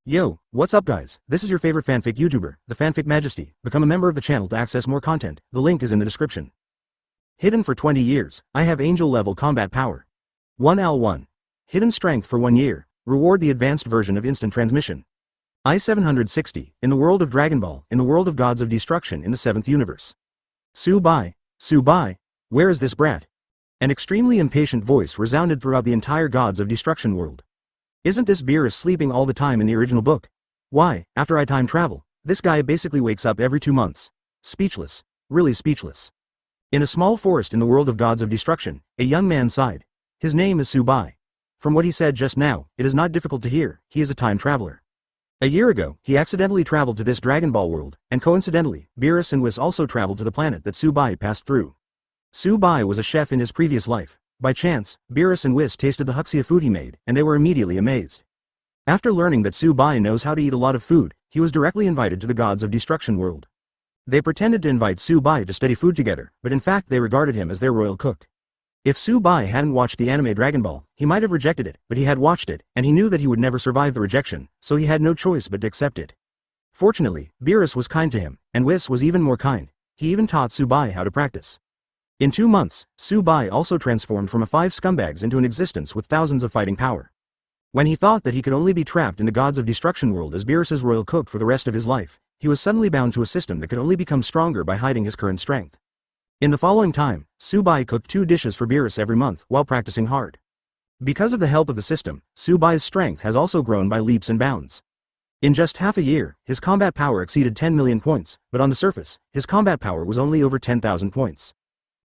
Yo, what's up guys? This is your favorite fanfic YouTuber, the Fanfic Majesty. Become a member of the channel to access more content, the link is in the description. Hidden for 20 years, I have angel level combat power. 1L1. Hidden strength for 1 year, reward the advanced version of instant transmission. I-760, in the world of Dragon Ball, in the world of gods of destruction in the 7th universe. Subai, where is this brat? An extremely impatient voice resounded throughout the entire gods of destruction world. Isn't this Beerus sleeping all the time in the original book? Why, after I time travel, this guy basically wakes up every 2 months. Speechless. Really speechless. In a small forest in the world of gods of destruction, a young man sighed. His name is Subai. From what he said just now, it is not difficult to hear, he is a time traveler. A year ago, he accidentally traveled to this Dragon Ball world, and coincidentally, Beerus and Whis also traveled to the planet that Subai passed through. Subai was a chef in his previous life. By chance, Beerus and Whis tasted the Huxia food he made, and they were immediately amazed. After learning that Subai knows how to eat a lot of food, he was directly invited to the gods of destruction world. They pretended to invite Subai to study food together, but in fact they regarded him as their royal cook. If Subai hadn't watched the anime Dragon Ball, he might have rejected it, but he had watched it, and he knew that he would never survive the rejection, so he had no choice but to accept it. Fortunately, Beerus was kind to him, and Whis was even more kind. He even taught Subai how to practice. In 2 months, Subai also transformed from a 5 scumbags into an existence with thousands of fighting power. When he thought that he could only be trapped in the gods of destruction world as Beerus's royal cook for the rest of his life, he was suddenly bound to a system that could only become stronger by hiding his current strength. In the following time, Subai cooked 2 dishes for Beerus every month while practicing hard. Because of the help of the system, Subai's strength has also grown by leaps and bounds. In just half a year, his combat power exceeded 10 million points, but on the surface, his combat power was only over 10,000 points.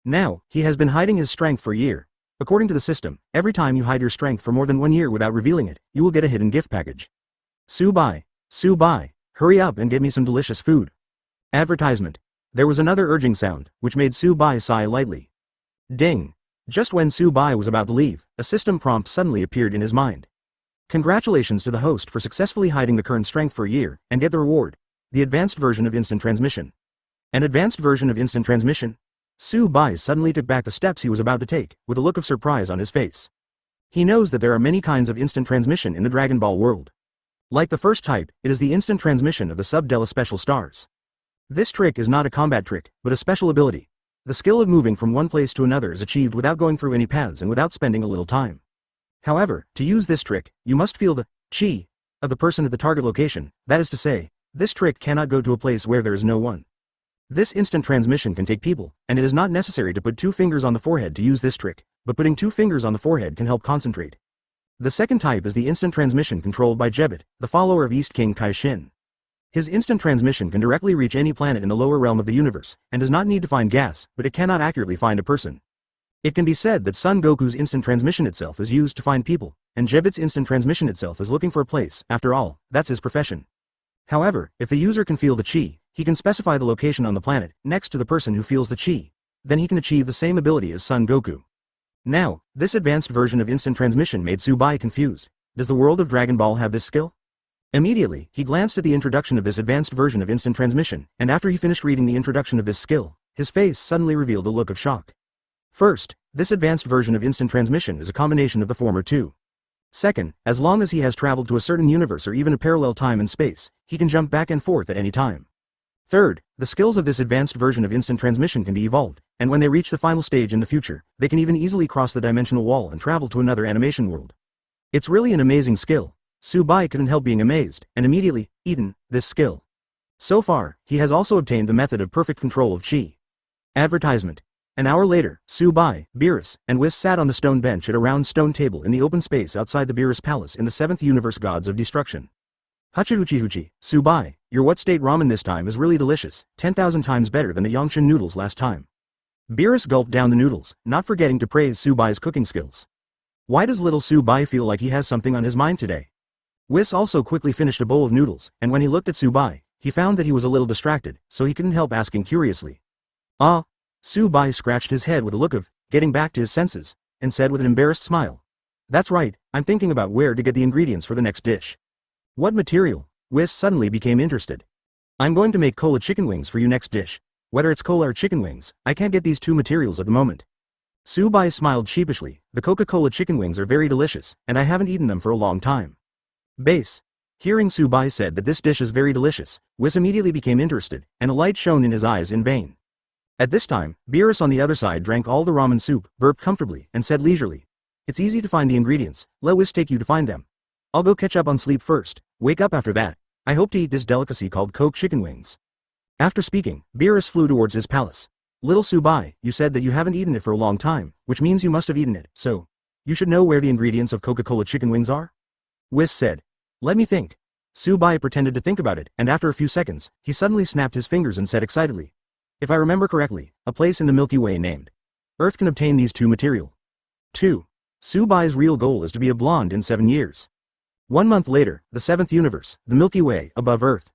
Now, he has been hiding his strength for a year. According to the system, every time you hide your strength for more than 1 year without revealing it, you will get a hidden gift package. Subai, hurry up and get me some delicious food. Advertisement. There was another urging sound, which made Subai sigh lightly. Ding. Just when Subai was about to leave, a system prompt suddenly appeared in his mind. Congratulations to the host for successfully hiding the current strength for a year, and get the reward. The advanced version of instant transmission. An advanced version of instant transmission? Subai suddenly took back the steps he was about to take, with a look of surprise on his face. He knows that there are many kinds of instant transmission in the Dragon Ball world. Like the first type, it is the instant transmission of the Sub-Dela special stars. This trick is not a combat trick, but a special ability. The skill of moving from one place to another is achieved without going through any paths and without spending a little time. However, to use this trick, you must feel the chi of the person at the target location, that is to say, this trick cannot go to a place where there is no one. This instant transmission can take people, and it is not necessary to put 2 fingers on the forehead to use this trick, but putting 2 fingers on the forehead can help concentrate. The second type is the instant transmission controlled by Jebet, the follower of East King Kai-Shin. His instant transmission can directly reach any planet in the lower realm of the universe, and does not need to find gas, but it cannot accurately find a person. It can be said that Son Goku's instant transmission itself is used to find people, and Jebet's instant transmission itself is looking for a place. After all, that's his profession. However, if the user can feel the chi, he can specify the location on the planet, next to the person who feels the chi. Then he can achieve the same ability as Son Goku. Now, this advanced version of instant transmission made Subai confused. Does the world of Dragon Ball have this skill? Immediately, he glanced at the introduction of this advanced version of instant transmission, and after he finished reading the introduction of this skill, his face suddenly revealed a look of shock. First, this advanced version of instant transmission is a combination of the former 2. Second, as long as he has traveled to a certain universe or even a parallel time and space, he can jump back and forth at any time. Third, the skills of this advanced version of instant transmission can be evolved, and when they reach the final stage in the future, they can even easily cross the dimensional wall and travel to another animation world. It's really an amazing skill. Subai couldn't help being amazed, and immediately, eaten, this skill. So far, he has also obtained the method of perfect control of chi. Advertisement. An hour later, Subai, Beerus, and Whis sat on the stone bench at a round stone table in the open space outside the Beerus Palace in the 7th universe gods of destruction. Huchi, Subai, your what state ramen this time is really delicious, 10,000 times better than the Yongshin noodles last time. Beerus gulped down the noodles, not forgetting to praise Subai's cooking skills. Why does little Subai feel like he has something on his mind today? Whis also quickly finished a bowl of noodles, and when he looked at Subai, he found that he was a little distracted, so he couldn't help asking curiously. Ah? Subai scratched his head with a look of getting back to his senses, and said with an embarrassed smile. That's right, I'm thinking about where to get the ingredients for the next dish. What material? Whis suddenly became interested. I'm going to make cola chicken wings for you next dish. Whether it's cola or chicken wings, I can't get these 2 materials at the moment. Subai smiled sheepishly. The Coca-Cola chicken wings are very delicious, and I haven't eaten them for a long time. Base. Hearing Subai said that this dish is very delicious, Whis immediately became interested, and a light shone in his eyes in vain. At this time, Beerus on the other side drank all the ramen soup, burped comfortably, and said leisurely, "It's easy to find the ingredients, let Whis take you to find them. I'll go catch up on sleep first, wake up after that. I hope to eat this delicacy called Coke chicken wings." After speaking, Beerus flew towards his palace. "Little Subai, you said that you haven't eaten it for a long time, which means you must have eaten it, so you should know where the ingredients of Coca-Cola chicken wings are?" Whis said. "Let me think." Subai pretended to think about it, and after a few seconds, he suddenly snapped his fingers and said excitedly, "If I remember correctly, a place in the Milky Way named Earth can obtain these two material. 2. Subai's real goal is to be a blonde in 7 years. 1 month later, the 7th universe, the Milky Way, above Earth.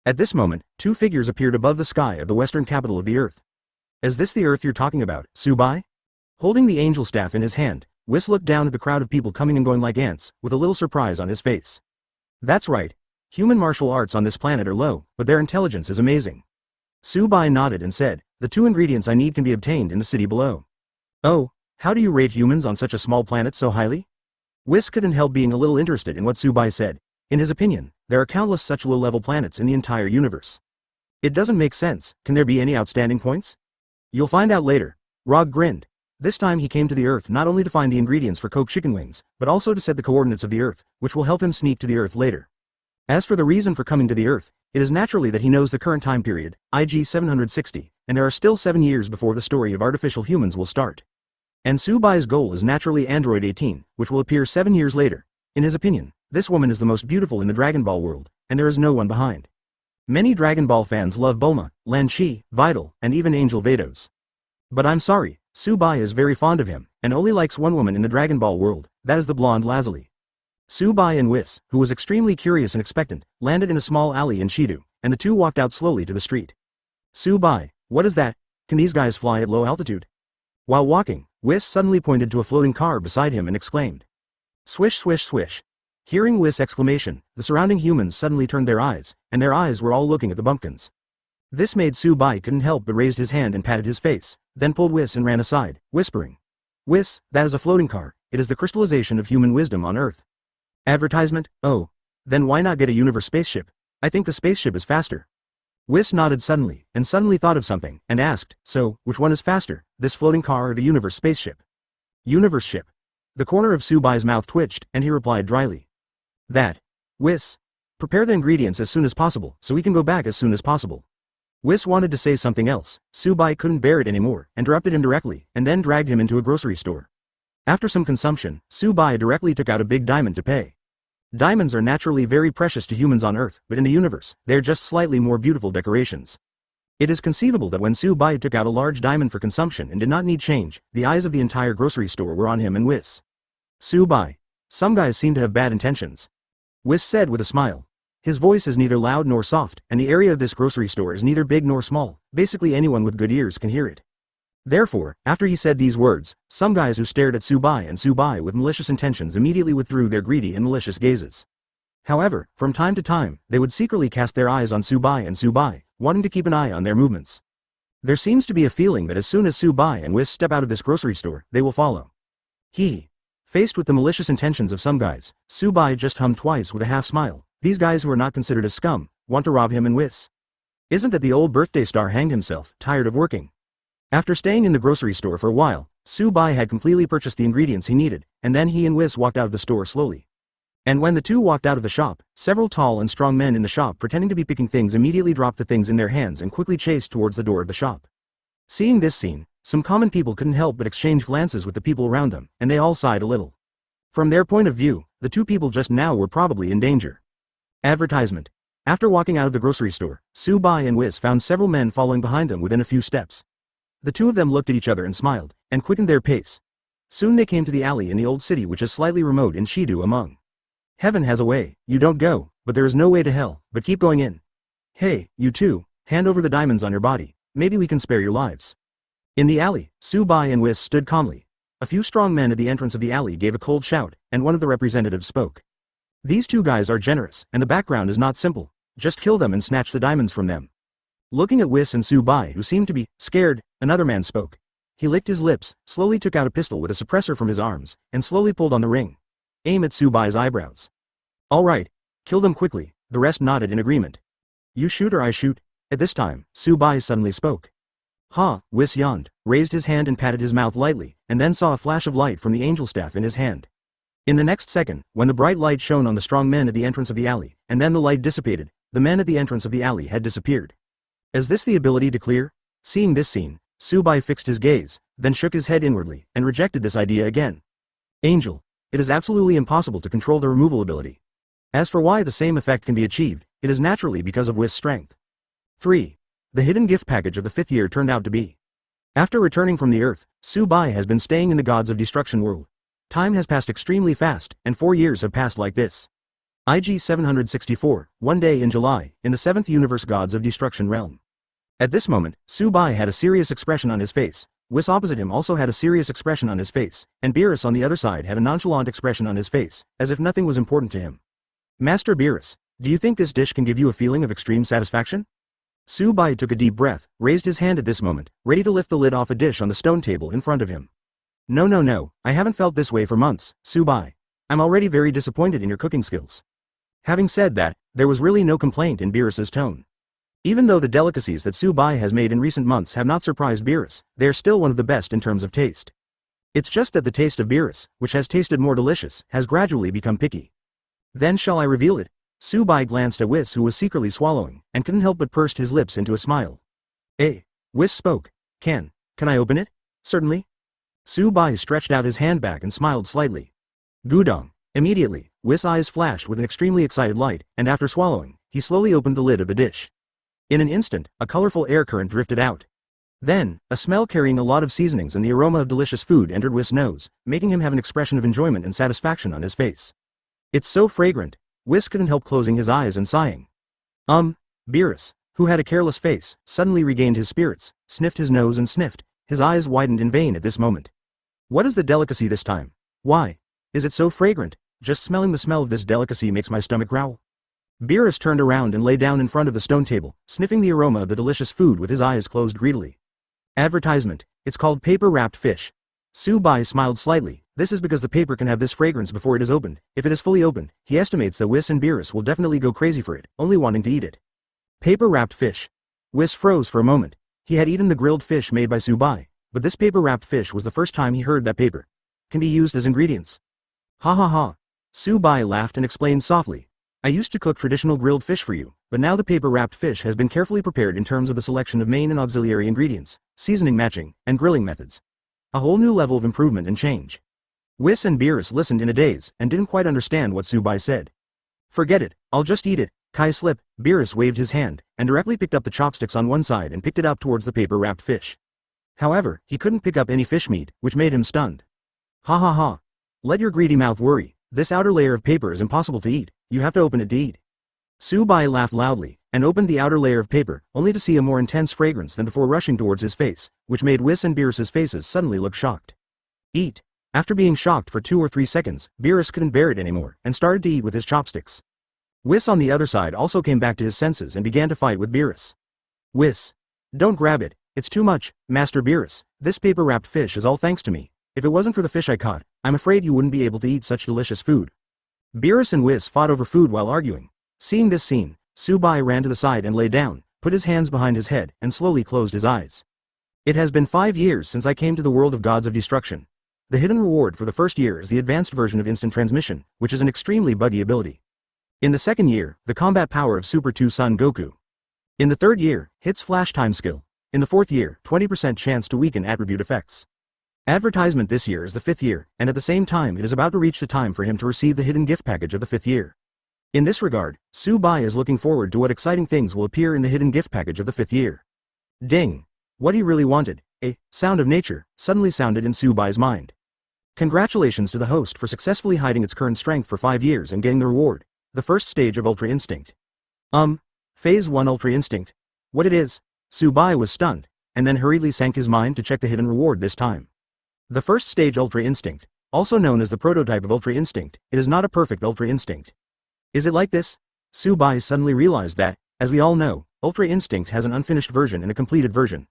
At this moment, 2 figures appeared above the sky of the western capital of the Earth. "Is this the Earth you're talking about, Subai?" Holding the angel staff in his hand, Whis looked down at the crowd of people coming and going like ants, with a little surprise on his face. "That's right. Human martial arts on this planet are low, but their intelligence is amazing." Subai nodded and said, "The 2 ingredients I need can be obtained in the city below." "Oh, how do you rate humans on such a small planet so highly?" Whis couldn't help being a little interested in what Subai said. In his opinion, there are countless such low-level planets in the entire universe. It doesn't make sense. Can there be any outstanding points? You'll find out later. Rog grinned. This time he came to the Earth not only to find the ingredients for Coke chicken wings, but also to set the coordinates of the Earth, which will help him sneak to the Earth later. As for the reason for coming to the Earth, it is naturally that he knows the current time period, Aiji 760, and there are still 7 years before the story of artificial humans will start. And Subai's goal is naturally Android 18, which will appear 7 years later. In his opinion, this woman is the most beautiful in the Dragon Ball world, and there is no one behind. Many Dragon Ball fans love Bulma, Lan Chi, Vidal, and even Angel Vados. But I'm sorry, Subai is very fond of him, and only likes one woman in the Dragon Ball world, that is the blonde Lazuli. Subai and Whis, who was extremely curious and expectant, landed in a small alley in Shido, and the 2 walked out slowly to the street. "Subai, what is that? Can these guys fly at low altitude?" While walking, Whis suddenly pointed to a floating car beside him and exclaimed. "Swish swish swish." Hearing Whis' exclamation, the surrounding humans suddenly turned their eyes, and their eyes were all looking at the bumpkins. This made Subai couldn't help but raised his hand and patted his face, then pulled Whis and ran aside, whispering, "Whis, that is a floating car, it is the crystallization of human wisdom on Earth." Advertisement? Oh. Then why not get a universe spaceship? I think the spaceship is faster. Whis nodded suddenly, and suddenly thought of something, and asked, "So, which one is faster, this floating car or the universe spaceship?" "Universe ship." The corner of Subai's mouth twitched, and he replied dryly. "That. Whis. Prepare the ingredients as soon as possible, so we can go back as soon as possible." Whis wanted to say something else. Subai couldn't bear it anymore, interrupted him directly, and then dragged him into a grocery store. After some consumption, Subai directly took out a big diamond to pay. Diamonds are naturally very precious to humans on Earth, but in the universe, they are just slightly more beautiful decorations. It is conceivable that when Subai took out a large diamond for consumption and did not need change, the eyes of the entire grocery store were on him and Whis. "Subai. Some guys seem to have bad intentions," Whis said with a smile. His voice is neither loud nor soft, and the area of this grocery store is neither big nor small, basically anyone with good ears can hear it. Therefore, after he said these words, some guys who stared at Subai with malicious intentions immediately withdrew their greedy and malicious gazes. However, from time to time, they would secretly cast their eyes on Subai, wanting to keep an eye on their movements. There seems to be a feeling that as soon as Subai and Whis step out of this grocery store, they will follow. Faced with the malicious intentions of some guys, Subai just hummed twice with a half smile. These guys who are not considered as scum, want to rob him and Whis. Isn't that the old birthday star hanged himself, tired of working? After staying in the grocery store for a while, Subai had completely purchased the ingredients he needed, and then he and Whis walked out of the store slowly. And when the 2 walked out of the shop, several tall and strong men in the shop pretending to be picking things immediately dropped the things in their hands and quickly chased towards the door of the shop. Seeing this scene, some common people couldn't help but exchange glances with the people around them, and they all sighed a little. From their point of view, the 2 people just now were probably in danger. Advertisement. After walking out of the grocery store, Subai and Whis found several men following behind them within a few steps. The 2 of them looked at each other and smiled, and quickened their pace. Soon they came to the alley in the old city which is slightly remote in Shido among. Heaven has a way, you don't go, but there is no way to hell, but keep going in. Hey, you 2, hand over the diamonds on your body, maybe we can spare your lives. In the alley, Subai and Whis stood calmly. A few strong men at the entrance of the alley gave a cold shout, and one of the representatives spoke. These 2 guys are generous, and the background is not simple. Just kill them and snatch the diamonds from them. Looking at Whis and Subai who seemed to be scared, another man spoke. He licked his lips, slowly took out a pistol with a suppressor from his arms, and slowly pulled on the ring. Aim at Subai's eyebrows. All right. Kill them quickly, the rest nodded in agreement. You shoot or I shoot? At this time, Su Bai suddenly spoke. Ha, Whis yawned, raised his hand and patted his mouth lightly, and then saw a flash of light from the angel staff in his hand. In the next second, when the bright light shone on the strong men at the entrance of the alley, and then the light dissipated, the men at the entrance of the alley had disappeared. Is this the ability to clear? Seeing this scene, Su Bai fixed his gaze, then shook his head inwardly, and rejected this idea again. Angel. It is absolutely impossible to control the removal ability. As for why the same effect can be achieved, it is naturally because of Whis' strength. 3. The hidden gift package of the 5th year turned out to be. After returning from the Earth, Su Bai has been staying in the Gods of Destruction world. Time has passed extremely fast, and 4 years have passed like this. Aiji 764, one day in July, in the 7th universe Gods of Destruction realm. At this moment, Su Bai had a serious expression on his face, Whis opposite him also had a serious expression on his face, and Beerus on the other side had a nonchalant expression on his face, as if nothing was important to him. Master Beerus, do you think this dish can give you a feeling of extreme satisfaction? Su Bai took a deep breath, raised his hand at this moment, ready to lift the lid off a dish on the stone table in front of him. No, I haven't felt this way for months, Su Bai. I'm already very disappointed in your cooking skills. Having said that, there was really no complaint in Beerus's tone. Even though the delicacies that Su Bai has made in recent months have not surprised Beerus, they are still one of the best in terms of taste. It's just that the taste of Beerus, which has tasted more delicious, has gradually become picky. Then shall I reveal it? Su Bai glanced at Whis, who was secretly swallowing, and couldn't help but pursed his lips into a smile. Whis spoke. Can I open it? Certainly. Su Bai stretched out his hand back and smiled slightly. Gudong. Immediately, Whis' eyes flashed with an extremely excited light, and after swallowing, he slowly opened the lid of the dish. In an instant, a colorful air current drifted out. Then, a smell carrying a lot of seasonings and the aroma of delicious food entered Whis' nose, making him have an expression of enjoyment and satisfaction on his face. It's so fragrant. Whis couldn't help closing his eyes and sighing. Beerus, who had a careless face, suddenly regained his spirits, sniffed his nose and sniffed, his eyes widened in vain at this moment. What is the delicacy this time? Why? Is it so fragrant? Just smelling the smell of this delicacy makes my stomach growl. Beerus turned around and lay down in front of the stone table, sniffing the aroma of the delicious food with his eyes closed greedily. Advertisement. It's called paper-wrapped fish. Su Bai smiled slightly. This is because the paper can have this fragrance before it is opened. If it is fully opened, he estimates that Whis and Beerus will definitely go crazy for it, only wanting to eat it. Paper-wrapped fish. Whis froze for a moment. He had eaten the grilled fish made by Su Bai, but this paper-wrapped fish was the first time he heard that paper can be used as ingredients. Ha. Su Bai laughed and explained softly. I used to cook traditional grilled fish for you, but now the paper-wrapped fish has been carefully prepared in terms of the selection of main and auxiliary ingredients, seasoning matching, and grilling methods. A whole new level of improvement and change. Whis and Beerus listened in a daze and didn't quite understand what Su Bai said. Forget it, I'll just eat it. Kai slip. Beerus waved his hand, and directly picked up the chopsticks on one side and picked it up towards the paper-wrapped fish. However, he couldn't pick up any fish meat, which made him stunned. Ha. Let your greedy mouth worry. This outer layer of paper is impossible to eat, you have to open it to eat. Su Bai laughed loudly, and opened the outer layer of paper, only to see a more intense fragrance than before rushing towards his face, which made Whis and Beerus's faces suddenly look shocked. Eat. After being shocked for 2 or 3 seconds, Beerus couldn't bear it anymore, and started to eat with his chopsticks. Whis on the other side also came back to his senses and began to fight with Beerus. Whis. Don't grab it, it's too much, Master Beerus, this paper-wrapped fish is all thanks to me. If it wasn't for the fish I caught, I'm afraid you wouldn't be able to eat such delicious food. Beerus and Whis fought over food while arguing. Seeing this scene, Su Bai ran to the side and lay down, put his hands behind his head, and slowly closed his eyes. It has been 5 years since I came to the world of Gods of Destruction. The hidden reward for the first year is the advanced version of instant transmission, which is an extremely buggy ability. In the second year, the combat power of Super Son Goku. In the third year, hits flash time skill. In the fourth year, 20% chance to weaken attribute effects. Advertisement this year is the 5th year, and at the same time it is about to reach the time for him to receive the hidden gift package of the 5th year. In this regard, Su Bai is looking forward to what exciting things will appear in the hidden gift package of the 5th year. Ding! What he really wanted, a sound of nature, suddenly sounded in Su Bai's mind. Congratulations to the host for successfully hiding its current strength for 5 years and getting the reward, the first stage of Ultra Instinct. Phase 1 Ultra Instinct. What it is? Su Bai was stunned, and then hurriedly sank his mind to check the hidden reward this time. The first stage Ultra Instinct, also known as the prototype of Ultra Instinct, it is not a perfect Ultra Instinct. Is it like this? Su Bai suddenly realized that, as we all know, Ultra Instinct has an unfinished version and a completed version.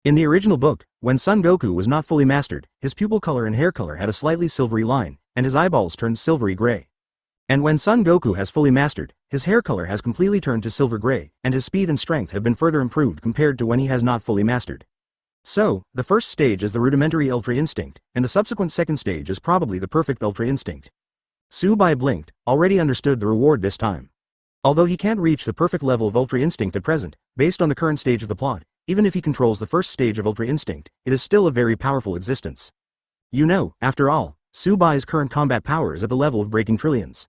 In the original book, when Son Goku was not fully mastered, his pupil color and hair color had a slightly silvery line, and his eyeballs turned silvery gray. And when Son Goku has fully mastered, his hair color has completely turned to silver gray, and his speed and strength have been further improved compared to when he has not fully mastered. So, the first stage is the rudimentary Ultra Instinct, and the subsequent second stage is probably the perfect Ultra Instinct. Subai blinked, already understood the reward this time. Although he can't reach the perfect level of Ultra Instinct at present, based on the current stage of the plot, even if he controls the first stage of Ultra Instinct, it is still a very powerful existence. You know, after all, Subai's current combat power is at the level of breaking trillions.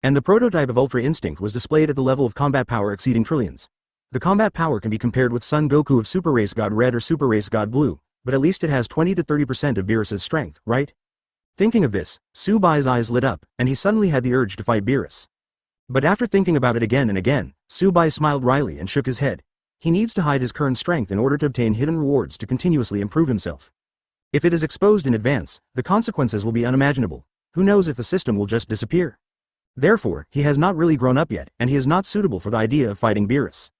And the prototype of Ultra Instinct was displayed at the level of combat power exceeding trillions. The combat power can be compared with Son Goku of Super Race God Red or Super Race God Blue, but at least it has 20 to 30% of Beerus' strength, right? Thinking of this, Subai's eyes lit up, and he suddenly had the urge to fight Beerus. But after thinking about it again and again, Subai smiled wryly and shook his head. He needs to hide his current strength in order to obtain hidden rewards to continuously improve himself. If it is exposed in advance, the consequences will be unimaginable. Who knows if the system will just disappear? Therefore, he has not really grown up yet, and he is not suitable for the idea of fighting Beerus.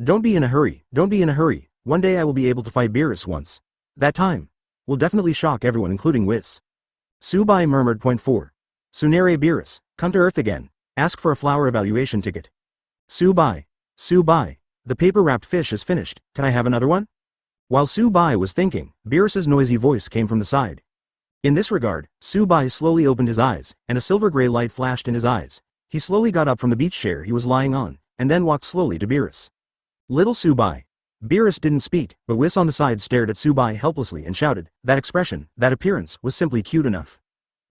Don't be in a hurry, don't be in a hurry. One day I will be able to fight Beerus once. That time will definitely shock everyone including Whis. Subai murmured. Point 4. Tsunere Beerus, come to Earth again. Ask for a flower evaluation ticket. Subai. The paper-wrapped fish is finished, can I have another one? While Subai was thinking, Beerus's noisy voice came from the side. In this regard, Subai slowly opened his eyes, and a silver-gray light flashed in his eyes. He slowly got up from the beach chair he was lying on, and then walked slowly to Beerus. Little Subai. Beerus didn't speak, but Whis on the side stared at Subai helplessly and shouted, that expression, that appearance, was simply cute enough.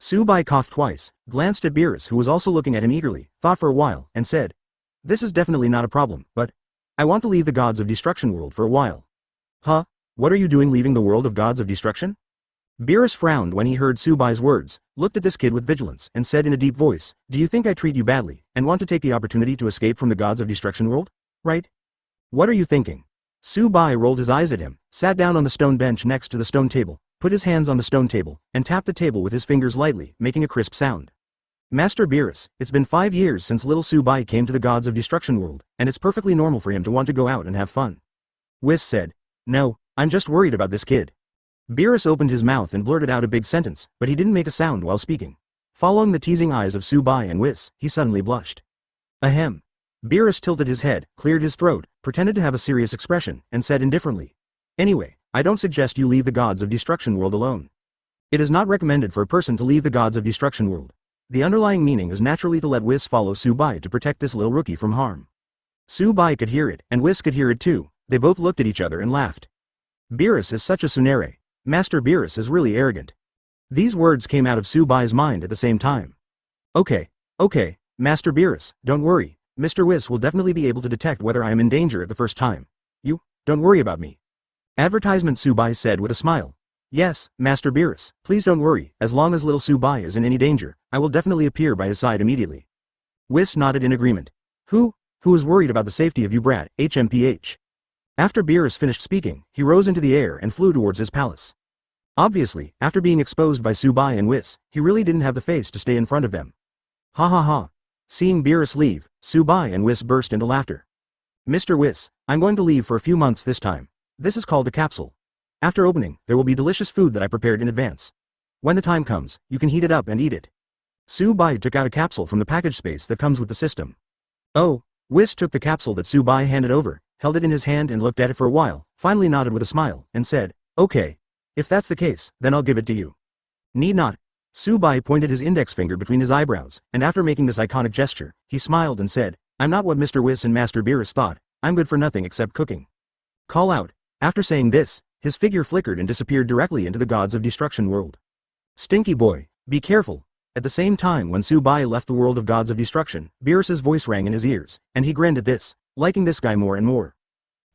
Subai coughed twice, glanced at Beerus who was also looking at him eagerly, thought for a while, and said, this is definitely not a problem, but I want to leave the Gods of Destruction world for a while. Huh? What are you doing leaving the world of Gods of Destruction? Beerus frowned when he heard Subai's words, looked at this kid with vigilance, and said in a deep voice, do you think I treat you badly, and want to take the opportunity to escape from the Gods of Destruction world? Right? What are you thinking? Subai rolled his eyes at him, sat down on the stone bench next to the stone table, put his hands on the stone table, and tapped the table with his fingers lightly, making a crisp sound. Master Beerus, it's been 5 years since little Subai came to the Gods of Destruction world, and it's perfectly normal for him to want to go out and have fun. Whis said, no, I'm just worried about this kid. Beerus opened his mouth and blurted out a big sentence, but he didn't make a sound while speaking. Following the teasing eyes of Subai and Whis, he suddenly blushed. Ahem. Beerus tilted his head, cleared his throat, pretended to have a serious expression, and said indifferently, anyway, I don't suggest you leave the Gods of Destruction world alone. It is not recommended for a person to leave the Gods of Destruction world. The underlying meaning is naturally to let Whis follow Subai to protect this little rookie from harm. Subai could hear it, and Whis could hear it too. They both looked at each other and laughed. Beerus is such a tsunere. Master Beerus is really arrogant. These words came out of Subai's mind at the same time. Okay, Master Beerus, don't worry. Mr. Whis will definitely be able to detect whether I am in danger at the first time. You, don't worry about me. Advertisement, Subai said with a smile. Yes, Master Beerus, please don't worry, as long as little Subai is in any danger, I will definitely appear by his side immediately. Whis nodded in agreement. Who is worried about the safety of you brat, HMPH? After Beerus finished speaking, he rose into the air and flew towards his palace. Obviously, after being exposed by Subai and Whis, he really didn't have the face to stay in front of them. Ha ha ha. Seeing Beerus leave, Subai and Whis burst into laughter. Mr. Whis, I'm going to leave for a few months this time. This is called a capsule. After opening, there will be delicious food that I prepared in advance. When the time comes, you can heat it up and eat it. Subai took out a capsule from the package space that comes with the system. Oh, Whis took the capsule that Subai handed over, held it in his hand and looked at it for a while, finally nodded with a smile, and said, okay. If that's the case, then I'll give it to you. Need not. Subai pointed his index finger between his eyebrows, and after making this iconic gesture, he smiled and said, I'm not what Mr. Whis and Master Beerus thought, I'm good for nothing except cooking. Call out. After saying this, his figure flickered and disappeared directly into the Gods of Destruction world. Stinky boy, be careful. At the same time when Subai left the world of Gods of Destruction, Beerus's voice rang in his ears, and he grinned at this, liking this guy more and more.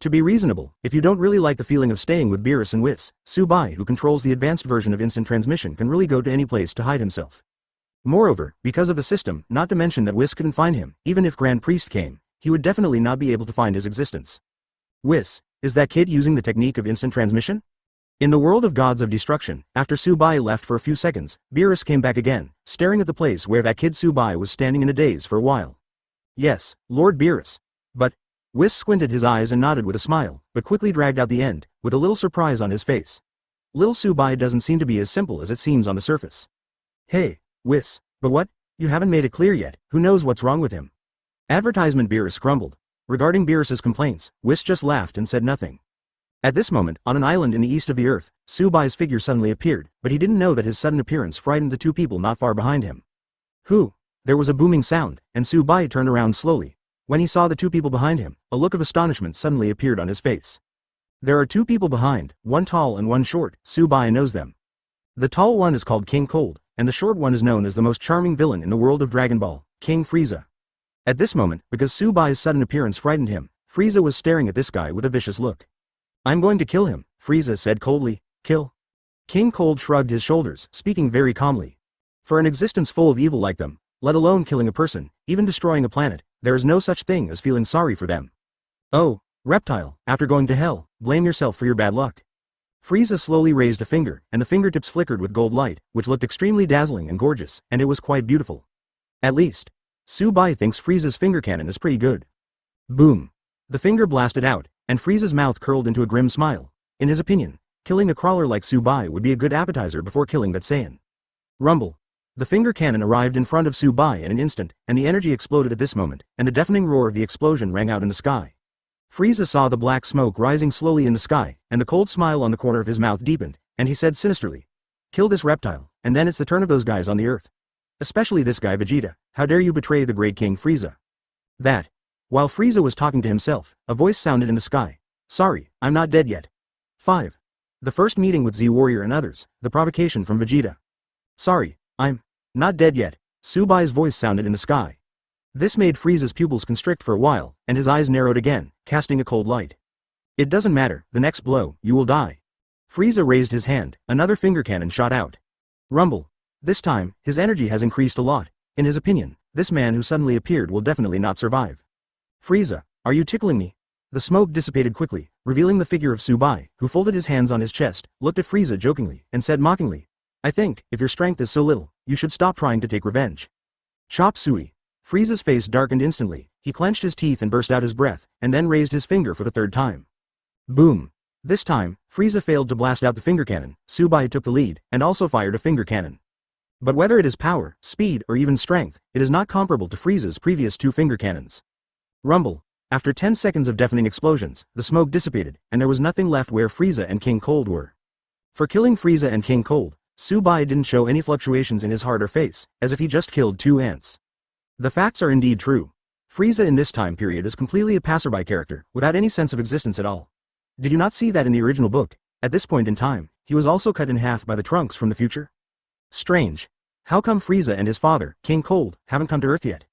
To be reasonable, if you don't really like the feeling of staying with Beerus and Whis, Subai, who controls the advanced version of instant transmission, can really go to any place to hide himself. Moreover, because of the system, not to mention that Whis couldn't find him, even if Grand Priest came, he would definitely not be able to find his existence. Whis, is that kid using the technique of instant transmission? In the world of Gods of Destruction, after Subai left for a few seconds, Beerus came back again, staring at the place where that kid Subai was standing in a daze for a while. Yes, Lord Beerus. But, Whis squinted his eyes and nodded with a smile, but quickly dragged out the end, with a little surprise on his face. Little Subai doesn't seem to be as simple as it seems on the surface. Hey, Whis, but what? You haven't made it clear yet, who knows what's wrong with him? Advertisement Beerus grumbled. Regarding Beerus's complaints, Whis just laughed and said nothing. At this moment, on an island in the east of the earth, Subai's figure suddenly appeared, but he didn't know that his sudden appearance frightened the two people not far behind him. Who? There was a booming sound, and Subai turned around slowly. When he saw the two people behind him, a look of astonishment suddenly appeared on his face. There are two people behind, one tall and one short. Subai knows them. The tall one is called King Cold, and the short one is known as the most charming villain in the world of Dragon Ball, King Frieza. At this moment, because Subai's sudden appearance frightened him, Frieza was staring at this guy with a vicious look. I'm going to kill him, Frieza said coldly. Kill? King Cold shrugged his shoulders, speaking very calmly. For an existence full of evil like them, let alone killing a person, even destroying a planet, there is no such thing as feeling sorry for them. Oh, reptile, after going to hell, blame yourself for your bad luck. Frieza slowly raised a finger, and the fingertips flickered with gold light, which looked extremely dazzling and gorgeous, and it was quite beautiful. At least, Subai thinks Frieza's finger cannon is pretty good. Boom. The finger blasted out, and Frieza's mouth curled into a grim smile. In his opinion, killing a crawler like Subai would be a good appetizer before killing that Saiyan. Rumble. The finger cannon arrived in front of Subai in an instant, and the energy exploded at this moment, and the deafening roar of the explosion rang out in the sky. Frieza saw the black smoke rising slowly in the sky, and the cold smile on the corner of his mouth deepened, and he said sinisterly, kill this reptile, and then it's the turn of those guys on the earth. Especially this guy Vegeta, how dare you betray the great King Frieza. That. While Frieza was talking to himself, a voice sounded in the sky. Sorry, I'm not dead yet. 5. The first meeting with Z-Warrior and others, the provocation from Vegeta. Sorry, I'm not dead yet, Subai's voice sounded in the sky. This made Frieza's pupils constrict for a while, and his eyes narrowed again, casting a cold light. It doesn't matter, the next blow, you will die. Frieza raised his hand, another finger cannon shot out. Rumble. This time, his energy has increased a lot. In his opinion, this man who suddenly appeared will definitely not survive. Frieza, are you tickling me? The smoke dissipated quickly, revealing the figure of Subai, who folded his hands on his chest, looked at Frieza jokingly, and said mockingly, I think, if your strength is so little, you should stop trying to take revenge. Chop Suey. Frieza's face darkened instantly, he clenched his teeth and burst out his breath, and then raised his finger for the third time. Boom. This time, Frieza failed to blast out the finger cannon, Subai took the lead, and also fired a finger cannon. But whether it is power, speed, or even strength, it is not comparable to Frieza's previous two finger cannons. Rumble. After 10 seconds of deafening explosions, the smoke dissipated, and there was nothing left where Frieza and King Cold were. For killing Frieza and King Cold, Subai didn't show any fluctuations in his heart or face, as if he just killed two ants. The facts are indeed true. Frieza in this time period is completely a passerby character, without any sense of existence at all. Did you not see that in the original book? At this point in time, he was also cut in half by the Trunks from the future? Strange. How come Frieza and his father, King Cold, haven't come to Earth yet?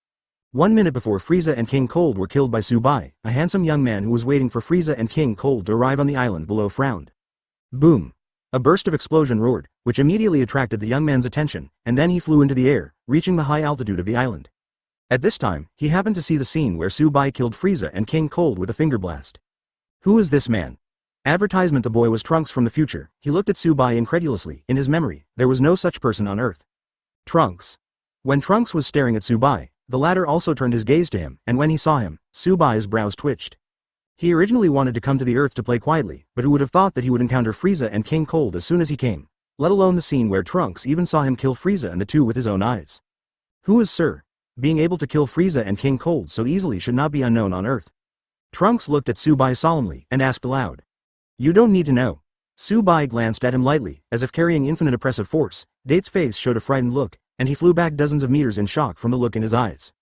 1 minute before Frieza and King Cold were killed by Subai, a handsome young man who was waiting for Frieza and King Cold to arrive on the island below frowned. Boom. A burst of explosion roared, which immediately attracted the young man's attention, and then he flew into the air, reaching the high altitude of the island. At this time, he happened to see the scene where Subai killed Frieza and King Cold with a finger blast. Who is this man? Advertisement. The boy was Trunks from the future. He looked at Subai incredulously. In his memory, there was no such person on Earth. Trunks. When Trunks was staring at Subai, the latter also turned his gaze to him, and when he saw him, Subai's brows twitched. He originally wanted to come to the Earth to play quietly, but who would have thought that he would encounter Frieza and King Cold as soon as he came, let alone the scene where Trunks even saw him kill Frieza and the two with his own eyes. Who is Sir? Being able to kill Frieza and King Cold so easily should not be unknown on Earth. Trunks looked at Subai solemnly, and asked aloud. You don't need to know. Subai glanced at him lightly, as if carrying infinite oppressive force. Date's face showed a frightened look, and he flew back dozens of meters in shock from the look in his eyes.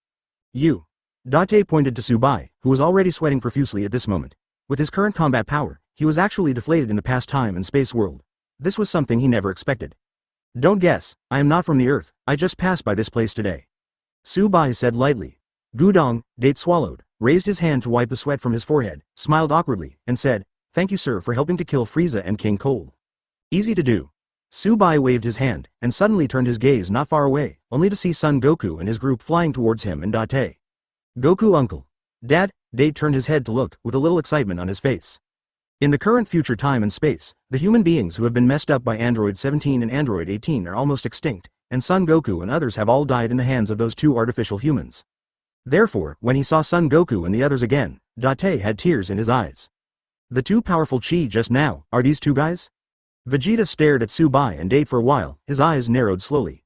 You. Date pointed to Subai, who was already sweating profusely at this moment. With his current combat power, he was actually deflated in the past time and space world. This was something he never expected. Don't guess, I am not from the Earth, I just passed by this place today. Subai said lightly. Gudong, Date swallowed, raised his hand to wipe the sweat from his forehead, smiled awkwardly, and said, Thank you sir for helping to kill Frieza and King Cold. Easy to do. Subai waved his hand, and suddenly turned his gaze not far away, only to see Son Goku and his group flying towards him and Date. Goku uncle. Dad, Date turned his head to look, with a little excitement on his face. In the current future time and space, the human beings who have been messed up by Android 17 and Android 18 are almost extinct, and Son Goku and others have all died in the hands of those two artificial humans. Therefore, when he saw Son Goku and the others again, Date had tears in his eyes. The two powerful chi just now, are these two guys? Vegeta stared at Subai and Date for a while, his eyes narrowed slowly.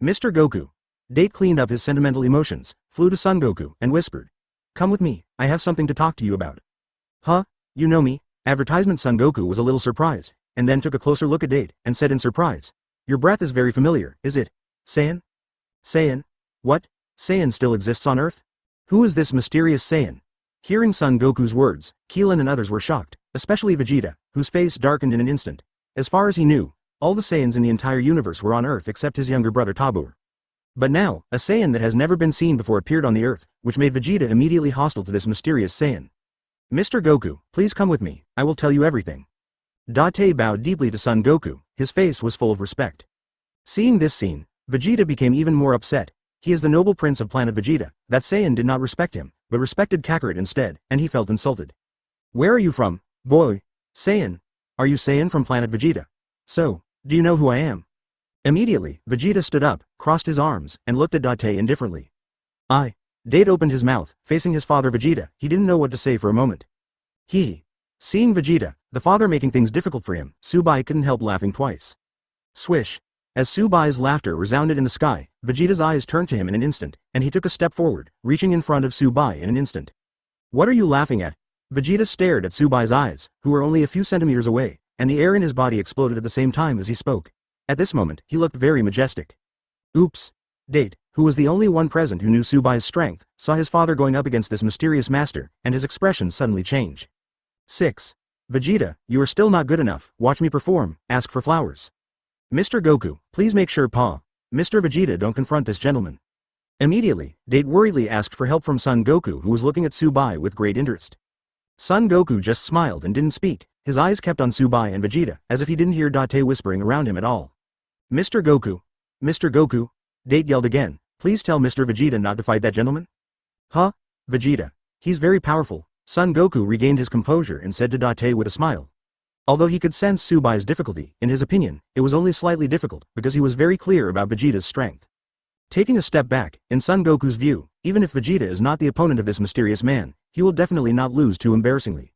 Mr. Goku. Date cleaned up his sentimental emotions, flew to Son Goku, and whispered. Come with me, I have something to talk to you about. Huh? You know me? Advertisement. Son Goku was a little surprised, and then took a closer look at Date, and said in surprise. Your breath is very familiar, is it? Saiyan? Saiyan? What? Saiyan still exists on Earth? Who is this mysterious Saiyan? Hearing Son Goku's words, Keelan and others were shocked, especially Vegeta, whose face darkened in an instant. As far as he knew, all the Saiyans in the entire universe were on Earth except his younger brother Tabur. But now, a Saiyan that has never been seen before appeared on the Earth, which made Vegeta immediately hostile to this mysterious Saiyan. Mr. Goku, please come with me, I will tell you everything. Date bowed deeply to Son Goku, his face was full of respect. Seeing this scene, Vegeta became even more upset. He is the noble prince of planet Vegeta. That Saiyan did not respect him, but respected Kakarot instead, and he felt insulted. Where are you from, boy? Saiyan. Are you Saiyan from planet Vegeta? So, do you know who I am? Immediately, Vegeta stood up, crossed his arms, and looked at Date indifferently. Date opened his mouth, facing his father Vegeta. He didn't know what to say for a moment. Seeing Vegeta, the father making things difficult for him, Subai couldn't help laughing twice. Swish. As Subai's laughter resounded in the sky, Vegeta's eyes turned to him in an instant, and he took a step forward, reaching in front of Subai in an instant. What are you laughing at? Vegeta stared at Subai's eyes, who were only a few centimeters away, and the air in his body exploded at the same time as he spoke. At this moment, he looked very majestic. Oops. Date, who was the only one present who knew Subai's strength, saw his father going up against this mysterious master, and his expression suddenly changed. 6. Vegeta, you are still not good enough, watch me perform, ask for flowers. Mr. Goku, please make sure Mr. Vegeta don't confront this gentleman. Immediately, Date worriedly asked for help from Son Goku, who was looking at Subai with great interest. Son Goku just smiled and didn't speak, his eyes kept on Subai and Vegeta, as if he didn't hear Date whispering around him at all. Mr. Goku, Date yelled again, please tell Mr. Vegeta not to fight that gentleman? Huh? Vegeta. He's very powerful. Son Goku regained his composure and said to Date with a smile. Although he could sense Subai's difficulty, in his opinion, it was only slightly difficult, because he was very clear about Vegeta's strength. Taking a step back, in Son Goku's view, even if Vegeta is not the opponent of this mysterious man, he will definitely not lose too embarrassingly.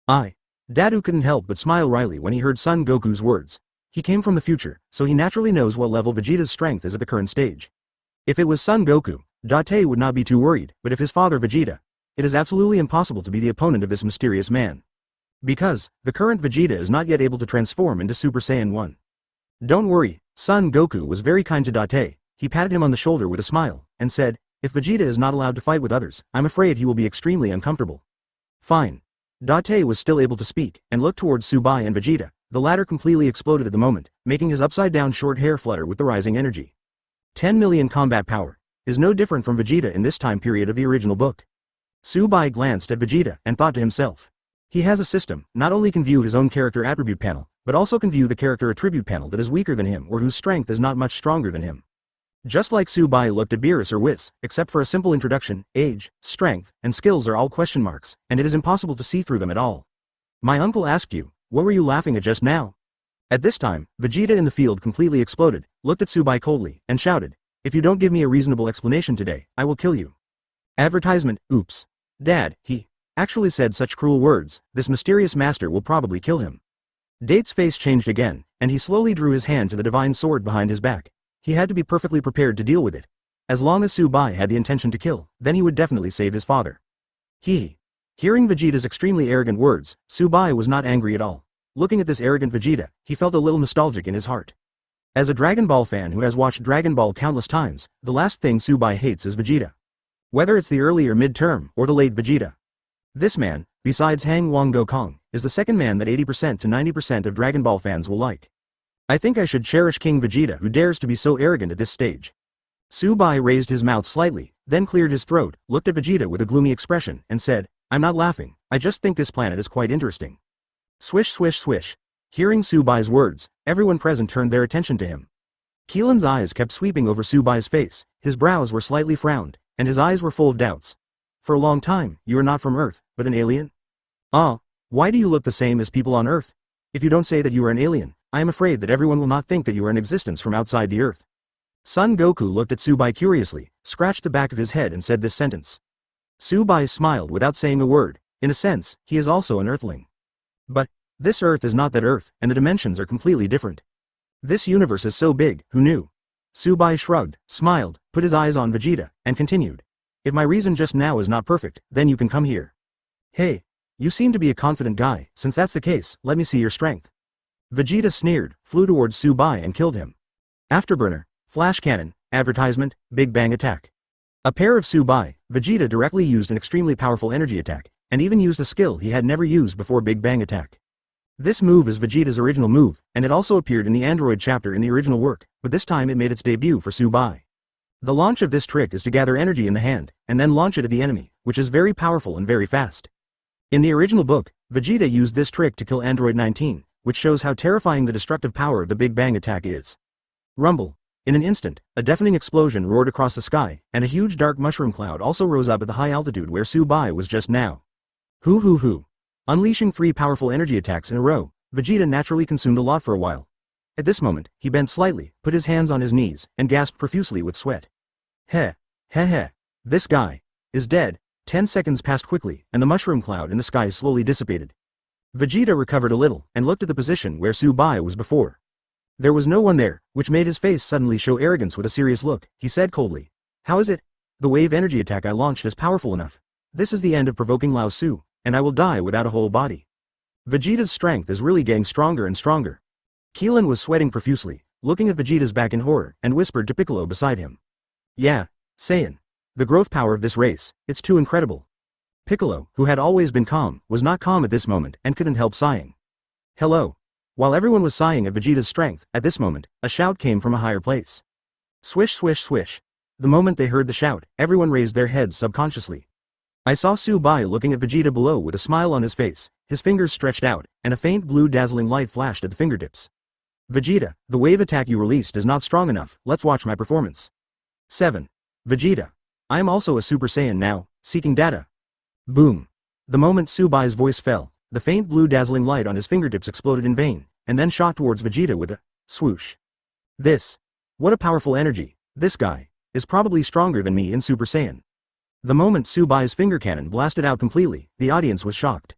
Dadu couldn't help but smile wryly when he heard Son Goku's words. He came from the future, so he naturally knows what level Vegeta's strength is at the current stage. If it was Son Goku, Date would not be too worried, but if his father Vegeta, it is absolutely impossible to be the opponent of this mysterious man. Because, the current Vegeta is not yet able to transform into Super Saiyan 1. Don't worry, Son Goku was very kind to Date, he patted him on the shoulder with a smile, and said, if Vegeta is not allowed to fight with others, I'm afraid he will be extremely uncomfortable. Fine. Date was still able to speak, and looked towards Subai and Vegeta, the latter completely exploded at the moment, making his upside-down short hair flutter with the rising energy. 10 million combat power, is no different from Vegeta in this time period of the original book. Subai glanced at Vegeta and thought to himself. He has a system, not only can view his own character attribute panel, but also can view the character attribute panel that is weaker than him or whose strength is not much stronger than him. Just like Subai looked at Beerus or Whis, except for a simple introduction, age, strength, and skills are all question marks, and it is impossible to see through them at all. My uncle asked you, what were you laughing at just now? At this time, Vegeta in the field completely exploded, looked at Subai coldly, and shouted, if you don't give me a reasonable explanation today, I will kill you. Advertisement, oops. Dad, he actually said such cruel words, this mysterious master will probably kill him. Date's face changed again, and he slowly drew his hand to the divine sword behind his back. He had to be perfectly prepared to deal with it. As long as Subai had the intention to kill, then he would definitely save his father. Hearing Vegeta's extremely arrogant words, Subai was not angry at all. Looking at this arrogant Vegeta, he felt a little nostalgic in his heart. As a Dragon Ball fan who has watched Dragon Ball countless times, the last thing Subai hates is Vegeta. Whether it's the early or mid-term, or the late Vegeta. This man, besides Hang Wang Gokong, is the second man that 80% to 90% of Dragon Ball fans will like. I think I should cherish King Vegeta who dares to be so arrogant at this stage. Subai raised his mouth slightly, then cleared his throat, looked at Vegeta with a gloomy expression, and said, I'm not laughing, I just think this planet is quite interesting. Swish swish swish. Hearing Subai's words, everyone present turned their attention to him. Keelan's eyes kept sweeping over Subai's face, his brows were slightly frowned, and his eyes were full of doubts. For a long time, you are not from Earth, but an alien? Why do you look the same as people on Earth? If you don't say that you are an alien, I am afraid that everyone will not think that you are in existence from outside the Earth. Son Goku looked at Subai curiously, scratched the back of his head and said this sentence. Subai smiled without saying a word. In a sense, he is also an Earthling. But this Earth is not that Earth, and the dimensions are completely different. This universe is so big, who knew? Subai shrugged, smiled, put his eyes on Vegeta, and continued. If my reason just now is not perfect, then you can come here. Hey. You seem to be a confident guy, since that's the case, let me see your strength. Vegeta sneered, flew towards Subai and killed him. Afterburner, Flash Cannon, Advertisement, Big Bang Attack. A pair of Subai, Vegeta directly used an extremely powerful energy attack, and even used a skill he had never used before, Big Bang Attack. This move is Vegeta's original move, and it also appeared in the Android chapter in the original work, but this time it made its debut for Subai. The launch of this trick is to gather energy in the hand, and then launch it at the enemy, which is very powerful and very fast. In the original book, Vegeta used this trick to kill Android 19, which shows how terrifying the destructive power of the Big Bang Attack is. Rumble. In an instant, a deafening explosion roared across the sky, and a huge dark mushroom cloud also rose up at the high altitude where Subai was just now. Hoo. Unleashing 3 powerful energy attacks in a row, Vegeta naturally consumed a lot for a while. At this moment, he bent slightly, put his hands on his knees, and gasped profusely with sweat. Heh. This guy is dead. 10 seconds passed quickly, and the mushroom cloud in the sky slowly dissipated. Vegeta recovered a little, and looked at the position where Subai was before. There was no one there, which made his face suddenly show arrogance. With a serious look, he said coldly, "How is it? The wave energy attack I launched is powerful enough. This is the end of provoking Lao Su, and I will die without a whole body." Vegeta's strength is really getting stronger and stronger. Keelan was sweating profusely, looking at Vegeta's back in horror, and whispered to Piccolo beside him. "Yeah, Saiyan. The growth power of this race, it's too incredible." Piccolo, who had always been calm, was not calm at this moment and couldn't help sighing. "Hello." While everyone was sighing at Vegeta's strength, at this moment, a shout came from a higher place. Swish swish swish. The moment they heard the shout, everyone raised their heads subconsciously. I saw Subai looking at Vegeta below with a smile on his face, his fingers stretched out, and a faint blue dazzling light flashed at the fingertips. "Vegeta, the wave attack you released is not strong enough, let's watch my performance." 7. Vegeta. I am also a Super Saiyan now, seeking data. Boom. The moment Subai's voice fell, the faint blue dazzling light on his fingertips exploded in vain, and then shot towards Vegeta with a swoosh. What a powerful energy. This guy is probably stronger than me in Super Saiyan. The moment Subai's finger cannon blasted out completely, the audience was shocked.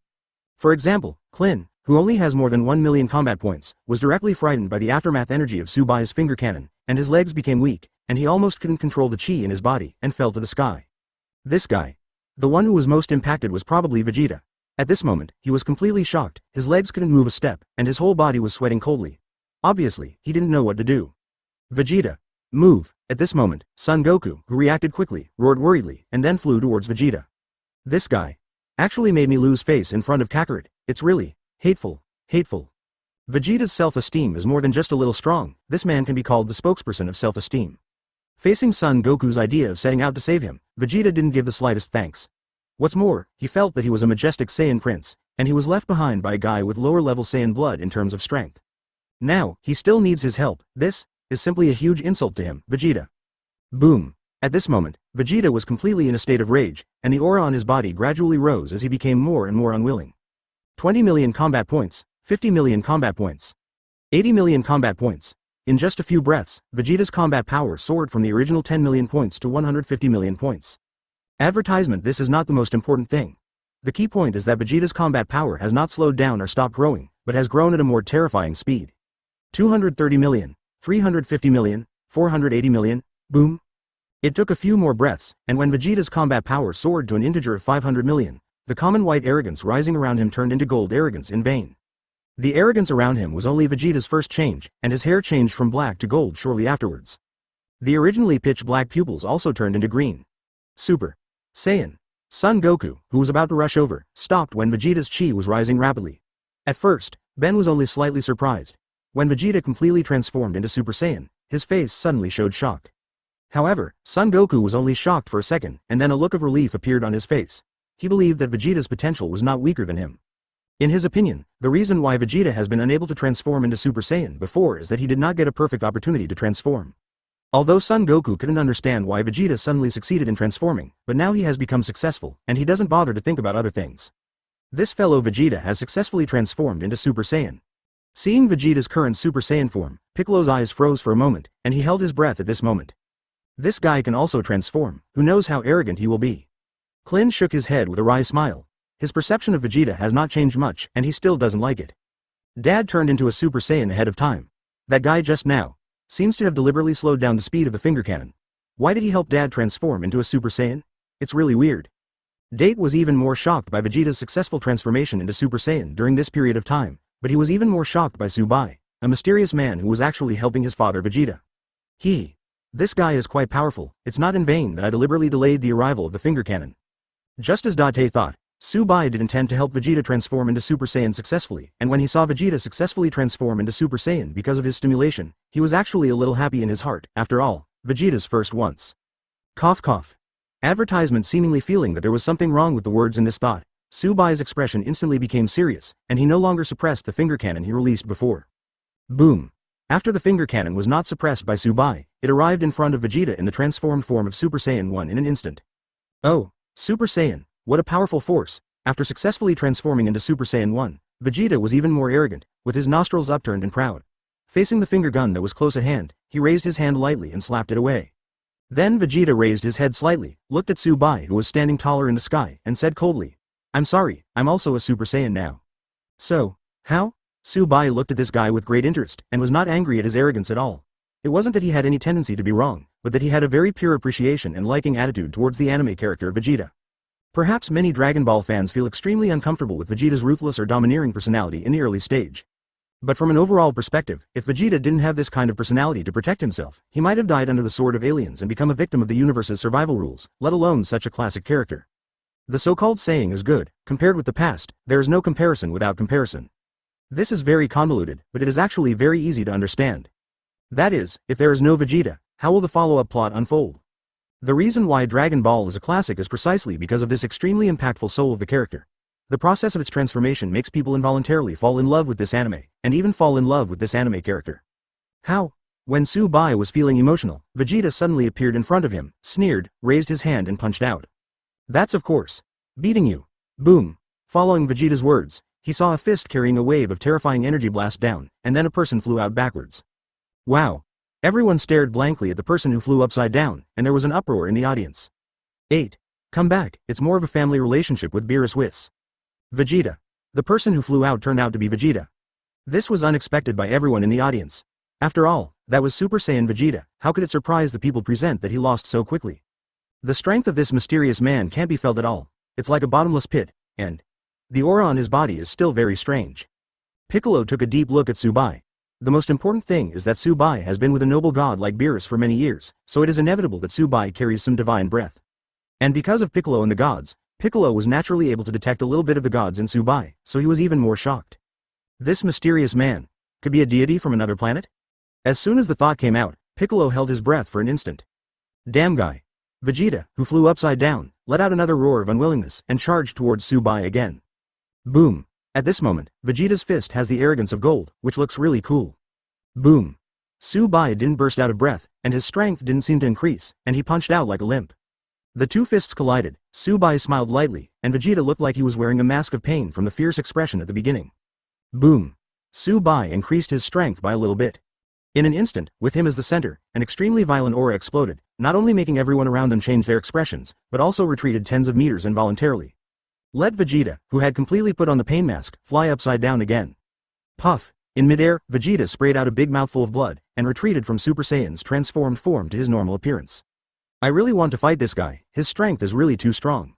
For example, Klin, who only has more than 1 million combat points, was directly frightened by the aftermath energy of Subai's finger cannon, and his legs became weak, and he almost couldn't control the chi in his body, and fell to the sky. This guy. The one who was most impacted was probably Vegeta. At this moment, he was completely shocked, his legs couldn't move a step, and his whole body was sweating coldly. Obviously, he didn't know what to do. "Vegeta. Move." At this moment, Son Goku, who reacted quickly, roared worriedly, and then flew towards Vegeta. "This guy actually made me lose face in front of Kakarot. It's really hateful. Vegeta's self-esteem is more than just a little strong, this man can be called the spokesperson of self-esteem. Facing Son Goku's idea of setting out to save him, Vegeta didn't give the slightest thanks. What's more, he felt that he was a majestic Saiyan prince, and he was left behind by a guy with lower-level Saiyan blood in terms of strength. Now, he still needs his help. This is simply a huge insult to him, Vegeta. Boom. At this moment, Vegeta was completely in a state of rage, and the aura on his body gradually rose as he became more and more unwilling. 20 million combat points, 50 million combat points, 80 million combat points. In just a few breaths, Vegeta's combat power soared from the original 10 million points to 150 million points. Advertisement. This is not the most important thing. The key point is that Vegeta's combat power has not slowed down or stopped growing, but has grown at a more terrifying speed. 230 million, 350 million, 480 million, boom. It took a few more breaths, and when Vegeta's combat power soared to an integer of 500 million, the common white arrogance rising around him turned into gold arrogance in vain. The arrogance around him was only Vegeta's first change, and his hair changed from black to gold shortly afterwards. The originally pitch black pupils also turned into green. Super Saiyan. Son Goku, who was about to rush over, stopped when Vegeta's chi was rising rapidly. At first, Ben was only slightly surprised. When Vegeta completely transformed into Super Saiyan, his face suddenly showed shock. However, Son Goku was only shocked for a second, and then a look of relief appeared on his face. He believed that Vegeta's potential was not weaker than him. In his opinion, the reason why Vegeta has been unable to transform into Super Saiyan before is that he did not get a perfect opportunity to transform. Although Son Goku couldn't understand why Vegeta suddenly succeeded in transforming, but now he has become successful, and he doesn't bother to think about other things. This fellow Vegeta has successfully transformed into Super Saiyan. Seeing Vegeta's current Super Saiyan form, Piccolo's eyes froze for a moment, and he held his breath at this moment. This guy can also transform, who knows how arrogant he will be. Klin shook his head with a wry smile. His perception of Vegeta has not changed much, and he still doesn't like it. Dad turned into a Super Saiyan ahead of time. That guy just now. Seems to have deliberately slowed down the speed of the finger cannon. Why did he help Dad transform into a Super Saiyan? It's really weird. Date was even more shocked by Vegeta's successful transformation into Super Saiyan during this period of time, but he was even more shocked by Subai, a mysterious man who was actually helping his father Vegeta. This guy is quite powerful. It's not in vain that I deliberately delayed the arrival of the finger cannon. Just as Date thought, Subai did intend to help Vegeta transform into Super Saiyan successfully, and when he saw Vegeta successfully transform into Super Saiyan because of his stimulation, he was actually a little happy in his heart. After all, Vegeta's first once. Cough cough. Advertisement seemingly feeling that there was something wrong with the words in this thought, Subai's expression instantly became serious, and he no longer suppressed the finger cannon he released before. Boom. After the finger cannon was not suppressed by Subai, it arrived in front of Vegeta in the transformed form of Super Saiyan 1 in an instant. Oh, Super Saiyan, what a powerful force. After successfully transforming into Super Saiyan 1, Vegeta was even more arrogant, with his nostrils upturned and proud. Facing the finger gun that was close at hand, he raised his hand lightly and slapped it away. Then Vegeta raised his head slightly, looked at Subai who was standing taller in the sky, and said coldly, "I'm sorry, I'm also a Super Saiyan now." So, how? Subai looked at this guy with great interest, and was not angry at his arrogance at all. It wasn't that he had any tendency to be wrong, but that he had a very pure appreciation and liking attitude towards the anime character Vegeta. Perhaps many Dragon Ball fans feel extremely uncomfortable with Vegeta's ruthless or domineering personality in the early stage. But from an overall perspective, if Vegeta didn't have this kind of personality to protect himself, he might have died under the sword of aliens and become a victim of the universe's survival rules, let alone such a classic character. The so-called saying is good, compared with the past, there is no comparison without comparison. This is very convoluted, but it is actually very easy to understand. That is, if there is no Vegeta, how will the follow-up plot unfold? The reason why Dragon Ball is a classic is precisely because of this extremely impactful soul of the character. The process of its transformation makes people involuntarily fall in love with this anime, and even fall in love with this anime character. How? When Subai was feeling emotional, Vegeta suddenly appeared in front of him, sneered, raised his hand and punched out. That's of course. Beating you. Boom. Following Vegeta's words, he saw a fist carrying a wave of terrifying energy blast down, and then a person flew out backwards. Wow. Everyone stared blankly at the person who flew upside down, and there was an uproar in the audience. 8. Come back, it's more of a family relationship with Beerus Whis. Vegeta. The person who flew out turned out to be Vegeta. This was unexpected by everyone in the audience. After all, that was Super Saiyan Vegeta. How could it surprise the people present that he lost so quickly? The strength of this mysterious man can't be felt at all. It's like a bottomless pit, and the aura on his body is still very strange. Piccolo took a deep look at Subai. The most important thing is that Subai has been with a noble god like Beerus for many years, so it is inevitable that Subai carries some divine breath. And because of Piccolo and the gods, Piccolo was naturally able to detect a little bit of the gods in Subai, so he was even more shocked. This mysterious man could be a deity from another planet? As soon as the thought came out, Piccolo held his breath for an instant. Damn guy. Vegeta, who flew upside down, let out another roar of unwillingness and charged towards Subai again. Boom. At this moment, Vegeta's fist has the arrogance of gold, which looks really cool. Boom. Subai didn't burst out of breath, and his strength didn't seem to increase, and he punched out like a limp. The two fists collided, Subai smiled lightly, and Vegeta looked like he was wearing a mask of pain from the fierce expression at the beginning. Boom. Subai increased his strength by a little bit. In an instant, with him as the center, an extremely violent aura exploded, not only making everyone around them change their expressions, but also retreated tens of meters involuntarily. Let Vegeta, who had completely put on the pain mask, fly upside down again. Puff. In midair, Vegeta sprayed out a big mouthful of blood, and retreated from Super Saiyan's transformed form to his normal appearance. I really want to fight this guy, his strength is really too strong.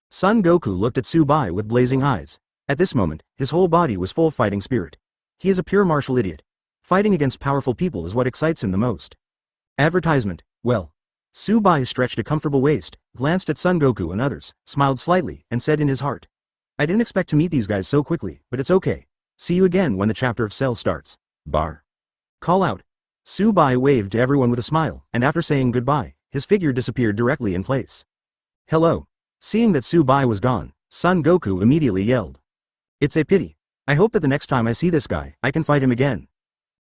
Son Goku looked at Subai with blazing eyes. At this moment, his whole body was full of fighting spirit. He is a pure martial idiot. Fighting against powerful people is what excites him the most. Advertisement. Well. Subai stretched a comfortable waist, glanced at Son Goku and others, smiled slightly, and said in his heart, I didn't expect to meet these guys so quickly, but it's okay. See you again when the chapter of Cell starts. Bar. Call out. Subai waved to everyone with a smile, and after saying goodbye, his figure disappeared directly in place. Hello. Seeing that Subai was gone, Son Goku immediately yelled. It's a pity. I hope that the next time I see this guy, I can fight him again.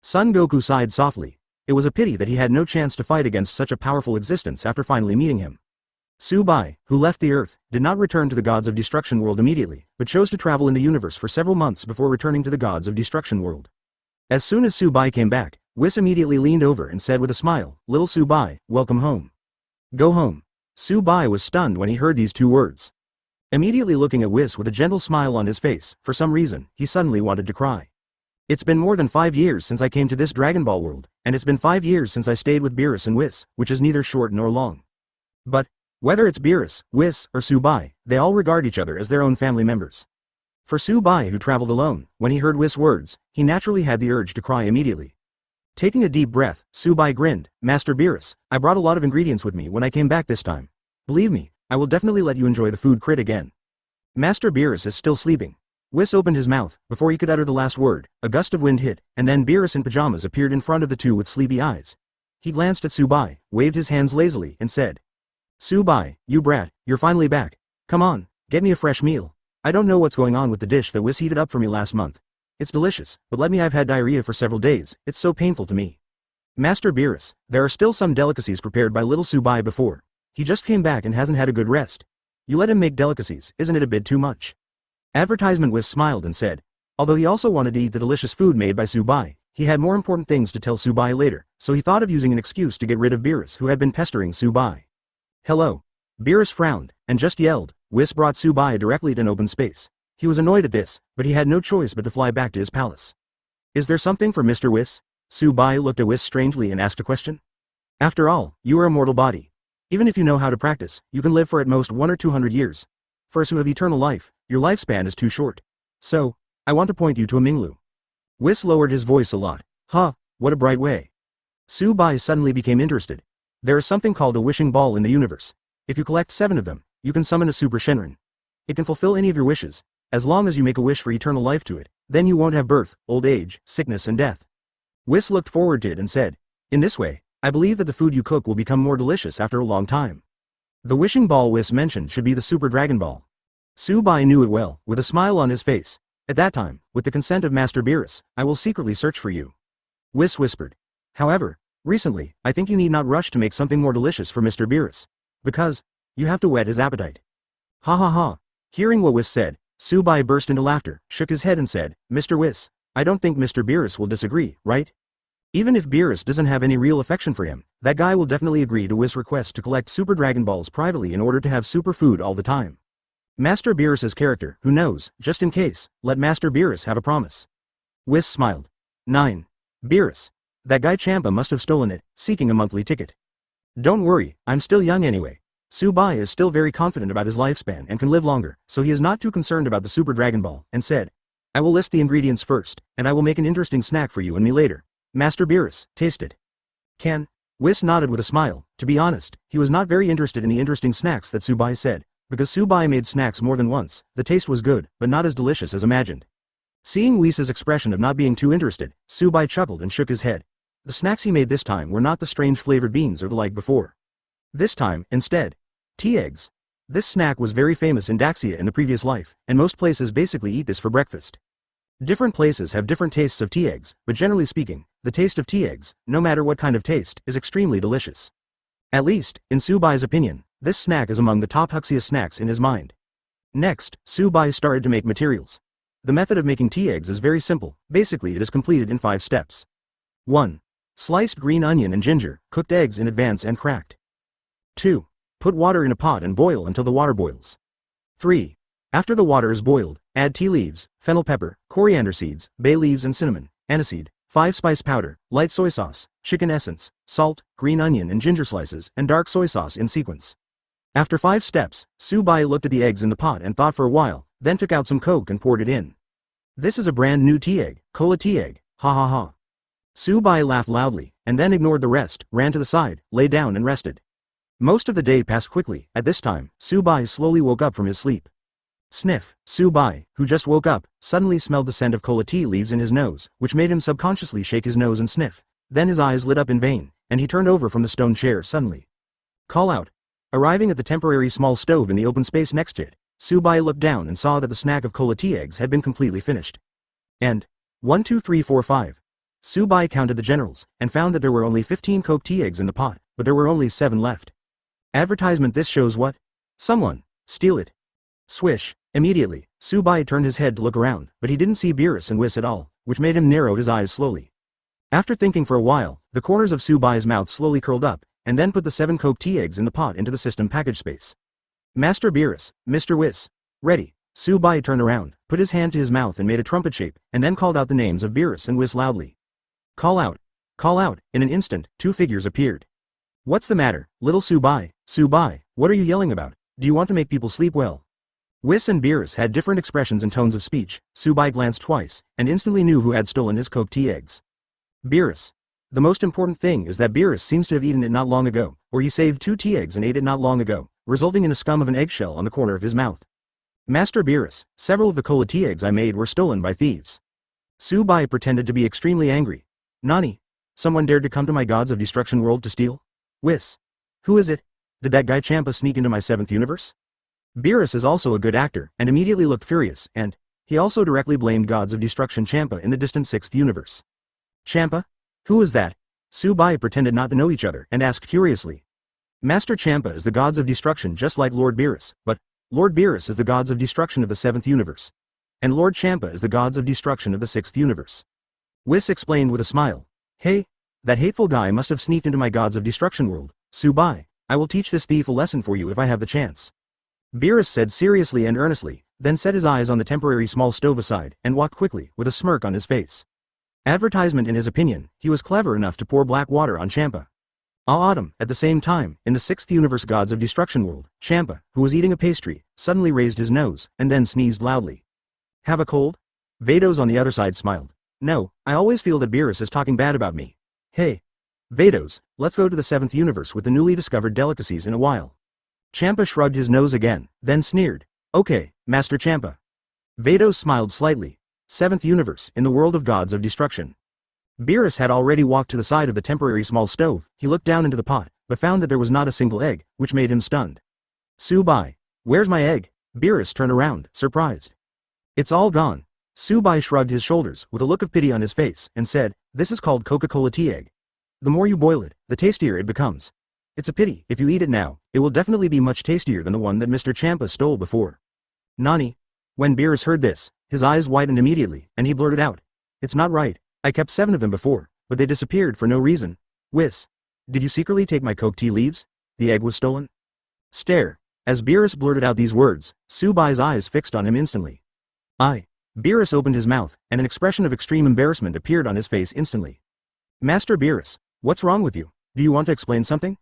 Son Goku sighed softly. It was a pity that he had no chance to fight against such a powerful existence after finally meeting him. Subai, who left the Earth, did not return to the Gods of Destruction World immediately, but chose to travel in the universe for several months before returning to the Gods of Destruction World. As soon as Subai came back, Whis immediately leaned over and said with a smile, Little Subai, welcome home. Go home. Subai was stunned when he heard these two words. Immediately looking at Whis with a gentle smile on his face, for some reason, he suddenly wanted to cry. It's been more than 5 years since I came to this Dragon Ball world, and it's been 5 years since I stayed with Beerus and Whis, which is neither short nor long. But, whether it's Beerus, Whis, or Subai, they all regard each other as their own family members. For Subai, who traveled alone, when he heard Whis' words, he naturally had the urge to cry immediately. Taking a deep breath, Subai grinned, Master Beerus, I brought a lot of ingredients with me when I came back this time. Believe me, I will definitely let you enjoy the food crit again. Master Beerus is still sleeping. Whis opened his mouth, before he could utter the last word, a gust of wind hit, and then Beerus in pajamas appeared in front of the two with sleepy eyes. He glanced at Subai, waved his hands lazily, and said, Subai, you brat, you're finally back. Come on, get me a fresh meal. I don't know what's going on with the dish that Whis heated up for me last month. It's delicious, but let me I've had diarrhea for several days, it's so painful to me. Master Beerus, there are still some delicacies prepared by little Subai before. He just came back and hasn't had a good rest. You let him make delicacies, isn't it a bit too much? Advertisement Whis smiled and said, although he also wanted to eat the delicious food made by Subai, he had more important things to tell Subai later, so he thought of using an excuse to get rid of Beerus who had been pestering Subai. Hello. Beerus frowned, and just yelled. Whis brought Subai directly to an open space. He was annoyed at this, but he had no choice but to fly back to his palace. Is there something for Mr. Whis? Subai looked at Whis strangely and asked a question. After all, you are a mortal body. Even if you know how to practice, you can live for at most 1 or 200 years. For us who have eternal life, your lifespan is too short. So, I want to point you to a Minglu. Whis lowered his voice a lot. Huh, what a bright way. Subai suddenly became interested. There is something called a wishing ball in the universe. If you collect 7 of them, you can summon a Super Shenron. It can fulfill any of your wishes, as long as you make a wish for eternal life to it, then you won't have birth, old age, sickness and death. Whis looked forward to it and said, in this way, I believe that the food you cook will become more delicious after a long time. The wishing ball Whis mentioned should be the Super Dragon Ball. Subai knew it well, with a smile on his face. At that time, with the consent of Master Beerus, I will secretly search for you. Whis whispered. However, recently, I think you need not rush to make something more delicious for Mr. Beerus. Because, you have to whet his appetite. Ha ha ha. Hearing what Whis said, Subai burst into laughter, shook his head and said, Mr. Whis, I don't think Mr. Beerus will disagree, right? Even if Beerus doesn't have any real affection for him, that guy will definitely agree to Whis' request to collect Super Dragon Balls privately in order to have super food all the time. Master Beerus's character, who knows, just in case, let Master Beerus have a promise. Whis smiled. 9. Beerus. That guy Champa must have stolen it, seeking a monthly ticket. Don't worry, I'm still young anyway. Subai is still very confident about his lifespan and can live longer, so he is not too concerned about the Super Dragon Ball, and said, I will list the ingredients first, and I will make an interesting snack for you and me later. Master Beerus, taste it. Can? Whis nodded with a smile. To be honest, he was not very interested in the interesting snacks that Subai said, because Subai made snacks more than once, the taste was good, but not as delicious as imagined. Seeing Whis' expression of not being too interested, Subai chuckled and shook his head. The snacks he made this time were not the strange flavored beans or the like before. This time, instead, tea eggs. This snack was very famous in Daxia in the previous life, and most places basically eat this for breakfast. Different places have different tastes of tea eggs, but generally speaking, the taste of tea eggs, no matter what kind of taste, is extremely delicious. At least, in Subai's opinion, this snack is among the top Huxia snacks in his mind. Next, Subai started to make materials. The method of making tea eggs is very simple, basically it is completed in 5 steps. 1. Sliced green onion and ginger, cooked eggs in advance and cracked. 2. Put water in a pot and boil until the water boils. 3. After the water is boiled, add tea leaves, fennel pepper, coriander seeds, bay leaves and cinnamon, aniseed, 5 spice powder, light soy sauce, chicken essence, salt, green onion and ginger slices, and dark soy sauce in sequence. After 5 steps, Subai looked at the eggs in the pot and thought for a while, then took out some Coke and poured it in. This is a brand new tea egg, cola tea egg, ha ha ha. Subai laughed loudly, and then ignored the rest, ran to the side, lay down and rested. Most of the day passed quickly. At this time, Subai slowly woke up from his sleep. Sniff. Subai, who just woke up, suddenly smelled the scent of cola tea leaves in his nose, which made him subconsciously shake his nose and sniff. Then his eyes lit up in vain, and he turned over from the stone chair suddenly. Call out. Arriving at the temporary small stove in the open space next to it, Subai looked down and saw that the snack of cola tea eggs had been completely finished. And 1 2 3 4 5. Subai counted the generals, and found that there were only 15 Coke tea eggs in the pot, but there were only 7 left. Advertisement. This shows what? Someone. Steal it. Swish. Immediately, Subai turned his head to look around, but he didn't see Beerus and Whis at all, which made him narrow his eyes slowly. After thinking for a while, the corners of Subai's mouth slowly curled up, and then put the 7 Coke tea eggs in the pot into the system package space. Master Beerus, Mr. Whis. Ready. Subai turned around, put his hand to his mouth and made a trumpet shape, and then called out the names of Beerus and Whis loudly. Call out. Call out, in an instant, two figures appeared. What's the matter, little Subai? Subai, what are you yelling about? Do you want to make people sleep well? Whis and Beerus had different expressions and tones of speech. Subai glanced twice, and instantly knew who had stolen his cooked tea eggs. Beerus. The most important thing is that Beerus seems to have eaten it not long ago, or he saved 2 tea eggs and ate it not long ago, resulting in a scum of an eggshell on the corner of his mouth. Master Beerus, several of the cola tea eggs I made were stolen by thieves. Subai pretended to be extremely angry. Nani? Someone dared to come to my gods of destruction world to steal? Whis. Who is it? Did that guy Champa sneak into my 7th universe? Beerus is also a good actor, and immediately looked furious, and he also directly blamed gods of destruction Champa in the distant 6th universe. Champa? Who is that? Subai pretended not to know each other and asked curiously. Master Champa is the gods of destruction just like Lord Beerus, but Lord Beerus is the gods of destruction of the 7th universe. And Lord Champa is the gods of destruction of the 6th universe. Whis explained with a smile. Hey, that hateful guy must have sneaked into my gods of destruction world. Subai, I will teach this thief a lesson for you if I have the chance. Beerus said seriously and earnestly, then set his eyes on the temporary small stove aside and walked quickly with a smirk on his face. Advertisement in his opinion, he was clever enough to pour black water on Champa. Autumn, at the same time, in the 6th universe gods of destruction world, Champa, who was eating a pastry, suddenly raised his nose, and then sneezed loudly. Have a cold? Vados on the other side smiled. No, I always feel that Beerus is talking bad about me. Hey. Vados, let's go to the 7th universe with the newly discovered delicacies in a while. Champa shrugged his nose again, then sneered. Okay, Master Champa. Vados smiled slightly. 7th universe, in the world of gods of destruction. Beerus had already walked to the side of the temporary small stove. He looked down into the pot, but found that there was not a single egg, which made him stunned. Subai. Where's my egg? Beerus turned around, surprised. It's all gone. Subai shrugged his shoulders, with a look of pity on his face, and said, this is called Coca-Cola tea egg. The more you boil it, the tastier it becomes. It's a pity, if you eat it now, it will definitely be much tastier than the one that Mr. Champa stole before. Nani? When Beerus heard this, his eyes widened immediately, and he blurted out. It's not right. I kept 7 of them before, but they disappeared for no reason. Whis. Did you secretly take my Coke tea leaves? The egg was stolen? Stare. As Beerus blurted out these words, Subai's eyes fixed on him instantly. Beerus opened his mouth, and an expression of extreme embarrassment appeared on his face instantly. Master Beerus, what's wrong with you? Do you want to explain something?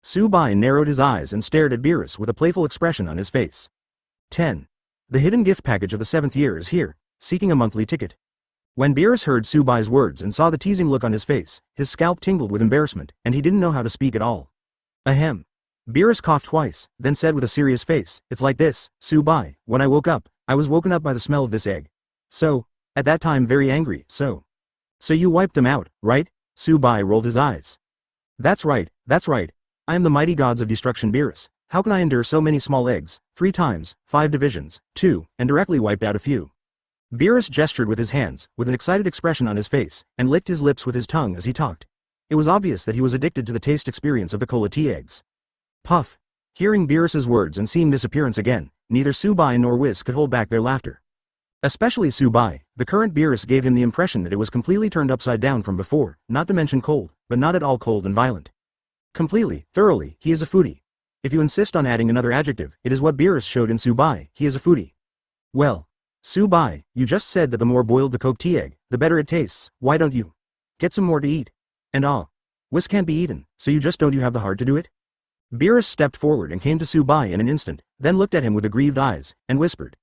Subai narrowed his eyes and stared at Beerus with a playful expression on his face. 10. The hidden gift package of the 7th year is here, seeking a monthly ticket. When Beerus heard Subai's words and saw the teasing look on his face, his scalp tingled with embarrassment, and he didn't know how to speak at all. Ahem. Beerus coughed twice, then said with a serious face, it's like this, Subai, when I woke up, I was woken up by the smell of this egg. So, at that time very angry, so you wiped them out, right? Subai rolled his eyes. That's right, I am the mighty gods of destruction Beerus. How can I endure so many small eggs, 3 times, 5 divisions, 2, and directly wiped out a few? Beerus gestured with his hands, with an excited expression on his face, and licked his lips with his tongue as he talked. It was obvious that he was addicted to the taste experience of the cola tea eggs. Puff. Hearing Beerus's words and seeing this appearance again, neither Subai nor Whis could hold back their laughter. Especially Subai, the current Beerus gave him the impression that it was completely turned upside down from before, not to mention cold, but not at all cold and violent. Completely, thoroughly, he is a foodie. If you insist on adding another adjective, it is what Beerus showed in Subai, he is a foodie. Well, Subai, you just said that the more boiled the Coke tea egg, the better it tastes, why don't you get some more to eat? And Whis can't be eaten, so you have the heart to do it? Beerus stepped forward and came to Subai in an instant, then looked at him with aggrieved eyes, and whispered.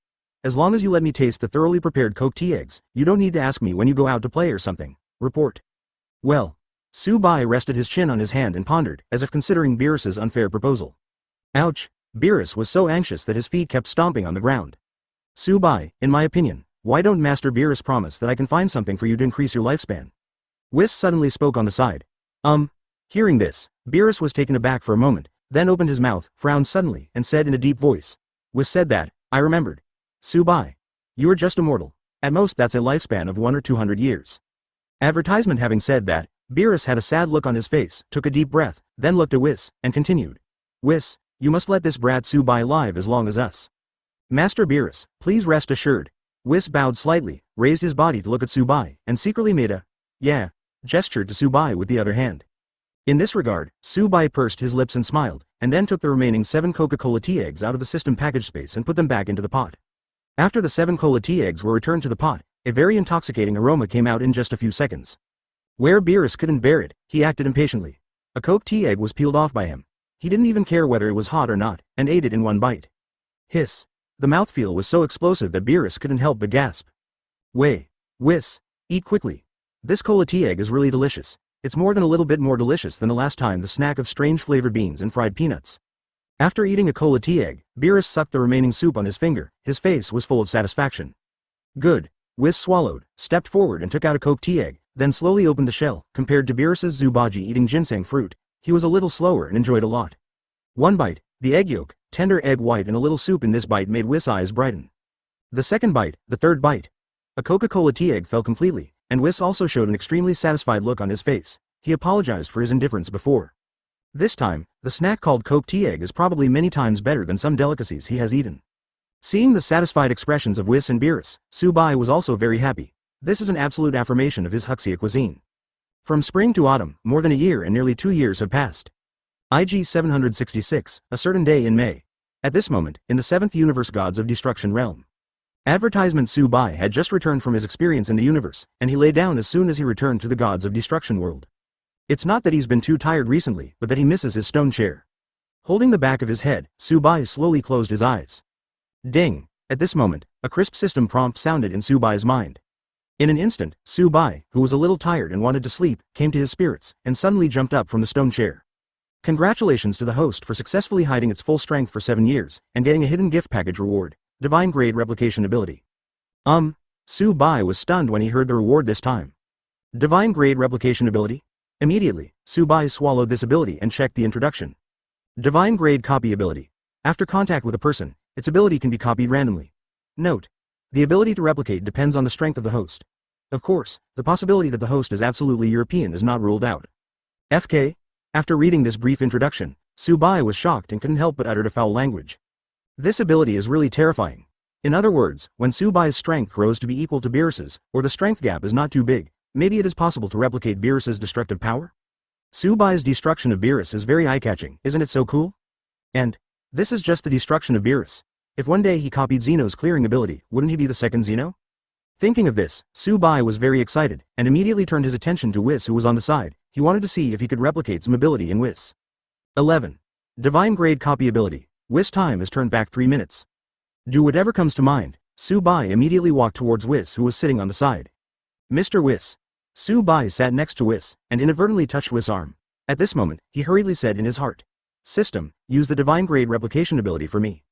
As long as you let me taste the thoroughly prepared Coke tea eggs, you don't need to ask me when you go out to play or something. Report. Well. Subai rested his chin on his hand and pondered, as if considering Beerus's unfair proposal. Ouch. Beerus was so anxious that his feet kept stomping on the ground. Subai, in my opinion, why don't Master Beerus promise that I can find something for you to increase your lifespan? Whis suddenly spoke on the side. Hearing this, Beerus was taken aback for a moment, then opened his mouth, frowned suddenly, and said in a deep voice. Whis said that, I remembered. Subai. You are just a mortal. At most that's a lifespan of 100 or 200 years. Advertisement having said that, Beerus had a sad look on his face, took a deep breath, then looked at Whis, and continued. Whis, you must let this brat Subai live as long as us. Master Beerus, please rest assured. Whis bowed slightly, raised his body to look at Subai, and secretly made a, yeah, gesture to Subai with the other hand. In this regard, Subai pursed his lips and smiled, and then took the remaining 7 Coca-Cola tea eggs out of the system package space and put them back into the pot. After the 7 cola tea eggs were returned to the pot, a very intoxicating aroma came out in just a few seconds. Where Beerus couldn't bear it, he acted impatiently. A Coke tea egg was peeled off by him. He didn't even care whether it was hot or not, and ate it in one bite. Hiss. The mouthfeel was so explosive that Beerus couldn't help but gasp. Whis. Eat quickly. This cola tea egg is really delicious. It's more than a little bit more delicious than the last time the snack of strange flavored beans and fried peanuts. After eating a cola tea egg, Beerus sucked the remaining soup on his finger. His face was full of satisfaction. Good. Whis swallowed, stepped forward and took out a Coke tea egg, then slowly opened the shell. Compared to Beerus's Zubaji eating ginseng fruit, he was a little slower and enjoyed a lot. One bite, the egg yolk, tender egg white and a little soup in this bite made Whis' eyes brighten. The second bite, the third bite. A Coca-Cola tea egg fell completely, and Whis also showed an extremely satisfied look on his face. He apologized for his indifference before. This time, the snack called Coke tea egg is probably many times better than some delicacies he has eaten. Seeing the satisfied expressions of Whis and Beerus, Subai was also very happy. This is an absolute affirmation of his Huxia cuisine. From spring to autumn, more than a year and nearly 2 years have passed. Aiji 766, a certain day in May. At this moment, in the 7th Universe Gods of Destruction realm. Advertisement Subai had just returned from his experience in the universe, and he lay down as soon as he returned to the Gods of Destruction world. It's not that he's been too tired recently, but that he misses his stone chair. Holding the back of his head, Subai slowly closed his eyes. Ding! At this moment, a crisp system prompt sounded in Subai's mind. In an instant, Subai, who was a little tired and wanted to sleep, came to his spirits, and suddenly jumped up from the stone chair. Congratulations to the host for successfully hiding its full strength for 7 years, and getting a hidden gift package reward, Divine Grade Replication Ability. Subai was stunned when he heard the reward this time. Divine Grade Replication Ability? Immediately, Subai swallowed this ability and checked the introduction. Divine Grade Copy Ability. After contact with a person, its ability can be copied randomly. Note: the ability to replicate depends on the strength of the host. Of course, the possibility that the host is absolutely European is not ruled out. FK? After reading this brief introduction, Subai was shocked and couldn't help but utter a foul language. This ability is really terrifying. In other words, when Subai's strength grows to be equal to Beerus's, or the strength gap is not too big, maybe it is possible to replicate Beerus's destructive power? Subai's destruction of Beerus is very eye-catching, isn't it so cool? And this is just the destruction of Beerus. If one day he copied Xeno's clearing ability, wouldn't he be the second Xeno? Thinking of this, Subai was very excited, and immediately turned his attention to Whis, who was on the side. He wanted to see if he could replicate some ability in Whis. 11. Divine Grade Copy Ability. Whis time is turned back 3 minutes. Do whatever comes to mind. Subai immediately walked towards Whis, who was sitting on the side. Mr. Whis. Subai sat next to Whis, and inadvertently touched Whis' arm. At this moment, he hurriedly said in his heart, "System, use the Divine Grade Replication Ability for me."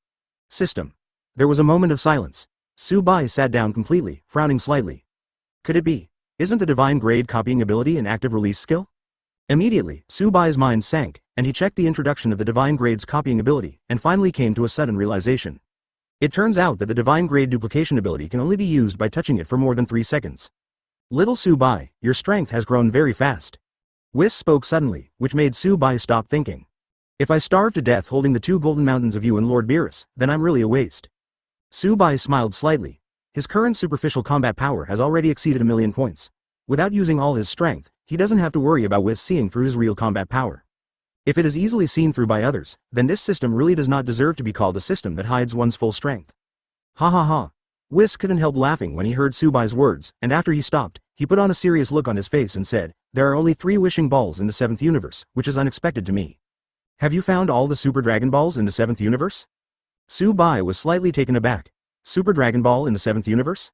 System. There was a moment of silence. Subai sat down completely, frowning slightly. Could it be? Isn't the Divine Grade Copying Ability an active release skill? Immediately, Subai's mind sank, and he checked the introduction of the Divine Grade's copying ability, and finally came to a sudden realization. It turns out that the Divine Grade Duplication ability can only be used by touching it for more than 3 seconds. Little Subai, your strength has grown very fast. Whis spoke suddenly, which made Subai stop thinking. If I starve to death holding the 2 golden mountains of you and Lord Beerus, then I'm really a waste. Subai smiled slightly. His current superficial combat power has already exceeded 1,000,000 points. Without using all his strength, he doesn't have to worry about Whis seeing through his real combat power. If it is easily seen through by others, then this system really does not deserve to be called a system that hides one's full strength. Ha ha ha. Whis couldn't help laughing when he heard Subai's words, and after he stopped, he put on a serious look on his face and said, "There are only 3 wishing balls in the 7th universe, which is unexpected to me. Have you found all the Super Dragon Balls in the 7th universe?" Subai was slightly taken aback. Super Dragon Ball in the 7th universe?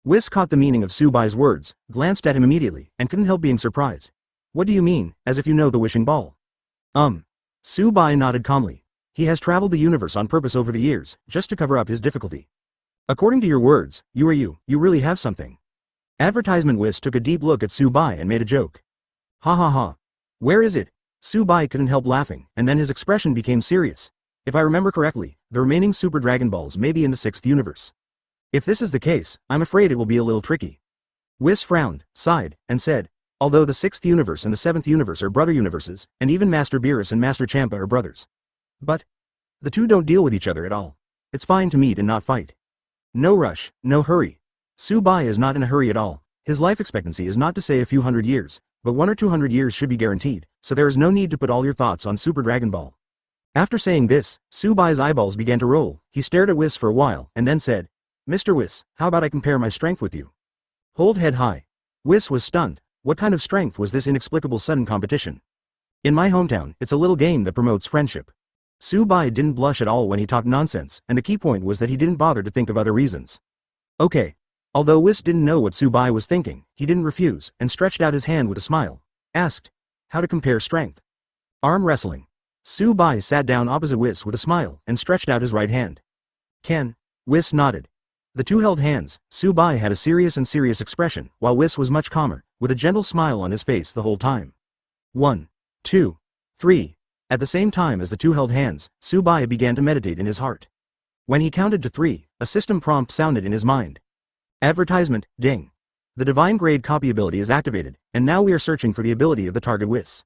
Whis caught the meaning of Subai's words, glanced at him immediately, and couldn't help being surprised. What do you mean, as if you know the wishing ball? Subai nodded calmly. He has traveled the universe on purpose over the years, just to cover up his difficulty. According to your words, you really have something. Advertisement. Whis took a deep look at Subai and made a joke. Ha ha ha. Where is it? Subai couldn't help laughing, and then his expression became serious. If I remember correctly, the remaining Super Dragon Balls may be in the 6th universe. If this is the case, I'm afraid it will be a little tricky. Whis frowned, sighed, and said, although the 6th universe and the 7th universe are brother universes, and even Master Beerus and Master Champa are brothers. But the 2 don't deal with each other at all. It's fine to meet and not fight. No rush, no hurry. Subai is not in a hurry at all. His life expectancy is not to say a few hundred years, but 100 or 200 years should be guaranteed, so there is no need to put all your thoughts on Super Dragon Ball. After saying this, Subai's eyeballs began to roll. He stared at Whis for a while, and then said, "Mr. Whis, how about I compare my strength with you?" Hold head high. Whis was stunned. What kind of strength was this inexplicable sudden competition? In my hometown, it's a little game that promotes friendship. Su Bai didn't blush at all when he talked nonsense, and the key point was that he didn't bother to think of other reasons. Okay. Although Whis didn't know what Su Bai was thinking, he didn't refuse, and stretched out his hand with a smile. Asked. How to compare strength? Arm wrestling. Su Bai sat down opposite Whis with a smile, and stretched out his right hand. Can? Whis nodded. The two held hands. Su Bai had a serious expression, while Whis was much calmer, with a gentle smile on his face the whole time. 1, 2, 3. At the same time as the two held hands, Su Bai began to meditate in his heart. When he counted to 3, a system prompt sounded in his mind. Advertisement, ding. The divine grade copy ability is activated, and now we are searching for the ability of the target Whis.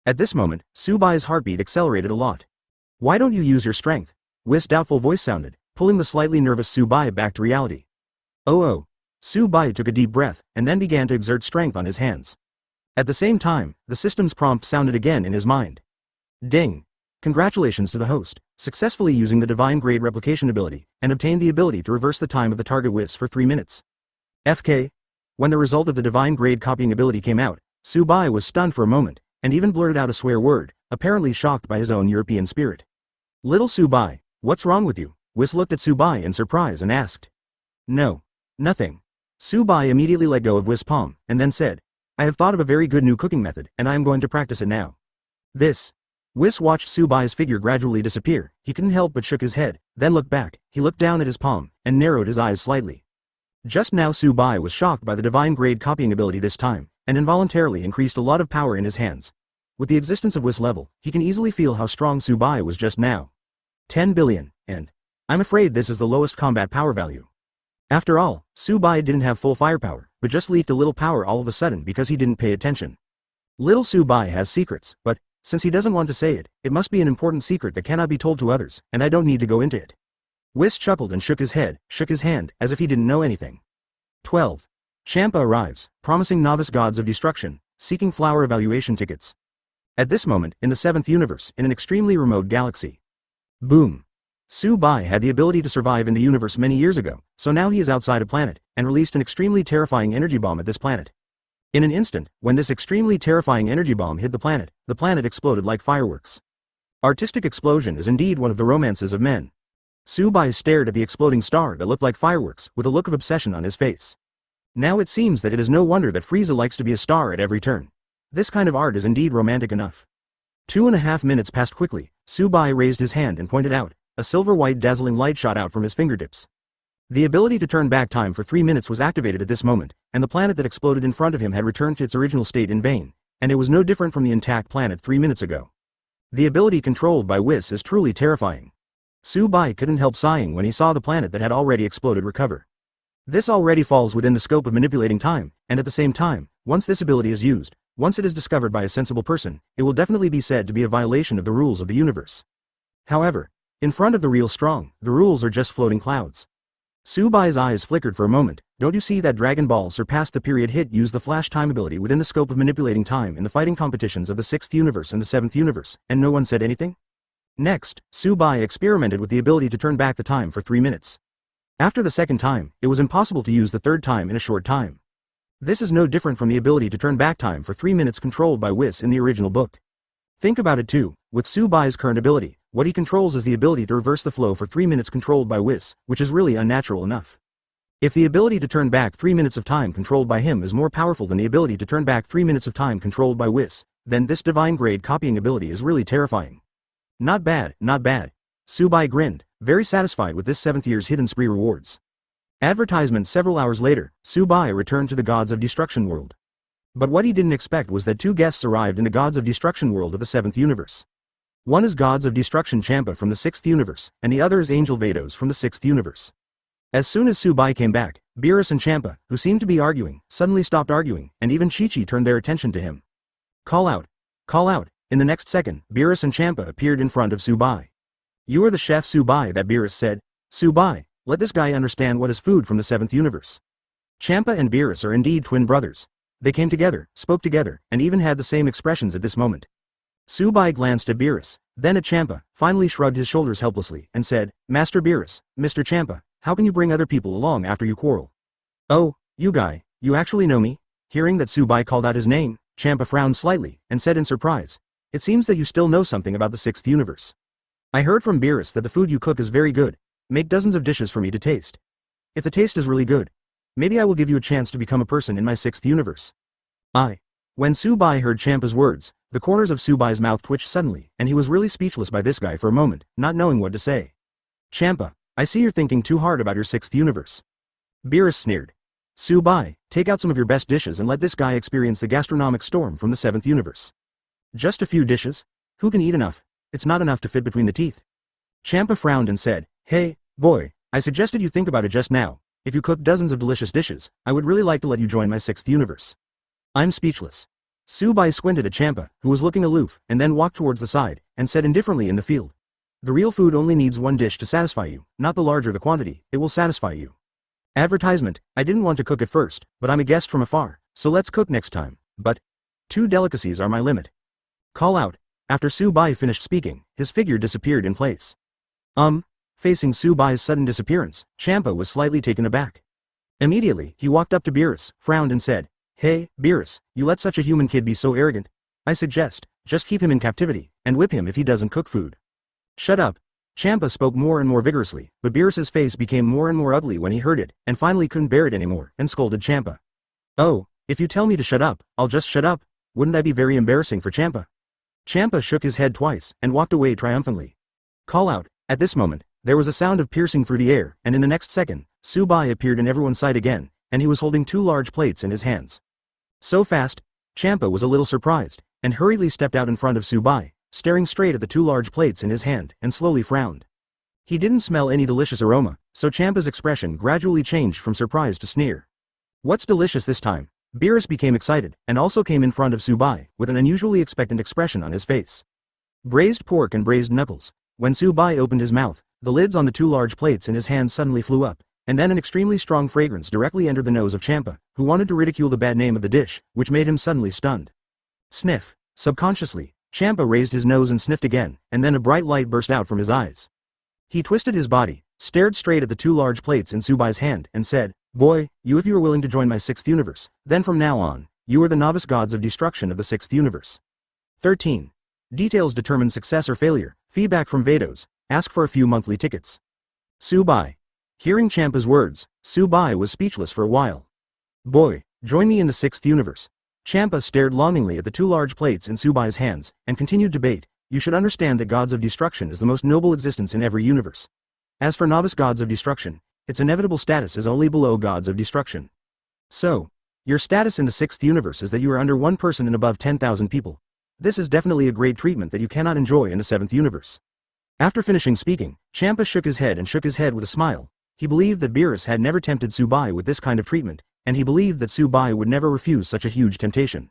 At this moment, Su Bai's heartbeat accelerated a lot. Why don't you use your strength? Whis' doubtful voice sounded, pulling the slightly nervous Su Bai back to reality. Oh. Su Bai took a deep breath, and then began to exert strength on his hands. At the same time, the system's prompt sounded again in his mind. Ding. Congratulations to the host, successfully using the divine grade replication ability, and obtained the ability to reverse the time of the target Whis for 3 minutes. FK. When the result of the divine grade copying ability came out, Su Bai was stunned for a moment, and even blurted out a swear word, apparently shocked by his own European spirit. Little Su Bai, what's wrong with you? Whis looked at Su Bai in surprise and asked. No. Nothing. Su Bai immediately let go of Whis' palm, and then said, I have thought of a very good new cooking method, and I am going to practice it now. This. Whis watched Su Bai's figure gradually disappear. He couldn't help but shook his head, then looked back. He looked down at his palm, and narrowed his eyes slightly. Just now Su Bai was shocked by the divine grade copying ability this time, and involuntarily increased a lot of power in his hands. With the existence of Whis level, he can easily feel how strong Su Bai was just now. 10 billion, and I'm afraid this is the lowest combat power value. After all, Su Bai didn't have full firepower, but just leaked a little power all of a sudden because he didn't pay attention. Little Su Bai has secrets, but since he doesn't want to say it, it must be an important secret that cannot be told to others, and I don't need to go into it. Whis chuckled and shook his hand, as if he didn't know anything. 12. Champa arrives, promising novice gods of destruction, seeking flower evaluation tickets. At this moment, in the 7th universe, in an extremely remote galaxy. Boom. Su Bai had the ability to survive in the universe many years ago, so now he is outside a planet, and released an extremely terrifying energy bomb at this planet. In an instant, when this extremely terrifying energy bomb hit the planet exploded like fireworks. Artistic explosion is indeed one of the romances of men. Su Bai stared at the exploding star that looked like fireworks, with a look of obsession on his face. Now it seems that it is no wonder that Frieza likes to be a star at every turn. This kind of art is indeed romantic enough. 2.5 minutes passed quickly. Su Bai raised his hand and pointed out. A silver-white dazzling light shot out from his fingertips. The ability to turn back time for 3 minutes was activated at this moment, and the planet that exploded in front of him had returned to its original state in vain, and it was no different from the intact planet 3 minutes ago. The ability controlled by Whis is truly terrifying. Su Bai couldn't help sighing when he saw the planet that had already exploded recover. This already falls within the scope of manipulating time, and at the same time, once this ability is used, once it is discovered by a sensible person, it will definitely be said to be a violation of the rules of the universe. However, in front of the real strong, the rules are just floating clouds. Su Bai's eyes flickered for a moment. Don't you see that Dragon Ball surpassed the period hit used the flash time ability within the scope of manipulating time in the fighting competitions of the 6th universe and the 7th universe, and no one said anything? Next, Su Bai experimented with the ability to turn back the time for 3 minutes. After the second time, it was impossible to use the third time in a short time. This is no different from the ability to turn back time for 3 minutes controlled by Whis in the original book. Think about it too, with Su Bai's current ability, what he controls is the ability to reverse the flow for 3 minutes controlled by Whis, which is really unnatural enough. If the ability to turn back 3 minutes of time controlled by him is more powerful than the ability to turn back 3 minutes of time controlled by Whis, then this divine grade copying ability is really terrifying. Not bad, not bad. Su Bai grinned, very satisfied with this 7th year's hidden spree rewards. Advertisement. Several hours later, Su Bai returned to the Gods of Destruction world. But what he didn't expect was that 2 guests arrived in the Gods of Destruction world of the 7th universe. One is Gods of Destruction Champa from the 6th universe, and the other is Angel Vados from the 6th universe. As soon as Su Bai came back, Beerus and Champa, who seemed to be arguing, suddenly stopped arguing, and even Chi-Chi turned their attention to him. Call out! Call out! In the next second, Beerus and Champa appeared in front of Su Bai. You are the chef Su Bai, that Beerus said. Su Bai, let this guy understand what is food from the 7th universe. Champa and Beerus are indeed twin brothers. They came together, spoke together, and even had the same expressions at this moment. Su Bai glanced at Beerus, then at Champa, finally shrugged his shoulders helplessly, and said, Master Beerus, Mr. Champa, how can you bring other people along after you quarrel? Oh, you guy, you actually know me? Hearing that Subai called out his name, Champa frowned slightly, and said in surprise, "It seems that you still know something about the 6th universe. I heard from Beerus that the food you cook is very good. Make dozens of dishes for me to taste. If the taste is really good, maybe I will give you a chance to become a person in my 6th universe." When Subai heard Champa's words, the corners of Subai's mouth twitched suddenly, and he was really speechless by this guy for a moment, not knowing what to say. "Champa, I see you're thinking too hard about your 6th universe." Beerus sneered. "Subai, take out some of your best dishes and let this guy experience the gastronomic storm from the 7th universe." "Just a few dishes? Who can eat enough? It's not enough to fit between the teeth." Champa frowned and said, "Hey, boy, I suggested you think about it just now. If you cook dozens of delicious dishes, I would really like to let you join my 6th universe." "I'm speechless." Subai squinted at Champa, who was looking aloof, and then walked towards the side, and said indifferently in the field, "The real food only needs one dish to satisfy you, not the larger the quantity, it will satisfy you. Advertisement, I didn't want to cook at first, but I'm a guest from afar, so let's cook next time, but 2 delicacies are my limit. Call out." After Subai finished speaking, his figure disappeared in place. Facing Subai's sudden disappearance, Champa was slightly taken aback. Immediately, he walked up to Beerus, frowned and said, "Hey, Beerus, you let such a human kid be so arrogant? I suggest, just keep him in captivity, and whip him if he doesn't cook food." "Shut up." Champa spoke more and more vigorously, but Beerus's face became more and more ugly when he heard it, and finally couldn't bear it anymore, and scolded Champa. "Oh, if you tell me to shut up, I'll just shut up. Wouldn't I be very embarrassing for Champa?" Champa shook his head twice, and walked away triumphantly. Call out. At this moment, there was a sound of piercing through the air, and in the next second, Subai appeared in everyone's sight again, and he was holding 2 large plates in his hands. So fast, Champa was a little surprised, and hurriedly stepped out in front of Subai, staring straight at the 2 large plates in his hand, and slowly frowned. He didn't smell any delicious aroma, so Champa's expression gradually changed from surprise to sneer. "What's delicious this time?" Beerus became excited, and also came in front of Subai, with an unusually expectant expression on his face. "Braised pork and braised knuckles." When Subai opened his mouth, the lids on the 2 large plates in his hand suddenly flew up, and then an extremely strong fragrance directly entered the nose of Champa, who wanted to ridicule the bad name of the dish, which made him suddenly stunned. Sniff. Subconsciously, Champa raised his nose and sniffed again, and then a bright light burst out from his eyes. He twisted his body, stared straight at the 2 large plates in Subai's hand, and said, "Boy, if you are willing to join my 6th universe, then from now on, you are the novice gods of destruction of the 6th universe." 13. Details determine success or failure. Feedback from Vados. Ask for a few monthly tickets. Subai. Hearing Champa's words, Subai was speechless for a while. "Boy, join me in the 6th universe." Champa stared longingly at the 2 large plates in Subai's hands, and continued to debate, "You should understand that gods of destruction is the most noble existence in every universe. As for novice gods of destruction, its inevitable status is only below gods of destruction. So, your status in the 6th universe is that you are under 1 person and above 10,000 people. This is definitely a grade treatment that you cannot enjoy in the 7th universe." After finishing speaking, Champa shook his head with a smile. He believed that Beerus had never tempted Subai with this kind of treatment, and he believed that Subai would never refuse such a huge temptation.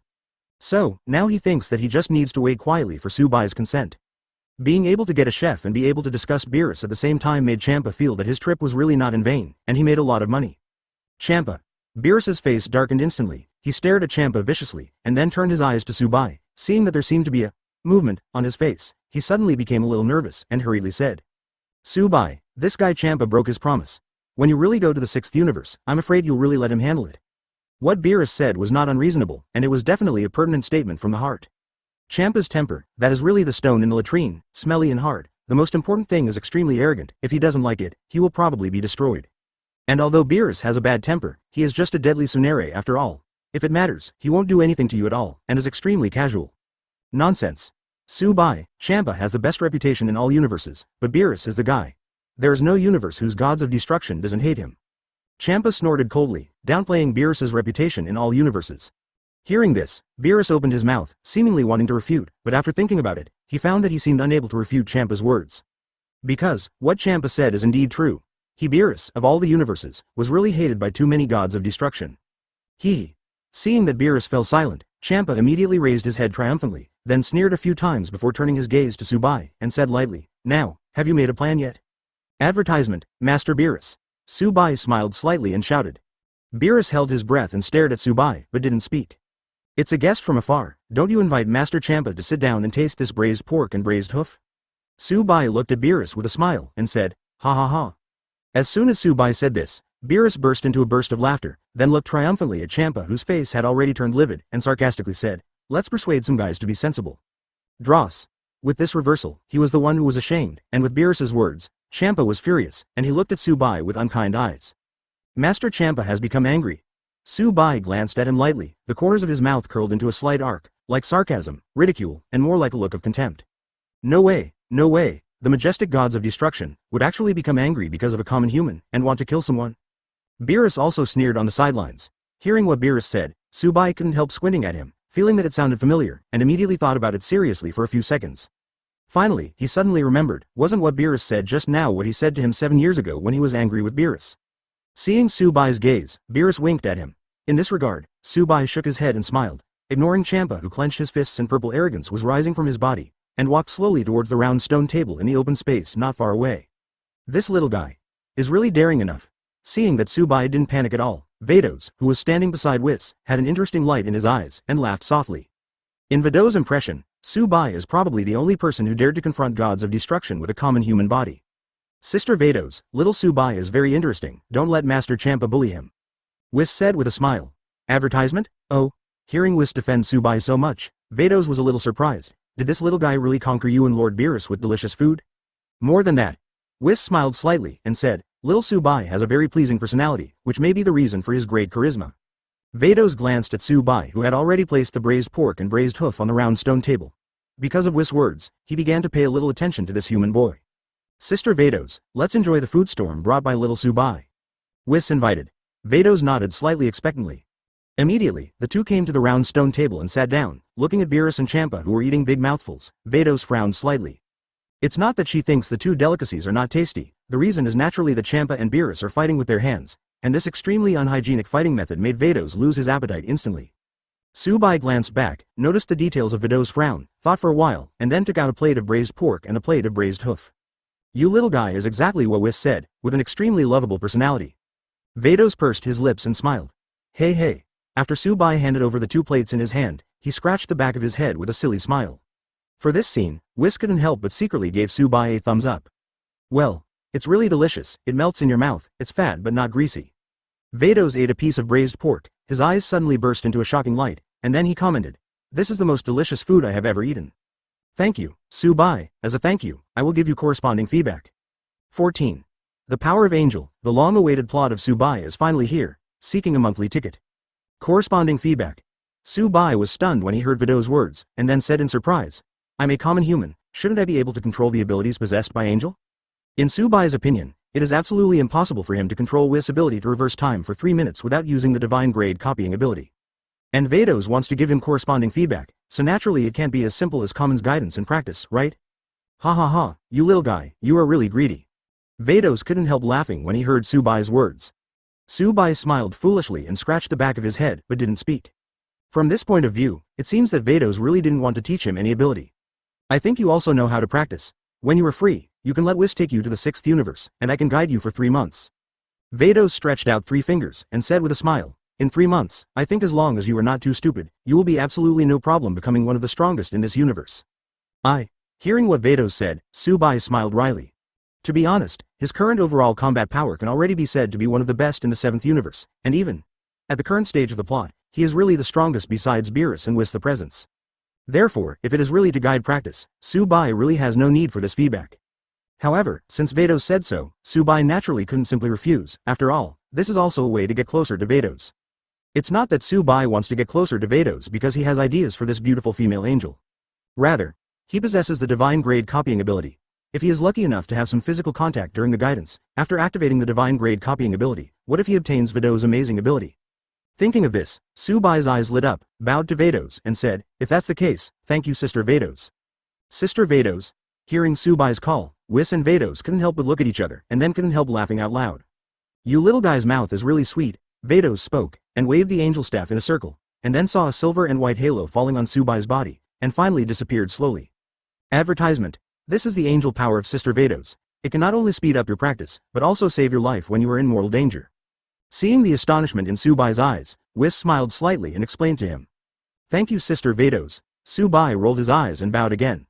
So, now he thinks that he just needs to wait quietly for Subai's consent. Being able to get a chef and be able to discuss Beerus at the same time made Champa feel that his trip was really not in vain, and he made a lot of money. Champa. Beerus's face darkened instantly. He stared at Champa viciously, and then turned his eyes to Subai. Seeing that there seemed to be a movement on his face, he suddenly became a little nervous, and hurriedly said, "Subai, this guy Champa broke his promise. When you really go to the 6th universe, I'm afraid you'll really let him handle it." What Beerus said was not unreasonable, and it was definitely a pertinent statement from the heart. Champa's temper, that is really the stone in the latrine, smelly and hard. The most important thing is extremely arrogant. If he doesn't like it, he will probably be destroyed. And although Beerus has a bad temper, he is just a deadly tsundere after all. If it matters, he won't do anything to you at all, and is extremely casual. Nonsense. Subai, Champa has the best reputation in all universes, but Beerus is the guy. There is no universe whose gods of destruction doesn't hate him. Champa snorted coldly, downplaying Beerus's reputation in all universes. Hearing this, Beerus opened his mouth, seemingly wanting to refute, but after thinking about it, he found that he seemed unable to refute Champa's words. Because, what Champa said is indeed true. He, Beerus, of all the universes, was really hated by too many gods of destruction. Seeing that Beerus fell silent, Champa immediately raised his head triumphantly, then sneered a few times before turning his gaze to Subai, and said lightly, "Now, have you made a plan yet?" Advertisement, Master Beerus. Subai smiled slightly and shouted. Beerus held his breath and stared at Subai, but didn't speak. "It's a guest from afar. Don't you invite Master Champa to sit down and taste this braised pork and braised hoof?" Subai looked at Beerus with a smile, and said, "Ha ha ha." As soon as Subai said this, Beerus burst into a burst of laughter, then looked triumphantly at Champa, whose face had already turned livid, and sarcastically said, "Let's persuade some guys to be sensible." Dross. With this reversal, he was the one who was ashamed, and with Beerus's words, Champa was furious, and he looked at Subai with unkind eyes. Master Champa has become angry. Subai glanced at him lightly, the corners of his mouth curled into a slight arc, like sarcasm, ridicule, and more like a look of contempt. No way, no way, the majestic gods of destruction would actually become angry because of a common human, and want to kill someone. Beerus also sneered on the sidelines. Hearing what Beerus said, Subai couldn't help squinting at him, feeling that it sounded familiar, and immediately thought about it seriously for a few seconds. Finally, he suddenly remembered, wasn't what Beerus said just now what he said to him 7 years ago when he was angry with Beerus? Seeing Subai's gaze, Beerus winked at him. In this regard, Subai shook his head and smiled, ignoring Champa, who clenched his fists and purple arrogance was rising from his body, and walked slowly towards the round stone table in the open space not far away. This little guy is really daring enough. Seeing that Subai didn't panic at all, Vados, who was standing beside Whis, had an interesting light in his eyes, and laughed softly. In Vados' impression, Subai is probably the only person who dared to confront gods of destruction with a common human body. Sister Vados, little Subai is very interesting, don't let Master Champa bully him. Whis said with a smile. Advertisement? Oh. Hearing Whis defend Subai so much, Vados was a little surprised. Did this little guy really conquer you and Lord Beerus with delicious food? More than that. Whis smiled slightly, and said, little Subai has a very pleasing personality, which may be the reason for his great charisma. Vados glanced at Subai, who had already placed the braised pork and braised hoof on the round stone table. Because of Whis' words, he began to pay a little attention to this human boy. Sister Vados, let's enjoy the food storm brought by little Subai. Whis invited. Vados nodded slightly expectantly. Immediately, the two came to the round stone table and sat down, looking at Beerus and Champa, who were eating big mouthfuls. Vados frowned slightly. It's not that she thinks the two delicacies are not tasty, the reason is naturally that Champa and Beerus are fighting with their hands, and this extremely unhygienic fighting method made Vados lose his appetite instantly. Subai glanced back, noticed the details of Vados' frown, thought for a while, and then took out a plate of braised pork and a plate of braised hoof. You little guy is exactly what Whis said, with an extremely lovable personality. Vados pursed his lips and smiled. Hey hey. After Subai handed over the 2 plates in his hand, he scratched the back of his head with a silly smile. For this scene, Whis couldn't help but secretly gave Subai a thumbs up. Well, it's really delicious, it melts in your mouth, it's fat but not greasy. Vados ate a piece of braised pork, his eyes suddenly burst into a shocking light, and then he commented, this is the most delicious food I have ever eaten. Thank you, Subai, as a thank you, I will give you corresponding feedback. 14. The power of Angel, the long-awaited plot of Subai is finally here, seeking a monthly ticket. Corresponding feedback. Subai was stunned when he heard Vados' words, and then said in surprise, I'm a common human, shouldn't I be able to control the abilities possessed by Angel? In Subai's opinion, it is absolutely impossible for him to control Whis' ability to reverse time for 3 minutes without using the divine grade copying ability. And Vados wants to give him corresponding feedback, so naturally it can't be as simple as Common's guidance and practice, right? Ha ha ha, you little guy, you are really greedy. Vados couldn't help laughing when he heard Subai's words. Subai smiled foolishly and scratched the back of his head but didn't speak. From this point of view, it seems that Vados really didn't want to teach him any ability. I think you also know how to practice. When you are free, you can let Whis take you to the 6th universe, and I can guide you for 3 months. Vados stretched out 3 fingers, and said with a smile, in 3 months, I think as long as you are not too stupid, you will be absolutely no problem becoming one of the strongest in this universe. Hearing what Vados said, Subai smiled wryly. To be honest, his current overall combat power can already be said to be one of the best in the 7th universe, and even at the current stage of the plot, he is really the strongest besides Beerus and Whis the Presence. Therefore, if it is really to guide practice, Subai really has no need for this feedback. However, since Vados said so, Subai naturally couldn't simply refuse. After all, this is also a way to get closer to Vados. It's not that Subai wants to get closer to Vados because he has ideas for this beautiful female angel. Rather, he possesses the divine grade copying ability. If he is lucky enough to have some physical contact during the guidance, after activating the divine grade copying ability, what if he obtains Vados' amazing ability? Thinking of this, Subai's eyes lit up, bowed to Vados, and said, if that's the case, thank you Sister Vados. Sister Vados. Hearing Subai's call, Whis and Vados couldn't help but look at each other, and then couldn't help laughing out loud. You little guy's mouth is really sweet, Vados spoke, and waved the angel staff in a circle, and then saw a silver and white halo falling on Subai's body, and finally disappeared slowly. Advertisement. This is the angel power of Sister Vados. It can not only speed up your practice, but also save your life when you are in mortal danger. Seeing the astonishment in Subai's eyes, Whis smiled slightly and explained to him. Thank you Sister Vados. Subai rolled his eyes and bowed again.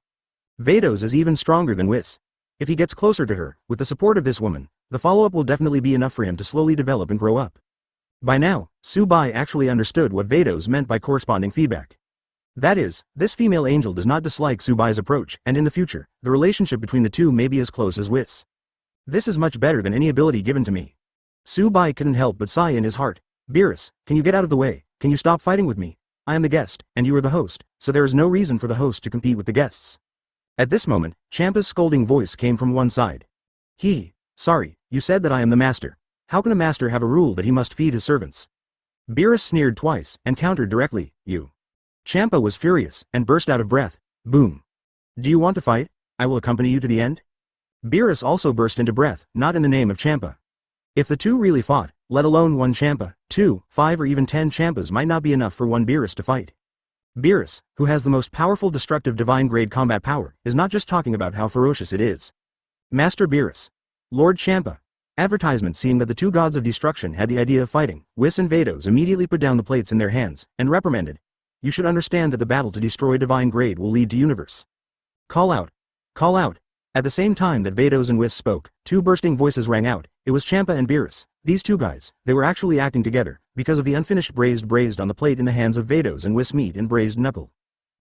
Vados is even stronger than Whis. If he gets closer to her, with the support of this woman, The follow-up will definitely be enough for him to slowly develop and grow up. By now, Subai actually understood what Vados meant by corresponding feedback. That is, this female angel does not dislike Subai's approach, and in the future, the relationship between the two may be as close as Whis. This is much better than any ability given to me. Subai couldn't help but sigh in his heart. Beerus, can you get out of the way? Can you stop fighting with me? I am the guest, and you are the host, so there is no reason for the host to compete with the guests. At this moment, Champa's scolding voice came from one side. Sorry, you said that I am the master. How can a master have a rule that he must feed his servants? Beerus sneered twice, and countered directly, you. Champa was furious, and burst out of breath. Boom. Do you want to fight? I will accompany you to the end. Beerus also burst into breath, not in the name of Champa. If the two really fought, let alone one Champa, 2, 5 or even 10 Champas might not be enough for one Beerus to fight. Beerus, who has the most powerful destructive divine-grade combat power, is not just talking about how ferocious it is. Master Beerus. Lord Champa. Advertisement. Seeing that the two gods of destruction had the idea of fighting, Whis and Vados immediately put down the plates in their hands, and reprimanded. You should understand that the battle to destroy divine grade will lead to universe. Call out. Call out. At the same time that Vados and Whis spoke, two bursting voices rang out. It was Champa and Beerus. These two guys, they were actually acting together, because of the unfinished braised on the plate in the hands of Vados and Whis meat and braised knuckle.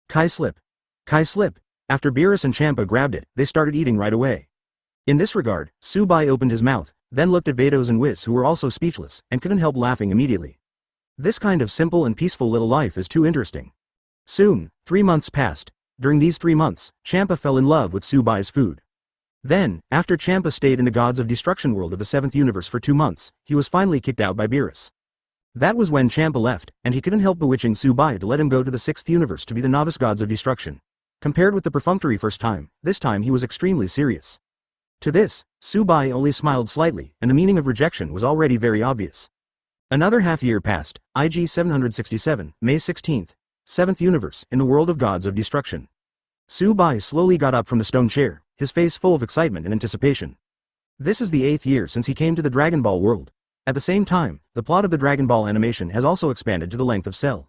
Kai slip. Kai slip. After Beerus and Champa grabbed it, they started eating right away. In this regard, Subai opened his mouth, then looked at Vados and Whis, who were also speechless, and couldn't help laughing immediately. This kind of simple and peaceful little life is too interesting. Soon, 3 months passed. During these 3 months, Champa fell in love with Subai's food. Then, after Champa stayed in the Gods of Destruction world of the 7th universe for 2 months, he was finally kicked out by Beerus. That was when Champa left, and he couldn't help bewitching Subai to let him go to the 6th universe to be the Novice Gods of Destruction. Compared with the perfunctory first time, this time he was extremely serious. To this, Subai only smiled slightly, and the meaning of rejection was already very obvious. Another half-year passed. Aiji 767, May 16th, 7th universe, in the world of Gods of Destruction. Subai slowly got up from the stone chair, his face full of excitement and anticipation. This is the 8th year since he came to the Dragon Ball world. At the same time, the plot of the Dragon Ball animation has also expanded to the length of Cell.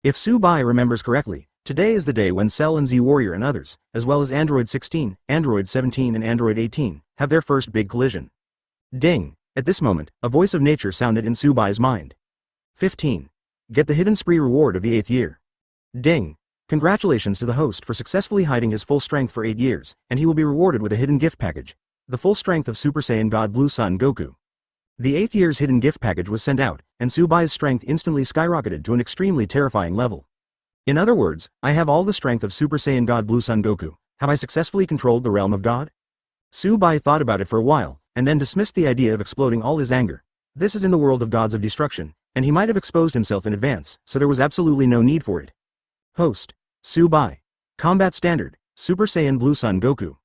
If Subai remembers correctly, today is the day when Cell and Z-Warrior and others, as well as Android 16, Android 17 and Android 18, have their first big collision. Ding! At this moment, a voice of nature sounded in Subai's mind. 15. Get the hidden spree reward of the 8th year. Ding! Congratulations to the host for successfully hiding his full strength for 8 years, and he will be rewarded with a hidden gift package. The full strength of Super Saiyan God Blue Son Goku. The 8th year's hidden gift package was sent out, and Subai's strength instantly skyrocketed to an extremely terrifying level. In other words, I have all the strength of Super Saiyan God Blue Son Goku. Have I successfully controlled the realm of God? Subai thought about it for a while, and then dismissed the idea of exploding all his anger. This is in the world of Gods of Destruction, and he might have exposed himself in advance, so there was absolutely no need for it. Host. Subai. Combat Standard. Super Saiyan Blue Son Goku.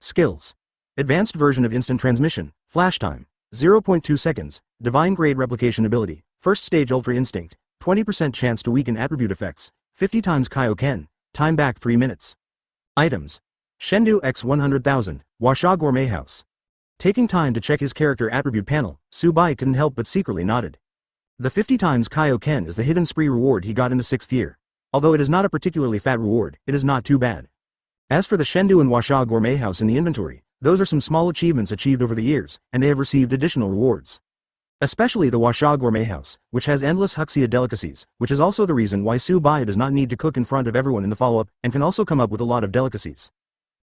Skills. Advanced version of instant transmission. Flash time. 0.2 seconds. Divine grade replication ability. First stage Ultra Instinct. 20% chance to weaken attribute effects. 50 times Kaioken. Time back 3 minutes. Items. Shendu X 100,000. Huxia Gourmet House. Taking time to check his character attribute panel, Subai couldn't help but secretly nodded. The 50 times Kaioken is the hidden spree reward he got in the 6th year. Although it is not a particularly fat reward, it is not too bad. As for the Shendu and Huxia Gourmet House in the inventory, those are some small achievements achieved over the years, and they have received additional rewards. Especially the Huxia Gourmet House, which has endless Huxia delicacies, which is also the reason why Subai does not need to cook in front of everyone in the follow-up, and can also come up with a lot of delicacies.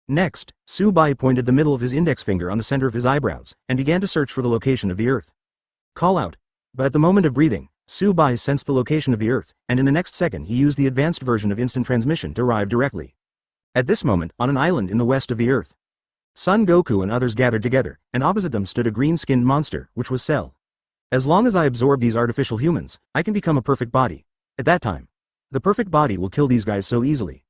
Next, Subai pointed the middle of his index finger on the center of his eyebrows, and began to search for the location of the Earth. Call out. But at the moment of breathing, Subai sensed the location of the Earth, and in the next second he used the advanced version of instant transmission to arrive directly. At this moment, on an island in the west of the Earth, Son Goku and others gathered together, and opposite them stood a green-skinned monster, which was Cell. As long as I absorb these artificial humans, I can become a perfect body. At that time, the perfect body will kill these guys so easily.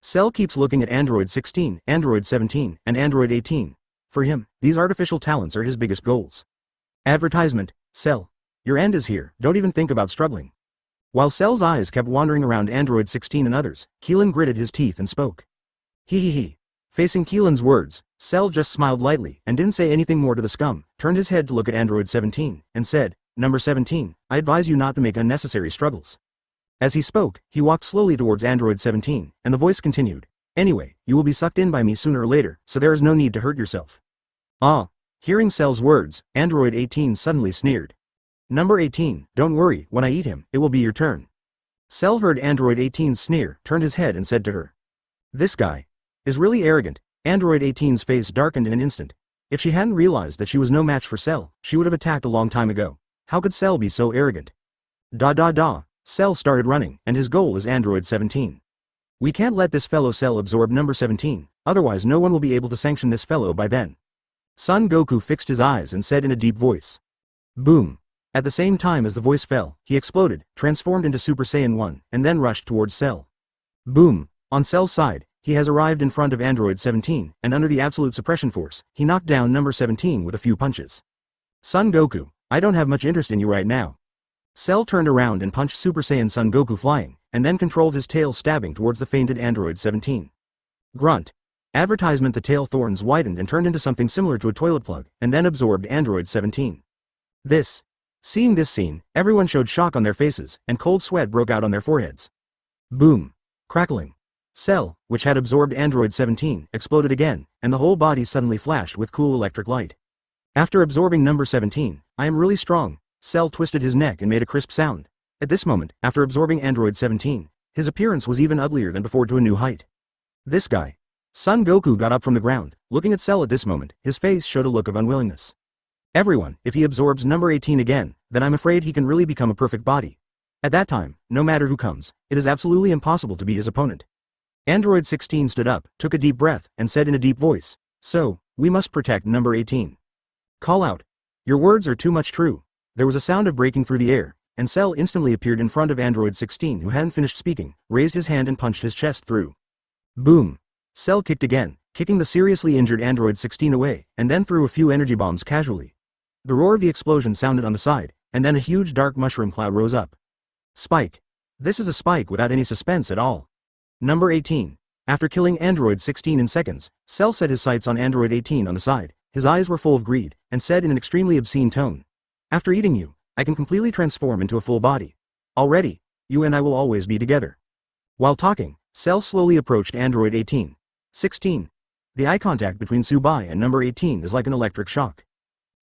Cell keeps looking at Android 16, Android 17, and Android 18. For him, these artificial talents are his biggest goals. Advertisement. Cell. Your end is here, don't even think about struggling. While Cell's eyes kept wandering around Android 16 and others, Keelan gritted his teeth and spoke. He. Facing Keelan's words, Cell just smiled lightly and didn't say anything more to the scum, turned his head to look at Android 17, and said, Number 17, I advise you not to make unnecessary struggles. As he spoke, he walked slowly towards Android 17, and the voice continued. Anyway, you will be sucked in by me sooner or later, so there is no need to hurt yourself. Ah. Hearing Cell's words, Android 18 suddenly sneered. Number 18, don't worry, when I eat him, it will be your turn. Cell heard Android 18's sneer, turned his head and said to her. This guy is really arrogant. Android 18's face darkened in an instant. If she hadn't realized that she was no match for Cell, she would have attacked a long time ago. How could Cell be so arrogant? Cell started running, and his goal is Android 17. We can't let this fellow Cell absorb number 17, otherwise no one will be able to sanction this fellow by then. Son Goku fixed his eyes and said in a deep voice. Boom. At the same time as the voice fell, he exploded, transformed into Super Saiyan 1, and then rushed towards Cell. Boom. On Cell's side, he has arrived in front of Android 17, and under the absolute suppression force, he knocked down number 17 with a few punches. Son Goku, I don't have much interest in you right now. Cell turned around and punched Super Saiyan Son Goku flying, and then controlled his tail stabbing towards the fainted Android 17. Grunt. Advertisement. The tail thorns widened and turned into something similar to a toilet plug, and then absorbed Android 17. Seeing this scene, everyone showed shock on their faces, and cold sweat broke out on their foreheads. Boom. Crackling. Cell, which had absorbed Android 17, exploded again, and the whole body suddenly flashed with cool electric light. After absorbing number 17, I am really strong. Cell twisted his neck and made a crisp sound. At this moment, after absorbing Android 17, his appearance was even uglier than before to a new height. This guy. Son Goku got up from the ground. Looking at Cell at this moment, his face showed a look of unwillingness. Everyone, if he absorbs number 18 again, then I'm afraid he can really become a perfect body. At that time, no matter who comes, it is absolutely impossible to be his opponent. Android 16 stood up, took a deep breath, and said in a deep voice, so, we must protect number 18. Call out. Your words are too much true. There was a sound of breaking through the air, and Cell instantly appeared in front of Android 16 who hadn't finished speaking, raised his hand and punched his chest through. Boom. Cell kicked again, kicking the seriously injured Android 16 away, and then threw a few energy bombs casually. The roar of the explosion sounded on the side, and then a huge dark mushroom cloud rose up. Spike. This is a spike without any suspense at all. Number 18. After killing Android 16 in seconds, Cell set his sights on Android 18 on the side. His eyes were full of greed, and said in an extremely obscene tone. After eating you, I can completely transform into a full body. Already, you and I will always be together. While talking, Cell slowly approached Android 18. 16. The eye contact between Subai and number 18 is like an electric shock.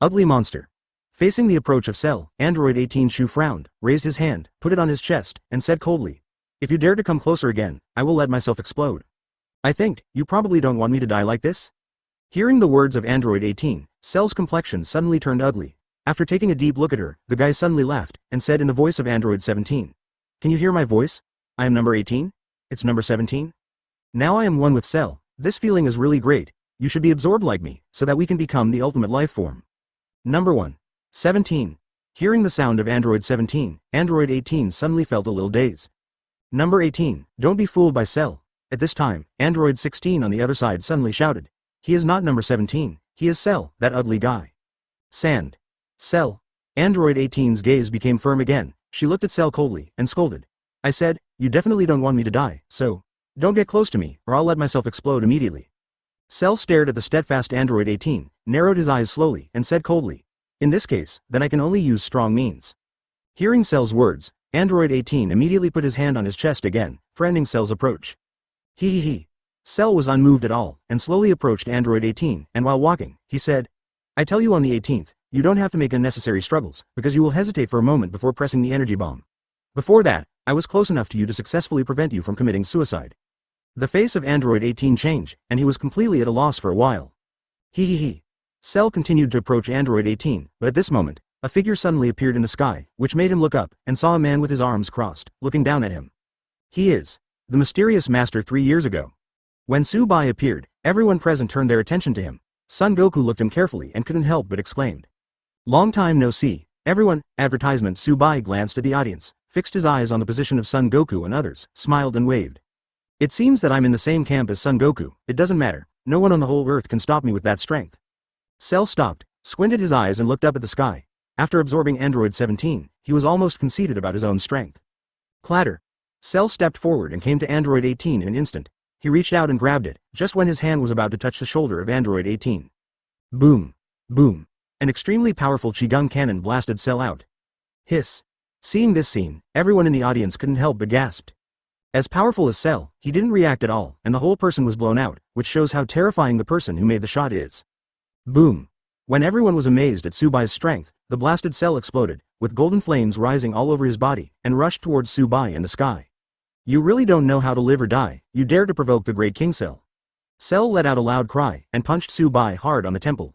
Ugly monster. Facing the approach of Cell, Android 18 Shu frowned, raised his hand, put it on his chest, and said coldly. If you dare to come closer again, I will let myself explode. I think, you probably don't want me to die like this? Hearing the words of Android 18, Cell's complexion suddenly turned ugly. After taking a deep look at her, the guy suddenly laughed, and said in the voice of Android 17. Can you hear my voice? I am number 18? It's number 17? Now I am one with Cell. This feeling is really great. You should be absorbed like me, so that we can become the ultimate life form. Number 1. 17. Hearing the sound of Android 17, Android 18 suddenly felt a little dazed. Number 18, don't be fooled by Cell. At this time, Android 16 on the other side suddenly shouted. He is not number 17, he is Cell, that ugly guy. Sand. Cell. Android 18's gaze became firm again. She looked at Cell coldly, and scolded. I said, you definitely don't want me to die, so don't get close to me, or I'll let myself explode immediately. Cell stared at the steadfast Android 18, narrowed his eyes slowly, and said coldly. In this case, then I can only use strong means. Hearing Cell's words, Android 18 immediately put his hand on his chest again, threatening Cell's approach. He. Cell was unmoved at all, and slowly approached Android 18, and while walking, he said, I tell you on the 18th, you don't have to make unnecessary struggles, because you will hesitate for a moment before pressing the energy bomb. Before that, I was close enough to you to successfully prevent you from committing suicide. The face of Android 18 changed, and he was completely at a loss for a while. He. Cell continued to approach Android 18, but at this moment, a figure suddenly appeared in the sky, which made him look up, and saw a man with his arms crossed, looking down at him. He is the mysterious master 3 years ago. When Subai appeared, everyone present turned their attention to him. Son Goku looked him carefully and couldn't help but exclaimed. Long time no see, everyone. Advertisement. Subai glanced at the audience, fixed his eyes on the position of Son Goku and others, smiled and waved. It seems that I'm in the same camp as Son Goku. It doesn't matter, no one on the whole earth can stop me with that strength. Cell stopped, squinted his eyes and looked up at the sky. After absorbing Android 17, he was almost conceited about his own strength. Clatter. Cell stepped forward and came to Android 18 in an instant. He reached out and grabbed it, just when his hand was about to touch the shoulder of Android 18. Boom. Boom. An extremely powerful Qigong cannon blasted Cell out. Hiss. Seeing this scene, everyone in the audience couldn't help but gasped. As powerful as Cell, he didn't react at all, and the whole person was blown out, which shows how terrifying the person who made the shot is. Boom. When everyone was amazed at Subai's strength, the blasted cell exploded, with golden flames rising all over his body, and rushed towards Subai in the sky. You really don't know how to live or die, you dare to provoke the great King Cell. Cell let out a loud cry, and punched Subai hard on the temple.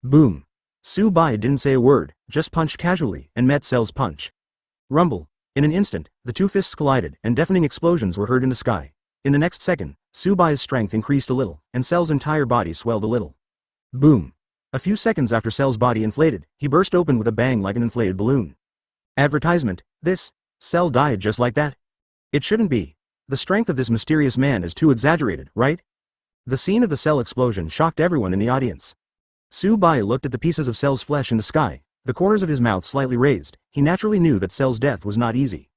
Boom. Subai didn't say a word, just punched casually, and met Cell's punch. Rumble. In an instant, the two fists collided, and deafening explosions were heard in the sky. In the next second, Subai's strength increased a little, and Cell's entire body swelled a little. Boom. A few seconds after Cell's body inflated, he burst open with a bang like an inflated balloon. Advertisement, this, Cell died just like that? It shouldn't be. The strength of this mysterious man is too exaggerated, right? The scene of the Cell explosion shocked everyone in the audience. Subai looked at the pieces of Cell's flesh in the sky, the corners of his mouth slightly raised. He naturally knew that Cell's death was not easy.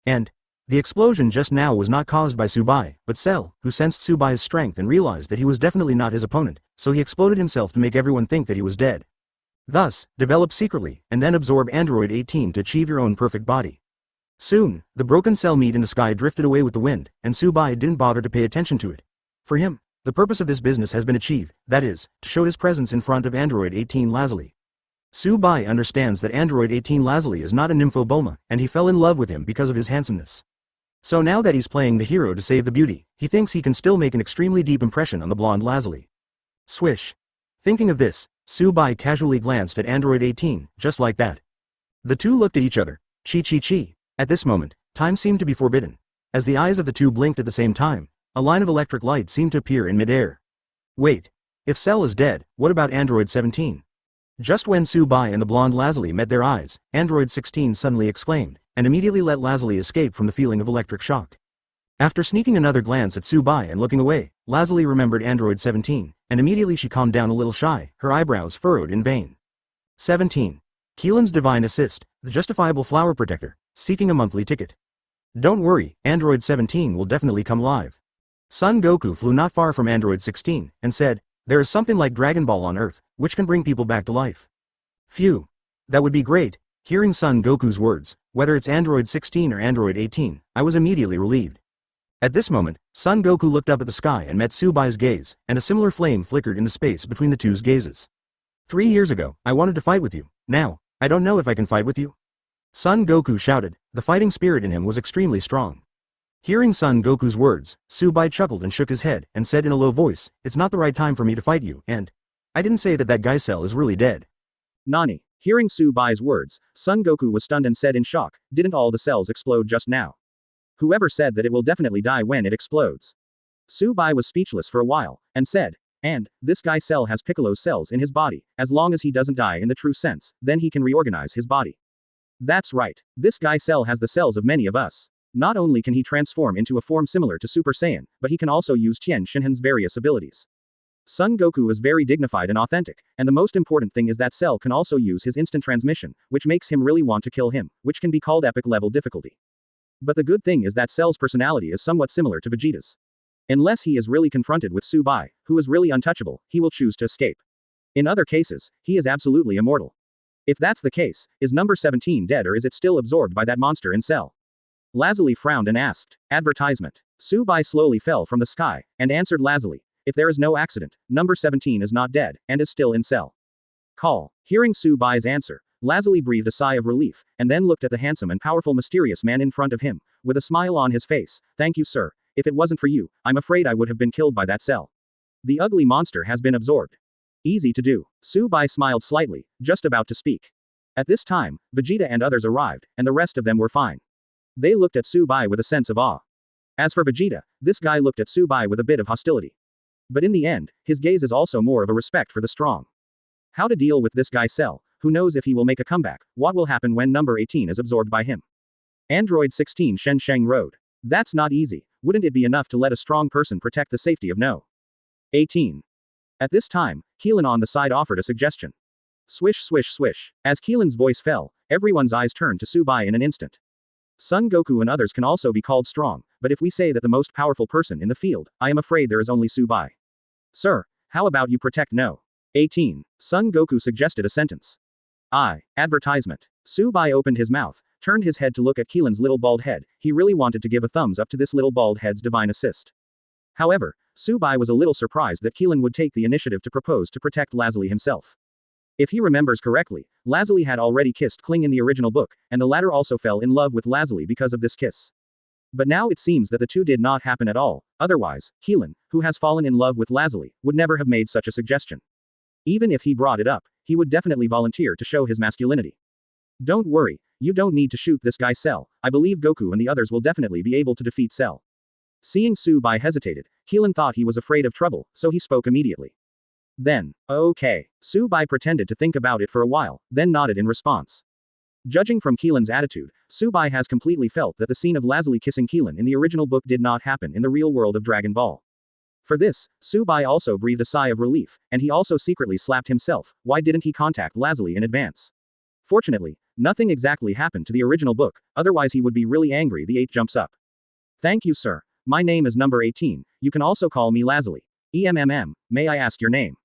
And the explosion just now was not caused by Subai, but Cell, who sensed Subai's strength and realized that he was definitely not his opponent, so he exploded himself to make everyone think that he was dead. Thus, develop secretly, and then absorb Android 18 to achieve your own perfect body. Soon, the broken Cell meat in the sky drifted away with the wind, and Subai didn't bother to pay attention to it. For him, the purpose of this business has been achieved, that is, to show his presence in front of Android 18 Lazuli. Subai understands that Android 18 Lazuli is not a nymphobulma, and he fell in love with him because of his handsomeness. So now that he's playing the hero to save the beauty, he thinks he can still make an extremely deep impression on the blonde Lazuli. Swish. Thinking of this, Subai casually glanced at Android 18, just like that. The two looked at each other. Chi. At this moment, time seemed to be forbidden. As the eyes of the two blinked at the same time, a line of electric light seemed to appear in midair. Wait. If Cell is dead, what about Android 17? Just when Subai and the blonde Lazuli met their eyes, Android 16 suddenly exclaimed, and immediately let Lazuli escape from the feeling of electric shock. After sneaking another glance at Subai and looking away, Lazuli remembered Android 17, and immediately she calmed down a little shy, her eyebrows furrowed in vain. 17. Keelan's Divine Assist, the justifiable flower protector, seeking a monthly ticket. Don't worry, Android 17 will definitely come live. Son Goku flew not far from Android 16, and said, there is something like Dragon Ball on Earth, which can bring people back to life. Phew. That would be great. Hearing Son Goku's words, whether it's Android 16 or Android 18, I was immediately relieved. At this moment, Son Goku looked up at the sky and met Subai's gaze, and a similar flame flickered in the space between the two's gazes. 3 years ago, I wanted to fight with you. Now, I don't know if I can fight with you. Son Goku shouted. The fighting spirit in him was extremely strong. Hearing Son Goku's words, Subai chuckled and shook his head, and said in a low voice, it's not the right time for me to fight you, and I didn't say that guy Cell is really dead. Nani. Hearing Subai's words, Son Goku was stunned and said in shock, didn't all the cells explode just now? Whoever said that it will definitely die when it explodes? Subai was speechless for a while, and said, and this guy Cell has Piccolo's cells in his body, as long as he doesn't die in the true sense, then he can reorganize his body. That's right, this guy Cell has the cells of many of us. Not only can he transform into a form similar to Super Saiyan, but he can also use Tien Shinhan's various abilities. Son Goku is very dignified and authentic, and the most important thing is that Cell can also use his instant transmission, which makes him really want to kill him, which can be called epic level difficulty. But the good thing is that Cell's personality is somewhat similar to Vegeta's. Unless he is really confronted with Subai, who is really untouchable, he will choose to escape. In other cases, he is absolutely immortal. If that's the case, is number 17 dead or is it still absorbed by that monster in Cell? Lazuli frowned and asked. Advertisement. Subai slowly fell from the sky, and answered Lazuli. If there is no accident, number 17 is not dead, and is still in Cell. Call. Hearing Subai's answer, Lazuli breathed a sigh of relief, and then looked at the handsome and powerful mysterious man in front of him, with a smile on his face. Thank you, sir. If it wasn't for you, I'm afraid I would have been killed by that Cell. The ugly monster has been absorbed. Easy to do. Subai smiled slightly, just about to speak. At this time, Vegeta and others arrived, and the rest of them were fine. They looked at Subai with a sense of awe. As for Vegeta, this guy looked at Subai with a bit of hostility. But in the end, his gaze is also more of a respect for the strong. How to deal with this guy Cell, who knows if he will make a comeback, what will happen when number 18 is absorbed by him. Android 16 Shen Sheng Road. That's not easy, wouldn't it be enough to let a strong person protect the safety of No. 18? At this time, Keelan on the side offered a suggestion. Swish swish swish. As Keelan's voice fell, everyone's eyes turned to Subai in an instant. Son Goku and others can also be called strong, but if we say that the most powerful person in the field, I am afraid there is only Subai. Sir, how about you protect No. 18? Son Goku suggested a sentence. Advertisement. Subai opened his mouth, turned his head to look at Keelan's little bald head. He really wanted to give a thumbs up to this little bald head's divine assist. However, Subai was a little surprised that Keelan would take the initiative to propose to protect Lazuli himself. If he remembers correctly, Lazuli had already kissed Kling in the original book, and the latter also fell in love with Lazuli because of this kiss. But now it seems that the two did not happen at all, otherwise, Keelan, who has fallen in love with Lazuli, would never have made such a suggestion. Even if he brought it up, he would definitely volunteer to show his masculinity. Don't worry, you don't need to shoot this guy Cell, I believe Goku and the others will definitely be able to defeat Cell. Seeing Su-Bai hesitated, Keelan thought he was afraid of trouble, so he spoke immediately. Then, okay. Su-Bai pretended to think about it for a while, then nodded in response. Judging from Keelan's attitude, Su-Bai has completely felt that the scene of Lazuli kissing Keelan in the original book did not happen in the real world of Dragon Ball. For this, Su-Bai also breathed a sigh of relief, and he also secretly slapped himself. Why didn't he contact Lazuli in advance? Fortunately, nothing exactly happened to the original book, otherwise he would be really angry. The 8 jumps up. Thank you, sir. My name is number 18, you can also call me Lazuli. May I ask your name?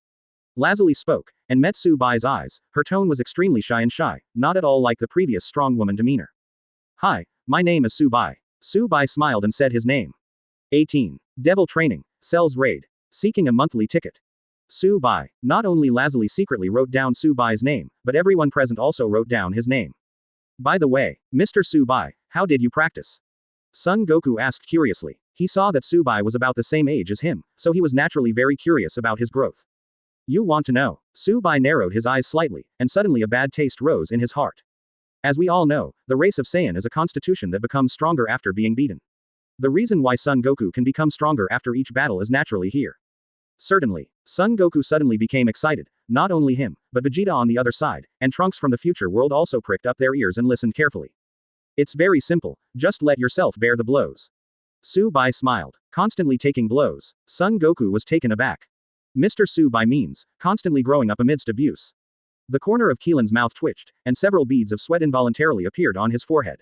Lazuli spoke, and met Su-Bai's eyes. Her tone was extremely shy, not at all like the previous strong woman demeanor. Hi, my name is Su-Bai. Su-Bai smiled and said his name. 18. Devil Training, Cell's Raid. Seeking a monthly ticket. Su-Bai. Not only Lazuli secretly wrote down Su-Bai's name, but everyone present also wrote down his name. By the way, Mr. Su-Bai, how did you practice? Son Goku asked curiously. He saw that Su-Bai was about the same age as him, so he was naturally very curious about his growth. You want to know? Su-Bai narrowed his eyes slightly, and suddenly a bad taste rose in his heart. As we all know, the race of Saiyan is a constitution that becomes stronger after being beaten. The reason why Son Goku can become stronger after each battle is naturally here. Certainly, Son Goku suddenly became excited, not only him, but Vegeta on the other side, and Trunks from the future world also pricked up their ears and listened carefully. It's very simple, just let yourself bear the blows. Su-Bai smiled. Constantly taking blows. Son Goku was taken aback. Mr. Su-Bai means, constantly growing up amidst abuse. The corner of Keelan's mouth twitched, and several beads of sweat involuntarily appeared on his forehead.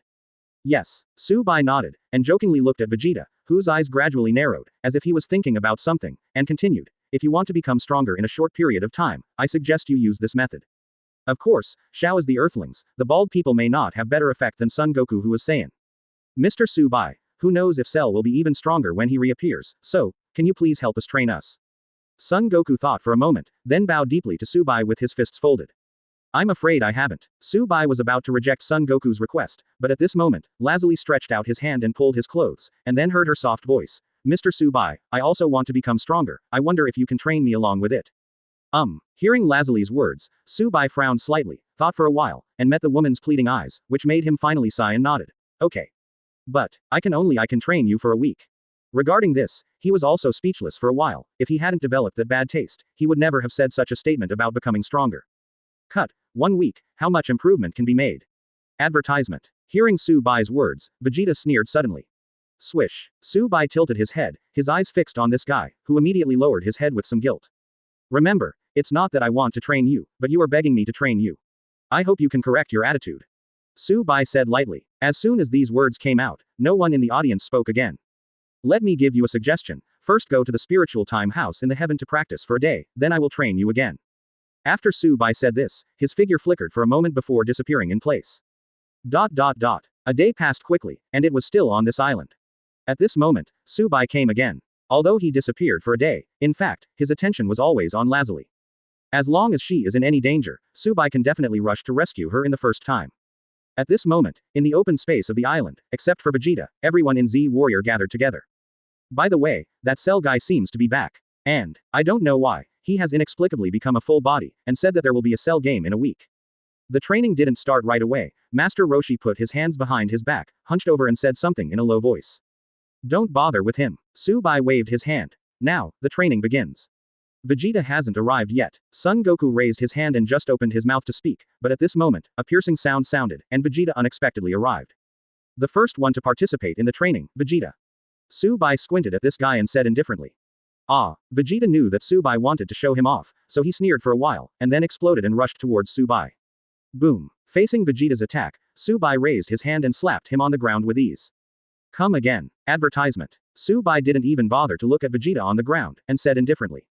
Yes. Su-Bai nodded, and jokingly looked at Vegeta, whose eyes gradually narrowed, as if he was thinking about something, and continued, if you want to become stronger in a short period of time, I suggest you use this method. Of course, Shao is the Earthlings, the bald people may not have better effect than Son Goku who is Saiyan. Mr. Su-Bai, who knows if Cell will be even stronger when he reappears, so, can you please help us train us? Son Goku thought for a moment, then bowed deeply to Su-Bai with his fists folded. I'm afraid I haven't. Su-Bai was about to reject Son Goku's request, but at this moment, Lazuli stretched out his hand and pulled his clothes, and then heard her soft voice. Mr. Su-Bai, I also want to become stronger, I wonder if you can train me along with it. Hearing Lazuli's words, Su-Bai frowned slightly, thought for a while, and met the woman's pleading eyes, which made him finally sigh and nodded. Okay. But, I can train you for a week. Regarding this, he was also speechless for a while. If he hadn't developed that bad taste, he would never have said such a statement about becoming stronger. Cut. 1 week, how much improvement can be made? Advertisement. Hearing Su-Bai's words, Vegeta sneered suddenly. Swish. Su-Bai tilted his head, his eyes fixed on this guy, who immediately lowered his head with some guilt. Remember, it's not that I want to train you, but you are begging me to train you. I hope you can correct your attitude. Su-Bai said lightly. As soon as these words came out, no one in the audience spoke again. Let me give you a suggestion. First go to the spiritual time house in the heaven to practice for a day, then I will train you again. After Su-Bai said this, his figure flickered for a moment before disappearing in place. A day passed quickly, and it was still on this island. At this moment, Su-Bai came again. Although he disappeared for a day, in fact, his attention was always on Lazuli. As long as she is in any danger, Su-Bai can definitely rush to rescue her in the first time. At this moment, in the open space of the island, except for Vegeta, everyone in Z Warrior gathered together. By the way, that Cell guy seems to be back. And, I don't know why, he has inexplicably become a full body, and said that there will be a Cell game in a week. The training didn't start right away. Master Roshi put his hands behind his back, hunched over and said something in a low voice. Don't bother with him. Su-Bai waved his hand. Now, the training begins. Vegeta hasn't arrived yet. Son Goku raised his hand and just opened his mouth to speak, but at this moment, a piercing sound sounded, and Vegeta unexpectedly arrived. The first one to participate in the training, Vegeta. Su-Bai squinted at this guy and said indifferently. Vegeta knew that Su-Bai wanted to show him off, so he sneered for a while, and then exploded and rushed towards Su-Bai. Boom. Facing Vegeta's attack, Su-Bai raised his hand and slapped him on the ground with ease. Come again. Advertisement. Su-Bai didn't even bother to look at Vegeta on the ground, and said indifferently.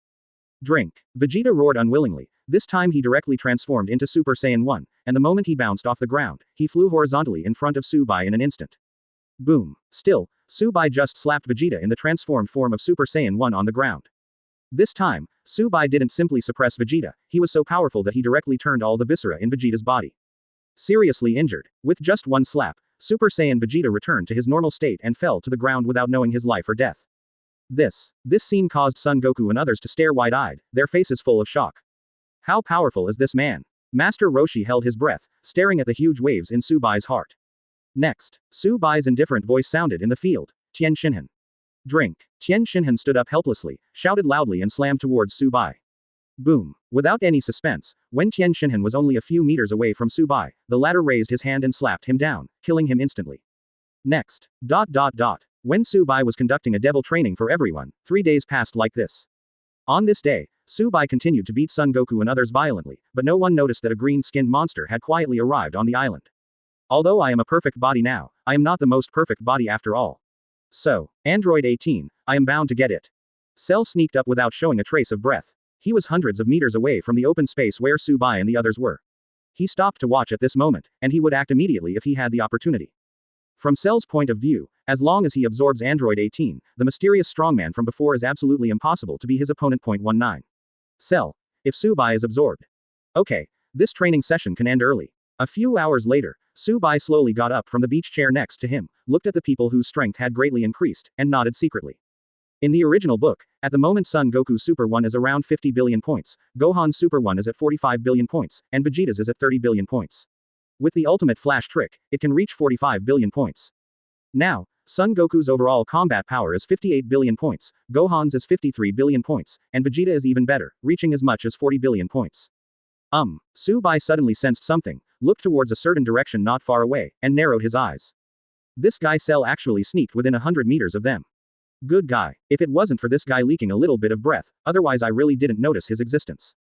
Drink. Vegeta roared unwillingly. This time he directly transformed into Super Saiyan 1, and the moment he bounced off the ground, he flew horizontally in front of Su-Bai in an instant. Boom. Still, Su-Bai just slapped Vegeta in the transformed form of Super Saiyan 1 on the ground. This time, Subai didn't simply suppress Vegeta, he was so powerful that he directly turned all the viscera in Vegeta's body. Seriously injured. With just one slap, Super Saiyan Vegeta returned to his normal state and fell to the ground without knowing his life or death. This scene caused Son Goku and others to stare wide-eyed, their faces full of shock. How powerful is this man? Master Roshi held his breath, staring at the huge waves in Subai's heart. Next, Subai's indifferent voice sounded in the field. Tien Shinhan. Drink. Tien Shinhan stood up helplessly, shouted loudly and slammed towards Subai. Boom. Without any suspense, when Tien Shinhan was only a few meters away from Subai, the latter raised his hand and slapped him down, killing him instantly. Next. When Subai was conducting a devil training for everyone, 3 days passed like this. On this day, Subai continued to beat Son Goku and others violently, but no one noticed that a green-skinned monster had quietly arrived on the island. Although I am a perfect body now, I am not the most perfect body after all. So, Android 18, I am bound to get it. Cell sneaked up without showing a trace of breath. He was hundreds of meters away from the open space where Subai and the others were. He stopped to watch at this moment, and he would act immediately if he had the opportunity. From Cell's point of view, as long as he absorbs Android 18, the mysterious strongman from before is absolutely impossible to be his opponent. 19. Cell. If Subai is absorbed. Okay, this training session can end early. A few hours later, Subai slowly got up from the beach chair next to him, looked at the people whose strength had greatly increased, and nodded secretly. In the original book, at the moment Son Goku Super 1 is around 50 billion points, Gohan's Super 1 is at 45 billion points, and Vegeta's is at 30 billion points. With the ultimate flash trick, it can reach 45 billion points. Now, Son Goku's overall combat power is 58 billion points, Gohan's is 53 billion points, and Vegeta is even better, reaching as much as 40 billion points. Subai suddenly sensed something, looked towards a certain direction not far away, and narrowed his eyes. This guy Cell actually sneaked within 100 meters of them. Good guy, if it wasn't for this guy leaking a little bit of breath, otherwise I really didn't notice his existence.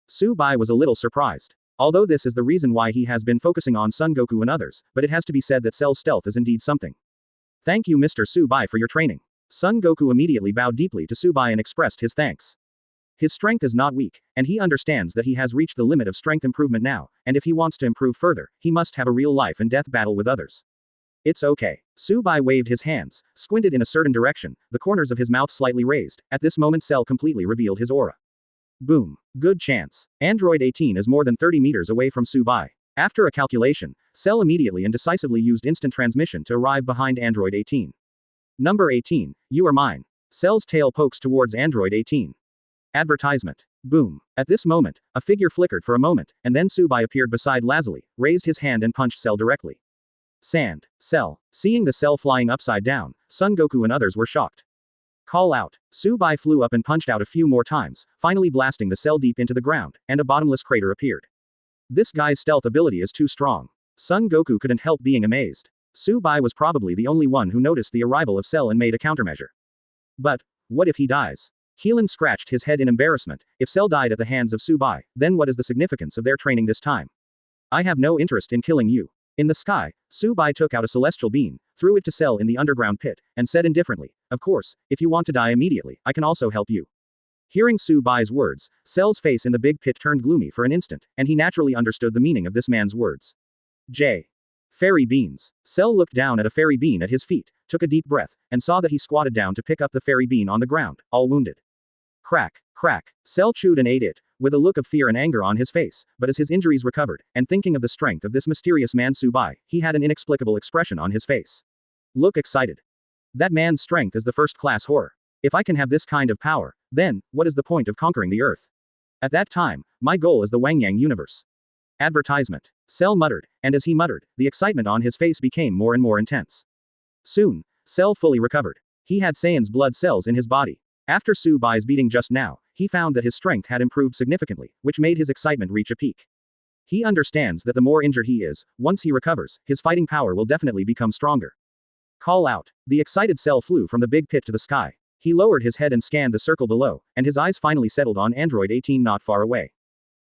Subai was a little surprised. Although this is the reason why he has been focusing on Son Goku and others, but it has to be said that Cell's stealth is indeed something. Thank you Mr. Subai for your training. Son Goku immediately bowed deeply to Subai and expressed his thanks. His strength is not weak, and he understands that he has reached the limit of strength improvement now, and if he wants to improve further, he must have a real life and death battle with others. It's okay. Subai waved his hands, squinted in a certain direction, the corners of his mouth slightly raised. At this moment Cell completely revealed his aura. Boom. Good chance. Android 18 is more than 30 meters away from Subai. After a calculation, Cell immediately and decisively used instant transmission to arrive behind Android 18. Number 18, you are mine. Cell's tail pokes towards Android 18. Advertisement. Boom. At this moment, a figure flickered for a moment, and then Subai appeared beside Lazuli, raised his hand and punched Cell directly. Sand. Cell. Seeing the Cell flying upside down, Son Goku and others were shocked. Call out. Subai flew up and punched out a few more times, finally blasting the Cell deep into the ground, and a bottomless crater appeared. This guy's stealth ability is too strong. Son Goku couldn't help being amazed. Subai was probably the only one who noticed the arrival of Cell and made a countermeasure. But, what if he dies? Heelan scratched his head in embarrassment. If Cell died at the hands of Subai, then what is the significance of their training this time? I have no interest in killing you. In the sky, Subai took out a celestial beam, threw it to Cell in the underground pit, and said indifferently, of course, if you want to die immediately, I can also help you. Hearing Subai's words, Cell's face in the big pit turned gloomy for an instant, and he naturally understood the meaning of this man's words. Fairy beans. Cell looked down at a fairy bean at his feet, took a deep breath, and saw that he squatted down to pick up the fairy bean on the ground, all wounded. Crack, crack. Cell chewed and ate it, with a look of fear and anger on his face, but as his injuries recovered, and thinking of the strength of this mysterious man Subai, he had an inexplicable expression on his face. Look excited. That man's strength is the first-class horror. If I can have this kind of power, then, what is the point of conquering the Earth? At that time, my goal is the Wangyang universe. Advertisement. Cell muttered, and as he muttered, the excitement on his face became more and more intense. Soon, Cell fully recovered. He had Saiyan's blood cells in his body. After Subai's beating just now, he found that his strength had improved significantly, which made his excitement reach a peak. He understands that the more injured he is, once he recovers, his fighting power will definitely become stronger. Call out. The excited Cell flew from the big pit to the sky. He lowered his head and scanned the circle below, and his eyes finally settled on Android 18 not far away.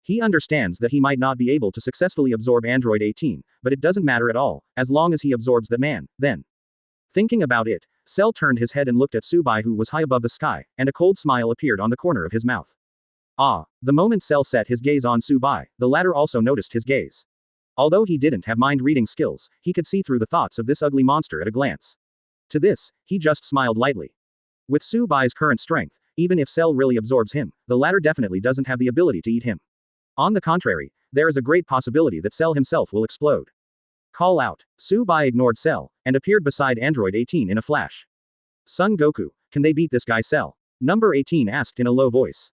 He understands that he might not be able to successfully absorb Android 18, but it doesn't matter at all, as long as he absorbs the man, then. Thinking about it, Cell turned his head and looked at Subai who was high above the sky, and a cold smile appeared on the corner of his mouth. Ah, the moment Cell set his gaze on Subai, the latter also noticed his gaze. Although he didn't have mind-reading skills, he could see through the thoughts of this ugly monster at a glance. To this, he just smiled lightly. With Subai's current strength, Even if Cell really absorbs him, the latter definitely doesn't have the ability to eat him. On the contrary, there is a great possibility that Cell himself will explode. Call out. Su Bai ignored Cell, and appeared beside Android 18 in a flash. Son Goku, can they beat this guy Cell? Number 18 asked in a low voice.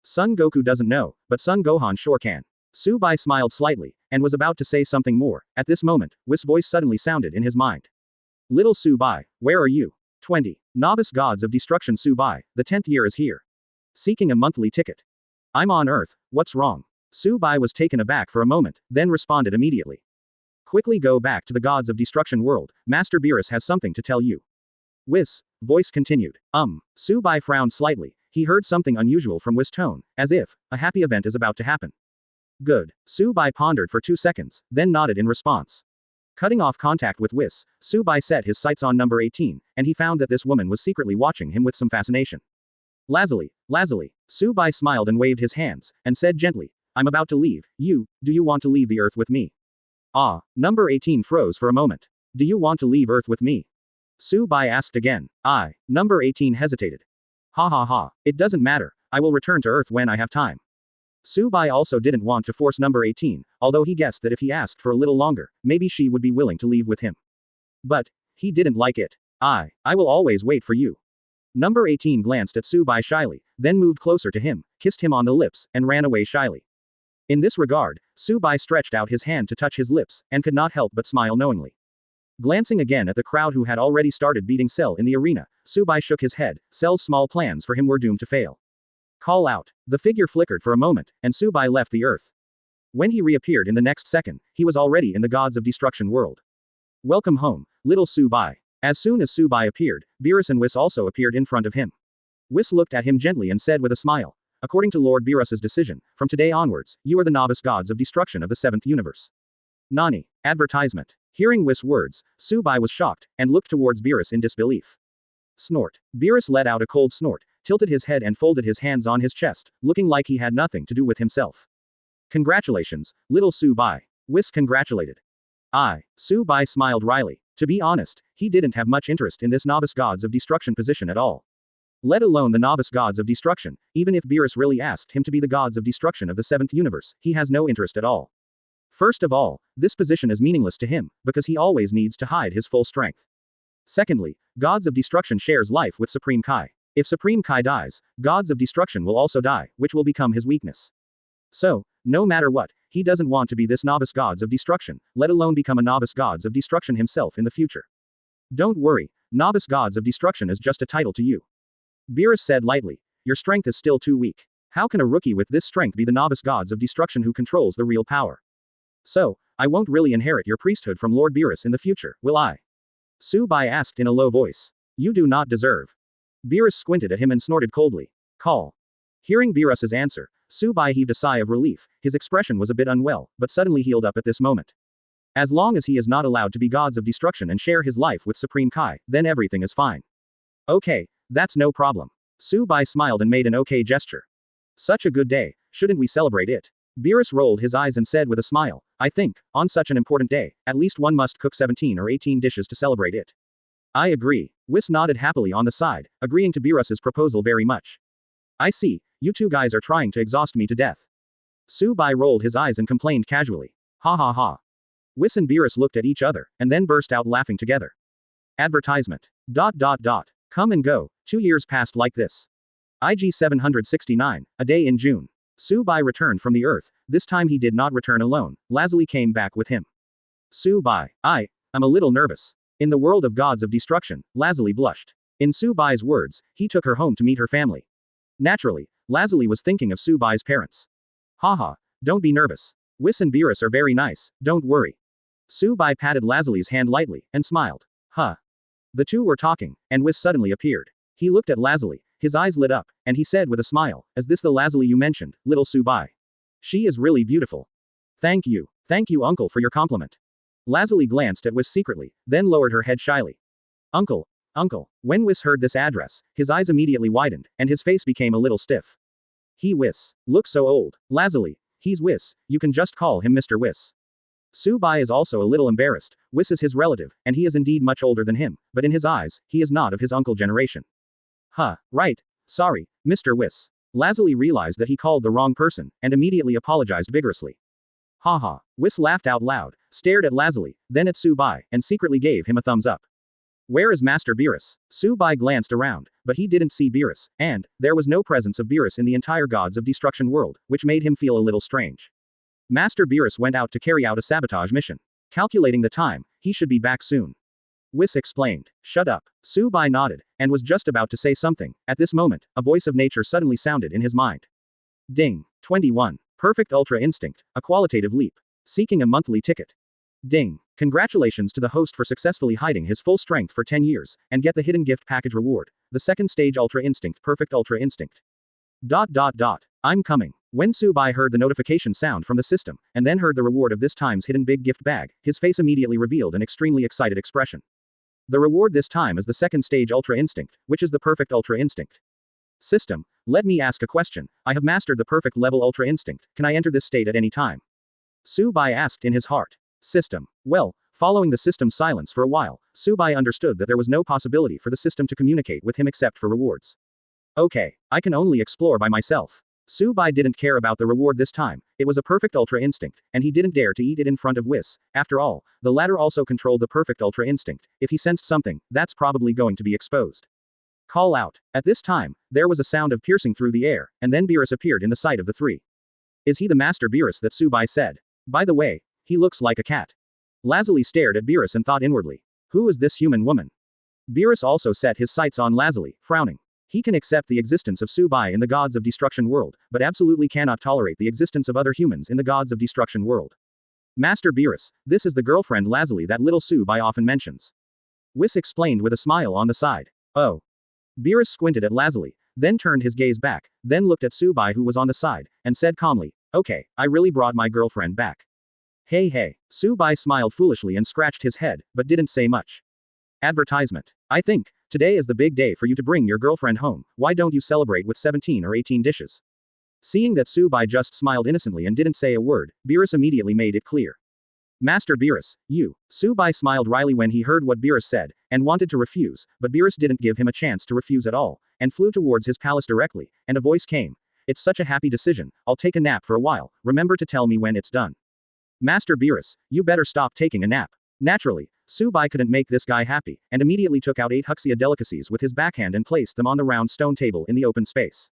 Son Goku doesn't know, but Son Gohan sure can. Su Bai smiled slightly, and was about to say something more. At this moment, Whis' voice suddenly sounded in his mind. Little Su Bai, where are you? 20. Novice Gods of Destruction Su Bai, the 10th year is here. Seeking a monthly ticket. I'm on Earth, what's wrong? Su Bai was taken aback for a moment, then responded immediately. Quickly go back to the Gods of Destruction world, Master Beerus has something to tell you. Whis, voice continued. Su Bai frowned slightly, he heard something unusual from Whis' tone, as if a happy event is about to happen. Good. Su Bai pondered for 2 seconds, then nodded in response. Cutting off contact with Whis, Su Bai set his sights on number 18, and he found that this woman was secretly watching him with some fascination. Lazuli, Su Bai smiled and waved his hands, and said gently, I'm about to leave, do you want to leave the Earth with me? Number 18 froze for a moment. Do you want to leave Earth with me? Su Bai asked again. Number 18 hesitated. Ha, it doesn't matter, I will return to Earth when I have time. Su Bai also didn't want to force number 18, although he guessed that if he asked for a little longer, maybe she would be willing to leave with him. But he didn't like it. I will always wait for you. Number 18 glanced at Su Bai shyly, then moved closer to him, kissed him on the lips, and ran away shyly. In this regard, Su Bai stretched out his hand to touch his lips, and could not help but smile knowingly. Glancing again at the crowd who had already started beating Cell in the arena, Su Bai shook his head. Cell's small plans for him were doomed to fail. Call out. The figure flickered for a moment, and Su Bai left the Earth. When he reappeared in the next second, he was already in the Gods of Destruction world. Welcome home, little Su Bai. As soon as Su Bai appeared, Beerus and Whis also appeared in front of him. Whis looked at him gently and said with a smile, according to Lord Beerus's decision, from today onwards, you are the novice gods of destruction of the 7th universe. Nani. Advertisement. Hearing Whis' words, Su Bai was shocked, and looked towards Beerus in disbelief. Snort. Beerus let out a cold snort, tilted his head and folded his hands on his chest, looking like he had nothing to do with himself. Congratulations, little Su Bai. Whis congratulated. Su Bai smiled wryly. To be honest, he didn't have much interest in this novice gods of destruction position at all. Let alone the novice gods of destruction, even if Beerus really asked him to be the gods of destruction of the 7th universe, he has no interest at all. First of all, this position is meaningless to him, because he always needs to hide his full strength. Secondly, Gods of Destruction shares life with Supreme Kai. If Supreme Kai dies, Gods of Destruction will also die, which will become his weakness. So, no matter what, he doesn't want to be this novice Gods of Destruction, let alone become a novice Gods of Destruction himself in the future. Don't worry, novice Gods of Destruction is just a title to you. Beerus said lightly, your strength is still too weak. How can a rookie with this strength be the novice Gods of Destruction who controls the real power? So, I won't really inherit your priesthood from Lord Beerus in the future, will I? Su Bai asked in a low voice. You do not deserve. Beerus squinted at him and snorted coldly. Call. Hearing Beerus's answer, Su Bai heaved a sigh of relief. His expression was a bit unwell, but suddenly healed up at this moment. As long as he is not allowed to be Gods of Destruction and share his life with Supreme Kai, then everything is fine. Okay, that's no problem. Su Bai smiled and made an okay gesture. Such a good day, shouldn't we celebrate it? Beerus rolled his eyes and said with a smile, I think, on such an important day, at least one must cook 17 or 18 dishes to celebrate it. I agree. Whis nodded happily on the side, agreeing to Beerus's proposal very much. I see, you two guys are trying to exhaust me to death. Su Bai rolled his eyes and complained casually. Ha ha ha. Whis and Beerus looked at each other, and then burst out laughing together. Advertisement. ... Come and go, 2 years passed like this. Aiji 769, a day in June. Su Bai returned from the Earth. This time he did not return alone. Lazuli came back with him. Su Bai, I'm a little nervous. In the world of Gods of Destruction, Lazuli blushed. In Su Bai's words, he took her home to meet her family. Naturally, Lazuli was thinking of Su Bai's parents. Haha, don't be nervous. Whis and Beerus are very nice, don't worry. Su Bai patted Lazuli's hand lightly, and smiled. Huh. The two were talking, and Whis suddenly appeared. He looked at Lazuli, his eyes lit up, and he said with a smile, is this the Lazuli you mentioned, little Su Bai? She is really beautiful. Thank you, uncle, for your compliment. Lazuli glanced at Whis secretly, then lowered her head shyly. Uncle. When Whis heard this address, his eyes immediately widened, and his face became a little stiff. He Whis. Looks so old. Lazuli. He's Whis, you can just call him Mr. Whis. Su Bai is also a little embarrassed. Whis is his relative, and he is indeed much older than him, but in his eyes, he is not of his uncle generation. Huh, right. Sorry, Mr. Whis. Lazuli realized that he called the wrong person, and immediately apologized vigorously. Haha. Whis laughed out loud, stared at Lazuli, then at Su-bai, and secretly gave him a thumbs up. Where is Master Beerus? Su-bai glanced around, but he didn't see Beerus, and there was no presence of Beerus in the entire Gods of Destruction world, which made him feel a little strange. Master Beerus went out to carry out a sabotage mission. Calculating the time, he should be back soon. Whis explained. Shut up. Su-bai nodded, and was just about to say something. At this moment, a voice of nature suddenly sounded in his mind. Ding. 21. Perfect Ultra Instinct, a qualitative leap. Seeking a monthly ticket. Ding. Congratulations to the host for successfully hiding his full strength for 10 years, and get the hidden gift package reward. The second stage Ultra Instinct, Perfect Ultra Instinct. ... I'm coming. When Su-bai heard the notification sound from the system, and then heard the reward of this time's hidden big gift bag, his face immediately revealed an extremely excited expression. The reward this time is the second stage Ultra Instinct, which is the Perfect Ultra Instinct. System, let me ask a question. I have mastered the perfect level Ultra Instinct. Can I enter this state at any time? Su-bai asked in his heart. System. Well, following the system's silence for a while, Su-bai understood that there was no possibility for the system to communicate with him except for rewards. Okay, I can only explore by myself. Su-bai didn't care about the reward this time. It was a perfect Ultra Instinct, and he didn't dare to eat it in front of Whis. After all, the latter also controlled the perfect Ultra Instinct. If he sensed something, that's probably going to be exposed. Call out. At this time, there was a sound of piercing through the air, and then Beerus appeared in the sight of the three. Is he the Master Beerus that Su-bai said? By the way, he looks like a cat. Lazuli stared at Beerus and thought inwardly. Who is this human woman? Beerus also set his sights on Lazuli, frowning. He can accept the existence of Su-bai in the Gods of Destruction world, but absolutely cannot tolerate the existence of other humans in the Gods of Destruction world. Master Beerus, this is the girlfriend Lazuli that little Su-bai often mentions. Whis explained with a smile on the side. Oh. Beerus squinted at Lazuli, then turned his gaze back, then looked at Su-bai who was on the side, and said calmly, okay, I really brought my girlfriend back. Hey. Su-bai smiled foolishly and scratched his head, but didn't say much. Advertisement. I think, today is the big day for you to bring your girlfriend home. Why don't you celebrate with 17 or 18 dishes? Seeing that Su-bai just smiled innocently and didn't say a word, Beerus immediately made it clear. Master Beerus, you. Su-bai smiled wryly when he heard what Beerus said, and wanted to refuse, but Beerus didn't give him a chance to refuse at all, and flew towards his palace directly, and a voice came. It's such a happy decision. I'll take a nap for a while. Remember to tell me when it's done. Master Beerus, you better stop taking a nap. Naturally, Su-bai couldn't make this guy happy, and immediately took out 8 Huxia delicacies with his backhand and placed them on the round stone table in the open space.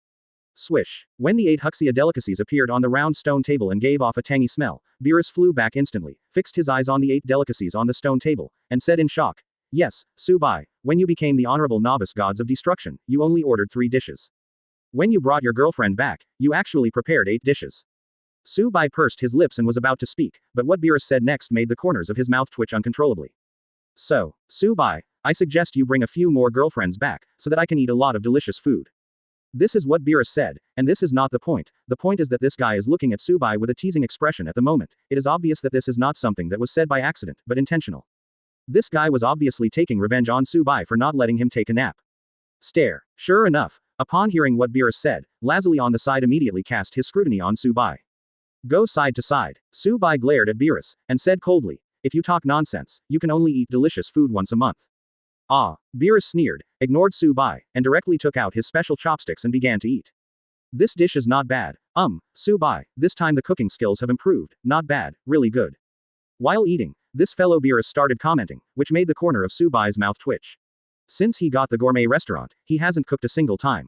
Swish. When the 8 Huxia delicacies appeared on the round stone table and gave off a tangy smell, Beerus flew back instantly, fixed his eyes on the 8 delicacies on the stone table, and said in shock, yes, Su-bai, when you became the honorable novice gods of destruction, you only ordered 3 dishes. When you brought your girlfriend back, you actually prepared 8 dishes. Su-bai pursed his lips and was about to speak, but what Beerus said next made the corners of his mouth twitch uncontrollably. So, Su-bai, I suggest you bring a few more girlfriends back, so that I can eat a lot of delicious food. This is what Beerus said, and this is not the point is that this guy is looking at Su-bai with a teasing expression at the moment. It is obvious that this is not something that was said by accident, but intentional. This guy was obviously taking revenge on Su-bai for not letting him take a nap. Stare. Sure enough, upon hearing what Beerus said, Lazuli on the side immediately cast his scrutiny on Su-bai. Go side to side. Su-bai glared at Beerus, and said coldly, if you talk nonsense, you can only eat delicious food once a month. Ah, Beerus sneered, ignored Su-bai, and directly took out his special chopsticks and began to eat. This dish is not bad. Su-bai, this time the cooking skills have improved, not bad, really good. While eating, this fellow Beerus started commenting, which made the corner of Su-bai's mouth twitch. Since he got the gourmet restaurant, he hasn't cooked a single time.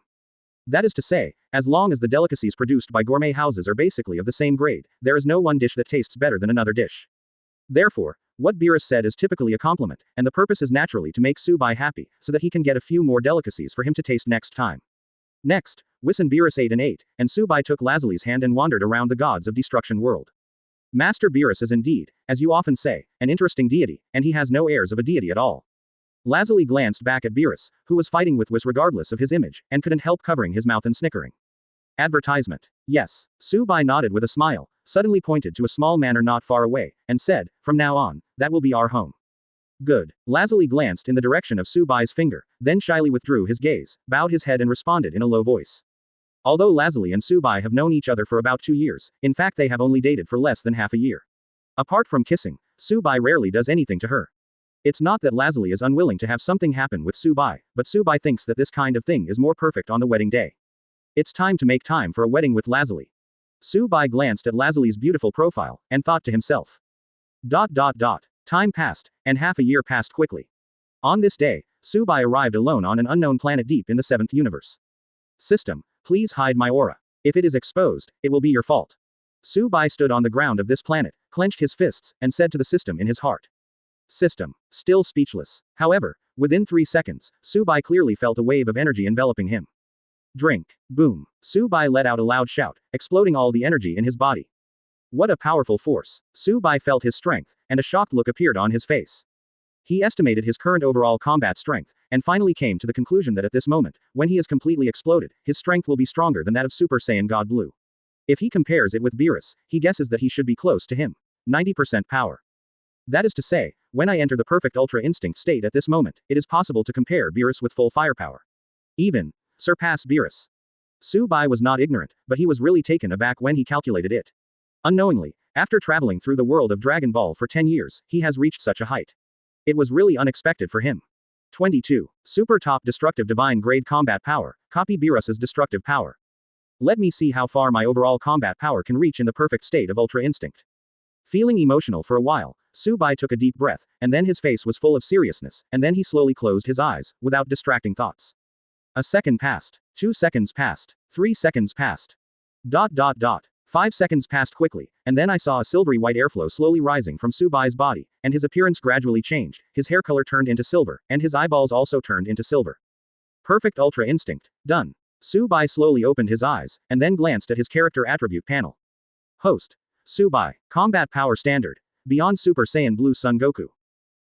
That is to say, as long as the delicacies produced by gourmet houses are basically of the same grade, there is no one dish that tastes better than another dish. Therefore, what Beerus said is typically a compliment, and the purpose is naturally to make Su-bai happy, so that he can get a few more delicacies for him to taste next time. Next, Whis and Beerus ate and ate, and Su-bai took Lazuli's hand and wandered around the gods of destruction world. Master Beerus is indeed, as you often say, an interesting deity, and he has no airs of a deity at all. Lazuli glanced back at Beerus, who was fighting with Whis regardless of his image, and couldn't help covering his mouth and snickering. Advertisement. Yes. Su-bai nodded with a smile, suddenly pointed to a small manor not far away, and said, from now on, that will be our home. Good. Lazuli glanced in the direction of Su-bai's finger, then shyly withdrew his gaze, bowed his head and responded in a low voice. Although Lazuli and Su-bai have known each other for about 2 years, in fact they have only dated for less than half a year. Apart from kissing, Su-bai rarely does anything to her. It's not that Lazuli is unwilling to have something happen with Subai, but Subai thinks that this kind of thing is more perfect on the wedding day. It's time to make time for a wedding with Lazuli. Subai glanced at Lazuli's beautiful profile, and thought to himself. Time passed, and half a year passed quickly. On this day, Subai arrived alone on an unknown planet deep in the 7th universe. System, please hide my aura. If it is exposed, it will be your fault. Subai stood on the ground of this planet, clenched his fists, and said to the system in his heart. System, still speechless. However, within 3 seconds, Subai clearly felt a wave of energy enveloping him. Drink. Boom. Subai let out a loud shout, exploding all the energy in his body. What a powerful force. Subai felt his strength, and a shocked look appeared on his face. He estimated his current overall combat strength, and finally came to the conclusion that at this moment, when he is completely exploded, his strength will be stronger than that of Super Saiyan God Blue. If he compares it with Beerus, he guesses that he should be close to him. 90% power. That is to say, when I enter the perfect Ultra Instinct state at this moment, it is possible to compare Beerus with full firepower. Even surpass Beerus. Subai was not ignorant, but he was really taken aback when he calculated it. Unknowingly, after traveling through the world of Dragon Ball for 10 years, he has reached such a height. It was really unexpected for him. 22. Super Top Destructive Divine Grade Combat Power, copy Beerus's destructive power. Let me see how far my overall combat power can reach in the perfect state of Ultra Instinct. Feeling emotional for a while, Subai took a deep breath, and then his face was full of seriousness, and then he slowly closed his eyes, without distracting thoughts. A second passed. 2 seconds passed. 3 seconds passed. 5 seconds passed quickly, and then I saw a silvery white airflow slowly rising from Subai's body, and his appearance gradually changed, his hair color turned into silver, and his eyeballs also turned into silver. Perfect Ultra Instinct. Done. Subai slowly opened his eyes, and then glanced at his character attribute panel. Host. Subai. Combat Power Standard. Beyond Super Saiyan Blue Son Goku.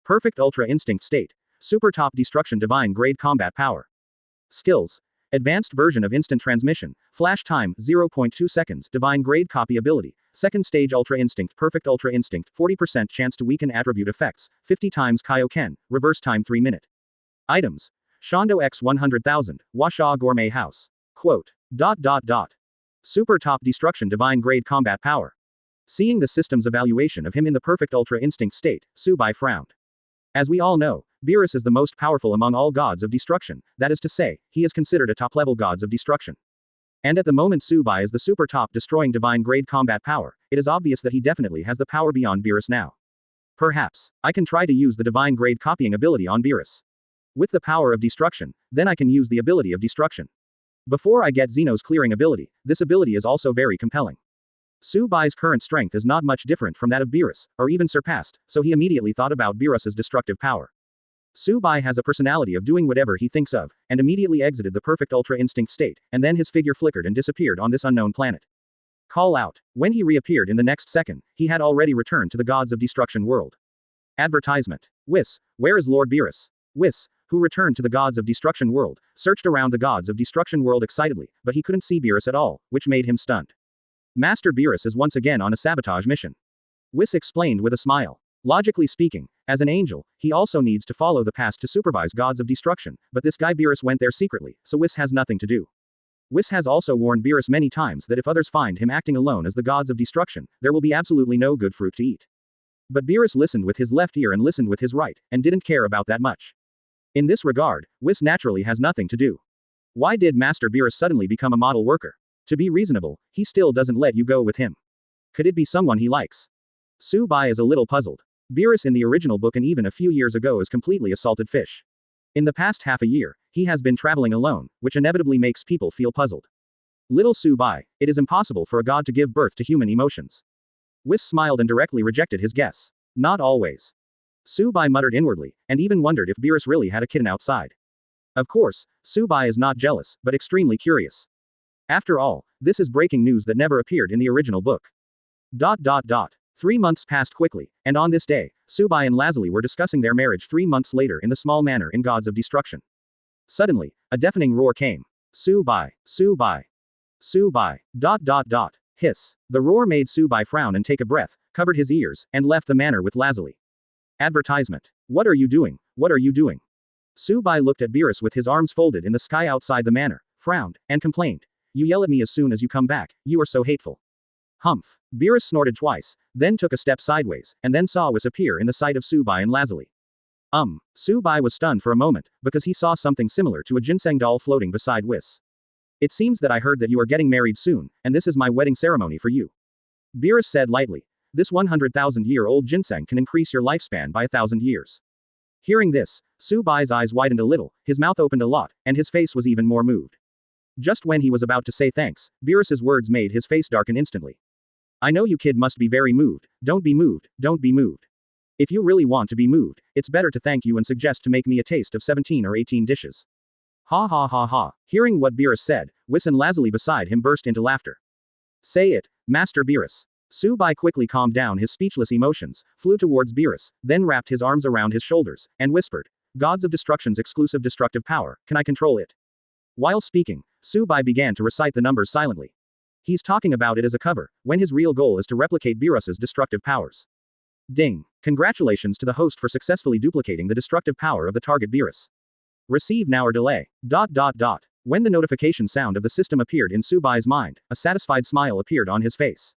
Perfect Ultra Instinct State. Super Top Destruction Divine Grade Combat Power. Skills. Advanced version of Instant Transmission. Flash time, 0.2 seconds. Divine Grade Copy Ability. Second Stage Ultra Instinct. Perfect Ultra Instinct. 40% chance to weaken attribute effects. 50 times Kaioken. Reverse time 3 minute. Items. Shondo X 100,000. Washaw Gourmet House. Quote. Super Top Destruction Divine Grade Combat Power. Seeing the system's evaluation of him in the perfect Ultra Instinct state, Subai frowned. As we all know, Beerus is the most powerful among all gods of destruction, that is to say, he is considered a top-level gods of destruction. And at the moment Subai is the super top destroying divine grade combat power, it is obvious that he definitely has the power beyond Beerus now. Perhaps, I can try to use the divine grade copying ability on Beerus. With the power of destruction, then I can use the ability of destruction. Before I get Zeno's clearing ability, this ability is also very compelling. Subai's current strength is not much different from that of Beerus, or even surpassed, so he immediately thought about Beerus's destructive power. Subai has a personality of doing whatever he thinks of, and immediately exited the perfect Ultra Instinct state, and then his figure flickered and disappeared on this unknown planet. Call out. When he reappeared in the next second, he had already returned to the Gods of Destruction world. Advertisement. Whis, where is Lord Beerus? Whis, who returned to the Gods of Destruction world, searched around the Gods of Destruction world excitedly, but he couldn't see Beerus at all, which made him stunned. Master Beerus is once again on a sabotage mission. Whis explained with a smile. Logically speaking, as an angel, he also needs to follow the past to supervise Gods of Destruction, but this guy Beerus went there secretly, so Whis has nothing to do. Whis has also warned Beerus many times that if others find him acting alone as the Gods of Destruction, there will be absolutely no good fruit to eat. But Beerus listened with his left ear and listened with his right, and didn't care about that much. In this regard, Whis naturally has nothing to do. Why did Master Beerus suddenly become a model worker? To be reasonable, he still doesn't let you go with him. Could it be someone he likes? Subai is a little puzzled. Beerus in the original book and even a few years ago is completely a salted fish. In the past half a year, he has been traveling alone, which inevitably makes people feel puzzled. Little Subai, it is impossible for a god to give birth to human emotions. Whis smiled and directly rejected his guess. Not always. Subai muttered inwardly, and even wondered if Beerus really had a kitten outside. Of course, Subai is not jealous, but extremely curious. After all, this is breaking news that never appeared in the original book. 3 months passed quickly, and on this day, Subai and Lazuli were discussing their marriage 3 months later in the small manor in Gods of Destruction. Suddenly, a deafening roar came. Subai, Subai, Subai, hiss. The roar made Subai frown and take a breath, covered his ears, and left the manor with Lazuli. Advertisement. What are you doing? What are you doing? Subai looked at Beerus with his arms folded in the sky outside the manor, frowned, and complained. You yell at me as soon as you come back, you are so hateful. Humph. Beerus snorted twice, then took a step sideways, and then saw Whis appear in the sight of Subai and Lazuli. Su Bai was stunned for a moment, because he saw something similar to a ginseng doll floating beside Whis. It seems that I heard that you are getting married soon, and this is my wedding ceremony for you. Beerus said lightly. This 100,000-year-old ginseng can increase your lifespan by 1,000 years. Hearing this, Su Bai's eyes widened a little, his mouth opened a lot, and his face was even more moved. Just when he was about to say thanks, Beerus's words made his face darken instantly. I know you kid must be very moved, don't be moved, don't be moved. If you really want to be moved, it's better to thank you and suggest to make me a taste of 17 or 18 dishes. Ha ha ha ha. Hearing what Beerus said, Whis and Lazuli beside him burst into laughter. Say it, Master Beerus. Su Bai quickly calmed down his speechless emotions, flew towards Beerus, then wrapped his arms around his shoulders, and whispered, Gods of Destruction's exclusive destructive power, can I control it? While speaking, Su Bai began to recite the numbers silently. He's talking about it as a cover, when his real goal is to replicate Beerus's destructive powers. Ding. Congratulations to the host for successfully duplicating the destructive power of the target Beerus. Receive now or delay. ... When the notification sound of the system appeared in Su Bai's mind, a satisfied smile appeared on his face.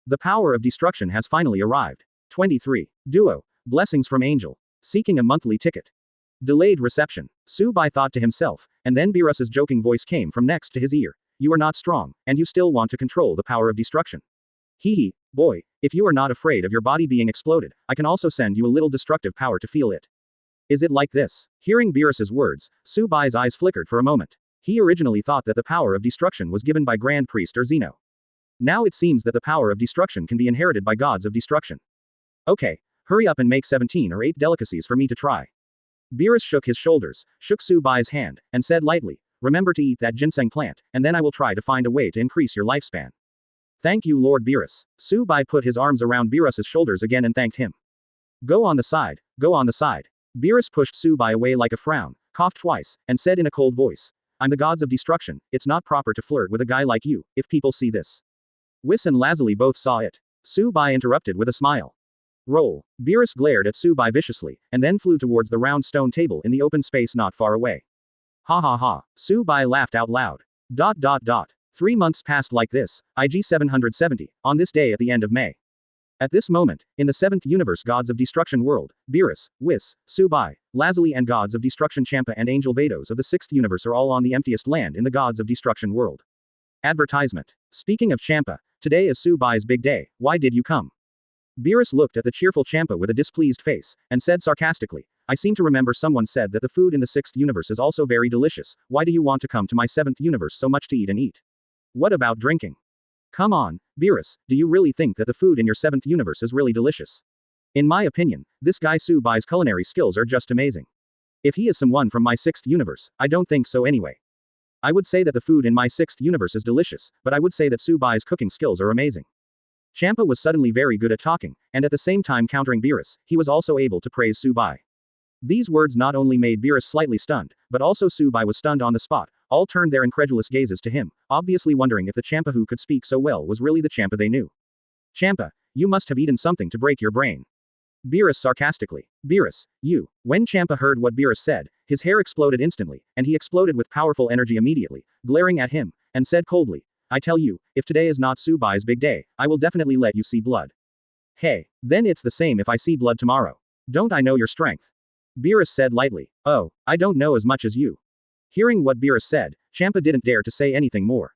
The power of destruction has finally arrived. 23. Duo. Blessings from Angel. Seeking a monthly ticket. Delayed reception. Su Bai thought to himself, and then Beerus's joking voice came from next to his ear. You are not strong, and you still want to control the power of destruction. Hee hee, boy, if you are not afraid of your body being exploded, I can also send you a little destructive power to feel it. Is it like this? Hearing Beerus's words, Su Bai's eyes flickered for a moment. He originally thought that the power of destruction was given by Grand Priest or Zeno. Now it seems that the power of destruction can be inherited by gods of destruction. Okay, hurry up and make 17 or 8 delicacies for me to try. Beerus shook his shoulders, shook Su Bai's hand, and said lightly, remember to eat that ginseng plant, and then I will try to find a way to increase your lifespan. Thank you Lord Beerus. Su Bai put his arms around Beerus's shoulders again and thanked him. Go on the side, go on the side. Beerus pushed Su Bai away like a frown, coughed twice, and said in a cold voice, I'm the gods of destruction, it's not proper to flirt with a guy like you, if people see this. Whis and Lazuli both saw it. Su Bai interrupted with a smile. Roll. Beerus glared at Su Bai viciously, and then flew towards the round stone table in the open space not far away. Ha ha ha. Su Bai laughed out loud. 3 months passed like this, Aiji 770, on this day at the end of May. At this moment, in the 7th universe Gods of Destruction world, Beerus, Whis, Su Bai, Lazuli and Gods of Destruction Champa and Angel Vados of the 6th universe are all on the emptiest land in the Gods of Destruction world. Advertisement. Speaking of Champa, today is Su Bai's big day, why did you come? Beerus looked at the cheerful Champa with a displeased face, and said sarcastically, I seem to remember someone said that the food in the 6th universe is also very delicious, why do you want to come to my 7th universe so much to eat and eat? What about drinking? Come on, Beerus, do you really think that the food in your 7th universe is really delicious? In my opinion, this guy Su Bai's culinary skills are just amazing. If he is someone from my 6th universe, I don't think so anyway. I would say that the food in my 6th universe is delicious, but I would say that Su Bai's cooking skills are amazing. Champa was suddenly very good at talking, and at the same time countering Beerus, he was also able to praise Su Bai. These words not only made Beerus slightly stunned, but also Su Bai was stunned on the spot. All turned their incredulous gazes to him, obviously wondering if the Champa who could speak so well was really the Champa they knew. Champa, you must have eaten something to break your brain. Beerus sarcastically. Beerus, you. When Champa heard what Beerus said, his hair exploded instantly, and he exploded with powerful energy immediately, glaring at him, and said coldly, I tell you, if today is not Su Bai's big day, I will definitely let you see blood. Hey, then it's the same if I see blood tomorrow. Don't I know your strength? Beerus said lightly, oh, I don't know as much as you. Hearing what Beerus said, Champa didn't dare to say anything more.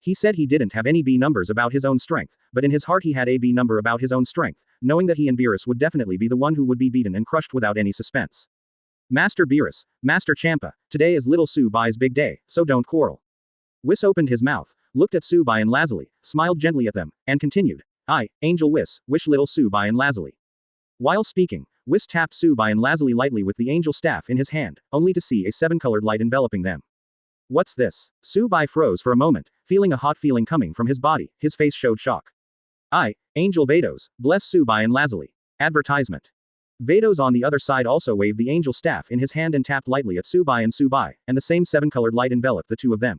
He said he didn't have any B numbers about his own strength, but in his heart he had a B number about his own strength, knowing that he and Beerus would definitely be the one who would be beaten and crushed without any suspense. Master Beerus, Master Champa, today is little Su Bai's big day, so don't quarrel. Whis opened his mouth, looked at Su Bai and Lazuli, smiled gently at them, and continued, I, Angel Whis, wish little Su Bai and Lazuli. While speaking, Whis tapped Su Bai and Lazuli lightly with the angel staff in his hand, only to see a 7-colored light enveloping them. What's this? Su Bai froze for a moment, feeling a hot feeling coming from his body, his face showed shock. I, Angel Vados, bless Su Bai and Lazuli. Advertisement. Vados on the other side also waved the angel staff in his hand and tapped lightly at Su Bai, and the same 7-colored light enveloped the two of them.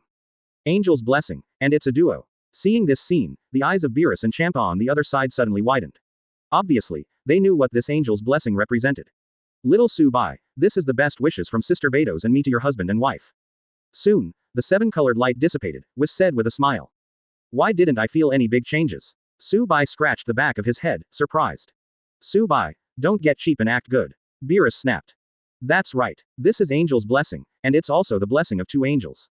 Angel's blessing, and it's a duo. Seeing this scene, the eyes of Beerus and Champa on the other side suddenly widened. Obviously, they knew what this angel's blessing represented. Little Su Bai, this is the best wishes from Sister Vados and me to your husband and wife. Soon, the 7-colored light dissipated, Whis said with a smile. Why didn't I feel any big changes? Su Bai scratched the back of his head, surprised. Su Bai, don't get cheap and act good. Beerus snapped. That's right. This is Angel's blessing, and it's also the blessing of two angels.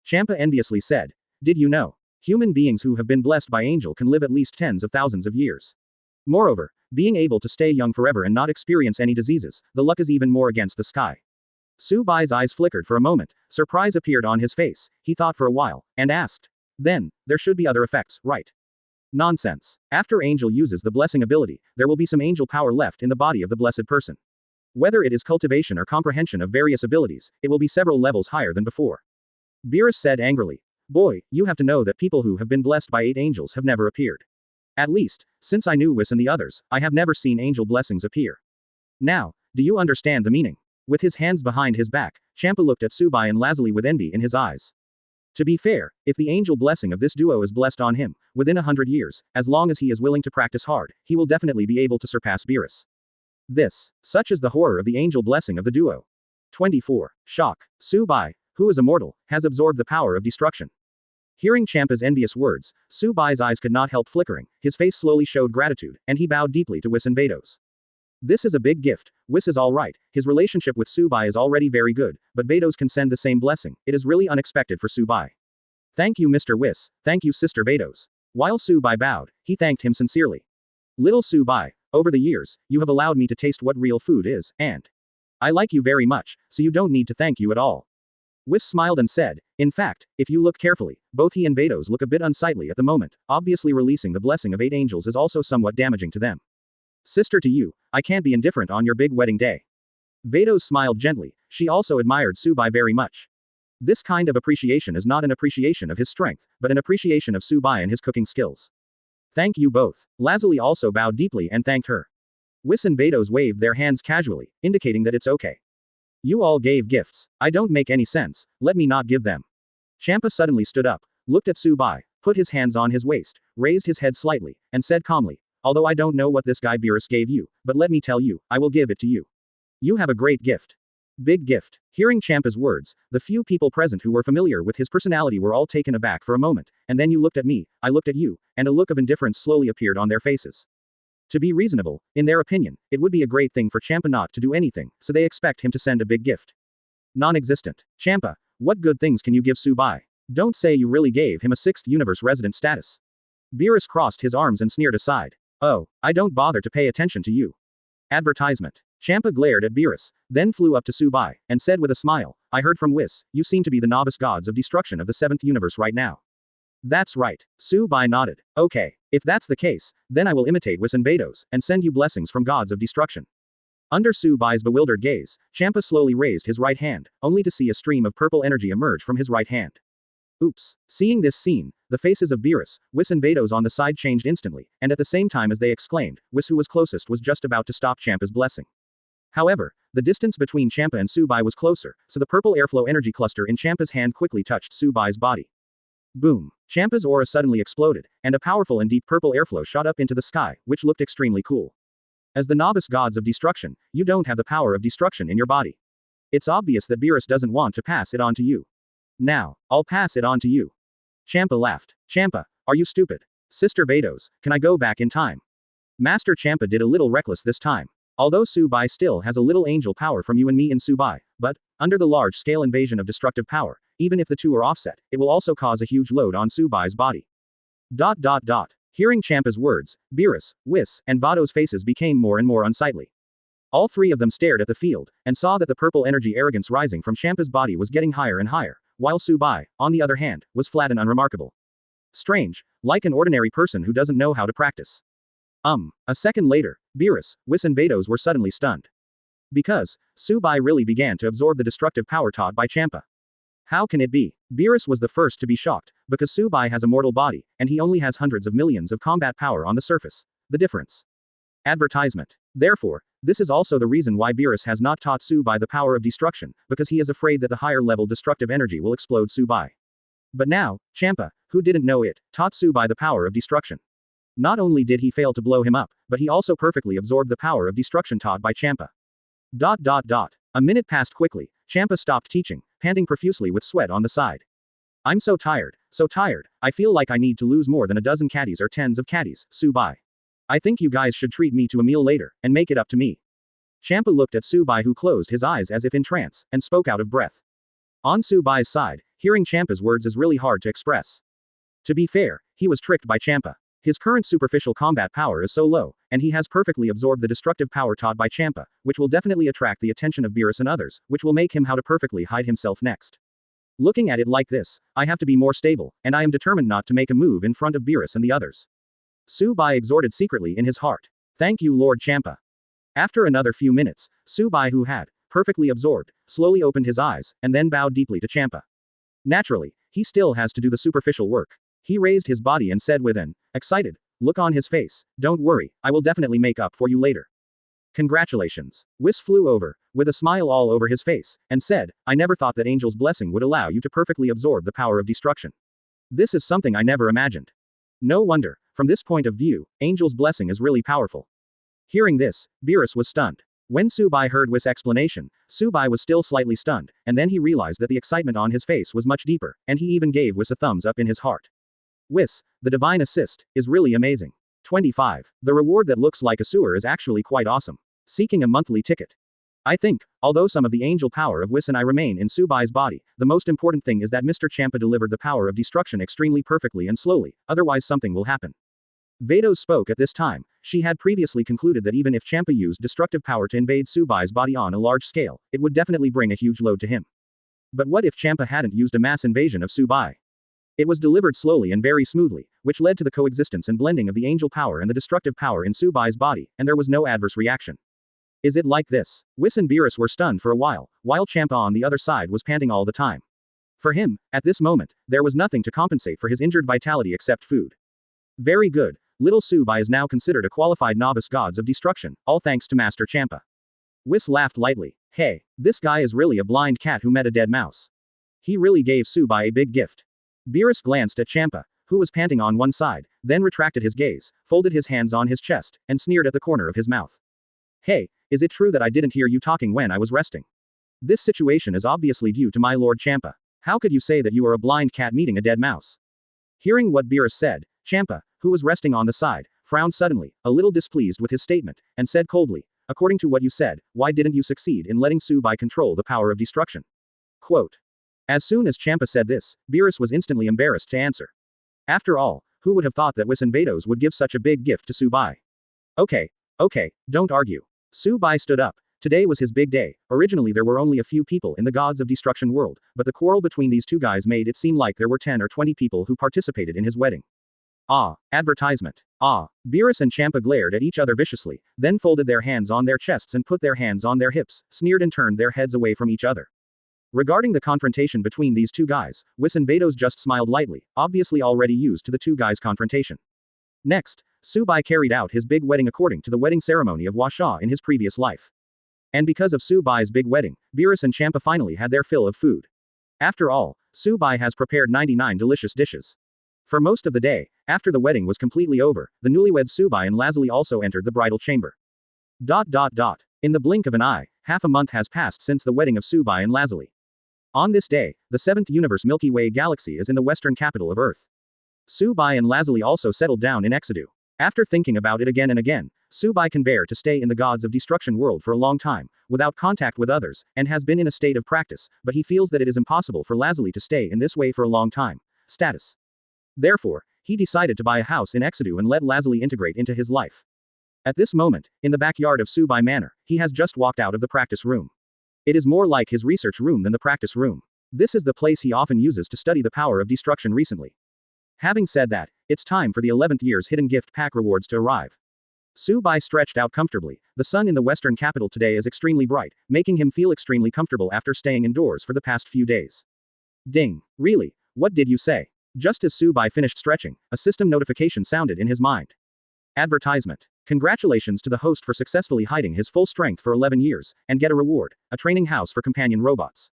Champa enviously said. Did you know? Human beings who have been blessed by Angel can live at least tens of thousands of years. Moreover, being able to stay young forever and not experience any diseases, the luck is even more against the sky. Su Bai's eyes flickered for a moment, surprise appeared on his face, he thought for a while, and asked. Then, there should be other effects, right? Nonsense. After Angel uses the blessing ability, there will be some angel power left in the body of the blessed person. Whether it is cultivation or comprehension of various abilities, it will be several levels higher than before. Beerus said angrily. Boy, you have to know that people who have been blessed by 8 angels have never appeared. At least, since I knew Whis and the others, I have never seen angel blessings appear. Now, do you understand the meaning? With his hands behind his back, Champa looked at Subai and Lazuli with envy in his eyes. To be fair, if the angel blessing of this duo is blessed on him, within 100 years, as long as he is willing to practice hard, he will definitely be able to surpass Beerus. Such is the horror of the angel blessing of the duo. 24. Shock. Subai, who is immortal, has absorbed the power of destruction. Hearing Champa's envious words, Subai's eyes could not help flickering, his face slowly showed gratitude, and he bowed deeply to Whis and Vados. This is a big gift. Whis is alright, his relationship with Subai is already very good, but Vados can send the same blessing, it is really unexpected for Subai. Thank you Mr. Whis, thank you Sister Vados. While Subai bowed, he thanked him sincerely. Little Subai, over the years, you have allowed me to taste what real food is, and I like you very much, so you don't need to thank you at all. Whis smiled and said, in fact, if you look carefully, both he and Vados look a bit unsightly at the moment, obviously releasing the blessing of 8 angels is also somewhat damaging to them. Sister to you, I can't be indifferent on your big wedding day. Vados smiled gently, she also admired Subai very much. This kind of appreciation is not an appreciation of his strength, but an appreciation of Subai and his cooking skills. Thank you both. Lazuli also bowed deeply and thanked her. Whis and Vados waved their hands casually, indicating that it's okay. You all gave gifts. I don't make any sense, let me not give them. Champa suddenly stood up, looked at Subai, put his hands on his waist, raised his head slightly, and said calmly, although I don't know what this guy Beerus gave you, but let me tell you, I will give it to you. You have a great gift. Big gift. Hearing Champa's words, the few people present who were familiar with his personality were all taken aback for a moment, and then you looked at me, I looked at you, and a look of indifference slowly appeared on their faces. To be reasonable, in their opinion, it would be a great thing for Champa not to do anything, so they expect him to send a big gift. Non-existent. Champa, what good things can you give Subai? Don't say you really gave him a 6th universe resident status. Beerus crossed his arms and sneered aside. Oh, I don't bother to pay attention to you. Advertisement. Champa glared at Beerus, then flew up to Subai, and said with a smile, I heard from Whis, you seem to be the novice gods of destruction of the 7th universe right now. That's right. Subai nodded. Okay, if that's the case, then I will imitate Whis and Vados, and send you blessings from gods of destruction. Under Subai's bewildered gaze, Champa slowly raised his right hand, only to see a stream of purple energy emerge from his right hand. Oops. Seeing this scene, the faces of Beerus, Whis and Vados on the side changed instantly, and at the same time as they exclaimed, Whis who was closest was just about to stop Champa's blessing. However, the distance between Champa and Subai was closer, so the purple airflow energy cluster in Champa's hand quickly touched Subai's body. Boom. Champa's aura suddenly exploded, and a powerful and deep purple airflow shot up into the sky, which looked extremely cool. As the novice gods of destruction, you don't have the power of destruction in your body. It's obvious that Beerus doesn't want to pass it on to you. Now, I'll pass it on to you. Champa laughed. Champa, are you stupid? Sister Vados, can I go back in time? Master Champa did a little reckless this time. Although Subai still has a little angel power from you and me in Subai, but, under the large-scale invasion of destructive power, even if the two are offset, it will also cause a huge load on Subai's body. Hearing Champa's words, Beerus, Whis, and Vados' faces became more and more unsightly. All three of them stared at the field, and saw that the purple energy arrogance rising from Champa's body was getting higher and higher, while Subai, on the other hand, was flat and unremarkable. Strange, like an ordinary person who doesn't know how to practice. A second later, Beerus, Whis and Vados were suddenly stunned. Because, Subai really began to absorb the destructive power taught by Champa. How can it be? Beerus was the first to be shocked, because Subai has a mortal body, and he only has hundreds of millions of combat power on the surface. The difference. Advertisement. Therefore, this is also the reason why Beerus has not taught Subai the power of destruction, because he is afraid that the higher level destructive energy will explode Subai. But now, Champa, who didn't know it, taught Subai the power of destruction. Not only did he fail to blow him up, but he also perfectly absorbed the power of destruction taught by Champa. A minute passed quickly, Champa stopped teaching, panting profusely with sweat on the side. I'm so tired, I feel like I need to lose more than a dozen caddies or tens of caddies, Subai. I think you guys should treat me to a meal later, and make it up to me. Champa looked at Subai, who closed his eyes as if in trance, and spoke out of breath. On Subai's side, hearing Champa's words is really hard to express. To be fair, he was tricked by Champa. His current superficial combat power is so low, and he has perfectly absorbed the destructive power taught by Champa, which will definitely attract the attention of Beerus and others, which will make him how to perfectly hide himself next. Looking at it like this, I have to be more stable, and I am determined not to make a move in front of Beerus and the others. Subai exhorted secretly in his heart. Thank you, Lord Champa. After another few minutes, Subai, who had perfectly absorbed, slowly opened his eyes, and then bowed deeply to Champa. Naturally, he still has to do the superficial work. He raised his body and said with an excited look on his face, "Don't worry, I will definitely make up for you later." Congratulations. Whis flew over, with a smile all over his face, and said, I never thought that Angel's blessing would allow you to perfectly absorb the power of destruction. This is something I never imagined. No wonder, from this point of view, Angel's blessing is really powerful. Hearing this, Beerus was stunned. When Subai heard Whis' explanation, Subai was still slightly stunned, and then he realized that the excitement on his face was much deeper, and he even gave Whis a thumbs up in his heart. Whis, the divine assist, is really amazing. 25. The reward that looks like a sewer is actually quite awesome. Seeking a monthly ticket. I think, although some of the angel power of Whis and I remain in Subai's body, the most important thing is that Mr. Champa delivered the power of destruction extremely perfectly and slowly, otherwise something will happen. Vados spoke at this time. She had previously concluded that even if Champa used destructive power to invade Subai's body on a large scale, it would definitely bring a huge load to him. But what if Champa hadn't used a mass invasion of Subai? It was delivered slowly and very smoothly, which led to the coexistence and blending of the angel power and the destructive power in Subai's body, and there was no adverse reaction. Is it like this? Whis and Beerus were stunned for a while Champa on the other side was panting all the time. For him, at this moment, there was nothing to compensate for his injured vitality except food. Very good. Little Subai is now considered a qualified novice gods of destruction, all thanks to Master Champa. Whis laughed lightly. Hey, this guy is really a blind cat who met a dead mouse. He really gave Subai a big gift. Beerus glanced at Champa, who was panting on one side, then retracted his gaze, folded his hands on his chest, and sneered at the corner of his mouth. Hey, is it true that I didn't hear you talking when I was resting? This situation is obviously due to my Lord Champa. How could you say that you are a blind cat meeting a dead mouse? Hearing what Beerus said, Champa, who was resting on the side, frowned suddenly, a little displeased with his statement, and said coldly, according to what you said, why didn't you succeed in letting Subai control the power of destruction? Quote. As soon as Champa said this, Beerus was instantly embarrassed to answer. After all, who would have thought that Whis and Vados would give such a big gift to Subai? Okay, don't argue. Subai stood up. Today was his big day. Originally there were only a few people in the Gods of Destruction world, but the quarrel between these two guys made it seem like there were 10 or 20 people who participated in his wedding. Ah, advertisement. Ah. Beerus and Champa glared at each other viciously, then folded their hands on their chests and put their hands on their hips, sneered and turned their heads away from each other. Regarding the confrontation between these two guys, Whis and Vados just smiled lightly, obviously already used to the two guys' confrontation. Next, Subai carried out his big wedding according to the wedding ceremony of Huxia in his previous life. And because of Subai's big wedding, Beerus and Champa finally had their fill of food. After all, Subai has prepared 99 delicious dishes. For most of the day, after the wedding was completely over, the newlyweds Subai and Lazuli also entered the bridal chamber. In the blink of an eye, half a month has passed since the wedding of Subai and Lazuli. On this day, the 7th universe Milky Way galaxy is in the western capital of Earth. Subai and Lazuli also settled down in Exedu. After thinking about it again and again, Subai can bear to stay in the Gods of Destruction world for a long time, without contact with others, and has been in a state of practice, but he feels that it is impossible for Lazuli to stay in this way for a long time. Status. Therefore, he decided to buy a house in Exedu and let Lazuli integrate into his life. At this moment, in the backyard of Subai Manor, he has just walked out of the practice room. It is more like his research room than the practice room. This is the place he often uses to study the power of destruction recently. Having said that, it's time for the 11th year's hidden gift pack rewards to arrive. Subai stretched out comfortably. The sun in the western capital today is extremely bright, making him feel extremely comfortable after staying indoors for the past few days. Ding. Really? What did you say? Just as Subai finished stretching, a system notification sounded in his mind. Advertisement. Congratulations to the host for successfully hiding his full strength for 11 years, and get a reward, a training house for companion robots.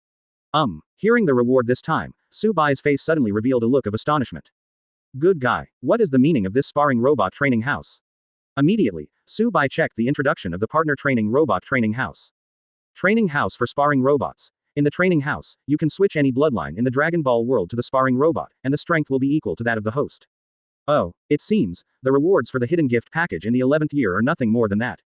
Hearing the reward this time, Subai's face suddenly revealed a look of astonishment. Good guy, what is the meaning of this sparring robot training house? Immediately, Subai checked the introduction of the partner training robot training house. Training house for sparring robots. In the training house, you can switch any bloodline in the Dragon Ball world to the sparring robot, and the strength will be equal to that of the host. Oh, it seems, the rewards for the hidden gift package in the 11th year are nothing more than that.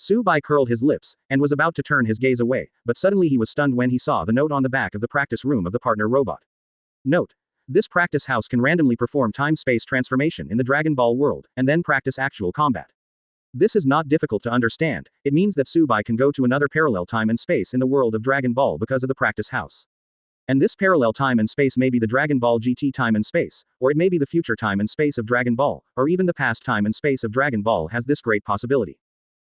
Subai curled his lips, and was about to turn his gaze away, but suddenly he was stunned when he saw the note on the back of the practice room of the partner robot. Note: this practice house can randomly perform time-space transformation in the Dragon Ball world, and then practice actual combat. This is not difficult to understand. It means that Subai can go to another parallel time and space in the world of Dragon Ball because of the practice house. And this parallel time and space may be the Dragon Ball GT time and space, or it may be the future time and space of Dragon Ball, or even the past time and space of Dragon Ball has this great possibility.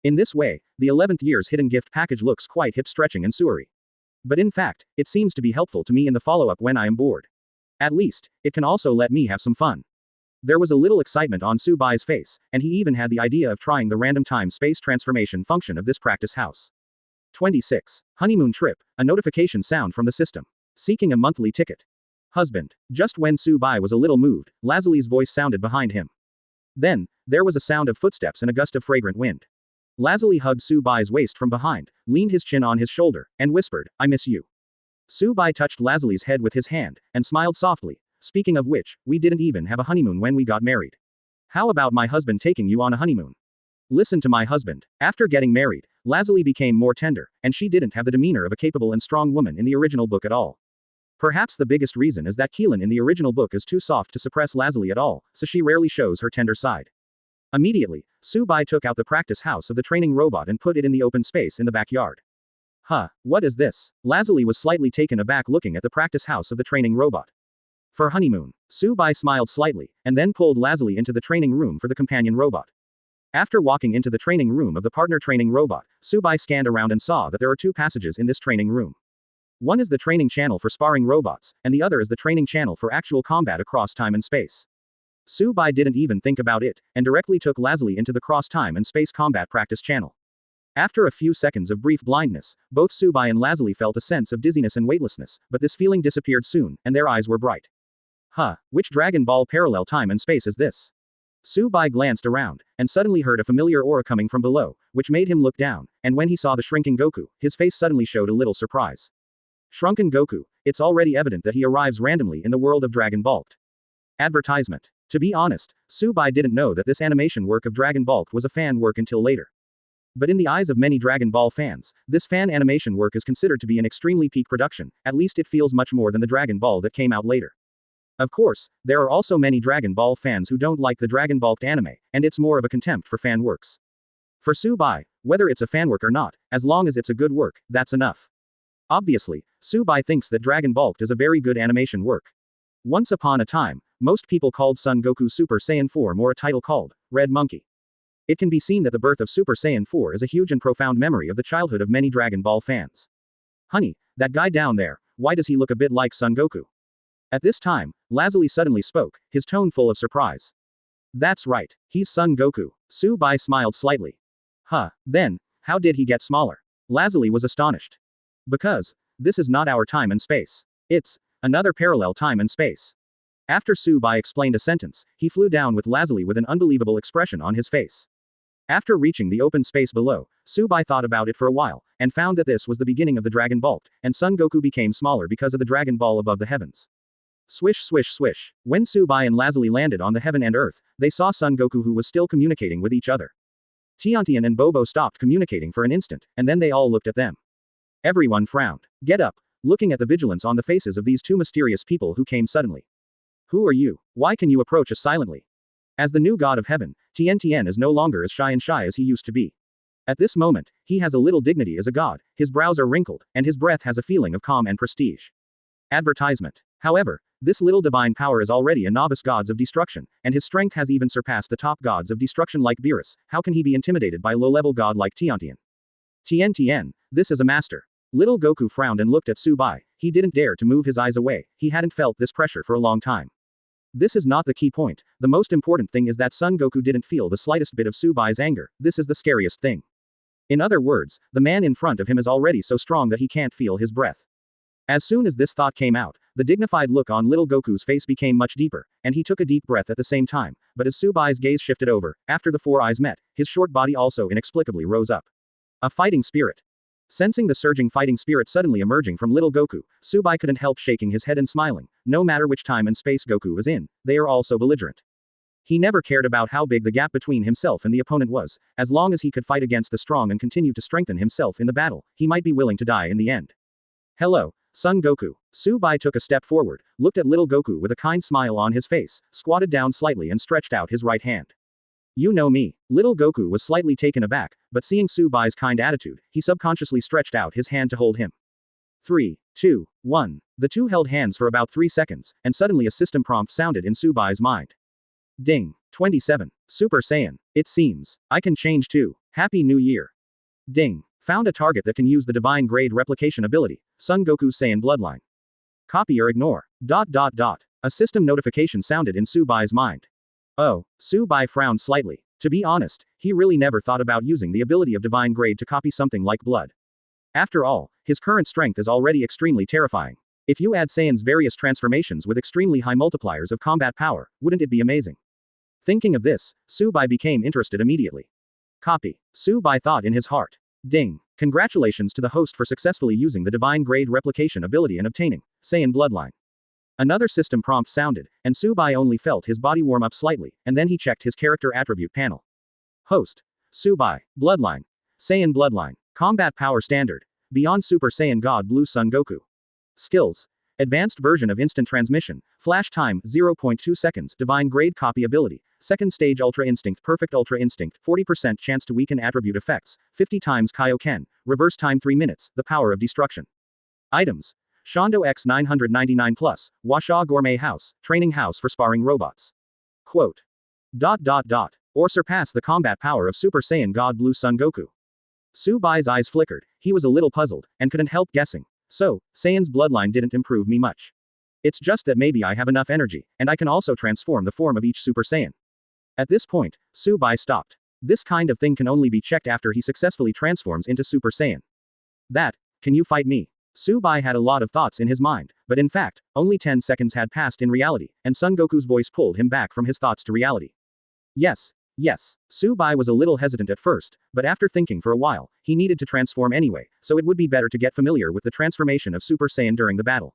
In this way, the 11th year's hidden gift package looks quite hip-stretching and sewery. But in fact, it seems to be helpful to me in the follow-up when I am bored. At least, it can also let me have some fun. There was a little excitement on Subai's face, and he even had the idea of trying the random time-space transformation function of this practice house. 26. Honeymoon trip, a notification sound from the system. Seeking a monthly ticket. Husband. Just when Subai was a little moved, Lazelie's voice sounded behind him. Then, there was a sound of footsteps and a gust of fragrant wind. Lazelie hugged Subai's waist from behind, leaned his chin on his shoulder, and whispered, "I miss you." Subai touched Lazelie's head with his hand, and smiled softly. "Speaking of which, we didn't even have a honeymoon when we got married. How about my husband taking you on a honeymoon?" Listen to my husband. After getting married, Lazelie became more tender, and she didn't have the demeanor of a capable and strong woman in the original book at all. Perhaps the biggest reason is that Keelan in the original book is too soft to suppress Lazelie at all, so she rarely shows her tender side. Immediately, Subai took out the practice house of the training robot and put it in the open space in the backyard. Huh, what is this? Lazelie was slightly taken aback looking at the practice house of the training robot. For honeymoon. Subai smiled slightly, and then pulled Lazelie into the training room for the companion robot. After walking into the training room of the partner training robot, Subai scanned around and saw that there are two passages in this training room. One is the training channel for sparring robots, and the other is the training channel for actual combat across time and space. Subai didn't even think about it, and directly took Lazelie into the cross-time and space combat practice channel. After a few seconds of brief blindness, both Subai and Lazelie felt a sense of dizziness and weightlessness, but this feeling disappeared soon, and their eyes were bright. Huh, which Dragon Ball parallel time and space is this? Subai glanced around, and suddenly heard a familiar aura coming from below, which made him look down, and when he saw the shrinking Goku, his face suddenly showed a little surprise. Shrunken Goku, it's already evident that he arrives randomly in the world of Dragon Ball. Advertisement. To be honest, Subai didn't know that this animation work of Dragon Ball was a fan work until later. But in the eyes of many Dragon Ball fans, this fan animation work is considered to be an extremely peak production, at least it feels much more than the Dragon Ball that came out later. Of course, there are also many Dragon Ball fans who don't like the Dragon Ball anime, and it's more of a contempt for fan works. For Subai, whether it's a fan work or not, as long as it's a good work, that's enough. Obviously, Subai thinks that Dragon Ball is a very good animation work. Once upon a time, most people called Son Goku Super Saiyan 4 or a title called Red Monkey. It can be seen that the birth of Super Saiyan 4 is a huge and profound memory of the childhood of many Dragon Ball fans. Honey, that guy down there, why does he look a bit like Son Goku? At this time, Lazelie suddenly spoke, his tone full of surprise. That's right, he's Son Goku. Subai smiled slightly. Huh, then, how did he get smaller? Lazelie was astonished. Because, this is not our time and space. It's another parallel time and space. After Subai explained a sentence, he flew down with Lazelie with an unbelievable expression on his face. After reaching the open space below, Subai thought about it for a while, and found that this was the beginning of the Dragon Ball, and Son Goku became smaller because of the Dragon Ball above the heavens. Swish swish swish. When Subai and Lazelie landed on the heaven and earth, they saw Son Goku who was still communicating with each other. Tiantian and Bobo stopped communicating for an instant, and then they all looked at them. Everyone frowned. Get up. Looking at the vigilance on the faces of these two mysterious people who came suddenly. Who are you? Why can you approach us silently? As the new god of heaven, Tiantian is no longer as shy as he used to be. At this moment, he has a little dignity as a god, his brows are wrinkled, and his breath has a feeling of calm and prestige. Advertisement. However, this little divine power is already a novice god of destruction, and his strength has even surpassed the top gods of destruction like Beerus. How can he be intimidated by low-level god like Tiantian? Tiantian, this is a master. Little Goku frowned and looked at Subai. He didn't dare to move his eyes away, he hadn't felt this pressure for a long time. This is not the key point, the most important thing is that Son Goku didn't feel the slightest bit of Subai's anger, this is the scariest thing. In other words, the man in front of him is already so strong that he can't feel his breath. As soon as this thought came out, the dignified look on little Goku's face became much deeper, and he took a deep breath at the same time, but as Subai's gaze shifted over, after the four eyes met, his short body also inexplicably rose up. A fighting spirit. Sensing the surging fighting spirit suddenly emerging from little Goku, Subai couldn't help shaking his head and smiling. No matter which time and space Goku is in, they are all so belligerent. He never cared about how big the gap between himself and the opponent was, as long as he could fight against the strong and continue to strengthen himself in the battle, he might be willing to die in the end. Hello, Son Goku. Su-bai took a step forward, looked at little Goku with a kind smile on his face, squatted down slightly and stretched out his right hand. You know me. Little Goku was slightly taken aback, but seeing Su-bai's kind attitude, he subconsciously stretched out his hand to hold him. 3, 2, 1. The two held hands for about 3 seconds, and suddenly a system prompt sounded in Su-bai's mind. Ding. 27. Super Saiyan. It seems. I can change too. Happy New Year. Ding. Found a target that can use the divine grade replication ability, Son Goku's Saiyan bloodline. Copy or ignore. ... A system notification sounded in Su-bai's mind. Oh, Su-bai frowned slightly. To be honest, he really never thought about using the ability of divine grade to copy something like blood. After all, his current strength is already extremely terrifying. If you add Saiyan's various transformations with extremely high multipliers of combat power, wouldn't it be amazing? Thinking of this, Su-bai became interested immediately. Copy. Su-bai thought in his heart. Ding. Congratulations to the host for successfully using the divine grade replication ability and obtaining Saiyan bloodline. Another system prompt sounded, and Su-bai only felt his body warm up slightly, and then he checked his character attribute panel. Host. Su-bai. Bloodline. Saiyan bloodline. Combat power standard. Beyond Super Saiyan God Blue Son Goku. Skills. Advanced version of instant transmission, flash time 0.2 seconds, divine grade copy ability, second stage ultra instinct, 40% chance to weaken attribute effects, 50 times Kaioken, reverse time 3 minutes, the power of destruction. Items. Shondo X 999 Plus, Washa Gourmet House, training house for sparring robots. Quote. ... Or surpass the combat power of Super Saiyan God Blue Son Goku. Su-bai's eyes flickered, he was a little puzzled, and couldn't help guessing. So, Saiyan's bloodline didn't improve me much. It's just that maybe I have enough energy, and I can also transform the form of each Super Saiyan. At this point, Su-bai stopped. This kind of thing can only be checked after he successfully transforms into Super Saiyan. Can you fight me? Su-bai had a lot of thoughts in his mind, but in fact, only 10 seconds had passed in reality, and Son Goku's voice pulled him back from his thoughts to reality. Yes. Su-bai was a little hesitant at first, but after thinking for a while, he needed to transform anyway, so it would be better to get familiar with the transformation of Super Saiyan during the battle.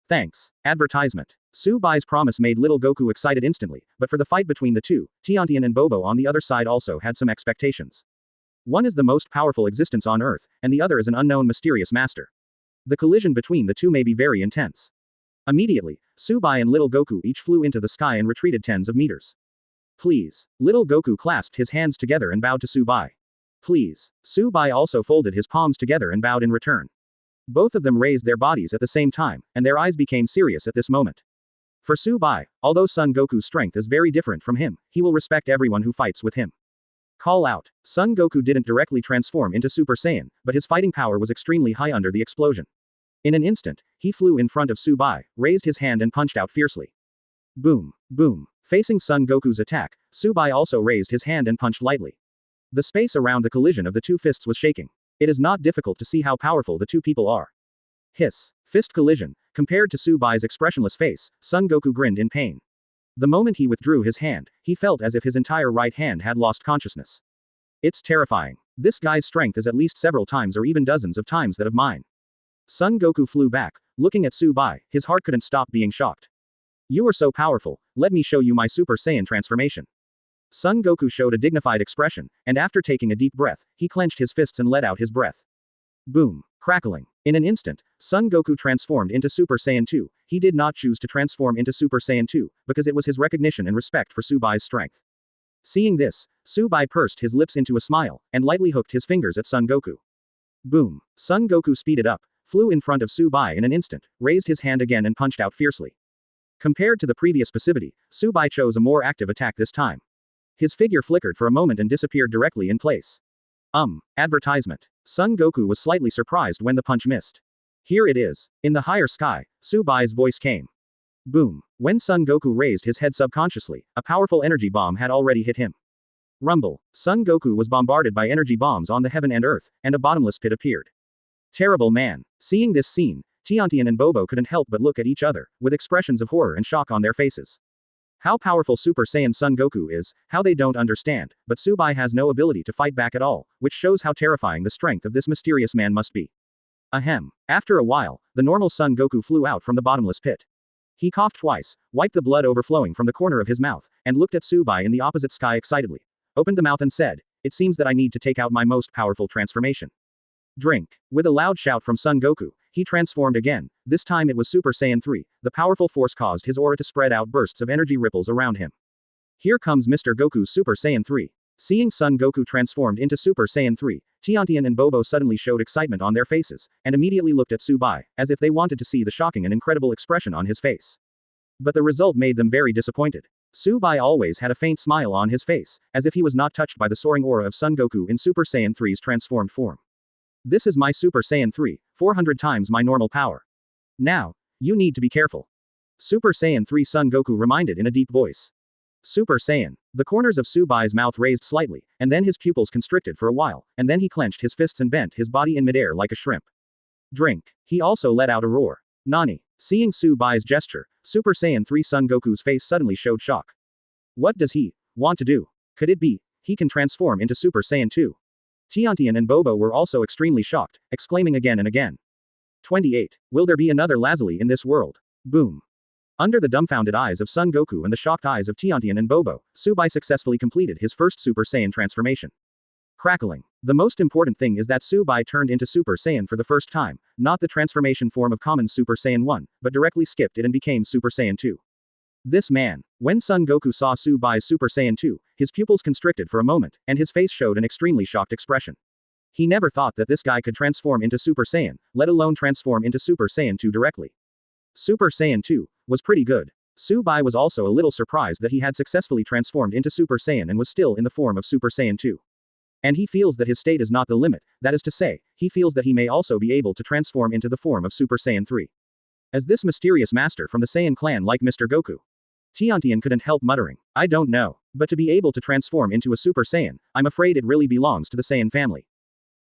Thanks. Advertisement. Su-bai's promise made little Goku excited instantly, but for the fight between the two, Tiantian and Bobo on the other side also had some expectations. One is the most powerful existence on Earth, and the other is an unknown mysterious master. The collision between the two may be very intense. Immediately, Su-bai and little Goku each flew into the sky and retreated tens of meters. Please. Little Goku clasped his hands together and bowed to Su-bai. Please. Su-bai also folded his palms together and bowed in return. Both of them raised their bodies at the same time, and their eyes became serious at this moment. For Su-bai, although Son Goku's strength is very different from him, he will respect everyone who fights with him. Call out. Son Goku didn't directly transform into Super Saiyan, but his fighting power was extremely high under the explosion. In an instant, he flew in front of Su-bai, raised his hand and punched out fiercely. Boom. Boom. Facing Son Goku's attack, Su-bai also raised his hand and punched lightly. The space around the collision of the two fists was shaking. It is not difficult to see how powerful the two people are. Hiss. Fist collision. Compared to Su-bai's expressionless face, Son Goku grinned in pain. The moment he withdrew his hand, he felt as if his entire right hand had lost consciousness. It's terrifying. This guy's strength is at least several times or even dozens of times that of mine. Son Goku flew back, looking at Su-bai, his heart couldn't stop being shocked. You are so powerful, let me show you my Super Saiyan transformation. Son Goku showed a dignified expression, and after taking a deep breath, he clenched his fists and let out his breath. Boom. Crackling. In an instant, Son Goku transformed into Super Saiyan 2. He did not choose to transform into Super Saiyan 2, because it was his recognition and respect for Su-bai's strength. Seeing this, Su-bai pursed his lips into a smile, and lightly hooked his fingers at Son Goku. Boom. Son Goku speeded up, flew in front of Su-bai in an instant, raised his hand again and punched out fiercely. Compared to the previous passivity, Su-bai chose a more active attack this time. His figure flickered for a moment and disappeared directly in place. Advertisement. Son Goku was slightly surprised when the punch missed. Here it is. In the higher sky, Su-bai's voice came. Boom. When Son Goku raised his head subconsciously, a powerful energy bomb had already hit him. Rumble. Son Goku was bombarded by energy bombs on the heaven and earth, and a bottomless pit appeared. Terrible man. Seeing this scene, Tiantian and Bobo couldn't help but look at each other, with expressions of horror and shock on their faces. How powerful Super Saiyan Son Goku is, how they don't understand, but Su-bai has no ability to fight back at all, which shows how terrifying the strength of this mysterious man must be. Ahem. After a while, the normal Son Goku flew out from the bottomless pit. He coughed twice, wiped the blood overflowing from the corner of his mouth, and looked at Subai in the opposite sky excitedly. Opened the mouth and said, "It seems that I need to take out my most powerful transformation." Drink. With a loud shout from Son Goku, he transformed again. This time it was Super Saiyan 3. The powerful force caused his aura to spread out bursts of energy ripples around him. Here comes Mr. Goku's Super Saiyan 3. Seeing Son Goku transformed into Super Saiyan 3, Tiantian and Bobo suddenly showed excitement on their faces, and immediately looked at Subai, as if they wanted to see the shocking and incredible expression on his face. But the result made them very disappointed. Subai always had a faint smile on his face, as if he was not touched by the soaring aura of Son Goku in Super Saiyan 3's transformed form. "This is my Super Saiyan 3, 400 times my normal power. Now, you need to be careful." Super Saiyan 3 Son Goku reminded in a deep voice. Super Saiyan. The corners of Subai's mouth raised slightly, and then his pupils constricted for a while, and then he clenched his fists and bent his body in midair like a shrimp. Drink. He also let out a roar. Nani. Seeing Subai's gesture, Super Saiyan 3 Son Goku's face suddenly showed shock. What does he want to do? Could it be he can transform into Super Saiyan 2? Tiantian and Bobo were also extremely shocked, exclaiming again and again. 28. Will there be another Lazuli in this world? Boom. Under the dumbfounded eyes of Son Goku and the shocked eyes of Tiantian and Bobo, Subai successfully completed his first Super Saiyan transformation. Crackling. The most important thing is that Subai turned into Super Saiyan for the first time, not the transformation form of common Super Saiyan 1, but directly skipped it and became Super Saiyan 2. This man. When Son Goku saw Subai's Super Saiyan 2, his pupils constricted for a moment, and his face showed an extremely shocked expression. He never thought that this guy could transform into Super Saiyan, let alone transform into Super Saiyan 2 directly. Super Saiyan 2 was pretty good. Subai was also a little surprised that he had successfully transformed into Super Saiyan and was still in the form of Super Saiyan 2. And he feels that his state is not the limit, that is to say, he feels that he may also be able to transform into the form of Super Saiyan 3. As this mysterious master from the Saiyan clan like Mr. Goku. Tiantian couldn't help muttering, I don't know, but to be able to transform into a Super Saiyan, I'm afraid it really belongs to the Saiyan family.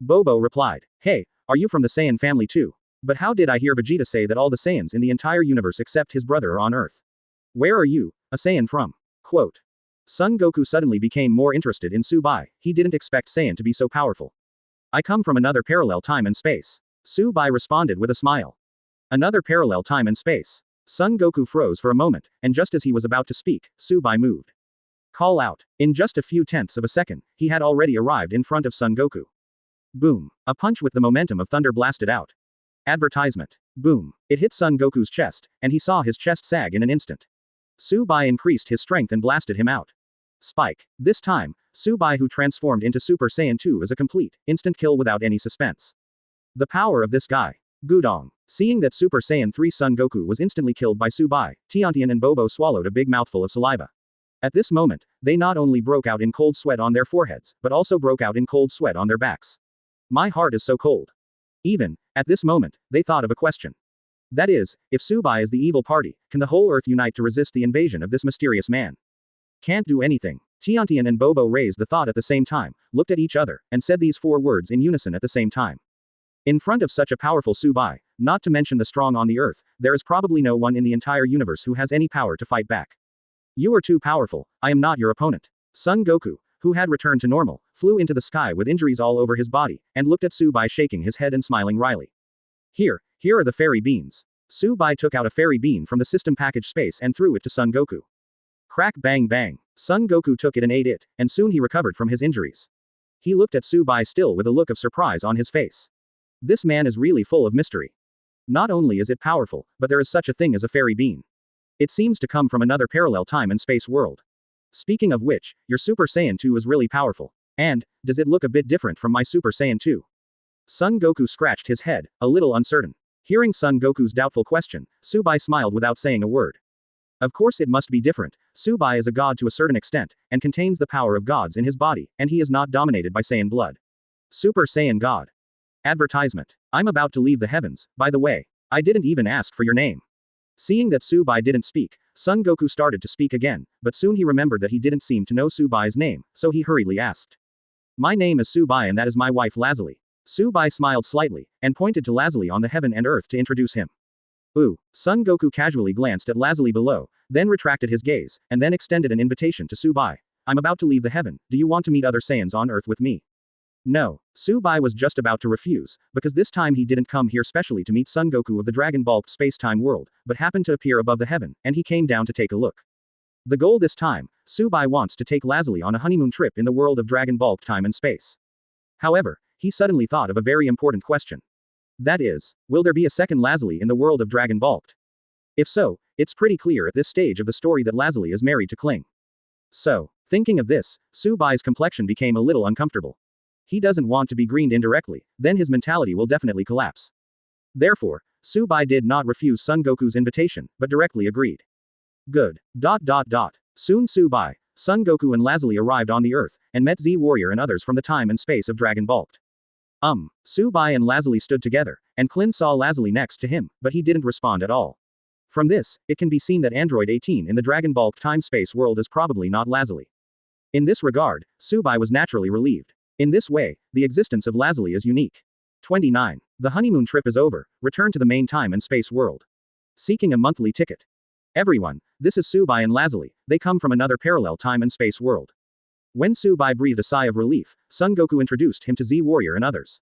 Bobo replied, hey, are you from the Saiyan family too? But how did I hear Vegeta say that all the Saiyans in the entire universe except his brother are on Earth? Where are you, a Saiyan from? Quote. Son Goku suddenly became more interested in Subai. He didn't expect Saiyan to be so powerful. I come from another parallel time and space. Subai responded with a smile. Another parallel time and space. Son Goku froze for a moment, and just as he was about to speak, Subai moved. Call out. In just a few tenths of a second, he had already arrived in front of Son Goku. Boom. A punch with the momentum of thunder blasted out. Advertisement. Boom. It hit Son Goku's chest, and he saw his chest sag in an instant. Subai increased his strength and blasted him out. Spike. This time, Subai who transformed into Super Saiyan 2 is a complete, instant kill without any suspense. The power of this guy. Gudong. Seeing that Super Saiyan 3 Son Goku was instantly killed by Subai, Tiantian and Bobo swallowed a big mouthful of saliva. At this moment, they not only broke out in cold sweat on their foreheads, but also broke out in cold sweat on their backs. My heart is so cold. Even, at this moment, they thought of a question. That is, if Subai is the evil party, can the whole Earth unite to resist the invasion of this mysterious man? Can't do anything. Tiantian and Bobo raised the thought at the same time, looked at each other, and said these four words in unison at the same time. In front of such a powerful Subai, not to mention the strong on the Earth, there is probably no one in the entire universe who has any power to fight back. You are too powerful, I am not your opponent. Son Goku, who had returned to normal, flew into the sky with injuries all over his body, and looked at Subai shaking his head and smiling wryly. Here are the fairy beans. Subai took out a fairy bean from the system package space and threw it to Son Goku. Crack bang bang. Son Goku took it and ate it, and soon he recovered from his injuries. He looked at Subai still with a look of surprise on his face. This man is really full of mystery. Not only is it powerful, but there is such a thing as a fairy bean. It seems to come from another parallel time and space world. Speaking of which, your Super Saiyan 2 is really powerful. And, does it look a bit different from my Super Saiyan 2? Son Goku scratched his head, a little uncertain. Hearing Son Goku's doubtful question, Subai smiled without saying a word. Of course it must be different. Subai is a god to a certain extent, and contains the power of gods in his body, and he is not dominated by Saiyan blood. Super Saiyan God. Advertisement. I'm about to leave the heavens, by the way. I didn't even ask for your name. Seeing that Subai didn't speak, Son Goku started to speak again, but soon he remembered that he didn't seem to know Subai's name, so he hurriedly asked. My name is Subai and that is my wife Lazuli. Subai smiled slightly, and pointed to Lazuli on the heaven and earth to introduce him. Ooh. Son Goku casually glanced at Lazuli below, then retracted his gaze, and then extended an invitation to Subai. I'm about to leave the heaven, do you want to meet other Saiyans on earth with me? No, Subai was just about to refuse, because this time he didn't come here specially to meet Son Goku of the Dragon-bulked space-time world, but happened to appear above the heaven, and he came down to take a look. The goal this time, Subai wants to take Lazuli on a honeymoon trip in the world of Dragon-bulked time and space. However, he suddenly thought of a very important question. That is, will there be a second Lazuli in the world of Dragon-bulked? If so, it's pretty clear at this stage of the story that Lazuli is married to Kling. So, thinking of this, Subai's complexion became a little uncomfortable. He doesn't want to be greened indirectly, then his mentality will definitely collapse. Therefore, Subai did not refuse Son Goku's invitation, but directly agreed. Good. Soon Subai, Son Goku and Lazuli arrived on the Earth, and met Z Warrior and others from the time and space of Dragon Bulked. Subai and Lazuli stood together, and Klin saw Lazuli next to him, but he didn't respond at all. From this, it can be seen that Android 18 in the Dragon Bulked time-space world is probably not Lazuli. In this regard, Subai was naturally relieved. In this way, the existence of Lazuli is unique. 29. The honeymoon trip is over, return to the main time and space world. Seeking a monthly ticket. Everyone, this is Subai and Lazuli, they come from another parallel time and space world. When Subai breathed a sigh of relief, Son Goku introduced him to Z Warrior and others.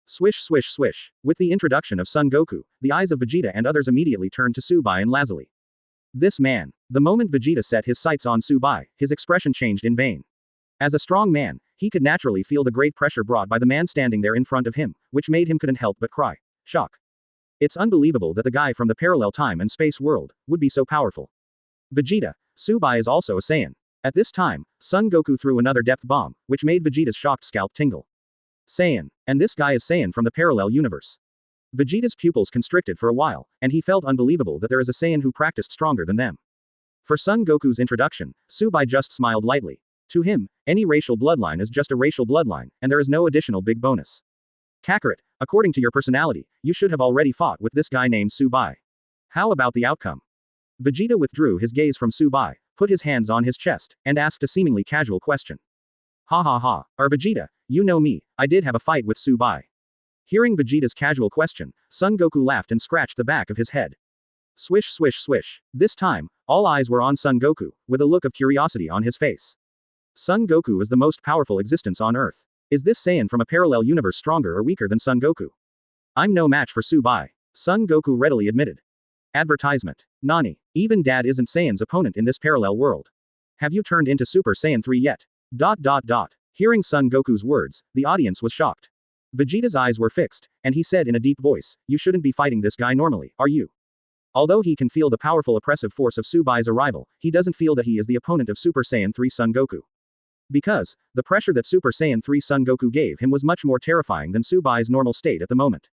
Swish swish swish. With the introduction of Son Goku, the eyes of Vegeta and others immediately turned to Subai and Lazuli. This man. The moment Vegeta set his sights on Subai, his expression changed in vain. As a strong man, he could naturally feel the great pressure brought by the man standing there in front of him, which made him couldn't help but cry. Shock. It's unbelievable that the guy from the parallel time and space world would be so powerful. Vegeta, Subai is also a Saiyan. At this time, Son Goku threw another depth bomb, which made Vegeta's shocked scalp tingle. Saiyan. And this guy is Saiyan from the parallel universe. Vegeta's pupils constricted for a while, and he felt unbelievable that there is a Saiyan who practiced stronger than them. For Son Goku's introduction, Subai just smiled lightly. To him, any racial bloodline is just a racial bloodline, and there is no additional big bonus. Kakarot, according to your personality, you should have already fought with this guy named Subai. How about the outcome? Vegeta withdrew his gaze from Subai, put his hands on his chest, and asked a seemingly casual question. Ha ha ha, Vegeta, you know me, I did have a fight with Subai. Hearing Vegeta's casual question, Son Goku laughed and scratched the back of his head. Swish swish swish. This time, all eyes were on Son Goku, with a look of curiosity on his face. Son Goku is the most powerful existence on Earth. Is this Saiyan from a parallel universe stronger or weaker than Son Goku? I'm no match for Subai. Son Goku readily admitted. Advertisement. Nani, even Dad isn't Saiyan's opponent in this parallel world. Have you turned into Super Saiyan 3 yet? Hearing Son Goku's words, the audience was shocked. Vegeta's eyes were fixed, and he said in a deep voice, you shouldn't be fighting this guy normally, are you? Although he can feel the powerful oppressive force of Subai's arrival, he doesn't feel that he is the opponent of Super Saiyan 3 Son Goku. Because, the pressure that Super Saiyan 3 Son Goku gave him was much more terrifying than Subai's normal state at the moment.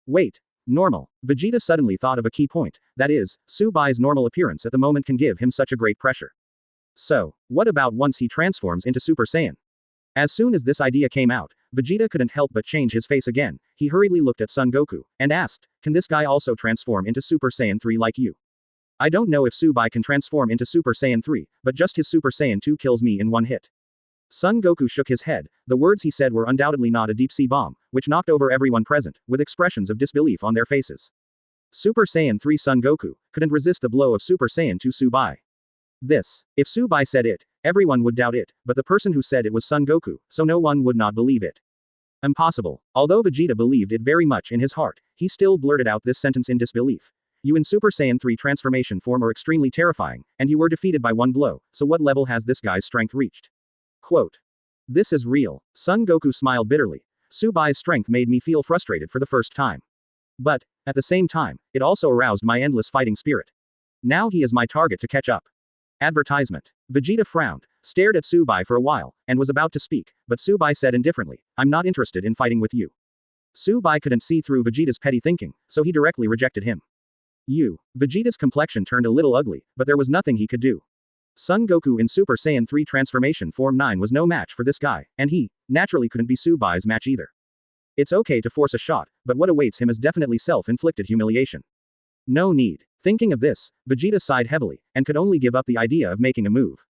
Wait. Normal. Vegeta suddenly thought of a key point, that is, Subai's normal appearance at the moment can give him such a great pressure. So, what about once he transforms into Super Saiyan? As soon as this idea came out, Vegeta couldn't help but change his face again. He hurriedly looked at Son Goku, and asked, can this guy also transform into Super Saiyan 3 like you? I don't know if Subai can transform into Super Saiyan 3, but just his Super Saiyan 2 kills me in one hit. Son Goku shook his head, the words he said were undoubtedly not a deep-sea bomb, which knocked over everyone present, with expressions of disbelief on their faces. Super Saiyan 3 Son Goku couldn't resist the blow of Super Saiyan 2 Subai. If Subai said it, everyone would doubt it, but the person who said it was Son Goku, so no one would not believe it. Impossible. Although Vegeta believed it very much in his heart, he still blurted out this sentence in disbelief. You in Super Saiyan 3 transformation form are extremely terrifying, and you were defeated by one blow, so what level has this guy's strength reached? Quote. This is real. Son Goku smiled bitterly. Subai's strength made me feel frustrated for the first time. But, at the same time, it also aroused my endless fighting spirit. Now he is my target to catch up. Advertisement. Vegeta frowned, stared at Subai for a while, and was about to speak, but Subai said indifferently, I'm not interested in fighting with you. Subai couldn't see through Vegeta's petty thinking, so he directly rejected him. Vegeta's complexion turned a little ugly, but there was nothing he could do. Son Goku in Super Saiyan 3 Transformation Form 9 was no match for this guy, and he, naturally couldn't be Subai's match either. It's okay to force a shot, but what awaits him is definitely self-inflicted humiliation. No need. Thinking of this, Vegeta sighed heavily, and could only give up the idea of making a move.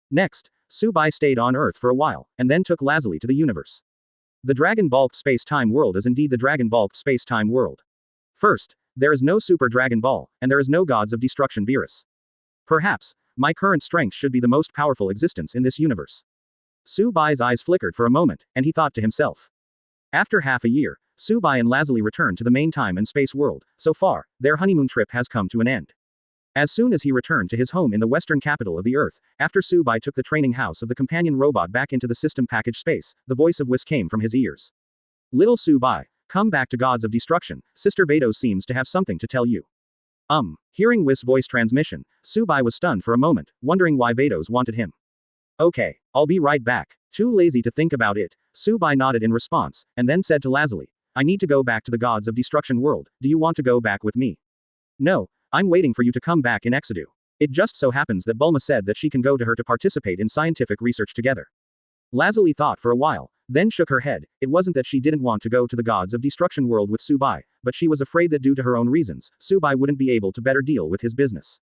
Next, Subai stayed on Earth for a while, and then took Lazuli to the universe. The Dragon-bulked space-time world is indeed the Dragon-bulked space-time world. First, there is no Super Dragon Ball, and there is no gods of destruction Beerus. Perhaps, my current strength should be the most powerful existence in this universe. Su-bai's eyes flickered for a moment, and he thought to himself. After half a year, Su-bai and Lazuli returned to the main time and space world. So far, their honeymoon trip has come to an end. As soon as he returned to his home in the western capital of the Earth, after Su-bai took the training house of the companion robot back into the system package space, the voice of Whis came from his ears. Little Su-bai, come back to Gods of Destruction, Sister Vados seems to have something to tell you. Hearing Whis' voice transmission, Su-bai was stunned for a moment, wondering why Vados wanted him. Okay, I'll be right back. Too lazy to think about it, Su-bai nodded in response, and then said to Lazuli, I need to go back to the Gods of Destruction world, do you want to go back with me? No, I'm waiting for you to come back in Exedu. It just so happens that Bulma said that she can go to her to participate in scientific research together. Lazuli thought for a while, then shook her head. It wasn't that she didn't want to go to the Gods of Destruction world with Su-bai, but she was afraid that due to her own reasons, Su-bai wouldn't be able to better deal with his business.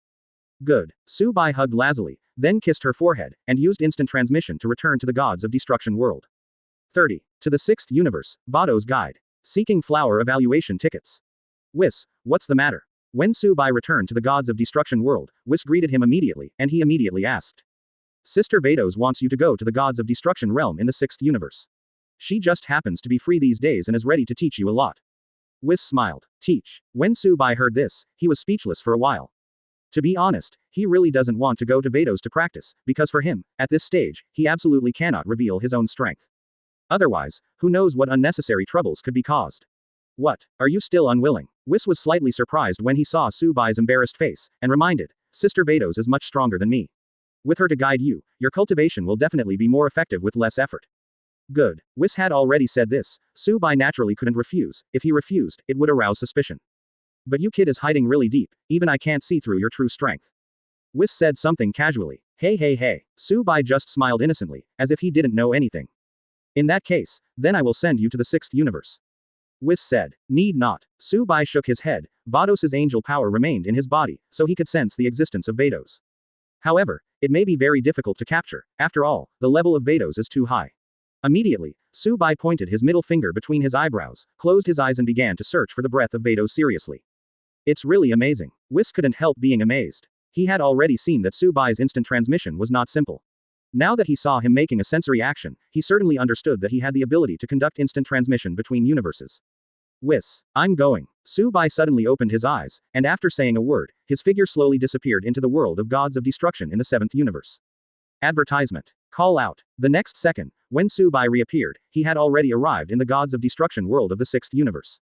Good. Su-bai hugged Lazuli, then kissed her forehead, and used instant transmission to return to the Gods of Destruction world. 30. To the 6th universe, Vados Guide. Seeking flower evaluation tickets. Whis, what's the matter? When Su-bai returned to the Gods of Destruction world, Whis greeted him immediately, and he immediately asked. Sister Vados wants you to go to the Gods of Destruction realm in the 6th universe. She just happens to be free these days and is ready to teach you a lot. Whis smiled. Teach. When Su-bai heard this, he was speechless for a while. To be honest, he really doesn't want to go to Vados to practice, because for him, at this stage, he absolutely cannot reveal his own strength. Otherwise, who knows what unnecessary troubles could be caused. What, are you still unwilling? Whis was slightly surprised when he saw Su-bai's embarrassed face, and reminded, Sister Vados is much stronger than me. With her to guide you, your cultivation will definitely be more effective with less effort. Good. Whis had already said this, Su-bai naturally couldn't refuse. If he refused, it would arouse suspicion. But you kid is hiding really deep, even I can't see through your true strength. Whis said something casually. Hey. Su-bai just smiled innocently, as if he didn't know anything. In that case, then I will send you to the 6th universe. Whis said. Need not. Su-bai shook his head. Vados' angel power remained in his body, so he could sense the existence of Vados. However, it may be very difficult to capture. After all, the level of Vados is too high. Immediately, Su-bai pointed his middle finger between his eyebrows, closed his eyes and began to search for the breath of Vados seriously. It's really amazing. Whis couldn't help being amazed. He had already seen that Su-bai's instant transmission was not simple. Now that he saw him making a sensory action, he certainly understood that he had the ability to conduct instant transmission between universes. Whis, I'm going. Su-bai suddenly opened his eyes, and after saying a word, his figure slowly disappeared into the world of Gods of Destruction in the 7th universe. Advertisement. Call out. The next second, when Su-bai reappeared, he had already arrived in the Gods of Destruction world of the 6th universe.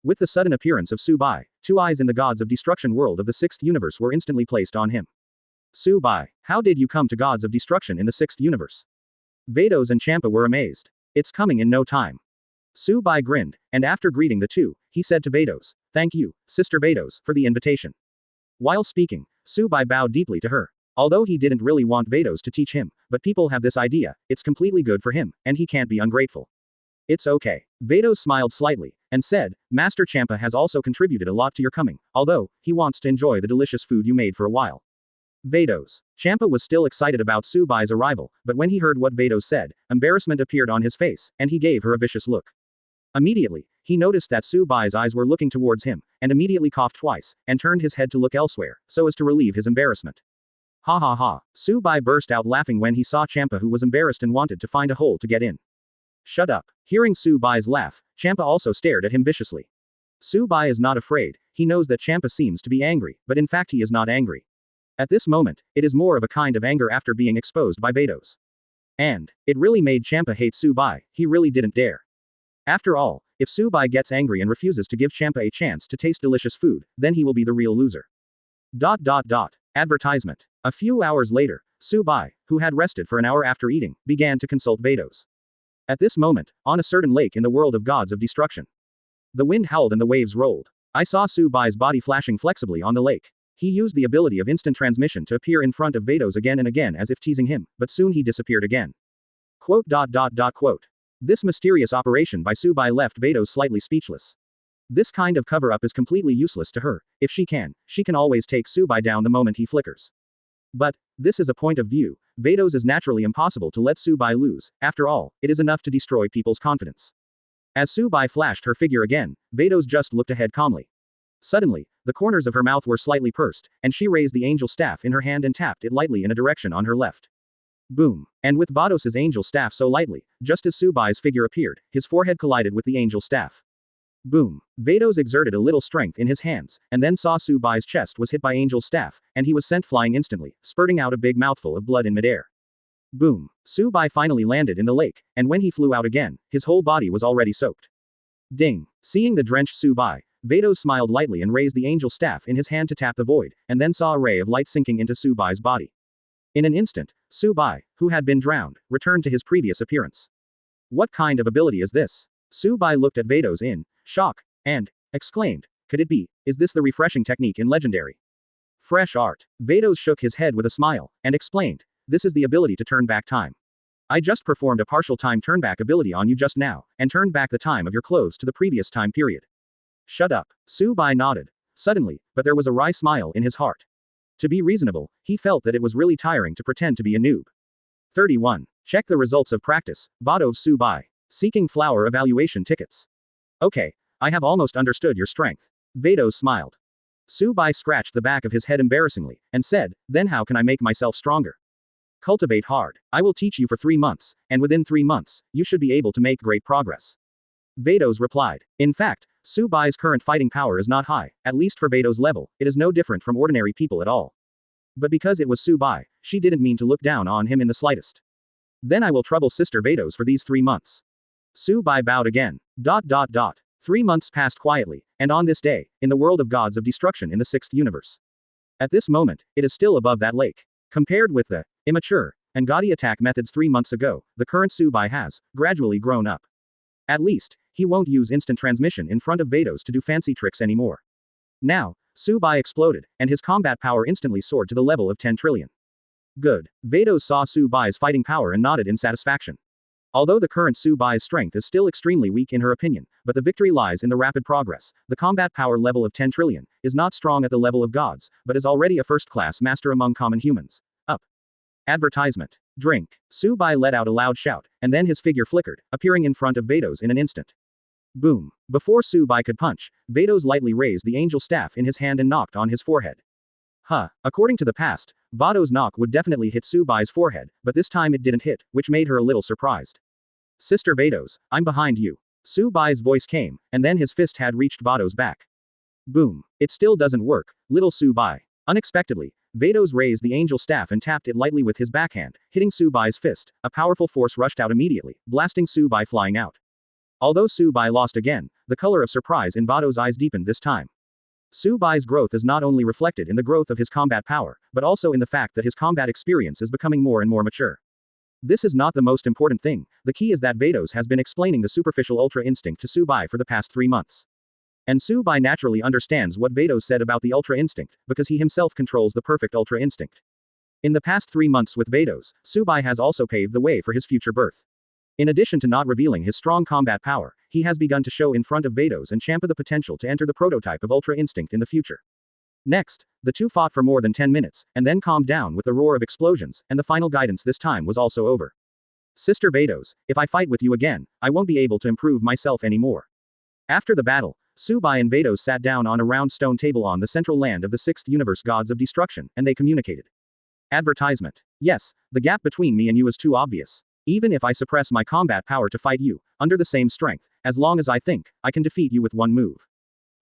With the sudden appearance of Su-bai, 2 eyes in the Gods of Destruction world of the 6th universe were instantly placed on him. Su-bai, how did you come to Gods of Destruction in the 6th universe? Vados and Champa were amazed. It's coming in no time. Su-bai grinned, and after greeting the two, he said to Vados, thank you, Sister Vados, for the invitation. While speaking, Su-bai bowed deeply to her. Although he didn't really want Vados to teach him, but people have this idea, it's completely good for him, and he can't be ungrateful. It's okay. Vados smiled slightly, and said, Master Champa has also contributed a lot to your coming, although, he wants to enjoy the delicious food you made for a while. Vados. Champa was still excited about Su-bai's arrival, but when he heard what Vados said, embarrassment appeared on his face, and he gave her a vicious look. Immediately, he noticed that Su-bai's eyes were looking towards him, and immediately coughed twice, and turned his head to look elsewhere, so as to relieve his embarrassment. Ha ha ha. Su-bai burst out laughing when he saw Champa, who was embarrassed and wanted to find a hole to get in. Shut up. Hearing Su-bai's laugh, Champa also stared at him viciously. Su-bai is not afraid. He knows that Champa seems to be angry, but in fact he is not angry. At this moment, it is more of a kind of anger after being exposed by Vados. And, it really made Champa hate Su-bai. He really didn't dare. After all, if Su-bai gets angry and refuses to give Champa a chance to taste delicious food, then he will be the real loser. Advertisement. A few hours later, Su-bai, who had rested for an hour after eating, began to consult Vados. At this moment, on a certain lake in the world of Gods of Destruction. The wind howled and the waves rolled. I saw Su-bai's body flashing flexibly on the lake. He used the ability of instant transmission to appear in front of Vados again and again as if teasing him, but soon he disappeared again. This mysterious operation by Su-bai left Vados slightly speechless. This kind of cover-up is completely useless to her. If she can always take Su-bai down the moment he flickers. But, this is a point of view. Vados is naturally impossible to let Su-bai lose. After all, it is enough to destroy people's confidence. As Su-bai flashed her figure again, Vados just looked ahead calmly. Suddenly, the corners of her mouth were slightly pursed, and she raised the angel staff in her hand and tapped it lightly in a direction on her left. Boom. And with Vados' angel staff so lightly, just as Subai's figure appeared, his forehead collided with the angel staff. Boom. Vados exerted a little strength in his hands, and then saw Subai's chest was hit by Angel's staff, and he was sent flying instantly, spurting out a big mouthful of blood in midair. Boom. Subai finally landed in the lake, and when he flew out again, his whole body was already soaked. Ding. Seeing the drenched Subai, Vados smiled lightly and raised the angel staff in his hand to tap the void, and then saw a ray of light sinking into Subai's body. In an instant, Subai, who had been drowned, returned to his previous appearance. What kind of ability is this? Subai looked at Vados in shock, and exclaimed, could it be, is this the refreshing technique in Legendary? Fresh art. Vados shook his head with a smile, and explained, this is the ability to turn back time. I just performed a partial time turnback ability on you just now, and turned back the time of your clothes to the previous time period. Shut up. Subai nodded. Suddenly, but there was a wry smile in his heart. To be reasonable, he felt that it was really tiring to pretend to be a noob. 31. Check the results of practice, Vados Subai. Seeking flower evaluation tickets. Okay, I have almost understood your strength. Vados smiled. Subai scratched the back of his head embarrassingly, and said, then how can I make myself stronger? Cultivate hard. I will teach you for 3 months, and within 3 months, you should be able to make great progress. Vados replied. In fact, Subai's current fighting power is not high, at least for Vados' level, it is no different from ordinary people at all. But because it was Subai, she didn't mean to look down on him in the slightest. Then I will trouble Sister Vados for these 3 months. Subai bowed again. 3 months passed quietly, and on this day, in the world of gods of destruction in the 6th universe. At this moment, it is still above that lake. Compared with the immature and gaudy attack methods 3 months ago, the current Subai has gradually grown up. At least, he won't use instant transmission in front of Vados to do fancy tricks anymore. Now, Subai exploded, and his combat power instantly soared to the level of 10 trillion. Good. Vados saw Subai's fighting power and nodded in satisfaction. Although the current Subai's strength is still extremely weak in her opinion, but the victory lies in the rapid progress, the combat power level of 10 trillion is not strong at the level of gods, but is already a first-class master among common humans. Up. Advertisement. Drink. Subai let out a loud shout, and then his figure flickered, appearing in front of Vados in an instant. Boom. Before Subai could punch, Vados lightly raised the angel staff in his hand and knocked on his forehead. According to the past, Vados' knock would definitely hit Subai's forehead, but this time it didn't hit, which made her a little surprised. Sister Vados, I'm behind you. Subai's voice came, and then his fist had reached Vados' back. Boom. It still doesn't work, little Subai. Unexpectedly, Vados raised the angel staff and tapped it lightly with his backhand, hitting Subai's fist. A powerful force rushed out immediately, blasting Subai flying out. Although Subai lost again, the color of surprise in Vados' eyes deepened this time. Subai's growth is not only reflected in the growth of his combat power, but also in the fact that his combat experience is becoming more and more mature. This is not the most important thing, the key is that Vados has been explaining the superficial Ultra Instinct to Subai for the past 3 months. And Subai naturally understands what Vados said about the Ultra Instinct, because he himself controls the perfect Ultra Instinct. In the past 3 months with Vados, Subai has also paved the way for his future birth. In addition to not revealing his strong combat power, he has begun to show in front of Vados and Champa the potential to enter the prototype of Ultra Instinct in the future. Next, the two fought for more than 10 minutes, and then calmed down with a roar of explosions, and the final guidance this time was also over. Sister Vados, if I fight with you again, I won't be able to improve myself anymore. After the battle, Subai and Vados sat down on a round stone table on the central land of the 6th universe gods of destruction, and they communicated. Advertisement. Yes, the gap between me and you is too obvious. Even if I suppress my combat power to fight you, under the same strength, as long as I think, I can defeat you with one move.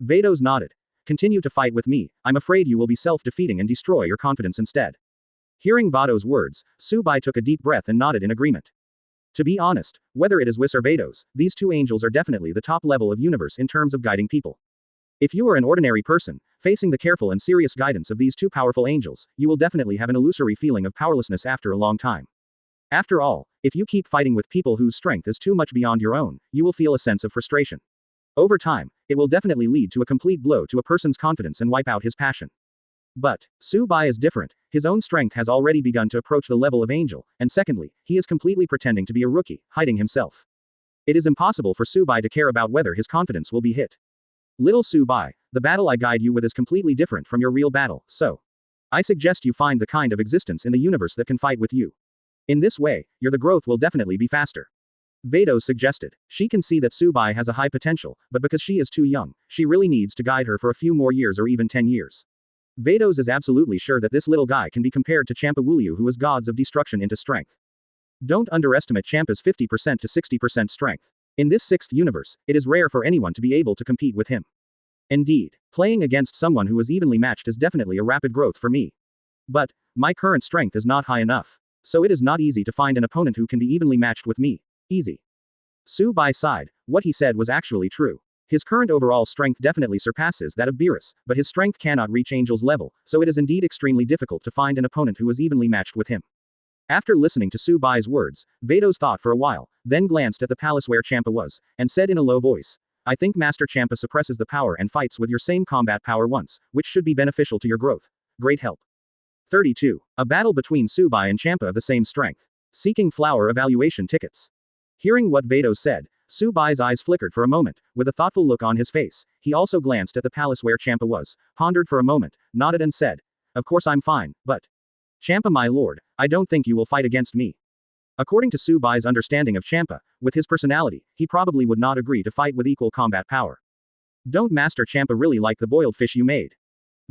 Vados nodded. Continue to fight with me, I'm afraid you will be self-defeating and destroy your confidence instead. Hearing Vados' words, Subai took a deep breath and nodded in agreement. To be honest, whether it is Whis or Vados, these two angels are definitely the top level of universe in terms of guiding people. If you are an ordinary person, facing the careful and serious guidance of these two powerful angels, you will definitely have an illusory feeling of powerlessness after a long time. After all, if you keep fighting with people whose strength is too much beyond your own, you will feel a sense of frustration. Over time, it will definitely lead to a complete blow to a person's confidence and wipe out his passion. But, Subai is different, his own strength has already begun to approach the level of angel, and secondly, he is completely pretending to be a rookie, hiding himself. It is impossible for Subai to care about whether his confidence will be hit. Little Subai, the battle I guide you with is completely different from your real battle, so I suggest you find the kind of existence in the universe that can fight with you. In this way, your growth will definitely be faster. Vados suggested. She can see that Subai has a high potential, but because she is too young, she really needs to guide her for a few more years or even 10 years. Vados is absolutely sure that this little guy can be compared to Champa Wuliu, who is gods of destruction into strength. Don't underestimate Champa's 50% to 60% strength. In this sixth universe, it is rare for anyone to be able to compete with him. Indeed, playing against someone who is evenly matched is definitely a rapid growth for me. But, my current strength is not high enough. So it is not easy to find an opponent who can be evenly matched with me. Easy. Su Bai sighed. What he said was actually true. His current overall strength definitely surpasses that of Beerus, but his strength cannot reach Angel's level, so it is indeed extremely difficult to find an opponent who is evenly matched with him. After listening to Su Bai's words, Vados thought for a while, then glanced at the palace where Champa was, and said in a low voice, I think Master Champa suppresses the power and fights with your same combat power once, which should be beneficial to your growth. Great help. 32. A battle between Su Bai and Champa of the same strength. Seeking flower evaluation tickets. Hearing what Vados said, Su Bai's eyes flickered for a moment, with a thoughtful look on his face. He also glanced at the palace where Champa was, pondered for a moment, nodded and said, Of course I'm fine, but… Champa my lord, I don't think you will fight against me. According to Su Bai's understanding of Champa, with his personality, he probably would not agree to fight with equal combat power. Don't Master Champa really like the boiled fish you made?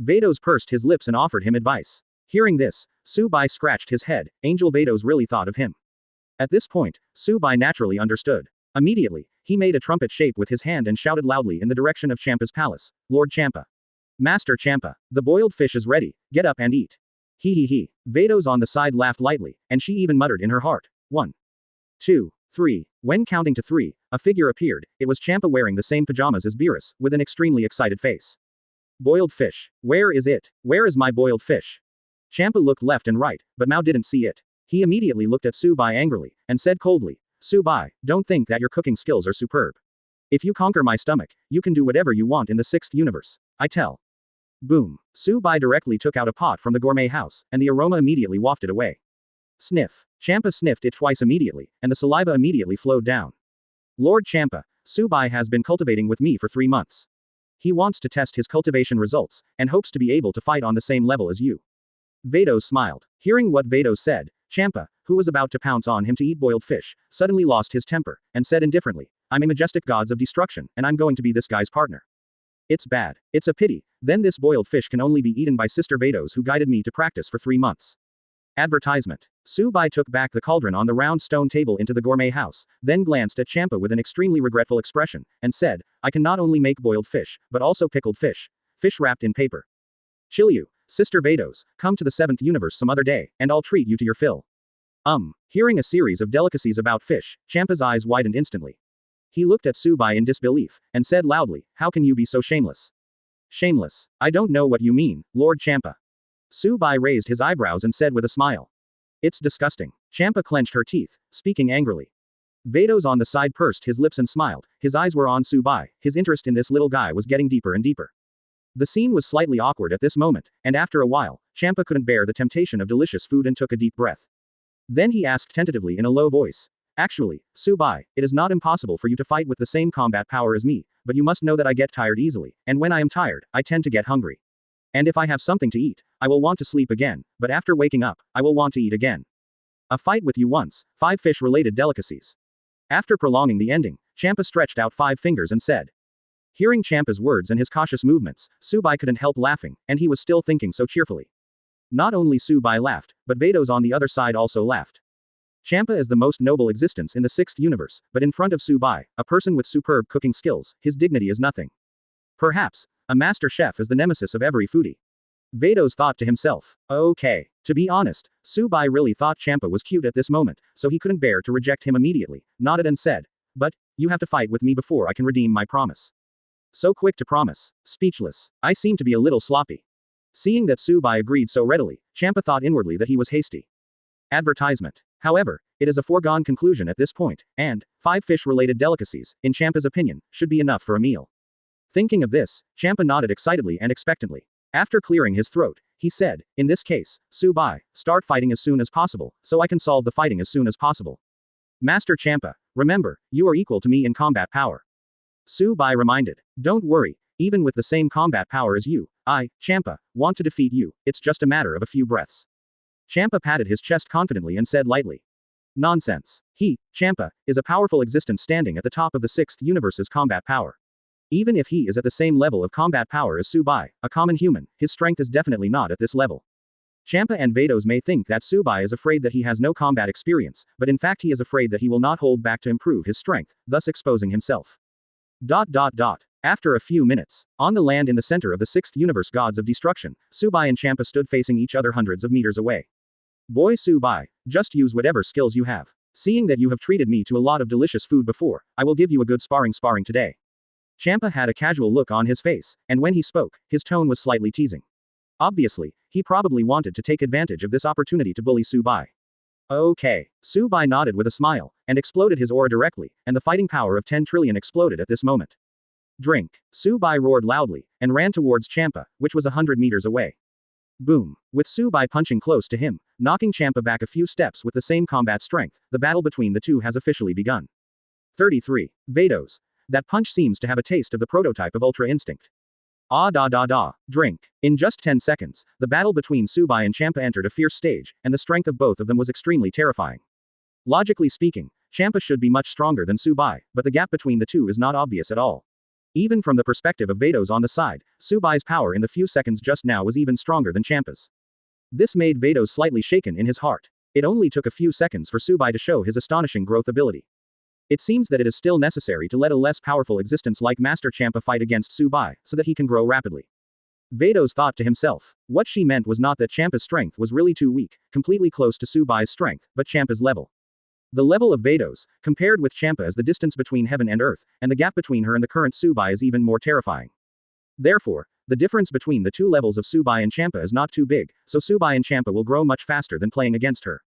Vados pursed his lips and offered him advice. Hearing this, Su Bai scratched his head. Angel Vados really thought of him. At this point, Su Bai naturally understood. Immediately, he made a trumpet shape with his hand and shouted loudly in the direction of Champa's palace, Lord Champa. Master Champa, the boiled fish is ready, get up and eat. He. Vados on the side laughed lightly, and she even muttered in her heart. 1, 2, 3. When counting to 3, a figure appeared. It was Champa wearing the same pajamas as Beerus, with an extremely excited face. Boiled fish. Where is it? Where is my boiled fish? Champa looked left and right, but Mao didn't see it. He immediately looked at Su Bai angrily, and said coldly, Su Bai, don't think that your cooking skills are superb. If you conquer my stomach, you can do whatever you want in the sixth universe. I tell. Boom. Su Bai directly took out a pot from the gourmet house, and the aroma immediately wafted away. Sniff. Champa sniffed it twice immediately, and the saliva immediately flowed down. Lord Champa, Su Bai has been cultivating with me for 3 months. He wants to test his cultivation results, and hopes to be able to fight on the same level as you. Vados smiled. Hearing what Vados said, Champa, who was about to pounce on him to eat boiled fish, suddenly lost his temper, and said indifferently, I'm a majestic gods of destruction, and I'm going to be this guy's partner. It's bad. It's a pity. Then this boiled fish can only be eaten by Sister Vados, who guided me to practice for 3 months. Advertisement. Su Bai took back the cauldron on the round stone table into the gourmet house, then glanced at Champa with an extremely regretful expression, and said, I can not only make boiled fish, but also pickled fish. Fish wrapped in paper. Chiliu, Sister Vados, come to the 7th universe some other day, and I'll treat you to your fill. Hearing a series of delicacies about fish, Champa's eyes widened instantly. He looked at Su Bai in disbelief, and said loudly, how can you be so shameless? Shameless. I don't know what you mean, Lord Champa. Su Bai raised his eyebrows and said with a smile. It's disgusting. Champa clenched her teeth, speaking angrily. Vados on the side pursed his lips and smiled. His eyes were on Su Bai. His interest in this little guy was getting deeper and deeper. The scene was slightly awkward at this moment, and after a while, Champa couldn't bear the temptation of delicious food and took a deep breath. Then he asked tentatively in a low voice. Actually, Su Bai, it is not impossible for you to fight with the same combat power as me, but you must know that I get tired easily, and when I am tired, I tend to get hungry. And if I have something to eat, I will want to sleep again, but after waking up, I will want to eat again. A fight with you once, 5 fish-related delicacies. After prolonging the ending, Champa stretched out 5 fingers and said. Hearing Champa's words and his cautious movements, Su Bai couldn't help laughing, and he was still thinking so cheerfully. Not only Su Bai laughed, but Vados on the other side also laughed. Champa is the most noble existence in the 6th universe, but in front of Su Bai, a person with superb cooking skills, his dignity is nothing. Perhaps, a master chef is the nemesis of every foodie. Vados thought to himself. Okay. To be honest, Su Bai really thought Champa was cute at this moment, so he couldn't bear to reject him immediately, nodded and said. But, you have to fight with me before I can redeem my promise. So quick to promise. Speechless. I seem to be a little sloppy. Seeing that Su Bai agreed so readily, Champa thought inwardly that he was hasty. Advertisement. However, it is a foregone conclusion at this point, and 5 fish-related delicacies, in Champa's opinion, should be enough for a meal. Thinking of this, Champa nodded excitedly and expectantly. After clearing his throat, he said, in this case, Su Bai, start fighting as soon as possible, so I can solve the fighting as soon as possible. Master Champa, remember, you are equal to me in combat power. Su Bai reminded. Don't worry, even with the same combat power as you, I, Champa, want to defeat you, it's just a matter of a few breaths. Champa patted his chest confidently and said lightly. Nonsense. He, Champa, is a powerful existence standing at the top of the 6th universe's combat power. Even if he is at the same level of combat power as Subai, a common human, his strength is definitely not at this level. Champa and Vados may think that Subai is afraid that he has no combat experience, but in fact he is afraid that he will not hold back to improve his strength, thus exposing himself. After a few minutes, on the land in the center of the 6th universe gods of destruction, Subai and Champa stood facing each other hundreds of meters away. Boy Subai, just use whatever skills you have. Seeing that you have treated me to a lot of delicious food before, I will give you a good sparring today. Champa had a casual look on his face, and when he spoke, his tone was slightly teasing. Obviously, he probably wanted to take advantage of this opportunity to bully Subai. Okay. Subai nodded with a smile, and exploded his aura directly, and the fighting power of 10 trillion exploded at this moment. Drink. Subai roared loudly, and ran towards Champa, which was 100 meters away. Boom. With Subai punching close to him, knocking Champa back a few steps with the same combat strength, the battle between the two has officially begun. 33. Vados. That punch seems to have a taste of the prototype of Ultra Instinct. Drink. In just 10 seconds, the battle between Subai and Champa entered a fierce stage, and the strength of both of them was extremely terrifying. Logically speaking, Champa should be much stronger than Subai, but the gap between the two is not obvious at all. Even from the perspective of Vados on the side, Subai's power in the few seconds just now was even stronger than Champa's. This made Vados slightly shaken in his heart. It only took a few seconds for Subai to show his astonishing growth ability. It seems that it is still necessary to let a less powerful existence like Master Champa fight against Subai, so that he can grow rapidly. Vados thought to himself. What she meant was not that Champa's strength was really too weak, completely close to Subai's strength, but Champa's level. The level of Vados, compared with Champa, is the distance between heaven and earth, and the gap between her and the current Subai is even more terrifying. Therefore, the difference between the two levels of Subai and Champa is not too big, so Subai and Champa will grow much faster than playing against her.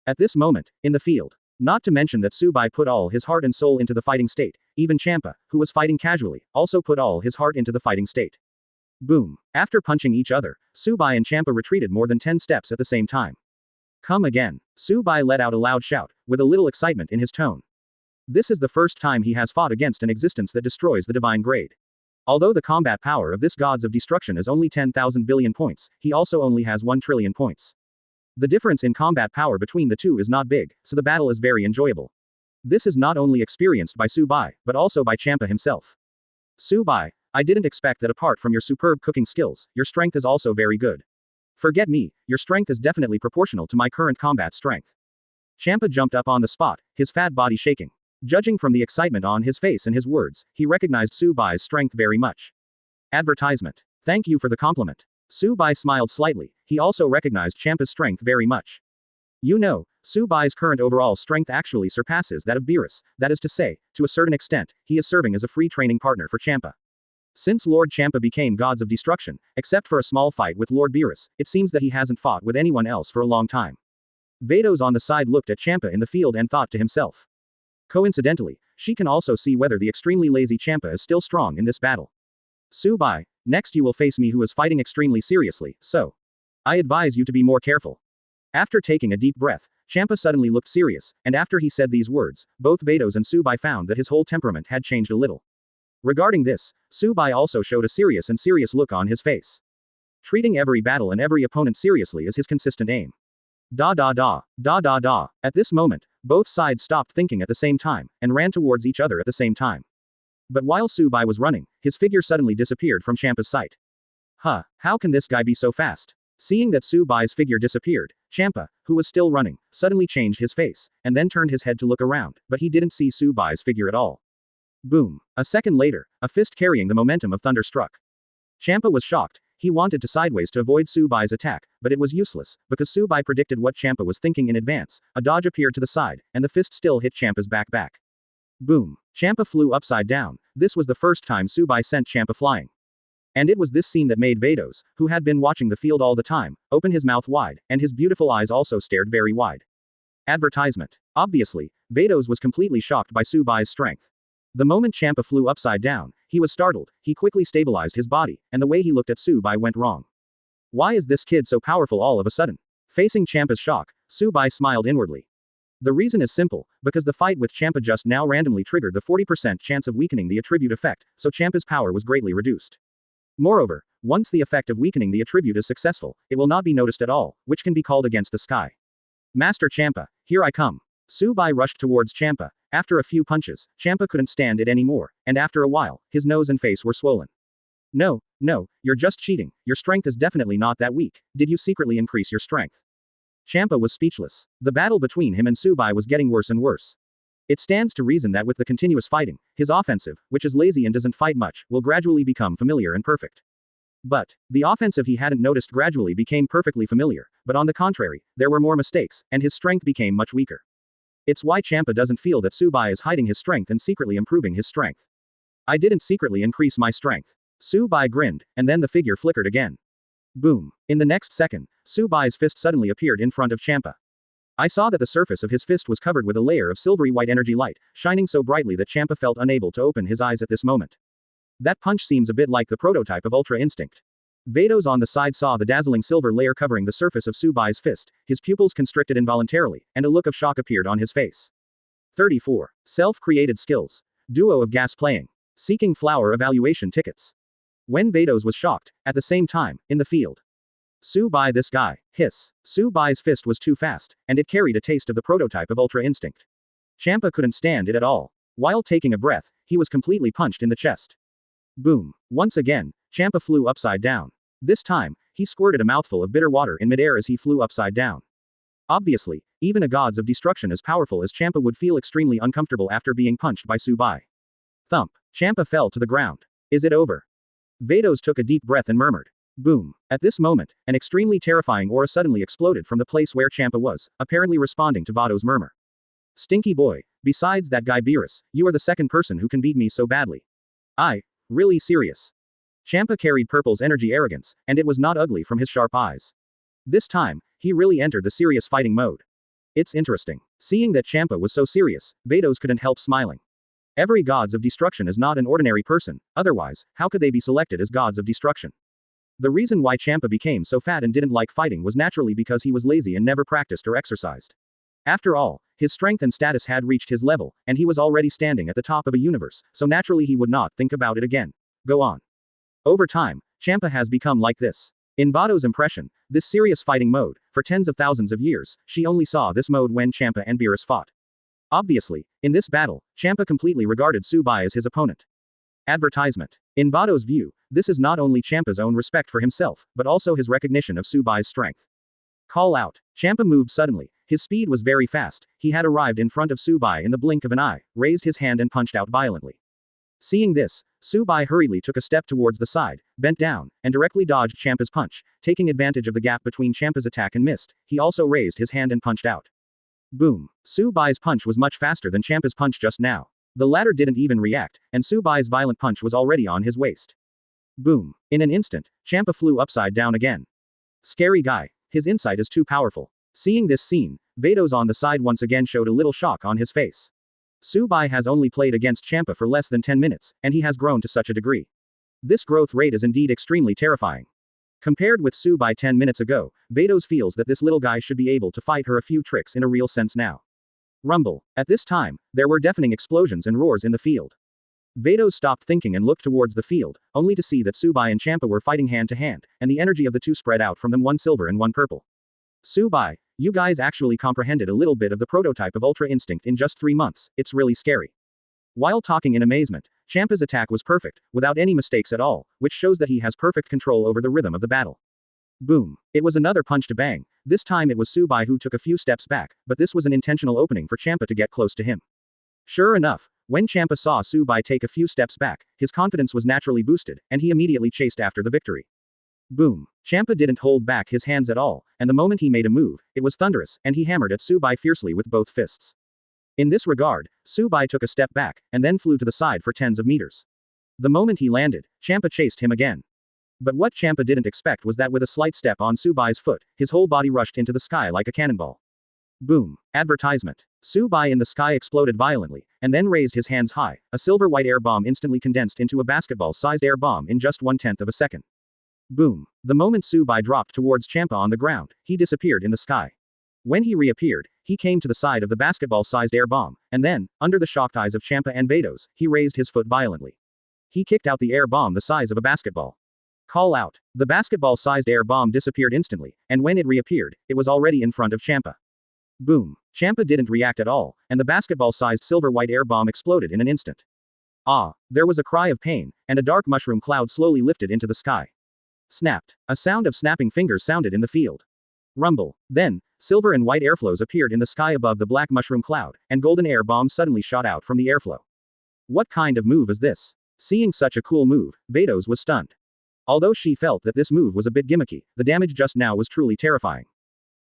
At this moment, in the field. Not to mention that Subai put all his heart and soul into the fighting state, even Champa, who was fighting casually, also put all his heart into the fighting state. Boom. After punching each other, Subai and Champa retreated more than 10 steps at the same time. Come again. Subai let out a loud shout, with a little excitement in his tone. This is the first time he has fought against an existence that destroys the divine grade. Although the combat power of this gods of destruction is only 10,000 billion points, he also only has 1 trillion points. The difference in combat power between the two is not big, so the battle is very enjoyable. This is not only experienced by Subai, but also by Champa himself. Subai, I didn't expect that apart from your superb cooking skills, your strength is also very good. Forget me, your strength is definitely proportional to my current combat strength. Champa jumped up on the spot, his fat body shaking. Judging from the excitement on his face and his words, he recognized Subai's strength very much. Advertisement. Thank you for the compliment. Subai smiled slightly, he also recognized Champa's strength very much. You know, Subai's current overall strength actually surpasses that of Beerus, that is to say, to a certain extent, he is serving as a free training partner for Champa. Since Lord Champa became gods of destruction, except for a small fight with Lord Beerus, it seems that he hasn't fought with anyone else for a long time. Vados on the side looked at Champa in the field and thought to himself. Coincidentally, she can also see whether the extremely lazy Champa is still strong in this battle. Subai, next you will face me who is fighting extremely seriously, so. I advise you to be more careful. After taking a deep breath, Champa suddenly looked serious, and after he said these words, both Vados and Subai found that his whole temperament had changed a little. Regarding this, Subai also showed a serious look on his face. Treating every battle and every opponent seriously is his consistent aim. At this moment, both sides stopped thinking at the same time, and ran towards each other at the same time. But while Subai was running, his figure suddenly disappeared from Champa's sight. How can this guy be so fast? Seeing that Subai's figure disappeared, Champa, who was still running, suddenly changed his face, and then turned his head to look around, but he didn't see Subai's figure at all. Boom. A second later, a fist carrying the momentum of thunder struck. Champa was shocked. He wanted to sideways to avoid Subai's attack, but it was useless, because Subai predicted what Champa was thinking in advance. A dodge appeared to the side, and the fist still hit Champa's back. Boom. Champa flew upside down. This was the first time Subai sent Champa flying. And it was this scene that made Vados, who had been watching the field all the time, open his mouth wide, and his beautiful eyes also stared very wide. Advertisement. Obviously, Vados was completely shocked by Subai's strength. The moment Champa flew upside down, he was startled, he quickly stabilized his body, and the way he looked at Subai went wrong. Why is this kid so powerful all of a sudden? Facing Champa's shock, Subai smiled inwardly. The reason is simple, because the fight with Champa just now randomly triggered the 40% chance of weakening the attribute effect, so Champa's power was greatly reduced. Moreover, once the effect of weakening the attribute is successful, it will not be noticed at all, which can be called against the sky. Master Champa, here I come. Subai rushed towards Champa. After a few punches, Champa couldn't stand it anymore, and after a while, his nose and face were swollen. No, no, you're just cheating, your strength is definitely not that weak, did you secretly increase your strength? Champa was speechless. The battle between him and Subai was getting worse and worse. It stands to reason that with the continuous fighting, his offensive, which is lazy and doesn't fight much, will gradually become familiar and perfect. But, the offensive he hadn't noticed gradually became perfectly familiar, but on the contrary, there were more mistakes, and his strength became much weaker. It's why Champa doesn't feel that Subai is hiding his strength and secretly improving his strength. I didn't secretly increase my strength. Subai grinned, and then the figure flickered again. Boom. In the next second, Subai's fist suddenly appeared in front of Champa. I saw that the surface of his fist was covered with a layer of silvery white energy light, shining so brightly that Champa felt unable to open his eyes at this moment. That punch seems a bit like the prototype of Ultra Instinct. Vados on the side saw the dazzling silver layer covering the surface of Subai's fist, his pupils constricted involuntarily, and a look of shock appeared on his face. 34. Self-created skills. Duo of gas playing. Seeking flower evaluation tickets. When Vados was shocked, at the same time, in the field. Subai this guy, hiss. Subai's fist was too fast, and it carried a taste of the prototype of Ultra Instinct. Champa couldn't stand it at all. While taking a breath, he was completely punched in the chest. Boom. Once again, Champa flew upside down. This time, he squirted a mouthful of bitter water in midair as he flew upside down. Obviously, even a gods of destruction as powerful as Champa would feel extremely uncomfortable after being punched by Subai. Thump. Champa fell to the ground. Is it over? Vados took a deep breath and murmured. Boom. At this moment, an extremely terrifying aura suddenly exploded from the place where Champa was, apparently responding to Vados' murmur. Stinky boy, besides that guy Beerus, you are the second person who can beat me so badly. Really serious. Champa carried Purple's energy arrogance, and it was not ugly from his sharp eyes. This time, he really entered the serious fighting mode. It's interesting. Seeing that Champa was so serious, Vados couldn't help smiling. Every gods of destruction is not an ordinary person, otherwise, how could they be selected as gods of destruction? The reason why Champa became so fat and didn't like fighting was naturally because he was lazy and never practiced or exercised. After all, his strength and status had reached his level, and he was already standing at the top of a universe, so naturally he would not think about it again. Go on. Over time, Champa has become like this. In Vados' impression, this serious fighting mode, for tens of thousands of years, she only saw this mode when Champa and Beerus fought. Obviously, in this battle, Champa completely regarded Subai as his opponent. Advertisement. In Vados' view, this is not only Champa's own respect for himself, but also his recognition of Subai's strength. Call out. Champa moved suddenly. His speed was very fast. He had arrived in front of Subai in the blink of an eye, raised his hand and punched out violently. Seeing this, Subai hurriedly took a step towards the side, bent down, and directly dodged Champa's punch. Taking advantage of the gap between Champa's attack and missed, he also raised his hand and punched out. Boom. Subai's punch was much faster than Champa's punch just now. The latter didn't even react, and Subai's violent punch was already on his waist. Boom. In an instant, Champa flew upside down again. Scary guy. His insight is too powerful. Seeing this scene, Vados on the side once again showed a little shock on his face. Subai has only played against Champa for less than 10 minutes, and he has grown to such a degree. This growth rate is indeed extremely terrifying. Compared with Subai 10 minutes ago, Vados feels that this little guy should be able to fight her a few tricks in a real sense now. Rumble. At this time, there were deafening explosions and roars in the field. Vados stopped thinking and looked towards the field, only to see that Subai and Champa were fighting hand to hand, and the energy of the two spread out from them, one silver and one purple. Subai, you guys actually comprehended a little bit of the prototype of Ultra Instinct in just 3 months, it's really scary. While talking in amazement, Champa's attack was perfect, without any mistakes at all, which shows that he has perfect control over the rhythm of the battle. Boom. It was another punch to bang. This time it was Subai who took a few steps back, but this was an intentional opening for Champa to get close to him. Sure enough, when Champa saw Subai take a few steps back, his confidence was naturally boosted, and he immediately chased after the victory. Boom. Champa didn't hold back his hands at all, and the moment he made a move, it was thunderous, and he hammered at Subai fiercely with both fists. In this regard, Subai took a step back, and then flew to the side for tens of meters. The moment he landed, Champa chased him again. But what Champa didn't expect was that with a slight step on Subai's foot, his whole body rushed into the sky like a cannonball. Boom. Advertisement. Subai in the sky exploded violently, and then raised his hands high. A silver-white air bomb instantly condensed into a basketball-sized air bomb in just 1/10 of a second. Boom. The moment Subai dropped towards Champa on the ground, he disappeared in the sky. When he reappeared, he came to the side of the basketball-sized air bomb, and then, under the shocked eyes of Champa and Vados, he raised his foot violently. He kicked out the air bomb the size of a basketball. Call out. The basketball-sized air bomb disappeared instantly, and when it reappeared, it was already in front of Champa. Boom. Champa didn't react at all, and the basketball-sized silver-white air bomb exploded in an instant. Ah! There was a cry of pain, and a dark mushroom cloud slowly lifted into the sky. Snapped. A sound of snapping fingers sounded in the field. Rumble. Then, silver and white airflows appeared in the sky above the black mushroom cloud, and golden air bombs suddenly shot out from the airflow. What kind of move is this? Seeing such a cool move, Vados was stunned. Although she felt that this move was a bit gimmicky, the damage just now was truly terrifying.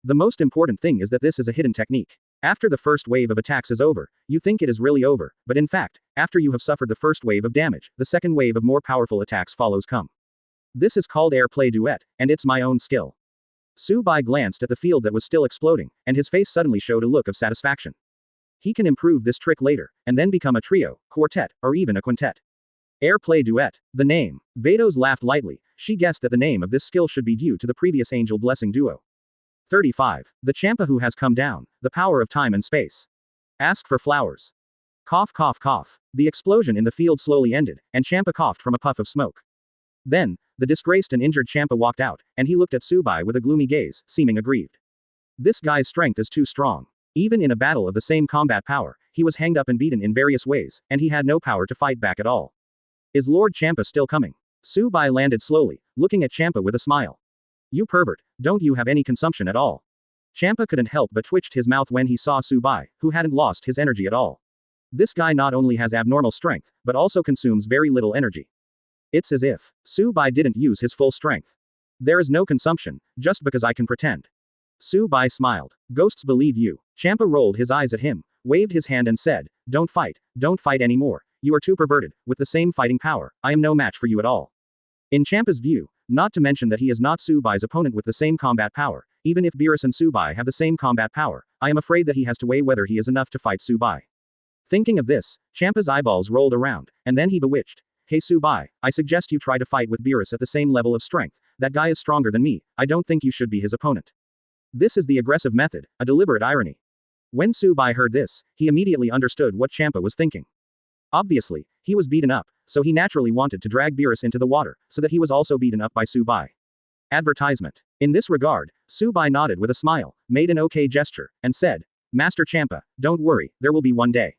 The most important thing is that this is a hidden technique. After the first wave of attacks is over, you think it is really over, but in fact, after you have suffered the first wave of damage, the second wave of more powerful attacks follows come. This is called air play duet, and it's my own skill. Subai glanced at the field that was still exploding, and his face suddenly showed a look of satisfaction. He can improve this trick later, and then become a trio, quartet, or even a quintet. Air play duet. The name. Vados laughed lightly. She guessed that the name of this skill should be due to the previous angel blessing duo. 35. The Champa who has come down, the power of time and space. Ask for flowers. Cough cough cough. The explosion in the field slowly ended, and Champa coughed from a puff of smoke. Then, the disgraced and injured Champa walked out, and he looked at Subai with a gloomy gaze, seeming aggrieved. This guy's strength is too strong. Even in a battle of the same combat power, he was hanged up and beaten in various ways, and he had no power to fight back at all. Is Lord Champa still coming? Subai landed slowly, looking at Champa with a smile. You pervert, don't you have any consumption at all? Champa couldn't help but twitched his mouth when he saw Subai, who hadn't lost his energy at all. This guy not only has abnormal strength, but also consumes very little energy. It's as if Subai didn't use his full strength. There is no consumption, just because I can pretend. Subai smiled. Ghosts believe you. Champa rolled his eyes at him, waved his hand and said, don't fight anymore. You are too perverted. With the same fighting power, I am no match for you at all. In Champa's view, not to mention that he is not Subai's opponent with the same combat power, even if Beerus and Subai have the same combat power, I am afraid that he has to weigh whether he is enough to fight Subai. Thinking of this, Champa's eyeballs rolled around, and then he bewitched. Hey Subai, I suggest you try to fight with Beerus at the same level of strength. That guy is stronger than me, I don't think you should be his opponent. This is the aggressive method, a deliberate irony. When Subai heard this, he immediately understood what Champa was thinking. Obviously, he was beaten up, so he naturally wanted to drag Beerus into the water, so that he was also beaten up by Subai. Advertisement. In this regard, Subai nodded with a smile, made an okay gesture, and said, Master Champa, don't worry, there will be one day.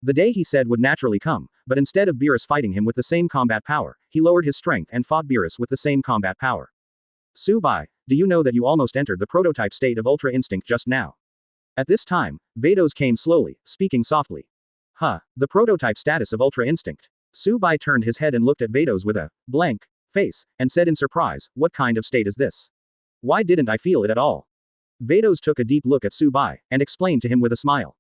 The day he said would naturally come, but instead of Beerus fighting him with the same combat power, he lowered his strength and fought Beerus with the same combat power. Subai, do you know that you almost entered the prototype state of Ultra Instinct just now? At this time, Vados came slowly, speaking softly. The prototype status of Ultra Instinct. Subai turned his head and looked at Vados with a blank face, and said in surprise, what kind of state is this? Why didn't I feel it at all? Vados took a deep look at Subai, and explained to him with a smile.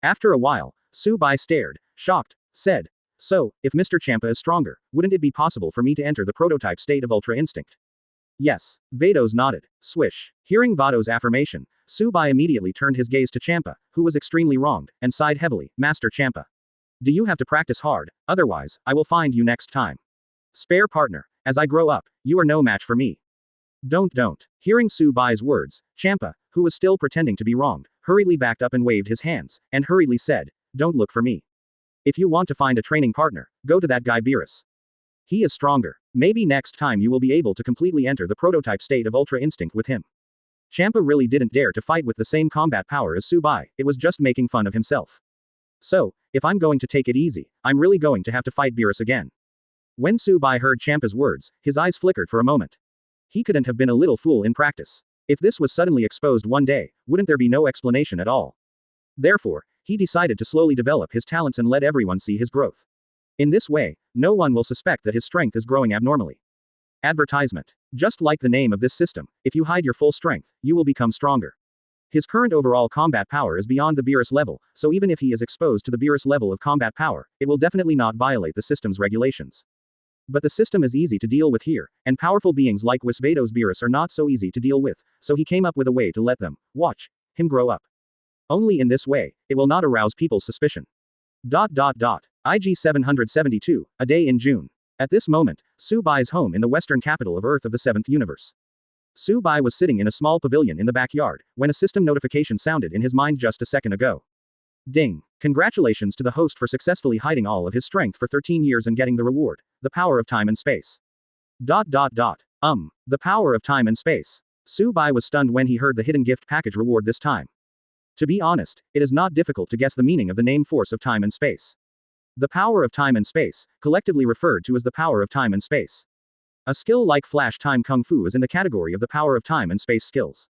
After a while, Subai stared, shocked, said, so, if Mr. Champa is stronger, wouldn't it be possible for me to enter the prototype state of Ultra Instinct? Yes. Vados nodded. Swish. Hearing Vados' affirmation, Subai immediately turned his gaze to Champa, who was extremely wronged, and sighed heavily, Master Champa. Do you have to practice hard, otherwise, I will find you next time. Spare partner, as I grow up, you are no match for me. Don't. Hearing Subai's words, Champa, who was still pretending to be wronged, hurriedly backed up and waved his hands, and hurriedly said, don't look for me. If you want to find a training partner, go to that guy Beerus. He is stronger. Maybe next time you will be able to completely enter the prototype state of Ultra Instinct with him. Champa really didn't dare to fight with the same combat power as Subai, it was just making fun of himself. So, if I'm going to take it easy, I'm really going to have to fight Beerus again. When Subai heard Champa's words, his eyes flickered for a moment. He couldn't have been a little fool in practice. If this was suddenly exposed one day, wouldn't there be no explanation at all? Therefore, he decided to slowly develop his talents and let everyone see his growth. In this way, no one will suspect that his strength is growing abnormally. Advertisement. Just like the name of this system, if you hide your full strength, you will become stronger. His current overall combat power is beyond the Beerus level, so even if he is exposed to the Beerus level of combat power, it will definitely not violate the system's regulations. But the system is easy to deal with here, and powerful beings like Whis Vados Beerus are not so easy to deal with, so he came up with a way to let them watch him grow up. Only in this way, it will not arouse people's suspicion. IG 772, a day in June. At this moment, Subai's home in the western capital of Earth of the 7th universe. Subai was sitting in a small pavilion in the backyard, when a system notification sounded in his mind just a second ago. Ding. Congratulations to the host for successfully hiding all of his strength for 13 years and getting the reward, the power of time and space. The power of time and space. Subai was stunned when he heard the hidden gift package reward this time. To be honest, it is not difficult to guess the meaning of the name force of time and space. The power of time and space, collectively referred to as the power of time and space. A skill like Flash Time Kung Fu is in the category of the power of time and space skills.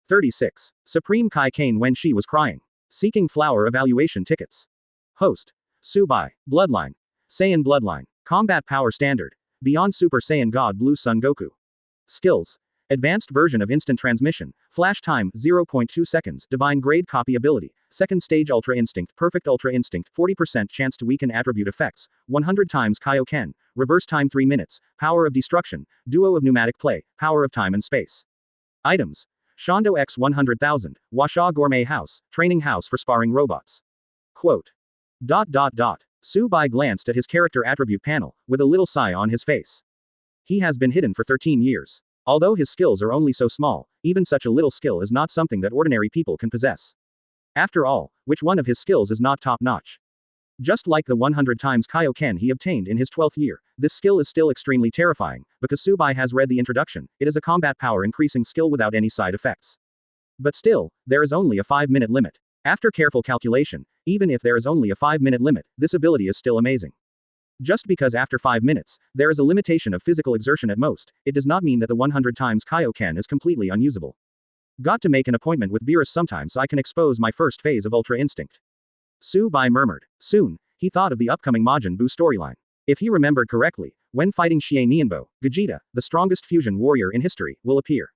36. Supreme Kai Kane when she was crying. Seeking flower evaluation tickets. Host. Subai. Bloodline. Saiyan Bloodline. Combat Power Standard. Beyond Super Saiyan God Blue Son Goku. Skills. Advanced version of instant transmission, flash time, 0.2 seconds, divine grade copy ability, second stage ultra instinct, perfect ultra instinct, 40% chance to weaken attribute effects, 100 times Kaioken, reverse time 3 minutes, power of destruction, duo of pneumatic play, power of time and space. Items. Shondo X 100,000, Washa Gourmet House, training house for sparring robots. Quote. Subai glanced at his character attribute panel, with a little sigh on his face. He has been hidden for 13 years. Although his skills are only so small, even such a little skill is not something that ordinary people can possess. After all, which one of his skills is not top-notch? Just like the 100 times Kaioken he obtained in his 12th year, this skill is still extremely terrifying, because Subai has read the introduction, it is a combat power increasing skill without any side effects. But still, there is only a 5-minute limit. After careful calculation, even if there is only a 5-minute limit, this ability is still amazing. Just because after 5 minutes, there is a limitation of physical exertion at most, it does not mean that the 100 times Kaioken is completely unusable. Got to make an appointment with Beerus sometime so I can expose my first phase of Ultra Instinct. Subai murmured. Soon, he thought of the upcoming Majin Buu storyline. If he remembered correctly, when fighting Xie Nianbo, Vegeta, the strongest fusion warrior in history, will appear.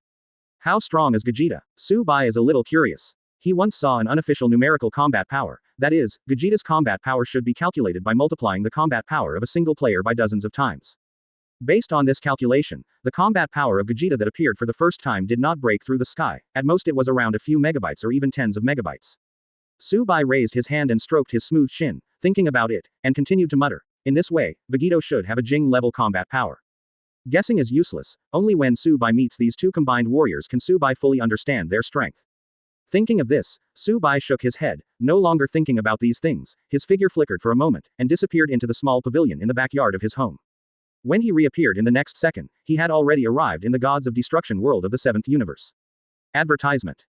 How strong is Vegeta? Subai is a little curious. He once saw an unofficial numerical combat power, that is, Vegeta's combat power should be calculated by multiplying the combat power of a single player by dozens of times. Based on this calculation, the combat power of Vegeta that appeared for the first time did not break through the sky, at most it was around a few megabytes or even tens of megabytes. Subai raised his hand and stroked his smooth chin, thinking about it, and continued to mutter. In this way, Vegeta should have a Jing-level combat power. Guessing is useless, only when Subai meets these two combined warriors can Subai fully understand their strength. Thinking of this, Subai shook his head, no longer thinking about these things, his figure flickered for a moment, and disappeared into the small pavilion in the backyard of his home. When he reappeared in the next second, he had already arrived in the Gods of Destruction world of the 7th universe. Advertisement.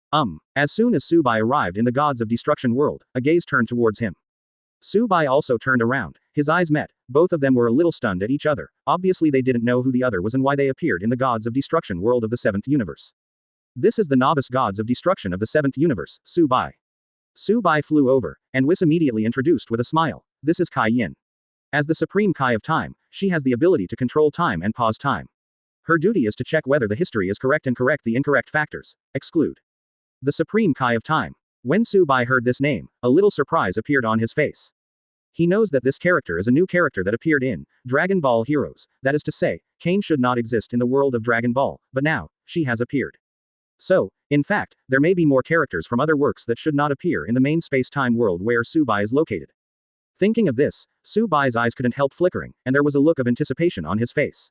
As soon as Subai arrived in the Gods of Destruction world, a gaze turned towards him. Subai also turned around, his eyes met, both of them were a little stunned at each other, obviously they didn't know who the other was and why they appeared in the Gods of Destruction world of the 7th universe. This is the novice gods of destruction of the 7th universe, Subai. Subai flew over, and Whis immediately introduced with a smile. This is Kai Yin. As the supreme Kai of time, she has the ability to control time and pause time. Her duty is to check whether the history is correct and correct the incorrect factors. Exclude. The supreme Kai of time. When Subai heard this name, a little surprise appeared on his face. He knows that this character is a new character that appeared in Dragon Ball Heroes, that is to say, Kane should not exist in the world of Dragon Ball, but now, she has appeared. So, in fact, there may be more characters from other works that should not appear in the main space-time world where Subai is located. Thinking of this, Subai's eyes couldn't help flickering, and there was a look of anticipation on his face.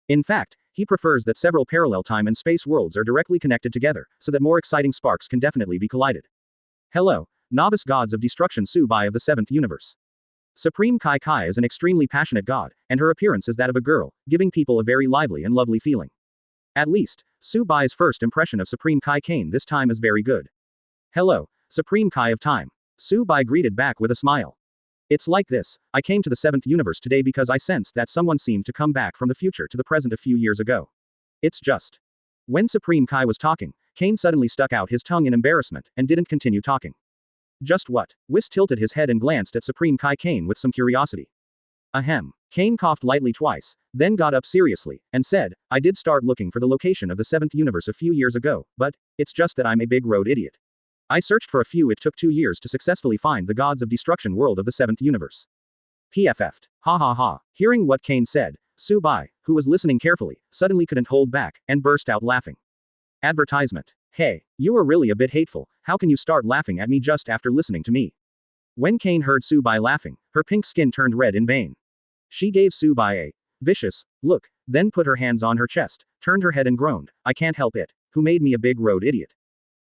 In fact, he prefers that several parallel time and space worlds are directly connected together, so that more exciting sparks can definitely be collided. Hello, novice gods of destruction Subai of the 7th universe. Supreme Kai Kai is an extremely passionate god, and her appearance is that of a girl, giving people a very lively and lovely feeling. At least, Subai's first impression of Supreme Kai Kane this time is very good. Hello, Supreme Kai of Time. Subai greeted back with a smile. It's like this, I came to the 7th universe today because I sensed that someone seemed to come back from the future to the present a few years ago. It's just. When Supreme Kai was talking, Kane suddenly stuck out his tongue in embarrassment, and didn't continue talking. Just what? Whis tilted his head and glanced at Supreme Kai Kane with some curiosity. Ahem. Kane coughed lightly twice, then got up seriously, and said, I did start looking for the location of the 7th universe a few years ago, but, it's just that I'm a big road idiot. I searched for a few it took 2 years to successfully find the Gods of Destruction world of the 7th universe. PFF'd. Ha ha ha. Hearing what Kane said, Subai, who was listening carefully, suddenly couldn't hold back, and burst out laughing. Advertisement. Hey, you are really a bit hateful, how can you start laughing at me just after listening to me? When Kane heard Subai laughing, her pink skin turned red in vain. She gave Subai a vicious look, then put her hands on her chest, turned her head and groaned, I can't help it, who made me a big road idiot.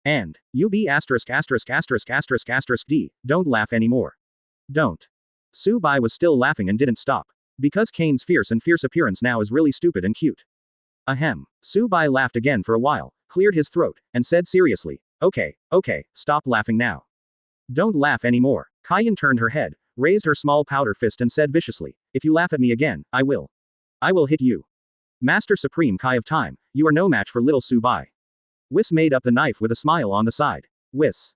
And, you be asterisk asterisk asterisk asterisk asterisk D, don't laugh anymore. Don't. Subai was still laughing and didn't stop. Because Kane's fierce appearance now is really stupid and cute. Ahem. Subai laughed again for a while, cleared his throat, and said seriously, Okay, stop laughing now. Don't laugh anymore. Kaien turned her head, raised her small powder fist and said viciously, if you laugh at me again, I will hit you. Master Supreme Kai of Time, you are no match for little Subai. Whis made up the knife with a smile on the side. Whis.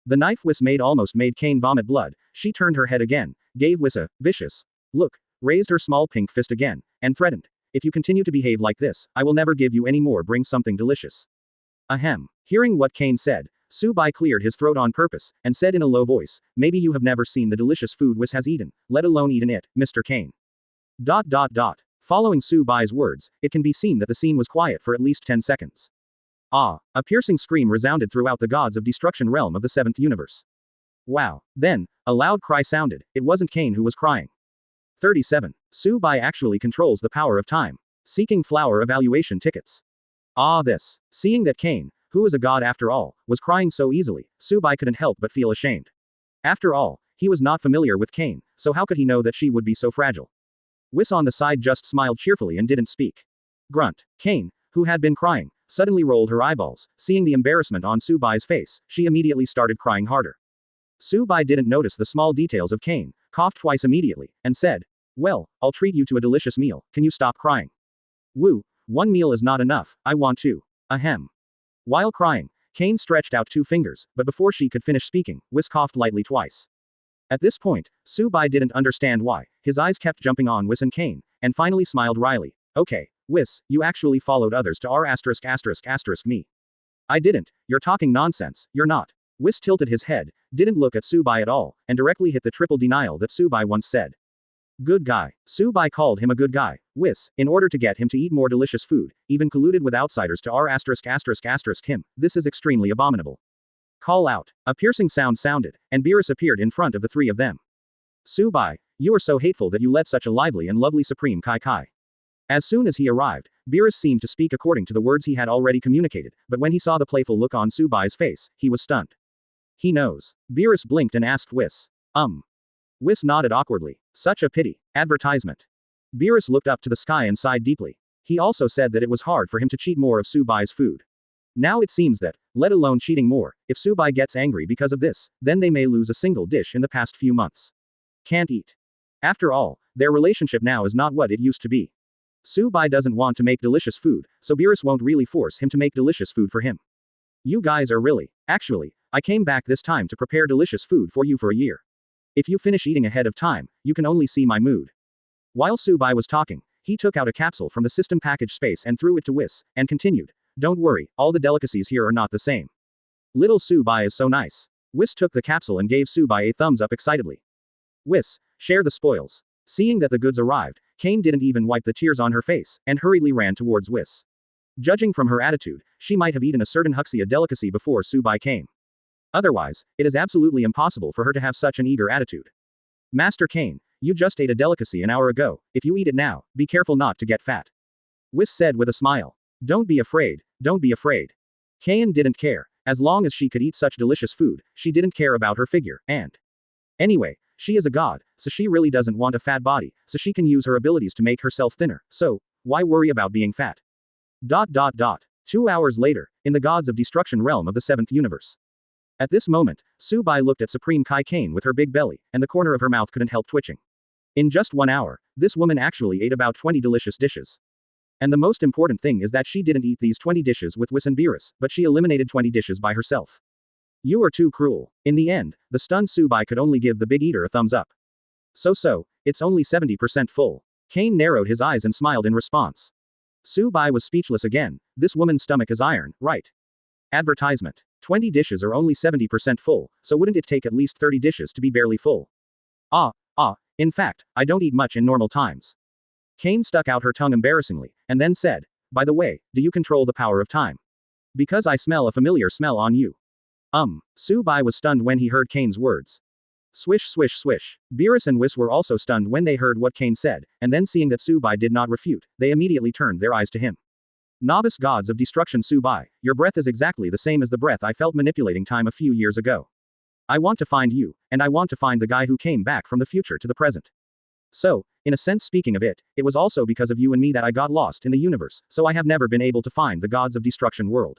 The knife Whis made almost made Kain vomit blood. She turned her head again, gave Whis a vicious look, raised her small pink fist again, and threatened, if you continue to behave like this, I will never give you any more. Bring something delicious. Ahem. Hearing what Kain said, Subai cleared his throat on purpose, and said in a low voice, maybe you have never seen the delicious food Whis has eaten, let alone eaten it, Mr. Kain. Following Subai's words, it can be seen that the scene was quiet for at least 10 seconds. Ah! A piercing scream resounded throughout the gods of destruction realm of the 7th universe. Wow. Then, a loud cry sounded. It wasn't Kain who was crying. 37. Subai actually controls the power of time. Seeking flower evaluation tickets. Ah, this. Seeing that Kain, who is a god after all, was crying so easily, Subai couldn't help but feel ashamed. After all, he was not familiar with Kain, so how could he know that she would be so fragile? Whis on the side just smiled cheerfully and didn't speak. Grunt. Kain, who had been crying, suddenly rolled her eyeballs. Seeing the embarrassment on Subai's face, she immediately started crying harder. Subai didn't notice the small details of Kain, coughed twice immediately, and said, well, I'll treat you to a delicious meal, can you stop crying? Woo, one meal is not enough, I want two. Ahem. While crying, Kain stretched out 2 fingers, but before she could finish speaking, Whis coughed lightly twice. At this point, Subai didn't understand why, his eyes kept jumping on Whis and Kain, and finally smiled wryly. Okay, Whis, you actually followed others to R***** me. I didn't, you're talking nonsense, you're not. Whis tilted his head, didn't look at Subai at all, and directly hit the triple denial that Subai once said. Good guy. Subai called him a good guy. Whis, in order to get him to eat more delicious food, even colluded with outsiders to R***** him. This is extremely abominable. Call out. A piercing sound sounded, and Beerus appeared in front of the 3 of them. Subai, you are so hateful that you let such a lively and lovely Supreme Kai. As soon as he arrived, Beerus seemed to speak according to the words he had already communicated, but when he saw the playful look on Subai's face, he was stunned. He knows. Beerus blinked and asked Whis. Whis nodded awkwardly. Such a pity. Advertisement. Beerus looked up to the sky and sighed deeply. He also said that it was hard for him to cheat more of Subai's food. Now it seems that, let alone cheating more, if Subai gets angry because of this, then they may lose a single dish in the past few months. Can't eat. After all, their relationship now is not what it used to be. Subai doesn't want to make delicious food, so Beerus won't really force him to make delicious food for him. You guys are really. Actually, I came back this time to prepare delicious food for you for a year. If you finish eating ahead of time, you can only see my mood. While Subai was talking, he took out a capsule from the system package space and threw it to Whis, and continued. Don't worry, all the delicacies here are not the same. Little Subai is so nice. Whis took the capsule and gave Subai a thumbs up excitedly. Whis, share the spoils. Seeing that the goods arrived, Kain didn't even wipe the tears on her face, and hurriedly ran towards Whis. Judging from her attitude, she might have eaten a certain Huxia delicacy before Subai came. Otherwise, it is absolutely impossible for her to have such an eager attitude. Master Kain, you just ate a delicacy an hour ago, if you eat it now, be careful not to get fat. Whis said with a smile. Don't be afraid, don't be afraid. Kain didn't care. As long as she could eat such delicious food, she didn't care about her figure, and anyway, she is a god, so she really doesn't want a fat body, so she can use her abilities to make herself thinner, so, why worry about being fat? 2 hours later, in the gods of destruction realm of the 7th universe. At this moment, Subai looked at Supreme Kai Kain with her big belly, and the corner of her mouth couldn't help twitching. In just 1 hour, this woman actually ate about 20 delicious dishes. And the most important thing is that she didn't eat these 20 dishes with Whis and Beerus, but she eliminated 20 dishes by herself. You are too cruel. In the end, the stunned Subai could only give the big eater a thumbs up. So, it's only 70% full. Kain narrowed his eyes and smiled in response. Subai was speechless again. This woman's stomach is iron, right? Advertisement. 20 dishes are only 70% full, so wouldn't it take at least 30 dishes to be barely full? In fact, I don't eat much in normal times. Kain stuck out her tongue embarrassingly, and then said, by the way, do you control the power of time? Because I smell a familiar smell on you. Subai was stunned when he heard Kain's words. Swish swish swish. Beerus and Whis were also stunned when they heard what Kain said, and then seeing that Subai did not refute, they immediately turned their eyes to him. Novice gods of destruction Subai, your breath is exactly the same as the breath I felt manipulating time a few years ago. I want to find you, and I want to find the guy who came back from the future to the present. So, in a sense speaking of it, it was also because of you and me that I got lost in the universe, so I have never been able to find the gods of destruction world.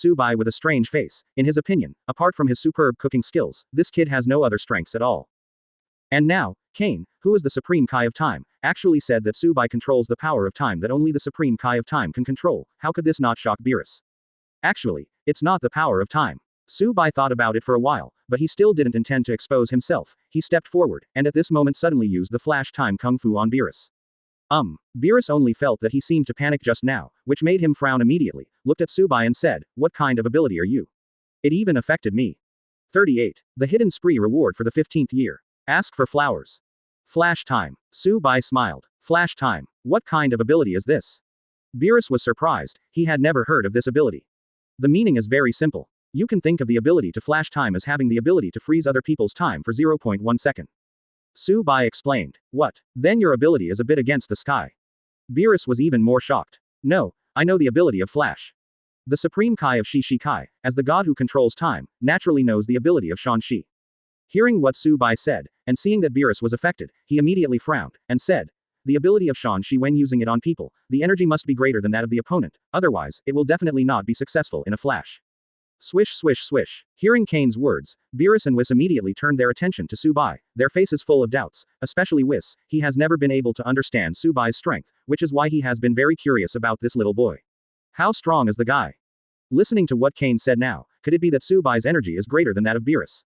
Subai with a strange face. In his opinion, apart from his superb cooking skills, this kid has no other strengths at all. And now, Kane, who is the Supreme Kai of Time, actually said that Subai controls the power of time that only the Supreme Kai of Time can control. How could this not shock Beerus? Actually, it's not the power of time. Subai thought about it for a while, but he still didn't intend to expose himself. He stepped forward, and at this moment suddenly used the flash time kung fu on Beerus. Beerus only felt that he seemed to panic just now, which made him frown immediately, looked at Subai and said, "What kind of ability are you? It even affected me." 38. The hidden spree reward for the 15th year. Ask for flowers. Flash time. Subai smiled. Flash time. What kind of ability is this? Beerus was surprised, he had never heard of this ability. The meaning is very simple. You can think of the ability to flash time as having the ability to freeze other people's time for 0.1 second. Subai explained. What? Then your ability is a bit against the sky. Beerus was even more shocked. No, I know the ability of Flash. The Supreme Kai of Shi Kai, as the god who controls time, naturally knows the ability of Shan Shi. Hearing what Subai said, and seeing that Beerus was affected, he immediately frowned, and said, "The ability of Shan Shi when using it on people, the energy must be greater than that of the opponent, otherwise, it will definitely not be successful in a flash." Swish swish swish. Hearing Kane's words, Beerus and Whis immediately turned their attention to Subai, their faces full of doubts, especially Whis. He has never been able to understand Subai's strength, which is why he has been very curious about this little boy. How strong is the guy? Listening to what Kane said now, could it be that Subai's energy is greater than that of Beerus?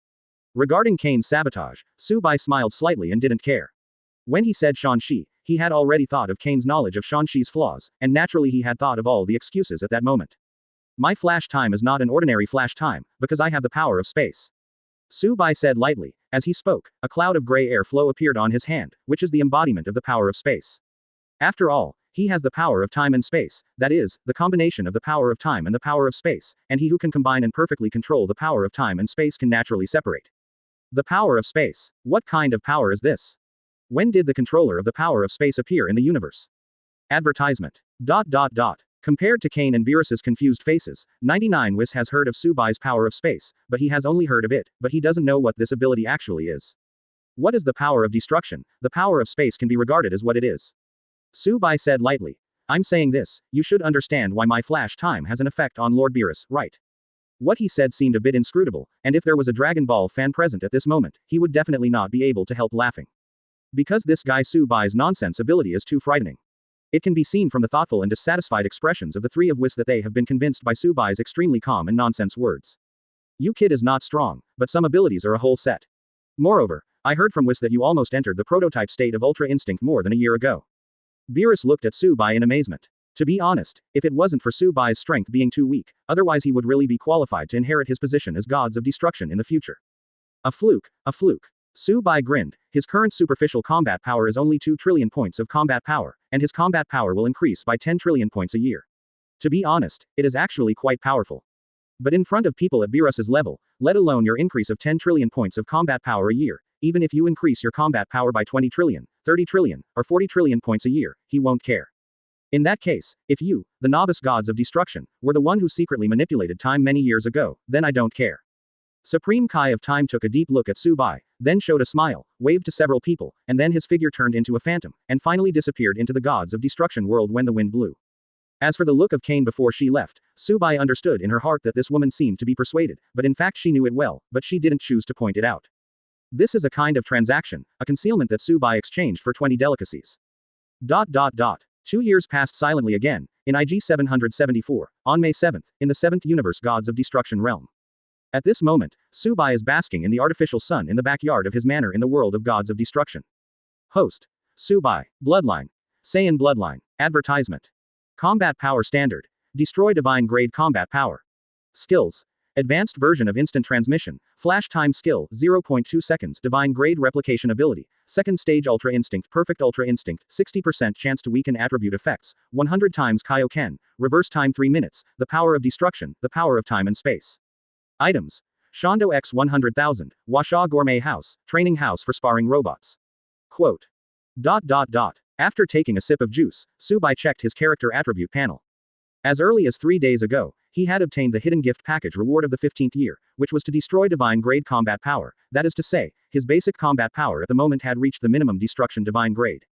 Regarding Kane's sabotage, Subai smiled slightly and didn't care. When he said Shan Shi, he had already thought of Kane's knowledge of Shan Shi's flaws, and naturally he had thought of all the excuses at that moment. My flash time is not an ordinary flash time, because I have the power of space. Subai said lightly. As he spoke, a cloud of gray air flow appeared on his hand, which is the embodiment of the power of space. After all, he has the power of time and space, that is, the combination of the power of time and the power of space, and he who can combine and perfectly control the power of time and space can naturally separate. The power of space. What kind of power is this? When did the controller of the power of space appear in the universe? Advertisement. Compared to Kane and Beerus's confused faces, 99 Whis has heard of Subai's power of space, but he has only heard of it, but he doesn't know what this ability actually is. What is the power of destruction? The power of space can be regarded as what it is. Subai said lightly. I'm saying this, you should understand why my flash time has an effect on Lord Beerus, right? What he said seemed a bit inscrutable, and if there was a Dragon Ball fan present at this moment, he would definitely not be able to help laughing. Because this guy Subai's nonsense ability is too frightening. It can be seen from the thoughtful and dissatisfied expressions of the three of Whis that they have been convinced by Subai's extremely calm and nonsense words. You kid is not strong, but some abilities are a whole set. Moreover, I heard from Whis that you almost entered the prototype state of Ultra Instinct more than a year ago. Beerus looked at Subai in amazement. To be honest, if it wasn't for Subai's strength being too weak, otherwise he would really be qualified to inherit his position as gods of destruction in the future. A fluke. Subai grinned. His current superficial combat power is only 2 trillion points of combat power, and his combat power will increase by 10 trillion points a year. To be honest, it is actually quite powerful. But in front of people at Beerus's level, let alone your increase of 10 trillion points of combat power a year, even if you increase your combat power by 20 trillion, 30 trillion, or 40 trillion points a year, he won't care. In that case, if you, the novice gods of destruction, were the one who secretly manipulated time many years ago, then I don't care. Supreme Kai of Time took a deep look at Subai, then showed a smile, waved to several people, and then his figure turned into a phantom, and finally disappeared into the gods of destruction world when the wind blew. As for the look of Kane before she left, Subai understood in her heart that this woman seemed to be persuaded, but in fact she knew it well, but she didn't choose to point it out. This is a kind of transaction, a concealment that Subai exchanged for 20 delicacies. 2 years passed silently again, in IG 774, on May 7th, in the 7th universe gods of destruction realm. At this moment, Subai is basking in the artificial sun in the backyard of his manor in the world of gods of destruction. Host. Subai. Bloodline. Saiyan Bloodline. Advertisement. Combat Power Standard. Destroy Divine Grade Combat Power. Skills. Advanced version of instant transmission, flash time skill, 0.2 seconds, divine grade replication ability, second stage ultra instinct, perfect ultra instinct, 60% chance to weaken attribute effects, 100 times Kaioken, reverse time 3 minutes, the power of destruction, the power of time and space. Items. Shondo X 100,000, Washa Gourmet House, training house for sparring robots. Quote. After taking a sip of juice, Subai checked his character attribute panel. As early as 3 days ago, he had obtained the hidden gift package reward of the 15th year, which was to destroy divine grade combat power, that is to say, his basic combat power at the moment had reached the minimum destruction divine grade.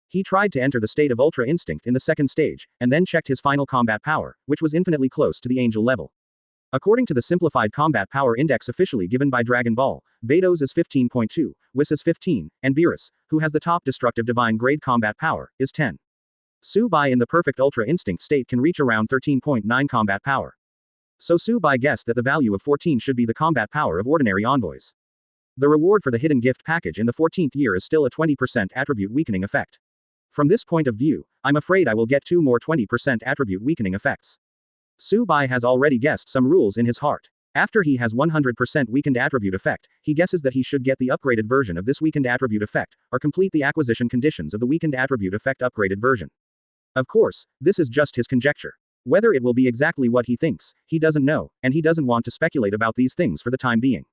He tried to enter the state of ultra instinct in the second stage, and then checked his final combat power, which was infinitely close to the angel level. According to the simplified combat power index officially given by Dragon Ball, Vados is 15.2, Whis is 15, and Beerus, who has the top destructive divine grade combat power, is 10. Subai in the perfect ultra instinct state can reach around 13.9 combat power. So Subai guessed that the value of 14 should be the combat power of ordinary envoys. The reward for the hidden gift package in the 14th year is still a 20% attribute weakening effect. From this point of view, I'm afraid I will get 2 more 20% attribute weakening effects. Subai has already guessed some rules in his heart. After he has 100% weakened attribute effect, he guesses that he should get the upgraded version of this weakened attribute effect, or complete the acquisition conditions of the weakened attribute effect upgraded version. Of course, this is just his conjecture. Whether it will be exactly what he thinks, he doesn't know, and he doesn't want to speculate about these things for the time being.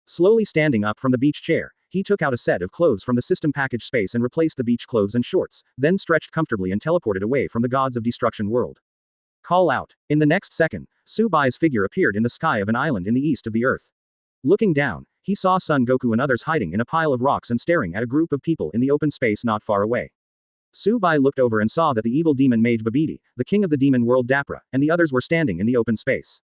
Slowly standing up from the beach chair, he took out a set of clothes from the system package space and replaced the beach clothes and shorts, then stretched comfortably and teleported away from the gods of destruction world. Call out. In the next second, Subai's figure appeared in the sky of an island in the east of the earth. Looking down, he saw Son Goku and others hiding in a pile of rocks and staring at a group of people in the open space not far away. Subai looked over and saw that the evil demon mage Babidi, the king of the demon world Dapra, and the others were standing in the open space.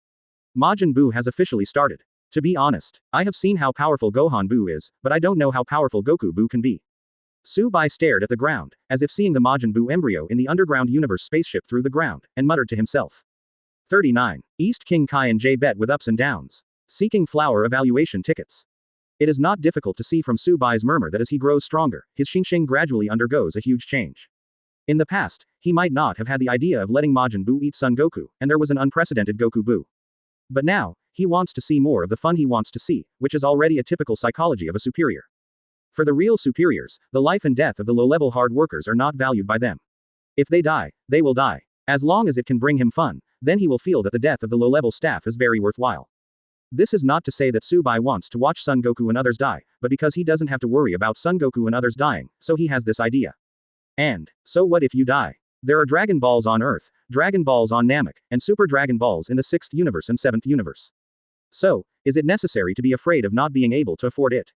Majin Buu has officially started. To be honest, I have seen how powerful Gohan Buu is, but I don't know how powerful Goku Buu can be. Subai stared at the ground, as if seeing the Majin Buu embryo in the underground universe spaceship through the ground, and muttered to himself. 39. East King Kai and J bet with ups and downs. Seeking flower evaluation tickets. It is not difficult to see from Subai's murmur that as he grows stronger, his Xingxing gradually undergoes a huge change. In the past, he might not have had the idea of letting Majin Buu eat Son Goku, and there was an unprecedented Goku Buu. But now, he wants to see more of the fun he wants to see, which is already a typical psychology of a superior. For the real superiors, the life and death of the low-level hard workers are not valued by them. If they die, they will die. As long as it can bring him fun, then he will feel that the death of the low-level staff is very worthwhile. This is not to say that Subai wants to watch Son Goku and others die, but because he doesn't have to worry about Son Goku and others dying, so he has this idea. And, so what if you die? There are Dragon Balls on Earth, Dragon Balls on Namek, and Super Dragon Balls in the 6th universe and 7th universe. So, is it necessary to be afraid of not being able to afford it?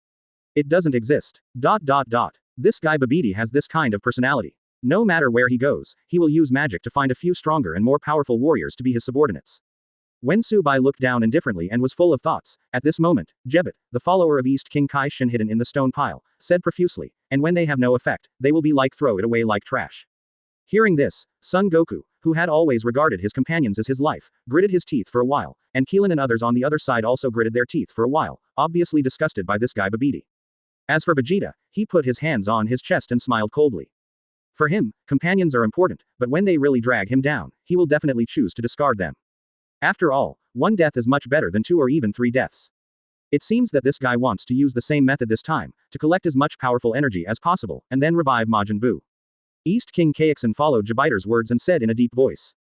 It doesn't exist. This guy Babidi has this kind of personality. No matter where he goes, he will use magic to find a few stronger and more powerful warriors to be his subordinates. When Subai looked down indifferently and was full of thoughts, at this moment, Jebet, the follower of East King Kai Shin hidden in the stone pile, said profusely, and when they have no effect, they will be like throw it away like trash. Hearing this, Son Goku, who had always regarded his companions as his life, gritted his teeth for a while, and Keelan and others on the other side also gritted their teeth for a while, obviously disgusted by this guy Babidi. As for Vegeta, he put his hands on his chest and smiled coldly. For him, companions are important, but when they really drag him down, he will definitely choose to discard them. After all, 1 death is much better than 2 or even 3 deaths. It seems that this guy wants to use the same method this time, to collect as much powerful energy as possible, and then revive Majin Buu. East King Kaixin followed Jabiter's words and said in a deep voice.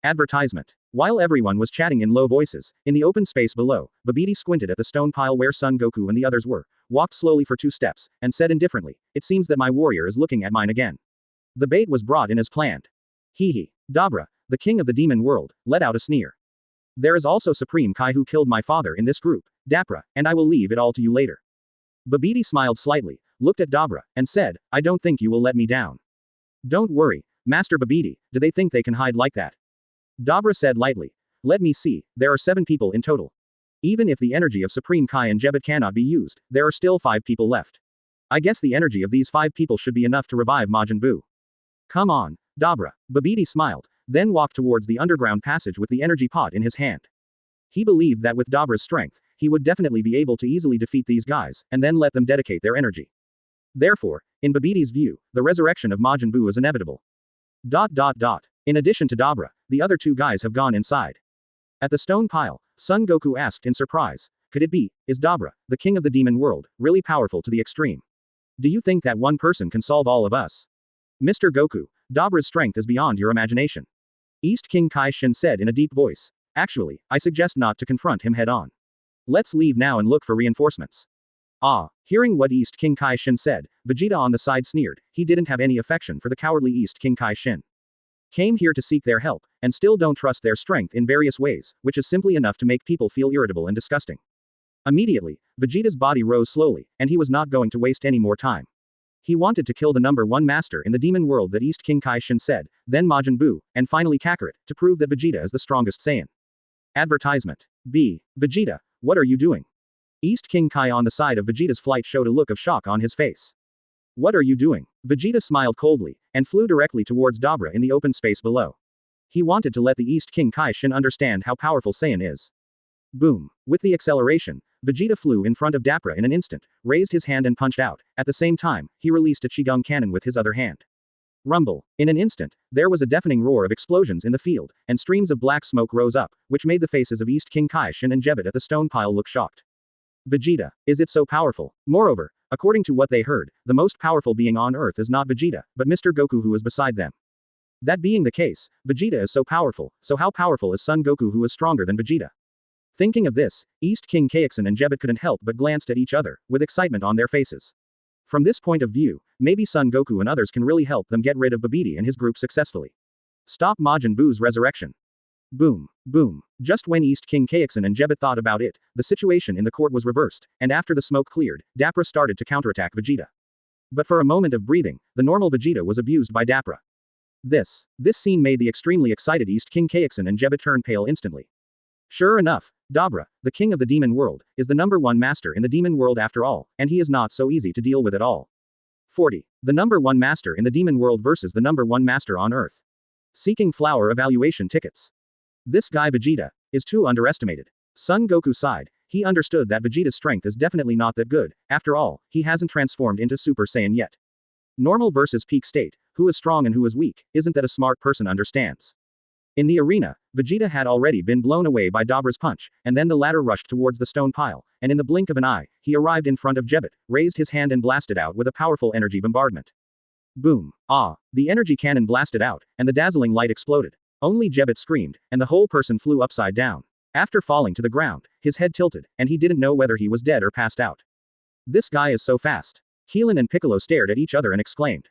Advertisement. While everyone was chatting in low voices, in the open space below, Babidi squinted at the stone pile where Son Goku and the others were, walked slowly for 2 steps, and said indifferently, "It seems that my warrior is looking at mine again." The bait was brought in as planned. Hee. Dabra, the king of the demon world, let out a sneer. There is also Supreme Kai who killed my father in this group, Dapra, and I will leave it all to you later. Babidi smiled slightly, looked at Dabra, and said, I don't think you will let me down. Don't worry, Master Babidi, do they think they can hide like that? Dabra said lightly. Let me see, there are 7 people in total. Even if the energy of Supreme Kai and Jebet cannot be used, there are still 5 people left. I guess the energy of these 5 people should be enough to revive Majin Buu. Come on, Dabra. Babidi smiled, then walked towards the underground passage with the energy pot in his hand. He believed that with Dabra's strength, he would definitely be able to easily defeat these guys, and then let them dedicate their energy. Therefore, in Babidi's view, the resurrection of Majin Buu is inevitable. In addition to Dabra, the other 2 guys have gone inside. At the stone pile, Son Goku asked in surprise. Could it be, is Dabra, the king of the demon world, really powerful to the extreme? Do you think that one person can solve all of us? Mr. Goku, Dabra's strength is beyond your imagination. East King Kai-Shin said in a deep voice. Actually, I suggest not to confront him head-on. Let's leave now and look for reinforcements. Ah, hearing what East King Kai-Shin said, Vegeta on the side sneered. He didn't have any affection for the cowardly East King Kai-Shin. Came here to seek their help, and still don't trust their strength in various ways, which is simply enough to make people feel irritable and disgusting. Immediately, Vegeta's body rose slowly, and he was not going to waste any more time. He wanted to kill the number one master in the demon world that East King Kai-Shin said, then Majin Buu, and finally Kakarot, to prove that Vegeta is the strongest Saiyan. Advertisement. B. Vegeta, what are you doing? East King Kai on the side of Vegeta's flight showed a look of shock on his face. What are you doing? Vegeta smiled coldly, and flew directly towards Dabra in the open space below. He wanted to let the East King Kai-Shin understand how powerful Saiyan is. Boom. With the acceleration, Vegeta flew in front of Dabra in an instant, raised his hand and punched out. At the same time, he released a Qigong cannon with his other hand. Rumble. In an instant, there was a deafening roar of explosions in the field, and streams of black smoke rose up, which made the faces of East King Kai-Shin and Jebet at the stone pile look shocked. Vegeta, is it so powerful? Moreover, according to what they heard, the most powerful being on Earth is not Vegeta, but Mr. Goku who is beside them. That being the case, Vegeta is so powerful, so how powerful is Son Goku who is stronger than Vegeta? Thinking of this, East King Kaixin and Jebet couldn't help but glanced at each other, with excitement on their faces. From this point of view, maybe Son Goku and others can really help them get rid of Babidi and his group successfully. Stop Majin Buu's resurrection. Boom. Boom. Just when East King Kaixin and Jebet thought about it, the situation in the court was reversed, and after the smoke cleared, Dapra started to counterattack Vegeta. But for a moment of breathing, the normal Vegeta was abused by Dapra. This scene made the extremely excited East King Kaixin and Jebet turn pale instantly. Sure enough, Dabra, the king of the demon world, is the number one master in the demon world after all, and he is not so easy to deal with at all. 40. The number one master in the demon world versus the number one master on Earth. Seeking flower evaluation tickets. This guy Vegeta is too underestimated. Son Goku sighed. He understood that Vegeta's strength is definitely not that good. After all, he hasn't transformed into Super Saiyan yet. Normal versus peak state, who is strong and who is weak, isn't that a smart person understands. In the arena, Vegeta had already been blown away by Dabra's punch, and then the latter rushed towards the stone pile, and in the blink of an eye, he arrived in front of Jebet, raised his hand and blasted out with a powerful energy bombardment. Boom. Ah, the energy cannon blasted out, and the dazzling light exploded. Only Jebet screamed, and the whole person flew upside down. After falling to the ground, his head tilted, and he didn't know whether he was dead or passed out. This guy is so fast. Keelan and Piccolo stared at each other and exclaimed.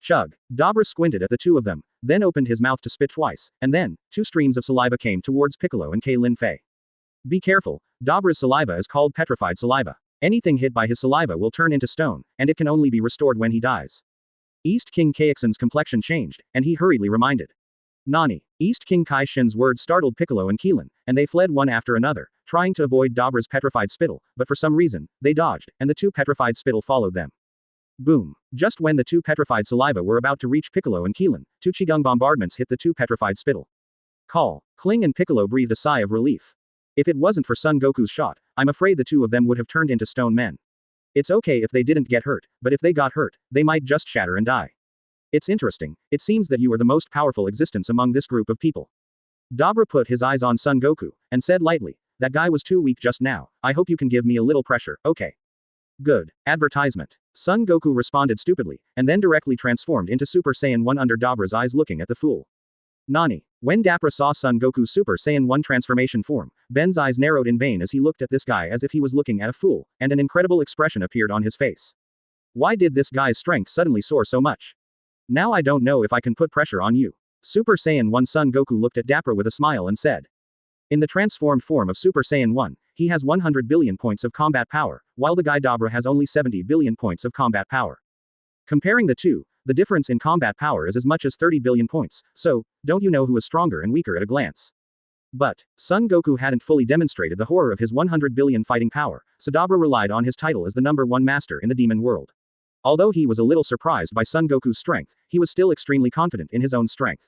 Chug. Dabra squinted at the two of them, then opened his mouth to spit twice, and then, two streams of saliva came towards Piccolo and Lin Fei. Be careful, Dabra's saliva is called petrified saliva. Anything hit by his saliva will turn into stone, and it can only be restored when he dies. East King Kaixin's complexion changed, and he hurriedly reminded. Nani. East King Kai-Shin's words startled Piccolo and Keelan, and they fled one after another, trying to avoid Dabra's petrified spittle, but for some reason, they dodged, and the two petrified spittle followed them. Boom. Just when the two petrified saliva were about to reach Piccolo and Keelan, two Qigong bombardments hit the two petrified spittle. Kling and Piccolo breathed a sigh of relief. If it wasn't for Son Goku's shot, I'm afraid the two of them would have turned into stone men. It's okay if they didn't get hurt, but if they got hurt, they might just shatter and die. It's interesting, it seems that you are the most powerful existence among this group of people. Dabra put his eyes on Son Goku, and said lightly, that guy was too weak just now, I hope you can give me a little pressure, okay? Good. Advertisement. Son Goku responded stupidly, and then directly transformed into Super Saiyan 1 under Dabra's eyes looking at the fool. Nani. When Dabra saw Son Goku's Super Saiyan 1 transformation form, Ben's eyes narrowed in vain as he looked at this guy as if he was looking at a fool, and an incredible expression appeared on his face. Why did this guy's strength suddenly soar so much? Now I don't know if I can put pressure on you. Super Saiyan 1 Son Goku looked at Dabra with a smile and said. In the transformed form of Super Saiyan 1, he has 100 billion points of combat power, while the guy Dabra has only 70 billion points of combat power. Comparing the two, the difference in combat power is as much as 30 billion points, so, don't you know who is stronger and weaker at a glance? But, Son Goku hadn't fully demonstrated the horror of his 100 billion fighting power, so Dabra relied on his title as the number one master in the demon world. Although he was a little surprised by Son Goku's strength, he was still extremely confident in his own strength.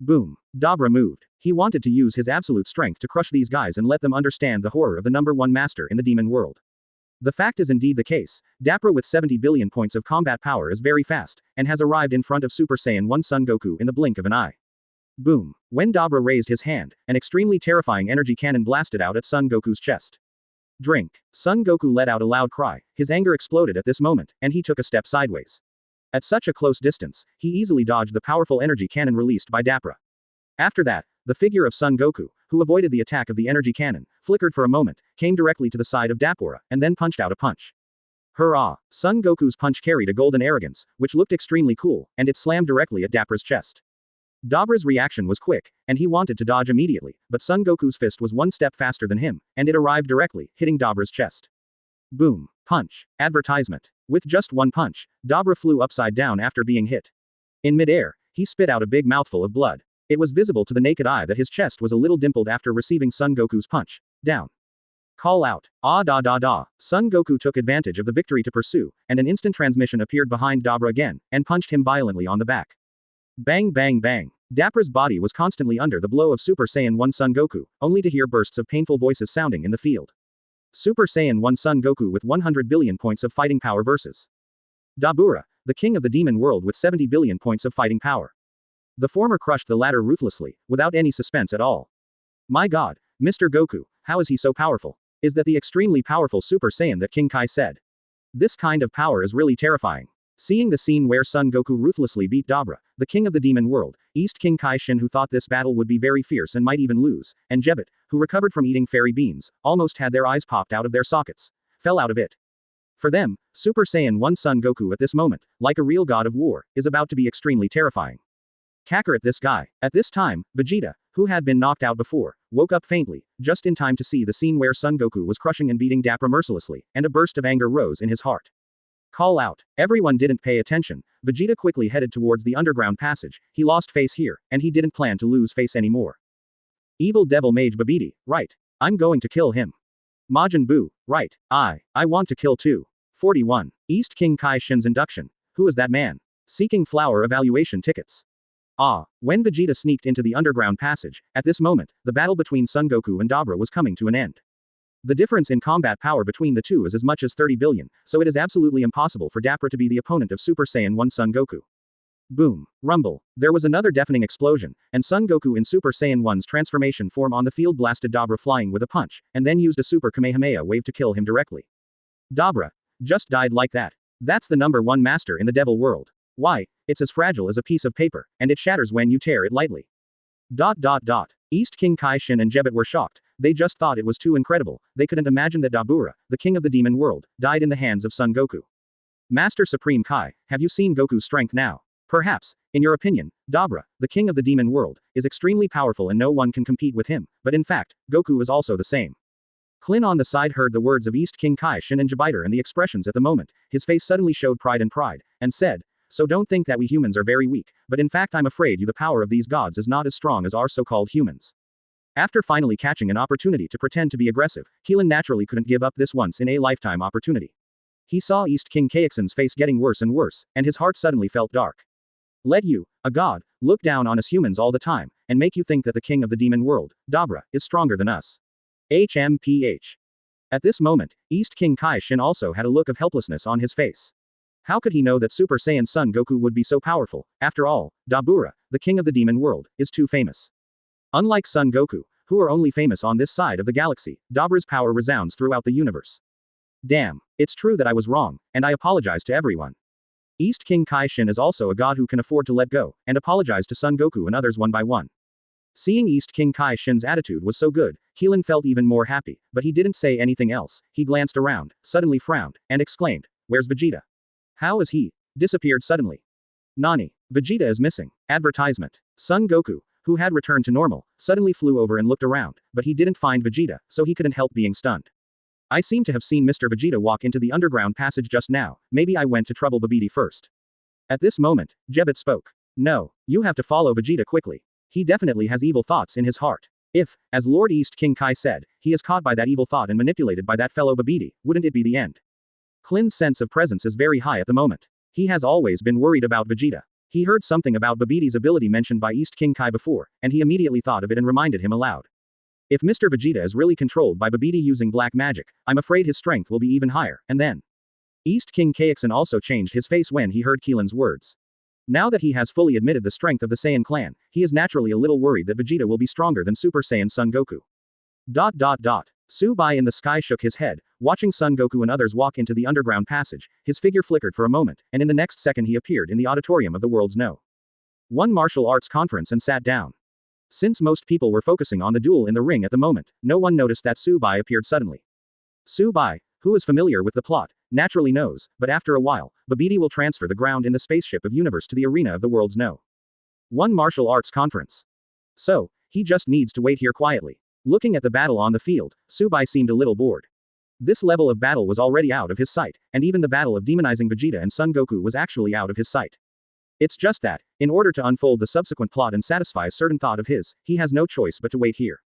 Boom. Dabra moved. He wanted to use his absolute strength to crush these guys and let them understand the horror of the number one master in the demon world. The fact is indeed the case, Dabra with 70 billion points of combat power is very fast, and has arrived in front of Super Saiyan 1 Son Goku in the blink of an eye. Boom. When Dabra raised his hand, an extremely terrifying energy cannon blasted out at Son Goku's chest. Drink. Son Goku let out a loud cry, his anger exploded at this moment, and he took a step sideways. At such a close distance, he easily dodged the powerful energy cannon released by Dabra. After that, the figure of Son Goku, who avoided the attack of the energy cannon, flickered for a moment, came directly to the side of Dabra, and then punched out a punch. Hurrah! Son Goku's punch carried a golden arrogance, which looked extremely cool, and it slammed directly at Dabra's chest. Dabra's reaction was quick, and he wanted to dodge immediately, but Son Goku's fist was one step faster than him, and it arrived directly, hitting Dabra's chest. Boom. Punch. Advertisement. With just one punch, Dabra flew upside down after being hit. In midair, he spit out a big mouthful of blood. It was visible to the naked eye that his chest was a little dimpled after receiving Son Goku's punch. Down. Call out. Ah da da da. Son Goku took advantage of the victory to pursue, and an instant transmission appeared behind Dabra again, and punched him violently on the back. Bang bang bang. Dabra's body was constantly under the blow of Super Saiyan 1 Son Goku, only to hear bursts of painful voices sounding in the field. Super Saiyan 1 Son Goku with 100 billion points of fighting power versus Dabura, the king of the demon world with 70 billion points of fighting power. The former crushed the latter ruthlessly, without any suspense at all. My god, Mr. Goku, how is he so powerful? Is that the extremely powerful Super Saiyan that King Kai said? This kind of power is really terrifying. Seeing the scene where Son Goku ruthlessly beat Dabra, the king of the demon world, East King Kai Shin, who thought this battle would be very fierce and might even lose, and Jebet, who recovered from eating fairy beans, almost had their eyes popped out of their sockets. Fell out of it. For them, Super Saiyan 1 Son Goku at this moment, like a real god of war, is about to be extremely terrifying. Kakarot this guy. At this time, Vegeta, who had been knocked out before, woke up faintly, just in time to see the scene where Son Goku was crushing and beating Dabra mercilessly, and a burst of anger rose in his heart. Call out. Everyone didn't pay attention. Vegeta quickly headed towards the underground passage. He lost face here, and he didn't plan to lose face anymore. Evil Devil Mage Babidi, right. I'm going to kill him. Majin Buu, right. I want to kill too. 41. East King Kai Shin's induction. Who is that man? Seeking flower evaluation tickets. When Vegeta sneaked into the underground passage, at this moment, the battle between Son Goku and Dabra was coming to an end. The difference in combat power between the two is as much as 30 billion, so it is absolutely impossible for Dabra to be the opponent of Super Saiyan 1 Son Goku. Boom. Rumble. There was another deafening explosion, and Son Goku in Super Saiyan 1's transformation form on the field blasted Dabra flying with a punch, and then used a Super Kamehameha wave to kill him directly. Dabra just died like that. That's the number one master in the devil world. Why, it's as fragile as a piece of paper, and it shatters when you tear it lightly. East King Kai Shin and Jebet were shocked. They just thought it was too incredible. They couldn't imagine that Dabura, the king of the demon world, died in the hands of Son Goku. Master Supreme Kai, have you seen Goku's strength now? Perhaps, in your opinion, Dabra, the king of the demon world, is extremely powerful and no one can compete with him, but in fact, Goku is also the same. Klin on the side heard the words of East King Kai Shin and Jebiter and the expressions at the moment. His face suddenly showed pride, and said, so don't think that we humans are very weak, but in fact I'm afraid the power of these gods is not as strong as our so-called humans. After finally catching an opportunity to pretend to be aggressive, Keelan naturally couldn't give up this once-in-a-lifetime opportunity. He saw East King Kaixin's face getting worse and worse, and his heart suddenly felt dark. Let you, a god, look down on us humans all the time, and make you think that the king of the demon world, Dabra, is stronger than us. HMPH. At this moment, East King Kai Shin also had a look of helplessness on his face. How could he know that Super Saiyan Son Goku would be so powerful? After all, Dabura, the king of the demon world, is too famous. Unlike Son Goku, who are only famous on this side of the galaxy, Dabra's power resounds throughout the universe. Damn, it's true that I was wrong, and I apologize to everyone. East King Kai Shin is also a god who can afford to let go, and apologize to Son Goku and others one by one. Seeing East King Kai Shin's attitude was so good, Keelan felt even more happy, but he didn't say anything else. He glanced around, suddenly frowned, and exclaimed, "Where's Vegeta? How is he disappeared suddenly? Nani? Vegeta is missing." Advertisement. Son Goku, who had returned to normal, suddenly flew over and looked around, but he didn't find Vegeta, so he couldn't help being stunned. I seem to have seen Mr. Vegeta walk into the underground passage just now. Maybe I went to trouble Babidi first. At this moment, Jebet spoke. No, you have to follow Vegeta quickly. He definitely has evil thoughts in his heart. If, as Lord East King Kai said, he is caught by that evil thought and manipulated by that fellow Babidi, wouldn't it be the end? Klin's sense of presence is very high at the moment. He has always been worried about Vegeta. He heard something about Babidi's ability mentioned by East King Kai before, and he immediately thought of it and reminded him aloud. If Mr. Vegeta is really controlled by Babidi using black magic, I'm afraid his strength will be even higher, and then. East King Kaixin also changed his face when he heard Keelan's words. Now that he has fully admitted the strength of the Saiyan clan, he is naturally a little worried that Vegeta will be stronger than Super Saiyan Son Goku. Su-bai in the sky shook his head, watching Son Goku and others walk into the underground passage. His figure flickered for a moment, and in the next second he appeared in the auditorium of the world's No.1 martial arts conference and sat down. Since most people were focusing on the duel in the ring at the moment, no one noticed that Su-bai appeared suddenly. Su-bai, who is familiar with the plot, naturally knows, but after a while, Babidi will transfer the ground in the spaceship of universe to the arena of the world's No.1 martial arts conference. So, he just needs to wait here quietly. Looking at the battle on the field, Su-bai seemed a little bored. This level of battle was already out of his sight, and even the battle of demonizing Vegeta and Son Goku was actually out of his sight. It's just that, in order to unfold the subsequent plot and satisfy a certain thought of his, he has no choice but to wait here.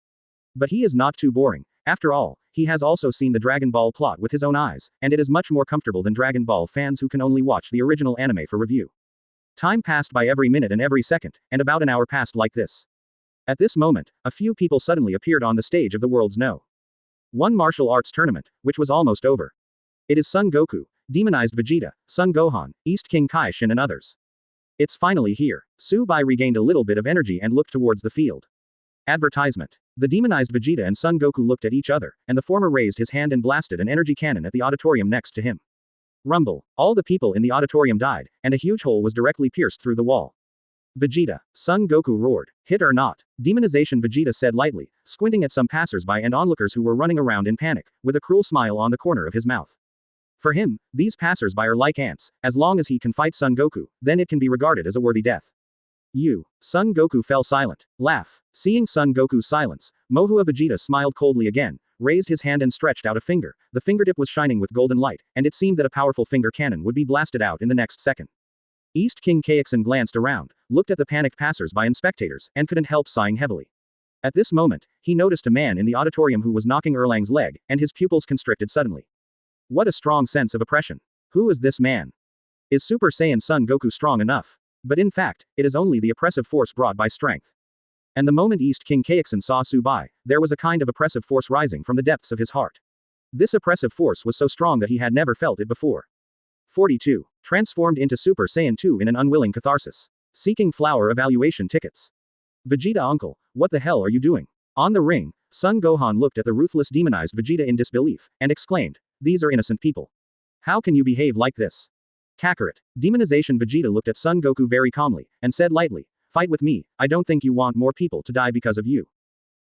But he is not too boring. After all, he has also seen the Dragon Ball plot with his own eyes, and it is much more comfortable than Dragon Ball fans who can only watch the original anime for review. Time passed by every minute and every second, and about an hour passed like this. At this moment, a few people suddenly appeared on the stage of the world's No.1 martial arts tournament, which was almost over. It is Son Goku, demonized Vegeta, Son Gohan, East King Kai-Shin and others. It's finally here. Su-bai regained a little bit of energy and looked towards the field. Advertisement. The demonized Vegeta and Son Goku looked at each other, and the former raised his hand and blasted an energy cannon at the auditorium next to him. Rumble. All the people in the auditorium died, and a huge hole was directly pierced through the wall. Vegeta. Son Goku roared. Hit or not? Demonization Vegeta said lightly, squinting at some passers-by and onlookers who were running around in panic, with a cruel smile on the corner of his mouth. For him, these passers-by are like ants. As long as he can fight Son Goku, then it can be regarded as a worthy death. Son Goku fell silent. Laugh. Seeing Son Goku's silence, Mohua Vegeta smiled coldly again, raised his hand and stretched out a finger. The fingertip was shining with golden light, and it seemed that a powerful finger cannon would be blasted out in the next second. East King Kaixin glanced around, looked at the panicked passers-by and spectators, and couldn't help sighing heavily. At this moment, he noticed a man in the auditorium who was knocking Erlang's leg, and his pupils constricted suddenly. What a strong sense of oppression. Who is this man? Is Super Saiyan Son Goku strong enough? But in fact, it is only the oppressive force brought by strength. And the moment East King Kaixin saw Su-bai, there was a kind of oppressive force rising from the depths of his heart. This oppressive force was so strong that he had never felt it before. 42. Transformed into Super Saiyan 2 in an unwilling catharsis. Seeking flower evaluation tickets. Vegeta uncle, what the hell are you doing? On the ring, Son Gohan looked at the ruthless demonized Vegeta in disbelief, and exclaimed, these are innocent people. How can you behave like this? Kakarot. Demonization Vegeta looked at Son Goku very calmly, and said lightly, fight with me, I don't think you want more people to die because of you.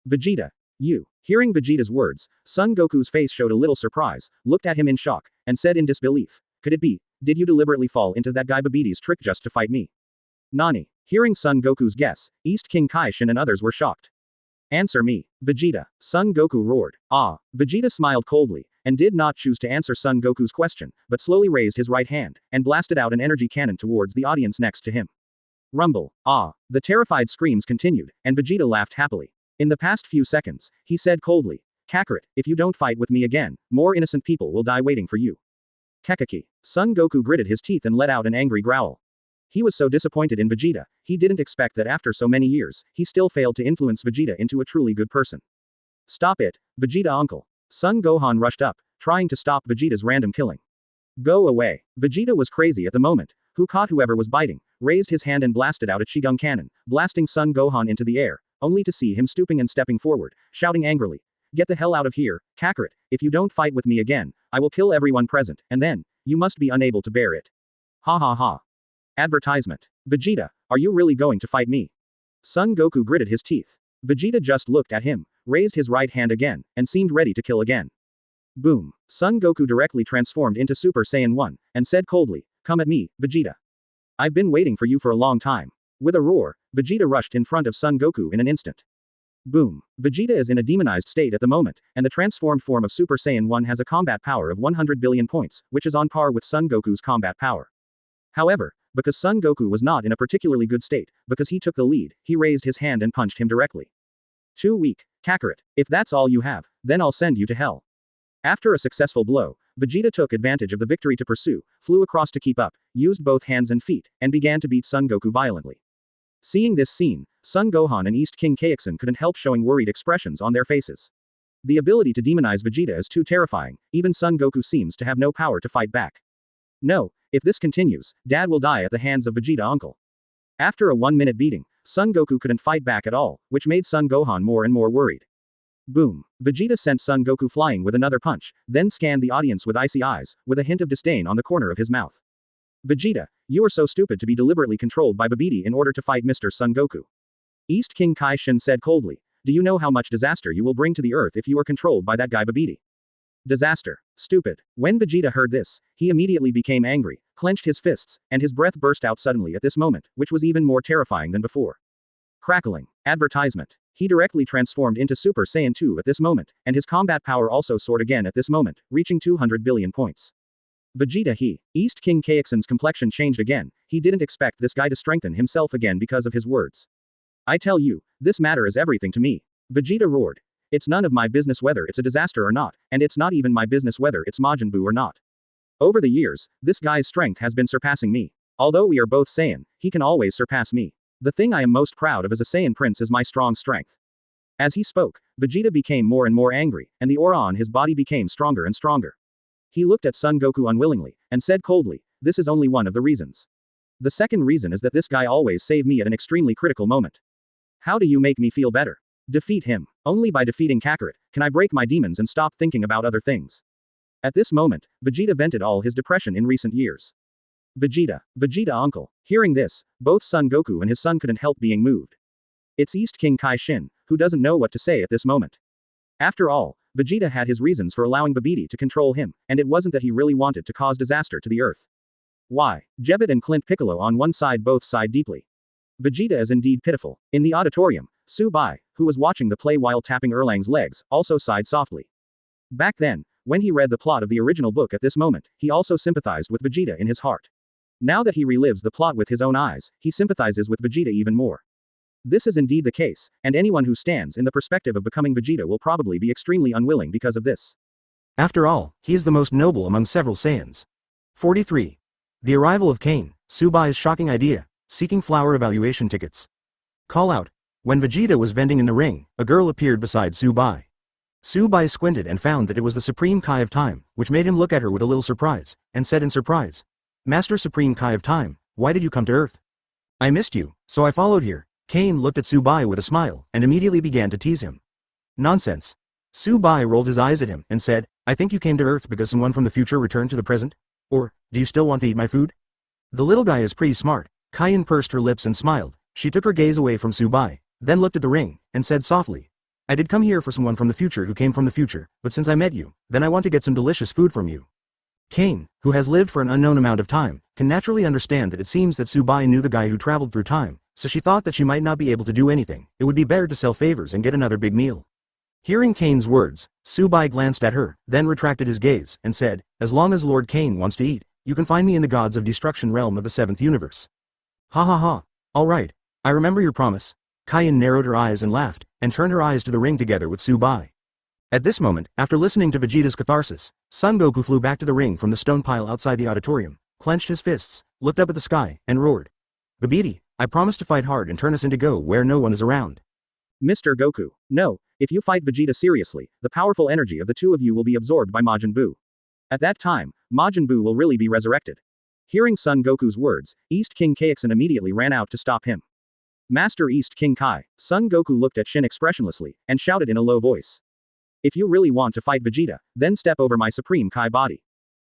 Vegeta. You. Hearing Vegeta's words, Son Goku's face showed a little surprise, looked at him in shock, and said in disbelief, could it be, did you deliberately fall into that guy Babidi's trick just to fight me? Nani. Hearing Son Goku's guess, East King Kai-Shin and others were shocked. Answer me, Vegeta. Son Goku roared. Ah. Vegeta smiled coldly, and did not choose to answer Son Goku's question, but slowly raised his right hand, and blasted out an energy cannon towards the audience next to him. Rumble. Ah. The terrified screams continued, and Vegeta laughed happily. In the past few seconds, he said coldly, Kakarot, if you don't fight with me again, more innocent people will die waiting for you. Kekaki. Son Goku gritted his teeth and let out an angry growl. He was so disappointed in Vegeta, he didn't expect that after so many years, he still failed to influence Vegeta into a truly good person. Stop it, Vegeta uncle. Son Gohan rushed up, trying to stop Vegeta's random killing. Go away. Vegeta was crazy at the moment, who caught whoever was biting, raised his hand and blasted out a Chigung cannon, blasting Son Gohan into the air, only to see him stooping and stepping forward, shouting angrily, get the hell out of here, Kakarot, if you don't fight with me again, I will kill everyone present, and then, you must be unable to bear it. Ha ha ha. Advertisement. Vegeta, are you really going to fight me? Son Goku gritted his teeth. Vegeta just looked at him, raised his right hand again, and seemed ready to kill again. Boom. Son Goku directly transformed into Super Saiyan 1, and said coldly, come at me, Vegeta. I've been waiting for you for a long time. With a roar, Vegeta rushed in front of Son Goku in an instant. Boom. Vegeta is in a demonized state at the moment, and the transformed form of Super Saiyan 1 has a combat power of 100 billion points, which is on par with Son Goku's combat power. However, because Son Goku was not in a particularly good state, because he took the lead, he raised his hand and punched him directly. Too weak, Kakarot. If that's all you have, then I'll send you to hell. After a successful blow, Vegeta took advantage of the victory to pursue, flew across to keep up, used both hands and feet, and began to beat Son Goku violently. Seeing this scene, Son Gohan and East King Kaixin couldn't help showing worried expressions on their faces. The ability to demonize Vegeta is too terrifying, even Son Goku seems to have no power to fight back. No, if this continues, Dad will die at the hands of Vegeta uncle. After a 1-minute beating, Son Goku couldn't fight back at all, which made Son Gohan more and more worried. Boom. Vegeta sent Son Goku flying with another punch, then scanned the audience with icy eyes, with a hint of disdain on the corner of his mouth. Vegeta, you are so stupid to be deliberately controlled by Babidi in order to fight Mr. Son Goku. East King Kai Shin said coldly. Do you know how much disaster you will bring to the earth if you are controlled by that guy Babidi? Disaster. Stupid. When Vegeta heard this, he immediately became angry, clenched his fists, and his breath burst out suddenly at this moment, which was even more terrifying than before. Crackling. Advertisement. He directly transformed into Super Saiyan 2 at this moment, and his combat power also soared again at this moment, reaching 200 billion points. Vegeta East King Kaixin's complexion changed again, he didn't expect this guy to strengthen himself again because of his words. I tell you, this matter is everything to me. Vegeta roared. It's none of my business whether it's a disaster or not, and it's not even my business whether it's Majin Buu or not. Over the years, this guy's strength has been surpassing me. Although we are both Saiyan, he can always surpass me. The thing I am most proud of as a Saiyan prince is my strong strength. As he spoke, Vegeta became more and more angry, and the aura on his body became stronger and stronger. He looked at Son Goku unwillingly, and said coldly, this is only one of the reasons. The second reason is that this guy always saved me at an extremely critical moment. How do you make me feel better? Defeat him. Only by defeating Kakarot can I break my demons and stop thinking about other things. At this moment, Vegeta vented all his depression in recent years. Vegeta uncle. Hearing this, both Son Goku and his son couldn't help being moved. It's East King Kai Shin, who doesn't know what to say at this moment. After all, Vegeta had his reasons for allowing Babidi to control him, and it wasn't that he really wanted to cause disaster to the earth. Why? Jebet and Clint Piccolo on one side both sighed deeply. Vegeta is indeed pitiful. In the auditorium, Su Bai, who was watching the play while tapping Erlang's legs, also sighed softly. Back then, when he read the plot of the original book at this moment, he also sympathized with Vegeta in his heart. Now that he relives the plot with his own eyes, he sympathizes with Vegeta even more. This is indeed the case, and anyone who stands in the perspective of becoming Vegeta will probably be extremely unwilling because of this. After all, he is the most noble among several Saiyans. 43. The arrival of Kane, Su Bai's shocking idea, seeking flower evaluation tickets. Call out. When Vegeta was vending in the ring, a girl appeared beside Su Bai. Su Bai squinted and found that it was the Supreme Kai of Time, which made him look at her with a little surprise, and said in surprise, Master Supreme Kai of Time, why did you come to Earth? I missed you, so I followed here. Kane looked at Su Bai with a smile, and immediately began to tease him. Nonsense. Su Bai rolled his eyes at him, and said, I think you came to Earth because someone from the future returned to the present? Or, do you still want to eat my food? The little guy is pretty smart. Kaien pursed her lips and smiled. She took her gaze away from Su Bai, then looked at the ring, and said softly, I did come here for someone from the future who came from the future, but since I met you, then I want to get some delicious food from you. Kane, who has lived for an unknown amount of time, can naturally understand that it seems that Su Bai knew the guy who traveled through time, so she thought that she might not be able to do anything, it would be better to sell favors and get another big meal. Hearing Kane's words, Su Bai glanced at her, then retracted his gaze, and said, as long as Lord Kane wants to eat, you can find me in the Gods of Destruction realm of the 7th universe. Ha ha ha. Alright. I remember your promise. Kaien narrowed her eyes and laughed, and turned her eyes to the ring together with Su Bai. At this moment, after listening to Vegeta's catharsis, Son Goku flew back to the ring from the stone pile outside the auditorium, clenched his fists, looked up at the sky, and roared. Babidi, I promise to fight hard and turn us into Go where no one is around. Mr. Goku, no, if you fight Vegeta seriously, the powerful energy of the two of you will be absorbed by Majin Buu. At that time, Majin Buu will really be resurrected. Hearing Son Goku's words, East King Kaixin immediately ran out to stop him. Master East King Kai, Son Goku looked at Shin expressionlessly, and shouted in a low voice. If you really want to fight Vegeta, then step over my Supreme Kai body.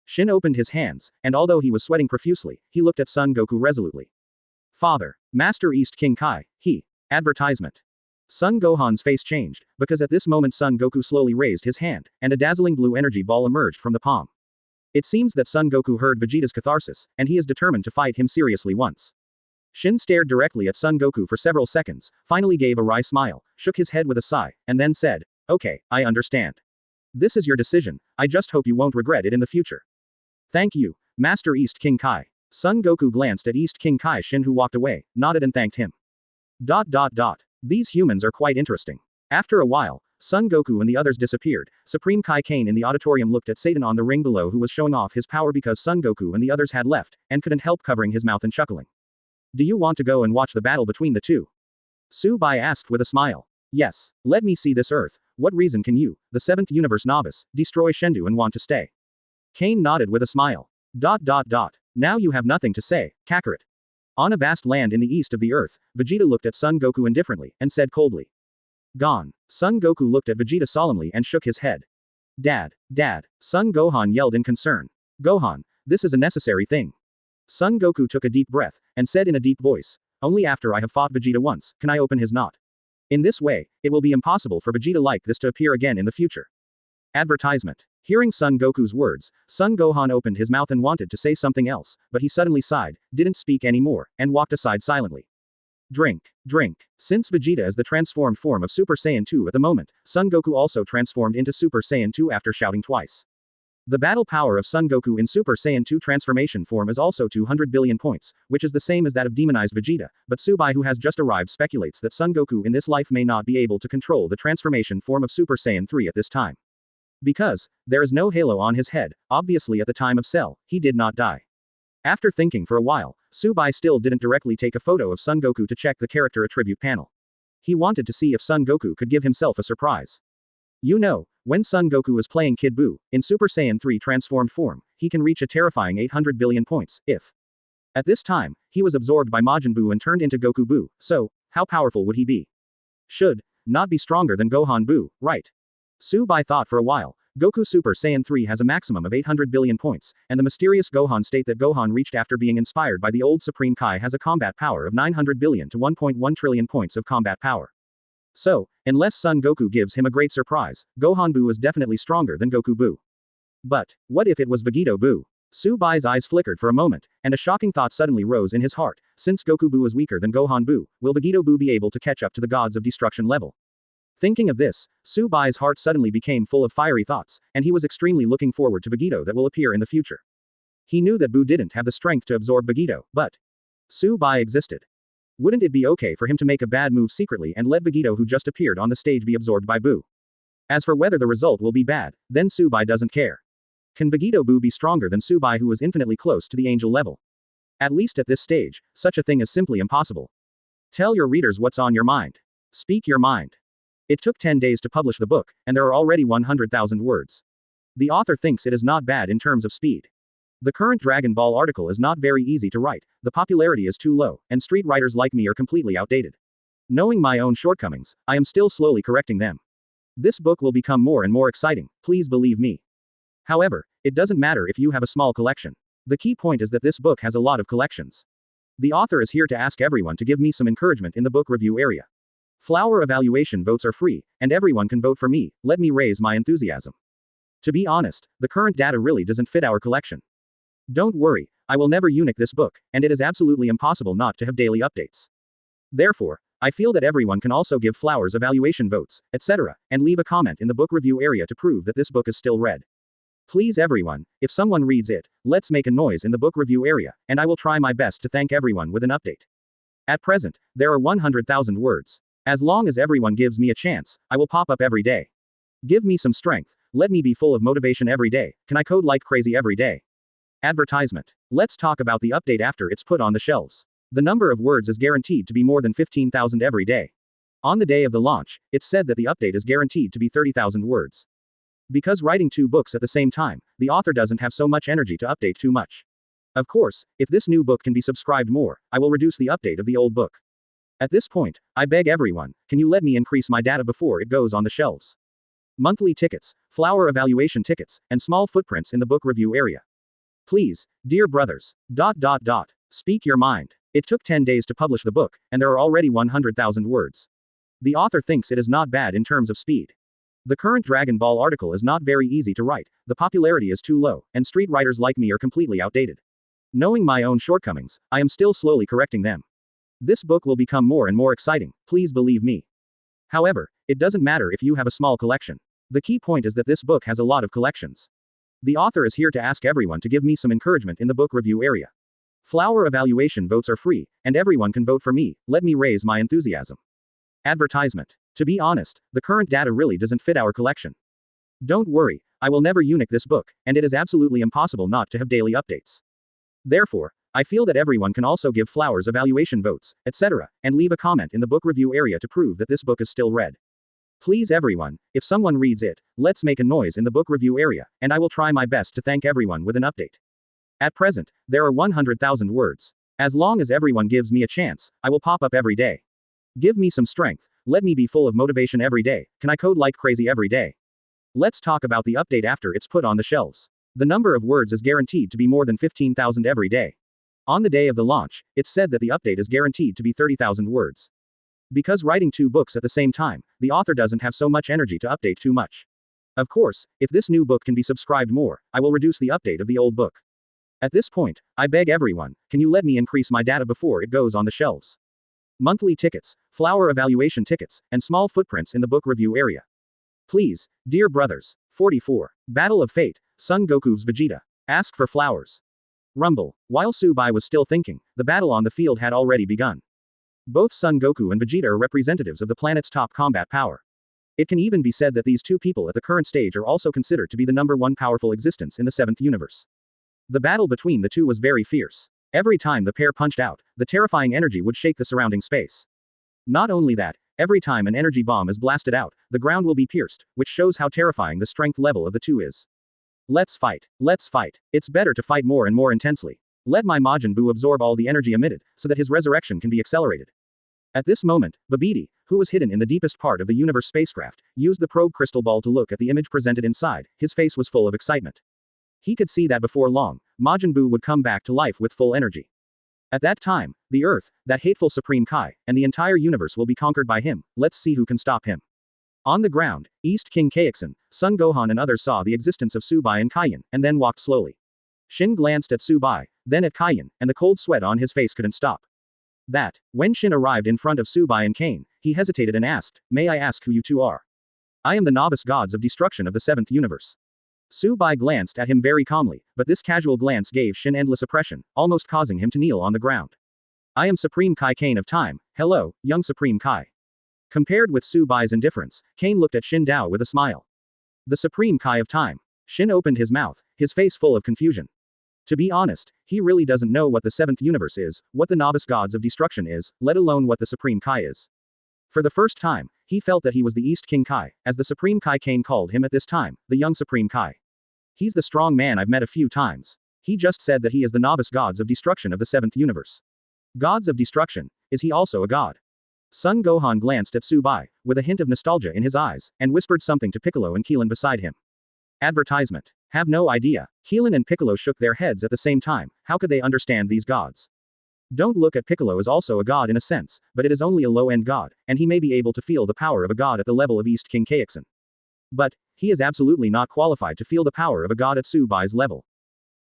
Shin opened his hands, and although he was sweating profusely, he looked at Son Goku resolutely. Father, Master East King Kai, Advertisement. Son Gohan's face changed, because at this moment Son Goku slowly raised his hand, and a dazzling blue energy ball emerged from the palm. It seems that Son Goku heard Vegeta's catharsis, and he is determined to fight him seriously once. Shin stared directly at Son Goku for several seconds, finally gave a wry smile, shook his head with a sigh, and then said, okay, I understand. This is your decision, I just hope you won't regret it in the future. Thank you, Master East King Kai. Son Goku glanced at East King Kai Shin who walked away, nodded and thanked him. These humans are quite interesting. After a while, Son Goku and the others disappeared. Supreme Kai Kane in the auditorium looked at Satan on the ring below who was showing off his power because Son Goku and the others had left, and couldn't help covering his mouth and chuckling. Do you want to go and watch the battle between the two? Su Bai asked with a smile. Yes, let me see this earth. What reason can you, the 7th universe novice, destroy Shendu and want to stay? Kane nodded with a smile. Now you have nothing to say, Kakarot. On a vast land in the east of the earth, Vegeta looked at Son Goku indifferently, and said coldly. Gone. Son Goku looked at Vegeta solemnly and shook his head. Dad, Dad, Son Gohan yelled in concern. Gohan, this is a necessary thing. Son Goku took a deep breath, and said in a deep voice, only after I have fought Vegeta once, can I open his knot. In this way, it will be impossible for Vegeta like this to appear again in the future. Advertisement. Hearing Son Goku's words, Son Gohan opened his mouth and wanted to say something else, but he suddenly sighed, didn't speak anymore, and walked aside silently. Drink, drink. Since Vegeta is the transformed form of Super Saiyan 2 at the moment, Son Goku also transformed into Super Saiyan 2 after shouting twice. The battle power of Son Goku in Super Saiyan 2 transformation form is also 200 billion points, which is the same as that of demonized Vegeta, but Subai who has just arrived speculates that Son Goku in this life may not be able to control the transformation form of Super Saiyan 3 at this time. Because there is no halo on his head, obviously at the time of Cell, he did not die. After thinking for a while, Subai still didn't directly take a photo of Son Goku to check the character attribute panel. He wanted to see if Son Goku could give himself a surprise. You know, when Son Goku is playing Kid Buu, in Super Saiyan 3 transformed form, he can reach a terrifying 800 billion points, if. At this time, he was absorbed by Majin Buu and turned into Goku Buu, so, how powerful would he be? Should not be stronger than Gohan Buu, right? Subai thought for a while. Goku Super Saiyan 3 has a maximum of 800 billion points, and the mysterious Gohan state that Gohan reached after being inspired by the old Supreme Kai has a combat power of 900 billion to 1.1 trillion points of combat power. So, unless Son Goku gives him a great surprise, Gohan Buu is definitely stronger than Goku Buu. But, what if it was Vegeta Buu? Subai's eyes flickered for a moment, and a shocking thought suddenly rose in his heart. Since Goku Buu is weaker than Gohan Buu, will Vegeta Buu be able to catch up to the gods of destruction level? Thinking of this, Subai's heart suddenly became full of fiery thoughts, and he was extremely looking forward to Vegeta that will appear in the future. He knew that Buu didn't have the strength to absorb Vegeta, but Subai existed. Wouldn't it be okay for him to make a bad move secretly and let Vegeta who just appeared on the stage be absorbed by Buu? As for whether the result will be bad, then Subai doesn't care. Can Vegeta Buu be stronger than Subai who is infinitely close to the angel level? At least at this stage, such a thing is simply impossible. Tell your readers what's on your mind. Speak your mind. It took 10 days to publish the book, and there are already 100,000 words. The author thinks it is not bad in terms of speed. The current Dragon Ball article is not very easy to write, the popularity is too low, and street writers like me are completely outdated. Knowing my own shortcomings, I am still slowly correcting them. This book will become more and more exciting, please believe me. However, it doesn't matter if you have a small collection. The key point is that this book has a lot of collections. The author is here to ask everyone to give me some encouragement in the book review area. Flower evaluation votes are free, and everyone can vote for me, let me raise my enthusiasm. To be honest, the current data really doesn't fit our collection. Don't worry, I will never eunuch this book, and it is absolutely impossible not to have daily updates. Therefore, I feel that everyone can also give flowers evaluation votes, etc., and leave a comment in the book review area to prove that this book is still read. Please everyone, if someone reads it, let's make a noise in the book review area, and I will try my best to thank everyone with an update. At present, there are 100,000 words. As long as everyone gives me a chance, I will pop up every day. Give me some strength, let me be full of motivation every day, can I code like crazy every day? Advertisement. Let's talk about the update after it's put on the shelves. The number of words is guaranteed to be more than 15,000 every day. On the day of the launch, it's said that the update is guaranteed to be 30,000 words. Because writing 2 books at the same time, the author doesn't have so much energy to update too much. Of course, if this new book can be subscribed more, I will reduce the update of the old book. At this point, I beg everyone, can you let me increase my data before it goes on the shelves? Monthly tickets, flower evaluation tickets, and small footprints in the book review area. Please, dear brothers. Speak your mind. It took 10 days to publish the book, and there are already 100,000 words. The author thinks it is not bad in terms of speed. The current Dragon Ball article is not very easy to write, the popularity is too low, and street writers like me are completely outdated. Knowing my own shortcomings, I am still slowly correcting them. This book will become more and more exciting, please believe me. However, it doesn't matter if you have a small collection. The key point is that this book has a lot of collections. The author is here to ask everyone to give me some encouragement in the book review area. Flower evaluation votes are free, and everyone can vote for me, let me raise my enthusiasm. Advertisement. To be honest, the current data really doesn't fit our collection. Don't worry, I will never eunuch this book, and it is absolutely impossible not to have daily updates. Therefore, I feel that everyone can also give flowers evaluation votes, etc., and leave a comment in the book review area to prove that this book is still read. Please everyone, if someone reads it, let's make a noise in the book review area, and I will try my best to thank everyone with an update. At present, there are 100,000 words. As long as everyone gives me a chance, I will pop up every day. Give me some strength. Let me be full of motivation every day. Can I code like crazy every day? Let's talk about the update after it's put on the shelves. The number of words is guaranteed to be more than 15,000 every day. On the day of the launch, it's said that the update is guaranteed to be 30,000 words. Because writing 2 books at the same time, the author doesn't have so much energy to update too much. Of course, if this new book can be subscribed more, I will reduce the update of the old book. At this point, I beg everyone, can you let me increase my data before it goes on the shelves? Monthly tickets, flower evaluation tickets, and small footprints in the book review area. Please, dear brothers. 44. Battle of Fate, Son Goku's Vegeta. Ask for flowers. Rumble. While Subai was still thinking, the battle on the field had already begun. Both Son Goku and Vegeta are representatives of the planet's top combat power. It can even be said that these two people at the current stage are also considered to be the number one powerful existence in the 7th universe. The battle between the two was very fierce. Every time the pair punched out, the terrifying energy would shake the surrounding space. Not only that, every time an energy bomb is blasted out, the ground will be pierced, which shows how terrifying the strength level of the two is. Let's fight. Let's fight. It's better to fight more and more intensely. Let my Majin Buu absorb all the energy emitted, so that his resurrection can be accelerated. At this moment, Babidi, who was hidden in the deepest part of the universe spacecraft, used the probe crystal ball to look at the image presented inside. His face was full of excitement. He could see that before long, Majin Buu would come back to life with full energy. At that time, the Earth, that hateful Supreme Kai, and the entire universe will be conquered by him. Let's see who can stop him. On the ground, East King Kaixin, Son Gohan and others saw the existence of Subai and Kaiyan, and then walked slowly. Shin glanced at Subai, then at Kaiyan, and the cold sweat on his face couldn't stop. When Shin arrived in front of Subai and Kane, he hesitated and asked, "May I ask who you two are?" "I am the novice gods of destruction of the 7th universe." Subai glanced at him very calmly, but this casual glance gave Shin endless oppression, almost causing him to kneel on the ground. "I am Supreme Kai Kane of Time. Hello, young Supreme Kai." Compared with Subai's indifference, Kane looked at Shin Dao with a smile. "The Supreme Kai of Time." Shin opened his mouth, his face full of confusion. To be honest, he really doesn't know what the 7th universe is, what the novice gods of destruction is, let alone what the Supreme Kai is. For the first time, he felt that he was the East King Kai, as the Supreme Kai Kane called him at this time, the young Supreme Kai. "He's the strong man I've met a few times. He just said that he is the novice gods of destruction of the 7th universe." Gods of destruction, is he also a god? Son Gohan glanced at Subai, with a hint of nostalgia in his eyes, and whispered something to Piccolo and Keelan beside him. Advertisement. Have no idea. Keelan and Piccolo shook their heads at the same time. How could they understand these gods? Don't look at Piccolo as also a god in a sense, but it is only a low-end god, and he may be able to feel the power of a god at the level of East King Kaixin. But, he is absolutely not qualified to feel the power of a god at Subai's level.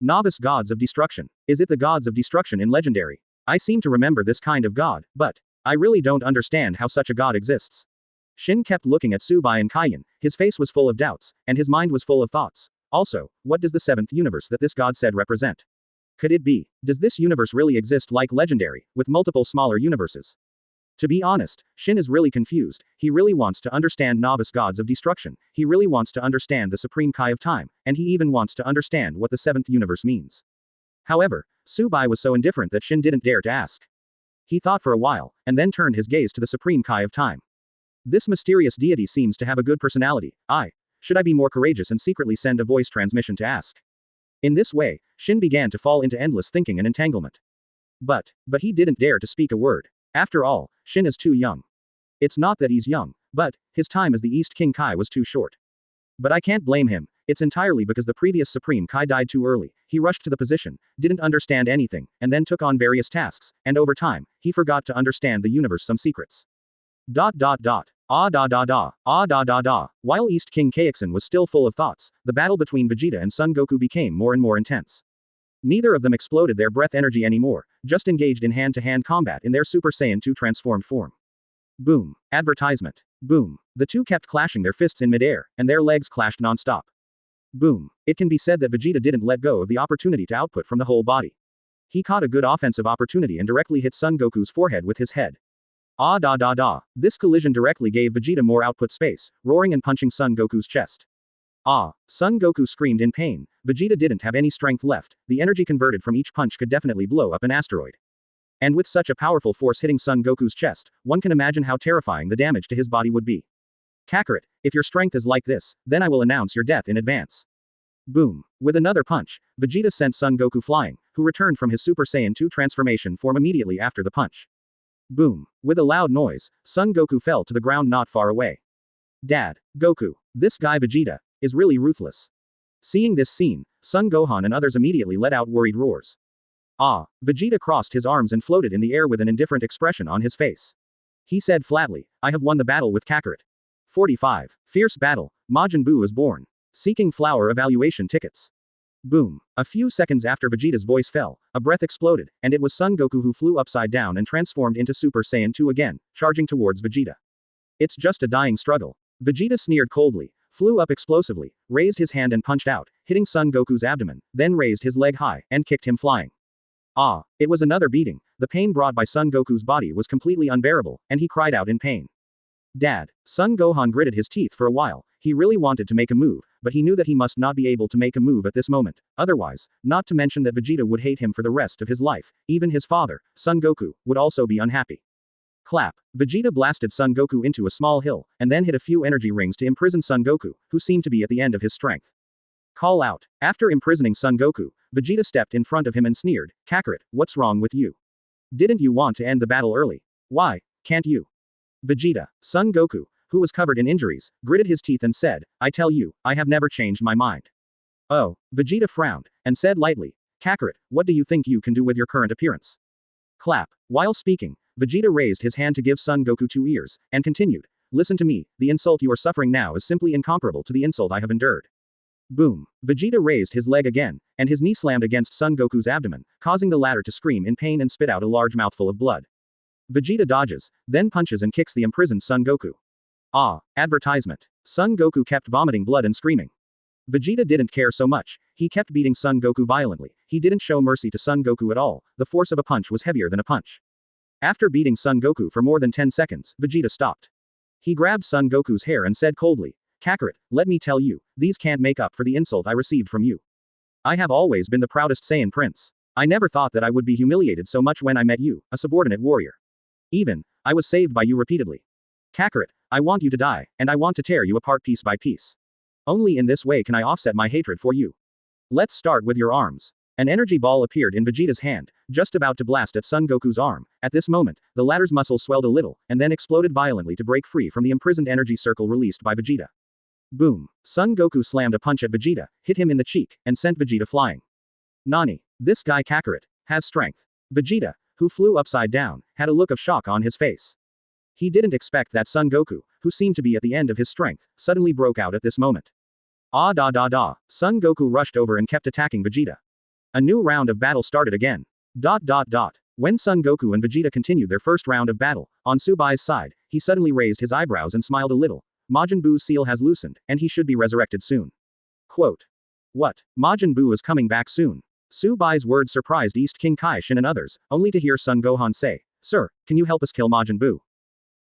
Novice gods of destruction. Is it the gods of destruction in Legendary? I seem to remember this kind of god, but I really don't understand how such a god exists. Shin kept looking at Subai and Kaiyan, his face was full of doubts, and his mind was full of thoughts. Also, what does the 7th universe that this god said represent? Could it be, does this universe really exist like Legendary, with multiple smaller universes? To be honest, Shin is really confused. He really wants to understand novice gods of destruction, he really wants to understand the Supreme Kai of Time, and he even wants to understand what the 7th universe means. However, Subai was so indifferent that Shin didn't dare to ask. He thought for a while, and then turned his gaze to the Supreme Kai of Time. This mysterious deity seems to have a good personality. Should I be more courageous and secretly send a voice transmission to ask? In this way, Shin began to fall into endless thinking and entanglement. But he didn't dare to speak a word. After all, Shin is too young. It's not that he's young, but his time as the East King Kai was too short. But I can't blame him. It's entirely because the previous Supreme Kai died too early. He rushed to the position, didn't understand anything, and then took on various tasks, and over time, he forgot to understand the universe some secrets. While East King Kaixin was still full of thoughts, the battle between Vegeta and Son Goku became more and more intense. Neither of them exploded their breath energy anymore, just engaged in hand-to-hand combat in their Super Saiyan 2 transformed form. Boom. Advertisement. Boom. The two kept clashing their fists in midair, and their legs clashed non-stop. Boom. It can be said that Vegeta didn't let go of the opportunity to output from the whole body. He caught a good offensive opportunity and directly hit Son Goku's forehead with his head. This collision directly gave Vegeta more output space, roaring and punching Son Goku's chest. Son Goku screamed in pain. Vegeta didn't have any strength left, the energy converted from each punch could definitely blow up an asteroid. And with such a powerful force hitting Son Goku's chest, one can imagine how terrifying the damage to his body would be. Kakarot, if your strength is like this, then I will announce your death in advance. Boom. With another punch, Vegeta sent Son Goku flying, who returned from his Super Saiyan 2 transformation form immediately after the punch. Boom. With a loud noise, Son Goku fell to the ground not far away. Dad, Goku, this guy Vegeta, is really ruthless. Seeing this scene, Son Gohan and others immediately let out worried roars. Ah, Vegeta crossed his arms and floated in the air with an indifferent expression on his face. He said flatly, I have won the battle with Kakarot. 45. Fierce battle, Majin Buu is born. Seeking flower evaluation tickets. Boom. A few seconds after Vegeta's voice fell, a breath exploded, and it was Son Goku who flew upside down and transformed into Super Saiyan 2 again, charging towards Vegeta. It's just a dying struggle. Vegeta sneered coldly, flew up explosively, raised his hand and punched out, hitting Son Goku's abdomen, then raised his leg high, and kicked him flying. Ah, it was another beating. The pain brought by Son Goku's body was completely unbearable, and he cried out in pain. Dad, Son Gohan gritted his teeth for a while. He really wanted to make a move, but he knew that he must not be able to make a move at this moment. Otherwise, not to mention that Vegeta would hate him for the rest of his life. Even his father, Son Goku, would also be unhappy. Clap. Vegeta blasted Son Goku into a small hill, and then hit a few energy rings to imprison Son Goku, who seemed to be at the end of his strength. Call out. After imprisoning Son Goku, Vegeta stepped in front of him and sneered, Kakarot, what's wrong with you? Didn't you want to end the battle early? Why, can't you? Vegeta, Son Goku, who was covered in injuries, gritted his teeth and said, I tell you, I have never changed my mind. Oh, Vegeta frowned, and said lightly, Kakarot, what do you think you can do with your current appearance? Clap. While speaking, Vegeta raised his hand to give Son Goku 2 ears, and continued, listen to me, the insult you are suffering now is simply incomparable to the insult I have endured. Boom. Vegeta raised his leg again, and his knee slammed against Son Goku's abdomen, causing the latter to scream in pain and spit out a large mouthful of blood. Vegeta dodges, then punches and kicks the imprisoned Son Goku. Ah, advertisement. Son Goku kept vomiting blood and screaming. Vegeta didn't care so much. He kept beating Son Goku violently. He didn't show mercy to Son Goku at all. The force of a punch was heavier than a punch. After beating Son Goku for more than 10 seconds, Vegeta stopped. He grabbed Son Goku's hair and said coldly, Kakarot, let me tell you, these can't make up for the insult I received from you. I have always been the proudest Saiyan prince. I never thought that I would be humiliated so much when I met you, a subordinate warrior. Even, I was saved by you repeatedly. Kakarot, I want you to die, and I want to tear you apart piece by piece. Only in this way can I offset my hatred for you. Let's start with your arms. An energy ball appeared in Vegeta's hand, just about to blast at Son Goku's arm. At this moment, the latter's muscles swelled a little, and then exploded violently to break free from the imprisoned energy circle released by Vegeta. Boom. Son Goku slammed a punch at Vegeta, hit him in the cheek, and sent Vegeta flying. Nani, this guy Kakarot has strength. Vegeta, who flew upside down, had a look of shock on his face. He didn't expect that Son Goku, who seemed to be at the end of his strength, suddenly broke out at this moment. Ah da da da. Son Goku rushed over and kept attacking Vegeta. A new round of battle started again. When Son Goku and Vegeta continued their first round of battle, on Subai's side, he suddenly raised his eyebrows and smiled a little. Majin Buu's seal has loosened, and he should be resurrected soon. Quote. What? Majin Buu is coming back soon. Subai's words surprised East King Kai-Shin and others, only to hear Son Gohan say, Sir, can you help us kill Majin Buu?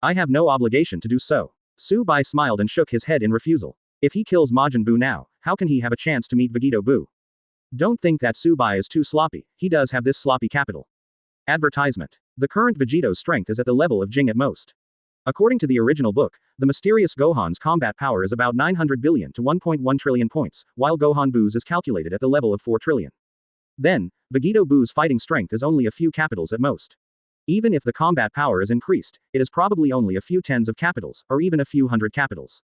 I have no obligation to do so. Subai smiled and shook his head in refusal. If he kills Majin Buu now, how can he have a chance to meet Vegito Buu? Don't think that Subai is too sloppy, he does have this sloppy capital. Advertisement. The current Vegito's strength is at the level of Jing at most. According to the original book, the mysterious Gohan's combat power is about 900 billion to 1.1 trillion points, while Gohan Buu's is calculated at the level of 4 trillion. Then, Vegito Buu's fighting strength is only a few capitals at most. Even if the combat power is increased, it is probably only a few tens of capitals, or even a few hundred capitals.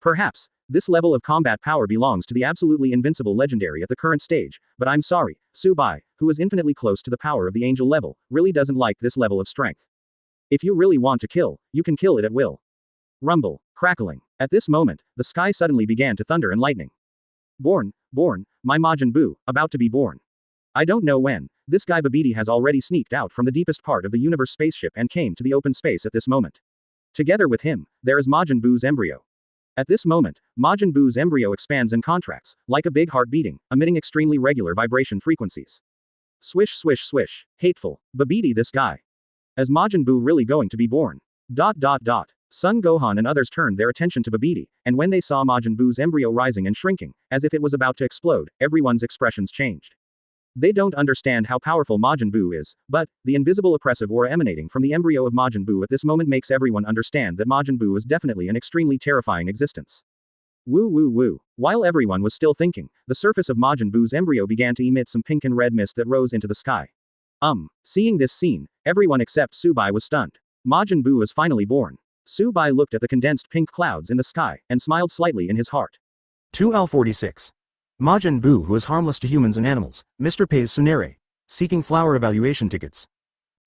Perhaps, this level of combat power belongs to the absolutely invincible legendary at the current stage, but I'm sorry, Subai, who is infinitely close to the power of the angel level, really doesn't like this level of strength. If you really want to kill, you can kill it at will. Rumble, crackling. At this moment, the sky suddenly began to thunder and lightning. Born, my Majin Buu, about to be born. I don't know when, this guy Babidi has already sneaked out from the deepest part of the universe spaceship and came to the open space at this moment. Together with him, there is Majin Buu's embryo. At this moment, Majin Buu's embryo expands and contracts, like a big heart beating, emitting extremely regular vibration frequencies. Swish swish swish, hateful, Babidi this guy. Is Majin Buu really going to be born? Son Gohan and others turned their attention to Babidi, and when they saw Majin Buu's embryo rising and shrinking, as if it was about to explode, everyone's expressions changed. They don't understand how powerful Majin Buu is, but, the invisible oppressive aura emanating from the embryo of Majin Buu at this moment makes everyone understand that Majin Buu is definitely an extremely terrifying existence. Woo woo woo. While everyone was still thinking, the surface of Majin Buu's embryo began to emit some pink and red mist that rose into the sky. Seeing this scene, everyone except Subai was stunned. Majin Buu is finally born. Subai looked at the condensed pink clouds in the sky, and smiled slightly in his heart. 2L46. Majin Buu, who is harmless to humans and animals, Mr. Pays Sunere. Seeking flower evaluation tickets.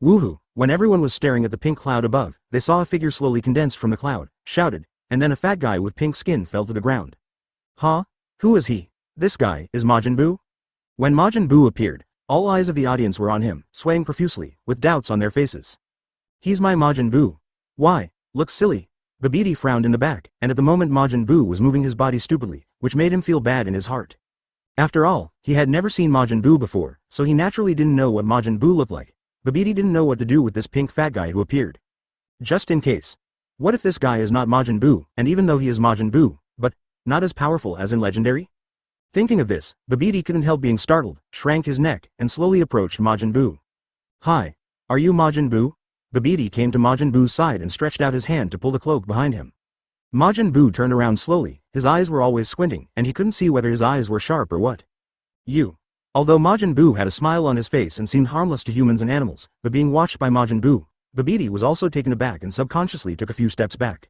Woohoo! When everyone was staring at the pink cloud above, they saw a figure slowly condensed from the cloud, shouted, and then a fat guy with pink skin fell to the ground. Huh? Who is he? This guy is Majin Buu? When Majin Buu appeared, all eyes of the audience were on him, swaying profusely, with doubts on their faces. He's my Majin Buu. Why? Looks silly. Babidi frowned in the back, and at the moment Majin Buu was moving his body stupidly, which made him feel bad in his heart. After all, he had never seen Majin Buu before, so he naturally didn't know what Majin Buu looked like. Babidi didn't know what to do with this pink fat guy who appeared. Just in case. What if this guy is not Majin Buu, and even though he is Majin Buu, but not as powerful as in Legendary? Thinking of this, Babidi couldn't help being startled, shrank his neck, and slowly approached Majin Buu. Hi. Are you Majin Buu? Babidi came to Majin Buu's side and stretched out his hand to pull the cloak behind him. Majin Buu turned around slowly, his eyes were always squinting, and he couldn't see whether his eyes were sharp or what. You. Although Majin Buu had a smile on his face and seemed harmless to humans and animals, but being watched by Majin Buu, Babidi was also taken aback and subconsciously took a few steps back.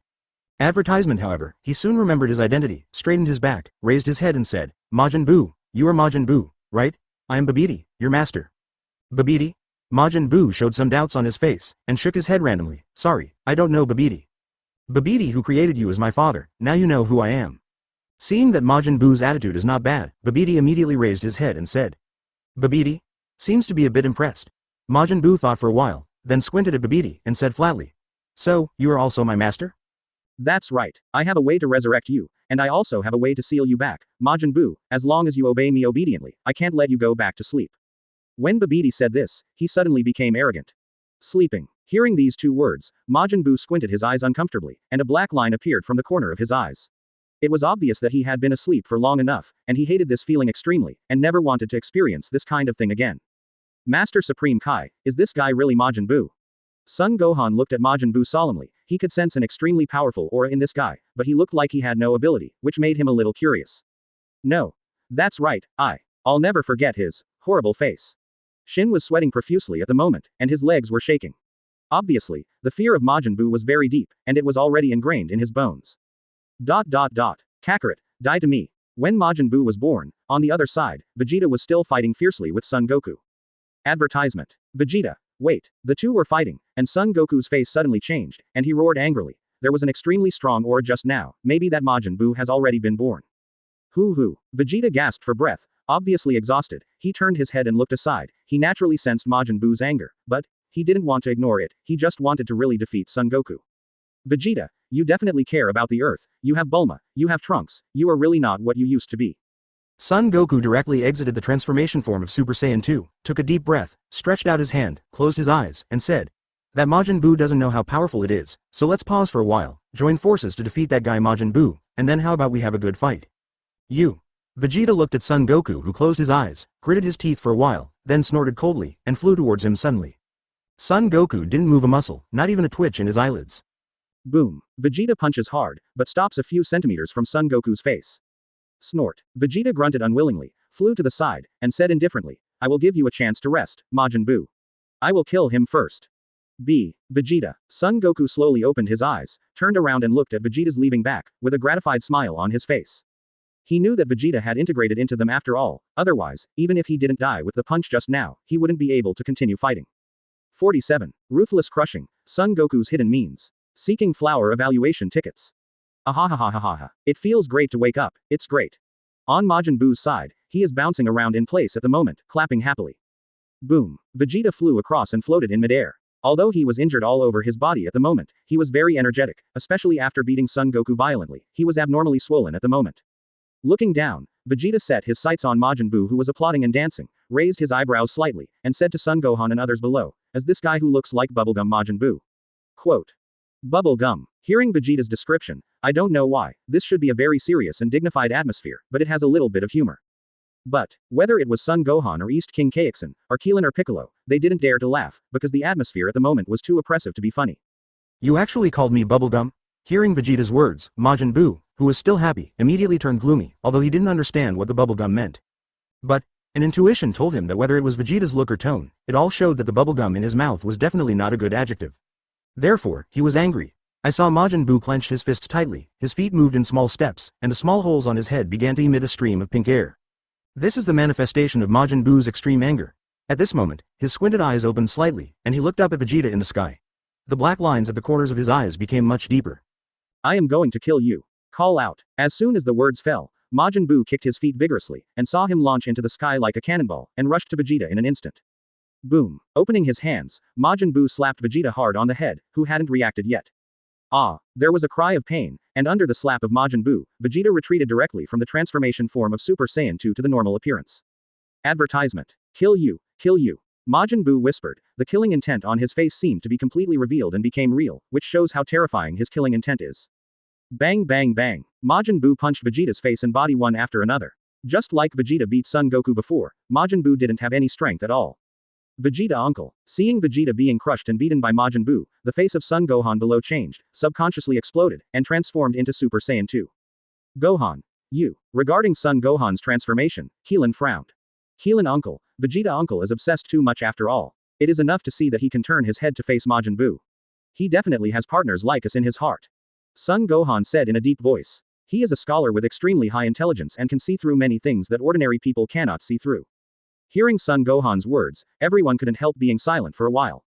Advertisement, however, he soon remembered his identity, straightened his back, raised his head and said, Majin Buu, you are Majin Buu, right? I am Babidi, your master. Babidi? Majin Buu showed some doubts on his face, and shook his head randomly. Sorry, I don't know Babidi. Babidi, who created you, is my father, now you know who I am. Seeing that Majin Buu's attitude is not bad, Babidi immediately raised his head and said, Babidi? Seems to be a bit impressed. Majin Buu thought for a while, then squinted at Babidi and said flatly, So, you are also my master? That's right, I have a way to resurrect you, and I also have a way to seal you back, Majin Buu, as long as you obey me obediently, I can't let you go back to sleep. When Babidi said this, he suddenly became arrogant. Sleeping. Hearing these two words, Majin Buu squinted his eyes uncomfortably, and a black line appeared from the corner of his eyes. It was obvious that he had been asleep for long enough, and he hated this feeling extremely, and never wanted to experience this kind of thing again. Master Supreme Kai, is this guy really Majin Buu? Son Gohan looked at Majin Buu solemnly. He could sense an extremely powerful aura in this guy, but he looked like he had no ability, which made him a little curious. No. That's right, I'll never forget his horrible face. Shin was sweating profusely at the moment, and his legs were shaking. Obviously, the fear of Majin Buu was very deep, and it was already ingrained in his bones. Kakarot, die to me. When Majin Buu was born, on the other side, Vegeta was still fighting fiercely with Son Goku. Advertisement. Vegeta. Wait. The two were fighting, and Son Goku's face suddenly changed, and he roared angrily. There was an extremely strong aura just now, maybe that Majin Buu has already been born. Hoo. Vegeta gasped for breath, obviously exhausted. He turned his head and looked aside. He naturally sensed Majin Buu's anger, but he didn't want to ignore it, he just wanted to really defeat Son Goku. Vegeta, you definitely care about the Earth, you have Bulma, you have Trunks, you are really not what you used to be. Son Goku directly exited the transformation form of Super Saiyan 2, took a deep breath, stretched out his hand, closed his eyes, and said, That Majin Buu doesn't know how powerful it is, so let's pause for a while, join forces to defeat that guy Majin Buu, and then how about we have a good fight? You. Vegeta looked at Son Goku, who closed his eyes, gritted his teeth for a while, then snorted coldly, and flew towards him suddenly. Son Goku didn't move a muscle, not even a twitch in his eyelids. Boom. Vegeta punches hard, but stops a few centimeters from Son Goku's face. Snort. Vegeta grunted unwillingly, flew to the side, and said indifferently, I will give you a chance to rest, Majin Buu. I will kill him first. Vegeta. Son Goku slowly opened his eyes, turned around and looked at Vegeta's leaving back, with a gratified smile on his face. He knew that Vegeta had integrated into them after all, otherwise, even if he didn't die with the punch just now, he wouldn't be able to continue fighting. 47. Ruthless crushing. Son Goku's hidden means. Seeking flower evaluation tickets. Ahahahahaha. It feels great to wake up, it's great. On Majin Buu's side, he is bouncing around in place at the moment, clapping happily. Boom. Vegeta flew across and floated in midair. Although he was injured all over his body at the moment, he was very energetic, especially after beating Son Goku violently, he was abnormally swollen at the moment. Looking down, Vegeta set his sights on Majin Buu, who was applauding and dancing, raised his eyebrows slightly, and said to Son Gohan and others below, as this guy who looks like bubblegum Majin Buu. Quote. Bubblegum. Hearing Vegeta's description, I don't know why, this should be a very serious and dignified atmosphere, but it has a little bit of humor. But, whether it was Son Gohan or East King Kaixin, or Keelan or Piccolo, they didn't dare to laugh, because the atmosphere at the moment was too oppressive to be funny. You actually called me bubblegum? Hearing Vegeta's words, Majin Buu, who was still happy, immediately turned gloomy, although he didn't understand what the bubblegum meant. But an intuition told him that whether it was Vegeta's look or tone, it all showed that the bubblegum in his mouth was definitely not a good adjective. Therefore, he was angry. I saw Majin Buu clenched his fists tightly, his feet moved in small steps, and the small holes on his head began to emit a stream of pink air. This is the manifestation of Majin Buu's extreme anger. At this moment, his squinted eyes opened slightly, and he looked up at Vegeta in the sky. The black lines at the corners of his eyes became much deeper. I am going to kill you. Call out. As soon as the words fell, Majin Buu kicked his feet vigorously, and saw him launch into the sky like a cannonball, and rushed to Vegeta in an instant. Boom. Opening his hands, Majin Buu slapped Vegeta hard on the head, who hadn't reacted yet. Ah! There was a cry of pain, and under the slap of Majin Buu, Vegeta retreated directly from the transformation form of Super Saiyan 2 to the normal appearance. Advertisement. Kill you. Kill you. Majin Buu whispered. The killing intent on his face seemed to be completely revealed and became real, which shows how terrifying his killing intent is. Bang bang bang. Majin Buu punched Vegeta's face and body one after another. Just like Vegeta beat Son Goku before, Majin Buu didn't have any strength at all. Vegeta uncle. Seeing Vegeta being crushed and beaten by Majin Buu, the face of Son Gohan below changed, subconsciously exploded, and transformed into Super Saiyan 2. Gohan. You. Regarding Son Gohan's transformation, Heelan frowned. Heelan uncle. Vegeta uncle is obsessed too much after all. It is enough to see that he can turn his head to face Majin Buu. He definitely has partners like us in his heart. Son Gohan said in a deep voice. He is a scholar with extremely high intelligence and can see through many things that ordinary people cannot see through. Hearing Son Gohan's words, everyone couldn't help being silent for a while.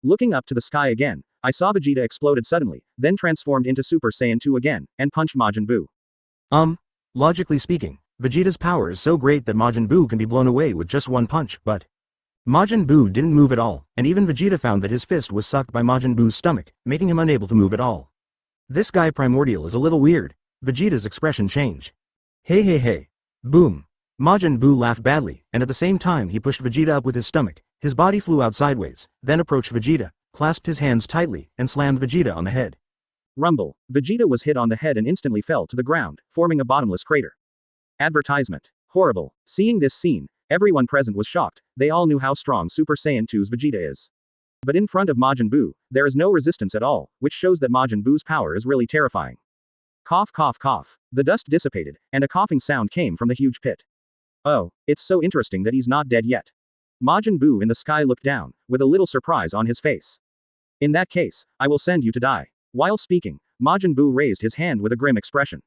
Looking up to the sky again, I saw Vegeta exploded suddenly, then transformed into Super Saiyan 2 again, and punched Majin Buu. Logically speaking, Vegeta's power is so great that Majin Buu can be blown away with just one punch, but Majin Buu didn't move at all, and even Vegeta found that his fist was sucked by Majin Buu's stomach, making him unable to move at all. This guy Primordial is a little weird. Vegeta's expression changed. Hey. Boom. Majin Buu laughed badly, and at the same time he pushed Vegeta up with his stomach. His body flew out sideways, then approached Vegeta, clasped his hands tightly, and slammed Vegeta on the head. Rumble. Vegeta was hit on the head and instantly fell to the ground, forming a bottomless crater. Advertisement. Horrible. Seeing this scene, everyone present was shocked. They all knew how strong Super Saiyan 2's Vegeta is. But in front of Majin Buu, there is no resistance at all, which shows that Majin Buu's power is really terrifying. Cough cough cough. The dust dissipated, and a coughing sound came from the huge pit. Oh, it's so interesting that he's not dead yet. Majin Buu in the sky looked down, with a little surprise on his face. In that case, I will send you to die. While speaking, Majin Buu raised his hand with a grim expression.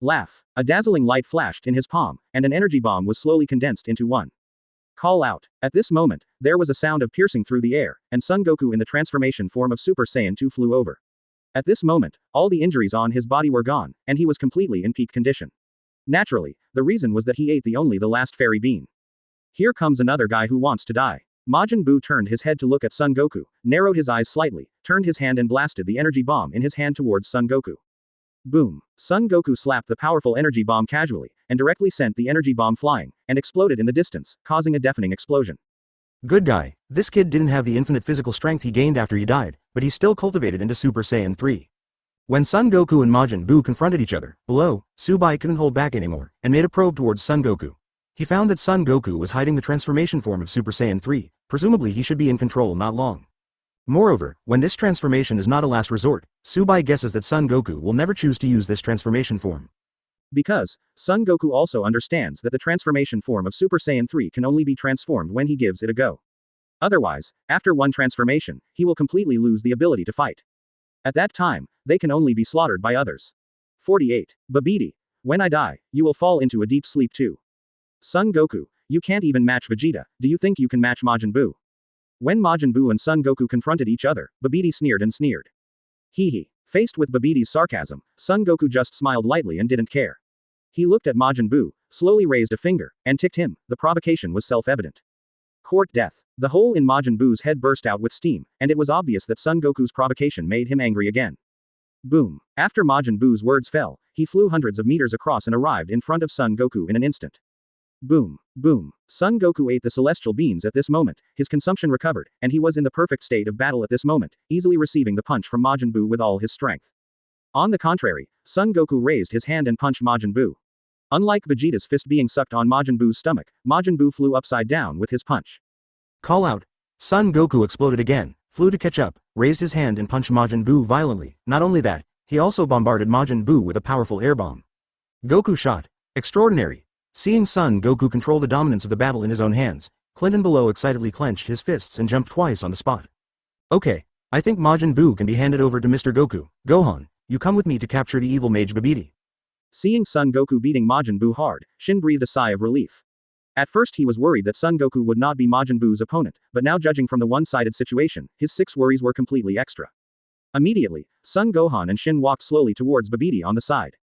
Laugh. A dazzling light flashed in his palm, and an energy bomb was slowly condensed into one. Call out. At this moment, there was a sound of piercing through the air, and Son Goku in the transformation form of Super Saiyan 2 flew over. At this moment, all the injuries on his body were gone, and he was completely in peak condition. Naturally, the reason was that he ate the last fairy bean. Here comes another guy who wants to die. Majin Buu turned his head to look at Son Goku, narrowed his eyes slightly, turned his hand and blasted the energy bomb in his hand towards Son Goku. Boom. Son Goku slapped the powerful energy bomb casually, and directly sent the energy bomb flying, and exploded in the distance, causing a deafening explosion. Good guy. This kid didn't have the infinite physical strength he gained after he died, but he still cultivated into Super Saiyan 3. When Son Goku and Majin Buu confronted each other, below, Subai couldn't hold back anymore, and made a probe towards Son Goku. He found that Son Goku was hiding the transformation form of Super Saiyan 3, presumably he should be in control not long. Moreover, when this transformation is not a last resort, Subai guesses that Son Goku will never choose to use this transformation form. Because, Son Goku also understands that the transformation form of Super Saiyan 3 can only be transformed when he gives it a go. Otherwise, after one transformation, he will completely lose the ability to fight. At that time, they can only be slaughtered by others. 48. Babidi. When I die, you will fall into a deep sleep too. Son Goku, you can't even match Vegeta, do you think you can match Majin Buu? When Majin Buu and Son Goku confronted each other, Babidi sneered and sneered. Hee. Faced with Babidi's sarcasm, Son Goku just smiled lightly and didn't care. He looked at Majin Buu, slowly raised a finger, and ticked him. The provocation was self-evident. Court death. The hole in Majin Buu's head burst out with steam, and it was obvious that Son Goku's provocation made him angry again. Boom. After Majin Buu's words fell, he flew hundreds of meters across and arrived in front of Son Goku in an instant. Boom. Boom. Son Goku ate the celestial beans at this moment, his consumption recovered, and he was in the perfect state of battle at this moment, easily receiving the punch from Majin Buu with all his strength. On the contrary, Son Goku raised his hand and punched Majin Buu. Unlike Vegeta's fist being sucked on Majin Buu's stomach, Majin Buu flew upside down with his punch. Call out. Son Goku exploded again, flew to catch up, raised his hand and punched Majin Buu violently. Not only that, He also bombarded Majin Buu with a powerful air bomb. Goku shot. Extraordinary. Seeing Son Goku control the dominance of the battle in his own hands, Clinton below excitedly clenched his fists and jumped twice on the spot. Okay, I think Majin Buu can be handed over to Mr. Goku. Gohan, you come with me to capture the evil mage Babidi. Seeing Son Goku beating Majin Buu hard, Shin breathed a sigh of relief. At first he was worried that Son Goku would not be Majin Buu's opponent, but now judging from the one-sided situation, his 6 worries were completely extra. Immediately, Son Gohan and Shin walked slowly towards Babidi on the side.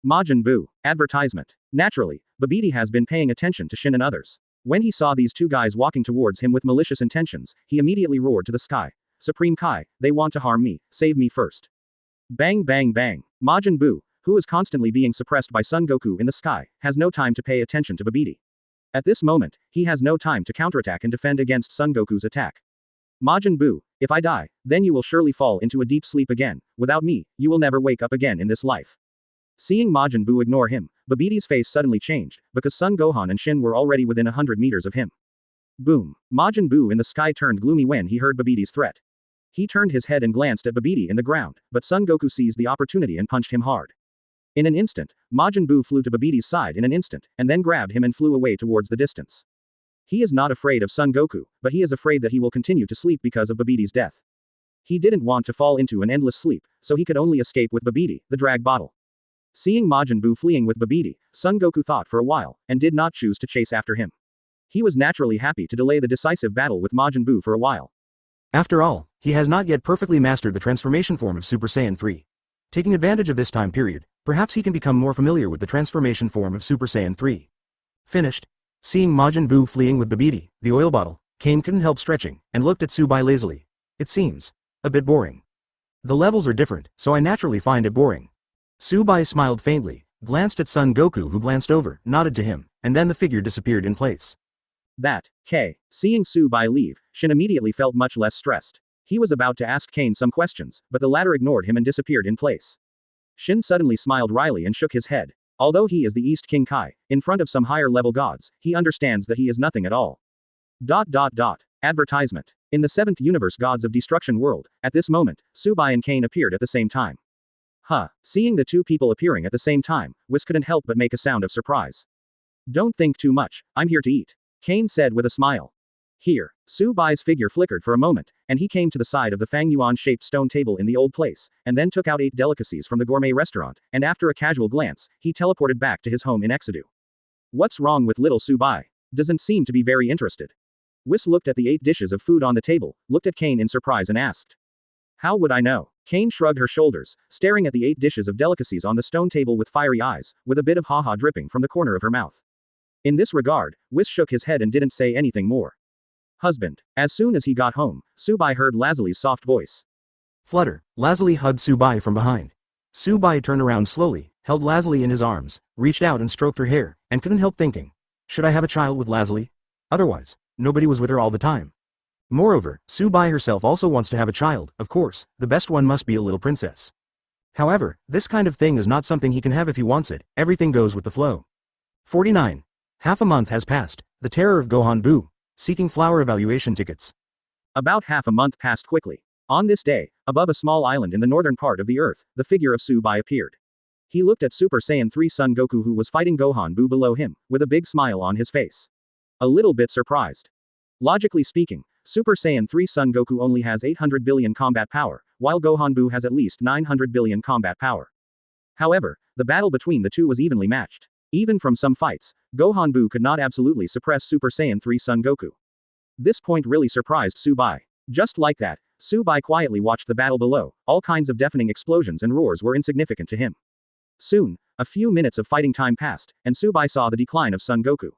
Majin Buu. Advertisement. Naturally, Babidi has been paying attention to Shin and others. When he saw these two guys walking towards him with malicious intentions, he immediately roared to the sky. Supreme Kai, they want to harm me, save me first. Bang bang bang. Majin Buu, who is constantly being suppressed by Son Goku in the sky, has no time to pay attention to Babidi. At this moment, he has no time to counterattack and defend against Son Goku's attack. Majin Buu, if I die, then you will surely fall into a deep sleep again. Without me, you will never wake up again in this life. Seeing Majin Buu ignore him, Babidi's face suddenly changed, because Son Gohan and Shin were already within 100 meters of him. Boom. Majin Buu in the sky turned gloomy when he heard Babidi's threat. He turned his head and glanced at Babidi in the ground, but Son Goku seized the opportunity and punched him hard. In an instant, Majin Buu flew to Babidi's side in an instant, and then grabbed him and flew away towards the distance. He is not afraid of Son Goku, but he is afraid that he will continue to sleep because of Babidi's death. He didn't want to fall into an endless sleep, so he could only escape with Babidi, the drag bottle. Seeing Majin Buu fleeing with Babidi, Son Goku thought for a while, and did not choose to chase after him. He was naturally happy to delay the decisive battle with Majin Buu for a while. After all, he has not yet perfectly mastered the transformation form of Super Saiyan 3. Taking advantage of this time period, perhaps he can become more familiar with the transformation form of Super Saiyan 3. Finished. Seeing Majin Buu fleeing with Babidi, the oil bottle, Kane couldn't help stretching, and looked at Subai lazily. It seems a bit boring. The levels are different, so I naturally find it boring. Subai smiled faintly, glanced at Son Goku who glanced over, nodded to him, and then the figure disappeared in place. Seeing Subai leave, Shin immediately felt much less stressed. He was about to ask Kane some questions, but the latter ignored him and disappeared in place. Shin suddenly smiled wryly and shook his head. Although he is the East King Kai, in front of some higher-level gods, he understands that he is nothing at all. Advertisement. In the 7th Universe Gods of Destruction world, at this moment, Subai and Kane appeared at the same time. Seeing the two people appearing at the same time, Whis couldn't help but make a sound of surprise. Don't think too much, I'm here to eat. Kane said with a smile. Here, Subai's figure flickered for a moment, and he came to the side of the Fang Yuan-shaped stone table in the old place, and then took out 8 delicacies from the gourmet restaurant, and after a casual glance, he teleported back to his home in Exedu. What's wrong with little Subai? Doesn't seem to be very interested. Whis looked at the 8 dishes of food on the table, looked at Kane in surprise and asked. How would I know? Kane shrugged her shoulders, staring at the 8 dishes of delicacies on the stone table with fiery eyes, with a bit of ha-ha dripping from the corner of her mouth. In this regard, Whis shook his head and didn't say anything more. Husband. As soon as he got home, Subai heard Lazaly's soft voice. Flutter. Lazaly hugged Subai from behind. Subai turned around slowly, held Lazaly in his arms, reached out and stroked her hair, and couldn't help thinking. Should I have a child with Lazaly? Otherwise, nobody was with her all the time. Moreover, Subai herself also wants to have a child, of course, the best one must be a little princess. However, this kind of thing is not something he can have if he wants it, everything goes with the flow. 49. Half a month has passed, the terror of Gohan Buu, seeking flower evaluation tickets. About half a month passed quickly. On this day, above a small island in the northern part of the earth, the figure of Subai appeared. He looked at Super Saiyan 3 Son Goku who was fighting Gohan Buu below him, with a big smile on his face. A little bit surprised. Logically speaking, Super Saiyan 3 Son Goku only has 800 billion combat power, while Gohan Buu has at least 900 billion combat power. However, the battle between the two was evenly matched. Even from some fights, Gohan Buu could not absolutely suppress Super Saiyan 3 Son Goku. This point really surprised Subai. Just like that, Subai quietly watched the battle below, all kinds of deafening explosions and roars were insignificant to him. Soon, a few minutes of fighting time passed, and Subai saw the decline of Son Goku.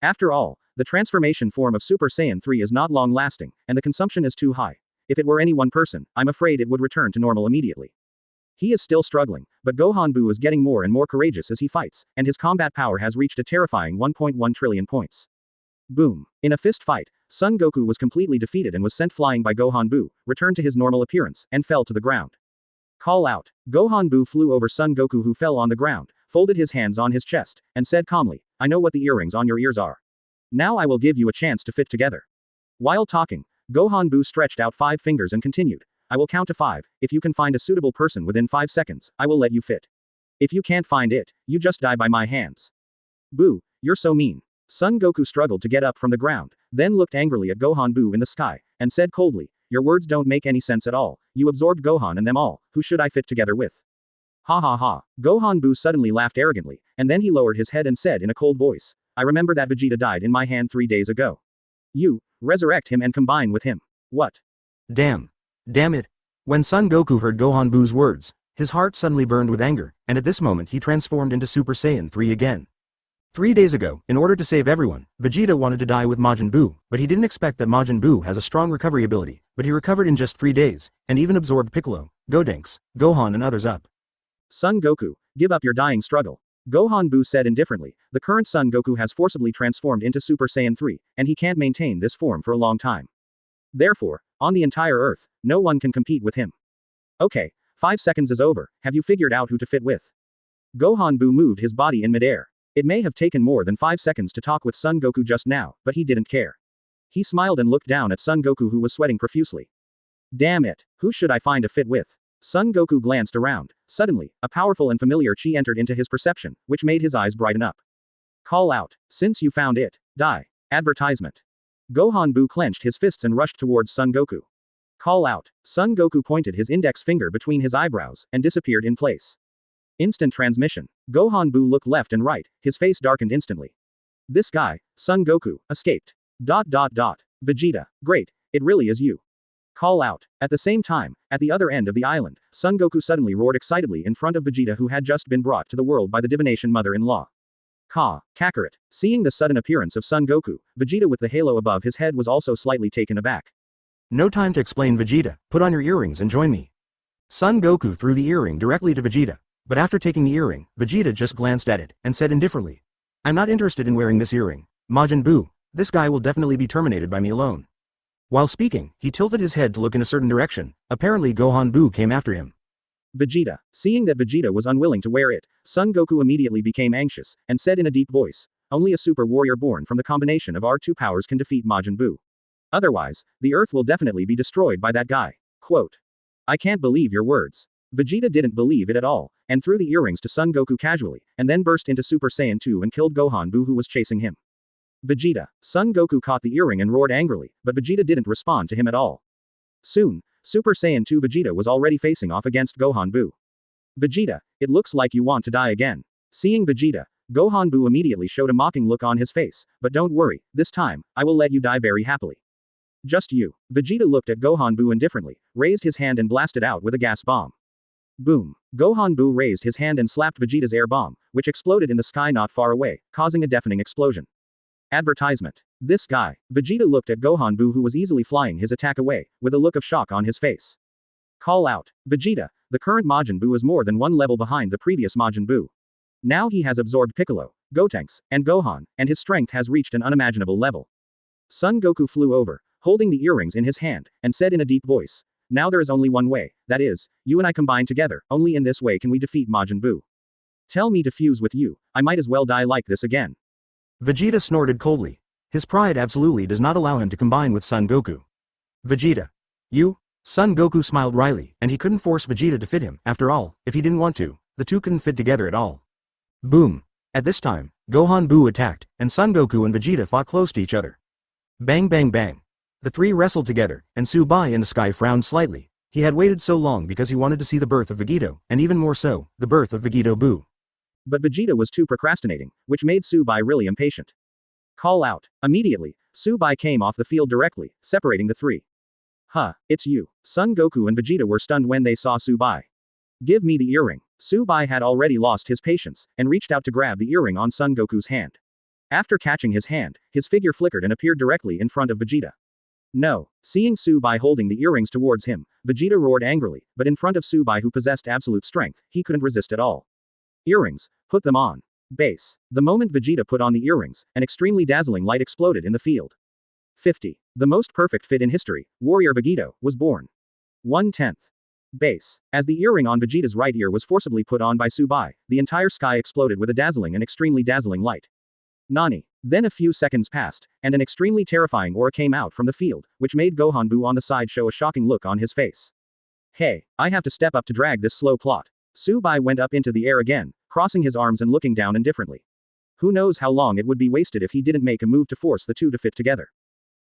After all, the transformation form of Super Saiyan 3 is not long-lasting, and the consumption is too high. If it were any one person, I'm afraid it would return to normal immediately. He is still struggling, but Gohan Buu is getting more and more courageous as he fights, and his combat power has reached a terrifying 1.1 trillion points. Boom. In a fist fight, Son Goku was completely defeated and was sent flying by Gohan Buu, returned to his normal appearance, and fell to the ground. Call out. Gohan Buu flew over Son Goku who fell on the ground, folded his hands on his chest, and said calmly, I know what the earrings on your ears are. Now I will give you a chance to fit together. While talking, Gohan Buu stretched out 5 fingers and continued, I will count to 5, if you can find a suitable person within 5 seconds, I will let you fit. If you can't find it, you just die by my hands. Boo, you're so mean. Son Goku struggled to get up from the ground, then looked angrily at Gohan Boo in the sky, and said coldly, your words don't make any sense at all, you absorbed Gohan and them all, who should I fit together with? Ha ha ha. Gohan Boo suddenly laughed arrogantly, and then he lowered his head and said in a cold voice, I remember that Vegeta died in my hand 3 days ago. You, resurrect him and combine with him. What? Damn. Damn it. When Son Goku heard Gohan Boo's words, his heart suddenly burned with anger, and at this moment he transformed into Super Saiyan 3 again. 3 days ago, in order to save everyone, Vegeta wanted to die with Majin Buu, but he didn't expect that Majin Buu has a strong recovery ability, but he recovered in just 3 days, and even absorbed Piccolo, Gotenks, Gohan and others up. Son Goku, give up your dying struggle. Gohan Buu said indifferently, the current Son Goku has forcibly transformed into Super Saiyan 3, and he can't maintain this form for a long time. Therefore, on the entire Earth, no one can compete with him. Okay, 5 seconds is over, have you figured out who to fit with? Gohan Buu moved his body in midair. It may have taken more than 5 seconds to talk with Son Goku just now, but he didn't care. He smiled and looked down at Son Goku who was sweating profusely. Damn it, who should I find a fit with? Son Goku glanced around. Suddenly, a powerful and familiar chi entered into his perception, which made his eyes brighten up. Call out, since you found it, die. Advertisement. Gohan Buu clenched his fists and rushed towards Son Goku. Call out. Son Goku pointed his index finger between his eyebrows, and disappeared in place. Instant transmission. Gohan Buu looked left and right, his face darkened instantly. This guy, Son Goku, escaped. Vegeta, great, it really is you. Call out. At the same time, at the other end of the island, Son Goku suddenly roared excitedly in front of Vegeta who had just been brought to the world by the divination mother-in-law. Kakarot. Seeing the sudden appearance of Son Goku, Vegeta with the halo above his head was also slightly taken aback. No time to explain, Vegeta, put on your earrings and join me. Son Goku threw the earring directly to Vegeta, but after taking the earring, Vegeta just glanced at it, and said indifferently, I'm not interested in wearing this earring. Majin Buu, this guy will definitely be terminated by me alone. While speaking, he tilted his head to look in a certain direction. Apparently Gohan Buu came after him. Vegeta. Seeing that Vegeta was unwilling to wear it, Son Goku immediately became anxious, and said in a deep voice, only a super warrior born from the combination of our two powers can defeat Majin Buu. Otherwise, the Earth will definitely be destroyed by that guy. Quote. I can't believe your words. Vegeta didn't believe it at all, and threw the earrings to Son Goku casually, and then burst into Super Saiyan 2 and killed Gohan Buu who was chasing him. Vegeta. Son Goku caught the earring and roared angrily, but Vegeta didn't respond to him at all. Soon, Super Saiyan 2 Vegeta was already facing off against Gohan Buu. Vegeta, it looks like you want to die again. Seeing Vegeta, Gohan Buu immediately showed a mocking look on his face, but don't worry, this time, I will let you die very happily. Just you. Vegeta looked at Gohan Buu indifferently, raised his hand and blasted out with a gas bomb. Boom. Gohan Buu raised his hand and slapped Vegeta's air bomb, which exploded in the sky not far away, causing a deafening explosion. Advertisement. This guy. Vegeta looked at Gohan Buu who was easily flying his attack away, with a look of shock on his face. Call out. Vegeta, the current Majin Buu is more than one level behind the previous Majin Buu. Now he has absorbed Piccolo, Gotenks, and Gohan, and his strength has reached an unimaginable level. Son Goku flew over, holding the earrings in his hand, and said in a deep voice, now there is only one way, that is, you and I combine together, only in this way can we defeat Majin Buu. Tell me to fuse with you, I might as well die like this again. Vegeta snorted coldly. His pride absolutely does not allow him to combine with Son Goku. Vegeta. You? Son Goku smiled wryly, and he couldn't force Vegeta to fit him. After all, if he didn't want to, the two couldn't fit together at all. Boom. At this time, Gohan Buu attacked, and Son Goku and Vegeta fought close to each other. Bang bang bang. The three wrestled together, and Subai in the sky frowned slightly. He had waited so long because he wanted to see the birth of Vegito, and even more so, the birth of Vegito Buu. But Vegeta was too procrastinating, which made Subai really impatient. Call out. Immediately, Subai came off the field directly, separating the three. It's you. Son Goku and Vegeta were stunned when they saw Subai. Give me the earring. Subai had already lost his patience, and reached out to grab the earring on Son Goku's hand. After catching his hand, his figure flickered and appeared directly in front of Vegeta. No. Seeing Subai holding the earrings towards him, Vegeta roared angrily, but in front of Subai who possessed absolute strength, he couldn't resist at all. Earrings. Put them on. Base. The moment Vegeta put on the earrings, an extremely dazzling light exploded in the field. 50. The most perfect fit in history, Warrior Vegito, was born. 1/10. Base. As the earring on Vegeta's right ear was forcibly put on by Subai, the entire sky exploded with a dazzling and extremely dazzling light. Nani. Then a few seconds passed, and an extremely terrifying aura came out from the field, which made Gohan Buu on the side show a shocking look on his face. Hey, I have to step up to drag this slow plot. Subai went up into the air again, crossing his arms and looking down indifferently. Who knows how long it would be wasted if he didn't make a move to force the two to fit together.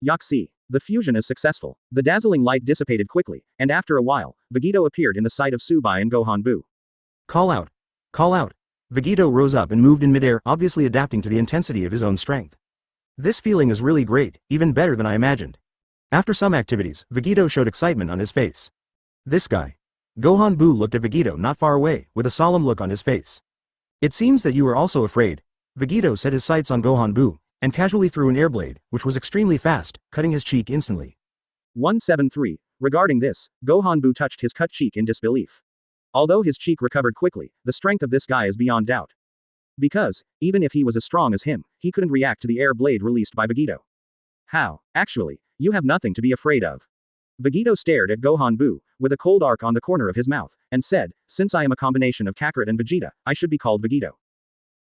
Yaxi. The fusion is successful. The dazzling light dissipated quickly, and after a while, Vegito appeared in the sight of Subai and Gohan Bu. Call out. Call out. Vegito rose up and moved in midair, obviously adapting to the intensity of his own strength. This feeling is really great, even better than I imagined. After some activities, Vegito showed excitement on his face. This guy. Gohan Bu looked at Vegito not far away, with a solemn look on his face. It seems that you are also afraid. Vegito set his sights on Gohan Bu, and casually threw an air blade, which was extremely fast, cutting his cheek instantly. 173. Regarding this, Gohan Bu touched his cut cheek in disbelief. Although his cheek recovered quickly, the strength of this guy is beyond doubt. Because, even if he was as strong as him, he couldn't react to the air blade released by Vegito. How? Actually, you have nothing to be afraid of. Vegito stared at Gohan Bu, with a cold arc on the corner of his mouth, and said, since I am a combination of Kakarot and Vegeta, I should be called Vegito.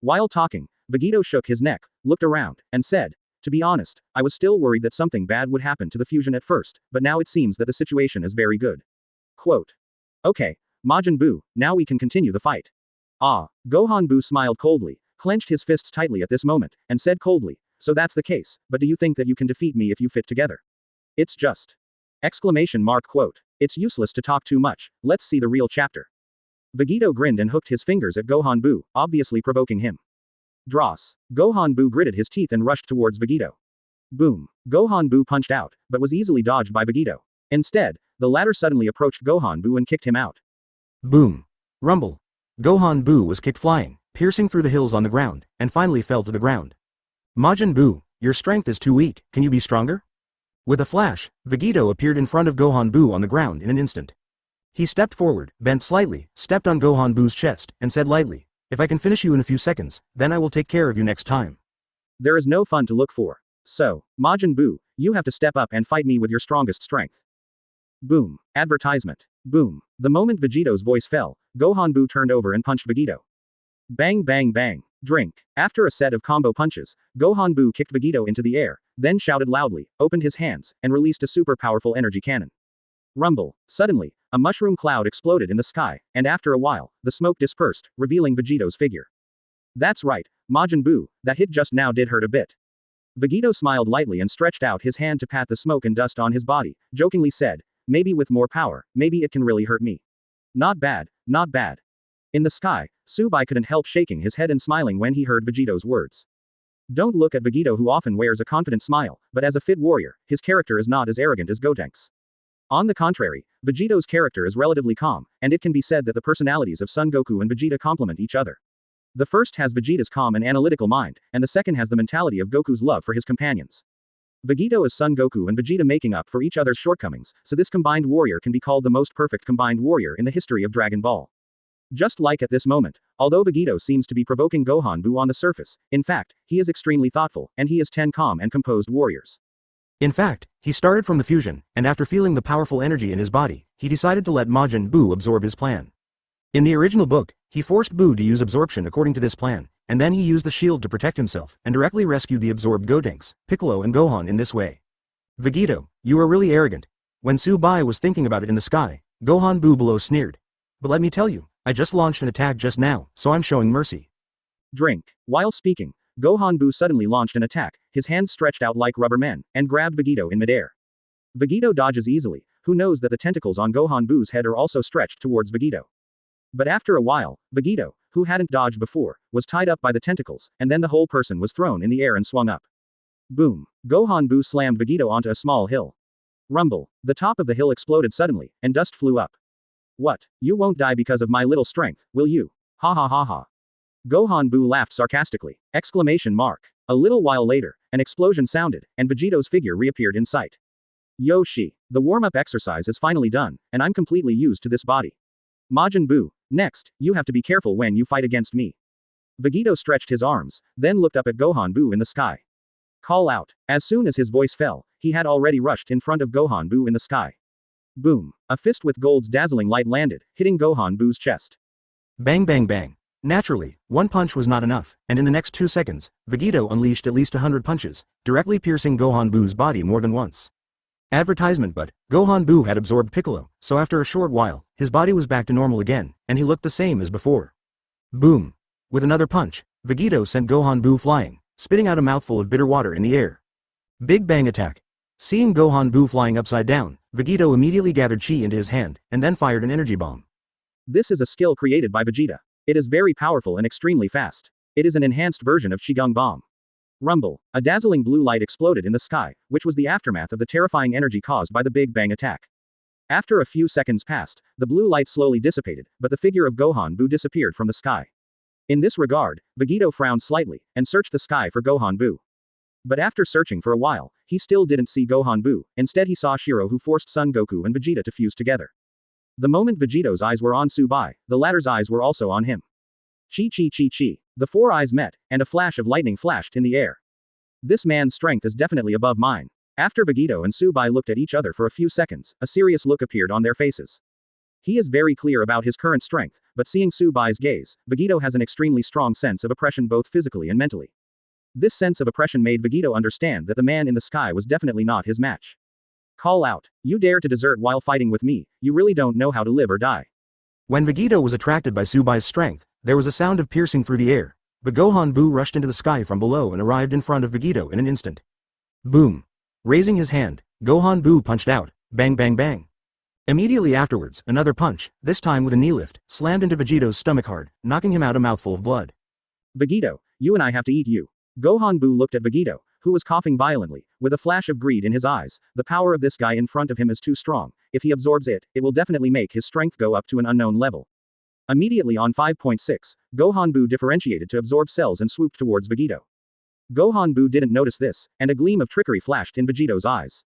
While talking, Vegito shook his neck, looked around, and said, to be honest, I was still worried that something bad would happen to the fusion at first, but now it seems that the situation is very good. Quote. Okay, Majin Buu, now we can continue the fight. Ah, Gohan Bu smiled coldly, clenched his fists tightly at this moment, and said coldly, so that's the case, but do you think that you can defeat me if you fit together? It's just. Exclamation mark quote. It's useless to talk too much, let's see the real chapter. Vegito grinned and hooked his fingers at Gohan Bu, obviously provoking him. Dross. Gohan Bu gritted his teeth and rushed towards Vegito. Boom. Gohan Bu punched out, but was easily dodged by Vegito. Instead, the latter suddenly approached Gohan Bu and kicked him out. Boom. Rumble. Gohan Bu was kicked flying, piercing through the hills on the ground, and finally fell to the ground. Majin Bu, your strength is too weak, can you be stronger? With a flash, Vegito appeared in front of Gohan Bu on the ground in an instant. He stepped forward, bent slightly, stepped on Gohan Bu's chest, and said lightly, if I can finish you in a few seconds, then I will take care of you next time. There is no fun to look for. So, Majin Bu, you have to step up and fight me with your strongest strength. Boom. Advertisement. Boom. The moment Vegito's voice fell, Gohan Bu turned over and punched Vegito. Bang bang bang. Drink. After a set of combo punches, Gohan Bu kicked Vegito into the air, then shouted loudly, opened his hands, and released a super powerful energy cannon. Rumble. Suddenly, a mushroom cloud exploded in the sky, and after a while, the smoke dispersed, revealing Vegito's figure. That's right, Majin Bu, that hit just now did hurt a bit. Vegito smiled lightly and stretched out his hand to pat the smoke and dust on his body, jokingly said, maybe with more power, maybe it can really hurt me. Not bad, not bad. In the sky, Subai couldn't help shaking his head and smiling when he heard Vegito's words. Don't look at Vegito, who often wears a confident smile, but as a fit warrior, his character is not as arrogant as Gotenks. On the contrary, Vegito's character is relatively calm, and it can be said that the personalities of Son Goku and Vegeta complement each other. The first has Vegeta's calm and analytical mind, and the second has the mentality of Goku's love for his companions. Vegito is Son Goku and Vegeta making up for each other's shortcomings, so this combined warrior can be called the most perfect combined warrior in the history of Dragon Ball. Just like at this moment, although Vegito seems to be provoking Gohan Bu on the surface, in fact, he is extremely thoughtful, and he is 10 calm and composed warriors. In fact, he started from the fusion, and after feeling the powerful energy in his body, he decided to let Majin Bu absorb his plan. In the original book, he forced Bu to use absorption according to this plan, and then he used the shield to protect himself, and directly rescued the absorbed Gotenks, Piccolo and Gohan in this way. Vegito, you are really arrogant. When Subai was thinking about it in the sky, Gohan Bu below sneered. But let me tell you, I just launched an attack just now, so I'm showing mercy. Drink. While speaking, Gohan Bu suddenly launched an attack, his hands stretched out like rubber men, and grabbed Vegito in midair. Vegito dodges easily, who knows that the tentacles on Gohan Bu's head are also stretched towards Vegito. But after a while, Vegito, who hadn't dodged before, was tied up by the tentacles, and then the whole person was thrown in the air and swung up. Boom. Gohan Bu slammed Vegito onto a small hill. Rumble. The top of the hill exploded suddenly, and dust flew up. What? You won't die because of my little strength, will you? Ha ha ha ha. Gohan Bu laughed sarcastically. Exclamation mark. A little while later, an explosion sounded, and Vegito's figure reappeared in sight. Yoshi. The warm-up exercise is finally done, and I'm completely used to this body. Majin Bu, next, you have to be careful when you fight against me. Vegito stretched his arms, then looked up at Gohan Bu in the sky. Call out. As soon as his voice fell, he had already rushed in front of Gohan Bu in the sky. Boom. A fist with gold's dazzling light landed, hitting Gohan Bu's chest. Bang bang bang. Naturally, one punch was not enough, and in the next 2 seconds, Vegito unleashed at least 100 punches, directly piercing Gohan Bu's body more than once. Advertisement, but Gohan Buu had absorbed Piccolo, so after a short while, his body was back to normal again, and he looked the same as before. Boom. With another punch, Vegito sent Gohan Buu flying, spitting out a mouthful of bitter water in the air. Big Bang Attack. Seeing Gohan Buu flying upside down, Vegito immediately gathered chi into his hand, and then fired an energy bomb. This is a skill created by Vegeta. It is very powerful and extremely fast. It is an enhanced version of Qigong Bomb. Rumble. A dazzling blue light exploded in the sky, which was the aftermath of the terrifying energy caused by the Big Bang Attack. After a few seconds passed, the blue light slowly dissipated, but the figure of Gohan Buu disappeared from the sky. In this regard, Vegito frowned slightly, and searched the sky for Gohan Buu. But after searching for a while, he still didn't see Gohan Buu, instead he saw Shiro, who forced Son Goku and Vegeta to fuse together. The moment Vegito's eyes were on Subai, the latter's eyes were also on him. Chi chi chi chi. The four eyes met, and a flash of lightning flashed in the air. This man's strength is definitely above mine. After Vegito and Subai looked at each other for a few seconds, a serious look appeared on their faces. He is very clear about his current strength, but seeing Subai's gaze, Vegito has an extremely strong sense of oppression both physically and mentally. This sense of oppression made Vegito understand that the man in the sky was definitely not his match. Call out. You dare to desert while fighting with me, you really don't know how to live or die. When Vegito was attracted by Subai's strength, there was a sound of piercing through the air, but Gohan Buu rushed into the sky from below and arrived in front of Vegito in an instant. Boom. Raising his hand, Gohan Buu punched out, bang bang bang. Immediately afterwards, another punch, this time with a knee lift, slammed into Vegito's stomach hard, knocking him out a mouthful of blood. Vegito, you and I have to eat you. Gohan Buu looked at Vegito, who was coughing violently, with a flash of greed in his eyes. The power of this guy in front of him is too strong. If he absorbs it, it will definitely make his strength go up to an unknown level. Immediately on 5.6, Gohan Buu differentiated to absorb cells and swooped towards Vegito. Gohan Buu didn't notice this, and a gleam of trickery flashed in Vegito's eyes.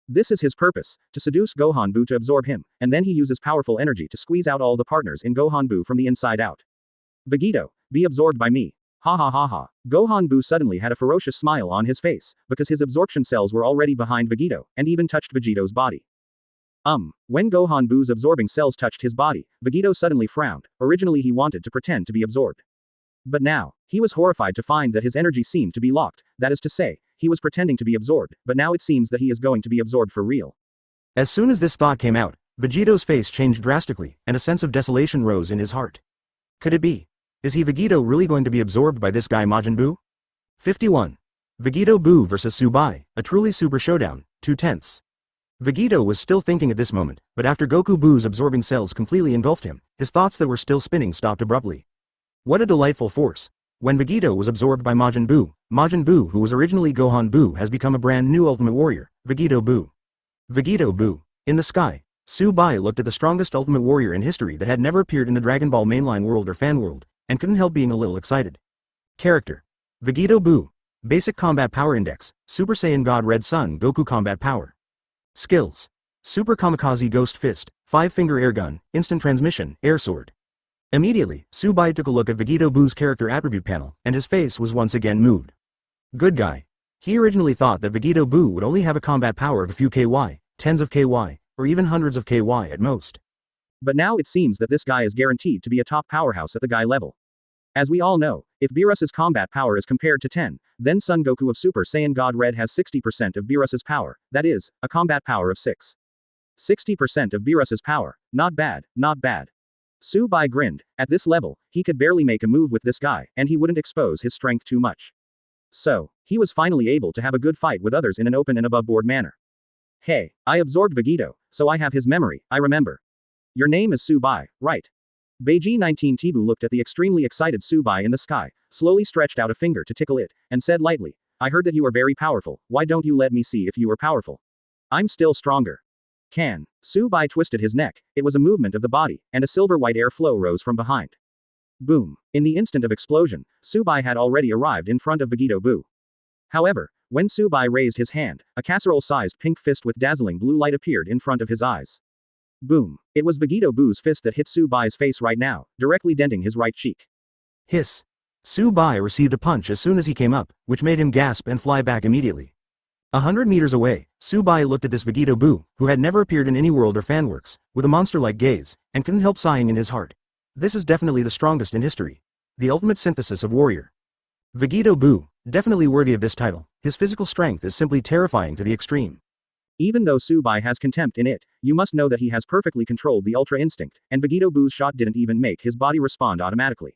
This is his purpose, to seduce Gohan Buu to absorb him, and then he uses powerful energy to squeeze out all the partners in Gohan Buu from the inside out. Vegito, be absorbed by me. Ha ha ha ha. Gohan Buu suddenly had a ferocious smile on his face, because his absorption cells were already behind Vegito, and even touched Vegito's body. When Gohan Buu's absorbing cells touched his body, Vegito suddenly frowned. Originally he wanted to pretend to be absorbed. But now, he was horrified to find that his energy seemed to be locked, that is to say, he was pretending to be absorbed, but now it seems that he is going to be absorbed for real. As soon as this thought came out, Vegito's face changed drastically, and a sense of desolation rose in his heart. Could it be? Is he Vegito really going to be absorbed by this guy Majin Buu? 51. Vegito Buu vs Subai, a truly super showdown, 2/10. Vegito was still thinking at this moment, but after Goku Buu's absorbing cells completely engulfed him, his thoughts that were still spinning stopped abruptly. What a delightful force. When Vegito was absorbed by Majin Buu, who was originally Gohan Buu, has become a brand new Ultimate Warrior, Vegito Buu. Vegito Buu. In the sky, Subai looked at the strongest Ultimate Warrior in history that had never appeared in the Dragon Ball mainline world or fan world, and couldn't help being a little excited. Character. Vegito Buu. Basic Combat Power Index, Super Saiyan God Red Son Goku Combat Power. Skills. Super Kamikaze Ghost Fist, 5-finger air gun, instant transmission, air sword. Immediately, Subai took a look at Vegito Buu's character attribute panel, and his face was once again moved. Good guy. He originally thought that Vegito Buu would only have a combat power of a few KY, tens of KY, or even hundreds of KY at most. But now it seems that this guy is guaranteed to be a top powerhouse at the guy level. As we all know, if Beerus's combat power is compared to 10, then Son Goku of Super Saiyan God Red has 60% of Beerus's power, that is, a combat power of 6. 60% of Beerus's power, not bad, not bad. Subai grinned. At this level, he could barely make a move with this guy, and he wouldn't expose his strength too much. So, he was finally able to have a good fight with others in an open and above-board manner. Hey, I absorbed Vegito, so I have his memory, I remember. Your name is Subai, right? Beiji 19 Tibu looked at the extremely excited Subai in the sky, slowly stretched out a finger to tickle it, and said lightly, I heard that you are very powerful, why don't you let me see if you are powerful? I'm still stronger. Can. Subai twisted his neck, it was a movement of the body, and a silver-white air flow rose from behind. Boom. In the instant of explosion, Subai had already arrived in front of Vegito Buu. However, when Subai raised his hand, a casserole-sized pink fist with dazzling blue light appeared in front of his eyes. Boom. It was Vegito Buu's fist that hit Subai's face right now, directly denting his right cheek. Hiss. Subai received a punch as soon as he came up, which made him gasp and fly back immediately. 100 meters away, Subai looked at this Vegito Buu, who had never appeared in any world or fanworks, with a monster-like gaze, and couldn't help sighing in his heart. This is definitely the strongest in history. The ultimate synthesis of warrior. Vegito Buu, definitely worthy of this title, his physical strength is simply terrifying to the extreme. Even though Subai has contempt in it, you must know that he has perfectly controlled the Ultra Instinct, and Vegito Boo's shot didn't even make his body respond automatically.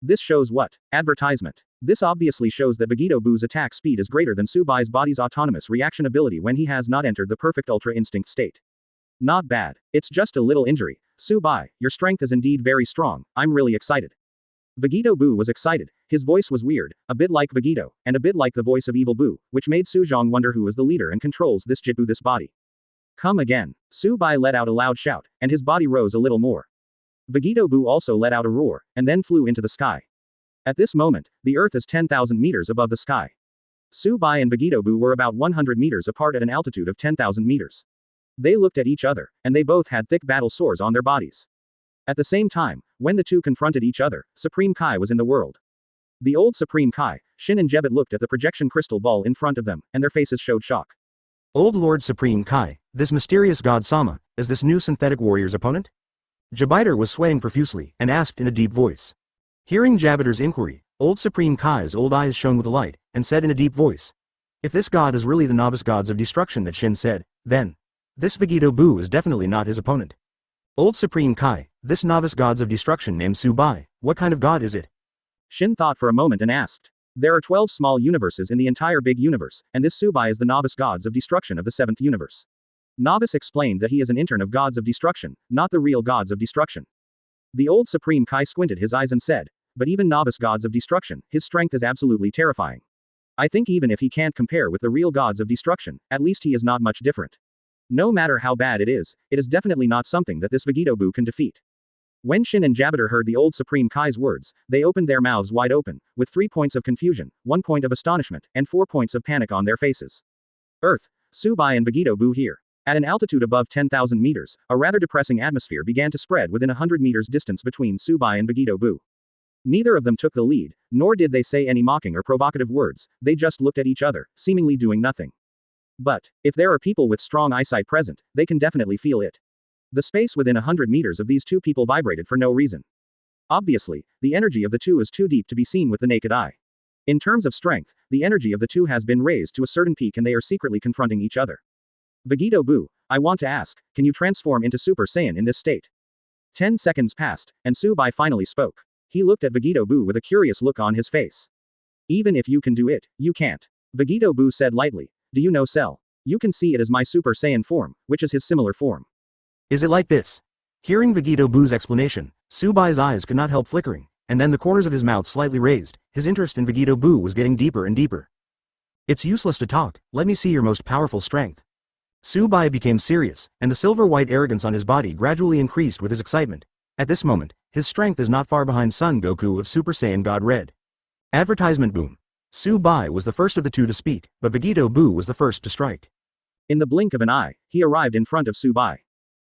This shows what? Advertisement. This obviously shows that Vegito Boo's attack speed is greater than Subai's body's autonomous reaction ability when he has not entered the perfect Ultra Instinct state. Not bad. It's just a little injury. Subai, your strength is indeed very strong, I'm really excited. Vegito Boo was excited, his voice was weird, a bit like Vegito, and a bit like the voice of Evil Boo, which made Suzhong wonder who is the leader and controls this Jitbu this body. Come again. Subai let out a loud shout, and his body rose a little more. Vegito Boo also let out a roar, and then flew into the sky. At this moment, the earth is 10,000 meters above the sky. Subai and Vegito Boo were about 100 meters apart at an altitude of 10,000 meters. They looked at each other, and they both had thick battle sores on their bodies. At the same time, when the two confronted each other, Supreme Kai was in the world. The old Supreme Kai, Shin and Jebet looked at the projection crystal ball in front of them, and their faces showed shock. Old Lord Supreme Kai, this mysterious god Sama, is this new synthetic warrior's opponent? Jabiter was sweating profusely, and asked in a deep voice. Hearing Jabiter's inquiry, old Supreme Kai's old eyes shone with light, and said in a deep voice. If this god is really the novice gods of destruction that Shin said, then this Vegito Boo is definitely not his opponent. Old Supreme Kai, this novice gods of destruction named Subai, what kind of god is it? Shin thought for a moment and asked. There are 12 small universes in the entire big universe, and this Subai is the novice gods of destruction of the 7th universe. Novice explained that he is an intern of gods of destruction, not the real gods of destruction. The old Supreme Kai squinted his eyes and said, but even novice gods of destruction, his strength is absolutely terrifying. I think even if he can't compare with the real gods of destruction, at least he is not much different. No matter how bad it is definitely not something that this Vegito Boo can defeat. When Shin and Jabiter heard the old Supreme Kai's words, they opened their mouths wide open, with 3 points of confusion, 1 point of astonishment, and 4 points of panic on their faces. Earth, Subai and Vegito Boo here. At an altitude above 10,000 meters, a rather depressing atmosphere began to spread within 100 meters distance between Subai and Vegito Boo. Neither of them took the lead, nor did they say any mocking or provocative words, they just looked at each other, seemingly doing nothing. But, if there are people with strong eyesight present, they can definitely feel it. The space within 100 meters of these two people vibrated for no reason. Obviously, the energy of the two is too deep to be seen with the naked eye. In terms of strength, the energy of the two has been raised to a certain peak and they are secretly confronting each other. Vegito Boo, I want to ask, can you transform into Super Saiyan in this state? 10 seconds passed, and Subai finally spoke. He looked at Vegito Boo with a curious look on his face. Even if you can do it, you can't. Vegito Boo said lightly. Do you know Cell? You can see it as my Super Saiyan form, which is his similar form. Is it like this? Hearing Vegito Boo's explanation, Subai's eyes could not help flickering, and then the corners of his mouth slightly raised, his interest in Vegito Boo was getting deeper and deeper. It's useless to talk, let me see your most powerful strength. Subai became serious, and the silver-white arrogance on his body gradually increased with his excitement. At this moment, his strength is not far behind Son Goku of Super Saiyan God Red. Advertisement boom. Subai was the first of the two to speak, but Vegito Boo was the first to strike. In the blink of an eye, he arrived in front of Subai.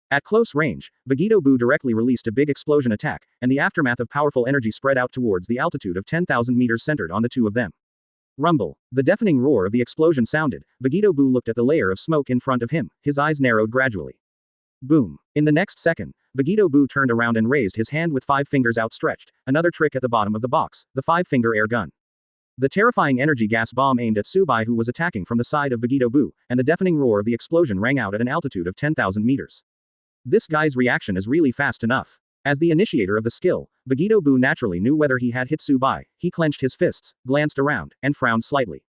At close range, Vegito Boo directly released a big explosion attack, and the aftermath of powerful energy spread out towards the altitude of 10,000 meters centered on the two of them. Rumble. The deafening roar of the explosion sounded. Vegito Boo looked at the layer of smoke in front of him, his eyes narrowed gradually. Boom. In the next second, Vegito Boo turned around and raised his hand with 5 fingers outstretched, another trick at the bottom of the box, the 5-finger air gun. The terrifying energy gas bomb aimed at Subai who was attacking from the side of Vegito Boo, and the deafening roar of the explosion rang out at an altitude of 10,000 meters. This guy's reaction is really fast enough. As the initiator of the skill, Vegito Boo naturally knew whether he had hit Subai. He clenched his fists, glanced around, and frowned slightly.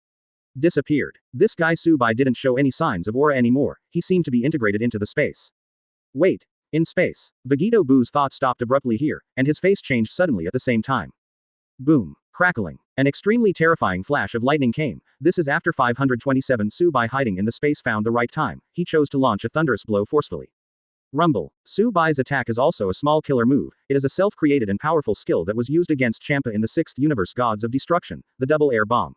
Disappeared. This guy Subai didn't show any signs of aura anymore, he seemed to be integrated into the space. Wait. In space. Vegito Boo's thought stopped abruptly here, and his face changed suddenly at the same time. Boom. Crackling. An extremely terrifying flash of lightning came. This is after 527 Subai hiding in the space found the right time. He chose to launch a thunderous blow forcefully. Rumble. Subai's attack is also a small killer move. It is a self-created and powerful skill that was used against Champa in the 6th universe gods of destruction, the double air bomb.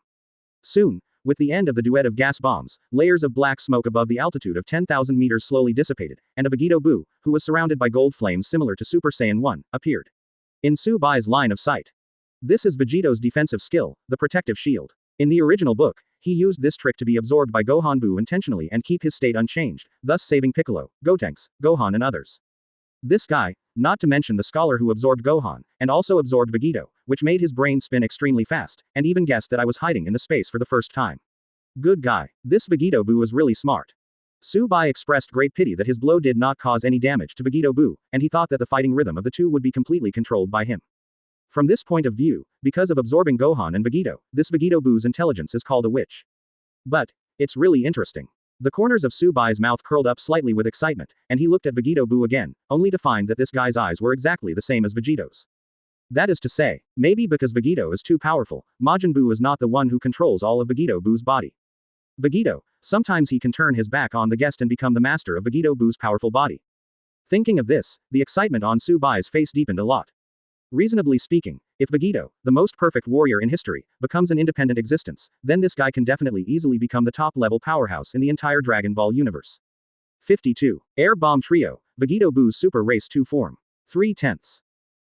Soon, with the end of the duet of gas bombs, layers of black smoke above the altitude of 10,000 meters slowly dissipated, and a Vegito Boo, who was surrounded by gold flames similar to Super Saiyan 1, appeared. In Subai's line of sight. This is Vegito's defensive skill, the protective shield. In the original book, he used this trick to be absorbed by Gohan Boo intentionally and keep his state unchanged, thus saving Piccolo, Gotenks, Gohan and others. This guy, not to mention the scholar who absorbed Gohan, and also absorbed Vegito, which made his brain spin extremely fast, and even guessed that I was hiding in the space for the first time. Good guy. This Vegito Boo is really smart. Su-bai expressed great pity that his blow did not cause any damage to Vegito Buu, and he thought that the fighting rhythm of the two would be completely controlled by him. From this point of view, because of absorbing Gohan and Vegito, this Vegito Buu's intelligence is called a witch. But, it's really interesting. The corners of Su-bai's mouth curled up slightly with excitement, and he looked at Vegito Buu again, only to find that this guy's eyes were exactly the same as Vegito's. That is to say, maybe because Vegito is too powerful, Majin Buu is not the one who controls all of Vegito Buu's body. Vegito, sometimes he can turn his back on the guest and become the master of Vegito Buu's powerful body. Thinking of this, the excitement on Su-bai's face deepened a lot. Reasonably speaking, if Vegito, the most perfect warrior in history, becomes an independent existence, then this guy can definitely easily become the top-level powerhouse in the entire Dragon Ball universe. 52. Air Bomb Trio, Vegito Buu's Super Race 2 form. 3/10.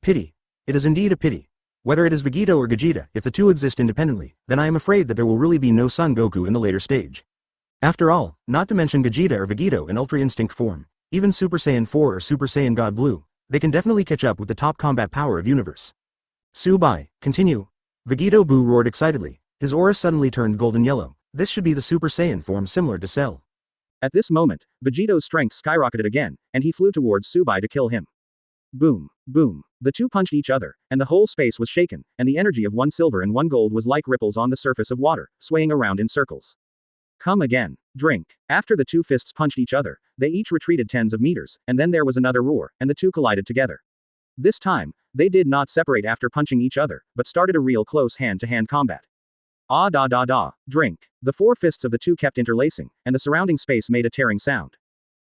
Pity. It is indeed a pity. Whether it is Vegito or Vegeta, if the two exist independently, then I am afraid that there will really be no Son Goku in the later stage. After all, not to mention Vegeta or Vegito in Ultra Instinct form, even Super Saiyan 4 or Super Saiyan God Blue, they can definitely catch up with the top combat power of universe. Su-bai, continue. Vegito Buu roared excitedly. His aura suddenly turned golden yellow. This should be the Super Saiyan form similar to Cell. At this moment, Vegito's strength skyrocketed again, and he flew towards Su-bai to kill him. Boom, boom. The two punched each other, and the whole space was shaken, and the energy of one silver and one gold was like ripples on the surface of water, swaying around in circles. Come again. Drink. After the two fists punched each other, they each retreated tens of meters, and then there was another roar, and the two collided together. This time, they did not separate after punching each other, but started a real close hand-to-hand combat. Ah da da da. Drink. The four fists of the two kept interlacing, and the surrounding space made a tearing sound.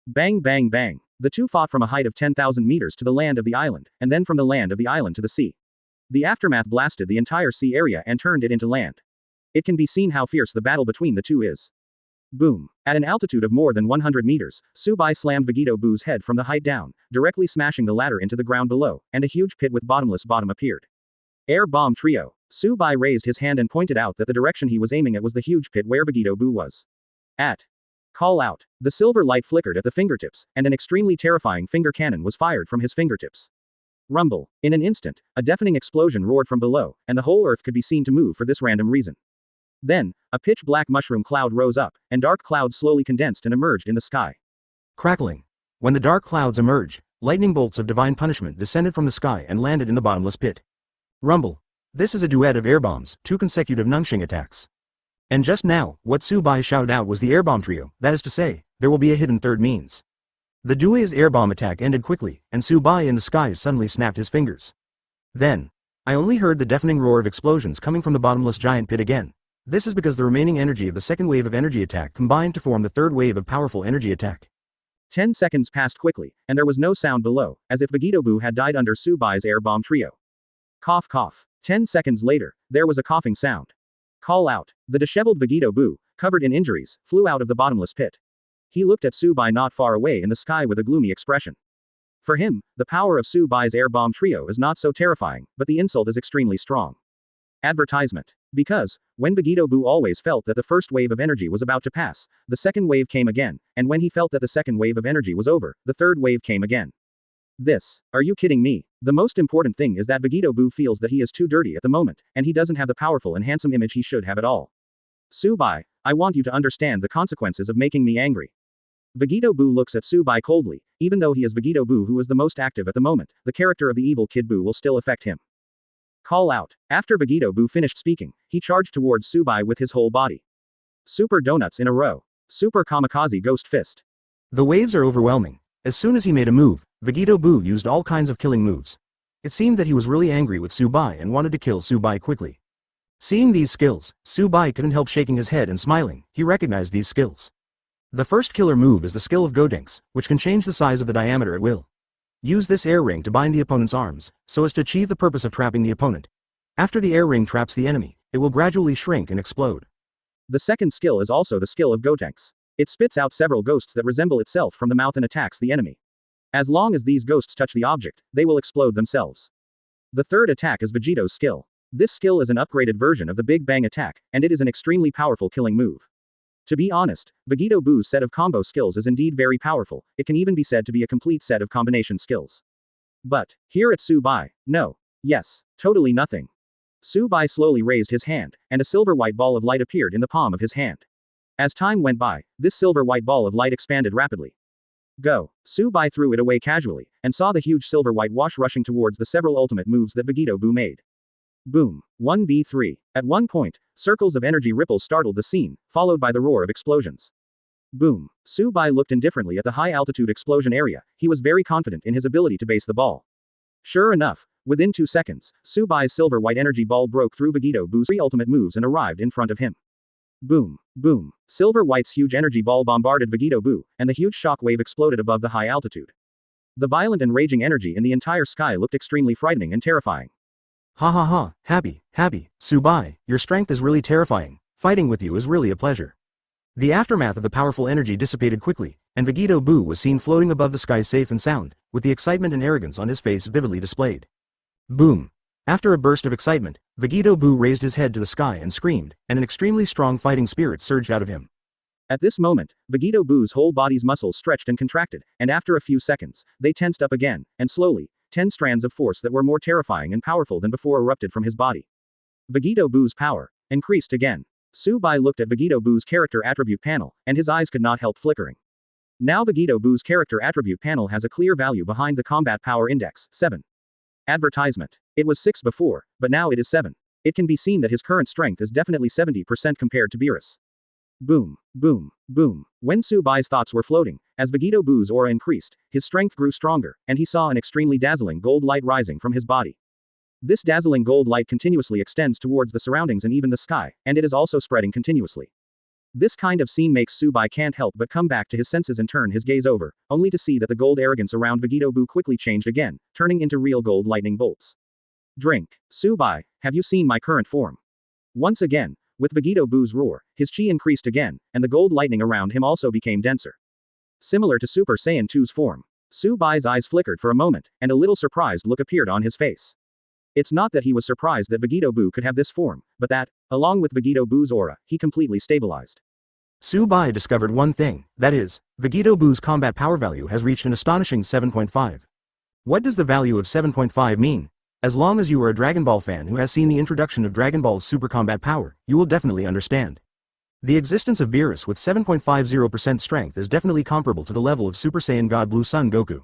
Bang bang bang. The two fought from a height of 10,000 meters to the land of the island, and then from the land of the island to the sea. The aftermath blasted the entire sea area and turned it into land. It can be seen how fierce the battle between the two is. Boom. At an altitude of more than 100 meters, Su-bai slammed Vegito Buu's head from the height down, directly smashing the ladder into the ground below, and a huge pit with bottomless bottom appeared. Air Bomb Trio. Su-bai raised his hand and pointed out that the direction he was aiming at was the huge pit where Vegito Buu was at. Call out. The silver light flickered at the fingertips, and an extremely terrifying finger cannon was fired from his fingertips. Rumble. In an instant, a deafening explosion roared from below, and the whole earth could be seen to move for this random reason. Then, a pitch-black mushroom cloud rose up, and dark clouds slowly condensed and emerged in the sky. Crackling. When the dark clouds emerged, lightning bolts of divine punishment descended from the sky and landed in the bottomless pit. Rumble. This is a duet of air bombs, 2 consecutive Nunxing attacks. And just now, what Su-bai shouted out was the air bomb trio, that is to say, there will be a hidden third means. The Due's air bomb attack ended quickly, and Su-bai in the skies suddenly snapped his fingers. Then, I only heard the deafening roar of explosions coming from the bottomless giant pit again. This is because the remaining energy of the second wave of energy attack combined to form the third wave of powerful energy attack. 10 seconds passed quickly, and there was no sound below, as if Vegito Buu had died under Su-bai's air bomb trio. Cough cough. 10 seconds later, there was a coughing sound. Call out. The disheveled Vegito Buu, covered in injuries, flew out of the bottomless pit. He looked at Su-bai not far away in the sky with a gloomy expression. For him, the power of Su-bai's air bomb trio is not so terrifying, but the insult is extremely strong. Advertisement. Because, when Vegito Buu always felt that the first wave of energy was about to pass, the second wave came again, and when he felt that the second wave of energy was over, the third wave came again. Are you kidding me? The most important thing is that Vegito Buu feels that he is too dirty at the moment, and he doesn't have the powerful and handsome image he should have at all. Su-bai, I want you to understand the consequences of making me angry. Vegito Buu looks at Su-bai coldly. Even though he is Vegito Buu who is the most active at the moment, the character of the evil Kid Buu will still affect him. Call out. After Vegito Buu finished speaking, he charged towards Su-bai with his whole body. Super donuts in a row. Super kamikaze ghost fist. The waves are overwhelming. As soon as he made a move, Vegito Buu used all kinds of killing moves. It seemed that he was really angry with Su-bai and wanted to kill Su-bai quickly. Seeing these skills, Su-bai couldn't help shaking his head and smiling. He recognized these skills. The first killer move is the skill of Gotenks, which can change the size of the diameter at will. Use this air ring to bind the opponent's arms, so as to achieve the purpose of trapping the opponent. After the air ring traps the enemy, it will gradually shrink and explode. The second skill is also the skill of Gotenks. It spits out several ghosts that resemble itself from the mouth and attacks the enemy. As long as these ghosts touch the object, they will explode themselves. The third attack is Vegito's skill. This skill is an upgraded version of the Big Bang attack, and it is an extremely powerful killing move. To be honest, Vegito Buu's set of combo skills is indeed very powerful. It can even be said to be a complete set of combination skills. But, here at Su-bai, no. Yes. Totally nothing. Su-bai slowly raised his hand, and a silver-white ball of light appeared in the palm of his hand. As time went by, this silver-white ball of light expanded rapidly. Go. Su-bai threw it away casually, and saw the huge silver-white wash rushing towards the several ultimate moves that Vegito Buu made. Boom. 1v3. At one point, circles of energy ripples startled the scene, followed by the roar of explosions. Boom. Su-bai looked indifferently at the high-altitude explosion area. He was very confident in his ability to base the ball. Sure enough, within 2 seconds, Su-bai's silver-white energy ball broke through Vegito Buu's 3 ultimate moves and arrived in front of him. Boom. Boom. Silver White's huge energy ball bombarded Vegito Buu, and the huge shock wave exploded above the high altitude. The violent and raging energy in the entire sky looked extremely frightening and terrifying. Ha ha ha, happy, Su-bai, your strength is really terrifying. Fighting with you is really a pleasure. The aftermath of the powerful energy dissipated quickly, and Vegito Buu was seen floating above the sky safe and sound, with the excitement and arrogance on his face vividly displayed. Boom. After a burst of excitement, Vegito Buu raised his head to the sky and screamed, and an extremely strong fighting spirit surged out of him. At this moment, Vegito Buu's whole body's muscles stretched and contracted, and after a few seconds, they tensed up again, and slowly, 10 strands of force that were more terrifying and powerful than before erupted from his body. Vegito Buu's power increased again. Su-bai looked at Vegito Buu's character attribute panel, and his eyes could not help flickering. Now Vegito Buu's character attribute panel has a clear value behind the combat power index, 7. Advertisement. It was 6 before, but now it is 7. It can be seen that his current strength is definitely 70% compared to Beerus. Boom, boom, boom. When Su-bai's thoughts were floating, as Vegito Buu's aura increased, his strength grew stronger, and he saw an extremely dazzling gold light rising from his body. This dazzling gold light continuously extends towards the surroundings and even the sky, and it is also spreading continuously. This kind of scene makes Su-bai can't help but come back to his senses and turn his gaze over, only to see that the gold arrogance around Vegito Buu quickly changed again, turning into real gold lightning bolts. Drink. Su-bai, have you seen my current form? Once again, with Vegito Buu's roar, his chi increased again, and the gold lightning around him also became denser. Similar to Super Saiyan 2's form. Su-bai's eyes flickered for a moment, and a little surprised look appeared on his face. It's not that he was surprised that Vegito Buu could have this form, but that, along with Vegito Buu's aura, he completely stabilized. Su-bai discovered one thing, that is, Vegito Buu's combat power value has reached an astonishing 7.5. What does the value of 7.5 mean? As long as you are a Dragon Ball fan who has seen the introduction of Dragon Ball's super combat power, you will definitely understand. The existence of Beerus with 7.50% strength is definitely comparable to the level of Super Saiyan God Blue Son Goku.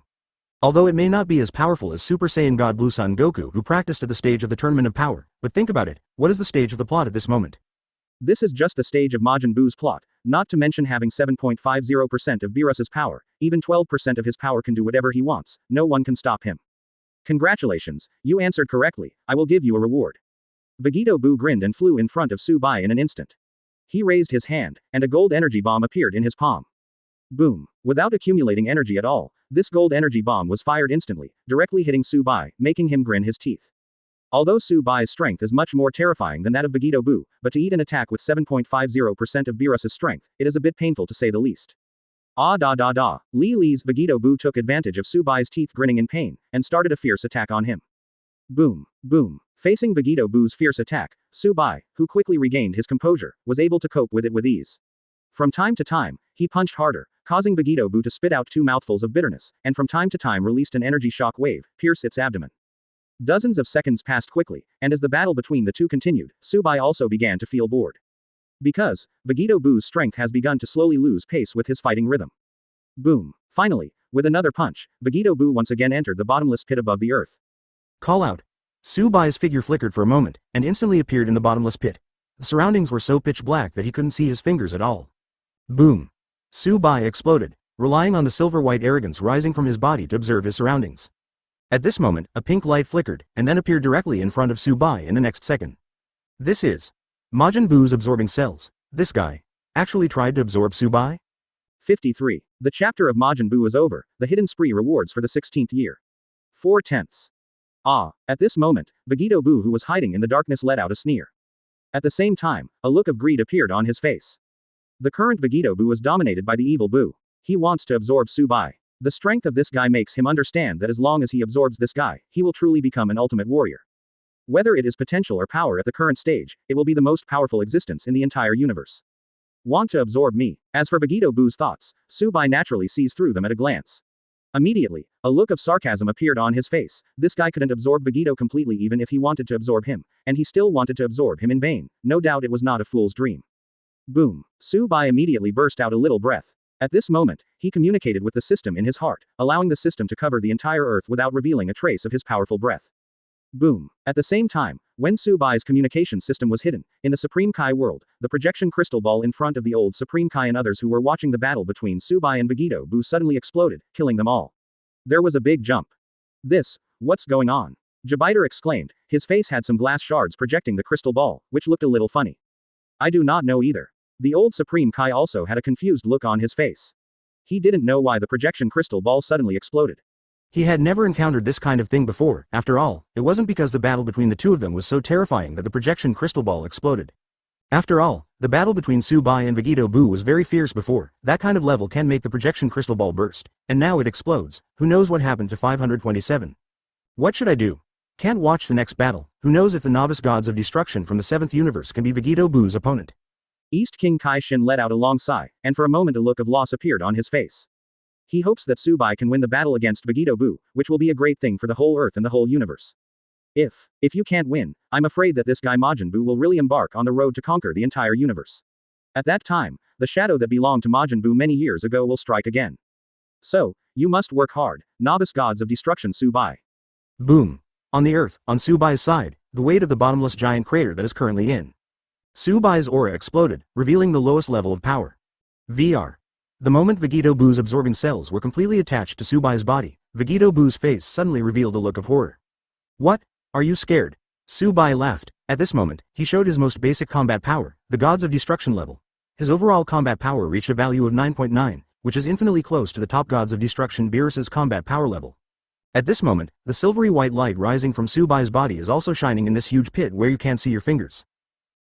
Although it may not be as powerful as Super Saiyan God Blue Son Goku who practiced at the stage of the Tournament of Power, but think about it, what is the stage of the plot at this moment? This is just the stage of Majin Buu's plot, not to mention having 7.50% of Beerus's power, even 12% of his power can do whatever he wants, no one can stop him. Congratulations, you answered correctly, I will give you a reward. Vegito Buu grinned and flew in front of Su-bai in an instant. He raised his hand, and a gold energy bomb appeared in his palm. Boom. Without accumulating energy at all, this gold energy bomb was fired instantly, directly hitting Su-bai, making him grin his teeth. Although Su-bai's strength is much more terrifying than that of Vegito Buu, but to eat an attack with 7.50% of Beerus's strength, it is a bit painful to say the least. Li's Vegito Buu took advantage of Su-bai's teeth grinning in pain, and started a fierce attack on him. Boom, boom. Facing Vegito Buu's fierce attack, Su-bai, who quickly regained his composure, was able to cope with it with ease. From time to time, he punched harder, causing Vegito Buu to spit out 2 mouthfuls of bitterness, and from time to time released an energy shock wave, pierce its abdomen. Dozens of seconds passed quickly, and as the battle between the two continued, Su-bai also began to feel bored. Because, Vegito Buu's strength has begun to slowly lose pace with his fighting rhythm. Boom. Finally, with another punch, Vegito Buu once again entered the bottomless pit above the earth. Call out. Su-bai's figure flickered for a moment, and instantly appeared in the bottomless pit. The surroundings were so pitch black that he couldn't see his fingers at all. Boom. Su-bai exploded, relying on the silver-white arrogance rising from his body to observe his surroundings. At this moment, a pink light flickered, and then appeared directly in front of Su-bai in the next second. This is Majin Buu's absorbing cells. This guy actually tried to absorb Su-bai? 53. The chapter of Majin Buu is over, the hidden spree rewards for the 16th year. 4/10. At this moment, Vegito Buu who was hiding in the darkness let out a sneer. At the same time, a look of greed appeared on his face. The current Vegito Buu is dominated by the evil Buu. He wants to absorb Su-bai. The strength of this guy makes him understand that as long as he absorbs this guy, he will truly become an ultimate warrior. Whether it is potential or power at the current stage, it will be the most powerful existence in the entire universe. Want to absorb me? As for Vegito Buu's thoughts, Su-bai naturally sees through them at a glance. Immediately, a look of sarcasm appeared on his face. This guy couldn't absorb Vegito completely even if he wanted to absorb him, and he still wanted to absorb him in vain. No doubt it was not a fool's dream. Boom. Subai immediately burst out a little breath. At this moment, he communicated with the system in his heart, allowing the system to cover the entire earth without revealing a trace of his powerful breath. Boom. At the same time, when Subai's communication system was hidden, in the Supreme Kai world, the projection crystal ball in front of the old Supreme Kai and others who were watching the battle between Subai and Vegeta Buu suddenly exploded, killing them all. There was a big jump. What's going on? Jabiter exclaimed, his face had some glass shards projecting the crystal ball, which looked a little funny. I do not know either. The old Supreme Kai also had a confused look on his face. He didn't know why the projection crystal ball suddenly exploded. He had never encountered this kind of thing before. After all, it wasn't because the battle between the two of them was so terrifying that the projection crystal ball exploded. After all, the battle between Subai and Vegeta Buu was very fierce before. That kind of level can make the projection crystal ball burst, and now it explodes. Who knows what happened to 527? What should I do? Can't watch the next battle. Who knows if the Novice Gods of Destruction from the 7th universe can be Vegeta Buu's opponent? East King Kai Shin let out a long sigh, and for a moment a look of loss appeared on his face. He hopes that Subai can win the battle against Vegeta Buu, which will be a great thing for the whole Earth and the whole universe. If you can't win, I'm afraid that this guy Majin Buu will really embark on the road to conquer the entire universe. At that time, the shadow that belonged to Majin Buu many years ago will strike again. So, you must work hard, Novice Gods of Destruction Subai. Boom. On the Earth, on Subai's side, the weight of the bottomless giant crater that is currently in. Subai's aura exploded, revealing the lowest level of power. VR. The moment Vegeta Buu's absorbing cells were completely attached to Subai's body, Vegeta Buu's face suddenly revealed a look of horror. What? Are you scared? Subai laughed. At this moment, he showed his most basic combat power, the Gods of Destruction level. His overall combat power reached a value of 9.9, which is infinitely close to the top Gods of Destruction Beerus's combat power level. At this moment, the silvery white light rising from Subai's body is also shining in this huge pit where you can't see your fingers.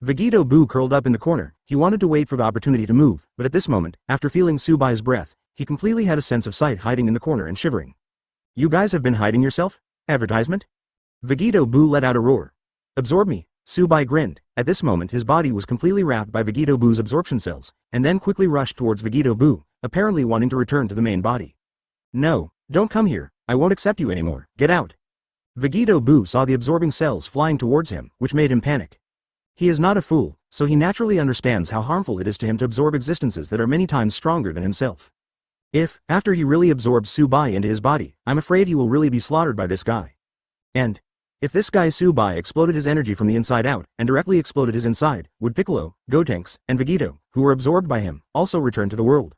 Vegeta Buu curled up in the corner. He wanted to wait for the opportunity to move, but at this moment, after feeling Subai's breath, he completely had a sense of sight hiding in the corner and shivering. You guys have been hiding yourself? Advertisement? Vegeta Buu let out a roar. Absorb me, Subai grinned. At this moment his body was completely wrapped by Vegeta Buu's absorption cells, and then quickly rushed towards Vegeta Buu, apparently wanting to return to the main body. No, don't come here, I won't accept you anymore, get out. Vegeta Buu saw the absorbing cells flying towards him, which made him panic. He is not a fool, so he naturally understands how harmful it is to him to absorb existences that are many times stronger than himself. If, after he really absorbs Subai into his body, I'm afraid he will really be slaughtered by this guy. And if this guy Subai exploded his energy from the inside out, and directly exploded his inside, would Piccolo, Gotenks, and Vegito, who were absorbed by him, also return to the world?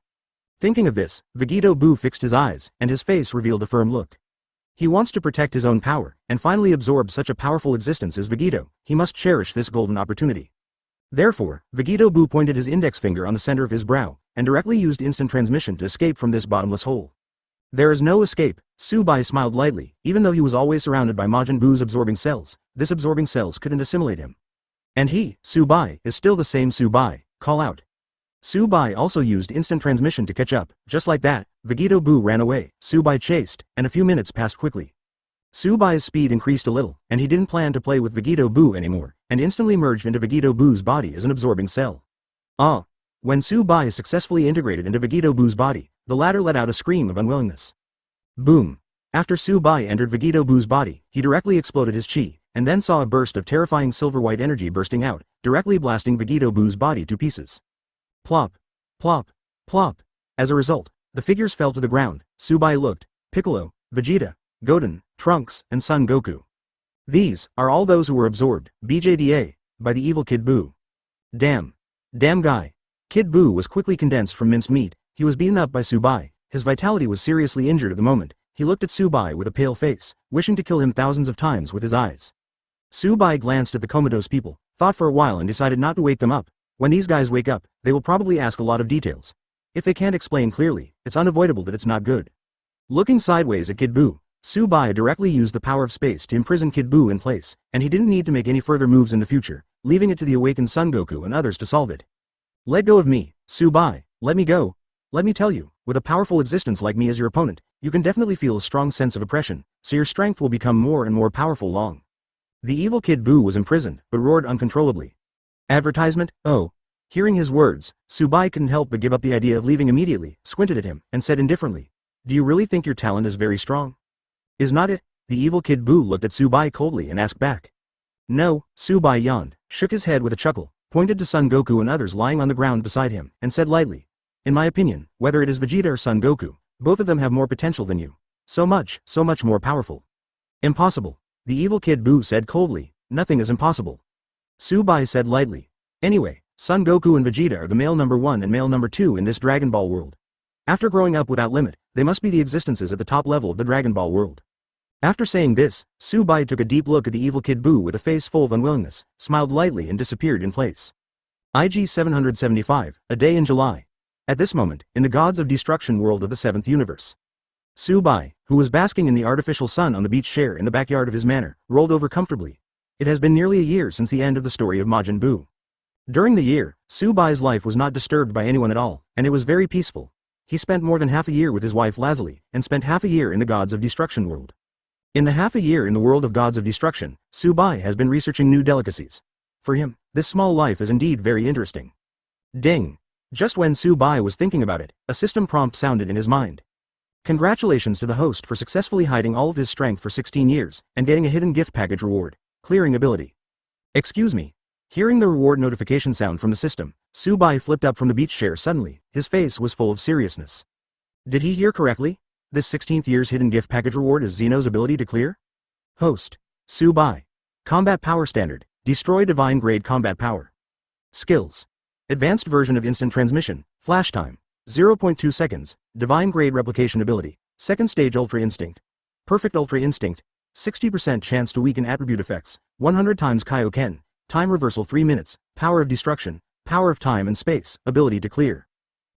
Thinking of this, Vegeta Buu fixed his eyes, and his face revealed a firm look. He wants to protect his own power, and finally absorb such a powerful existence as Vegito. He must cherish this golden opportunity. Therefore, Vegeta Buu pointed his index finger on the center of his brow, and directly used instant transmission to escape from this bottomless hole. There is no escape. Subai smiled lightly. Even though he was always surrounded by Majin Buu's absorbing cells, this absorbing cells couldn't assimilate him. And he, Subai, is still the same Subai. Call out. Subai also used instant transmission to catch up. Just like that, Vegeta Buu ran away. Subai chased, and a few minutes passed quickly. Subai's speed increased a little, and he didn't plan to play with Vegeta Buu anymore, and instantly merged into Vegeta Buu's body as an absorbing cell. When Subai successfully integrated into Vegeta Buu's body, the latter let out a scream of unwillingness. Boom. After Subai entered Vegeta Buu's body, he directly exploded his chi, and then saw a burst of terrifying silver-white energy bursting out, directly blasting Vegeta Buu's body to pieces. Plop. Plop. Plop. As a result, the figures fell to the ground. Subai looked. Piccolo, Vegeta, Goten, Trunks, and Son Goku. These are all those who were absorbed, BJDA, by the evil Kid Buu. Damn. Damn guy. Kid Buu was quickly condensed from minced meat. He was beaten up by Subai. His vitality was seriously injured at the moment. He looked at Subai with a pale face, wishing to kill him thousands of times with his eyes. Subai glanced at the comatose people, thought for a while and decided not to wake them up. When these guys wake up, they will probably ask a lot of details. If they can't explain clearly, it's unavoidable that it's not good. Looking sideways at Kid Buu, Subai directly used the power of space to imprison Kid Buu in place, and he didn't need to make any further moves in the future, leaving it to the awakened Son Goku and others to solve it. Let go of me, Subai, let me go. Let me tell you, with a powerful existence like me as your opponent, you can definitely feel a strong sense of oppression, so your strength will become more and more powerful long. The evil Kid Buu was imprisoned, but roared uncontrollably. Advertisement? Oh. Hearing his words, Subai couldn't help but give up the idea of leaving immediately, squinted at him, and said indifferently, do you really think your talent is very strong? Is not it? The evil Kid Buu looked at Subai coldly and asked back. No, Subai yawned, shook his head with a chuckle, pointed to Son Goku and others lying on the ground beside him, and said lightly, "In my opinion, whether it is Vegeta or Son Goku, both of them have more potential than you. So much more powerful." "Impossible," the evil Kid Buu said coldly, "nothing is impossible." Subai said lightly, "Anyway, Son Goku and Vegeta are the male number 1 and male number 2 in this Dragon Ball world. After growing up without limit, they must be the existences at the top level of the Dragon Ball world." After saying this, Subai took a deep look at the evil Kid Buu with a face full of unwillingness, smiled lightly and disappeared in place. IG 775, A Day in July. At this moment, in the Gods of Destruction world of the 7th universe, Subai, who was basking in the artificial sun on the beach chair in the backyard of his manor, rolled over comfortably. It has been nearly a year since the end of the story of Majin Buu. During the year, Subai's life was not disturbed by anyone at all, and it was very peaceful. He spent more than half a year with his wife Lazuli, and spent half a year in the Gods of Destruction world. In the half a year in the world of Gods of Destruction, Subai has been researching new delicacies. For him, this small life is indeed very interesting. Ding! Just when Subai was thinking about it, a system prompt sounded in his mind. Congratulations to the host for successfully hiding all of his strength for 16 years, and getting a hidden gift package reward. Clearing ability. Excuse me. Hearing the reward notification sound from the system, Subai flipped up from the beach chair suddenly, his face was full of seriousness. Did he hear correctly? This 16th year's hidden gift package reward is Xeno's ability to clear? Host. Subai. Combat Power Standard. Destroy Divine Grade Combat Power. Skills. Advanced version of Instant Transmission, Flash Time. 0.2 seconds, Divine Grade Replication Ability. Second Stage Ultra Instinct. Perfect Ultra Instinct. 60% chance to weaken attribute effects. 100 times Kaioken. Time Reversal 3 minutes. Power of Destruction. Power of Time and Space. Ability to clear.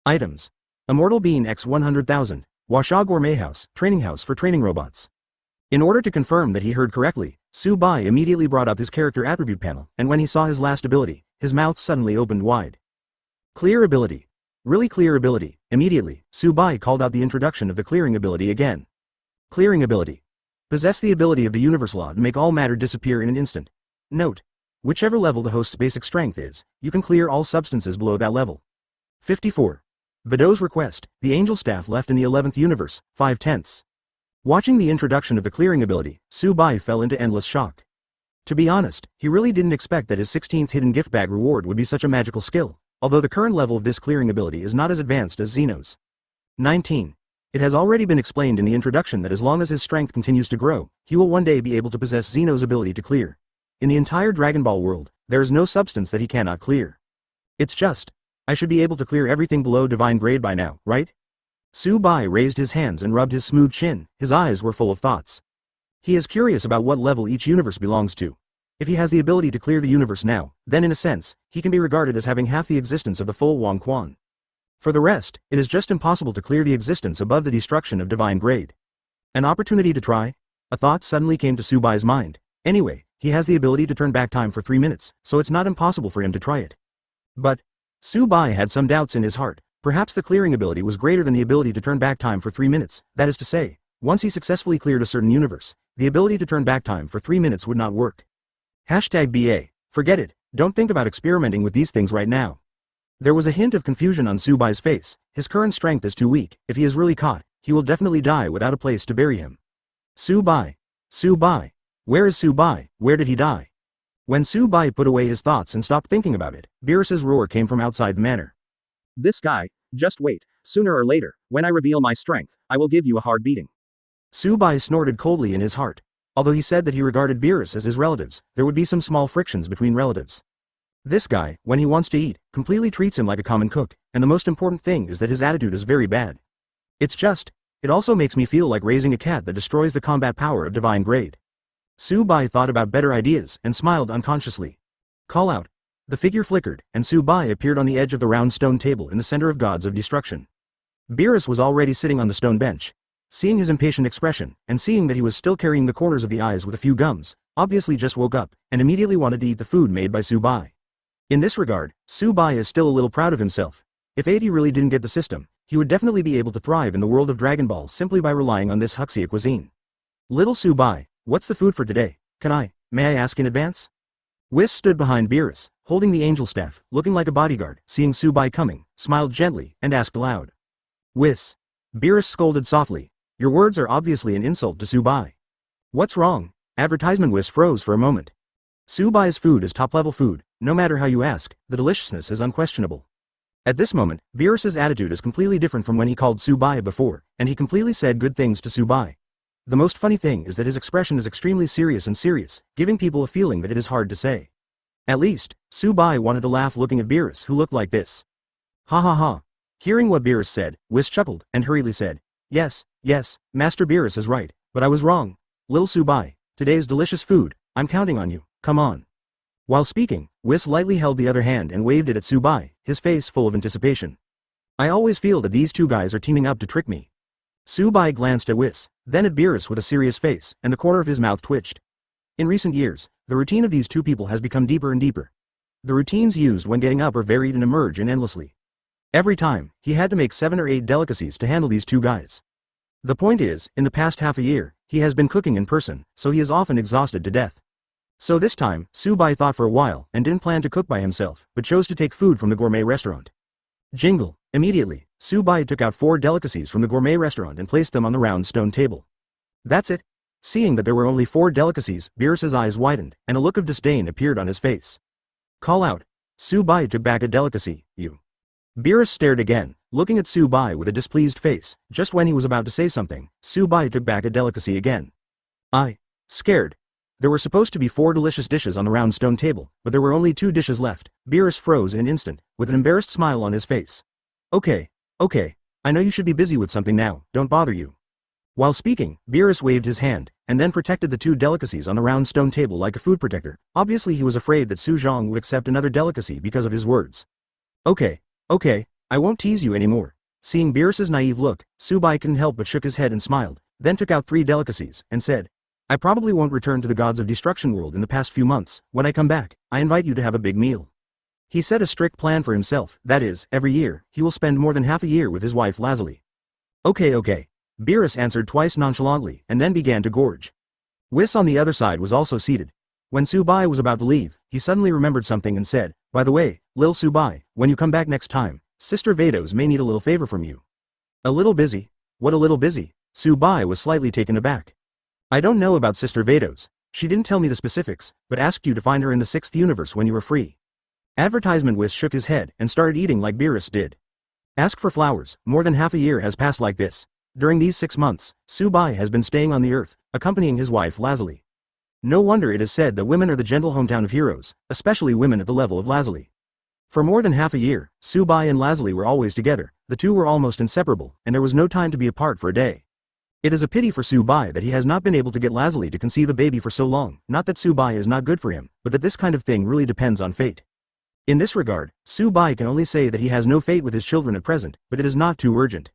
Items. Immortal Bean X 100,000. Washa Gourmet House, Training House for Training Robots. In order to confirm that he heard correctly, Subai immediately brought up his character attribute panel, and when he saw his last ability, his mouth suddenly opened wide. Clear ability. Really clear ability. Immediately, Subai called out the introduction of the clearing ability again. Clearing ability. Possess the ability of the universe law to make all matter disappear in an instant. Note. Whichever level the host's basic strength is, you can clear all substances below that level. 54. Vados request, the angel staff left in the 11th universe, 5/10. Watching the introduction of the clearing ability, Subai fell into endless shock. To be honest, he really didn't expect that his 16th hidden gift bag reward would be such a magical skill, although the current level of this clearing ability is not as advanced as Xeno's. 19. It has already been explained in the introduction that as long as his strength continues to grow, he will one day be able to possess Xeno's ability to clear. In the entire Dragon Ball world, there is no substance that he cannot clear. It's just, I should be able to clear everything below divine grade by now, right? Subai raised his hands and rubbed his smooth chin, his eyes were full of thoughts. He is curious about what level each universe belongs to. If he has the ability to clear the universe now, then in a sense, he can be regarded as having half the existence of the full Wang Quan. For the rest, it is just impossible to clear the existence above the destruction of divine grade. An opportunity to try? A thought suddenly came to Subai's mind. Anyway, he has the ability to turn back time for 3 minutes, so it's not impossible for him to try it. But Subai had some doubts in his heart. Perhaps the clearing ability was greater than the ability to turn back time for 3 minutes, that is to say, once he successfully cleared a certain universe, the ability to turn back time for 3 minutes would not work. #BA. Forget it, don't think about experimenting with these things right now. There was a hint of confusion on Subai's face. His current strength is too weak. If he is really caught, he will definitely die without a place to bury him. Subai. Subai. Where is Subai? Where did he die? When Subai put away his thoughts and stopped thinking about it, Beerus's roar came from outside the manor. This guy, just wait, sooner or later, when I reveal my strength, I will give you a hard beating. Subai snorted coldly in his heart. Although he said that he regarded Beerus as his relatives, there would be some small frictions between relatives. This guy, when he wants to eat, completely treats him like a common cook, and the most important thing is that his attitude is very bad. It's just, it also makes me feel like raising a cat that destroys the combat power of divine grade. Subai thought about better ideas and smiled unconsciously. Call out. The figure flickered, and Subai appeared on the edge of the round stone table in the center of Gods of Destruction. Beerus was already sitting on the stone bench. Seeing his impatient expression, and seeing that he was still carrying the corners of the eyes with a few gums, obviously just woke up, and immediately wanted to eat the food made by Subai. In this regard, Subai is still a little proud of himself. If Aiji really didn't get the system, he would definitely be able to thrive in the world of Dragon Ball simply by relying on this Huxia cuisine. Little Subai, what's the food for today? May I ask in advance? Whis stood behind Beerus, holding the angel staff, looking like a bodyguard, seeing Subai coming, smiled gently, and asked aloud. Whis. Beerus scolded softly. Your words are obviously an insult to Subai. What's wrong? Advertisement Whis froze for a moment. Subai's food is top-level food, no matter how you ask, the deliciousness is unquestionable. At this moment, Beerus's attitude is completely different from when he called Subai before, and he completely said good things to Subai. The most funny thing is that his expression is extremely serious and serious, giving people a feeling that it is hard to say. At least, Subai wanted to laugh looking at Beerus, who looked like this. Ha ha ha. Hearing what Beerus said, Whis chuckled, and hurriedly said, yes, Master Beerus is right, but I was wrong. Lil Subai, today's delicious food, I'm counting on you, come on. While speaking, Whis lightly held the other hand and waved it at Subai, his face full of anticipation. I always feel that these two guys are teaming up to trick me. Subai glanced at Whis, then at Beerus with a serious face, and the corner of his mouth twitched. In recent years, the routine of these two people has become deeper and deeper. The routines used when getting up are varied and emerge and endlessly. Every time, he had to make 7 or 8 delicacies to handle these two guys. The point is, in the past half a year, he has been cooking in person, so he is often exhausted to death. So this time, Subai thought for a while and didn't plan to cook by himself, but chose to take food from the gourmet restaurant. Jingle. Immediately, Subai took out 4 delicacies from the gourmet restaurant and placed them on the round stone table. That's it. Seeing that there were only 4 delicacies, Beerus's eyes widened, and a look of disdain appeared on his face. Call out. Subai took back a delicacy, you. Beerus stared again, looking at Subai with a displeased face. Just when he was about to say something, Subai took back a delicacy again. Scared. There were supposed to be 4 delicious dishes on the round stone table, but there were only 2 dishes left. Beerus froze in an instant, with an embarrassed smile on his face. Okay, I know you should be busy with something now, don't bother you. While speaking, Beerus waved his hand, and then protected the 2 delicacies on the round stone table like a food protector. Obviously he was afraid that Su Zhong would accept another delicacy because of his words. Okay, I won't tease you anymore. Seeing Beerus's naive look, Subai couldn't help but shook his head and smiled, then took out 3 delicacies, and said, I probably won't return to the Gods of Destruction world in the past few months. When I come back, I invite you to have a big meal. He set a strict plan for himself, that is, every year, he will spend more than half a year with his wife Lazuli. Okay. Beerus answered twice nonchalantly, and then began to gorge. Whis on the other side was also seated. When Subai was about to leave, he suddenly remembered something and said, by the way, Lil Subai, when you come back next time, Sister Vados may need a little favor from you. A little busy? What a little busy? Subai was slightly taken aback. I don't know about Sister Vados. She didn't tell me the specifics, but asked you to find her in the 6th universe when you were free. Advertisement. Whis shook his head and started eating like Beerus did. Ask for flowers. More than half a year has passed like this. During these 6 months, Subai has been staying on the earth, accompanying his wife Lazuli. No wonder it is said that women are the gentle hometown of heroes, especially women at the level of Lazuli. For more than half a year, Subai and Lazuli were always together, the two were almost inseparable, and there was no time to be apart for a day. It is a pity for Subai that he has not been able to get Lazuli to conceive a baby for so long, not that Subai is not good for him, but that this kind of thing really depends on fate. In this regard, Subai can only say that he has no fate with his children at present, but it is not too urgent.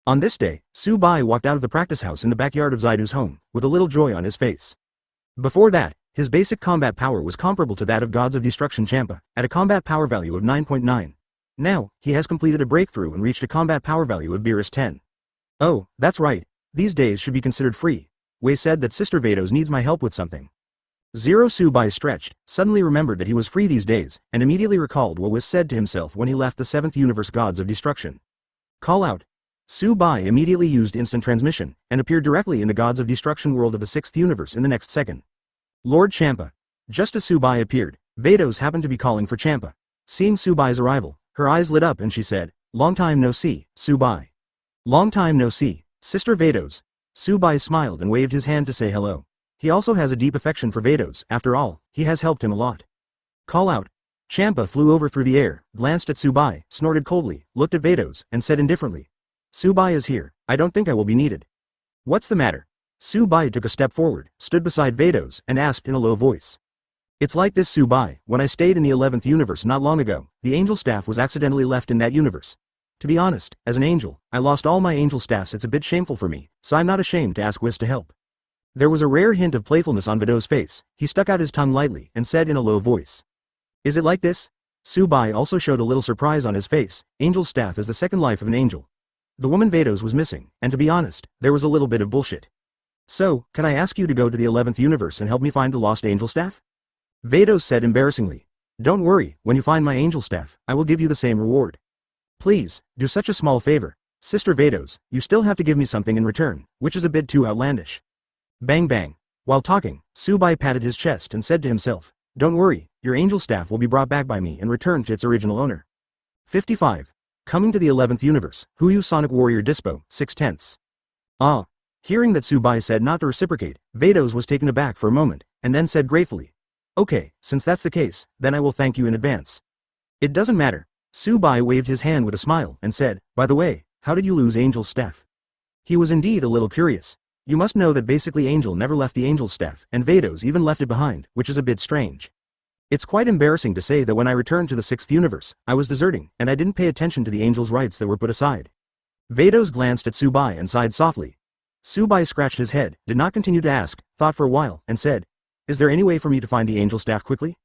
On this day, Subai walked out of the practice house in the backyard of Zaidu's home, with a little joy on his face. Before that, his basic combat power was comparable to that of Gods of Destruction Champa, at a combat power value of 9.9. Now, he has completed a breakthrough and reached a combat power value of Beerus 10. Oh, that's right. These days should be considered free. Wei said that Sister Vados needs my help with something. Subai stretched, suddenly remembered that he was free these days, and immediately recalled what was said to himself when he left the 7th universe Gods of Destruction. Call out. Subai immediately used instant transmission, and appeared directly in the Gods of Destruction world of the 6th universe in the next second. Lord Champa. Just as Subai appeared, Vados happened to be calling for Champa. Seeing Subai's arrival, her eyes lit up and she said, long time no see, Subai. Long time no see. Sister Vados. Subai smiled and waved his hand to say hello. He also has a deep affection for Vados, after all, he has helped him a lot. Call out. Champa flew over through the air, glanced at Subai, snorted coldly, looked at Vados, and said indifferently. Subai is here, I don't think I will be needed. What's the matter? Subai took a step forward, stood beside Vados, and asked in a low voice. It's like this Subai, when I stayed in the 11th universe not long ago, the angel staff was accidentally left in that universe. To be honest, as an angel, I lost all my angel staffs. It's a bit shameful for me, so I'm not ashamed to ask Whis to help. There was a rare hint of playfulness on Vados' face. He stuck out his tongue lightly and said in a low voice. Is it like this? Subai also showed a little surprise on his face. Angel staff is the second life of an angel. The woman Vados was missing, and to be honest, there was a little bit of bullshit. So, can I ask you to go to the 11th universe and help me find the lost angel staff? Vados said embarrassingly. Don't worry, when you find my angel staff, I will give you the same reward. Please, do such a small favor. Sister Vados, you still have to give me something in return, which is a bit too outlandish. Bang bang. While talking, Subai patted his chest and said to himself, don't worry, your angel staff will be brought back by me and returned to its original owner. 55. Coming to the 11th universe, Huyu Sonic Warrior Dispo, 6/10. Ah. Hearing that Subai said not to reciprocate, Vados was taken aback for a moment, and then said gratefully, okay, since that's the case, then I will thank you in advance. It doesn't matter. Subai waved his hand with a smile and said, by the way, how did you lose Angel's staff? He was indeed a little curious. You must know that basically Angel never left the Angel's staff, and Vados even left it behind, which is a bit strange. It's quite embarrassing to say that when I returned to the 6th universe, I was deserting, and I didn't pay attention to the Angel's rights that were put aside. Vados glanced at Subai and sighed softly. Subai scratched his head, did not continue to ask, thought for a while, and said, is there any way for me to find the Angel staff quickly?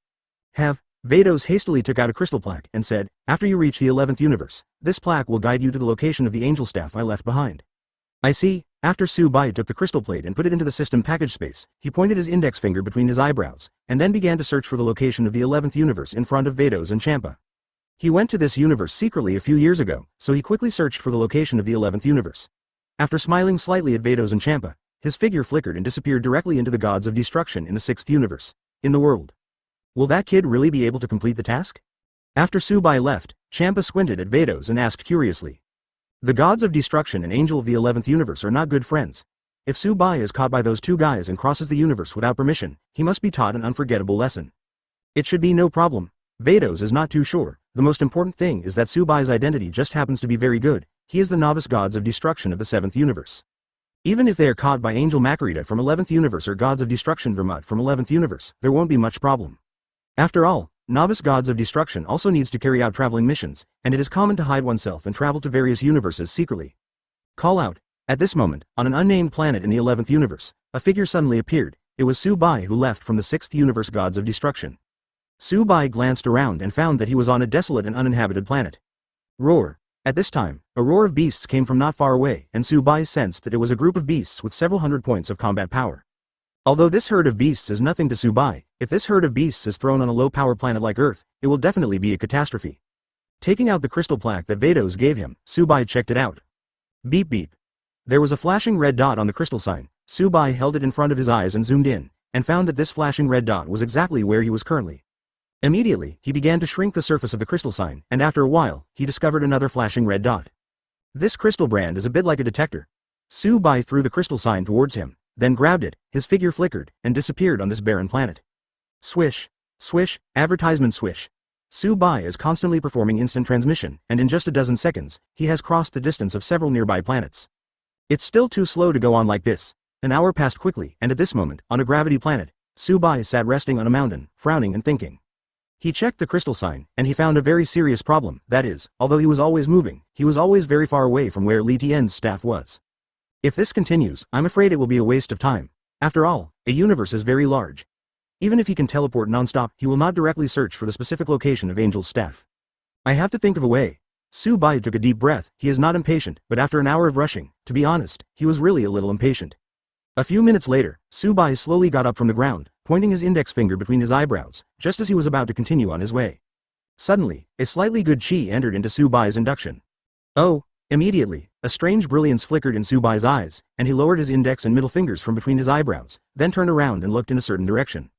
Vados hastily took out a crystal plaque and said, after you reach the 11th universe, this plaque will guide you to the location of the Angel staff I left behind. I see. After Subai took the crystal plate and put it into the system package space, he pointed his index finger between his eyebrows, and then began to search for the location of the 11th universe in front of Vados and Champa. He went to this universe secretly a few years ago, so he quickly searched for the location of the 11th universe. After smiling slightly at Vados and Champa, his figure flickered and disappeared directly into the gods of destruction in the 6th universe, in the world. Will that kid really be able to complete the task? After Subai left, Champa squinted at Vados and asked curiously. The gods of destruction and Angel of the 11th universe are not good friends. If Subai is caught by those two guys and crosses the universe without permission, he must be taught an unforgettable lesson. It should be no problem. Vados is not too sure. The most important thing is that Subai's identity just happens to be very good. He is the novice gods of destruction of the 7th universe. Even if they are caught by Angel Makarita from 11th universe or gods of destruction Vermut from 11th universe, there won't be much problem. After all, novice gods of destruction also needs to carry out traveling missions, and it is common to hide oneself and travel to various universes secretly. Call out. At this moment, on an unnamed planet in the 11th universe, a figure suddenly appeared. It was Subai who left from the 6th universe gods of destruction. Subai glanced around and found that he was on a desolate and uninhabited planet. Roar. At this time, a roar of beasts came from not far away, and Subai sensed that it was a group of beasts with several hundred points of combat power. Although this herd of beasts is nothing to Subai, if this herd of beasts is thrown on a low-power planet like Earth, it will definitely be a catastrophe. Taking out the crystal plaque that Vados gave him, Subai checked it out. Beep beep. There was a flashing red dot on the crystal sign. Subai held it in front of his eyes and zoomed in, and found that this flashing red dot was exactly where he was currently. Immediately, he began to shrink the surface of the crystal sign, and after a while, he discovered another flashing red dot. This crystal brand is a bit like a detector. Subai threw the crystal sign towards him, then grabbed it, his figure flickered, and disappeared on this barren planet. Swish. Swish, advertisement swish. Subai is constantly performing instant transmission, and in just a dozen seconds, he has crossed the distance of several nearby planets. It's still too slow to go on like this. An hour passed quickly, and at this moment, on a gravity planet, Subai sat resting on a mountain, frowning and thinking. He checked the crystal sign, and he found a very serious problem, that is, although he was always moving, he was always very far away from where Li Tian's staff was. If this continues, I'm afraid it will be a waste of time. After all, a universe is very large. Even if he can teleport non-stop, he will not directly search for the specific location of Angel's staff. I have to think of a way. Subai took a deep breath. He is not impatient, but after an hour of rushing, to be honest, he was really a little impatient. A few minutes later, Subai slowly got up from the ground, pointing his index finger between his eyebrows, just as he was about to continue on his way. Suddenly, a slightly good chi entered into Subai's induction. Oh! Immediately, a strange brilliance flickered in Subai's eyes, and he lowered his index and middle fingers from between his eyebrows, then turned around and looked in a certain direction.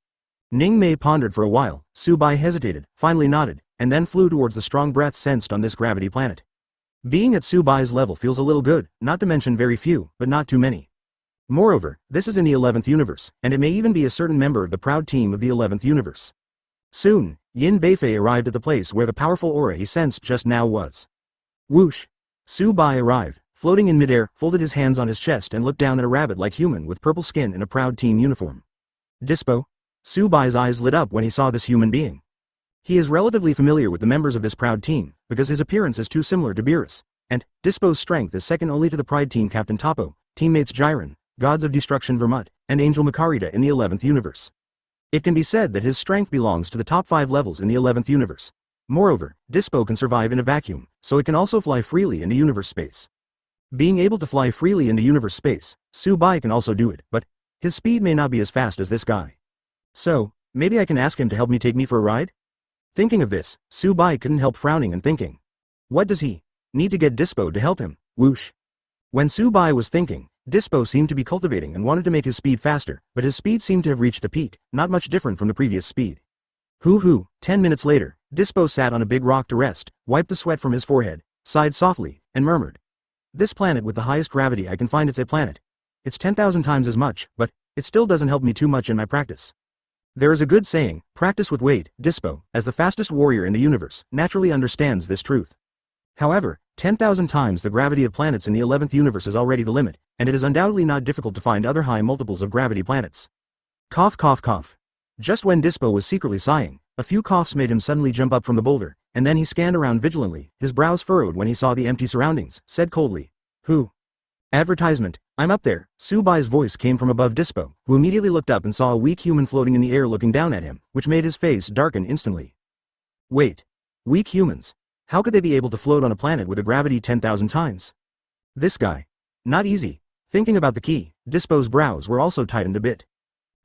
Ning Mei pondered for a while. Subai hesitated, finally nodded, and then flew towards the strong breath sensed on this gravity planet. Being at Subai's level feels a little good, not to mention very few, but not too many. Moreover, this is in the 11th universe, and it may even be a certain member of the proud team of the 11th universe. Soon, Yin Beifei arrived at the place where the powerful aura he sensed just now was. Whoosh! Subai arrived, floating in midair, folded his hands on his chest and looked down at a rabbit-like human with purple skin in a proud team uniform. Dispo? Subai's eyes lit up when he saw this human being. He is relatively familiar with the members of this proud team, because his appearance is too similar to Beerus, and Dispo's strength is second only to the pride team Captain Toppo, teammates Jiren, gods of destruction Vermut, and Angel Makarita in the 11th universe. It can be said that his strength belongs to the top 5 levels in the 11th universe. Moreover, Dispo can survive in a vacuum, so it can also fly freely into universe space. Being able to fly freely into universe space, Subai can also do it, but his speed may not be as fast as this guy. So, maybe I can ask him to help me take me for a ride? Thinking of this, Subai couldn't help frowning and thinking. What does he need to get Dispo to help him? Whoosh. When Subai was thinking, Dispo seemed to be cultivating and wanted to make his speed faster, but his speed seemed to have reached the peak, not much different from the previous speed. Hoo. 10 minutes later, Dispo sat on a big rock to rest, wiped the sweat from his forehead, sighed softly, and murmured. This planet with the highest gravity I can find, it's a planet. It's 10,000 times as much, but it still doesn't help me too much in my practice. There is a good saying, practice with weight. Dispo, as the fastest warrior in the universe, naturally understands this truth. However, 10,000 times the gravity of planets in the 11th universe is already the limit, and it is undoubtedly not difficult to find other high multiples of gravity planets. Cough. Just when Dispo was secretly sighing, a few coughs made him suddenly jump up from the boulder, and then he scanned around vigilantly, his brows furrowed when he saw the empty surroundings, said coldly. Who? Advertisement, I'm up there. Subai's voice came from above Dispo, who immediately looked up and saw a weak human floating in the air looking down at him, which made his face darken instantly. Wait. Weak humans? How could they be able to float on a planet with a gravity 10,000 times? This guy. Not easy. Thinking about the key, Dispo's brows were also tightened a bit.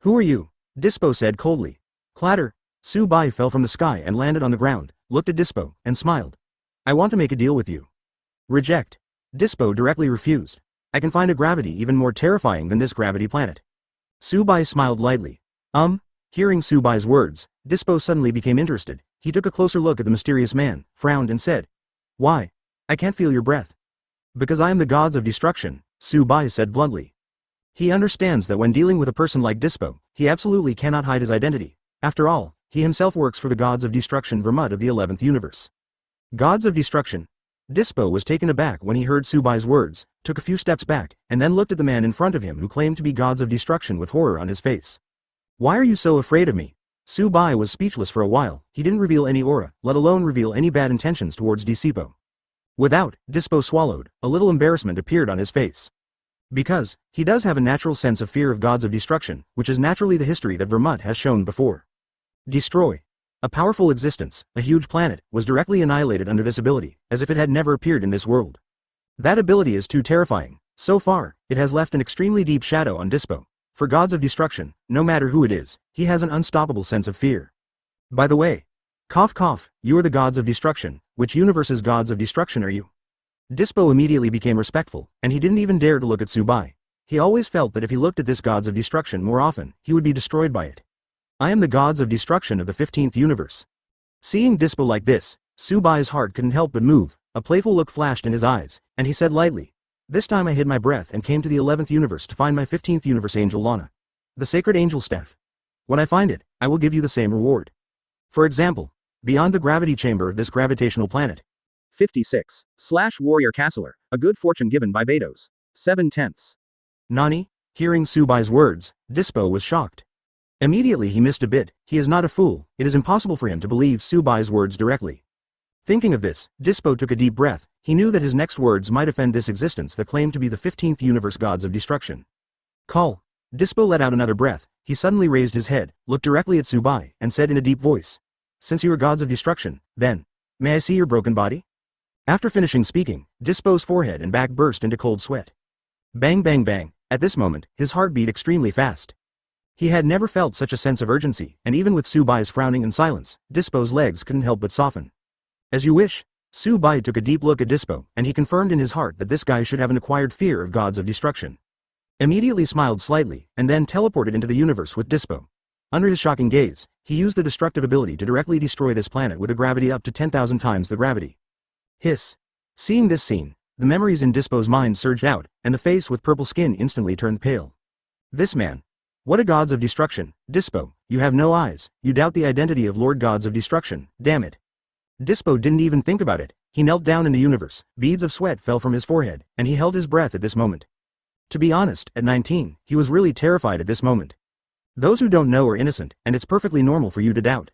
Who are you? Dispo said coldly. Clatter. Subai fell from the sky and landed on the ground, looked at Dispo, and smiled. I want to make a deal with you. Reject. Dispo directly refused. I can find a gravity even more terrifying than this gravity planet. Subai smiled lightly. Hearing Subai's words, Dispo suddenly became interested. He took a closer look at the mysterious man, frowned and said. Why? I can't feel your breath. Because I am the gods of destruction, Subai said bluntly. He understands that when dealing with a person like Dispo, he absolutely cannot hide his identity. After all, he himself works for the gods of destruction Vermut of the 11th universe. Gods of destruction? Dispo was taken aback when he heard Subai's words, took a few steps back, and then looked at the man in front of him who claimed to be gods of destruction with horror on his face. Why are you so afraid of me? Subai was speechless for a while. He didn't reveal any aura, let alone reveal any bad intentions towards Dispo. Without, Dispo swallowed, a little embarrassment appeared on his face. Because, he does have a natural sense of fear of gods of destruction, which is naturally the history that Vermut has shown before. Destroy. A powerful existence, a huge planet, was directly annihilated under this ability, as if it had never appeared in this world. That ability is too terrifying. So far, it has left an extremely deep shadow on Dispo. For gods of destruction, no matter who it is, he has an unstoppable sense of fear. By the way, cough, you are the gods of destruction. Which universe's gods of destruction are you? Dispo immediately became respectful, and he didn't even dare to look at Subai. He always felt that if he looked at this gods of destruction more often, he would be destroyed by it. I am the gods of destruction of the 15th universe. Seeing Dispo like this, Subai's heart couldn't help but move, a playful look flashed in his eyes, and he said lightly, this time I hid my breath and came to the 11th universe to find my 15th universe angel Lana. The sacred angel staff. When I find it, I will give you the same reward. For example, beyond the gravity chamber of this gravitational planet. 56. /Warrior Castler, a good fortune given by Vados. 7/10. Nani? Hearing Subai's words, Dispo was shocked. Immediately he missed a bit. He is not a fool. It is impossible for him to believe Subai's words directly. Thinking of this, Dispo took a deep breath. He knew that his next words might offend this existence that claimed to be the 15th universe gods of destruction. Call. Dispo let out another breath. He suddenly raised his head, looked directly at Subai, and said in a deep voice. Since you are gods of destruction, then, may I see your broken body? After finishing speaking, Dispo's forehead and back burst into cold sweat. Bang bang bang. At this moment, his heart beat extremely fast. He had never felt such a sense of urgency, and even with Subai's frowning and silence, Dispo's legs couldn't help but soften. As you wish. Subai took a deep look at Dispo, and he confirmed in his heart that this guy should have an acquired fear of gods of destruction. Immediately smiled slightly, and then teleported into the universe with Dispo. Under his shocking gaze, he used the destructive ability to directly destroy this planet with a gravity up to 10,000 times the gravity. Hiss. Seeing this scene, the memories in Dispo's mind surged out, and the face with purple skin instantly turned pale. This man. What a gods of destruction, Dispo, you have no eyes, you doubt the identity of Lord Gods of Destruction, damn it. Dispo didn't even think about it. He knelt down in the universe, beads of sweat fell from his forehead, and he held his breath at this moment. To be honest, at 19, he was really terrified at this moment. Those who don't know are innocent, and it's perfectly normal for you to doubt.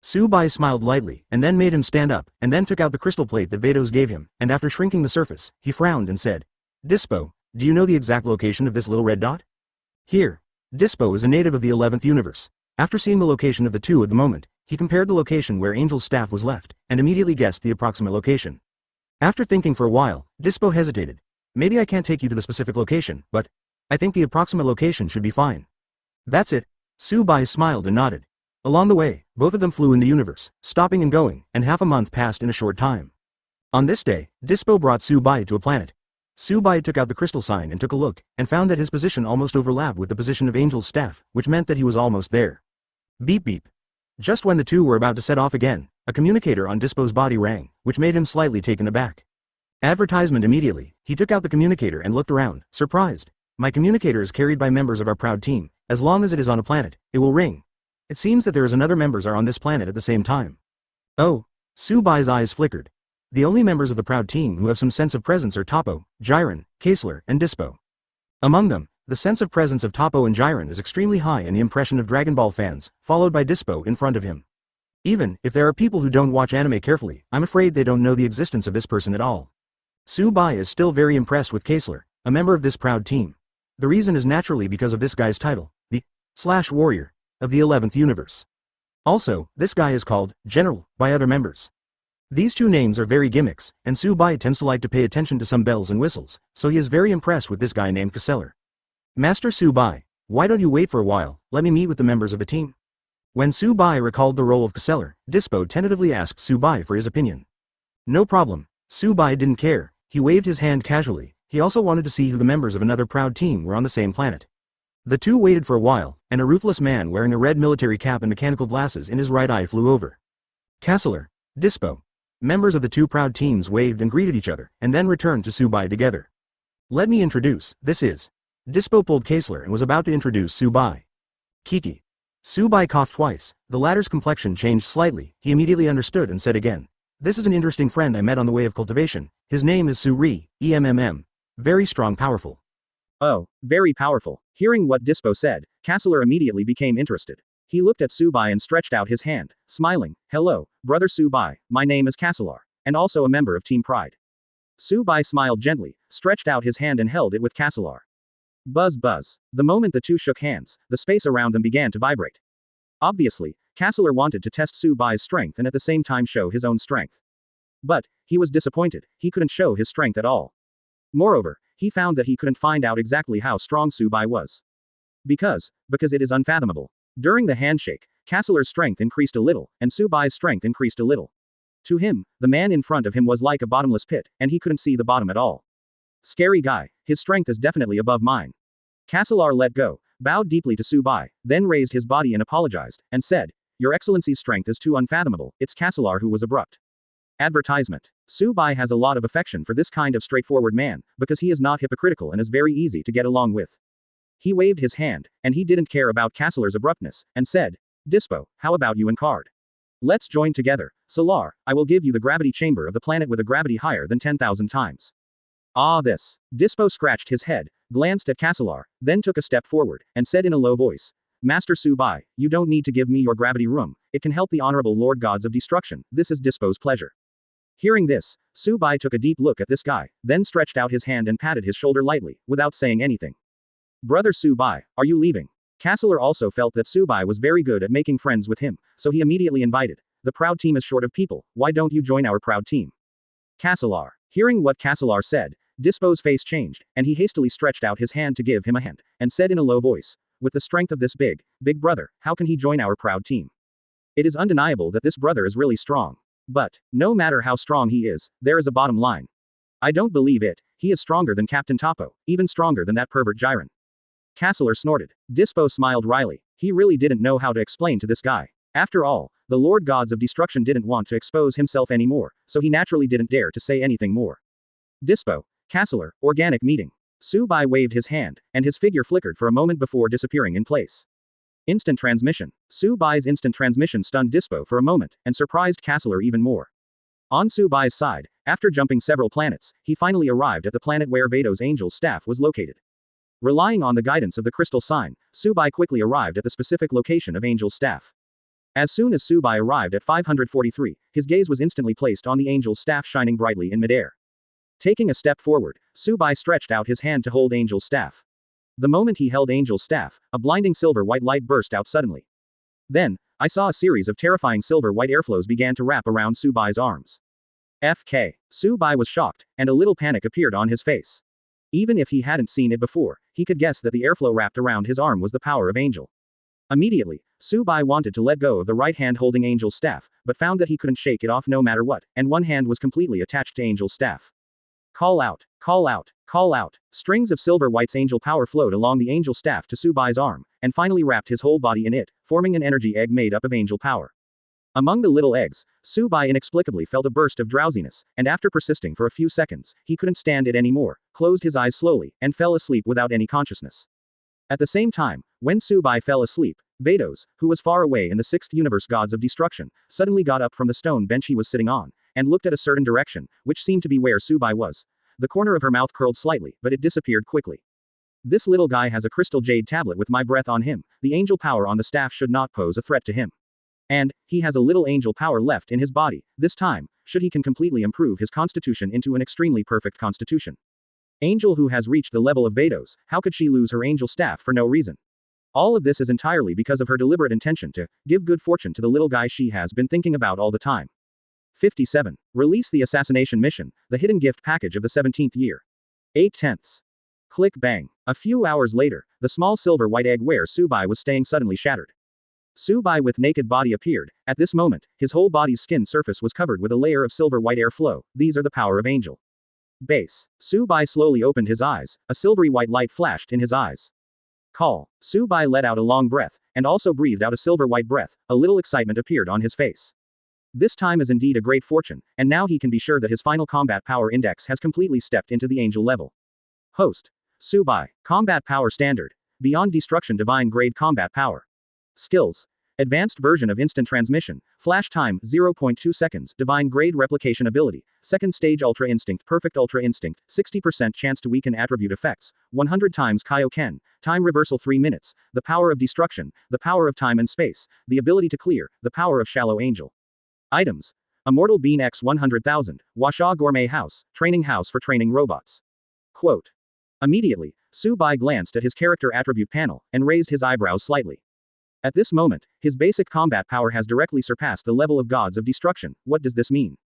Subai smiled lightly, and then made him stand up, and then took out the crystal plate that Vados gave him, and after shrinking the surface, he frowned and said, Dispo, do you know the exact location of this little red dot? Here. Dispo is a native of the 11th universe. After seeing the location of the two at the moment, he compared the location where Angel's staff was left, and immediately guessed the approximate location. After thinking for a while, Dispo hesitated. Maybe I can't take you to the specific location, but I think the approximate location should be fine. That's it. Subai smiled and nodded. Along the way, both of them flew in the universe, stopping and going, and half a month passed in a short time. On this day, Dispo brought Subai to a planet. Subai took out the crystal sign and took a look, and found that his position almost overlapped with the position of Angel's staff, which meant that he was almost there. Beep beep. Just when the two were about to set off again, a communicator on Dispo's body rang, which made him slightly taken aback. Advertisement immediately, he took out the communicator and looked around, surprised. My communicator is carried by members of our proud team. As long as it is on a planet, it will ring. It seems that there is another members are on this planet at the same time. Oh. Subai's eyes flickered. The only members of the proud team who have some sense of presence are Toppo, Jiren, Kaesler, and Dispo. Among them, the sense of presence of Toppo and Jiren is extremely high in the impression of Dragon Ball fans, followed by Dispo in front of him. Even if there are people who don't watch anime carefully, I'm afraid they don't know the existence of this person at all. Subai is still very impressed with Kaesler, a member of this proud team. The reason is naturally because of this guy's title, the /warrior of the 11th universe. Also, this guy is called General by other members. These two names are very gimmicks, and Subai tends to like to pay attention to some bells and whistles, so he is very impressed with this guy named Kaesler. Master Subai, why don't you wait for a while, let me meet with the members of the team. When Subai recalled the role of Kaesler, Dispo tentatively asked Subai for his opinion. No problem. Subai didn't care, he waved his hand casually, he also wanted to see who the members of another proud team were on the same planet. The two waited for a while, and a ruthless man wearing a red military cap and mechanical glasses in his right eye flew over. Kaesler, Dispo. Members of the two proud teams waved and greeted each other, and then returned to Subai together. Let me introduce, this is. Dispo pulled Kaesler and was about to introduce Subai. Kiki. Subai coughed twice, the latter's complexion changed slightly, he immediately understood and said again. This is an interesting friend I met on the way of cultivation, his name is Suri, EMMM. Very strong powerful. Oh, very powerful. Hearing what Dispo said, Kaesler immediately became interested. He looked at Subai and stretched out his hand, smiling. Hello, brother Subai, my name is Kaesler, and also a member of Team Pride. Subai smiled gently, stretched out his hand and held it with Kaesler. Buzz buzz. The moment the two shook hands, the space around them began to vibrate. Obviously, Kaesler wanted to test Subai's strength and at the same time show his own strength. But, he was disappointed, he couldn't show his strength at all. Moreover, he found that he couldn't find out exactly how strong Subai was. Because it is unfathomable. During the handshake, Kaesler's strength increased a little, and Subai's strength increased a little. To him, the man in front of him was like a bottomless pit, and he couldn't see the bottom at all. Scary guy, his strength is definitely above mine. Kaesler let go, bowed deeply to Subai, then raised his body and apologized, and said, Your Excellency's strength is too unfathomable. It's Kaesler who was abrupt. Advertisement. Subai has a lot of affection for this kind of straightforward man, because he is not hypocritical and is very easy to get along with. He waved his hand, and he didn't care about Kaesler's abruptness, and said, Dispo, how about you and Card? Let's join together. Solar, I will give you the gravity chamber of the planet with a gravity higher than 10,000 times. Ah this. Dispo scratched his head, glanced at Kaesler, then took a step forward, and said in a low voice, Master Subai, you don't need to give me your gravity room, it can help the honorable Lord Gods of Destruction, this is Dispo's pleasure. Hearing this, Subai took a deep look at this guy, then stretched out his hand and patted his shoulder lightly, without saying anything. Brother Subai, are you leaving? Kaesler also felt that Subai was very good at making friends with him, so he immediately invited. The proud team is short of people, why don't you join our proud team? Kaesler. Hearing what Kaesler said, Dispo's face changed, and he hastily stretched out his hand to give him a hand, and said in a low voice, with the strength of this big brother, how can he join our proud team? It is undeniable that this brother is really strong. But, no matter how strong he is, there is a bottom line. I don't believe it, he is stronger than Captain Toppo, even stronger than that pervert Jiren. Kaesler snorted. Dispo smiled wryly, he really didn't know how to explain to this guy. After all, the Lord Gods of Destruction didn't want to expose himself anymore, so he naturally didn't dare to say anything more. Dispo, Kaesler, organic meeting. Subai waved his hand, and his figure flickered for a moment before disappearing in place. Instant transmission. Subai's instant transmission stunned Dispo for a moment, and surprised Kaesler even more. On Subai's side, after jumping several planets, he finally arrived at the planet where Vados' angel staff was located. Relying on the guidance of the crystal sign, Subai quickly arrived at the specific location of Angel's staff. As soon as Subai arrived at 543, his gaze was instantly placed on the Angel's staff shining brightly in midair. Taking a step forward, Subai stretched out his hand to hold Angel's staff. The moment he held Angel's staff, a blinding silver-white light burst out suddenly. Then, I saw a series of terrifying silver-white airflows began to wrap around Subai's arms. FK. Subai was shocked, and a little panic appeared on his face. Even if he hadn't seen it before, he could guess that the airflow wrapped around his arm was the power of Angel. Immediately, Subai wanted to let go of the right hand holding Angel's staff, but found that he couldn't shake it off no matter what, and one hand was completely attached to Angel's staff. Call out, call out, call out. Strings of silver white's angel power flowed along the angel staff to Subai's arm, and finally wrapped his whole body in it, forming an energy egg made up of angel power. Among the little eggs, Subai inexplicably felt a burst of drowsiness, and after persisting for a few seconds, he couldn't stand it anymore, closed his eyes slowly, and fell asleep without any consciousness. At the same time, when Subai fell asleep, Vados, who was far away in the sixth universe gods of destruction, suddenly got up from the stone bench he was sitting on, and looked at a certain direction, which seemed to be where Subai was. The corner of her mouth curled slightly, but it disappeared quickly. This little guy has a crystal jade tablet with my breath on him, the angel power on the staff should not pose a threat to him. And, he has a little angel power left in his body, this time, should he can completely improve his constitution into an extremely perfect constitution. Angel who has reached the level of Vados, how could she lose her angel staff for no reason? All of this is entirely because of her deliberate intention to give good fortune to the little guy she has been thinking about all the time. 57. Release the assassination mission, the hidden gift package of the 17th year. 8/10. Click bang. A few hours later, the small silver white egg where Subai was staying suddenly shattered. Subai with naked body appeared. At this moment, his whole body's skin surface was covered with a layer of silver white air flow. These are the power of angel. Base. Subai slowly opened his eyes, a silvery white light flashed in his eyes. Call. Subai let out a long breath, and also breathed out a silver white breath. A little excitement appeared on his face. This time is indeed a great fortune, and now he can be sure that his final combat power index has completely stepped into the angel level. Host. Subai. Combat power standard. Beyond destruction divine grade combat power. Skills. Advanced version of instant transmission, flash time 0.2 seconds, divine grade replication ability, second stage ultra instinct, perfect ultra instinct, 60% chance to weaken attribute effects, 100 times Kaioken, time reversal 3 minutes, the power of destruction, the power of time and space, the ability to clear, the power of shallow angel. Items. Immortal Bean X 100,000, Washa Gourmet House, training house for training robots. Quote. Immediately, Subai glanced at his character attribute panel, and raised his eyebrows slightly. At this moment, his basic combat power has directly surpassed the level of gods of destruction. What does this mean?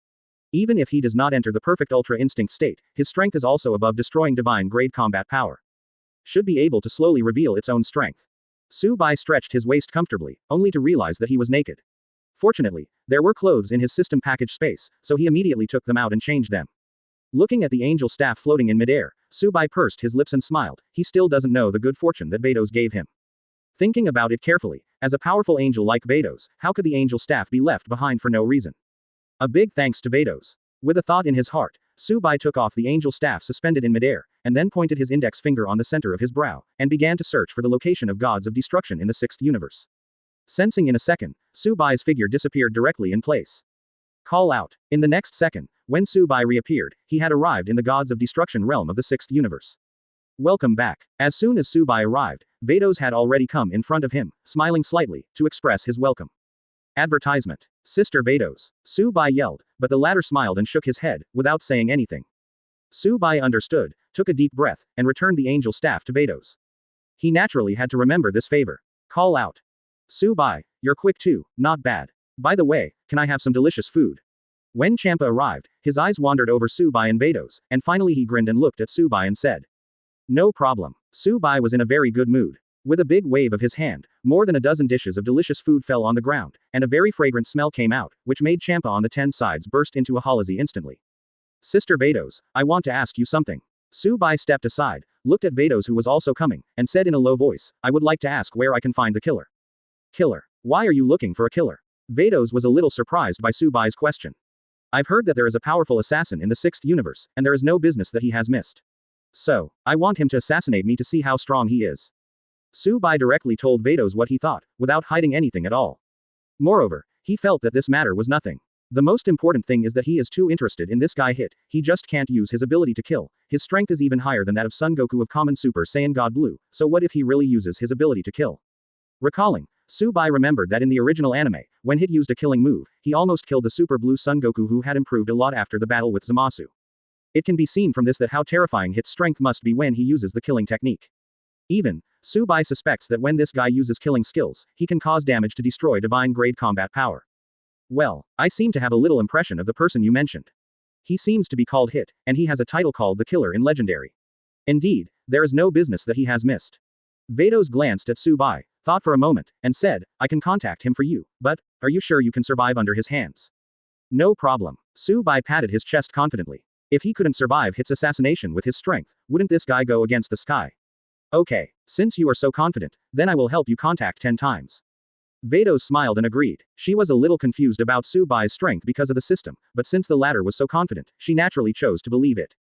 Even if he does not enter the perfect ultra instinct state, his strength is also above destroying divine grade combat power. Should be able to slowly reveal its own strength. Subai stretched his waist comfortably, only to realize that he was naked. Fortunately, there were clothes in his system package space, so he immediately took them out and changed them. Looking at the angel staff floating in midair, Subai pursed his lips and smiled. He still doesn't know the good fortune that Vados gave him. Thinking about it carefully, as a powerful angel like Vados, how could the angel staff be left behind for no reason? A big thanks to Vados. With a thought in his heart, Subai took off the angel staff suspended in midair, and then pointed his index finger on the center of his brow, and began to search for the location of gods of destruction in the sixth universe. Sensing in a second, Subai's figure disappeared directly in place. Call out. In the next second, when Subai reappeared, he had arrived in the gods of destruction realm of the sixth universe. Welcome back. As soon as Subai arrived, Vados had already come in front of him, smiling slightly, to express his welcome. Advertisement. Sister Vados. Subai yelled, but the latter smiled and shook his head, without saying anything. Subai understood, took a deep breath, and returned the angel staff to Vados. He naturally had to remember this favor. Call out. Subai, you're quick too, not bad. By the way, can I have some delicious food? When Champa arrived, his eyes wandered over Subai and Vados, and finally he grinned and looked at Subai and said. No problem. Subai was in a very good mood. With a big wave of his hand, more than a dozen dishes of delicious food fell on the ground, and a very fragrant smell came out, which made Champa on the 10 sides burst into a holisy instantly. Sister Vados, I want to ask you something. Subai stepped aside, looked at Vados who was also coming, and said in a low voice, I would like to ask where I can find the killer. Killer. Why are you looking for a killer? Vados was a little surprised by Subai's question. I've heard that there is a powerful assassin in the sixth universe, and there is no business that he has missed. So, I want him to assassinate me to see how strong he is. Subai directly told Vados what he thought, without hiding anything at all. Moreover, he felt that this matter was nothing. The most important thing is that he is too interested in this guy hit, he just can't use his ability to kill. His strength is even higher than that of Son Goku of common Super Saiyan God Blue, so what if he really uses his ability to kill? Recalling, Subai remembered that in the original anime, when Hit used a killing move, he almost killed the Super Blue Son Goku who had improved a lot after the battle with Zamasu. It can be seen from this that how terrifying Hit's strength must be when he uses the killing technique. Even, Subai suspects that when this guy uses killing skills, he can cause damage to destroy divine grade combat power. Well, I seem to have a little impression of the person you mentioned. He seems to be called Hit, and he has a title called the Killer in Legendary. Indeed, there is no business that he has missed. Vados glanced at Subai, thought for a moment, and said, I can contact him for you, but, are you sure you can survive under his hands? No problem. Subai patted his chest confidently. If he couldn't survive Hit's assassination with his strength, wouldn't this guy go against the sky? Okay, since you are so confident, then I will help you contact 10 times. Vados smiled and agreed. She was a little confused about Subai's strength because of the system, but since the latter was so confident, she naturally chose to believe it.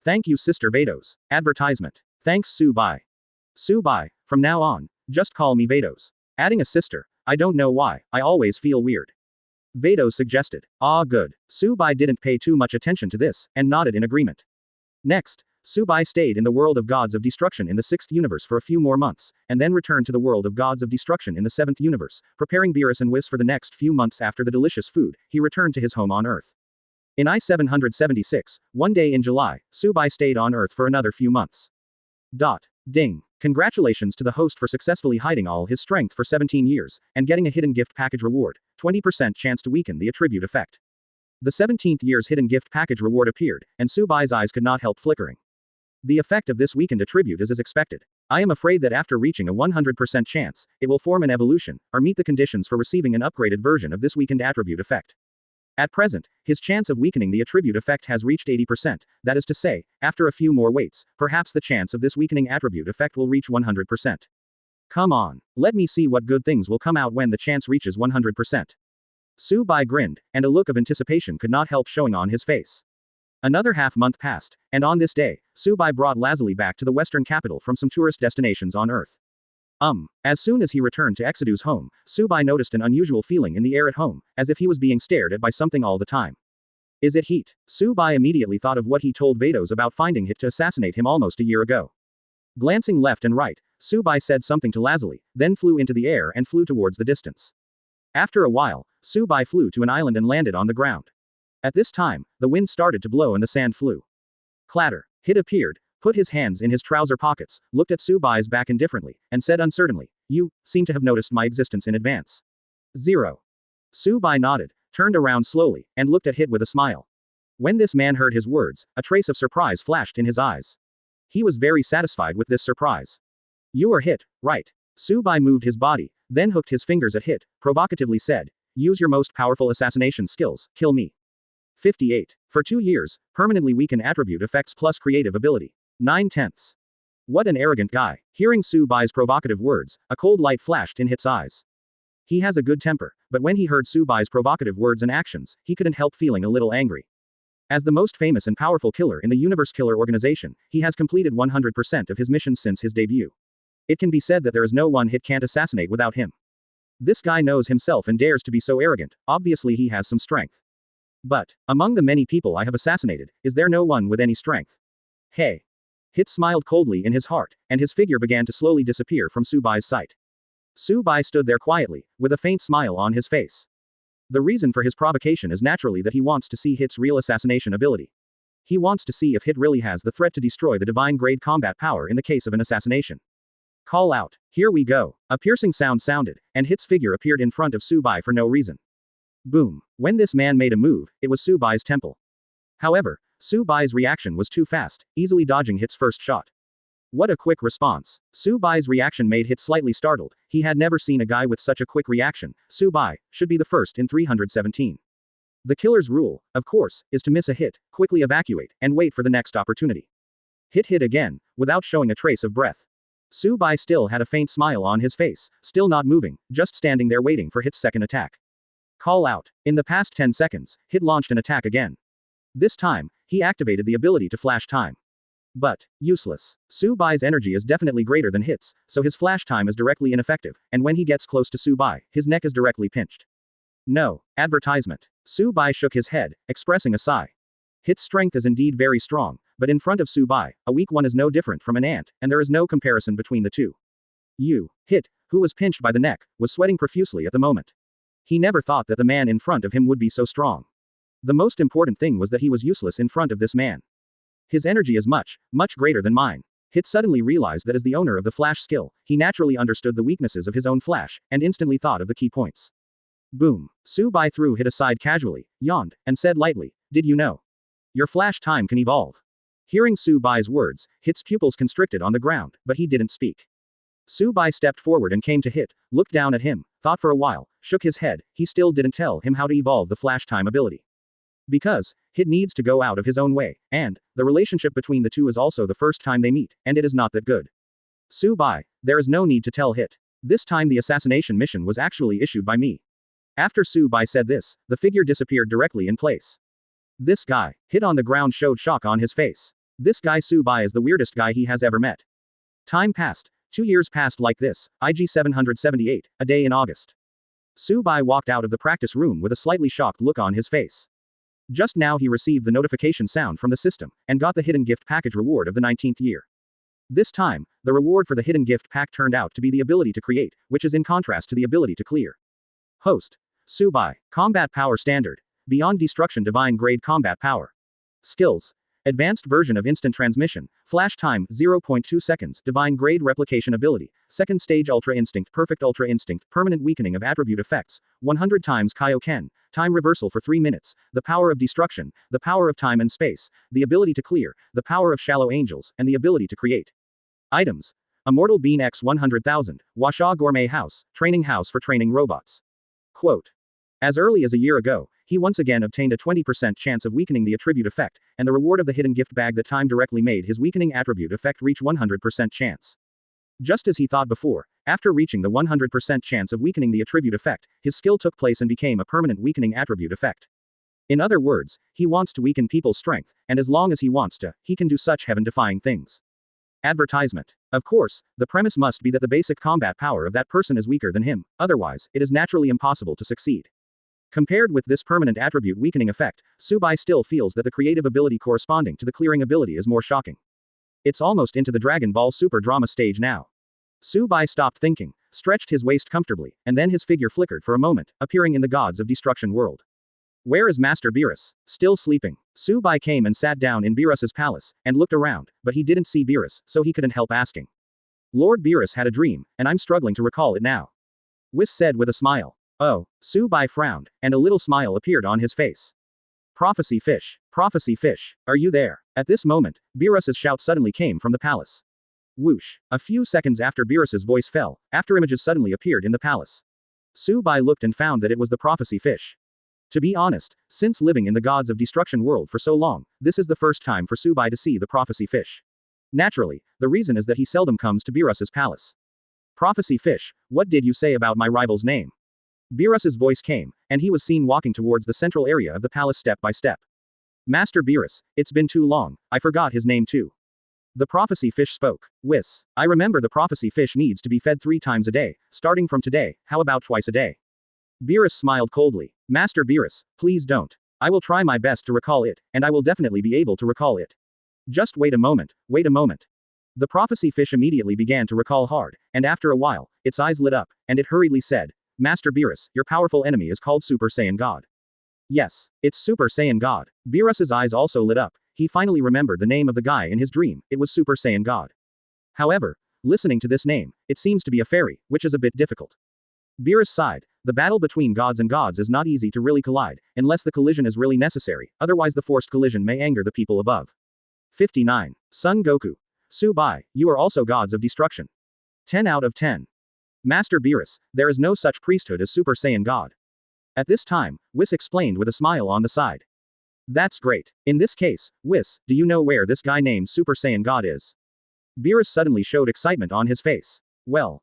Thank you Sister Vados. Advertisement. Thanks Subai. Subai, from now on, just call me Vados. Adding a sister. I don't know why, I always feel weird. Vados suggested. Ah good. Subai didn't pay too much attention to this, and nodded in agreement. Next, Subai stayed in the world of gods of destruction in the 6th universe for a few more months, and then returned to the world of gods of destruction in the 7th universe, preparing Beerus and Whis for the next few months after the delicious food, he returned to his home on Earth. In I-776, one day in July, Subai stayed on Earth for another few months. Ding. Congratulations to the host for successfully hiding all his strength for 17 years, and getting a hidden gift package reward, 20% chance to weaken the attribute effect. The 17th year's hidden gift package reward appeared, and Subai's eyes could not help flickering. The effect of this weakened attribute is as expected. I am afraid that after reaching a 100% chance, it will form an evolution, or meet the conditions for receiving an upgraded version of this weakened attribute effect. At present, his chance of weakening the attribute effect has reached 80%, that is to say, after a few more waits, perhaps the chance of this weakening attribute effect will reach 100%. Come on, let me see what good things will come out when the chance reaches 100%. Subai grinned, and a look of anticipation could not help showing on his face. Another half-month passed, and on this day, Subai brought Lazuli back to the western capital from some tourist destinations on Earth. As soon as he returned to Exedu's home, Subai noticed an unusual feeling in the air at home, as if he was being stared at by something all the time. Is it heat? Subai immediately thought of what he told Vados about finding Hit to assassinate him almost a year ago. Glancing left and right, Subai said something to Lazuli, then flew into the air and flew towards the distance. After a while, Subai flew to an island and landed on the ground. At this time, the wind started to blow and the sand flew. Clatter. Hit appeared, put his hands in his trouser pockets, looked at Subai's back indifferently, and said uncertainly, "You seem to have noticed my existence in advance." 0. Subai nodded, turned around slowly, and looked at Hit with a smile. When this man heard his words, a trace of surprise flashed in his eyes. He was very satisfied with this surprise. You are Hit, right? Subai moved his body, then hooked his fingers at Hit, provocatively said, "Use your most powerful assassination skills, kill me." 58. For 2 years, permanently weaken attribute effects plus creative ability. 9/10. What an arrogant guy. Hearing Subai's provocative words, a cold light flashed in Hit's eyes. He has a good temper, but when he heard Subai's provocative words and actions, he couldn't help feeling a little angry. As the most famous and powerful killer in the Universe Killer organization, he has completed 100% of his missions since his debut. It can be said that there is no one Hit can't assassinate without him. This guy knows himself and dares to be so arrogant, obviously he has some strength. But, among the many people I have assassinated, is there no one with any strength? Hey. Hit smiled coldly in his heart, and his figure began to slowly disappear from Subai's sight. Subai stood there quietly, with a faint smile on his face. The reason for his provocation is naturally that he wants to see Hit's real assassination ability. He wants to see if Hit really has the threat to destroy the divine grade combat power in the case of an assassination. Call out. Here we go. A piercing sound sounded, and Hit's figure appeared in front of Subai for no reason. Boom. When this man made a move, it was Subai's temple. However, Subai's reaction was too fast, easily dodging Hit's first shot. What a quick response. Subai's reaction made Hit slightly startled. He had never seen a guy with such a quick reaction. Subai should be the first in 317. The killer's rule, of course, is to miss a hit, quickly evacuate, and wait for the next opportunity. Hit again, without showing a trace of breath. Subai still had a faint smile on his face, still not moving, just standing there waiting for Hit's second attack. Call out. In the past 10 seconds, Hit launched an attack again. This time, he activated the ability to flash time. But, useless. Subai's energy is definitely greater than Hit's, so his flash time is directly ineffective, and when he gets close to Subai, his neck is directly pinched. No. Advertisement. Subai shook his head, expressing a sigh. Hit's strength is indeed very strong, but in front of Subai, a weak one is no different from an ant, and there is no comparison between the two. Hit, who was pinched by the neck, was sweating profusely at the moment. He never thought that the man in front of him would be so strong. The most important thing was that he was useless in front of this man. His energy is much, much greater than mine. Hit suddenly realized that as the owner of the flash skill, he naturally understood the weaknesses of his own flash, and instantly thought of the key points. Boom. Subai threw Hit aside casually, yawned, and said lightly, "Did you know? Your flash time can evolve." Hearing Subai's words, Hit's pupils constricted on the ground, but he didn't speak. Subai stepped forward and came to Hit, looked down at him, thought for a while, shook his head. He still didn't tell him how to evolve the flash time ability. Because, Hit needs to go out of his own way, and, the relationship between the two is also the first time they meet, and it is not that good. Subai, there is no need to tell Hit. This time the assassination mission was actually issued by me. After Su Bai said this, the figure disappeared directly in place. This guy, hit on the ground, showed shock on his face. This guy Su Bai is the weirdest guy he has ever met. Time passed. 2 years passed like this. IG 778, a day in August. Su Bai walked out of the practice room with a slightly shocked look on his face. Just now he received the notification sound from the system, and got the hidden gift package reward of the 19th year. This time, the reward for the hidden gift pack turned out to be the ability to create, which is in contrast to the ability to clear. Host. Su Bai, Combat Power Standard. Beyond Destruction Divine Grade Combat Power. Skills. Advanced version of Instant Transmission, Flash Time, 0.2 seconds, Divine Grade Replication Ability, Second Stage Ultra Instinct, Perfect Ultra Instinct, Permanent Weakening of Attribute Effects, 100 times Kaioken, Time Reversal for 3 minutes, The Power of Destruction, The Power of Time and Space, the ability to clear, the Power of Shallow Angels, and the ability to create. Items. Immortal Bean X 100,000, Washa Gourmet House, Training House for Training Robots. Quote. As early as a year ago, he once again obtained a 20% chance of weakening the attribute effect, and the reward of the hidden gift bag that time directly made his weakening attribute effect reach 100% chance. Just as he thought before, after reaching the 100% chance of weakening the attribute effect, his skill took place and became a permanent weakening attribute effect. In other words, he wants to weaken people's strength, and as long as he wants to, he can do such heaven-defying things. Advertisement. Of course, the premise must be that the basic combat power of that person is weaker than him, otherwise, it is naturally impossible to succeed. Compared with this permanent attribute weakening effect, Su Bai still feels that the creative ability corresponding to the clearing ability is more shocking. It's almost into the Dragon Ball Super drama stage now. Su Bai stopped thinking, stretched his waist comfortably, and then his figure flickered for a moment, appearing in the Gods of Destruction world. Where is Master Beerus? Still sleeping. Su Bai came and sat down in Beerus's palace, and looked around, but he didn't see Beerus, so he couldn't help asking. Lord Beerus had a dream, and I'm struggling to recall it now. Whis said with a smile. Oh, Su Bai frowned, and a little smile appeared on his face. Prophecy Fish, are you there? At this moment, Beerus's shout suddenly came from the palace. Whoosh. A few seconds after Beerus's voice fell, after images suddenly appeared in the palace. Su Bai looked and found that it was the Prophecy Fish. To be honest, since living in the Gods of Destruction world for so long, this is the first time for Su Bai to see the Prophecy Fish. Naturally, the reason is that he seldom comes to Beerus's palace. Prophecy Fish, what did you say about my rival's name? Beerus's voice came, and he was seen walking towards the central area of the palace step by step. Master Beerus, it's been too long, I forgot his name too. The Prophecy Fish spoke. Whis. I remember the Prophecy Fish needs to be fed 3 times a day, starting from today, how about twice a day? Beerus smiled coldly. Master Beerus, please don't. I will try my best to recall it, and I will definitely be able to recall it. Just wait a moment, wait a moment. The Prophecy Fish immediately began to recall hard, and after a while, its eyes lit up, and it hurriedly said, Master Beerus, your powerful enemy is called Super Saiyan God. Yes, it's Super Saiyan God. Beerus's eyes also lit up. He finally remembered the name of the guy in his dream, it was Super Saiyan God. However, listening to this name, it seems to be a fairy, which is a bit difficult. Beerus sighed. The battle between gods and gods is not easy to really collide, unless the collision is really necessary, otherwise the forced collision may anger the people above. 59. Son Goku. Su Bai, you are also gods of destruction. 10 out of 10. Master Beerus, there is no such priesthood as Super Saiyan God. At this time, Whis explained with a smile on the side. That's great. In this case, Whis, do you know where this guy named Super Saiyan God is? Beerus suddenly showed excitement on his face. Well.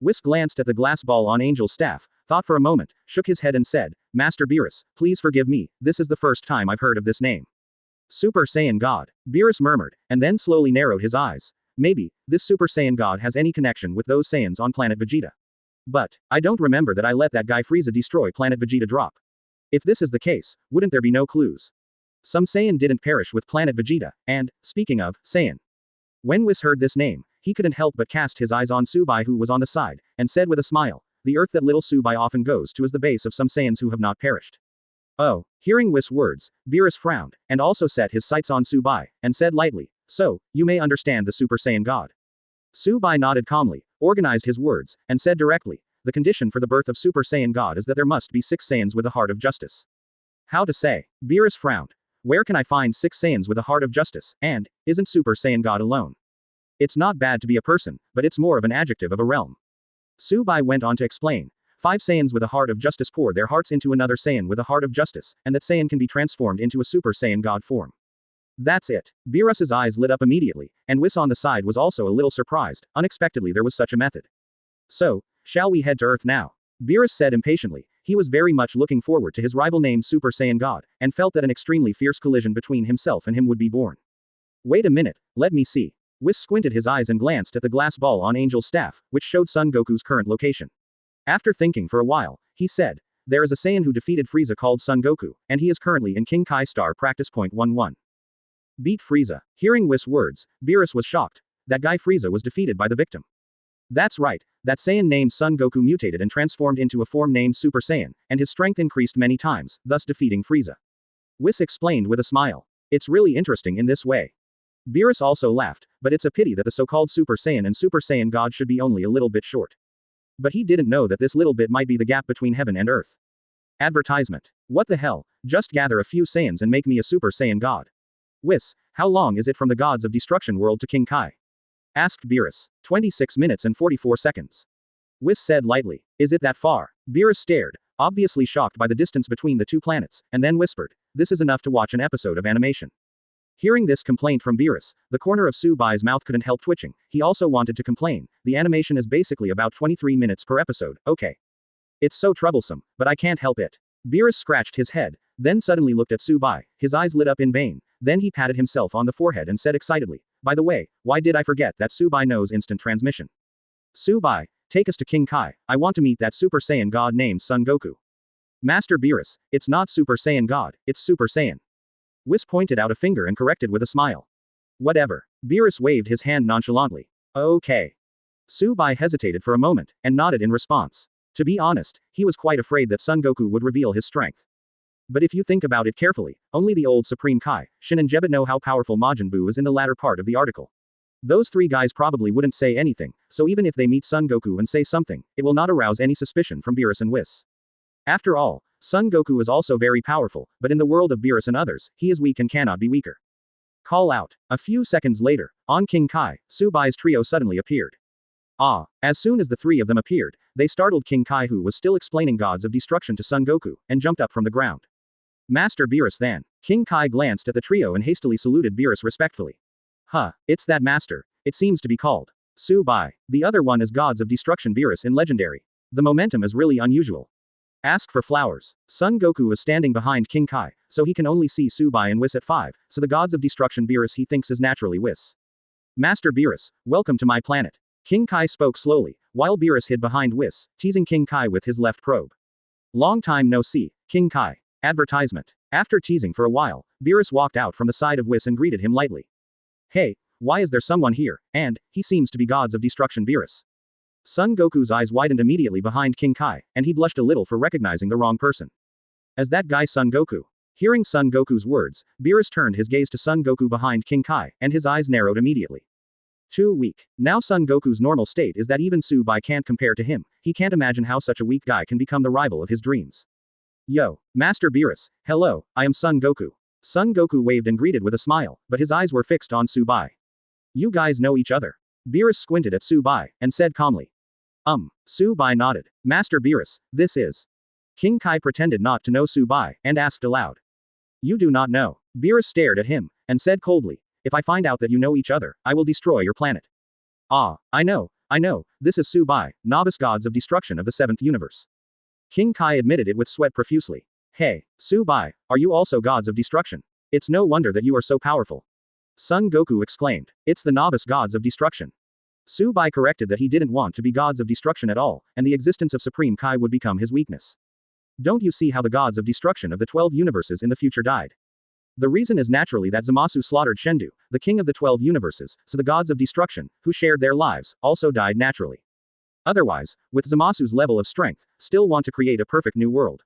Whis glanced at the glass ball on Angel's staff, thought for a moment, shook his head and said, Master Beerus, please forgive me, this is the first time I've heard of this name. Super Saiyan God. Beerus murmured, and then slowly narrowed his eyes. Maybe, this Super Saiyan God has any connection with those Saiyans on planet Vegeta. But, I don't remember that I let that guy Frieza destroy planet Vegeta drop. If this is the case, wouldn't there be no clues? Some Saiyan didn't perish with planet Vegeta, and, speaking of, Saiyan. When Whis heard this name, he couldn't help but cast his eyes on Su Bai who was on the side, and said with a smile, the earth that little Su Bai often goes to is the base of some Saiyans who have not perished. Oh, hearing Whis' words, Beerus frowned, and also set his sights on Su Bai, and said lightly, so, you may understand the Super Saiyan God. Su Bai nodded calmly, organized his words, and said directly, the condition for the birth of Super Saiyan God is that there must be 6 Saiyans with a heart of justice. How to say? Beerus frowned. Where can I find 6 Saiyans with a heart of justice, and, isn't Super Saiyan God alone? It's not bad to be a person, but it's more of an adjective of a realm. Su Bai went on to explain. 5 Saiyans with a heart of justice pour their hearts into another Saiyan with a heart of justice, and that Saiyan can be transformed into a Super Saiyan God form. That's it. Beerus's eyes lit up immediately, and Whis on the side was also a little surprised, unexpectedly there was such a method. So, shall we head to Earth now? Beerus said impatiently. He was very much looking forward to his rival named Super Saiyan God, and felt that an extremely fierce collision between himself and him would be born. Wait a minute, let me see. Whis squinted his eyes and glanced at the glass ball on Angel's staff, which showed Son Goku's current location. After thinking for a while, he said, there is a Saiyan who defeated Frieza called Son Goku, and he is currently in King Kai Star Practice Point 11. Beat Frieza. Hearing Whis' words, Beerus was shocked. That guy Frieza was defeated by the victim. That's right, that Saiyan named Son Goku mutated and transformed into a form named Super Saiyan, and his strength increased many times, thus defeating Frieza. Whis explained with a smile. It's really interesting in this way. Beerus also laughed, but it's a pity that the so-called Super Saiyan and Super Saiyan God should be only a little bit short. But he didn't know that this little bit might be the gap between heaven and earth. Advertisement. What the hell, just gather a few Saiyans and make me a Super Saiyan God. Whis, how long is it from the Gods of Destruction world to King Kai? Asked Beerus. 26 minutes and 44 seconds. Whis said lightly. Is it that far? Beerus stared, obviously shocked by the distance between the two planets, and then whispered, this is enough to watch an episode of animation. Hearing this complaint from Beerus, the corner of Su-Bai's mouth couldn't help twitching. He also wanted to complain. The animation is basically about 23 minutes per episode, okay. It's so troublesome, but I can't help it. Beerus scratched his head, then suddenly looked at Su-Bai. His eyes lit up in vain. Then he patted himself on the forehead and said excitedly, by the way, why did I forget that Su-Bai knows instant transmission? Su-Bai, take us to King Kai. I want to meet that Super Saiyan God named Son Goku. Master Beerus, it's not Super Saiyan God, it's Super Saiyan. Whis pointed out a finger and corrected with a smile. Whatever. Beerus waved his hand nonchalantly. Okay. Su-Bai hesitated for a moment, and nodded in response. To be honest, he was quite afraid that Son Goku would reveal his strength. But if you think about it carefully, only the old Supreme Kai, Shin and Jebat know how powerful Majin Buu is in the latter part of the article. Those three guys probably wouldn't say anything, so even if they meet Son Goku and say something, it will not arouse any suspicion from Beerus and Whis. After all, Son Goku is also very powerful, but in the world of Beerus and others, he is weak and cannot be weaker. Call out. A few seconds later, on King Kai, Su-Bai's trio suddenly appeared. As soon as the three of them appeared, they startled King Kai, who was still explaining Gods of Destruction to Son Goku, and jumped up from the ground. Master Beerus then. King Kai glanced at the trio and hastily saluted Beerus respectfully. It's that master. It seems to be called Su-Bai. The other one is Gods of Destruction Beerus in Legendary. The momentum is really unusual. Ask for flowers. Son Goku is standing behind King Kai, so he can only see Su-Bai and Whis at 5, so the Gods of Destruction Beerus he thinks is naturally Whis. Master Beerus, welcome to my planet. King Kai spoke slowly, while Beerus hid behind Whis, teasing King Kai with his left probe. Long time no see, King Kai. Advertisement. After teasing for a while, Beerus walked out from the side of Whis and greeted him lightly. Hey, why is there someone here? And, he seems to be Gods of Destruction Beerus. Son Goku's eyes widened immediately behind King Kai, and he blushed a little for recognizing the wrong person. As that guy Son Goku. Hearing Son Goku's words, Beerus turned his gaze to Son Goku behind King Kai, and his eyes narrowed immediately. Too weak. Now Son Goku's normal state is that even Su-Bai can't compare to him. He can't imagine how such a weak guy can become the rival of his dreams. Yo, Master Beerus, hello, I am Son Goku. Son Goku waved and greeted with a smile, but his eyes were fixed on Su-Bai. You guys know each other. Beerus squinted at Su-Bai, and said calmly. Su-Bai nodded. Master Beerus, this is. King Kai pretended not to know Su-Bai, and asked aloud. You do not know. Beerus stared at him, and said coldly, if I find out that you know each other, I will destroy your planet. I know, this is Su-Bai, Novice Gods of Destruction of the 7th Universe. King Kai admitted it with sweat profusely. Hey, Su-Bai, are you also Gods of Destruction? It's no wonder that you are so powerful. Son Goku exclaimed. It's the Novice Gods of Destruction. Su-Bai corrected that he didn't want to be Gods of Destruction at all, and the existence of Supreme Kai would become his weakness. Don't you see how the Gods of Destruction of the 12 universes in the future died? The reason is naturally that Zamasu slaughtered Shendu, the king of the 12 universes, so the Gods of Destruction, who shared their lives, also died naturally. Otherwise, with Zamasu's level of strength, still want to create a perfect new world.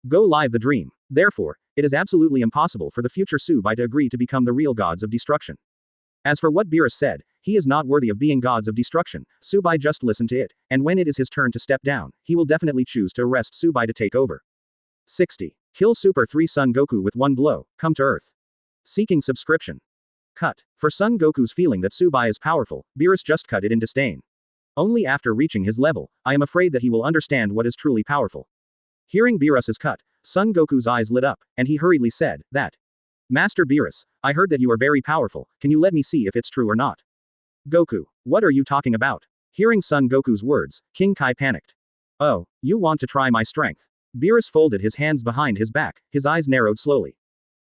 Go live the dream. Therefore, it is absolutely impossible for the future Su-Bai to agree to become the real Gods of Destruction. As for what Beerus said, he is not worthy of being Gods of Destruction. Su-Bai just listen to it, and when it is his turn to step down, he will definitely choose to arrest Su-Bai to take over. 60. Kill Super 3 Son Goku with one blow, come to Earth. Seeking subscription. Cut. For Son Goku's feeling that Su-Bai is powerful, Beerus just cut it in disdain. Only after reaching his level, I am afraid that he will understand what is truly powerful. Hearing Beerus's cut, Son Goku's eyes lit up, and he hurriedly said, that. Master Beerus, I heard that you are very powerful, can you let me see if it's true or not? Goku, what are you talking about? Hearing Son Goku's words, King Kai panicked. Oh, you want to try my strength? Beerus folded his hands behind his back, his eyes narrowed slowly.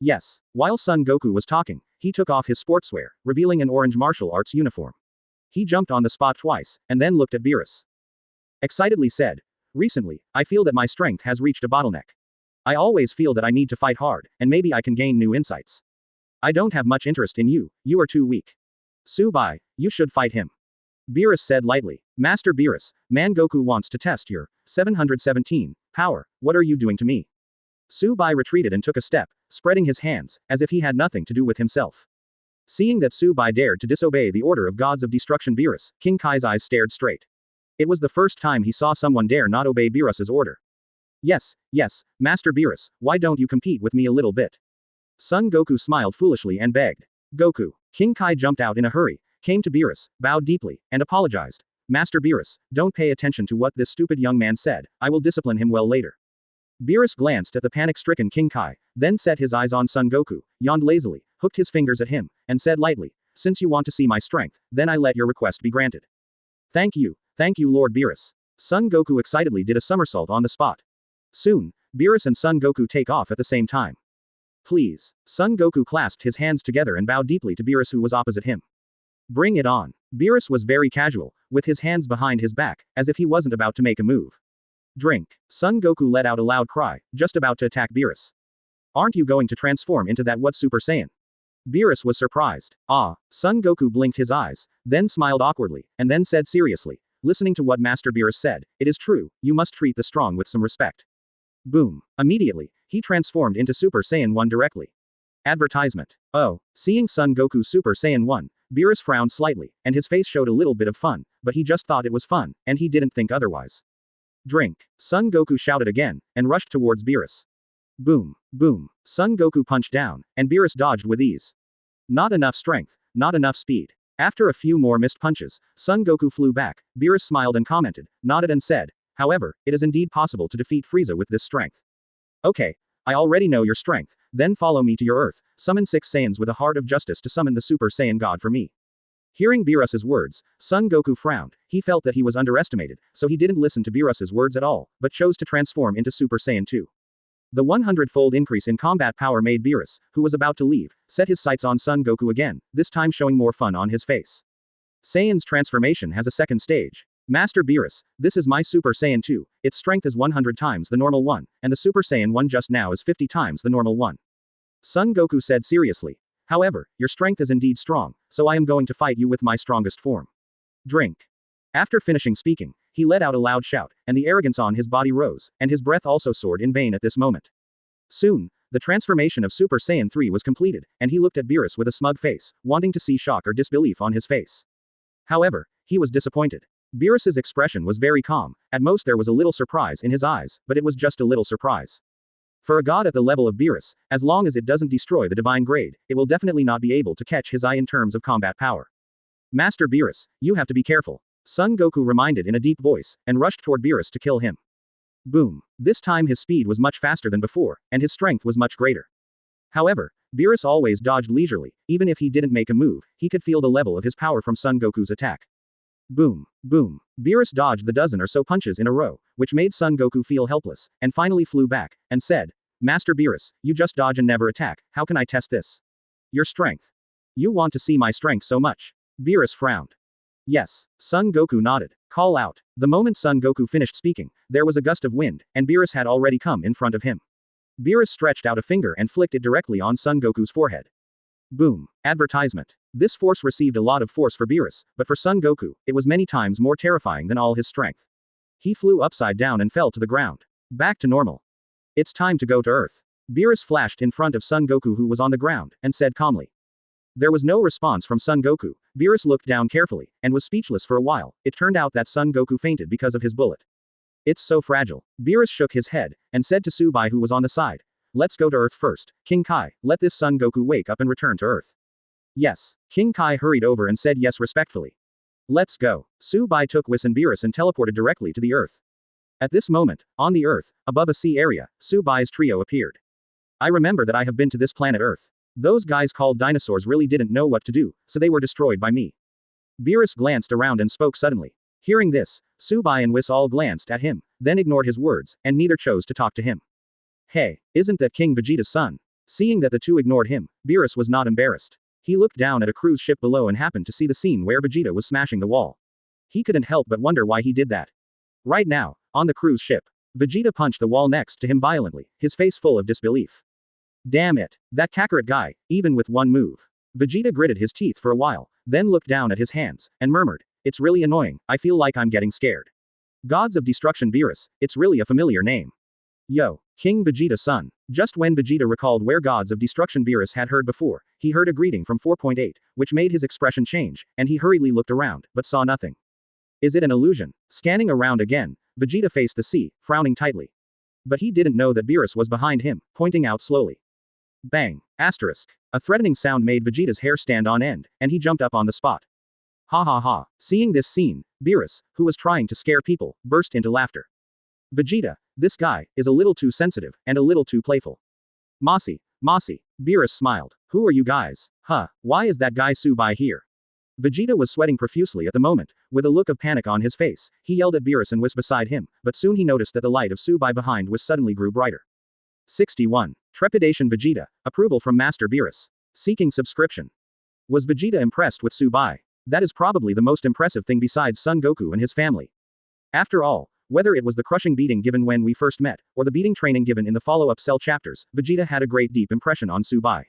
Yes. While Son Goku was talking, he took off his sportswear, revealing an orange martial arts uniform. He jumped on the spot twice, and then looked at Beerus. Excitedly said, recently, I feel that my strength has reached a bottleneck. I always feel that I need to fight hard, and maybe I can gain new insights. I don't have much interest in you, you are too weak. Subai, you should fight him. Beerus said lightly, Master Beerus, Man Goku wants to test your 717 power, what are you doing to me? Subai retreated and took a step, spreading his hands, as if he had nothing to do with himself. Seeing that Subai dared to disobey the order of gods of destruction Beerus, King Kai's eyes stared straight. It was the first time he saw someone dare not obey Beerus's order. Yes, Master Beerus, why don't you compete with me a little bit? Son Goku smiled foolishly and begged. Goku. King Kai jumped out in a hurry, came to Beerus, bowed deeply, and apologized. Master Beerus, don't pay attention to what this stupid young man said, I will discipline him well later. Beerus glanced at the panic-stricken King Kai, then set his eyes on Son Goku, yawned lazily, hooked his fingers at him, and said lightly, since you want to see my strength, then I let your request be granted. Thank you, Lord Beerus. Son Goku excitedly did a somersault on the spot. Soon, Beerus and Son Goku take off at the same time. Please. Son Goku clasped his hands together and bowed deeply to Beerus who was opposite him. Bring it on. Beerus was very casual, with his hands behind his back, as if he wasn't about to make a move. Drink. Son Goku let out a loud cry, just about to attack Beerus. Aren't you going to transform into that what Super Saiyan? Beerus was surprised. Ah. Son Goku blinked his eyes, then smiled awkwardly, and then said seriously, listening to what Master Beerus said, it is true, you must treat the strong with some respect. Boom. Immediately, he transformed into Super Saiyan 1 directly. Advertisement. Oh. Seeing Son Goku Super Saiyan 1, Beerus frowned slightly, and his face showed a little bit of fun, but he just thought it was fun, and he didn't think otherwise. Drink. Son Goku shouted again, and rushed towards Beerus. Boom. Boom. Son Goku punched down, and Beerus dodged with ease. Not enough strength, not enough speed. After a few more missed punches, Son Goku flew back, Beerus smiled and commented, nodded and said, however, it is indeed possible to defeat Frieza with this strength. Okay. I already know your strength, then follow me to your Earth, summon 6 Saiyans with a heart of justice to summon the Super Saiyan God for me. Hearing Beerus's words, Son Goku frowned, he felt that he was underestimated, so he didn't listen to Beerus's words at all, but chose to transform into Super Saiyan 2. The 100-fold increase in combat power made Beerus, who was about to leave, set his sights on Son Goku again, this time showing more fun on his face. Saiyan's transformation has a second stage. Master Beerus, this is my Super Saiyan 2, its strength is 100 times the normal one, and the Super Saiyan 1 just now is 50 times the normal one. Son Goku said seriously. However, your strength is indeed strong, so I am going to fight you with my strongest form. Drink. After finishing speaking, he let out a loud shout, and the arrogance on his body rose, and his breath also soared in vain at this moment. Soon, the transformation of Super Saiyan 3 was completed, and he looked at Beerus with a smug face, wanting to see shock or disbelief on his face. However, he was disappointed. Beerus's expression was very calm, at most there was a little surprise in his eyes, but it was just a little surprise. For a god at the level of Beerus, as long as it doesn't destroy the divine grade, it will definitely not be able to catch his eye in terms of combat power. Master Beerus, you have to be careful. Son Goku reminded in a deep voice, and rushed toward Beerus to kill him. Boom. This time his speed was much faster than before, and his strength was much greater. However, Beerus always dodged leisurely, even if he didn't make a move, he could feel the level of his power from Son Goku's attack. Boom. Boom. Beerus dodged the dozen or so punches in a row, which made Son Goku feel helpless, and finally flew back, and said, Master Beerus, you just dodge and never attack, how can I test this? Your strength. You want to see my strength so much? Beerus frowned. Yes. Son Goku nodded. Call out. The moment Son Goku finished speaking, there was a gust of wind, and Beerus had already come in front of him. Beerus stretched out a finger and flicked it directly on Son Goku's forehead. Boom. Advertisement. This force received a lot of force for Beerus, but for Son Goku, it was many times more terrifying than all his strength. He flew upside down and fell to the ground. Back to normal. It's time to go to Earth. Beerus flashed in front of Son Goku who was on the ground, and said calmly. There was no response from Son Goku. Beerus looked down carefully, and was speechless for a while. It turned out that Son Goku fainted because of his bullet. It's so fragile. Beerus shook his head, and said to Subai who was on the side. Let's go to Earth first. King Kai, let this Son Goku wake up and return to Earth. Yes. King Kai hurried over and said yes respectfully. Let's go. Subai took Whis and Beerus and teleported directly to the Earth. At this moment, on the Earth, above a sea area, Subai's trio appeared. I remember that I have been to this planet Earth. Those guys called dinosaurs really didn't know what to do, so they were destroyed by me. Beerus glanced around and spoke suddenly. Hearing this, Subai and Whis all glanced at him, then ignored his words, and neither chose to talk to him. Hey, isn't that King Vegeta's son? Seeing that the two ignored him, Beerus was not embarrassed. He looked down at a cruise ship below and happened to see the scene where Vegeta was smashing the wall. He couldn't help but wonder why he did that. Right now, on the cruise ship, Vegeta punched the wall next to him violently, his face full of disbelief. Damn it, that Kakarot guy, even with one move. Vegeta gritted his teeth for a while, then looked down at his hands, and murmured, "It's really annoying, I feel like I'm getting scared." Gods of Destruction Beerus, it's really a familiar name. Yo, King Vegeta's son. Just when Vegeta recalled where Gods of Destruction Beerus had heard before, he heard a greeting from 4.8, which made his expression change, and he hurriedly looked around, but saw nothing. Is it an illusion? Scanning around again, Vegeta faced the sea, frowning tightly. But he didn't know that Beerus was behind him, pointing out slowly. Bang! Asterisk. A threatening sound made Vegeta's hair stand on end, and he jumped up on the spot. Ha ha ha. Seeing this scene, Beerus, who was trying to scare people, burst into laughter. Vegeta, this guy, is a little too sensitive, and a little too playful. Mossy. Beerus smiled. Who are you guys? Huh, why is that guy Subai here? Vegeta was sweating profusely at the moment, with a look of panic on his face. He yelled at Beerus and Whis beside him, but soon he noticed that the light of Subai behind Whis suddenly grew brighter. 61. Trepidation Vegeta, approval from Master Beerus. Seeking subscription. Was Vegeta impressed with Subai? That is probably the most impressive thing besides Son Goku and his family. After all, whether it was the crushing beating given when we first met, or the beating training given in the follow-up Cell chapters, Vegeta had a great deep impression on Subai.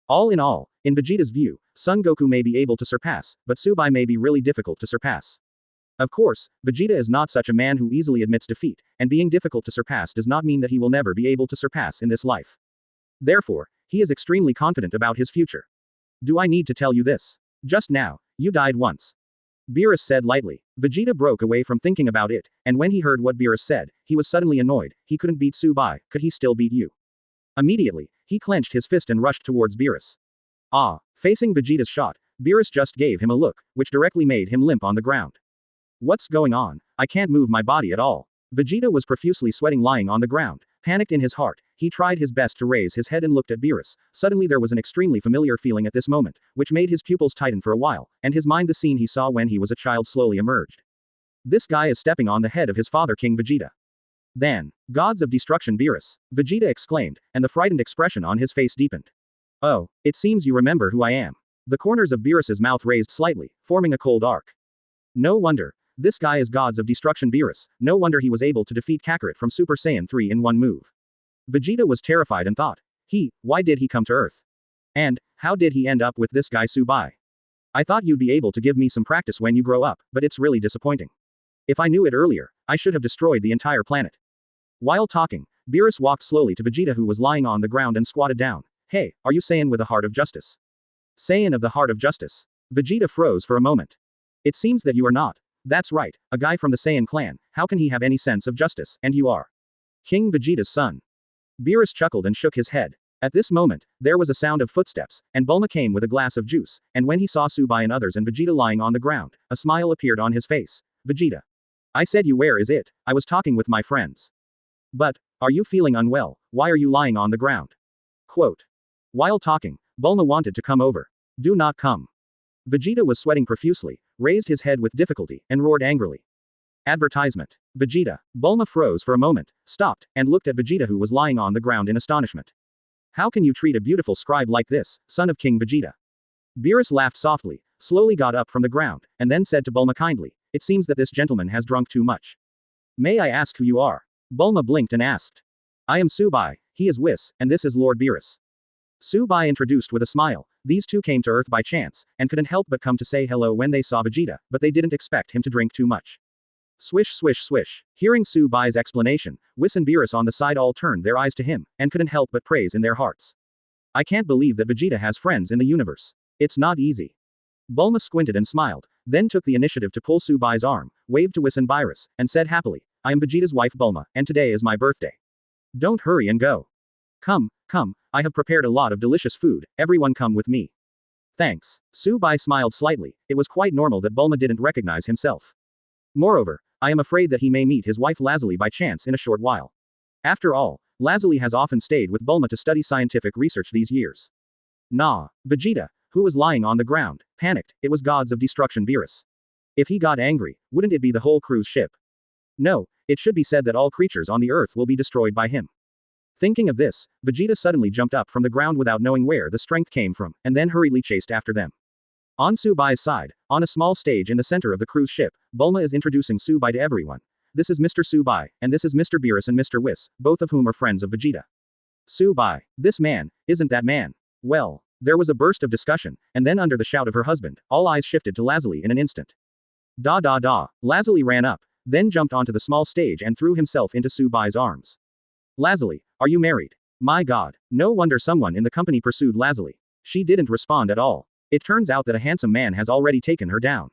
All, in Vegeta's view, Son Goku may be able to surpass, but Subai may be really difficult to surpass. Of course, Vegeta is not such a man who easily admits defeat, and being difficult to surpass does not mean that he will never be able to surpass in this life. Therefore, he is extremely confident about his future. Do I need to tell you this? Just now, you died once. Beerus said lightly. Vegeta broke away from thinking about it, and when he heard what Beerus said, he was suddenly annoyed. He couldn't beat Subai, could he still beat you? Immediately, he clenched his fist and rushed towards Beerus. Ah, facing Vegeta's shot, Beerus just gave him a look, which directly made him limp on the ground. What's going on? I can't move my body at all. Vegeta was profusely sweating lying on the ground. Panicked in his heart, he tried his best to raise his head and looked at Beerus. Suddenly there was an extremely familiar feeling at this moment, which made his pupils tighten for a while, and his mind the scene he saw when he was a child slowly emerged. This guy is stepping on the head of his father King Vegeta. Then, Gods of Destruction Beerus, Vegeta exclaimed, and the frightened expression on his face deepened. Oh, it seems you remember who I am. The corners of Beerus's mouth raised slightly, forming a cold arc. No wonder. This guy is Gods of Destruction Beerus, no wonder he was able to defeat Kakarot from Super Saiyan 3 in one move. Vegeta was terrified and thought, why did he come to Earth? And, how did he end up with this guy Subai? I thought you'd be able to give me some practice when you grow up, but it's really disappointing. If I knew it earlier, I should have destroyed the entire planet. While talking, Beerus walked slowly to Vegeta who was lying on the ground and squatted down. Hey, are you Saiyan with a heart of justice? Saiyan of the heart of justice. Vegeta froze for a moment. It seems that you are not. That's right, a guy from the Saiyan clan, how can he have any sense of justice, and you are King Vegeta's son. Beerus chuckled and shook his head. At this moment, there was a sound of footsteps, and Bulma came with a glass of juice, and when he saw Subai and others and Vegeta lying on the ground, a smile appeared on his face. Vegeta. I said you where is it? I was talking with my friends. But, are you feeling unwell? Why are you lying on the ground? Quote. While talking, Bulma wanted to come over. Do not come. Vegeta was sweating profusely, raised his head with difficulty, and roared angrily. Advertisement. Vegeta. Bulma froze for a moment, stopped, and looked at Vegeta who was lying on the ground in astonishment. How can you treat a beautiful scribe like this, son of King Vegeta? Beerus laughed softly, slowly got up from the ground, and then said to Bulma kindly, it seems that this gentleman has drunk too much. May I ask who you are? Bulma blinked and asked. I am Subai, he is Whis, and this is Lord Beerus. Subai introduced with a smile. These two came to Earth by chance, and couldn't help but come to say hello when they saw Vegeta, but they didn't expect him to drink too much. Swish swish swish. Hearing Subai's explanation, Whis and Beerus on the side all turned their eyes to him, and couldn't help but praise in their hearts. I can't believe that Vegeta has friends in the universe. It's not easy. Bulma squinted and smiled, then took the initiative to pull Subai's arm, waved to Whis and Beerus, and said happily, I am Vegeta's wife Bulma, and today is my birthday. Don't hurry and go. Come, I have prepared a lot of delicious food, everyone come with me. Thanks. Subai smiled slightly, it was quite normal that Bulma didn't recognize himself. Moreover, I am afraid that he may meet his wife Lazuli by chance in a short while. After all, Lazuli has often stayed with Bulma to study scientific research these years. Nah. Vegeta, who was lying on the ground, panicked, it was Gods of Destruction Beerus. If he got angry, wouldn't it be the whole cruise ship? No, it should be said that all creatures on the earth will be destroyed by him. Thinking of this, Vegeta suddenly jumped up from the ground without knowing where the strength came from, and then hurriedly chased after them. On Subai's side, on a small stage in the center of the cruise ship, Bulma is introducing Subai to everyone. This is Mr. Subai, and this is Mr. Beerus and Mr. Whis, both of whom are friends of Vegeta. Subai, this man, isn't that man? Well, there was a burst of discussion, and then under the shout of her husband, all eyes shifted to Lazuli in an instant. Da da da, Lazuli ran up, then jumped onto the small stage and threw himself into Subai's arms. Lazuli, are you married? My god, no wonder someone in the company pursued Lazuli. She didn't respond at all. It turns out that a handsome man has already taken her down.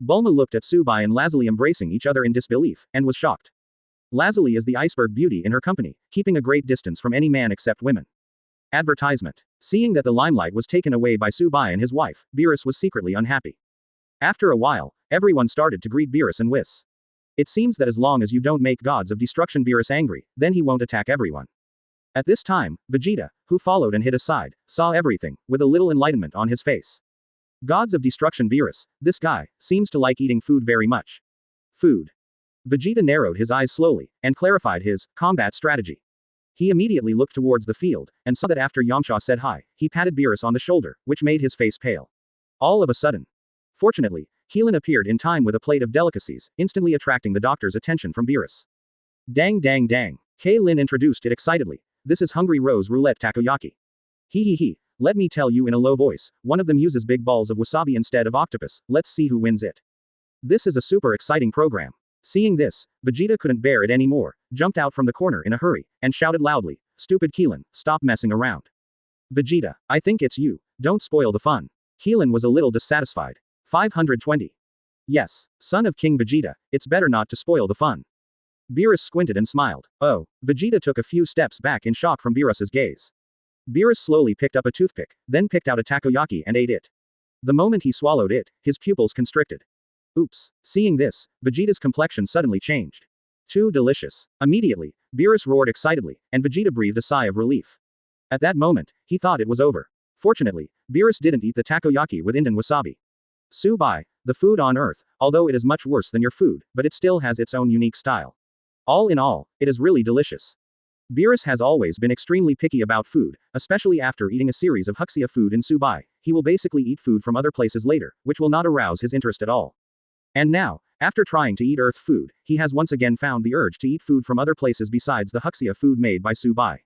Bulma looked at Subai and Lazuli embracing each other in disbelief, and was shocked. Lazuli is the iceberg beauty in her company, keeping a great distance from any man except women. Advertisement. Seeing that the limelight was taken away by Subai and his wife, Beerus was secretly unhappy. After a while, everyone started to greet Beerus and Whis. It seems that as long as you don't make gods of destruction Beerus angry, then he won't attack everyone. At this time, Vegeta, who followed and hid aside, saw everything, with a little enlightenment on his face. Gods of destruction Beerus, this guy, seems to like eating food very much. Food. Vegeta narrowed his eyes slowly, and clarified his combat strategy. He immediately looked towards the field, and saw that after Yamcha said hi, he patted Beerus on the shoulder, which made his face pale. All of a sudden. Fortunately, Keelan appeared in time with a plate of delicacies, instantly attracting the doctor's attention from Beerus. Dang dang dang. Keelan introduced it excitedly. This is Hungry Rose Roulette Takoyaki. He. Let me tell you in a low voice, one of them uses big balls of wasabi instead of octopus, let's see who wins it. This is a super exciting program. Seeing this, Vegeta couldn't bear it anymore, jumped out from the corner in a hurry, and shouted loudly, Stupid Keelan, stop messing around. Vegeta, I think it's you, don't spoil the fun. Keelan was a little dissatisfied. 520. Yes, son of King Vegeta, it's better not to spoil the fun. Beerus squinted and smiled. Oh, Vegeta took a few steps back in shock from Beerus's gaze. Beerus slowly picked up a toothpick, then picked out a takoyaki and ate it. The moment he swallowed it, his pupils constricted. Oops. Seeing this, Vegeta's complexion suddenly changed. Too delicious. Immediately, Beerus roared excitedly, and Vegeta breathed a sigh of relief. At that moment, he thought it was over. Fortunately, Beerus didn't eat the takoyaki with Indian wasabi. Subai, the food on Earth, although it is much worse than your food, but it still has its own unique style. All in all, it is really delicious. Beerus has always been extremely picky about food, especially after eating a series of Huxia food in Subai. He will basically eat food from other places later, which will not arouse his interest at all. And now, after trying to eat Earth food, he has once again found the urge to eat food from other places besides the Huxia food made by Subai.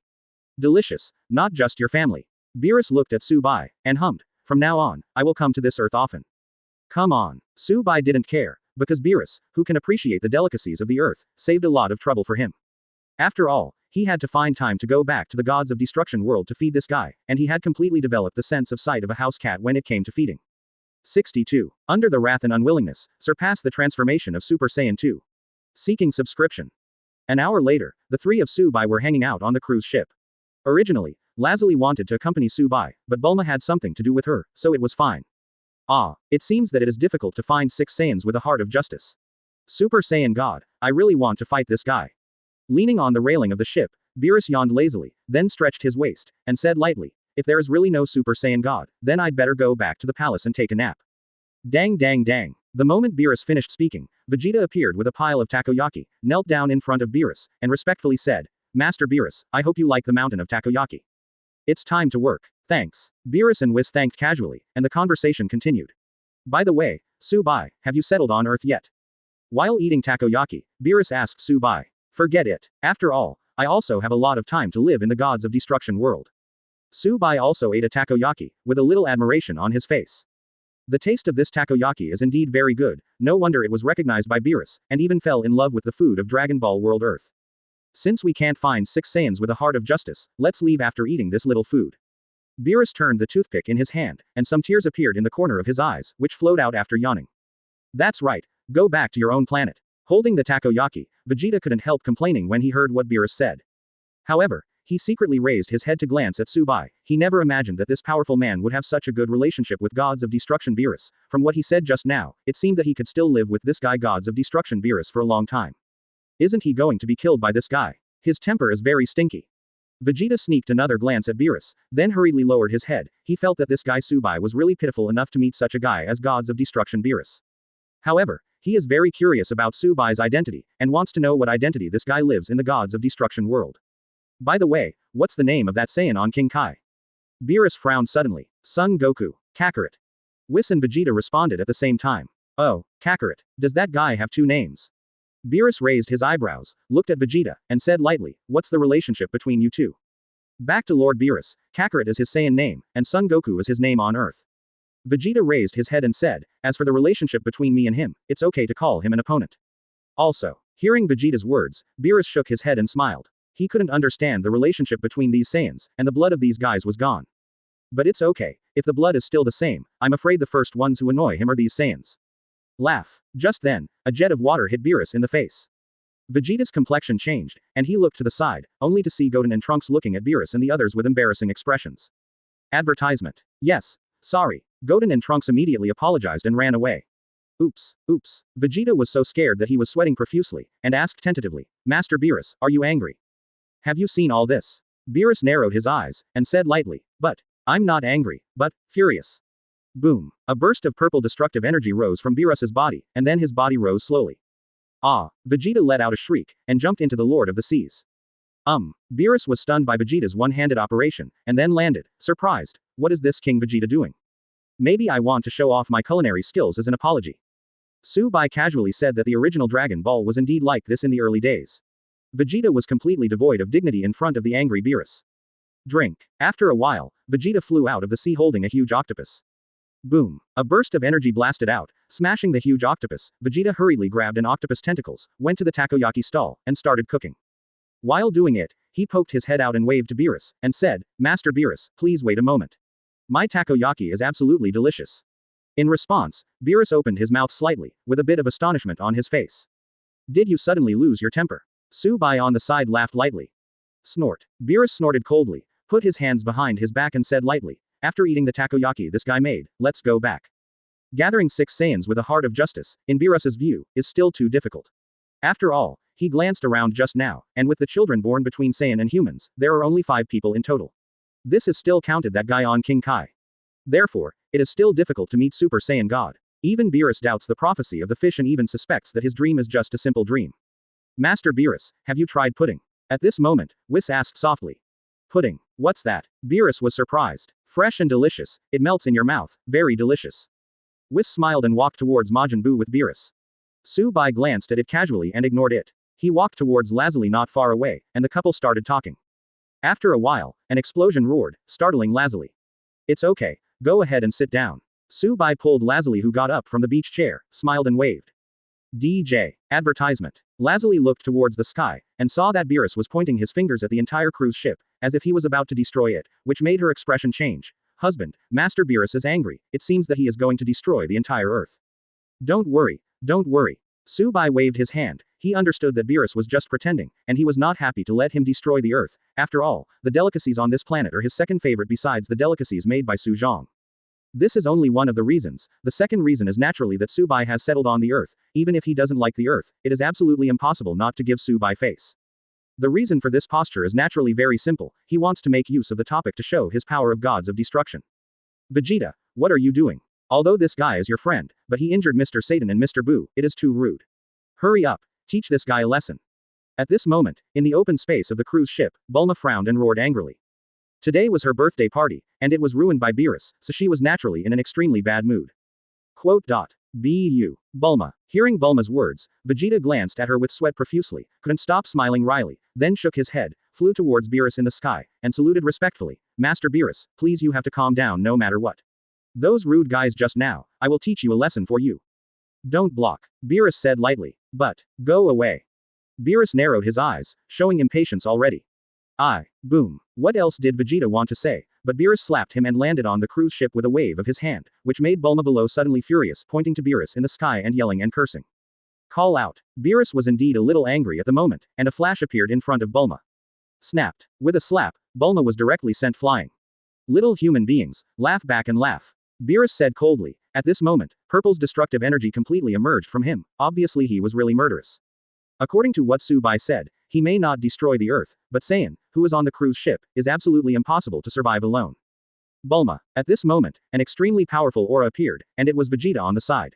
Delicious, not just your family. Beerus looked at Subai, and hummed, from now on, I will come to this Earth often. Come on. Subai didn't care, because Beerus, who can appreciate the delicacies of the Earth, saved a lot of trouble for him. After all, he had to find time to go back to the gods of destruction world to feed this guy, and he had completely developed the sense of sight of a house cat when it came to feeding. 62. Under the wrath and unwillingness, surpass the transformation of Super Saiyan 2. Seeking subscription. An hour later, the three of Subai were hanging out on the cruise ship. Originally, Lazuli wanted to accompany Subai, but Bulma had something to do with her, so it was fine. It seems that it is difficult to find 6 Saiyans with a heart of justice. Super Saiyan God, I really want to fight this guy. Leaning on the railing of the ship, Beerus yawned lazily, then stretched his waist, and said lightly, if there is really no Super Saiyan God, then I'd better go back to the palace and take a nap. Dang dang dang. The moment Beerus finished speaking, Vegeta appeared with a pile of takoyaki, knelt down in front of Beerus, and respectfully said, Master Beerus, I hope you like the mountain of takoyaki. It's time to work. Thanks. Beerus and Whis thanked casually, and the conversation continued. By the way, Subai, have you settled on Earth yet? While eating takoyaki, Beerus asked Subai. Forget it. After all, I also have a lot of time to live in the gods of destruction world. Subai also ate a takoyaki, with a little admiration on his face. The taste of this takoyaki is indeed very good, no wonder it was recognized by Beerus, and even fell in love with the food of Dragon Ball World Earth. Since we can't find 6 Saiyans with a heart of justice, let's leave after eating this little food. Beerus turned the toothpick in his hand, and some tears appeared in the corner of his eyes, which flowed out after yawning. That's right, go back to your own planet. Holding the takoyaki, Vegeta couldn't help complaining when he heard what Beerus said. However, he secretly raised his head to glance at Subai. He never imagined that this powerful man would have such a good relationship with gods of destruction Beerus. From what he said just now, it seemed that he could still live with this guy gods of destruction Beerus for a long time. Isn't he going to be killed by this guy? His temper is very stinky. Vegeta sneaked another glance at Beerus, then hurriedly lowered his head. He felt that this guy Subai was really pitiful enough to meet such a guy as gods of destruction Beerus. However, he is very curious about Subai's identity, and wants to know what identity this guy lives in the gods of destruction world. By the way, what's the name of that Saiyan on King Kai? Beerus frowned suddenly. Son Goku. Kakarot. Whis and Vegeta responded at the same time. Oh, Kakarot. Does that guy have two names? Beerus raised his eyebrows, looked at Vegeta, and said lightly, what's the relationship between you two? Back to Lord Beerus, Kakarot is his Saiyan name, and Son Goku is his name on Earth. Vegeta raised his head and said, as for the relationship between me and him, it's okay to call him an opponent. Also, hearing Vegeta's words, Beerus shook his head and smiled. He couldn't understand the relationship between these Saiyans, and the blood of these guys was gone. But it's okay, if the blood is still the same, I'm afraid the first ones who annoy him are these Saiyans. Laugh. Just then, a jet of water hit Beerus in the face. Vegeta's complexion changed, and he looked to the side, only to see Goten and Trunks looking at Beerus and the others with embarrassing expressions. Advertisement. Yes. Sorry. Goten and Trunks immediately apologized and ran away. Oops. Vegeta was so scared that he was sweating profusely, and asked tentatively, Master Beerus, are you angry? Have you seen all this? Beerus narrowed his eyes, and said lightly, but, I'm not angry, but, furious. Boom. A burst of purple destructive energy rose from Beerus's body, and then his body rose slowly. Ah! Vegeta let out a shriek, and jumped into the Lord of the Seas. Beerus was stunned by Vegeta's one-handed operation, and then landed, surprised. What is this King Vegeta doing? Maybe I want to show off my culinary skills as an apology. Subai casually said that the original Dragon Ball was indeed like this in the early days. Vegeta was completely devoid of dignity in front of the angry Beerus. Drink. After a while, Vegeta flew out of the sea holding a huge octopus. Boom. A burst of energy blasted out, smashing the huge octopus. Vegeta hurriedly grabbed an octopus tentacles, went to the takoyaki stall, and started cooking. While doing it, he poked his head out and waved to Beerus, and said, Master Beerus, please wait a moment. My takoyaki is absolutely delicious. In response, Beerus opened his mouth slightly, with a bit of astonishment on his face. Did you suddenly lose your temper? Subai on the side laughed lightly. Snort. Beerus snorted coldly, put his hands behind his back and said lightly, after eating the takoyaki this guy made, let's go back. Gathering 6 Saiyans with a heart of justice, in Beerus's view, is still too difficult. After all, he glanced around just now, and with the children born between Saiyan and humans, there are only 5 people in total. This is still counted that guy on King Kai. Therefore, it is still difficult to meet Super Saiyan God. Even Beerus doubts the prophecy of the fish and even suspects that his dream is just a simple dream. Master Beerus, have you tried pudding? At this moment, Whis asked softly. Pudding. What's that? Beerus was surprised. Fresh and delicious, it melts in your mouth, very delicious. Whis smiled and walked towards Majin Buu with Beerus. Subai glanced at it casually and ignored it. He walked towards Lazuli not far away, and the couple started talking. After a while, an explosion roared, startling Lazuli. It's okay, go ahead and sit down. Subai pulled Lazuli, who got up from the beach chair, smiled and waved. DJ. Advertisement. Lazuli looked towards the sky, and saw that Beerus was pointing his fingers at the entire cruise ship, as if he was about to destroy it, which made her expression change. Husband, Master Beerus is angry, it seems that he is going to destroy the entire Earth. Don't worry. Subai waved his hand, he understood that Beerus was just pretending, and he was not happy to let him destroy the Earth. After all, the delicacies on this planet are his second favorite besides the delicacies made by Su Zhong. This is only one of the reasons. The second reason is naturally that Subai has settled on the Earth. Even if he doesn't like the Earth, it is absolutely impossible not to give Subai face. The reason for this posture is naturally very simple, he wants to make use of the topic to show his power of gods of destruction. Vegeta, what are you doing? Although this guy is your friend, but he injured Mr. Satan and Mr. Buu, it is too rude. Hurry up, teach this guy a lesson. At this moment, in the open space of the cruise ship, Bulma frowned and roared angrily. Today was her birthday party, and it was ruined by Beerus, so she was naturally in an extremely bad mood. Bulma. Hearing Bulma's words, Vegeta glanced at her with sweat profusely, couldn't stop smiling wryly, then shook his head, flew towards Beerus in the sky, and saluted respectfully. Master Beerus, please you have to calm down no matter what. Those rude guys just now, I will teach you a lesson for you. Don't block, Beerus said lightly. But, go away. Beerus narrowed his eyes, showing impatience already. Boom. What else did Vegeta want to say? But Beerus slapped him and landed on the cruise ship with a wave of his hand, which made Bulma below suddenly furious, pointing to Beerus in the sky and yelling and cursing. Call out. Beerus was indeed a little angry at the moment, and a flash appeared in front of Bulma. Snapped. With a slap, Bulma was directly sent flying. Little human beings, laugh back and laugh. Beerus said coldly. At this moment, Purple's destructive energy completely emerged from him, obviously he was really murderous. According to what Subai said, he may not destroy the Earth, but Saiyan, who is on the cruise ship, is absolutely impossible to survive alone. Bulma. At this moment, an extremely powerful aura appeared, and it was Vegeta on the side.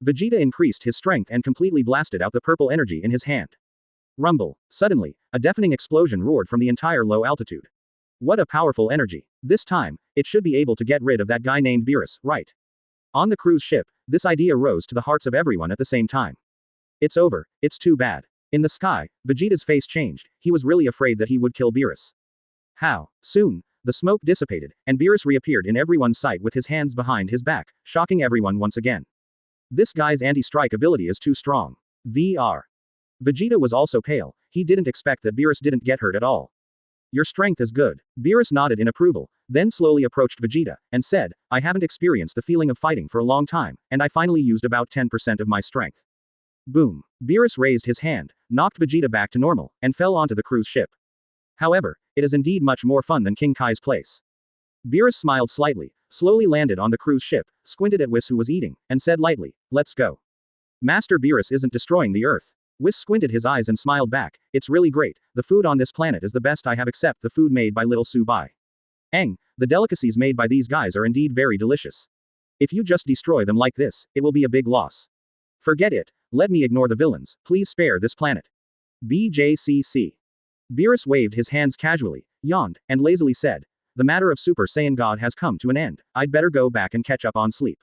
Vegeta increased his strength and completely blasted out the purple energy in his hand. Rumble. Suddenly, a deafening explosion roared from the entire low altitude. What a powerful energy. This time, it should be able to get rid of that guy named Beerus, right? On the cruise ship, this idea rose to the hearts of everyone at the same time. It's over, it's too bad. In the sky, Vegeta's face changed, he was really afraid that he would kill Beerus. How? Soon, the smoke dissipated, and Beerus reappeared in everyone's sight with his hands behind his back, shocking everyone once again. This guy's anti-strike ability is too strong. VR. Vegeta was also pale, he didn't expect that Beerus didn't get hurt at all. Your strength is good. Beerus nodded in approval, then slowly approached Vegeta, and said, I haven't experienced the feeling of fighting for a long time, and I finally used about 10% of my strength. Boom. Beerus raised his hand, knocked Vegeta back to normal, and fell onto the cruise ship. However, it is indeed much more fun than King Kai's place. Beerus smiled slightly, slowly landed on the cruise ship, squinted at Whis who was eating, and said lightly, let's go. Master Beerus isn't destroying the Earth. Whis squinted his eyes and smiled back, it's really great, the food on this planet is the best I have except the food made by little Subai. The delicacies made by these guys are indeed very delicious. If you just destroy them like this, it will be a big loss. Forget it, let me ignore the villains, please spare this planet. BJCC. Beerus waved his hands casually, yawned, and lazily said, the matter of Super Saiyan God has come to an end, I'd better go back and catch up on sleep.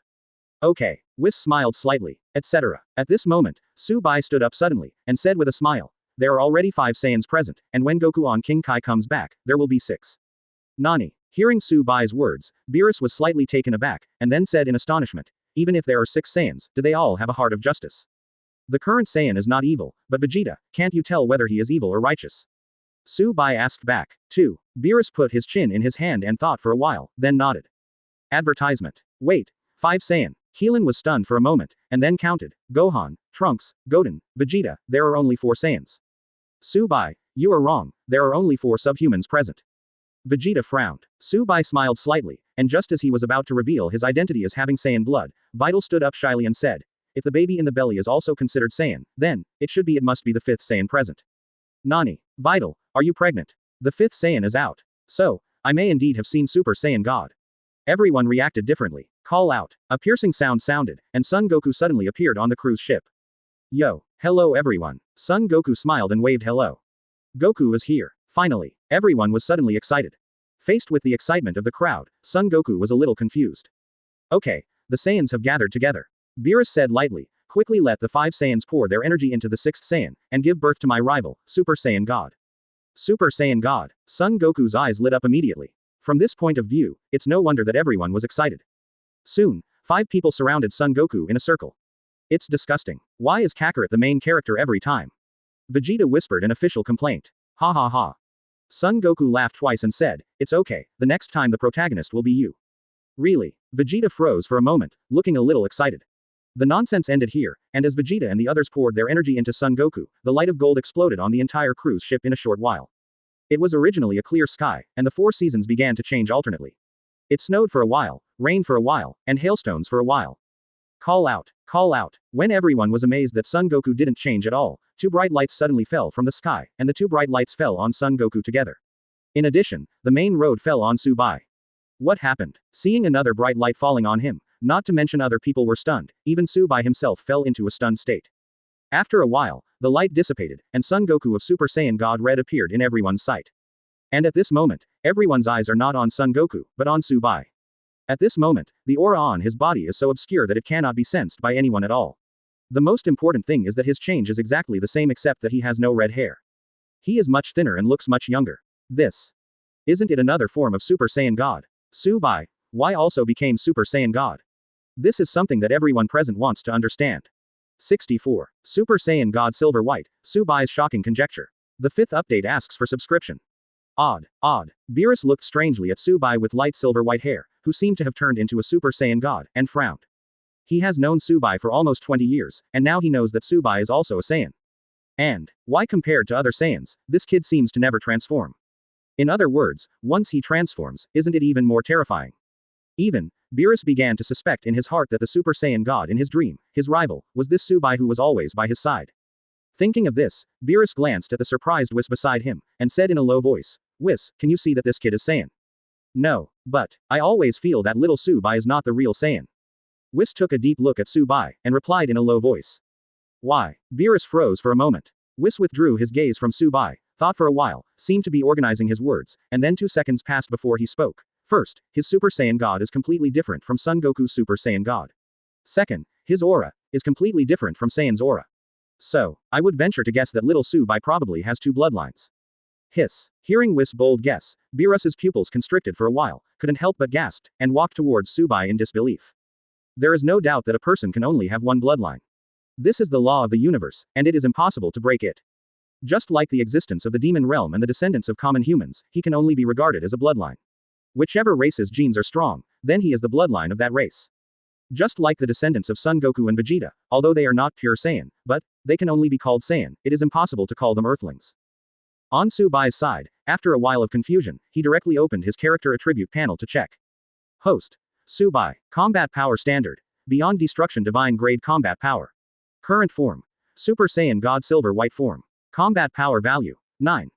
Okay. Whis smiled slightly, etc. At this moment, Subai stood up suddenly, and said with a smile, there are already 5 Saiyans present, and when Goku on King Kai comes back, there will be 6. Nani. Hearing Subai's words, Beerus was slightly taken aback, and then said in astonishment, even if there are 6 Saiyans, do they all have a heart of justice? The current Saiyan is not evil, but Vegeta, can't you tell whether he is evil or righteous? Subai asked back. 2. Beerus put his chin in his hand and thought for a while, then nodded. Advertisement. Wait. 5 Saiyan. Heelan was stunned for a moment, and then counted, Gohan, Trunks, Goten, Vegeta, there are only 4 Saiyans. Subai, you are wrong, there are only 4 subhumans present. Vegeta frowned. Subai smiled slightly, and just as he was about to reveal his identity as having Saiyan blood, Vital stood up shyly and said, if the baby in the belly is also considered Saiyan, then, it must be the 5th Saiyan present. Nani. Vital, are you pregnant? The 5th Saiyan is out. So, I may indeed have seen Super Saiyan God. Everyone reacted differently. Call out. A piercing sound sounded, and Son Goku suddenly appeared on the cruise ship. Yo. Hello everyone. Son Goku smiled and waved hello. Goku is here. Finally. Everyone was suddenly excited. Faced with the excitement of the crowd, Son Goku was a little confused. Okay. The Saiyans have gathered together. Beerus said lightly, quickly let the 5 Saiyans pour their energy into the 6th Saiyan, and give birth to my rival, Super Saiyan God. Super Saiyan God. Son Goku's eyes lit up immediately. From this point of view, it's no wonder that everyone was excited. Soon, 5 people surrounded Son Goku in a circle. It's disgusting. Why is Kakarot the main character every time? Vegeta whispered an official complaint. Ha ha ha. Son Goku laughed twice and said, it's okay, the next time the protagonist will be you. Really? Vegeta froze for a moment, looking a little excited. The nonsense ended here, and as Vegeta and the others poured their energy into Son Goku, the light of gold exploded on the entire cruise ship in a short while. It was originally a clear sky, and the 4 seasons began to change alternately. It snowed for a while, rained for a while, and hailstones for a while. Call out, call out. When everyone was amazed that Son Goku didn't change at all, 2 bright lights suddenly fell from the sky, and the 2 bright lights fell on Son Goku together. In addition, the main road fell on Subai. What happened? Seeing another bright light falling on him, not to mention other people were stunned, even Subai himself fell into a stunned state. After a while, the light dissipated, and Son Goku of Super Saiyan God Red appeared in everyone's sight. And at this moment, everyone's eyes are not on Son Goku, but on Subai. At this moment, the aura on his body is so obscure that it cannot be sensed by anyone at all. The most important thing is that his change is exactly the same except that he has no red hair. He is much thinner and looks much younger. This. Isn't it another form of Super Saiyan God? Subai. Why also became Super Saiyan God? This is something that everyone present wants to understand. 64. Super Saiyan God Silver White, Subai's shocking conjecture. The 5th update asks for subscription. Odd. Beerus looked strangely at Subai with light silver white hair, who seemed to have turned into a Super Saiyan God, and frowned. He has known Subai for almost 20 years, and now he knows that Subai is also a Saiyan. And, why compared to other Saiyans, this kid seems to never transform. In other words, once he transforms, isn't it even more terrifying? Even, Beerus began to suspect in his heart that the Super Saiyan God in his dream, his rival, was this Subai who was always by his side. Thinking of this, Beerus glanced at the surprised Whis beside him, and said in a low voice, Whis, can you see that this kid is Saiyan? No, but, I always feel that little Subai is not the real Saiyan. Whis took a deep look at Subai, and replied in a low voice. Why? Beerus froze for a moment. Whis withdrew his gaze from Subai, thought for a while, seemed to be organizing his words, and then 2 seconds passed before he spoke. First, his Super Saiyan God is completely different from Son Goku's Super Saiyan God. Second, his aura is completely different from Saiyan's aura. So, I would venture to guess that little Subai probably has 2 bloodlines. Hiss. Hearing Whis' bold guess, Beerus's pupils constricted for a while, couldn't help but gasped, and walked towards Subai in disbelief. There is no doubt that a person can only have 1 bloodline. This is the law of the universe, and it is impossible to break it. Just like the existence of the demon realm and the descendants of common humans, he can only be regarded as a bloodline. Whichever race's genes are strong, then he is the bloodline of that race. Just like the descendants of Son Goku and Vegeta, although they are not pure Saiyan, but they can only be called Saiyan, it is impossible to call them Earthlings. On Subai's side, After a while of confusion, he directly opened his character attribute panel to check. Host. Subai. Combat Power Standard. Beyond Destruction Divine Grade Combat Power. Current Form. Super Saiyan God Silver White Form. Combat Power Value. 9.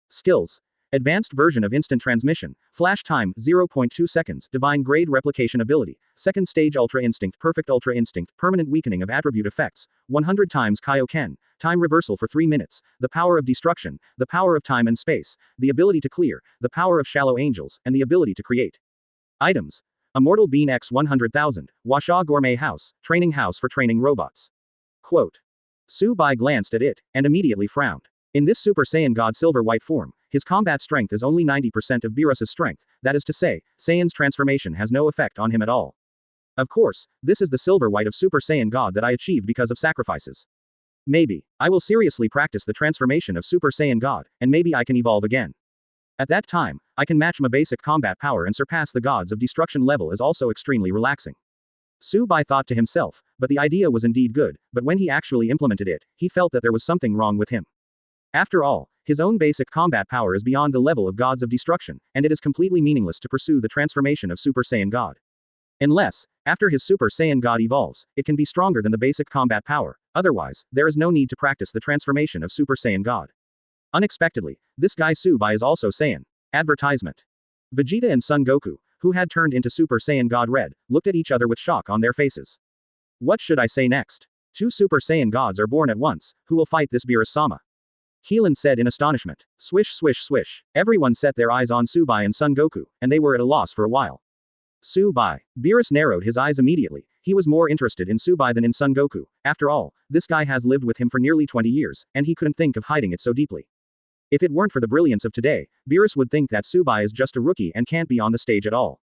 Skills. Advanced version of Instant Transmission. Flash Time 0.2 seconds. Divine Grade Replication Ability. Second Stage Ultra Instinct. Perfect Ultra Instinct. Permanent Weakening of Attribute Effects. 100 times Kaioken. Time Reversal for 3 minutes. The Power of Destruction. The Power of Time and Space. The Ability to Clear. The Power of Shallow Angels. And the Ability to Create. Items. Immortal Bean X 100,000. Washa Gourmet House. Training House for Training Robots. Quote. Subai glanced at it, and immediately frowned. In this Super Saiyan God Silver White form, his combat strength is only 90% of Beerus's strength, that is to say, Saiyan's transformation has no effect on him at all. Of course, this is the Silver White of Super Saiyan God that I achieved because of sacrifices. Maybe, I will seriously practice the transformation of Super Saiyan God, and maybe I can evolve again. At that time, I can match my basic combat power and surpass the gods of destruction level is also extremely relaxing. Subai thought to himself, but the idea was indeed good, but when he actually implemented it, he felt that there was something wrong with him. After all, his own basic combat power is beyond the level of gods of destruction, and it is completely meaningless to pursue the transformation of Super Saiyan God. Unless, after his Super Saiyan God evolves, it can be stronger than the basic combat power, otherwise, there is no need to practice the transformation of Super Saiyan God. Unexpectedly, this guy Subai is also Saiyan. Advertisement. Vegeta and Son Goku, who had turned into Super Saiyan God Red, looked at each other with shock on their faces. What should I say next? 2 Super Saiyan gods are born at once, who will fight this Beerus-sama? Heelan said in astonishment. Swish swish swish. Everyone set their eyes on Subai and Son Goku, and they were at a loss for a while. Subai. Beerus narrowed his eyes immediately. He was more interested in Subai than in Son Goku. After all, this guy has lived with him for nearly 20 years, and he couldn't think of hiding it so deeply. If it weren't for the brilliance of today, Beerus would think that Subai is just a rookie and can't be on the stage at all.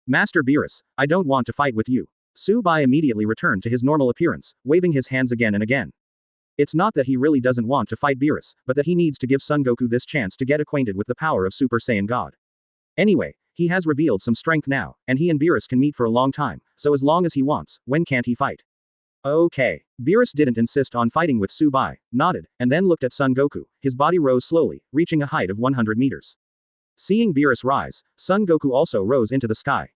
Master Beerus, I don't want to fight with you. Subai immediately returned to his normal appearance, waving his hands again and again. It's not that he really doesn't want to fight Beerus, but that he needs to give Son Goku this chance to get acquainted with the power of Super Saiyan God. Anyway, he has revealed some strength now, and he and Beerus can meet for a long time, so as long as he wants, when can't he fight? Okay. Beerus didn't insist on fighting with Subai, nodded, and then looked at Son Goku. His body rose slowly, reaching a height of 100 meters. Seeing Beerus rise, Son Goku also rose into the sky.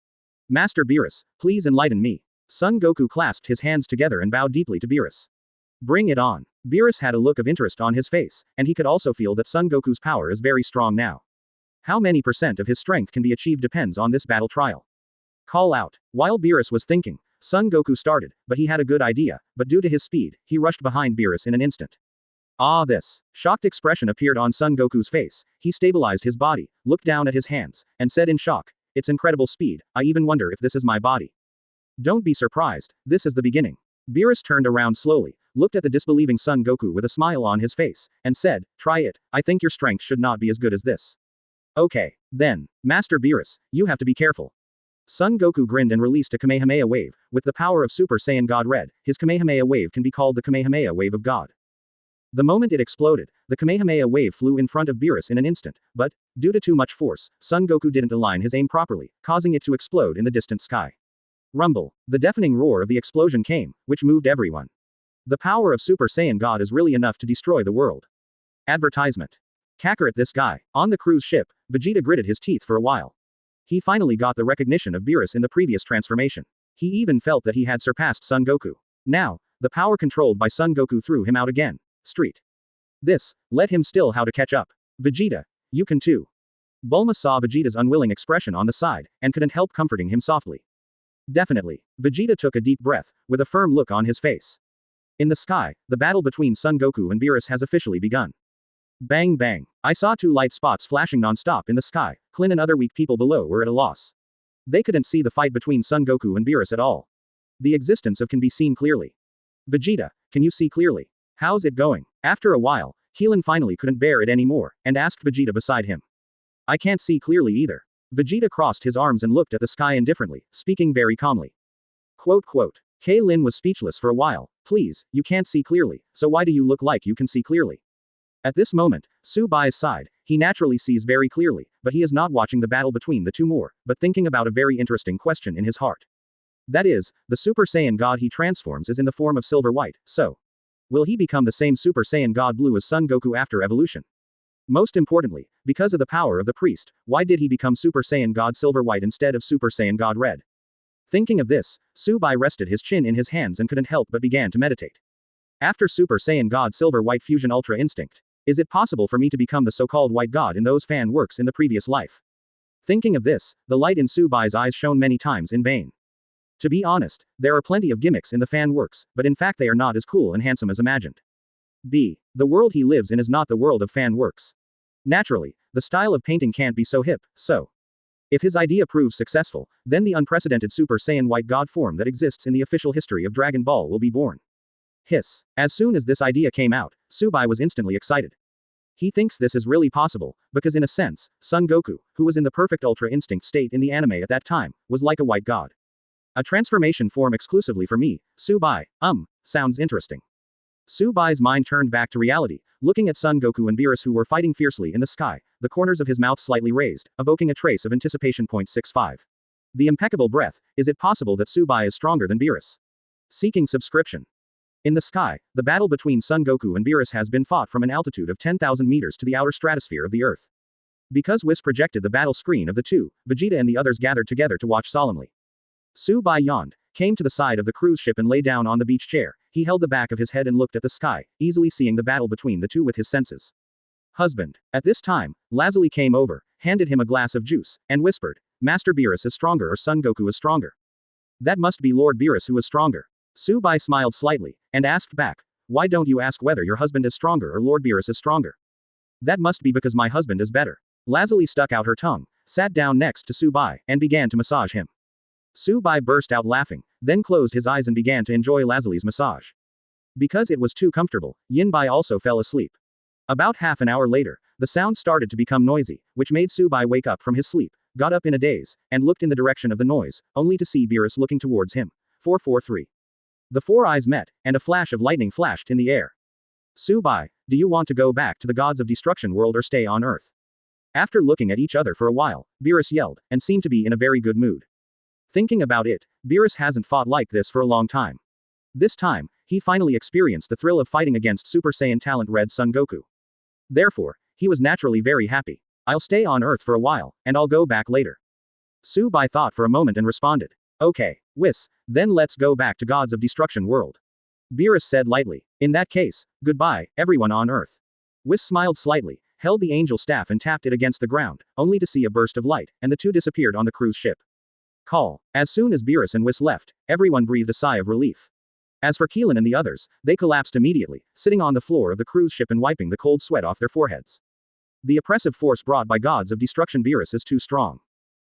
Master Beerus, please enlighten me. Son Goku clasped his hands together and bowed deeply to Beerus. Bring it on. Beerus had a look of interest on his face, and he could also feel that Son Goku's power is very strong now. How many % of his strength can be achieved depends on this battle trial. Call out. While Beerus was thinking, Son Goku started, but he had a good idea, but due to his speed, he rushed behind Beerus in an instant. Ah, this. Shocked expression appeared on Son Goku's face. He stabilized his body, looked down at his hands, and said in shock, it's incredible speed, I even wonder if this is my body. Don't be surprised, this is the beginning. Beerus turned around slowly, looked at the disbelieving Son Goku with a smile on his face, and said, try it, I think your strength should not be as good as this. Okay, then, Master Beerus, you have to be careful. Son Goku grinned and released a Kamehameha wave. With the power of Super Saiyan God Red, his Kamehameha wave can be called the Kamehameha wave of God. The moment it exploded, the Kamehameha wave flew in front of Beerus in an instant, but, due to too much force, Son Goku didn't align his aim properly, causing it to explode in the distant sky. Rumble. The deafening roar of the explosion came, which moved everyone. The power of Super Saiyan God is really enough to destroy the world. Advertisement. Kakarot this guy. On the cruise ship, Vegeta gritted his teeth for a while. He finally got the recognition of Beerus in the previous transformation. He even felt that he had surpassed Son Goku. Now, the power controlled by Son Goku threw him out again. Street. This, let him still how to catch up. Vegeta, you can too. Bulma saw Vegeta's unwilling expression on the side, and couldn't help comforting him softly. Definitely. Vegeta took a deep breath, with a firm look on his face. In the sky, the battle between Son Goku and Beerus has officially begun. Bang bang. I saw 2 light spots flashing non-stop in the sky. Klin and other weak people below were at a loss. They couldn't see the fight between Son Goku and Beerus at all. The existence of can be seen clearly. Vegeta, can you see clearly? How's it going? After a while, Heelan finally couldn't bear it anymore, and asked Vegeta beside him. I can't see clearly either. Vegeta crossed his arms and looked at the sky indifferently, speaking very calmly. Quote. Lin was speechless for a while. Please, you can't see clearly, so why do you look like you can see clearly? At this moment, Subai's side, he naturally sees very clearly, but he is not watching the battle between the two more, but thinking about a very interesting question in his heart. That is, the Super Saiyan God he transforms is in the form of Silver White, so will he become the same Super Saiyan God Blue as Son Goku after evolution? Most importantly, because of the power of the priest, why did he become Super Saiyan God Silver White instead of Super Saiyan God Red? Thinking of this, Subai rested his chin in his hands and couldn't help but began to meditate. After Super Saiyan God Silver White Fusion Ultra Instinct, is it possible for me to become the so-called White God in those fan works in the previous life? Thinking of this, the light in Subai's eyes shone many times in vain. To be honest, there are plenty of gimmicks in the fan works, but in fact they are not as cool and handsome as imagined. The world he lives in is not the world of fan works. Naturally, the style of painting can't be so hip, so. If his idea proves successful, then the unprecedented Super Saiyan White God form that exists in the official history of Dragon Ball will be born. Hiss. As soon as this idea came out, Subai was instantly excited. He thinks this is really possible, because in a sense, Son Goku, who was in the perfect Ultra Instinct state in the anime at that time, was like a white god. A transformation form exclusively for me, Subai, sounds interesting. Subai's mind turned back to reality, looking at Son Goku and Beerus who were fighting fiercely in the sky, the corners of his mouth slightly raised, evoking a trace of anticipation. 65. The impeccable breath, is it possible that Subai is stronger than Beerus? Seeking subscription. In the sky, the battle between Son Goku and Beerus has been fought from an altitude of 10,000 meters to the outer stratosphere of the Earth. Because Whis projected the battle screen of the two, Vegeta and the others gathered together to watch solemnly. Subai yawned, came to the side of the cruise ship and lay down on the beach chair. He held the back of his head and looked at the sky, easily seeing the battle between the two with his senses. Husband. At this time, Lazuli came over, handed him a glass of juice, and whispered, Master Beerus is stronger or Son Goku is stronger? That must be Lord Beerus who is stronger. Subai smiled slightly, and asked back, why don't you ask whether your husband is stronger or Lord Beerus is stronger? That must be because my husband is better. Lazuli stuck out her tongue, sat down next to Subai, and began to massage him. Subai burst out laughing, then closed his eyes and began to enjoy Lazuli's massage. Because it was too comfortable, Yinbai also fell asleep. About half an hour later, the sound started to become noisy, which made Subai wake up from his sleep, got up in a daze, and looked in the direction of the noise, only to see Beerus looking towards him. 443. The four eyes met, and a flash of lightning flashed in the air. Subai, do you want to go back to the gods of destruction world or stay on Earth? After looking at each other for a while, Beerus yelled, and seemed to be in a very good mood. Thinking about it, Beerus hasn't fought like this for a long time. This time, he finally experienced the thrill of fighting against Super Saiyan talent Red Son Goku. Therefore, he was naturally very happy. I'll stay on Earth for a while, and I'll go back later. Subai thought for a moment and responded. Okay, Whis, then let's go back to Gods of Destruction World. Beerus said lightly. In that case, goodbye, everyone on Earth. Whis smiled slightly, held the angel staff and tapped it against the ground, only to see a burst of light, and the two disappeared on the cruise ship. Call. As soon as Beerus and Whis left, everyone breathed a sigh of relief. As for Keelan and the others, they collapsed immediately, sitting on the floor of the cruise ship and wiping the cold sweat off their foreheads. The oppressive force brought by Gods of Destruction Beerus is too strong.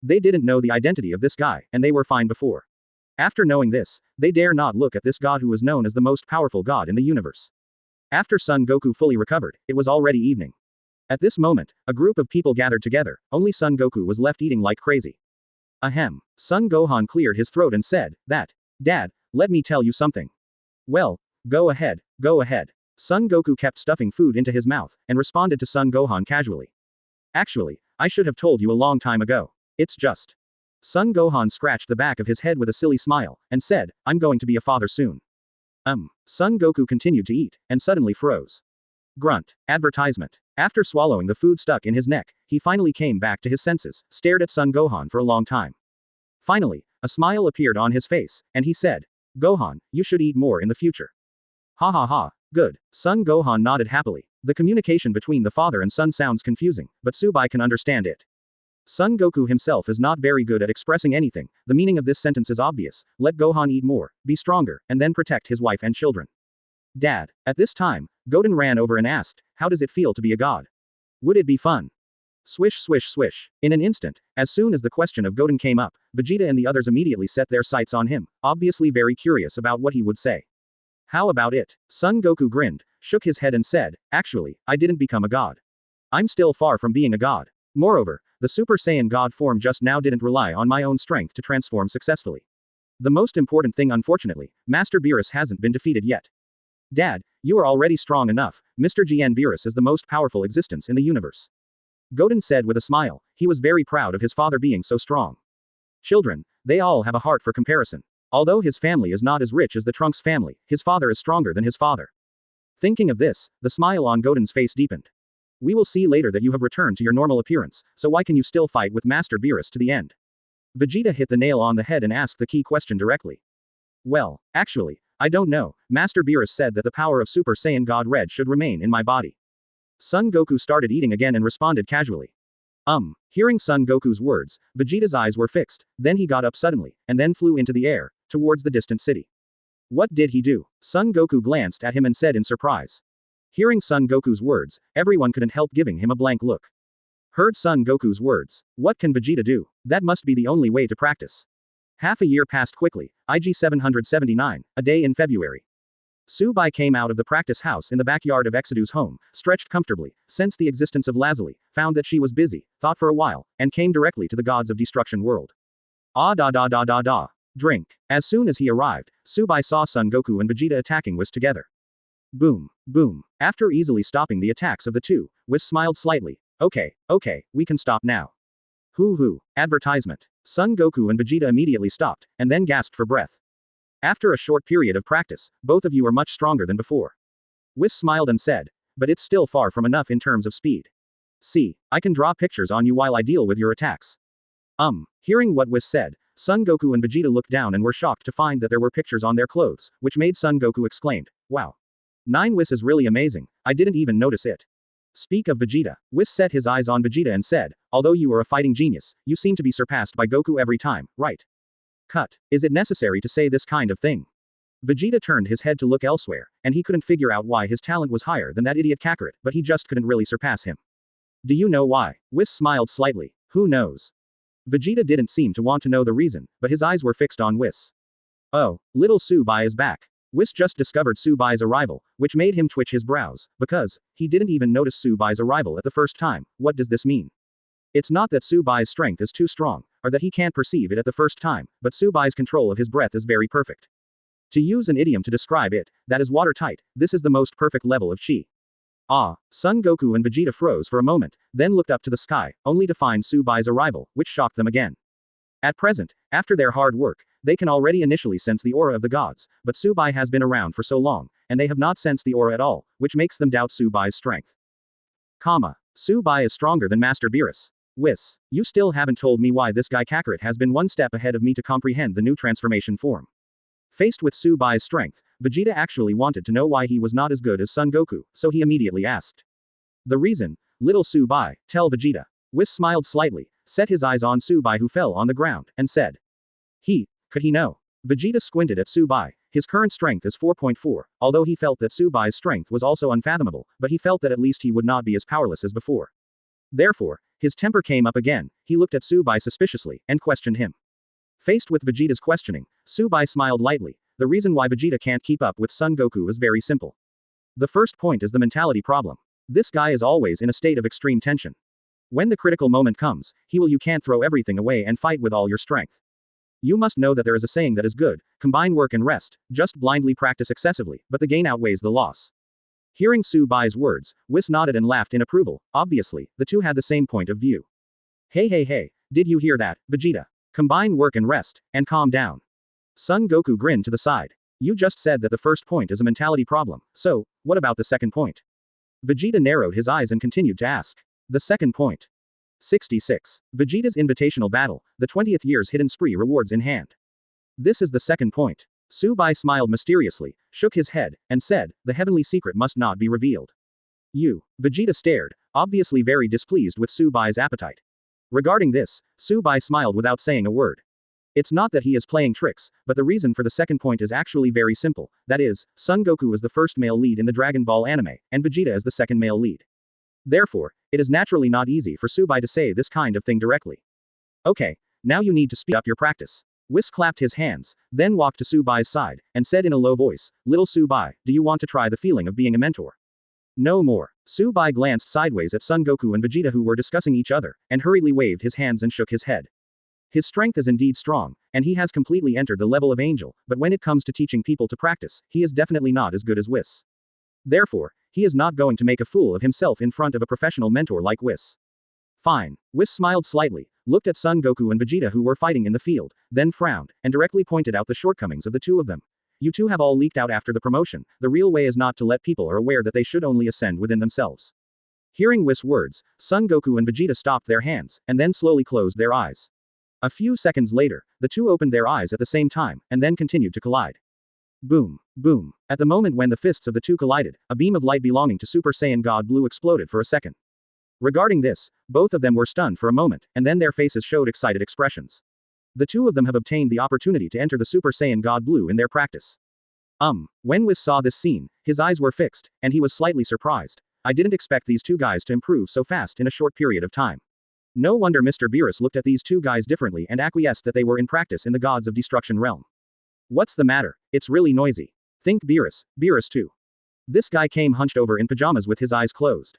They didn't know the identity of this guy, and they were fine before. After knowing this, they dare not look at this god who was known as the most powerful god in the universe. After Son Goku fully recovered, it was already evening. At this moment, a group of people gathered together, only Son Goku was left eating like crazy. Ahem. Son Gohan cleared his throat and said, Dad, let me tell you something. Well, go ahead, go ahead. Son Goku kept stuffing food into his mouth, and responded to Son Gohan casually. Actually, I should have told you a long time ago. It's just. Son Gohan scratched the back of his head with a silly smile, and said, I'm going to be a father soon. Son Goku continued to eat, and suddenly froze. Grunt. Advertisement. After swallowing the food stuck in his neck, he finally came back to his senses, stared at Son Gohan for a long time. Finally, a smile appeared on his face, and he said, Gohan, you should eat more in the future. Ha ha ha, good. Son Gohan nodded happily. The communication between the father and son sounds confusing, but Subai can understand it. Son Goku himself is not very good at expressing anything. The meaning of this sentence is obvious. Let Gohan eat more, be stronger, and then protect his wife and children. Dad. At this time, Goten ran over and asked, how does it feel to be a god? Would it be fun? Swish swish swish. In an instant, as soon as the question of Goten came up, Vegeta and the others immediately set their sights on him, obviously very curious about what he would say. How about it? Son Goku grinned, shook his head and said, actually, I didn't become a god. I'm still far from being a god. Moreover, the Super Saiyan God form just now didn't rely on my own strength to transform successfully. The most important thing, unfortunately, Master Beerus hasn't been defeated yet. Dad, you are already strong enough. Mr. GN Beerus is the most powerful existence in the universe. Goten said with a smile. He was very proud of his father being so strong. Children, they all have a heart for comparison. Although his family is not as rich as the Trunks family, his father is stronger than his father. Thinking of this, the smile on Goten's face deepened. We will see later that you have returned to your normal appearance, so why can you still fight with Master Beerus to the end? Vegeta hit the nail on the head and asked the key question directly. Well, actually, I don't know. Master Beerus said that the power of Super Saiyan God Red should remain in my body. Son Goku started eating again and responded casually. Hearing Son Goku's words, Vegeta's eyes were fixed, then he got up suddenly, and then flew into the air, towards the distant city. What did he do? Son Goku glanced at him and said in surprise. Hearing Son Goku's words, everyone couldn't help giving him a blank look. Heard Son Goku's words. What can Vegeta do? That must be the only way to practice. Half a year passed quickly. Aiji 779, a day in February. Subai came out of the practice house in the backyard of Exodu's home, stretched comfortably, sensed the existence of Lazuli, found that she was busy, thought for a while, and came directly to the gods of destruction world. Ah da da da da da. Drink. As soon as he arrived, Subai saw Son Goku and Vegeta attacking Whis together. Boom, boom. After easily stopping the attacks of the two, Whis smiled slightly. Okay, we can stop now. Hoo. Advertisement. Son Goku and Vegeta immediately stopped, and then gasped for breath. After a short period of practice, both of you are much stronger than before. Whis smiled and said, but it's still far from enough in terms of speed. See, I can draw pictures on you while I deal with your attacks. Hearing what Whis said, Son Goku and Vegeta looked down and were shocked to find that there were pictures on their clothes, which made Son Goku exclaimed, wow. 9 Whis is really amazing, I didn't even notice it. Speak of Vegeta. Whis set his eyes on Vegeta and said, although you are a fighting genius, you seem to be surpassed by Goku every time, right? Cut. Is it necessary to say this kind of thing? Vegeta turned his head to look elsewhere, and he couldn't figure out why his talent was higher than that idiot Kakarot, but he just couldn't really surpass him. Do you know why? Whis smiled slightly. Who knows? Vegeta didn't seem to want to know the reason, but his eyes were fixed on Whis. Oh, little Subai is back. Whis just discovered Subai's arrival, which made him twitch his brows, because he didn't even notice Subai's arrival at the first time. What does this mean? It's not that Subai's strength is too strong, or that he can't perceive it at the first time, but Subai's control of his breath is very perfect. To use an idiom to describe it, that is watertight. This is the most perfect level of chi. Son Goku and Vegeta froze for a moment, then looked up to the sky, only to find Subai's arrival, which shocked them again. At present, after their hard work, they can already initially sense the aura of the gods, but Subai has been around for so long, and they have not sensed the aura at all, which makes them doubt Subai's strength. Subai is stronger than Master Beerus. Whis, you still haven't told me why this guy Kakarot has been one step ahead of me to comprehend the new transformation form. Faced with Subai's strength, Vegeta actually wanted to know why he was not as good as Son Goku, so he immediately asked. The reason, little Subai, tell Vegeta. Whis smiled slightly, set his eyes on Subai who fell on the ground, and said. Could he know? Vegeta squinted at Subai. His current strength is 4.4, although he felt that Subai's strength was also unfathomable, but he felt that at least he would not be as powerless as before. Therefore, his temper came up again, he looked at Subai suspiciously, and questioned him. Faced with Vegeta's questioning, Subai smiled lightly. The reason why Vegeta can't keep up with Son Goku is very simple. The first point is the mentality problem. This guy is always in a state of extreme tension. When the critical moment comes, you can't throw everything away and fight with all your strength. You must know that there is a saying that is good, combine work and rest, just blindly practice excessively, but the gain outweighs the loss. Hearing Subai's words, Whis nodded and laughed in approval. Obviously, the two had the same point of view. Hey, did you hear that, Vegeta? Combine work and rest, and calm down. Son Goku grinned to the side. You just said that the first point is a mentality problem, so, what about the second point? Vegeta narrowed his eyes and continued to ask. The second point. 66. Vegeta's invitational battle, the 20th year's hidden spree rewards in hand. This is the second point. Subai smiled mysteriously, shook his head, and said, the heavenly secret must not be revealed. Vegeta stared, obviously very displeased with Subai's appetite. Regarding this, Subai smiled without saying a word. It's not that he is playing tricks, but the reason for the second point is actually very simple, that is, Son Goku is the first male lead in the Dragon Ball anime, and Vegeta is the second male lead. Therefore, it is naturally not easy for Subai to say this kind of thing directly. Okay, now you need to speed up your practice. Whis clapped his hands, then walked to Subai's side, and said in a low voice, little Subai, do you want to try the feeling of being a mentor? No more. Subai glanced sideways at Son Goku and Vegeta who were discussing each other, and hurriedly waved his hands and shook his head. His strength is indeed strong, and he has completely entered the level of angel, but when it comes to teaching people to practice, he is definitely not as good as Whis. Therefore, he is not going to make a fool of himself in front of a professional mentor like Whis. Fine. Whis smiled slightly, looked at Son Goku and Vegeta who were fighting in the field, then frowned, and directly pointed out the shortcomings of the two of them. You two have all leaked out after the promotion, the real way is not to let people are aware that they should only ascend within themselves. Hearing Whis' words, Son Goku and Vegeta stopped their hands, and then slowly closed their eyes. A few seconds later, the two opened their eyes at the same time, and then continued to collide. Boom, boom. At the moment when the fists of the two collided, a beam of light belonging to Super Saiyan God Blue exploded for a second. Regarding this, both of them were stunned for a moment, and then their faces showed excited expressions. The two of them have obtained the opportunity to enter the Super Saiyan God Blue in their practice. When Whis saw this scene, his eyes were fixed, and he was slightly surprised. I didn't expect these two guys to improve so fast in a short period of time. No wonder Mr. Beerus looked at these two guys differently and acquiesced that they were in practice in the Gods of Destruction realm. What's the matter? It's really noisy. Think Beerus, Beerus too. This guy came hunched over in pajamas with his eyes closed.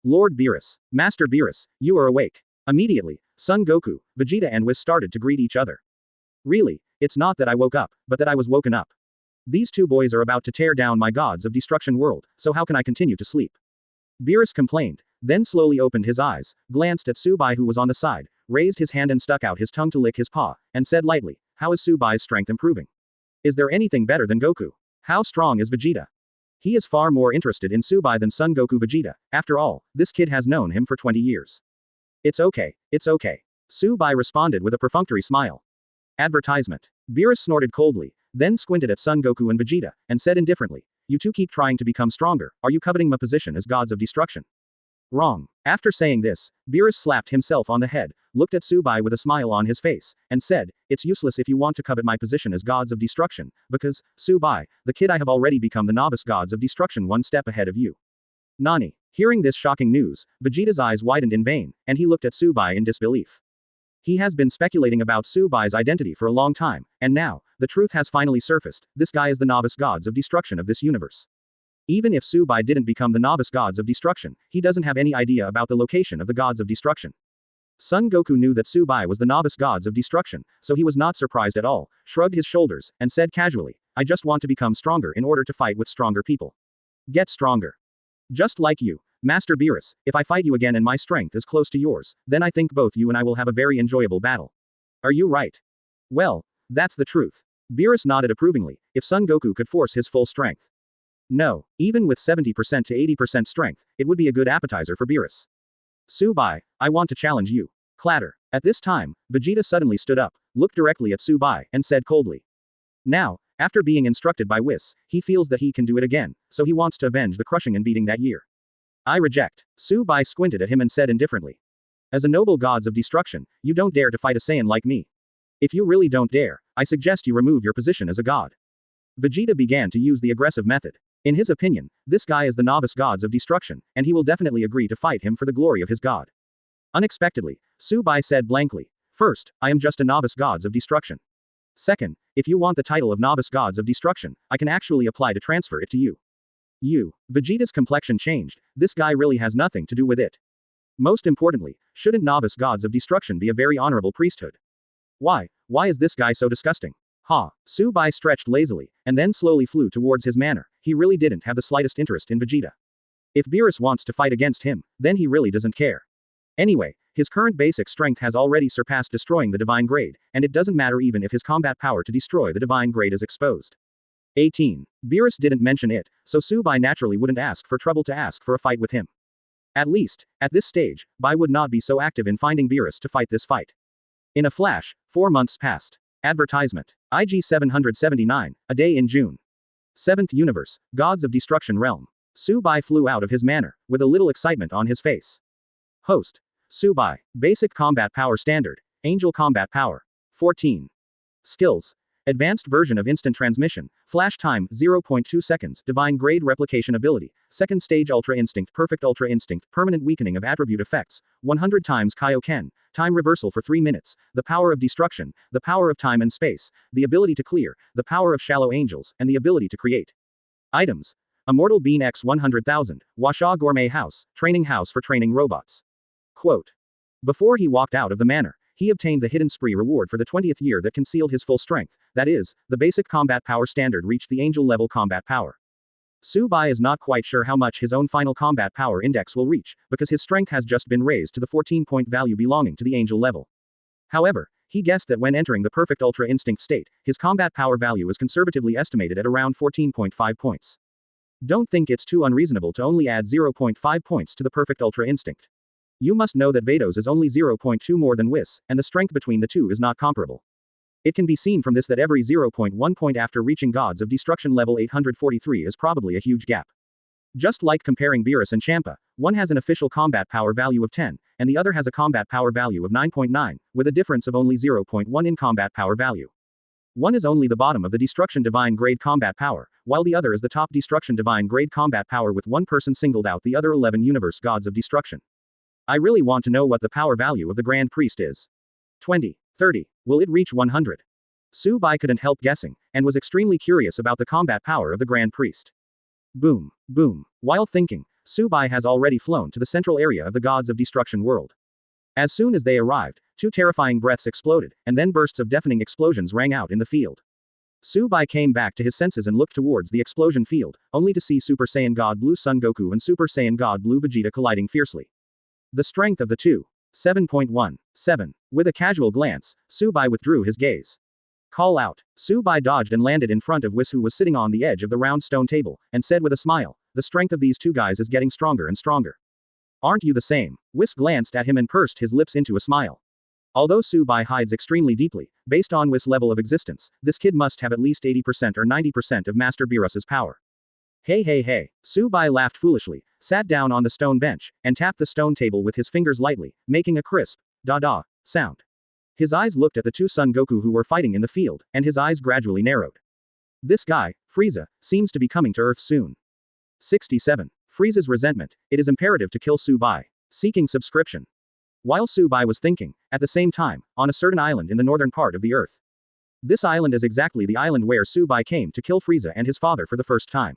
Lord Beerus, Master Beerus, you are awake. Immediately, Son Goku, Vegeta and Whis started to greet each other. Really, it's not that I woke up, but that I was woken up. These two boys are about to tear down my Gods of Destruction world, so how can I continue to sleep? Beerus complained, then slowly opened his eyes, glanced at Subai who was on the side, raised his hand and stuck out his tongue to lick his paw, and said lightly, how is Subai's strength improving? Is there anything better than Goku? How strong is Vegeta? He is far more interested in Subai than Son Goku Vegeta. After all, this kid has known him for 20 years. It's okay, it's okay. Subai responded with a perfunctory smile. Advertisement. Beerus snorted coldly, then squinted at Son Goku and Vegeta, and said indifferently, you two keep trying to become stronger, are you coveting my position as Gods of Destruction? Wrong. After saying this, Beerus slapped himself on the head, looked at Subai with a smile on his face, and said, it's useless if you want to covet my position as Gods of Destruction, because, Subai, the kid I have already become the novice Gods of Destruction one step ahead of you. Nani. Hearing this shocking news, Vegeta's eyes widened in vain, and he looked at Subai in disbelief. He has been speculating about Subai's identity for a long time, and now, the truth has finally surfaced, this guy is the novice Gods of Destruction of this universe. Even if Subai didn't become the novice Gods of Destruction, he doesn't have any idea about the location of the Gods of Destruction. Son Goku knew that Subai was the novice Gods of Destruction, so he was not surprised at all, shrugged his shoulders, and said casually, I just want to become stronger in order to fight with stronger people. Get stronger. Just like you, Master Beerus, if I fight you again and my strength is close to yours, then I think both you and I will have a very enjoyable battle. Are you right? Well, that's the truth. Beerus nodded approvingly, if Son Goku could force his full strength. No, even with 70% to 80% strength, it would be a good appetizer for Beerus. Subai, I want to challenge you. Clatter. At this time, Vegeta suddenly stood up, looked directly at Subai, and said coldly. Now, after being instructed by Whis, he feels that he can do it again, so he wants to avenge the crushing and beating that year. I reject. Subai squinted at him and said indifferently. As a noble Gods of Destruction, you don't dare to fight a Saiyan like me. If you really don't dare, I suggest you remove your position as a god. Vegeta began to use the aggressive method. In his opinion, this guy is the novice Gods of Destruction, and he will definitely agree to fight him for the glory of his god. Unexpectedly, Subai said blankly, first, I am just a novice Gods of Destruction. Second, if you want the title of novice Gods of Destruction, I can actually apply to transfer it to you. You. Vegeta's complexion changed, this guy really has nothing to do with it. Most importantly, shouldn't novice Gods of Destruction be a very honorable priesthood? Why is this guy so disgusting? Ha. Subai stretched lazily, and then slowly flew towards his manor. He really didn't have the slightest interest in Vegeta. If Beerus wants to fight against him, then he really doesn't care. Anyway, his current basic strength has already surpassed destroying the divine grade, and it doesn't matter even if his combat power to destroy the divine grade is exposed. 18. Beerus didn't mention it, so Subai naturally wouldn't ask for trouble to ask for a fight with him. At least, at this stage, Bai would not be so active in finding Beerus to fight this fight. In a flash, 4 months passed. Advertisement. Aiji 779, a day in June. 7th Universe, Gods of Destruction Realm. Subai flew out of his manor, with a little excitement on his face. Host. Subai. Basic Combat Power Standard. Angel Combat Power. 14. Skills. Advanced version of Instant Transmission, Flash Time, 0.2 seconds, Divine Grade Replication Ability, Second Stage Ultra Instinct, Perfect Ultra Instinct, Permanent Weakening of Attribute Effects, 100 times Kaioken, Time Reversal for 3 minutes, The Power of Destruction, The Power of Time and Space, The Ability to Clear, The Power of Shallow Angels, and the Ability to Create. Items. Immortal Bean X 100,000, Washa Gourmet House, Training House for Training Robots. Quote. Before he walked out of the manor, he obtained the Hidden Spree reward for the 20th year that concealed his full strength, that is, the basic combat power standard reached the angel level combat power. Subai is not quite sure how much his own final combat power index will reach, because his strength has just been raised to the 14-point value belonging to the angel level. However, he guessed that when entering the perfect Ultra Instinct state, his combat power value is conservatively estimated at around 14.5 points. Don't think it's too unreasonable to only add 0.5 points to the perfect Ultra Instinct. You must know that Vados is only 0.2 more than Whis, and the strength between the two is not comparable. It can be seen from this that every 0.1 point after reaching Gods of Destruction level 843 is probably a huge gap. Just like comparing Beerus and Champa, one has an official combat power value of 10, and the other has a combat power value of 9.9, with a difference of only 0.1 in combat power value. One is only the bottom of the Destruction Divine grade combat power, while the other is the top Destruction Divine grade combat power with one person singled out the other 11 Universe Gods of Destruction. I really want to know what the power value of the Grand Priest is. 20, 30, will it reach 100? Su Bai couldn't help guessing, and was extremely curious about the combat power of the Grand Priest. Boom, boom. While thinking, Su Bai has already flown to the central area of the Gods of Destruction world. As soon as they arrived, two terrifying breaths exploded, and then bursts of deafening explosions rang out in the field. Su Bai came back to his senses and looked towards the explosion field, only to see Super Saiyan God Blue Son Goku and Super Saiyan God Blue Vegeta colliding fiercely. The strength of the two. 7.17. With a casual glance, Su Bai withdrew his gaze. Call out. Su Bai dodged and landed in front of Whis, who was sitting on the edge of the round stone table, and said with a smile, the strength of these two guys is getting stronger and stronger. Aren't you the same? Whis glanced at him and pursed his lips into a smile. Although Su Bai hides extremely deeply, based on Whis' level of existence, this kid must have at least 80% or 90% of Master Beerus's power. Hey hey hey. Su Bai laughed foolishly, sat down on the stone bench, and tapped the stone table with his fingers lightly, making a crisp, da-da, sound. His eyes looked at the two Son Goku who were fighting in the field, and his eyes gradually narrowed. This guy, Frieza, seems to be coming to Earth soon. 67. Frieza's resentment. It is imperative to kill Su Bai. Seeking subscription. While Su Bai was thinking, at the same time, on a certain island in the northern part of the Earth. This island is exactly the island where Su Bai came to kill Frieza and his father for the first time.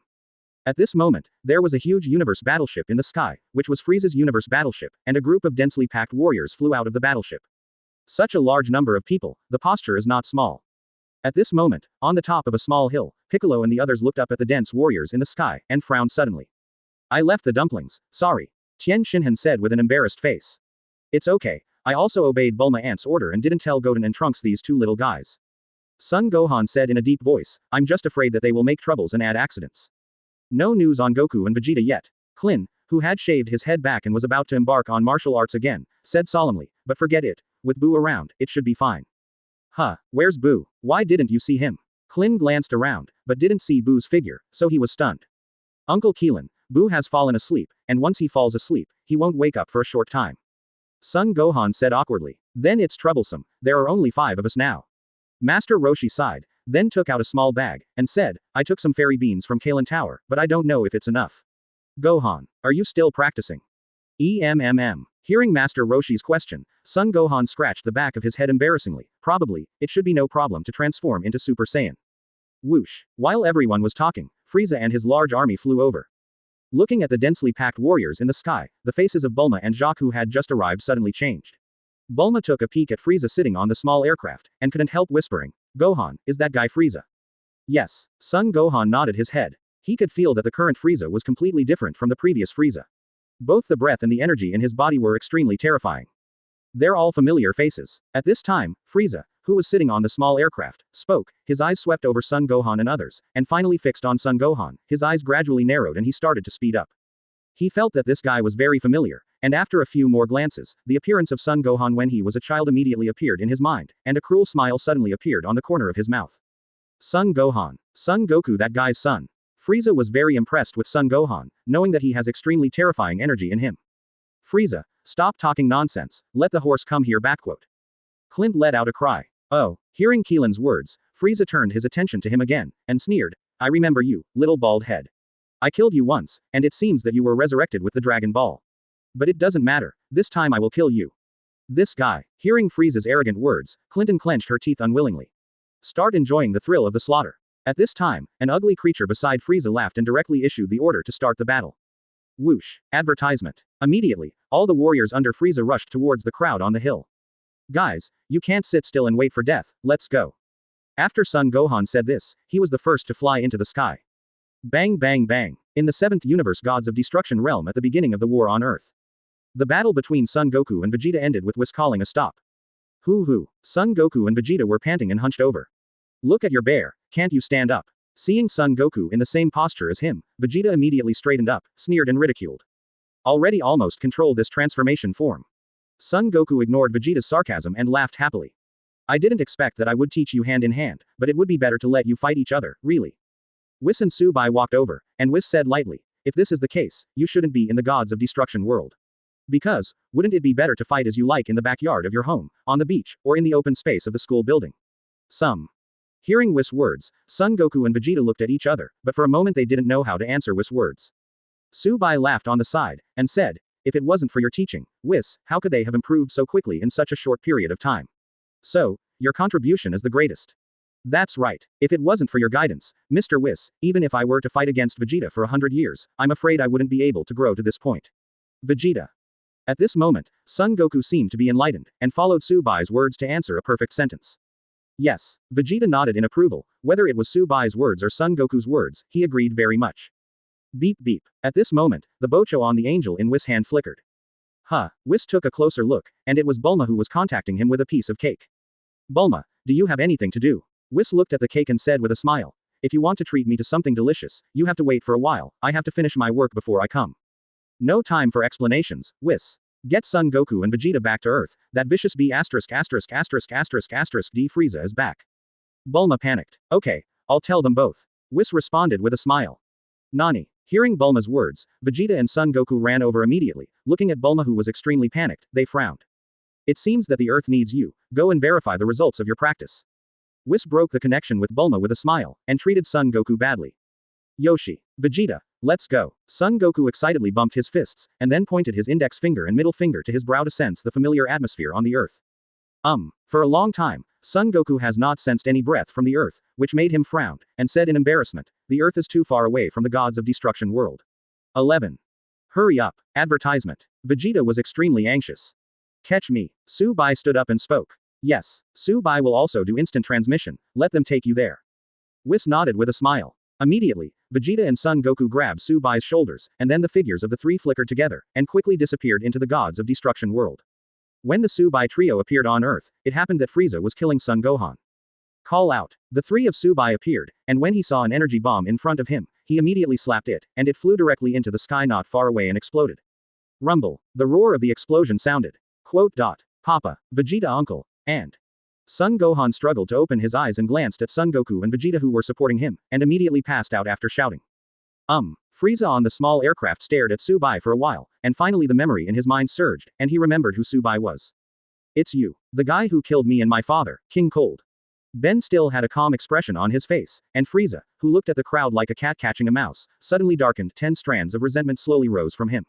At this moment, there was a huge universe battleship in the sky, which was Frieza's universe battleship, and a group of densely packed warriors flew out of the battleship. Such a large number of people, the posture is not small. At this moment, on the top of a small hill, Piccolo and the others looked up at the dense warriors in the sky, and frowned suddenly. I left the dumplings, sorry. Tien Shinhan said with an embarrassed face. It's okay, I also obeyed Bulma Ant's order and didn't tell Goten and Trunks these two little guys. Son Gohan said in a deep voice, I'm just afraid that they will make troubles and add accidents. No news on Goku and Vegeta yet. Klin, who had shaved his head back and was about to embark on martial arts again, said solemnly, but forget it. With Boo around, it should be fine. Huh, where's Boo? Why didn't you see him? Klin glanced around, but didn't see Boo's figure, so he was stunned. Uncle Keelan, Boo has fallen asleep, and once he falls asleep, he won't wake up for a short time. Son Gohan said awkwardly. Then it's troublesome, there are only 5 of us now. Master Roshi sighed, then took out a small bag, and said, I took some fairy beans from Kalen Tower, but I don't know if it's enough. Gohan, are you still practicing? Hearing Master Roshi's question, Son Gohan scratched the back of his head embarrassingly. Probably, it should be no problem to transform into Super Saiyan. Whoosh. While everyone was talking, Frieza and his large army flew over. Looking at the densely packed warriors in the sky, the faces of Bulma and Jacques who had just arrived suddenly changed. Bulma took a peek at Frieza sitting on the small aircraft, and couldn't help whispering, Gohan, is that guy Frieza? Yes. Son Gohan nodded his head. He could feel that the current Frieza was completely different from the previous Frieza. Both the breath and the energy in his body were extremely terrifying. They're all familiar faces. At this time, Frieza, who was sitting on the small aircraft, spoke, his eyes swept over Son Gohan and others, and finally fixed on Son Gohan. His eyes gradually narrowed and he started to speed up. He felt that this guy was very familiar, and after a few more glances, the appearance of Son Gohan when he was a child immediately appeared in his mind, and a cruel smile suddenly appeared on the corner of his mouth. Son Gohan. Son Goku, that guy's son. Frieza was very impressed with Son Gohan, knowing that he has extremely terrifying energy in him. Frieza, stop talking nonsense, let the horse come here. Clint let out a cry. Oh, hearing Keelan's words, Frieza turned his attention to him again, and sneered, I remember you, little bald head. I killed you once, and it seems that you were resurrected with the Dragon Ball. But it doesn't matter, this time I will kill you. This guy. Hearing Frieza's arrogant words, Clinton clenched her teeth unwillingly. Start enjoying the thrill of the slaughter. At this time, an ugly creature beside Frieza laughed and directly issued the order to start the battle. Whoosh. Advertisement. Immediately, all the warriors under Frieza rushed towards the crowd on the hill. Guys, you can't sit still and wait for death, let's go. After Son Gohan said this, he was the first to fly into the sky. Bang bang bang. In the 7th Universe Gods of Destruction realm at the beginning of the war on Earth. The battle between Son Goku and Vegeta ended with Whis calling a stop. Hoo hoo. Son Goku and Vegeta were panting and hunched over. Look at your bear, can't you stand up? Seeing Son Goku in the same posture as him, Vegeta immediately straightened up, sneered and ridiculed. Already almost controlled this transformation form. Son Goku ignored Vegeta's sarcasm and laughed happily. I didn't expect that I would teach you hand in hand, but it would be better to let you fight each other, really. Whis and Subai walked over, and Whis said lightly, if this is the case, you shouldn't be in the Gods of Destruction world. Because, wouldn't it be better to fight as you like in the backyard of your home, on the beach, or in the open space of the school building? Hearing Whis' words, Son Goku and Vegeta looked at each other, but for a moment they didn't know how to answer Whis' words. Subai laughed on the side, and said, if it wasn't for your teaching, Whis, how could they have improved so quickly in such a short period of time? So, your contribution is the greatest. That's right. If it wasn't for your guidance, Mr. Whis, even if I were to fight against Vegeta for 100 years, I'm afraid I wouldn't be able to grow to this point. Vegeta. At this moment, Son Goku seemed to be enlightened, and followed Subai's words to answer a perfect sentence. Yes, Vegeta nodded in approval, whether it was Subai's words or Son Goku's words, he agreed very much. Beep beep. At this moment, the bocho on the angel in Whis' hand flickered. Whis took a closer look, and it was Bulma who was contacting him with a piece of cake. Bulma, do you have anything to do? Whis looked at the cake and said with a smile. If you want to treat me to something delicious, you have to wait for a while, I have to finish my work before I come. No time for explanations, Whis. Get Son Goku and Vegeta back to Earth, that vicious B************ D Frieza is back. Bulma panicked. Okay, I'll tell them both. Whis responded with a smile. Nani. Hearing Bulma's words, Vegeta and Son Goku ran over immediately, looking at Bulma who was extremely panicked, they frowned. It seems that the Earth needs you, go and verify the results of your practice. Whis broke the connection with Bulma with a smile, and treated Son Goku badly. Yoshi. Vegeta. Let's go. Son Goku excitedly bumped his fists, and then pointed his index finger and middle finger to his brow to sense the familiar atmosphere on the Earth. For a long time, Son Goku has not sensed any breath from the Earth, which made him frown, and said in embarrassment, the Earth is too far away from the Gods of Destruction world. 11. Hurry up. Advertisement. Vegeta was extremely anxious. Catch me. Subai stood up and spoke. Yes, Subai will also do instant transmission, let them take you there. Whis nodded with a smile. Immediately, Vegeta and Son Goku grabbed Subai's shoulders, and then the figures of the three flickered together, and quickly disappeared into the Gods of Destruction world. When the Subai trio appeared on Earth, it happened that Frieza was killing Son Gohan. Call out. The three of Subai appeared, and when he saw an energy bomb in front of him, he immediately slapped it, and it flew directly into the sky not far away and exploded. Rumble. The roar of the explosion sounded. Papa, Vegeta uncle, and Son Gohan struggled to open his eyes and glanced at Son Goku and Vegeta who were supporting him, and immediately passed out after shouting. Frieza on the small aircraft stared at Subai for a while, and finally the memory in his mind surged, and he remembered who Subai was. It's you. The guy who killed me and my father, King Cold. Ben still had a calm expression on his face, and Frieza, who looked at the crowd like a cat catching a mouse, suddenly darkened. 10 strands of resentment slowly rose from him.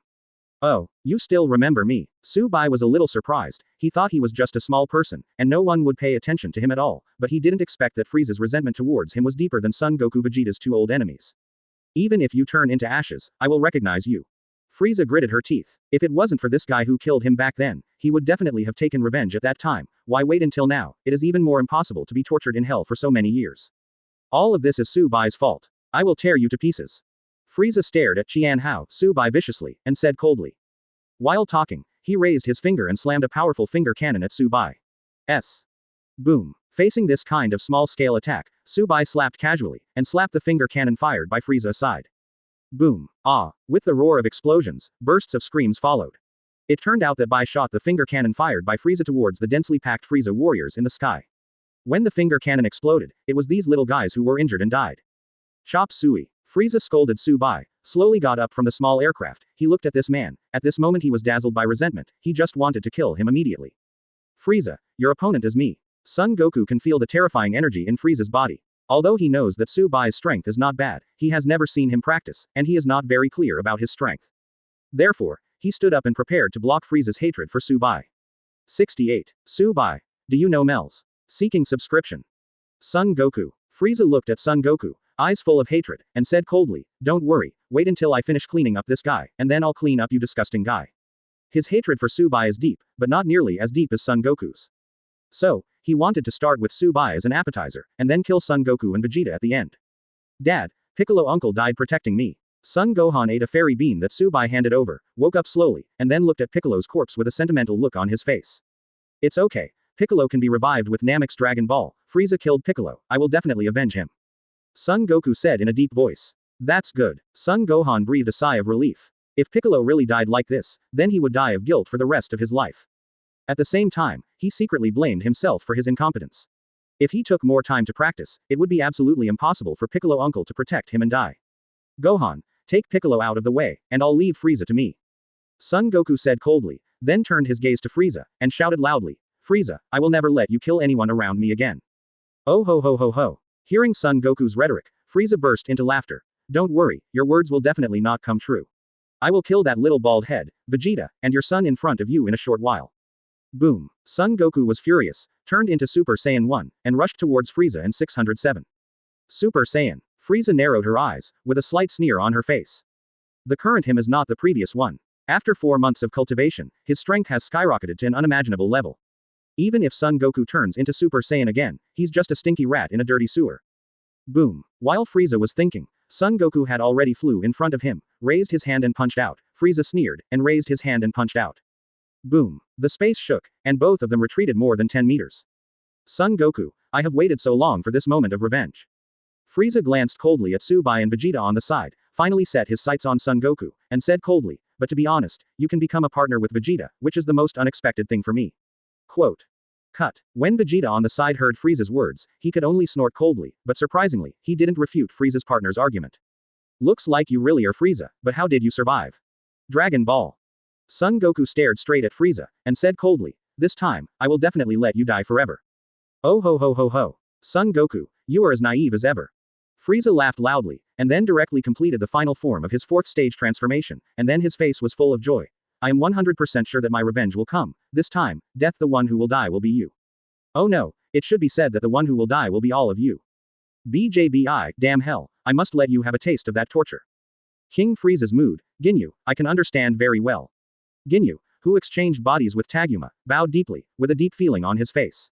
Oh, you still remember me? Subai was a little surprised, he thought he was just a small person, and no one would pay attention to him at all, but he didn't expect that Frieza's resentment towards him was deeper than Son Goku Vegeta's two old enemies. Even if you turn into ashes, I will recognize you. Frieza gritted her teeth. If it wasn't for this guy who killed him back then, he would definitely have taken revenge at that time. Why wait until now? It is even more impossible to be tortured in hell for so many years. All of this is Subai's fault. I will tear you to pieces. Frieza stared at Qian Hao, Subai viciously, and said coldly. While talking, he raised his finger and slammed a powerful finger cannon at Subai's. Boom. Facing this kind of small-scale attack, Subai slapped casually, and slapped the finger cannon fired by Frieza aside. Boom. With the roar of explosions, bursts of screams followed. It turned out that Bai shot the finger cannon fired by Frieza towards the densely packed Frieza warriors in the sky. When the finger cannon exploded, it was these little guys who were injured and died. Chop Suey. Frieza scolded Subai, slowly got up from the small aircraft, he looked at this man, at this moment he was dazzled by resentment, he just wanted to kill him immediately. Frieza, your opponent is me. Son Goku can feel the terrifying energy in Frieza's body. Although he knows that Subai's strength is not bad, he has never seen him practice, and he is not very clear about his strength. Therefore, he stood up and prepared to block Frieza's hatred for Subai. 68. Subai. Do you know Mel's? Seeking subscription. Son Goku. Frieza looked at Son Goku, eyes full of hatred, and said coldly, don't worry, wait until I finish cleaning up this guy, and then I'll clean up you disgusting guy. His hatred for Subai is deep, but not nearly as deep as Son Goku's. So, he wanted to start with Subai as an appetizer, and then kill Son Goku and Vegeta at the end. Dad, Piccolo uncle died protecting me. Son Gohan ate a fairy bean that Subai handed over, woke up slowly, and then looked at Piccolo's corpse with a sentimental look on his face. It's okay. Piccolo can be revived with Namek's Dragon Ball. Frieza killed Piccolo, I will definitely avenge him. Son Goku said in a deep voice. That's good. Son Gohan breathed a sigh of relief. If Piccolo really died like this, then he would die of guilt for the rest of his life. At the same time, he secretly blamed himself for his incompetence. If he took more time to practice, it would be absolutely impossible for Piccolo uncle to protect him and die. Gohan, take Piccolo out of the way, and I'll leave Frieza to me. Son Goku said coldly, then turned his gaze to Frieza, and shouted loudly, Frieza, I will never let you kill anyone around me again. Oh ho ho ho ho. Hearing Son Goku's rhetoric, Frieza burst into laughter. Don't worry, your words will definitely not come true. I will kill that little bald head, Vegeta, and your son in front of you in a short while. Boom. Son Goku was furious, turned into Super Saiyan 1, and rushed towards Frieza and 607. Super Saiyan. Frieza narrowed her eyes, with a slight sneer on her face. The current him is not the previous one. After 4 months of cultivation, his strength has skyrocketed to an unimaginable level. Even if Son Goku turns into Super Saiyan again, he's just a stinky rat in a dirty sewer. Boom. While Frieza was thinking, Son Goku had already flew in front of him, raised his hand and punched out. Frieza sneered, and raised his hand and punched out. Boom. The space shook, and both of them retreated more than 10 meters. Son Goku, I have waited so long for this moment of revenge. Frieza glanced coldly at Subai and Vegeta on the side, finally set his sights on Son Goku, and said coldly, but to be honest, you can become a partner with Vegeta, which is the most unexpected thing for me. Quote. Cut. When Vegeta on the side heard Frieza's words, he could only snort coldly, but surprisingly, he didn't refute Frieza's partner's argument. Looks like you really are Frieza, but how did you survive? Dragon Ball. Son Goku stared straight at Frieza, and said coldly, this time, I will definitely let you die forever. Oh ho ho ho ho. Son Goku, you are as naive as ever. Frieza laughed loudly, and then directly completed the final form of his 4th stage transformation, and then his face was full of joy. I am 100% sure that my revenge will come. This time, death the one who will die will be you. Oh no, it should be said that the one who will die will be all of you. BJBI, damn hell, I must let you have a taste of that torture. King Frieza's mood, Ginyu, I can understand very well. Ginyu, who exchanged bodies with Taguma, bowed deeply, with a deep feeling on his face.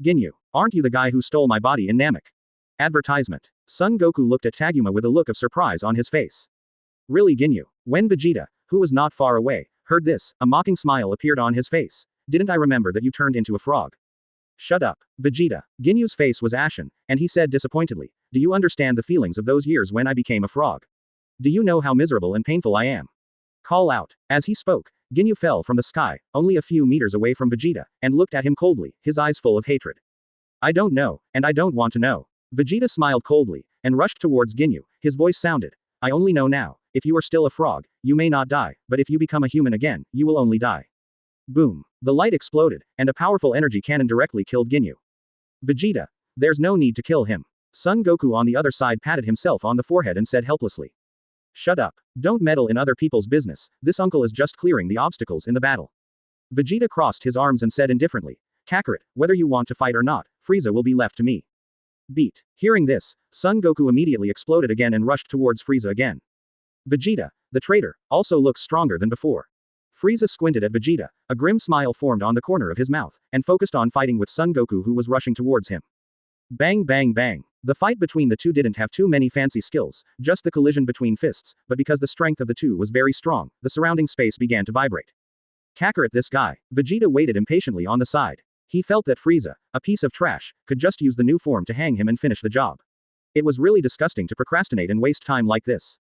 Ginyu, aren't you the guy who stole my body in Namek? Advertisement. Son Goku looked at Taguma with a look of surprise on his face. Really Ginyu? When Vegeta, who was not far away, heard this, a mocking smile appeared on his face. Didn't I remember that you turned into a frog? Shut up, Vegeta. Ginyu's face was ashen, and he said disappointedly, do you understand the feelings of those years when I became a frog? Do you know how miserable and painful I am? Call out. As he spoke, Ginyu fell from the sky, only a few meters away from Vegeta, and looked at him coldly, his eyes full of hatred. I don't know, and I don't want to know. Vegeta smiled coldly, and rushed towards Ginyu, his voice sounded. I only know now, if you are still a frog, you may not die, but if you become a human again, you will only die. Boom. The light exploded, and a powerful energy cannon directly killed Ginyu. Vegeta. There's no need to kill him. Son Goku on the other side patted himself on the forehead and said helplessly. Shut up. Don't meddle in other people's business, this uncle is just clearing the obstacles in the battle. Vegeta crossed his arms and said indifferently, Kakarot, whether you want to fight or not, Frieza will be left to me. Beat. Hearing this, Son Goku immediately exploded again and rushed towards Frieza again. Vegeta, the traitor, also looks stronger than before. Frieza squinted at Vegeta, a grim smile formed on the corner of his mouth, and focused on fighting with Son Goku who was rushing towards him. Bang bang bang. The fight between the two didn't have too many fancy skills, just the collision between fists, but because the strength of the two was very strong, the surrounding space began to vibrate. Kakarot this guy. Vegeta waited impatiently on the side. He felt that Frieza, a piece of trash, could just use the new form to hang him and finish the job. It was really disgusting to procrastinate and waste time like this.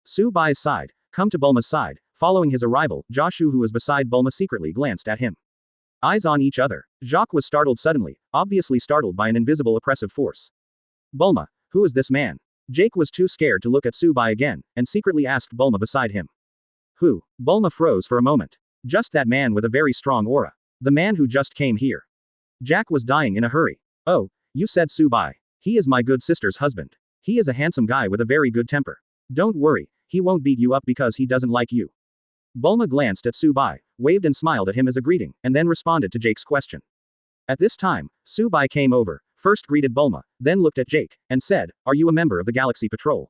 Subai's side, come to Bulma's side. Following his arrival, Joshu who was beside Bulma secretly glanced at him. Eyes on each other. Jacques was startled suddenly, obviously startled by an invisible oppressive force. Bulma, who is this man? Jake was too scared to look at Subai again, and secretly asked Bulma beside him. Who? Bulma froze for a moment. Just that man with a very strong aura. The man who just came here. Jack was dying in a hurry. Oh, you said Subai. He is my good sister's husband. He is a handsome guy with a very good temper. Don't worry, he won't beat you up because he doesn't like you. Bulma glanced at Subai, waved and smiled at him as a greeting, and then responded to Jake's question. At this time, Subai came over, first greeted Bulma, then looked at Jake, and said, are you a member of the Galaxy Patrol?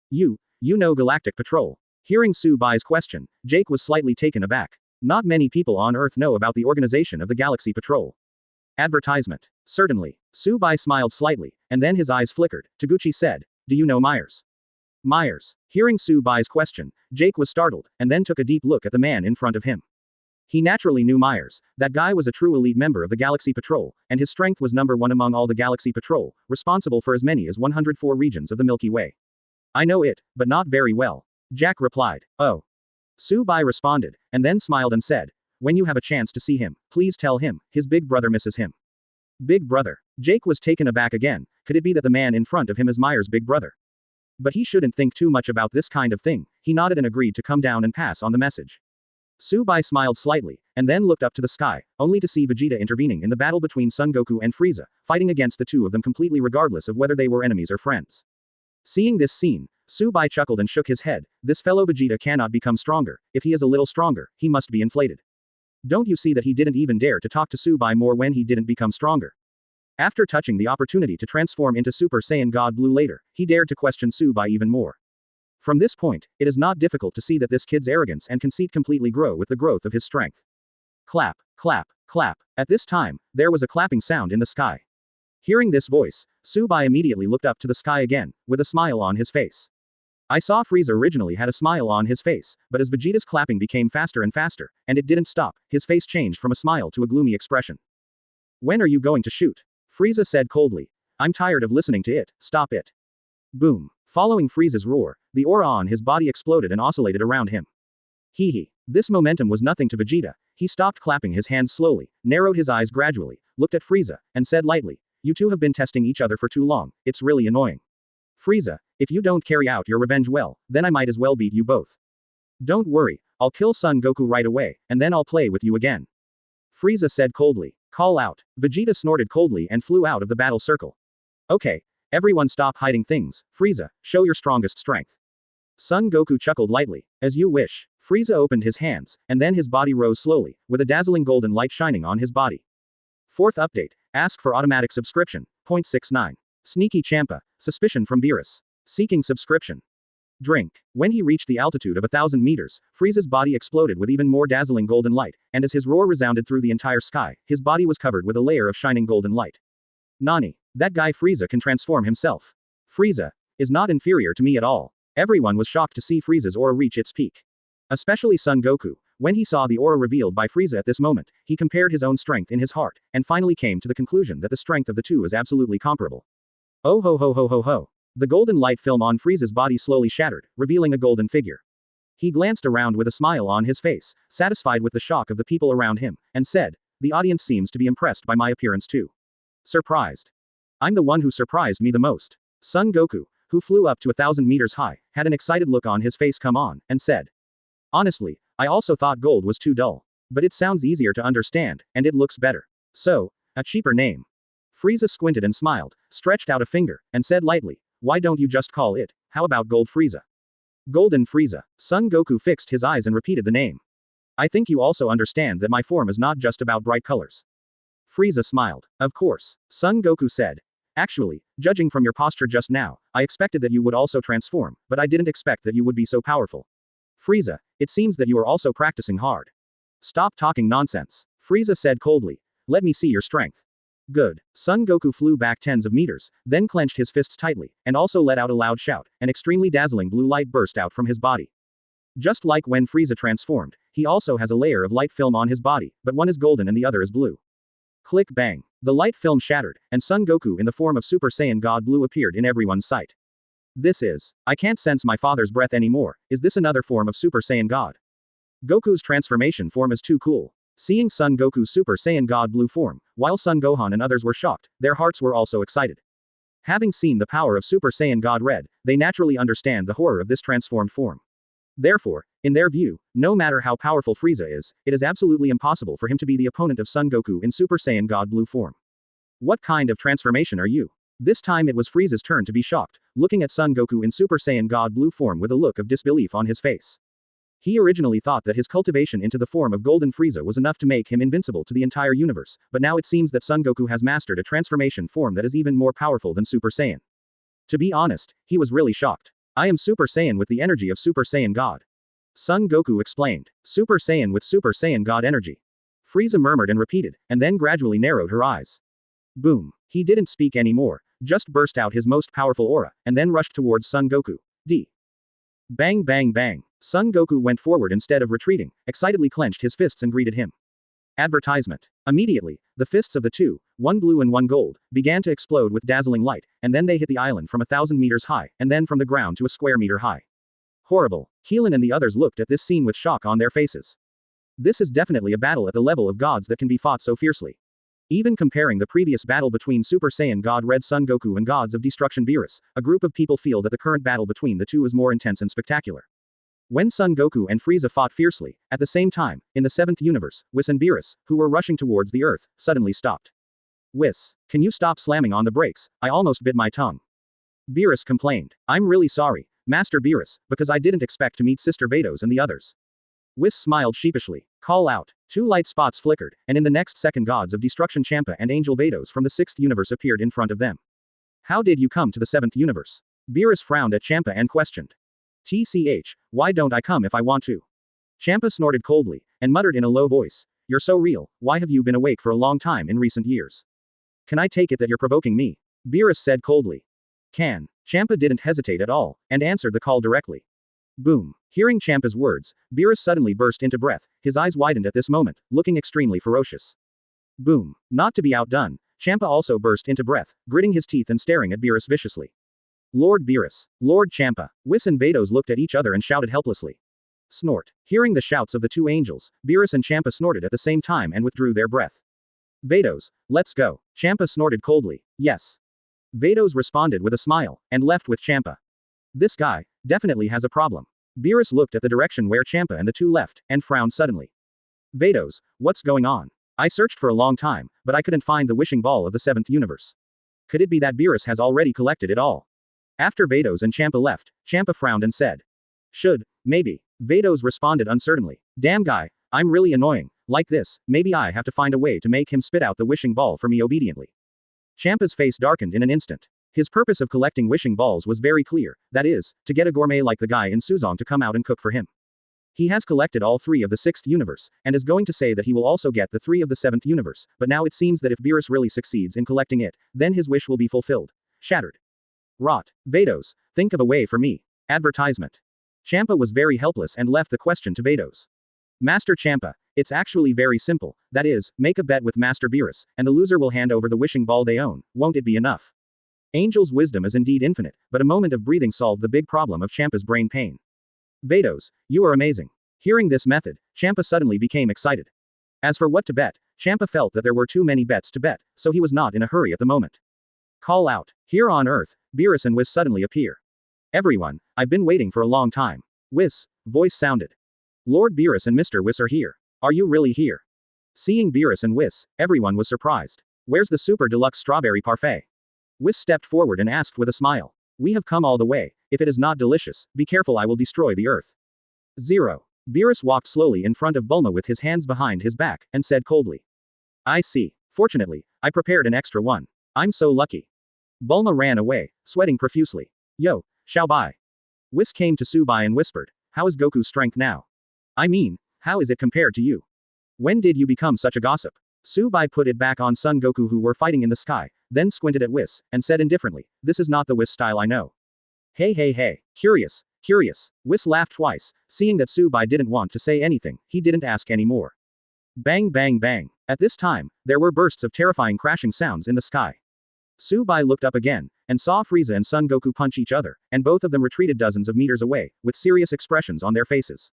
You know Galactic Patrol. Hearing Subai's question, Jake was slightly taken aback. Not many people on Earth know about the organization of the Galaxy Patrol. Advertisement. Certainly. Subai smiled slightly, and then his eyes flickered. Taguchi said, do you know Myers? Myers. Hearing Subai's question, Jake was startled, and then took a deep look at the man in front of him. He naturally knew Myers. That guy was a true elite member of the Galaxy Patrol, and his strength was number one among all the Galaxy Patrol, responsible for as many as 104 regions of the Milky Way. I know it, but not very well. Jack replied. Oh. Su Bai responded, and then smiled and said, when you have a chance to see him, please tell him, his big brother misses him. Big brother. Jake was taken aback again. Could it be that the man in front of him is Myers' big brother? But he shouldn't think too much about this kind of thing. He nodded and agreed to come down and pass on the message. Su Bai smiled slightly, and then looked up to the sky, only to see Vegeta intervening in the battle between Son Goku and Frieza, fighting against the two of them completely regardless of whether they were enemies or friends. Seeing this scene, Su Bai chuckled and shook his head. This fellow Vegeta cannot become stronger. If he is a little stronger, he must be inflated. Don't you see that he didn't even dare to talk to Su Bai more when he didn't become stronger? After touching the opportunity to transform into Super Saiyan God Blue later, he dared to question Su Bai even more. From this point, it is not difficult to see that this kid's arrogance and conceit completely grow with the growth of his strength. Clap, clap, clap. At this time, there was a clapping sound in the sky. Hearing this voice, Su Bai immediately looked up to the sky again, with a smile on his face. I saw Frieza originally had a smile on his face, but as Vegeta's clapping became faster and faster, and it didn't stop, his face changed from a smile to a gloomy expression. When are you going to shoot? Frieza said coldly. I'm tired of listening to it, stop it. Boom. Following Frieza's roar, the aura on his body exploded and oscillated around him. Hee hee. This momentum was nothing to Vegeta. He stopped clapping his hands slowly, narrowed his eyes gradually, looked at Frieza, and said lightly, you two have been testing each other for too long, it's really annoying. Frieza, if you don't carry out your revenge well, then I might as well beat you both. Don't worry, I'll kill Son Goku right away, and then I'll play with you again. Frieza said coldly. Call out. Vegeta snorted coldly and flew out of the battle circle. Okay. Everyone stop hiding things. Frieza, show your strongest strength. Son Goku chuckled lightly. As you wish. Frieza opened his hands, and then his body rose slowly, with a dazzling golden light shining on his body. Fourth update. Ask for automatic subscription. 0.69. Sneaky Champa. Suspicion from Beerus. Seeking subscription. Drink. When he reached the altitude of 1,000 meters, Frieza's body exploded with even more dazzling golden light, and as his roar resounded through the entire sky, his body was covered with a layer of shining golden light. Nani. That guy Frieza can transform himself. Frieza is not inferior to me at all. Everyone was shocked to see Frieza's aura reach its peak. Especially Son Goku. When he saw the aura revealed by Frieza at this moment, he compared his own strength in his heart, and finally came to the conclusion that the strength of the two is absolutely comparable. Oh ho ho ho ho ho. The golden light film on Frieza's body slowly shattered, revealing a golden figure. He glanced around with a smile on his face, satisfied with the shock of the people around him, and said, the audience seems to be impressed by my appearance too. Surprised. I'm the one who surprised me the most. Son Goku, who flew up to 1,000 meters high, had an excited look on his face come on, and said. Honestly, I also thought gold was too dull. But it sounds easier to understand, and it looks better. So, a cheaper name. Frieza squinted and smiled, stretched out a finger, and said lightly, why don't you just call it, how about Gold Frieza? Golden Frieza. Son Goku fixed his eyes and repeated the name. I think you also understand that my form is not just about bright colors. Frieza smiled. Of course. Son Goku said. Actually, judging from your posture just now, I expected that you would also transform, but I didn't expect that you would be so powerful. Frieza, it seems that you are also practicing hard. Stop talking nonsense. Frieza said coldly. Let me see your strength. Good. Son Goku flew back tens of meters, then clenched his fists tightly, and also let out a loud shout. An extremely dazzling blue light burst out from his body. Just like when Frieza transformed, he also has a layer of light film on his body, but one is golden and the other is blue. Click bang. The light film shattered, and Son Goku in the form of Super Saiyan God Blue appeared in everyone's sight. This is. I can't sense my father's breath anymore. Is this another form of Super Saiyan God? Goku's transformation form is too cool. Seeing Son Goku's Super Saiyan God Blue form, while Son Gohan and others were shocked, their hearts were also excited. Having seen the power of Super Saiyan God Red, they naturally understand the horror of this transformed form. Therefore, in their view, no matter how powerful Frieza is, it is absolutely impossible for him to be the opponent of Son Goku in Super Saiyan God Blue form. What kind of transformation are you? This time it was Frieza's turn to be shocked, looking at Son Goku in Super Saiyan God Blue form with a look of disbelief on his face. He originally thought that his cultivation into the form of Golden Frieza was enough to make him invincible to the entire universe, but now it seems that Son Goku has mastered a transformation form that is even more powerful than Super Saiyan. To be honest, he was really shocked. I am Super Saiyan with the energy of Super Saiyan God. Son Goku explained. Super Saiyan with Super Saiyan God energy. Frieza murmured and repeated, and then gradually narrowed her eyes. Boom. He didn't speak anymore, just burst out his most powerful aura, and then rushed towards Son Goku. D. Bang bang bang. Son Goku went forward instead of retreating, excitedly clenched his fists and greeted him. Advertisement. Immediately, the fists of the two, one blue and one gold, began to explode with dazzling light, and then they hit the island from 1,000 meters high, and then from the ground to a square meter high. Horrible. Keelan and the others looked at this scene with shock on their faces. This is definitely a battle at the level of gods that can be fought so fiercely. Even comparing the previous battle between Super Saiyan God Red Son Goku and Gods of Destruction Beerus, a group of people feel that the current battle between the two is more intense and spectacular. When Son Goku and Frieza fought fiercely, at the same time, in the 7th universe, Whis and Beerus, who were rushing towards the Earth, suddenly stopped. Whis, can you stop slamming on the brakes? I almost bit my tongue. Beerus complained. I'm really sorry, Master Beerus, because I didn't expect to meet Sister Vados and the others. Whis smiled sheepishly. Call out. 2 light spots flickered, and in the next second Gods of Destruction Champa and Angel Vados from the 6th universe appeared in front of them. How did you come to the 7th universe? Beerus frowned at Champa and questioned. TCH, why don't I come if I want to? Champa snorted coldly, and muttered in a low voice. You're so real, why have you been awake for a long time in recent years? Can I take it that you're provoking me? Beerus said coldly. Can. Champa didn't hesitate at all, and answered the call directly. Boom. Hearing Champa's words, Beerus suddenly burst into breath, his eyes widened at this moment, looking extremely ferocious. Boom. Not to be outdone, Champa also burst into breath, gritting his teeth and staring at Beerus viciously. Lord Beerus. Lord Champa. Whis and Vados looked at each other and shouted helplessly. Snort. Hearing the shouts of the two angels, Beerus and Champa snorted at the same time and withdrew their breath. Vados, let's go. Champa snorted coldly. Yes. Vados responded with a smile, and left with Champa. This guy definitely has a problem. Beerus looked at the direction where Champa and the two left, and frowned suddenly. Vados, what's going on? I searched for a long time, but I couldn't find the wishing ball of the 7th universe. Could it be that Beerus has already collected it all? After Vados and Champa left, Champa frowned and said. Maybe. Vados responded uncertainly. Damn guy, I'm really annoying. Like this, maybe I have to find a way to make him spit out the wishing ball for me obediently. Champa's face darkened in an instant. His purpose of collecting wishing balls was very clear, that is, to get a gourmet like the guy in Suzong to come out and cook for him. He has collected all 3 of the 6th universe, and is going to say that he will also get the 3 of the 7th universe, but now it seems that if Beerus really succeeds in collecting it, then his wish will be fulfilled. Shattered. Rot. Vados, think of a way for me. Advertisement. Champa was very helpless and left the question to Vados. Master Champa, it's actually very simple, that is, make a bet with Master Beerus, and the loser will hand over the wishing ball they own, won't it be enough? Angel's wisdom is indeed infinite, but a moment of breathing solved the big problem of Champa's brain pain. Vados, you are amazing. Hearing this method, Champa suddenly became excited. As for what to bet, Champa felt that there were too many bets to bet, so he was not in a hurry at the moment. Call out. Here on Earth, Beerus and Whis suddenly appear. Everyone, I've been waiting for a long time. Whis, voice sounded. Lord Beerus and Mr. Whis are here. Are you really here? Seeing Beerus and Whis, everyone was surprised. Where's the super deluxe strawberry parfait? Whis stepped forward and asked with a smile. We have come all the way. If it is not delicious, be careful, I will destroy the earth. 0. Beerus walked slowly in front of Bulma with his hands behind his back, and said coldly. I see. Fortunately, I prepared an extra one. I'm so lucky. Bulma ran away, sweating profusely. Yo, Xiaobai. Whis came to Subai and whispered, how is Goku's strength now? I mean, how is it compared to you? When did you become such a gossip? Subai put it back on Son Goku who were fighting in the sky, then squinted at Whis, and said indifferently, this is not the Whis style I know. Hey. Curious. Whis laughed twice, seeing that Subai didn't want to say anything, he didn't ask any more. Bang bang bang. At this time, there were bursts of terrifying crashing sounds in the sky. Subai looked up again, and saw Frieza and Son Goku punch each other, and both of them retreated dozens of meters away, with serious expressions on their faces.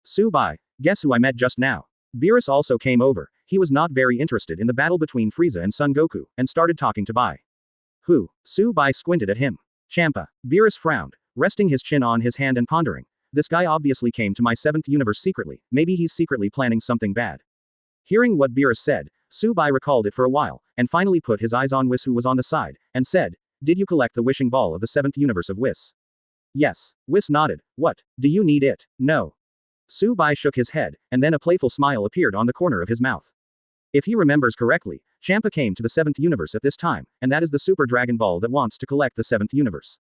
Subai, guess who I met just now? Beerus also came over, he was not very interested in the battle between Frieza and Son Goku, and started talking to Bai. Who? Subai squinted at him. Champa. Beerus frowned, resting his chin on his hand and pondering. This guy obviously came to my 7th universe secretly, maybe he's secretly planning something bad. Hearing what Beerus said, Subai recalled it for a while, and finally put his eyes on Whis who was on the side, and said, did you collect the wishing ball of the 7th universe of Whis? Yes. Whis nodded. What, do you need it? No. Subai shook his head, and then a playful smile appeared on the corner of his mouth. If he remembers correctly, Champa came to the 7th universe at this time, and that is the Super Dragon Ball that wants to collect the 7th universe.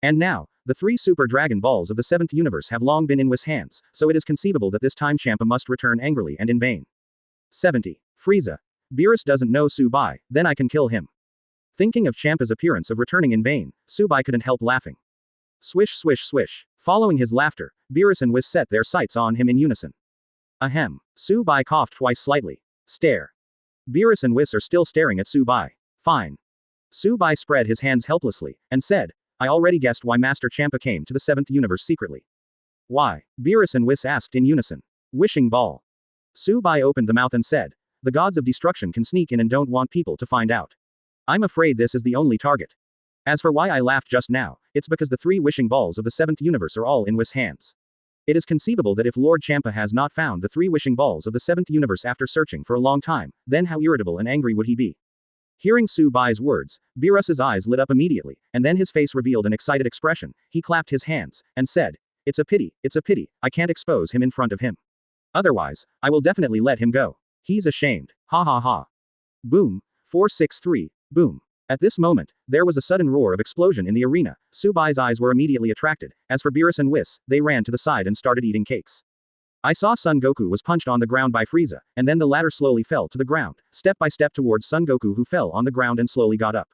And now, the 3 Super Dragon Balls of the 7th universe have long been in Whis' hands, so it is conceivable that this time Champa must return angrily and in vain. 70. Frieza. Beerus doesn't know Subai, then I can kill him. Thinking of Champa's appearance of returning in vain, Subai couldn't help laughing. Swish. Following his laughter, Beerus and Whis set their sights on him in unison. Ahem. Su Bai coughed twice slightly. Stare. Beerus and Whis are still staring at Su Bai. Fine. Su Bai spread his hands helplessly, and said, I already guessed why Master Champa came to the 7th universe secretly. Why? Beerus and Whis asked in unison. Wishing ball. Su Bai opened the mouth and said, the gods of destruction can sneak in and don't want people to find out. I'm afraid this is the only target. As for why I laughed just now, it's because the 3 wishing balls of the 7th universe are all in Whis' hands. It is conceivable that if Lord Champa has not found the 3 wishing balls of the 7th universe after searching for a long time, then how irritable and angry would he be? Hearing Su Bai's words, Beerus's eyes lit up immediately, and then his face revealed an excited expression. He clapped his hands, and said, it's a pity, I can't expose him in front of him. Otherwise, I will definitely let him go. He's ashamed. Ha ha ha. Boom. 463. Boom. At this moment, there was a sudden roar of explosion in the arena. Su Bai's eyes were immediately attracted. As for Beerus and Whis, they ran to the side and started eating cakes. I saw Son Goku was punched on the ground by Frieza, and then the latter slowly fell to the ground, step by step towards Son Goku, who fell on the ground and slowly got up.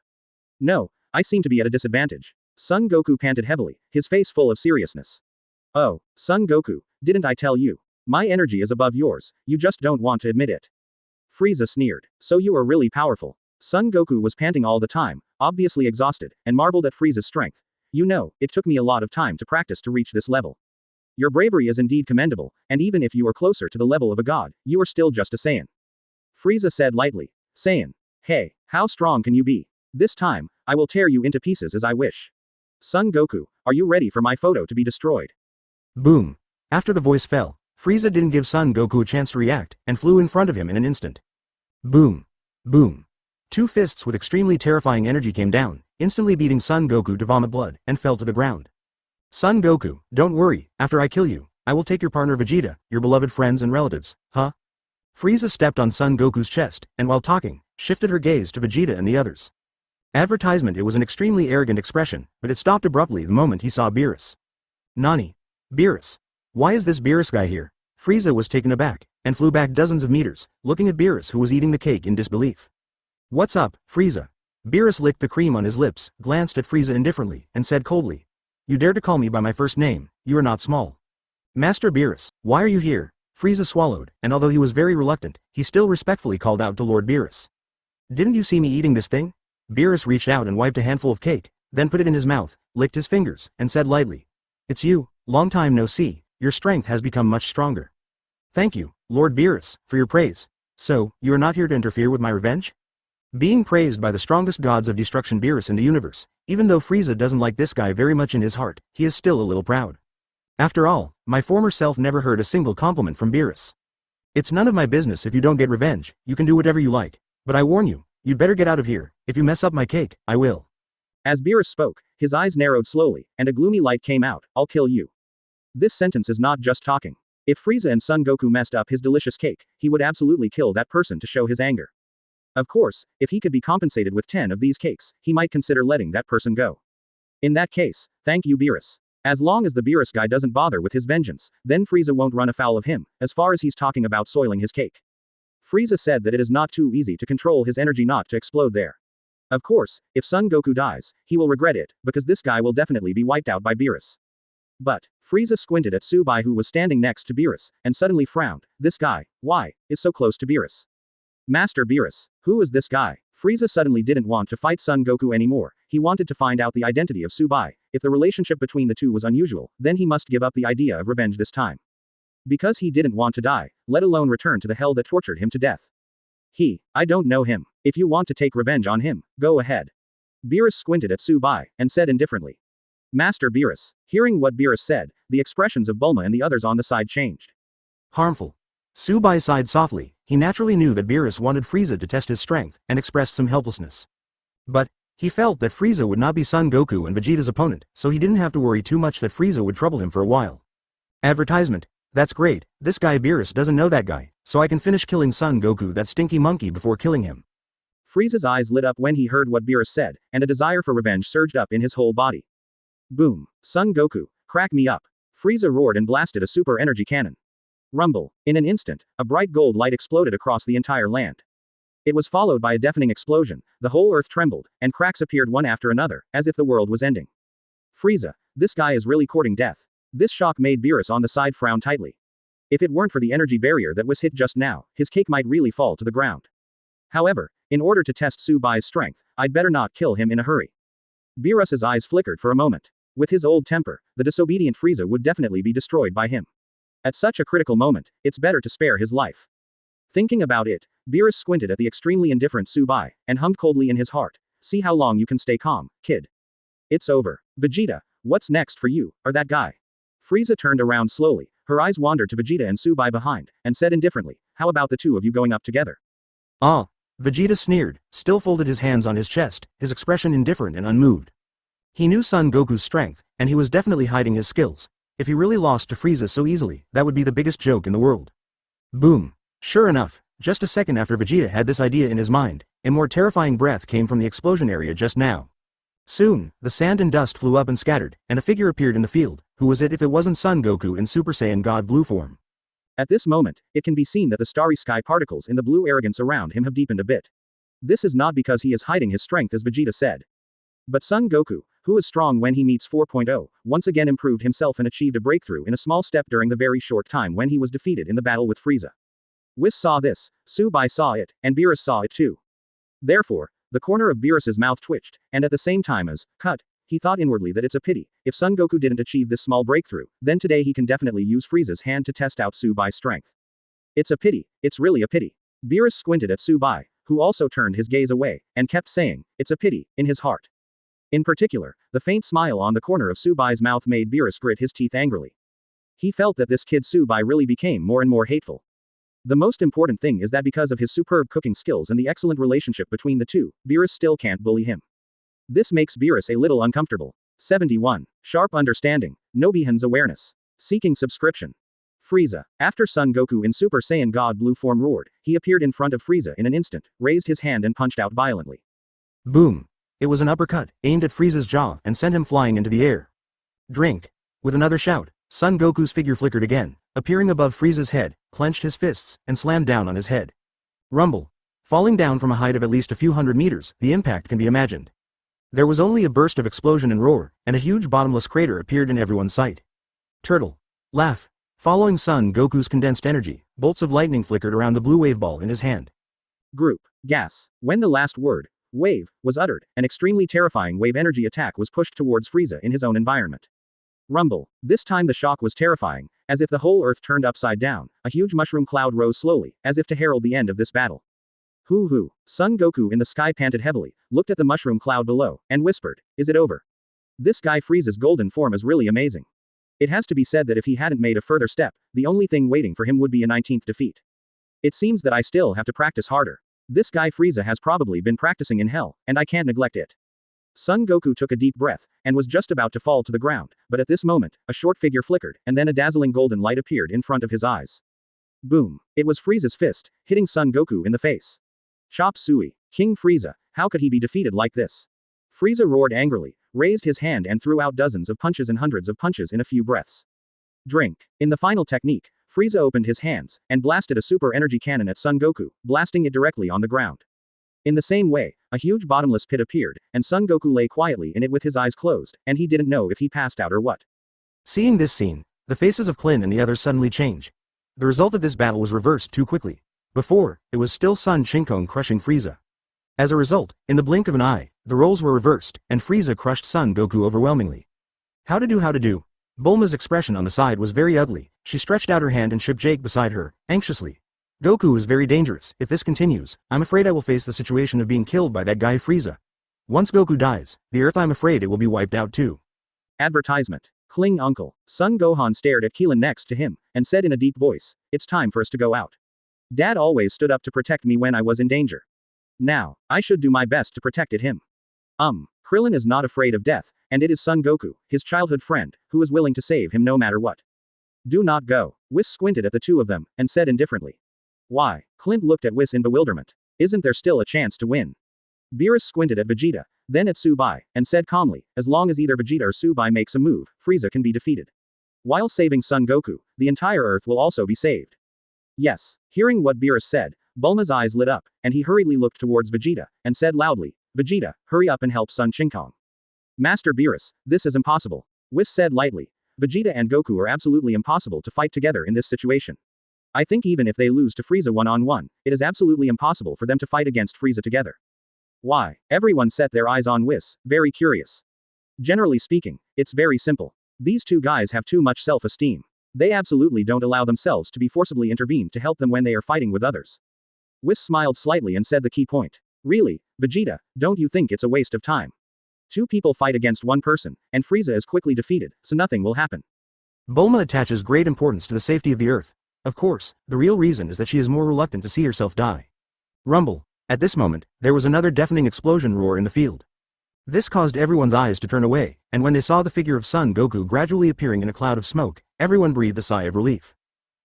No, I seem to be at a disadvantage. Son Goku panted heavily, his face full of seriousness. Oh, Son Goku, didn't I tell you? My energy is above yours, you just don't want to admit it. Frieza sneered. So you are really powerful. Son Goku was panting all the time, obviously exhausted, and marveled at Frieza's strength. You know, it took me a lot of time to practice to reach this level. Your bravery is indeed commendable, and even if you are closer to the level of a god, you are still just a Saiyan. Frieza said lightly. Saiyan. Hey, how strong can you be? This time, I will tear you into pieces as I wish. Son Goku, are you ready for my photo to be destroyed? Boom. After the voice fell, Frieza didn't give Son Goku a chance to react, and flew in front of him in an instant. Boom. Boom. 2 fists with extremely terrifying energy came down, instantly beating Son Goku to vomit blood, and fell to the ground. Son Goku, don't worry, after I kill you, I will take your partner Vegeta, your beloved friends and relatives, huh? Frieza stepped on Son Goku's chest, and while talking, shifted her gaze to Vegeta and the others. Advertisement. It was an extremely arrogant expression, but it stopped abruptly the moment he saw Beerus. Nani? Beerus? Why is this Beerus guy here? Frieza was taken aback, and flew back dozens of meters, looking at Beerus, who was eating the cake in disbelief. What's up, Frieza? Beerus licked the cream on his lips, glanced at Frieza indifferently, and said coldly. You dare to call me by my first name, you are not small. Master Beerus, why are you here? Frieza swallowed, and although he was very reluctant, he still respectfully called out to Lord Beerus. Didn't you see me eating this thing? Beerus reached out and wiped a handful of cake, then put it in his mouth, licked his fingers, and said lightly. It's you, long time no see, your strength has become much stronger. Thank you, Lord Beerus, for your praise. So, you are not here to interfere with my revenge? Being praised by the strongest gods of destruction Beerus in the universe, even though Frieza doesn't like this guy very much in his heart, he is still a little proud. After all, my former self never heard a single compliment from Beerus. It's none of my business if you don't get revenge, you can do whatever you like, but I warn you, you'd better get out of here, if you mess up my cake, I will. As Beerus spoke, his eyes narrowed slowly, and a gloomy light came out, I'll kill you. This sentence is not just talking. If Frieza and Son Goku messed up his delicious cake, he would absolutely kill that person to show his anger. Of course, if he could be compensated with 10 of these cakes, he might consider letting that person go. In that case, thank you Beerus. As long as the Beerus guy doesn't bother with his vengeance, then Frieza won't run afoul of him, as far as he's talking about soiling his cake. Frieza said that it is not too easy to control his energy not to explode there. Of course, if Son Goku dies, he will regret it, because this guy will definitely be wiped out by Beerus. But, Frieza squinted at Su Bai, who was standing next to Beerus, and suddenly frowned. This guy, why, is so close to Beerus? Master Beerus, who is this guy? Frieza suddenly didn't want to fight Son Goku anymore, he wanted to find out the identity of Su Bai. If the relationship between the two was unusual, then he must give up the idea of revenge this time. Because he didn't want to die, let alone return to the hell that tortured him to death. I don't know him. If you want to take revenge on him, go ahead. Beerus squinted at Su Bai, and said indifferently. Master Beerus. Hearing what Beerus said, the expressions of Bulma and the others on the side changed. Harmful. Su Bai sighed softly, he naturally knew that Beerus wanted Frieza to test his strength, and expressed some helplessness. But, he felt that Frieza would not be Son Goku and Vegeta's opponent, so he didn't have to worry too much that Frieza would trouble him for a while. Advertisement. That's great, this guy Beerus doesn't know that guy, so I can finish killing Son Goku, that stinky monkey, before killing him. Frieza's eyes lit up when he heard what Beerus said, and a desire for revenge surged up in his whole body. Boom. Son Goku, crack me up. Frieza roared and blasted a super energy cannon. Rumble. In an instant, a bright gold light exploded across the entire land. It was followed by a deafening explosion, the whole earth trembled, and cracks appeared one after another, as if the world was ending. Frieza, this guy is really courting death. This shock made Beerus on the side frown tightly. If it weren't for the energy barrier that was hit just now, his cake might really fall to the ground. However, in order to test Subai's strength, I'd better not kill him in a hurry. Beerus's eyes flickered for a moment. With his old temper, the disobedient Frieza would definitely be destroyed by him. At such a critical moment, it's better to spare his life. Thinking about it, Beerus squinted at the extremely indifferent Subai, and hummed coldly in his heart. See how long you can stay calm, kid. It's over. Vegeta, what's next for you, or that guy? Frieza turned around slowly, her eyes wandered to Vegeta and Subai behind, and said indifferently, how about the two of you going up together? Ah. Vegeta sneered, still folded his hands on his chest, his expression indifferent and unmoved. He knew Son Goku's strength, and he was definitely hiding his skills. If he really lost to Frieza so easily, that would be the biggest joke in the world. Boom. Sure enough, just a second after Vegeta had this idea in his mind, a more terrifying breath came from the explosion area just now. Soon, the sand and dust flew up and scattered, and a figure appeared in the field. Who was it if it wasn't Son Goku in Super Saiyan God Blue form? At this moment, it can be seen that the starry sky particles in the blue arrogance around him have deepened a bit. This is not because he is hiding his strength as Vegeta said. But Son Goku, who is strong when he meets 4.0, once again improved himself and achieved a breakthrough in a small step during the very short time when he was defeated in the battle with Frieza. Whis saw this, Subai saw it, and Beerus saw it too. Therefore, the corner of Beerus's mouth twitched, and at the same time as, cut, he thought inwardly that it's a pity, if Son Goku didn't achieve this small breakthrough, then today he can definitely use Frieza's hand to test out Subai's strength. It's a pity, it's really a pity. Beerus squinted at Subai, who also turned his gaze away, and kept saying, it's a pity, in his heart. In particular, the faint smile on the corner of Subai's mouth made Beerus grit his teeth angrily. He felt that this kid Subai really became more and more hateful. The most important thing is that because of his superb cooking skills and the excellent relationship between the two, Beerus still can't bully him. This makes Beerus a little uncomfortable. 71. Sharp understanding. Nobihan's awareness. Seeking subscription. Frieza. After Son Goku in Super Saiyan God Blue form roared, he appeared in front of Frieza in an instant, raised his hand and punched out violently. Boom. It was an uppercut, aimed at Frieza's jaw and sent him flying into the air. Drink. With another shout, Son Goku's figure flickered again, appearing above Frieza's head, clenched his fists, and slammed down on his head. Rumble. Falling down from a height of at least a few hundred meters, the impact can be imagined. There was only a burst of explosion and roar, and a huge bottomless crater appeared in everyone's sight. Turtle. Laugh. Following Son Goku's condensed energy, bolts of lightning flickered around the blue wave ball in his hand. Group. Gas. When the last word, wave, was uttered, an extremely terrifying wave energy attack was pushed towards Frieza in his own environment. Rumble. This time the shock was terrifying, as if the whole earth turned upside down, a huge mushroom cloud rose slowly, as if to herald the end of this battle. Hoo. Son Goku in the sky panted heavily, looked at the mushroom cloud below, and whispered, is it over? This guy Frieza's golden form is really amazing. It has to be said that if he hadn't made a further step, the only thing waiting for him would be a 19th defeat. It seems that I still have to practice harder. This guy Frieza has probably been practicing in hell, and I can't neglect it. Son Goku took a deep breath, and was just about to fall to the ground, but at this moment, a short figure flickered, and then a dazzling golden light appeared in front of his eyes. Boom. It was Frieza's fist, hitting Son Goku in the face. Chop Suey. King Frieza, how could he be defeated like this? Frieza roared angrily, raised his hand and threw out dozens of punches and hundreds of punches in a few breaths. Drink. In the final technique, Frieza opened his hands, and blasted a super energy cannon at Son Goku, blasting it directly on the ground. In the same way, a huge bottomless pit appeared, and Son Goku lay quietly in it with his eyes closed, and he didn't know if he passed out or what. Seeing this scene, the faces of Klin and the others suddenly change. The result of this battle was reversed too quickly. Before, it was still Son Chinkong crushing Frieza. As a result, in the blink of an eye, the roles were reversed, and Frieza crushed Son Goku overwhelmingly. How to do? Bulma's expression on the side was very ugly. She stretched out her hand and shook Jake beside her, anxiously. Goku is very dangerous. If this continues, I'm afraid I will face the situation of being killed by that guy Frieza. Once Goku dies, the Earth, I'm afraid it will be wiped out too. Advertisement. Kling uncle. Son Gohan stared at Keelan next to him, and said in a deep voice, it's time for us to go out. Dad always stood up to protect me when I was in danger. Now, I should do my best to protect him. Krillin is not afraid of death, and it is Son Goku, his childhood friend, who is willing to save him no matter what. Do not go. Whis squinted at the two of them, and said indifferently. Why? Clint looked at Whis in bewilderment. Isn't there still a chance to win? Beerus squinted at Vegeta, then at Subai, and said calmly, as long as either Vegeta or Subai makes a move, Frieza can be defeated. While saving Son Goku, the entire Earth will also be saved. Yes. Hearing what Beerus said, Bulma's eyes lit up, and he hurriedly looked towards Vegeta, and said loudly, Vegeta, hurry up and help Son Chinkong. Master Beerus, this is impossible. Whis said lightly. Vegeta and Goku are absolutely impossible to fight together in this situation. I think even if they lose to Frieza one-on-one, it is absolutely impossible for them to fight against Frieza together. Why? Everyone set their eyes on Whis, very curious. Generally speaking, it's very simple. These two guys have too much self-esteem. They absolutely don't allow themselves to be forcibly intervened to help them when they are fighting with others. Whis smiled slightly and said the key point. Really, Vegeta, don't you think it's a waste of time? Two people fight against one person, and Frieza is quickly defeated, so nothing will happen. Bulma attaches great importance to the safety of the Earth. Of course, the real reason is that she is more reluctant to see herself die. Rumble. At this moment, there was another deafening explosion roar in the field. This caused everyone's eyes to turn away, and when they saw the figure of Son Goku gradually appearing in a cloud of smoke, everyone breathed a sigh of relief.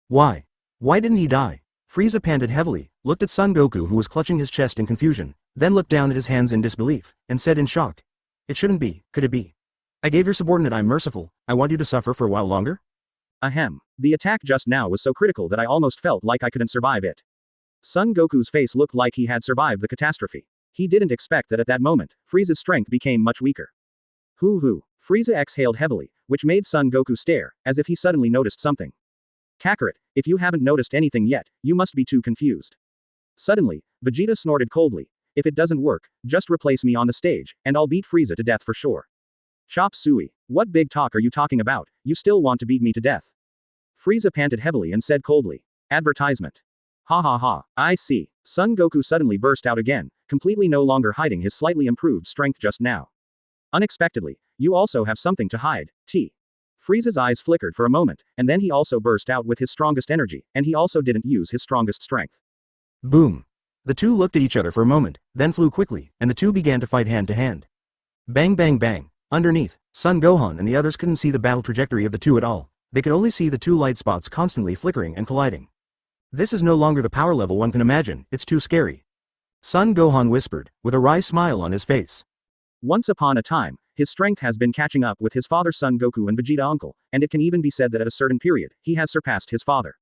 Why? Why didn't he die? Frieza panted heavily, looked at Son Goku who was clutching his chest in confusion, then looked down at his hands in disbelief, and said in shock. It shouldn't be, could it be? I gave your subordinate I'm merciful, I want you to suffer for a while longer? Ahem. The attack just now was so critical that I almost felt like I couldn't survive it. Son Goku's face looked like he had survived the catastrophe. He didn't expect that at that moment, Frieza's strength became much weaker. Hoo. Frieza exhaled heavily, which made Son Goku stare, as if he suddenly noticed something. Kakarot, if you haven't noticed anything yet, you must be too confused. Suddenly, Vegeta snorted coldly. If it doesn't work, just replace me on the stage, and I'll beat Frieza to death for sure. Chop suey. What big talk are you talking about? You still want to beat me to death? Frieza panted heavily and said coldly. Advertisement. Ha. I see. Son Goku suddenly burst out again, completely no longer hiding his slightly improved strength just now. Unexpectedly, you also have something to hide, T. Frieza's eyes flickered for a moment, and then he also burst out with his strongest energy, and he also didn't use his strongest strength. Boom. The two looked at each other for a moment, then flew quickly, and the two began to fight hand to hand. Bang bang bang. Underneath, Son Gohan and the others couldn't see the battle trajectory of the two at all. They could only see the two light spots constantly flickering and colliding. This is no longer the power level one can imagine, it's too scary. Son Gohan whispered, with a wry smile on his face. Once upon a time, his strength has been catching up with his father Son Goku and Vegeta uncle, and it can even be said that at a certain period, he has surpassed his father.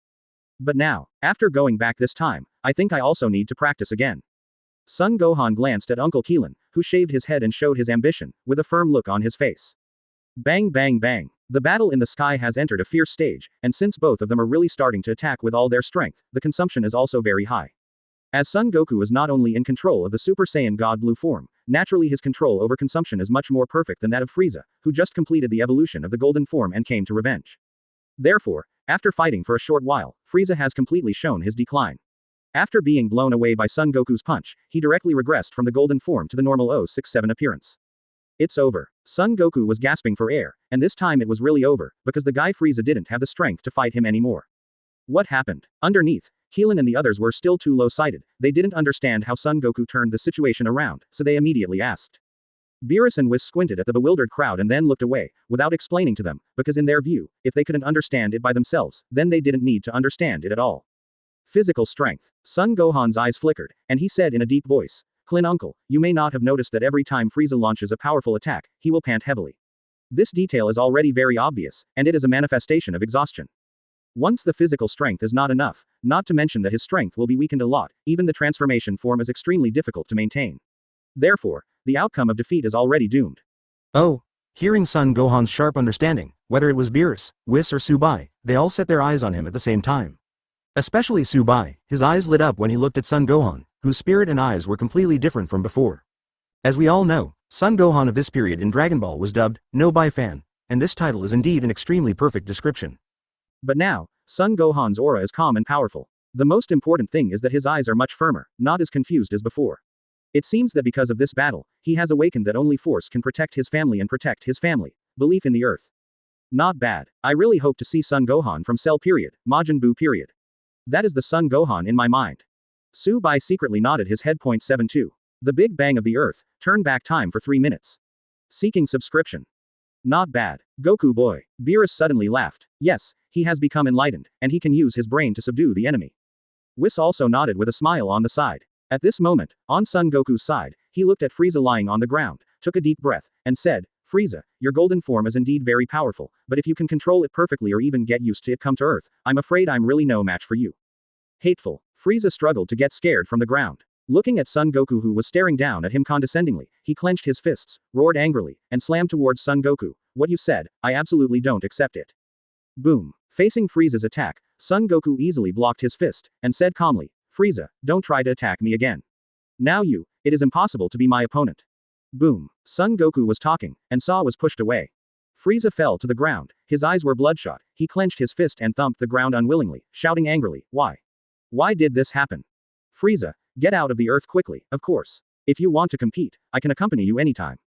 But now, after going back this time, I think I also need to practice again. Son Gohan glanced at Uncle Keelan, who shaved his head and showed his ambition, with a firm look on his face. Bang bang bang. The battle in the sky has entered a fierce stage, and since both of them are really starting to attack with all their strength, the consumption is also very high. As Son Goku is not only in control of the Super Saiyan God Blue form, naturally his control over consumption is much more perfect than that of Frieza, who just completed the evolution of the golden form and came to revenge. Therefore, after fighting for a short while, Frieza has completely shown his decline. After being blown away by Son Goku's punch, he directly regressed from the golden form to the normal 067 appearance. It's over. Son Goku was gasping for air, and this time it was really over, because the guy Frieza didn't have the strength to fight him anymore. What happened? Underneath, Keelan and the others were still too low-sighted, they didn't understand how Son Goku turned the situation around, so they immediately asked. Beerus and Whis squinted at the bewildered crowd and then looked away, without explaining to them, because in their view, if they couldn't understand it by themselves, then they didn't need to understand it at all. Physical strength. Son Gohan's eyes flickered, and he said in a deep voice, Clin uncle, you may not have noticed that every time Frieza launches a powerful attack, he will pant heavily. This detail is already very obvious, and it is a manifestation of exhaustion. Once the physical strength is not enough, not to mention that his strength will be weakened a lot, even the transformation form is extremely difficult to maintain. Therefore, the outcome of defeat is already doomed. Oh. Hearing Son Gohan's sharp understanding, whether it was Beerus, Whis or Subai, they all set their eyes on him at the same time. Especially Subai, his eyes lit up when he looked at Son Gohan, whose spirit and eyes were completely different from before. As we all know, Son Gohan of this period in Dragon Ball was dubbed, No Bai Fan, and this title is indeed an extremely perfect description. But now, Son Gohan's aura is calm and powerful. The most important thing is that his eyes are much firmer, not as confused as before. It seems that because of this battle, he has awakened that only force can protect his family and protect his family. Belief in the earth. Not bad. I really hope to see Son Gohan from Cell period, Majin Buu period. That is the Son Gohan in my mind. Subai secretly nodded his head. 72. The Big Bang of the Earth, turn back time for 3 minutes. Seeking subscription. Not bad. Goku boy. Beerus suddenly laughed. Yes, he has become enlightened, and he can use his brain to subdue the enemy. Whis also nodded with a smile on the side. At this moment, on Son Goku's side, he looked at Frieza lying on the ground, took a deep breath, and said, Frieza, your golden form is indeed very powerful, but if you can control it perfectly or even get used to it come to Earth, I'm afraid I'm really no match for you. Hateful. Frieza struggled to get scared from the ground. Looking at Son Goku who was staring down at him condescendingly, he clenched his fists, roared angrily, and slammed towards Son Goku, what you said, I absolutely don't accept it. Boom. Facing Frieza's attack, Son Goku easily blocked his fist, and said calmly, Frieza, don't try to attack me again. Now it is impossible to be my opponent. Boom. Son Goku was talking, and Saw was pushed away. Frieza fell to the ground, his eyes were bloodshot, he clenched his fist and thumped the ground unwillingly, shouting angrily, why? Why did this happen? Frieza, get out of the earth quickly, of course. If you want to compete, I can accompany you anytime.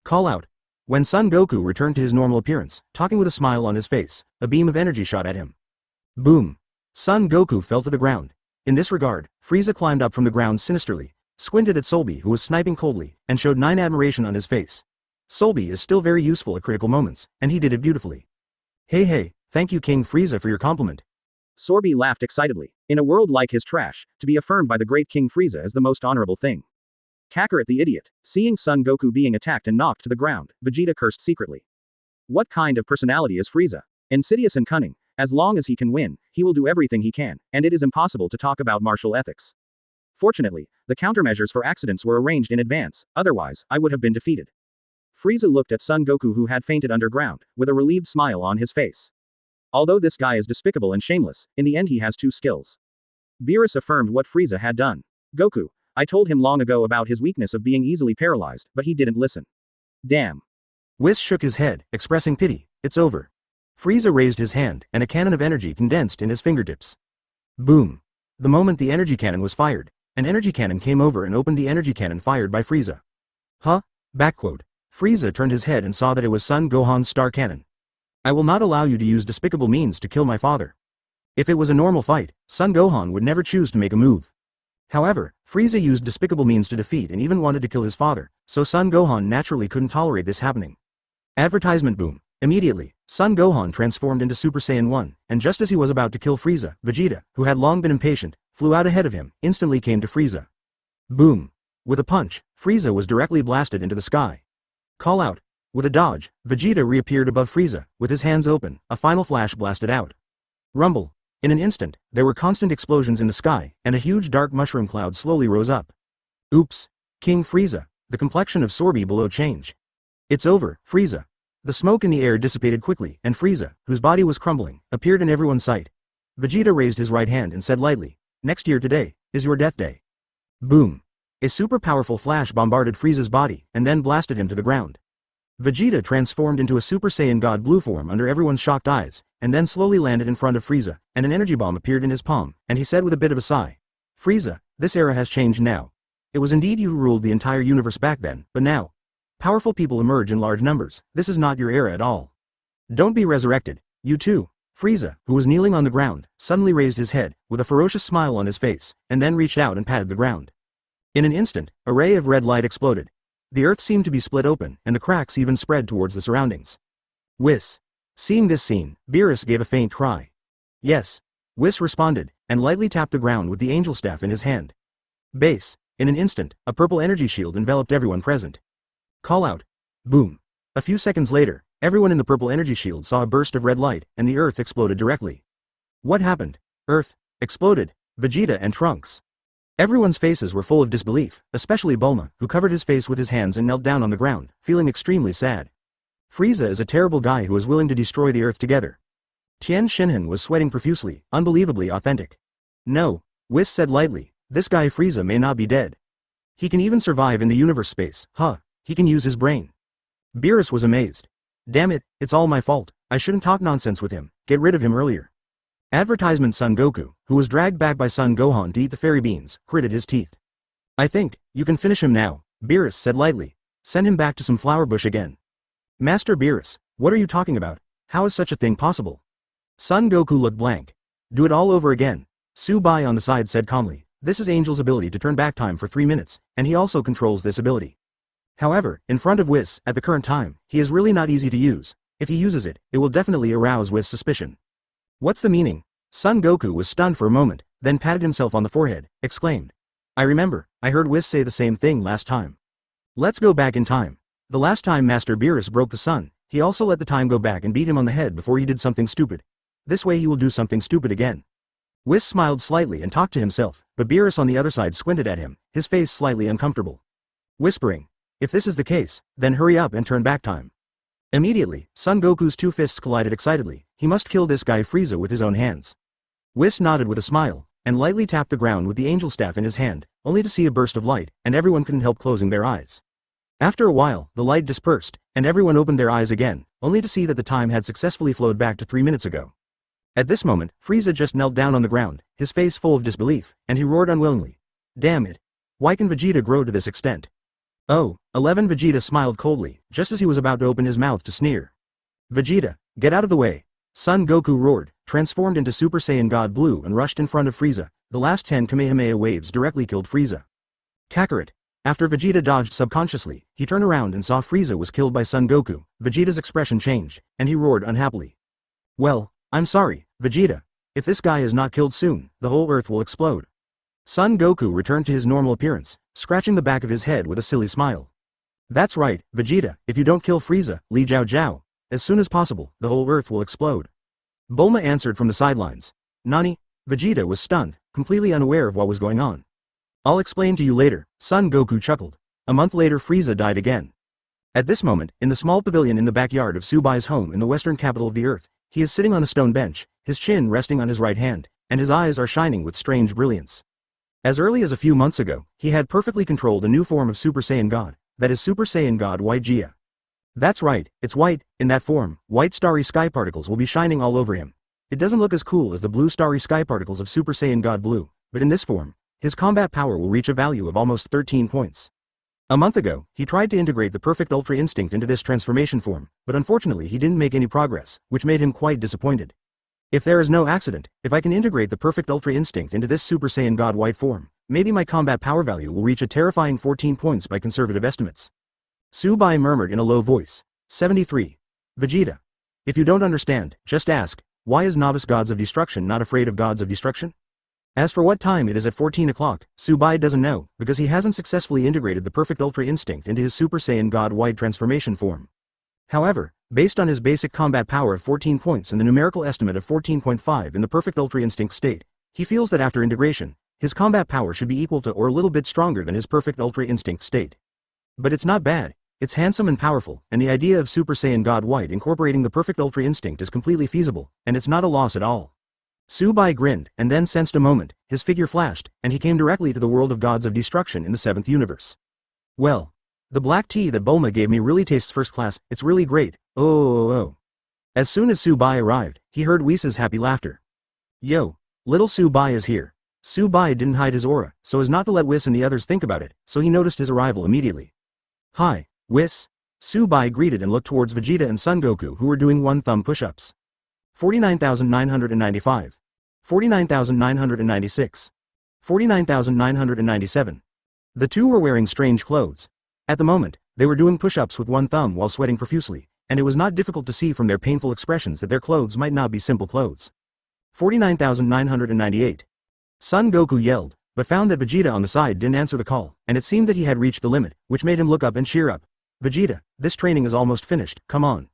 Call out. When Son Goku returned to his normal appearance, talking with a smile on his face, a beam of energy shot at him. Boom. Son Goku fell to the ground. In this regard, Frieza climbed up from the ground sinisterly, squinted at Solby who was sniping coldly, and showed 9 admiration on his face. Solby is still very useful at critical moments, and he did it beautifully. Hey, thank you King Frieza for your compliment. Sorby laughed excitedly. In a world like his trash, to be affirmed by the great King Frieza is the most honorable thing. Kakarot the idiot. Seeing Son Goku being attacked and knocked to the ground, Vegeta cursed secretly. What kind of personality is Frieza? Insidious and cunning. As long as he can win, he will do everything he can, and it is impossible to talk about martial ethics. Fortunately, the countermeasures for accidents were arranged in advance, otherwise, I would have been defeated. Frieza looked at Son Goku who had fainted underground, with a relieved smile on his face. Although this guy is despicable and shameless, in the end he has 2 skills. Beerus affirmed what Frieza had done. Goku, I told him long ago about his weakness of being easily paralyzed, but he didn't listen. Damn. Whis shook his head, expressing pity. It's over. Frieza raised his hand, and a cannon of energy condensed in his fingertips. Boom. The moment the energy cannon was fired, an energy cannon came over and opened the energy cannon fired by Frieza. Huh? Backquote. Frieza turned his head and saw that it was Son Gohan's star cannon. I will not allow you to use despicable means to kill my father. If it was a normal fight, Son Gohan would never choose to make a move. However, Frieza used despicable means to defeat and even wanted to kill his father, so Son Gohan naturally couldn't tolerate this happening. Advertisement boom. Immediately, Son Gohan transformed into Super Saiyan 1, and just as he was about to kill Frieza, Vegeta, who had long been impatient, flew out ahead of him, instantly came to Frieza. Boom. With a punch, Frieza was directly blasted into the sky. Call out. With a dodge, Vegeta reappeared above Frieza, with his hands open, a final flash blasted out. Rumble. In an instant, there were constant explosions in the sky, and a huge dark mushroom cloud slowly rose up. Oops. King Frieza. The complexion of Sorby below change. It's over, Frieza. The smoke in the air dissipated quickly, and Frieza, whose body was crumbling, appeared in everyone's sight. Vegeta raised his right hand and said lightly, next year today, is your death day. Boom. A super powerful flash bombarded Frieza's body, and then blasted him to the ground. Vegeta transformed into a Super Saiyan God blue form under everyone's shocked eyes, and then slowly landed in front of Frieza, and an energy bomb appeared in his palm, and he said with a bit of a sigh. Frieza, this era has changed now. It was indeed you who ruled the entire universe back then, but now. Powerful people emerge in large numbers, this is not your era at all. Don't be resurrected, you too. Frieza, who was kneeling on the ground, suddenly raised his head, with a ferocious smile on his face, and then reached out and patted the ground. In an instant, a ray of red light exploded. The earth seemed to be split open, and the cracks even spread towards the surroundings. Whis. Seeing this scene, Beerus gave a faint cry. Yes. Whis responded, and lightly tapped the ground with the angel staff in his hand. Base. In an instant, a purple energy shield enveloped everyone present. Call out. Boom. A few seconds later, everyone in the purple energy shield saw a burst of red light, and the earth exploded directly. What happened? Earth exploded. Vegeta and Trunks. Everyone's faces were full of disbelief, especially Bulma, who covered his face with his hands and knelt down on the ground, feeling extremely sad. Frieza is a terrible guy who is willing to destroy the earth together. Tien Shinhan was sweating profusely, unbelievably authentic. No, Whis said lightly, this guy Frieza may not be dead. He can even survive in the universe space, he can use his brain. Beerus was amazed. Damn it, it's all my fault, I shouldn't talk nonsense with him, get rid of him earlier. Advertisement Son Goku, who was dragged back by Son Gohan to eat the fairy beans, gritted his teeth. I think, you can finish him now, Beerus said lightly. Send him back to some flower bush again. Master Beerus, what are you talking about? How is such a thing possible? Son Goku looked blank. Do it all over again. Su Bai on the side said calmly, this is Angel's ability to turn back time for 3 minutes, and he also controls this ability. However, in front of Whis, at the current time, he is really not easy to use. If he uses it, it will definitely arouse Whis' suspicion. What's the meaning? Son Goku was stunned for a moment, then patted himself on the forehead, exclaimed. I remember, I heard Whis say the same thing last time. Let's go back in time. The last time Master Beerus broke the sun, he also let the time go back and beat him on the head before he did something stupid. This way he will do something stupid again. Whis smiled slightly and talked to himself, but Beerus on the other side squinted at him, his face slightly uncomfortable. Whispering, if this is the case, then hurry up and turn back time. Immediately, Son Goku's two fists collided excitedly. He must kill this guy Frieza with his own hands. Whis nodded with a smile, and lightly tapped the ground with the angel staff in his hand, only to see a burst of light, and everyone couldn't help closing their eyes. After a while, the light dispersed, and everyone opened their eyes again, only to see that the time had successfully flowed back to 3 minutes ago. At this moment, Frieza just knelt down on the ground, his face full of disbelief, and he roared unwillingly. Damn it! Why can Vegeta grow to this extent? Oh, 11 Vegeta smiled coldly, just as he was about to open his mouth to sneer. Vegeta, get out of the way! Son Goku roared, transformed into Super Saiyan God Blue and rushed in front of Frieza. The last 10 Kamehameha waves directly killed Frieza. Kakarot. After Vegeta dodged subconsciously, he turned around and saw Frieza was killed by Son Goku. Vegeta's expression changed, and he roared unhappily. Well, I'm sorry, Vegeta. If this guy is not killed soon, the whole earth will explode. Son Goku returned to his normal appearance, scratching the back of his head with a silly smile. That's right, Vegeta, if you don't kill Frieza, Li Jiao Jiao, as soon as possible, the whole earth will explode. Bulma answered from the sidelines. Nani? Vegeta was stunned, completely unaware of what was going on. I'll explain to you later, Son Goku chuckled. A month later Frieza died again. At this moment, in the small pavilion in the backyard of Subai's home in the western capital of the earth, he is sitting on a stone bench, his chin resting on his right hand, and his eyes are shining with strange brilliance. As early as a few months ago, he had perfectly controlled a new form of Super Saiyan God, that is Super Saiyan God White Gia. That's right, it's white. In that form, white starry sky particles will be shining all over him. It doesn't look as cool as the blue starry sky particles of Super Saiyan God Blue, but in this form, his combat power will reach a value of almost 13 points. A month ago, he tried to integrate the perfect Ultra Instinct into this transformation form, but unfortunately he didn't make any progress, which made him quite disappointed. If there is no accident, if I can integrate the perfect Ultra Instinct into this Super Saiyan God White form, maybe my combat power value will reach a terrifying 14 points by conservative estimates. Subai murmured in a low voice. 73. Vegeta. If you don't understand, just ask, why is Novice Gods of Destruction not afraid of Gods of Destruction? As for what time it is at 14 o'clock, Subai doesn't know, because he hasn't successfully integrated the perfect Ultra Instinct into his Super Saiyan God White transformation form. However, based on his basic combat power of 14 points and the numerical estimate of 14.5 in the perfect Ultra Instinct state, he feels that after integration, his combat power should be equal to or a little bit stronger than his perfect Ultra Instinct state. But it's not bad. It's handsome and powerful, and the idea of Super Saiyan God White incorporating the perfect Ultra Instinct is completely feasible, and it's not a loss at all. Subai grinned, and then sensed a moment, his figure flashed, and he came directly to the world of Gods of Destruction in the 7th universe. Well, the black tea that Bulma gave me really tastes first class, it's really great, oh. As soon as Subai arrived, he heard Whis' happy laughter. Yo, little Subai is here. Subai didn't hide his aura, so as not to let Whis and the others think about it, so he noticed his arrival immediately. Hi, Whis. Subai greeted and looked towards Vegeta and Son Goku who were doing one-thumb push-ups. 49,995. 49,996. 49,997. The two were wearing strange clothes. At the moment, they were doing push-ups with one thumb while sweating profusely, and it was not difficult to see from their painful expressions that their clothes might not be simple clothes. 49,998. Son Goku yelled, but found that Vegeta on the side didn't answer the call, and it seemed that he had reached the limit, which made him look up and cheer up. Vegeta, this training is almost finished, come on.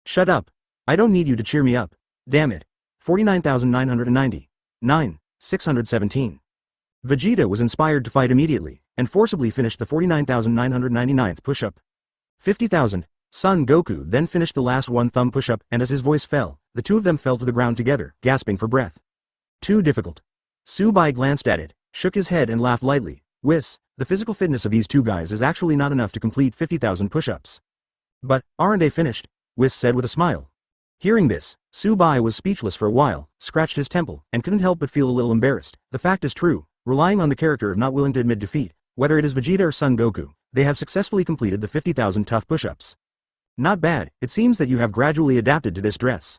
Shut up. I don't need you to cheer me up. Damn it. 49,990. 9. 617. Vegeta was inspired to fight immediately, and forcibly finished the 49,999th push-up. 50,000. Son Goku then finished the last one-thumb push-up, and as his voice fell, the two of them fell to the ground together, gasping for breath. Too difficult. Subai glanced at it, shook his head and laughed lightly. Whis, the physical fitness of these two guys is actually not enough to complete 50,000 push-ups. But, aren't they finished? Whis said with a smile. Hearing this, Subai was speechless for a while, scratched his temple, and couldn't help but feel a little embarrassed. The fact is true, relying on the character of not willing to admit defeat, whether it is Vegeta or Son Goku, they have successfully completed the 50,000 tough push-ups. Not bad, it seems that you have gradually adapted to this dress.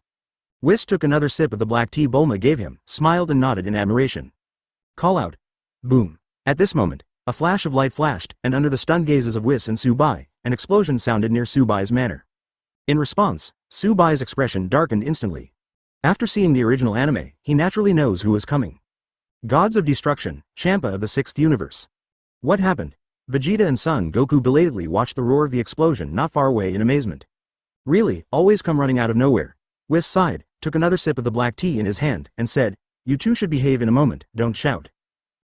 Whis took another sip of the black tea Bulma gave him, smiled and nodded in admiration. Call out. Boom. At this moment, a flash of light flashed, and under the stunned gazes of Whis and Subai, an explosion sounded near Subai's manor. In response, Subai's expression darkened instantly. After seeing the original anime, he naturally knows who is coming. Gods of Destruction, Champa of the 6th universe. What happened? Vegeta and Son Goku belatedly watched the roar of the explosion not far away in amazement. Really, always come running out of nowhere. Whis sighed, took another sip of the black tea in his hand, and said, you two should behave in a moment, don't shout.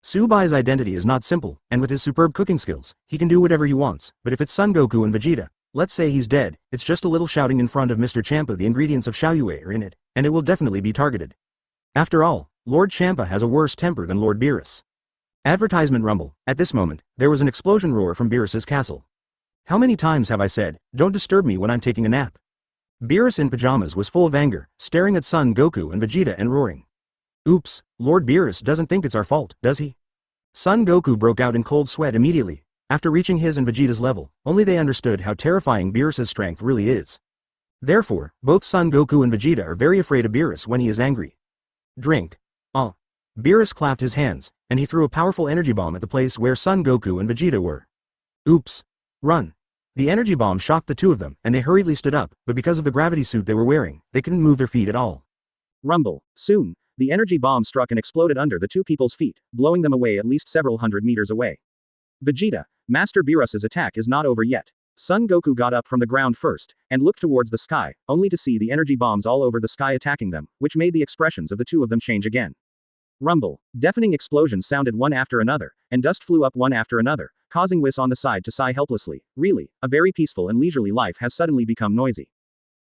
Subai's identity is not simple, and with his superb cooking skills, he can do whatever he wants, but if it's Son Goku and Vegeta, Let's say he's dead, it's just a little shouting in front of Mr. Champa the ingredients of Xiaoyue are in it, and it will definitely be targeted. After all, Lord Champa has a worse temper than Lord Beerus. Advertisement rumble. At this moment, there was an explosion roar from Beerus's castle. How many times have I said, don't disturb me when I'm taking a nap? Beerus in pajamas was full of anger, staring at Son Goku and Vegeta and roaring. Oops, Lord Beerus doesn't think it's our fault, does he? Son Goku broke out in cold sweat immediately, after reaching his and Vegeta's level, only they understood how terrifying Beerus's strength really is. Therefore, both Son Goku and Vegeta are very afraid of Beerus when he is angry. Drink. Beerus clapped his hands, and he threw a powerful energy bomb at the place where Son Goku and Vegeta were. Oops. Run. The energy bomb shocked the two of them, and they hurriedly stood up, but because of the gravity suit they were wearing, they couldn't move their feet at all. Rumble. Soon, the energy bomb struck and exploded under the two people's feet, blowing them away at least several hundred meters away. Vegeta, Master Beerus's attack is not over yet. Son Goku got up from the ground first, and looked towards the sky, only to see the energy bombs all over the sky attacking them, which made the expressions of the two of them change again. Rumble. Deafening explosions sounded one after another, and dust flew up one after another, causing Whis on the side to sigh helplessly. Really, a very peaceful and leisurely life has suddenly become noisy.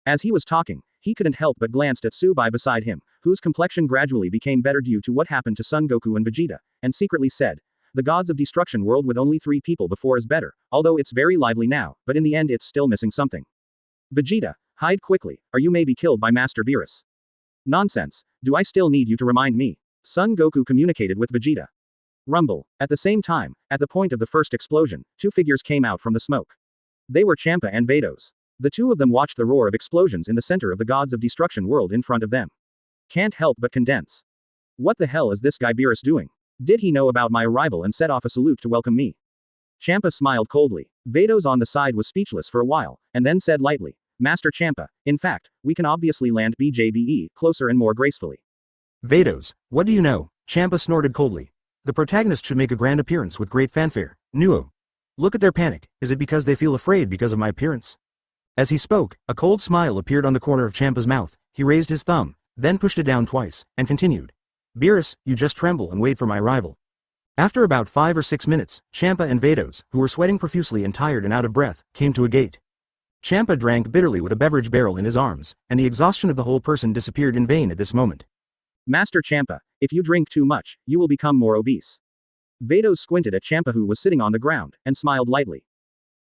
As he was talking, he couldn't help but glanced at Subai beside him, whose complexion gradually became better due to what happened to Son Goku and Vegeta, and secretly said, the gods of destruction world with only 3 people before is better, although it's very lively now, but in the end it's still missing something. Vegeta, hide quickly, or you may be killed by Master Beerus. Nonsense, do I still need you to remind me? Son Goku communicated with Vegeta. Rumble. At the same time, at the point of the first explosion, 2 figures came out from the smoke. They were Champa and Vados. The two of them watched the roar of explosions in the center of the gods of destruction world in front of them. Can't help but condense. What the hell is this guy Beerus doing? Did he know about my arrival and set off a salute to welcome me? Champa smiled coldly. Vados on the side was speechless for a while, and then said lightly, Master Champa, in fact, we can obviously land BJBE closer and more gracefully. Vados, what do you know? Champa snorted coldly. The protagonist should make a grand appearance with great fanfare. Nuo. Look at their panic, is it because they feel afraid because of my appearance? As he spoke, a cold smile appeared on the corner of Champa's mouth, he raised his thumb, then pushed it down twice, and continued. Beerus, you just tremble and wait for my arrival. After about 5 or 6 minutes, Champa and Vados, who were sweating profusely and tired and out of breath, came to a gate. Champa drank bitterly with a beverage barrel in his arms, and the exhaustion of the whole person disappeared in vain at this moment. Master Champa, if you drink too much, you will become more obese. Vados squinted at Champa who was sitting on the ground, and smiled lightly.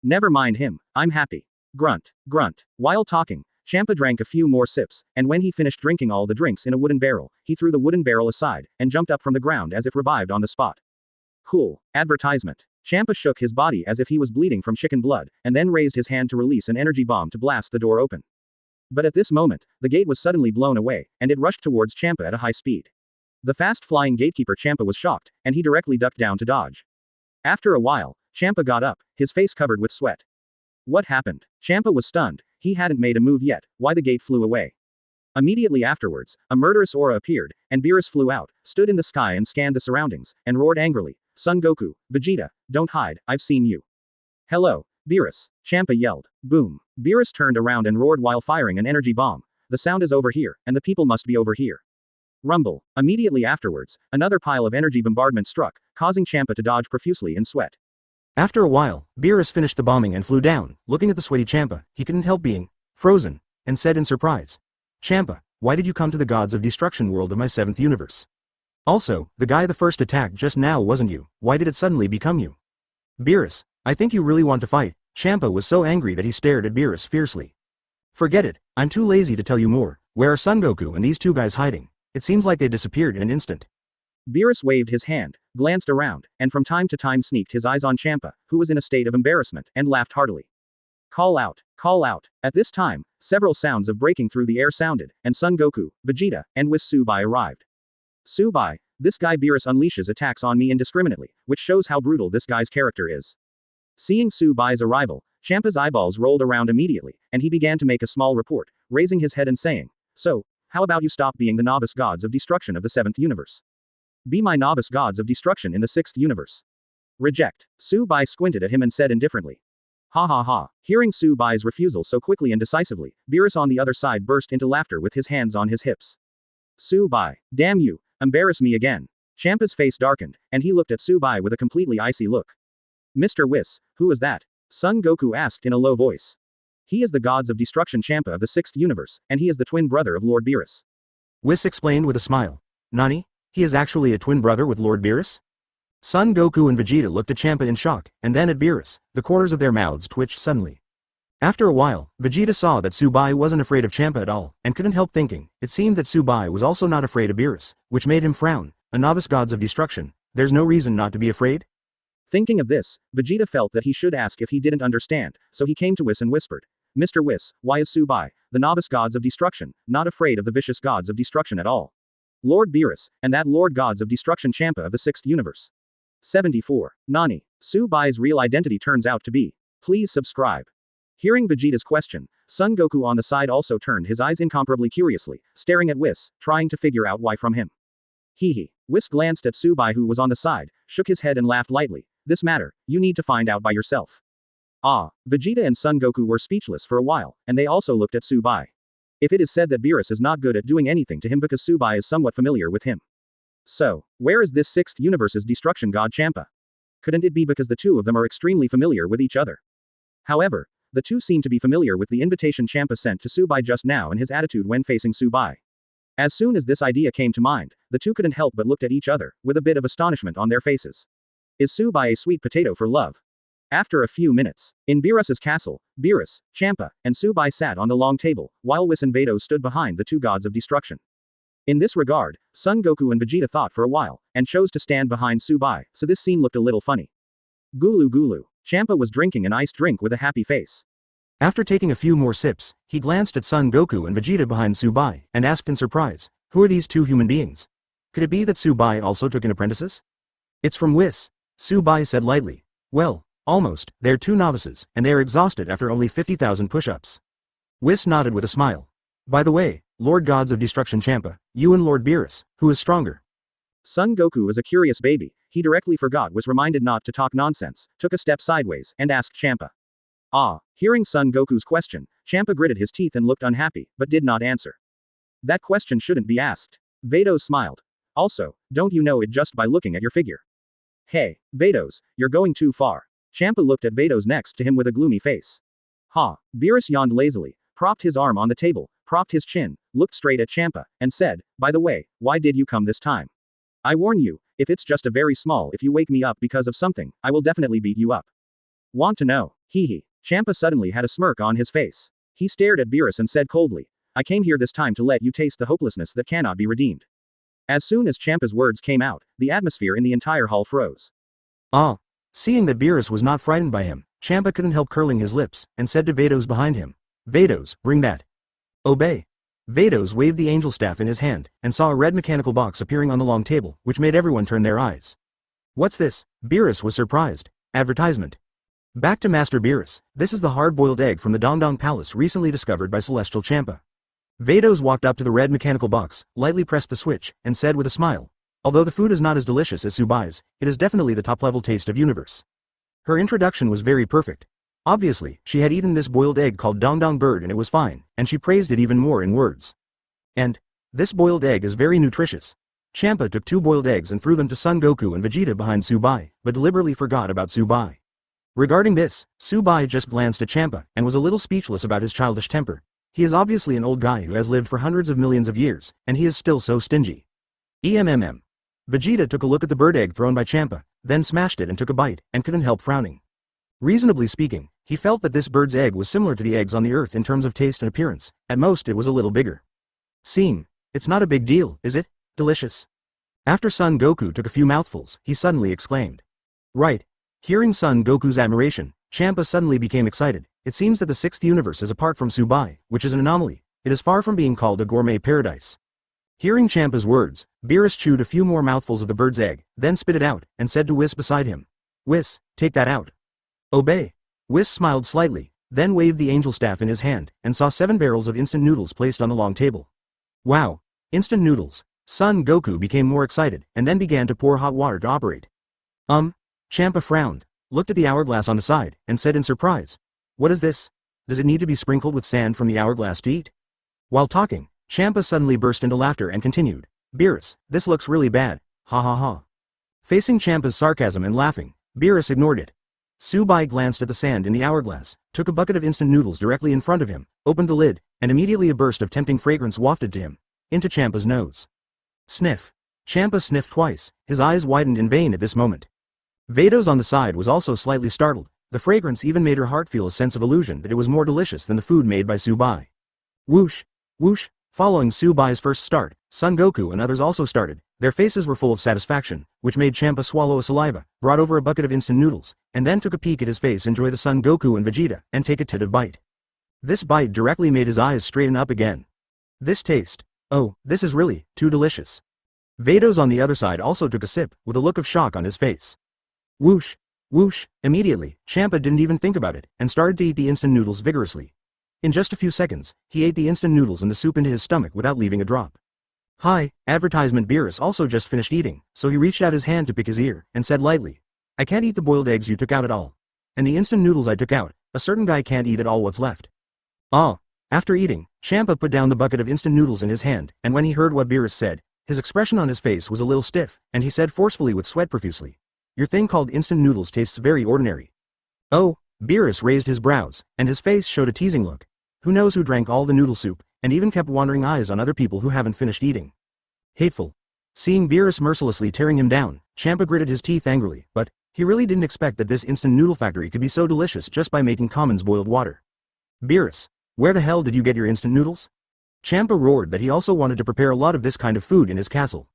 Never mind him, I'm happy. Grunt, grunt. While talking, Champa drank a few more sips, and when he finished drinking all the drinks in a wooden barrel, he threw the wooden barrel aside, and jumped up from the ground as if revived on the spot. Cool. Advertisement. Champa shook his body as if he was bleeding from chicken blood, and then raised his hand to release an energy bomb to blast the door open. But at this moment, the gate was suddenly blown away, and it rushed towards Champa at a high speed. The fast-flying gatekeeper Champa was shocked, and he directly ducked down to dodge. After a while, Champa got up, his face covered with sweat. What happened? Champa was stunned, he hadn't made a move yet, why the gate flew away. Immediately afterwards, a murderous aura appeared, and Beerus flew out, stood in the sky and scanned the surroundings, and roared angrily, Son Goku, Vegeta, don't hide, I've seen you. Hello, Beerus, Champa yelled. Boom. Beerus turned around and roared while firing an energy bomb. The sound is over here, and the people must be over here. Rumble. Immediately afterwards, another pile of energy bombardment struck, causing Champa to dodge profusely in sweat. After a while, Beerus finished the bombing and flew down. Looking at the sweaty Champa, he couldn't help being frozen, and said in surprise, Champa, why did you come to the gods of destruction world of my 7th universe? Also, the guy the first attacked just now wasn't you, why did it suddenly become you? Beerus, I think you really want to fight. Champa was so angry that he stared at Beerus fiercely. Forget it, I'm too lazy to tell you more. Where are Son Goku and these 2 guys hiding? It seems like they disappeared in an instant. Beerus waved his hand, glanced around, and from time to time sneaked his eyes on Champa, who was in a state of embarrassment, and laughed heartily. Call out, call out. At this time, several sounds of breaking through the air sounded, and Son Goku, Vegeta, and Whis Subai arrived. Subai, this guy Beerus unleashes attacks on me indiscriminately, which shows how brutal this guy's character is. Seeing Subai's arrival, Champa's eyeballs rolled around immediately, and he began to make a small report, raising his head and saying, So, how about you stop being the novice gods of destruction of the 7th universe? Be my novice gods of destruction in the 6th universe. Reject. Subai squinted at him and said indifferently. Ha ha ha. Hearing Subai's refusal so quickly and decisively, Beerus on the other side burst into laughter with his hands on his hips. Subai, damn you, embarrass me again. Champa's face darkened, and he looked at Subai with a completely icy look. Mr. Whis, who is that? Son Goku asked in a low voice. He is the gods of destruction Champa of the 6th universe, and he is the twin brother of Lord Beerus. Whis explained with a smile. Nani? He is actually a twin brother with Lord Beerus? Son Goku and Vegeta looked at Champa in shock, and then at Beerus. The corners of their mouths twitched suddenly. After a while, Vegeta saw that Subai wasn't afraid of Champa at all, and couldn't help thinking. It seemed that Subai was also not afraid of Beerus, which made him frown. A novice gods of destruction. There's no reason not to be afraid? Thinking of this, Vegeta felt that he should ask if he didn't understand, so he came to Whis and whispered. Mr. Whis, why is Subai, the novice gods of destruction, not afraid of the vicious gods of destruction at all? Lord Beerus, and that Lord gods of destruction Champa of the 6th universe. 74. Nani. Subai's real identity turns out to be. Please subscribe. Hearing Vegeta's question, Son Goku on the side also turned his eyes incomparably curiously, staring at Whis, trying to figure out why from him. Hee. Whis glanced at Subai who was on the side, shook his head and laughed lightly. This matter, you need to find out by yourself. Vegeta and Son Goku were speechless for a while, and they also looked at Subai. If it is said that Beerus is not good at doing anything to him because Subai is somewhat familiar with him. So, where is this 6th universe's destruction god Champa? Couldn't it be because the two of them are extremely familiar with each other? However, the two seem to be familiar with the invitation Champa sent to Subai just now and his attitude when facing Subai. As soon as this idea came to mind, the two couldn't help but looked at each other, with a bit of astonishment on their faces. Is Subai a sweet potato for love? After a few minutes, in Beerus's castle, Beerus, Champa, and Subai sat on the long table, while Whis and Vados stood behind the two gods of destruction. In this regard, Son Goku and Vegeta thought for a while, and chose to stand behind Subai, so this scene looked a little funny. Gulu gulu. Champa was drinking an iced drink with a happy face. After taking a few more sips, he glanced at Son Goku and Vegeta behind Subai, and asked in surprise, who are these two human beings? Could it be that Subai also took an apprentice? It's from Whis. Subai said lightly. Well, almost, they're two novices, and they are exhausted after only 50,000 push-ups. Whis nodded with a smile. By the way, Lord Gods of Destruction Champa, you and Lord Beerus, who is stronger? Son Goku was a curious baby, he directly forgot was reminded not to talk nonsense, took a step sideways, and asked Champa. Hearing Son Goku's question, Champa gritted his teeth and looked unhappy, but did not answer. That question shouldn't be asked. Vados smiled. Also, don't you know it just by looking at your figure? Hey, Vados, you're going too far. Champa looked at Vados next to him with a gloomy face. Beerus yawned lazily, propped his arm on the table, propped his chin, looked straight at Champa, and said, by the way, why did you come this time? I warn you, if it's just a very small if you wake me up because of something, I will definitely beat you up. Want to know? Hee. Champa suddenly had a smirk on his face. He stared at Beerus and said coldly, I came here this time to let you taste the hopelessness that cannot be redeemed. As soon as Champa's words came out, the atmosphere in the entire hall froze. Seeing that Beerus was not frightened by him, Champa couldn't help curling his lips, and said to Vados behind him, Vados, bring that. Obey. Vados waved the angel staff in his hand, and saw a red mechanical box appearing on the long table, which made everyone turn their eyes. What's this? Beerus was surprised. Advertisement. Back to Master Beerus, this is the hard-boiled egg from the Dongdong Palace recently discovered by Celestial Champa. Vados walked up to the red mechanical box, lightly pressed the switch, and said with a smile, although the food is not as delicious as Subai's, it is definitely the top-level taste of universe. Her introduction was very perfect. Obviously, she had eaten this boiled egg called Dongdong bird and it was fine, and she praised it even more in words. And this boiled egg is very nutritious. Champa took 2 boiled eggs and threw them to Son Goku and Vegeta behind Subai, but deliberately forgot about Subai. Regarding this, Subai just glanced at Champa, and was a little speechless about his childish temper. He is obviously an old guy who has lived for hundreds of millions of years, and he is still so stingy. Vegeta took a look at the bird egg thrown by Champa, then smashed it and took a bite, and couldn't help frowning. Reasonably speaking, he felt that this bird's egg was similar to the eggs on the earth in terms of taste and appearance, at most it was a little bigger. It's not a big deal, is it? Delicious. After Son Goku took a few mouthfuls, he suddenly exclaimed. Right. Hearing Son Goku's admiration, Champa suddenly became excited. It seems that the 6th universe is apart from Subai, which is an anomaly. It is far from being called a gourmet paradise. Hearing Champa's words, Beerus chewed a few more mouthfuls of the bird's egg, then spit it out, and said to Whis beside him. Whis, take that out. Obey. Whis smiled slightly, then waved the angel staff in his hand, and saw 7 barrels of instant noodles placed on the long table. Wow. Instant noodles. Son Goku became more excited, and then began to pour hot water to operate. Champa frowned, looked at the hourglass on the side, and said in surprise. What is this? Does it need to be sprinkled with sand from the hourglass to eat? While talking, Champa suddenly burst into laughter and continued. Beerus, this looks really bad. Ha ha ha. Facing Champa's sarcasm and laughing, Beerus ignored it. Subai glanced at the sand in the hourglass, took a bucket of instant noodles directly in front of him, opened the lid, and immediately a burst of tempting fragrance wafted to him, into Champa's nose. Sniff. Champa sniffed twice, his eyes widened in vain at this moment. Vados on the side was also slightly startled, the fragrance even made her heart feel a sense of illusion that it was more delicious than the food made by Subai. Whoosh! Whoosh! Following Subai's first start, Son Goku and others also started. Their faces were full of satisfaction, which made Champa swallow a saliva, brought over a bucket of instant noodles, and then took a peek at his face, enjoy the Son Goku and Vegeta, and take a tentative bite. This bite directly made his eyes straighten up again. This taste. Oh, this is really too delicious. Vados on the other side also took a sip, with a look of shock on his face. Whoosh! Whoosh! Immediately, Champa didn't even think about it, and started to eat the instant noodles vigorously. In just a few seconds, he ate the instant noodles and the soup into his stomach without leaving a drop. Hi, advertisement. Beerus also just finished eating, so he reached out his hand to pick his ear, and said lightly, I can't eat the boiled eggs you took out at all. And the instant noodles I took out, a certain guy can't eat at all what's left. Ah. After eating, Champa put down the bucket of instant noodles in his hand, and when he heard what Beerus said, his expression on his face was a little stiff, and he said forcefully with sweat profusely, Your thing called instant noodles tastes very ordinary. Oh, Beerus raised his brows, and his face showed a teasing look. Who knows who drank all the noodle soup, and even kept wandering eyes on other people who haven't finished eating. Hateful. Seeing Beerus mercilessly tearing him down, Champa gritted his teeth angrily, but he really didn't expect that this instant noodle factory could be so delicious just by making Common's boiled water. Beerus, where the hell did you get your instant noodles? Champa roared that he also wanted to prepare a lot of this kind of food in his castle.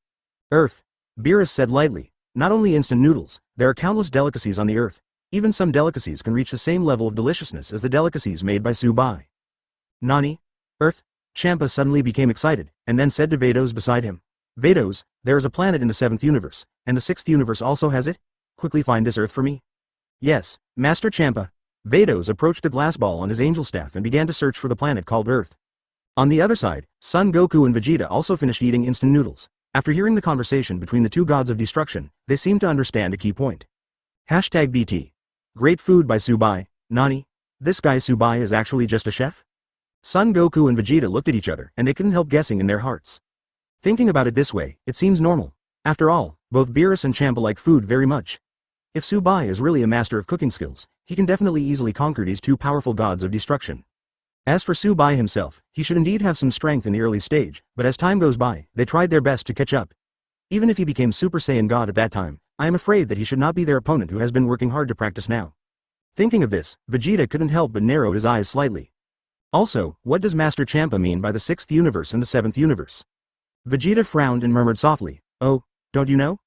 Earth. Beerus said lightly, not only instant noodles, there are countless delicacies on the earth. Even some delicacies can reach the same level of deliciousness as the delicacies made by Subai. Nani? Earth? Champa suddenly became excited, and then said to Vados beside him, Vados, there is a planet in the 7th universe, and the 6th universe also has it? Quickly find this Earth for me. Yes, Master Champa. Vados approached the glass ball on his angel staff and began to search for the planet called Earth. On the other side, Son Goku and Vegeta also finished eating instant noodles. After hearing the conversation between the two gods of destruction, they seemed to understand a key point. #BT. Great food by Subai. Nani? This guy Subai is actually just a chef? Son Goku and Vegeta looked at each other and they couldn't help guessing in their hearts. Thinking about it this way, it seems normal. After all, both Beerus and Champa like food very much. If Subai is really a master of cooking skills, he can definitely easily conquer these two powerful gods of destruction. As for Subai himself, he should indeed have some strength in the early stage, but as time goes by, they tried their best to catch up. Even if he became Super Saiyan God at that time, I am afraid that he should not be their opponent who has been working hard to practice now. Thinking of this, Vegeta couldn't help but narrow his eyes slightly. Also, what does Master Champa mean by the 6th universe and the 7th universe? Vegeta frowned and murmured softly, Oh, don't you know?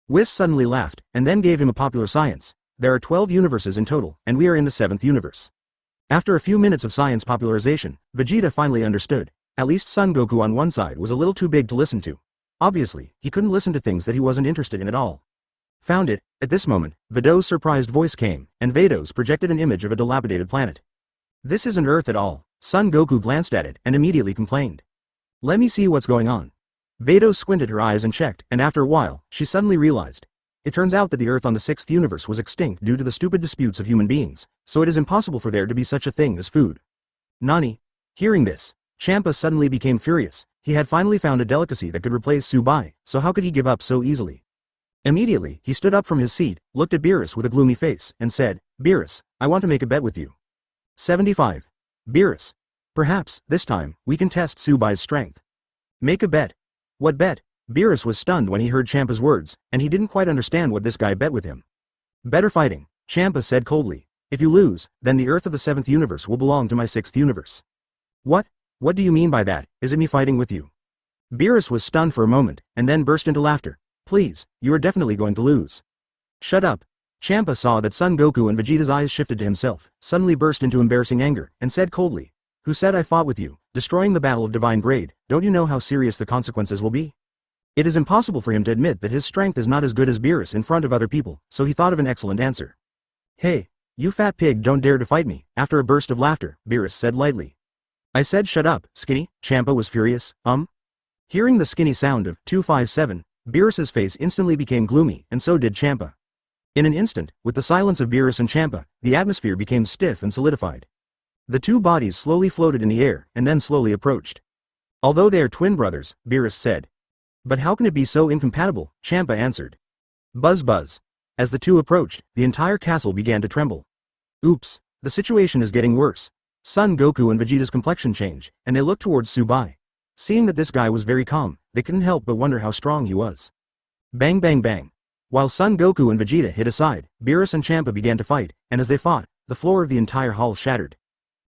Whis suddenly laughed, and then gave him a popular science. There are 12 universes in total, and we are in the 7th universe. After a few minutes of science popularization, Vegeta finally understood. At least Son Goku on one side was a little too big to listen to. Obviously, he couldn't listen to things that he wasn't interested in at all. Found it. At this moment, Vados' surprised voice came, and Vados projected an image of a dilapidated planet. This isn't Earth at all. Son Goku glanced at it and immediately complained. Let me see what's going on. Vados squinted her eyes and checked, and after a while, she suddenly realized. It turns out that the Earth on the 6th universe was extinct due to the stupid disputes of human beings, so it is impossible for there to be such a thing as food. Nani? Hearing this, Champa suddenly became furious. He had finally found a delicacy that could replace Subai, so how could he give up so easily? Immediately, he stood up from his seat, looked at Beerus with a gloomy face, and said, Beerus, I want to make a bet with you. 75. Beerus. Perhaps, this time, we can test Subai's strength. Make a bet. What bet? Beerus was stunned when he heard Champa's words, and he didn't quite understand what this guy bet with him. Better fighting, Champa said coldly. If you lose, then the Earth of the 7th universe will belong to my 6th universe. What? What do you mean by that? Is it me fighting with you? Beerus was stunned for a moment, and then burst into laughter. Please, you are definitely going to lose. Shut up. Champa saw that Son Goku and Vegeta's eyes shifted to himself, suddenly burst into embarrassing anger, and said coldly. Who said I fought with you, destroying the battle of divine grade? Don't you know how serious the consequences will be? It is impossible for him to admit that his strength is not as good as Beerus in front of other people, so he thought of an excellent answer. Hey, you fat pig, don't dare to fight me. After a burst of laughter, Beerus said lightly. I said shut up, skinny. Champa was furious. Hearing the skinny sound of 257, Beerus's face instantly became gloomy, and so did Champa. In an instant, with the silence of Beerus and Champa, the atmosphere became stiff and solidified. The two bodies slowly floated in the air, and then slowly approached. Although they are twin brothers, Beerus said. But how can it be so incompatible? Champa answered. Buzz buzz. As the two approached, the entire castle began to tremble. Oops, the situation is getting worse. Son Goku and Vegeta's complexion change, and they looked towards Subai. Seeing that this guy was very calm, they couldn't help but wonder how strong he was. Bang bang bang. While Son Goku and Vegeta hid aside, Beerus and Champa began to fight, and as they fought, the floor of the entire hall shattered.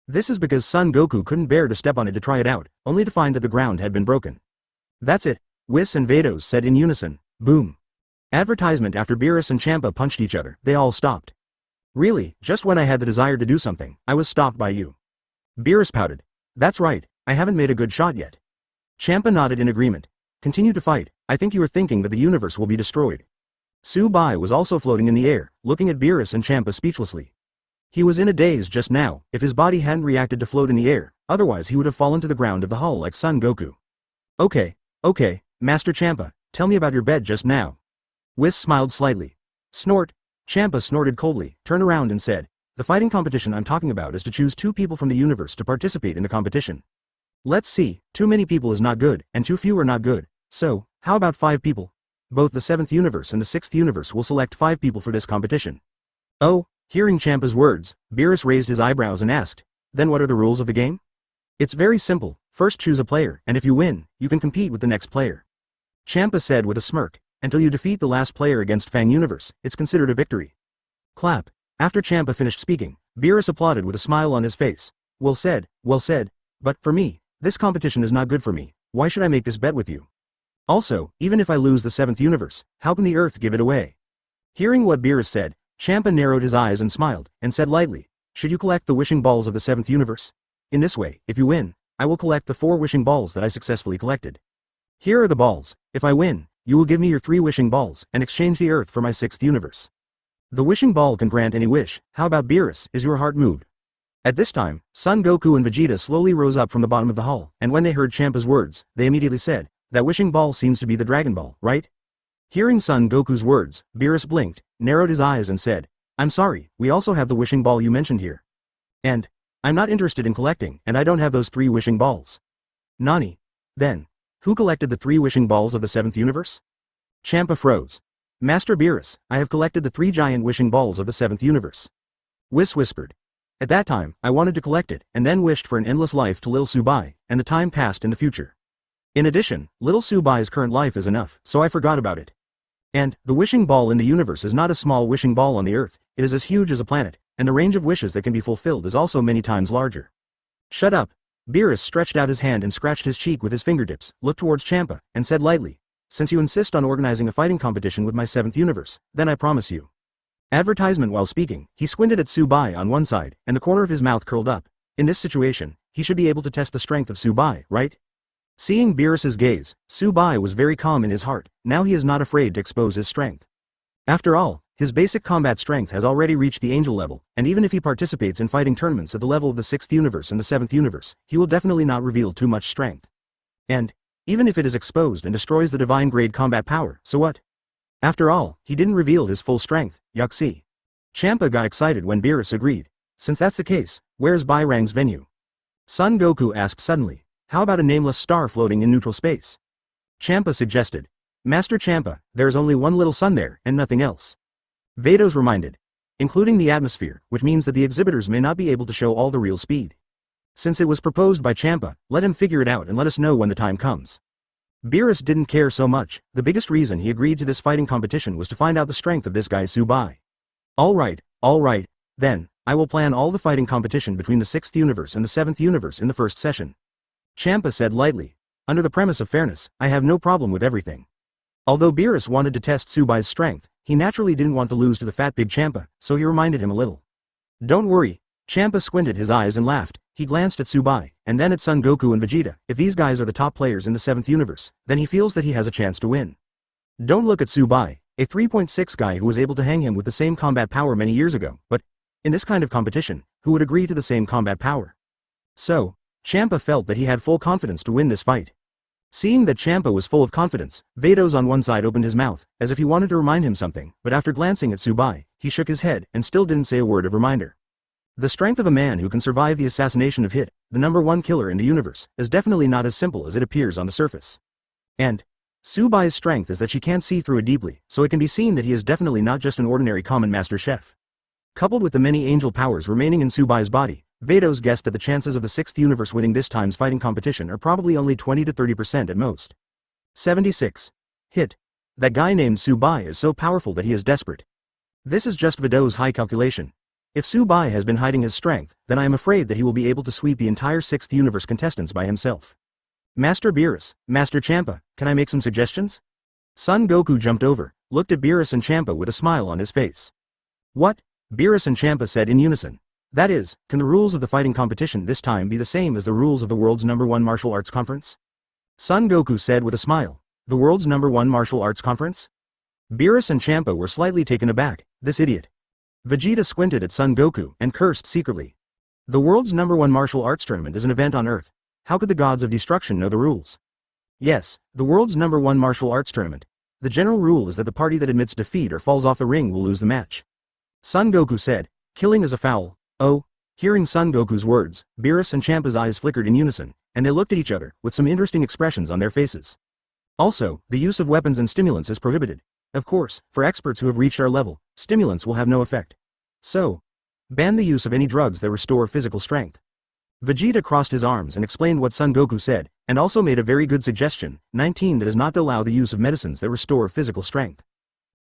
This is because Son Goku couldn't bear to step on it to try it out, only to find that the ground had been broken. That's it, Whis and Vados said in unison. Boom. Advertisement. After Beerus and Champa punched each other, they all stopped. Really, just when I had the desire to do something, I was stopped by you. Beerus pouted. That's right, I haven't made a good shot yet. Champa nodded in agreement. Continue to fight, I think you are thinking that the universe will be destroyed. Subai was also floating in the air, looking at Beerus and Champa speechlessly. He was in a daze just now, if his body hadn't reacted to float in the air, otherwise he would have fallen to the ground of the hull like Son Goku. Okay, Master Champa, tell me about your bed just now. Whis smiled slightly. Snort. Champa snorted coldly, turned around and said, the fighting competition I'm talking about is to choose 2 people from the universe to participate in the competition. Let's see, too many people is not good, and too few are not good, so, how about 5 people? Both the 7th universe and the 6th universe will select 5 people for this competition. Oh, hearing Champa's words, Beerus raised his eyebrows and asked, then what are the rules of the game? It's very simple, first choose a player, and if you win, you can compete with the next player. Champa said with a smirk, until you defeat the last player against Fang Universe, it's considered a victory. Clap. After Champa finished speaking, Beerus applauded with a smile on his face. Well said, but, for me, this competition is not good for me, why should I make this bet with you? Also, even if I lose the 7th universe, how can the Earth give it away? Hearing what Beerus said, Champa narrowed his eyes and smiled, and said lightly, should you collect the wishing balls of the 7th universe? In this way, if you win, I will collect the 4 wishing balls that I successfully collected. Here are the balls, if I win, you will give me your 3 wishing balls, and exchange the Earth for my 6th universe. The wishing ball can grant any wish, how about Beerus, is your heart moved? At this time, Son Goku and Vegeta slowly rose up from the bottom of the hull, and when they heard Champa's words, they immediately said, that wishing ball seems to be the Dragon Ball, right? Hearing Son Goku's words, Beerus blinked, narrowed his eyes and said, I'm sorry, we also have the wishing ball you mentioned here. And, I'm not interested in collecting, and I don't have those 3 wishing balls. Nani? Then, who collected the 3 wishing balls of the 7th universe? Champa froze. Master Beerus, I have collected the 3 giant wishing balls of the 7th universe. Whis whispered. At that time, I wanted to collect it, and then wished for an endless life to Lil Subai, and the time passed in the future. In addition, Little Subai's current life is enough, so I forgot about it. And, the wishing ball in the universe is not a small wishing ball on the Earth, it is as huge as a planet, and the range of wishes that can be fulfilled is also many times larger. Shut up. Beerus stretched out his hand and scratched his cheek with his fingertips, looked towards Champa, and said lightly, since you insist on organizing a fighting competition with my 7th universe, then I promise you. Advertisement. While speaking, he squinted at Subai on one side, and the corner of his mouth curled up. In this situation, he should be able to test the strength of Subai, right? Seeing Beerus's gaze, Subai was very calm in his heart, now he is not afraid to expose his strength. After all, his basic combat strength has already reached the angel level, and even if he participates in fighting tournaments at the level of the 6th universe and the 7th universe, he will definitely not reveal too much strength. And, even if it is exposed and destroys the divine grade combat power, so what? After all, he didn't reveal his full strength, Huxia. Champa got excited when Beerus agreed. Since that's the case, where's Bairang's venue? Son Goku asked suddenly, how about a nameless star floating in neutral space? Champa suggested. Master Champa, there is only one little sun there, and nothing else. Vados reminded. Including the atmosphere, which means that the exhibitors may not be able to show all the real speed. Since it was proposed by Champa, let him figure it out and let us know when the time comes. Beerus didn't care so much, the biggest reason he agreed to this fighting competition was to find out the strength of this guy Subai. Alright, then, I will plan all the fighting competition between the 6th universe and the 7th universe in the first session. Champa said lightly. Under the premise of fairness, I have no problem with everything. Although Beerus wanted to test Subai's strength, he naturally didn't want to lose to the fat big Champa, so he reminded him a little. Don't worry. Champa squinted his eyes and laughed. He glanced at Subai, and then at Son Goku and Vegeta. If these guys are the top players in the 7th universe, then he feels that he has a chance to win. Don't look at Subai, a 3.6 guy who was able to hang him with the same combat power many years ago, but, in this kind of competition, who would agree to the same combat power? So, Champa felt that he had full confidence to win this fight. Seeing that Champa was full of confidence, Vados on one side opened his mouth, as if he wanted to remind him something, but after glancing at Subai, he shook his head and still didn't say a word of reminder. The strength of a man who can survive the assassination of Hit, the #1 killer in the universe, is definitely not as simple as it appears on the surface. And, Subai's strength is that she can't see through it deeply, so it can be seen that he is definitely not just an ordinary common master chef. Coupled with the many angel powers remaining in Subai's body, Vados guessed that the chances of the 6th universe winning this time's fighting competition are probably only 20 to 30% at most. 76. Hit. That guy named Subai is so powerful that he is desperate. This is just Vados' high calculation. If Subai has been hiding his strength, then I am afraid that he will be able to sweep the entire 6th universe contestants by himself. Master Beerus, Master Champa, can I make some suggestions? Son Goku jumped over, looked at Beerus and Champa with a smile on his face. What? Beerus and Champa said in unison. That is, can the rules of the fighting competition this time be the same as the rules of the world's #1 martial arts conference? Son Goku said with a smile. The world's #1 martial arts conference? Beerus and Champa were slightly taken aback. This idiot. Vegeta squinted at Son Goku and cursed secretly. The world's #1 martial arts tournament is an event on Earth. How could the gods of destruction know the rules? Yes, the world's #1 martial arts tournament. The general rule is that the party that admits defeat or falls off the ring will lose the match. Son Goku said, killing is a foul. Oh. Hearing Son Goku's words, Beerus and Champa's eyes flickered in unison, and they looked at each other, with some interesting expressions on their faces. Also, the use of weapons and stimulants is prohibited. Of course, for experts who have reached our level, stimulants will have no effect. So, ban the use of any drugs that restore physical strength. Vegeta crossed his arms and explained what Son Goku said, and also made a very good suggestion, 19, that is not to allow the use of medicines that restore physical strength.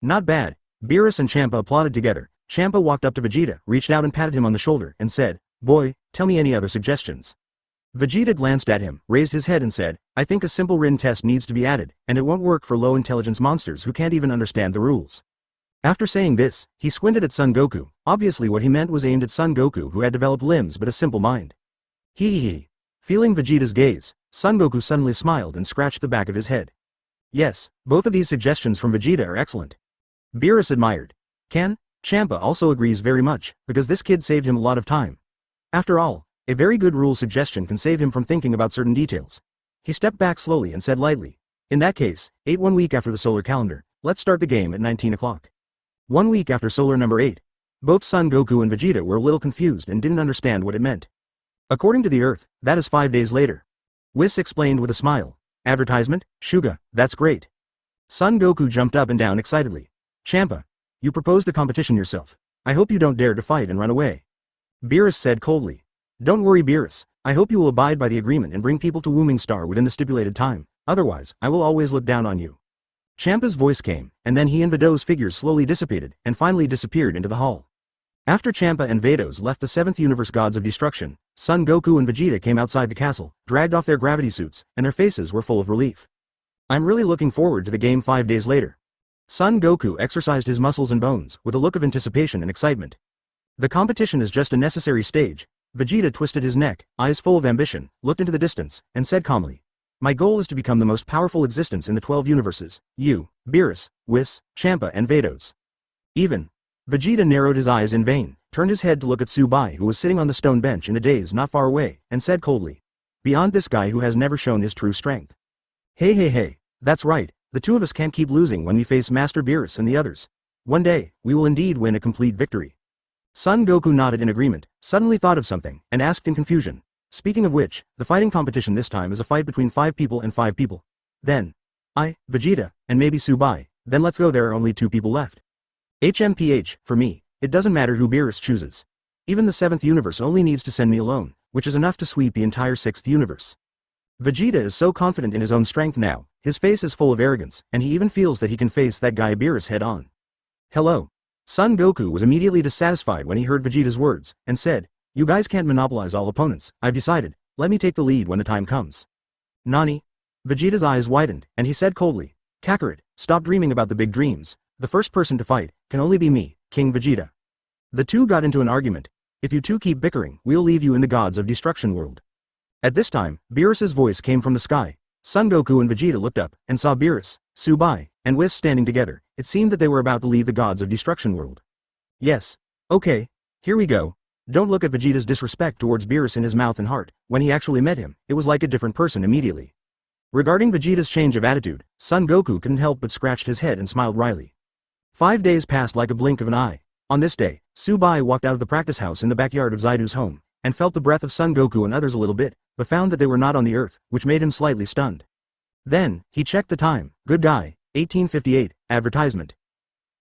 Not bad. Beerus and Champa applauded together. Champa walked up to Vegeta, reached out and patted him on the shoulder, and said, Boy, tell me any other suggestions. Vegeta glanced at him, raised his head and said, I think a simple written test needs to be added, and it won't work for low-intelligence monsters who can't even understand the rules. After saying this, he squinted at Son Goku. Obviously what he meant was aimed at Son Goku, who had developed limbs but a simple mind. Hee. Feeling Vegeta's gaze, Son Goku suddenly smiled and scratched the back of his head. Yes, both of these suggestions from Vegeta are excellent. Beerus admired. Champa also agrees very much, because this kid saved him a lot of time. After all, a very good rule suggestion can save him from thinking about certain details. He stepped back slowly and said lightly, in that case, 1 week after the solar calendar, let's start the game at 19 o'clock. 1 week after solar number 8. Both Son Goku and Vegeta were a little confused and didn't understand what it meant. According to the Earth, that is 5 days later. Whis explained with a smile. Advertisement? Shuga, that's great. Son Goku jumped up and down excitedly. Champa, you proposed the competition yourself. I hope you don't dare to fight and run away. Beerus said coldly. Don't worry Beerus, I hope you will abide by the agreement and bring people to Wooming Star within the stipulated time, otherwise, I will always look down on you. Champa's voice came, and then he and Vados' figures slowly dissipated, and finally disappeared into the hall. After Champa and Vados left the 7th universe gods of destruction, Son Goku and Vegeta came outside the castle, dragged off their gravity suits, and their faces were full of relief. I'm really looking forward to the game 5 days later. Son Goku exercised his muscles and bones, with a look of anticipation and excitement. The competition is just a necessary stage. Vegeta twisted his neck, eyes full of ambition, looked into the distance, and said calmly. My goal is to become the most powerful existence in the 12 universes. You, Beerus, Whis, Champa and Vados. Even. Vegeta narrowed his eyes in vain, turned his head to look at Subai who was sitting on the stone bench in a daze not far away, and said coldly. Beyond this guy who has never shown his true strength. Hey, that's right, the two of us can't keep losing when we face Master Beerus and the others. One day, we will indeed win a complete victory. Son Goku nodded in agreement, suddenly thought of something, and asked in confusion. Speaking of which, the fighting competition this time is a fight between 5 people and 5 people. Then, I, Vegeta, and maybe Subai, then let's go, there are only 2 people left. For me, it doesn't matter who Beerus chooses. Even the 7th universe only needs to send me alone, which is enough to sweep the entire 6th universe. Vegeta is so confident in his own strength now, his face is full of arrogance, and he even feels that he can face that guy Beerus head on. Hello. Son Goku was immediately dissatisfied when he heard Vegeta's words, and said, You guys can't monopolize all opponents, I've decided, let me take the lead when the time comes. Nani? Vegeta's eyes widened, and he said coldly, Kakarot, stop dreaming about the big dreams, the first person to fight, can only be me, King Vegeta. The two got into an argument. If you two keep bickering, we'll leave you in the gods of destruction world. At this time, Beerus's voice came from the sky. Son Goku and Vegeta looked up, and saw Beerus, Subai, and Whis standing together. It seemed that they were about to leave the gods of destruction world. Yes. Okay. Here we go. Don't look at Vegeta's disrespect towards Beerus in his mouth and heart. When he actually met him, it was like a different person immediately. Regarding Vegeta's change of attitude, Son Goku couldn't help but scratched his head and smiled wryly. 5 days passed like a blink of an eye. On this day, Subai walked out of the practice house in the backyard of Zaidu's home, and felt the breath of Son Goku and others a little bit, but found that they were not on the earth, which made him slightly stunned. Then, he checked the time. Good guy, 1858, advertisement.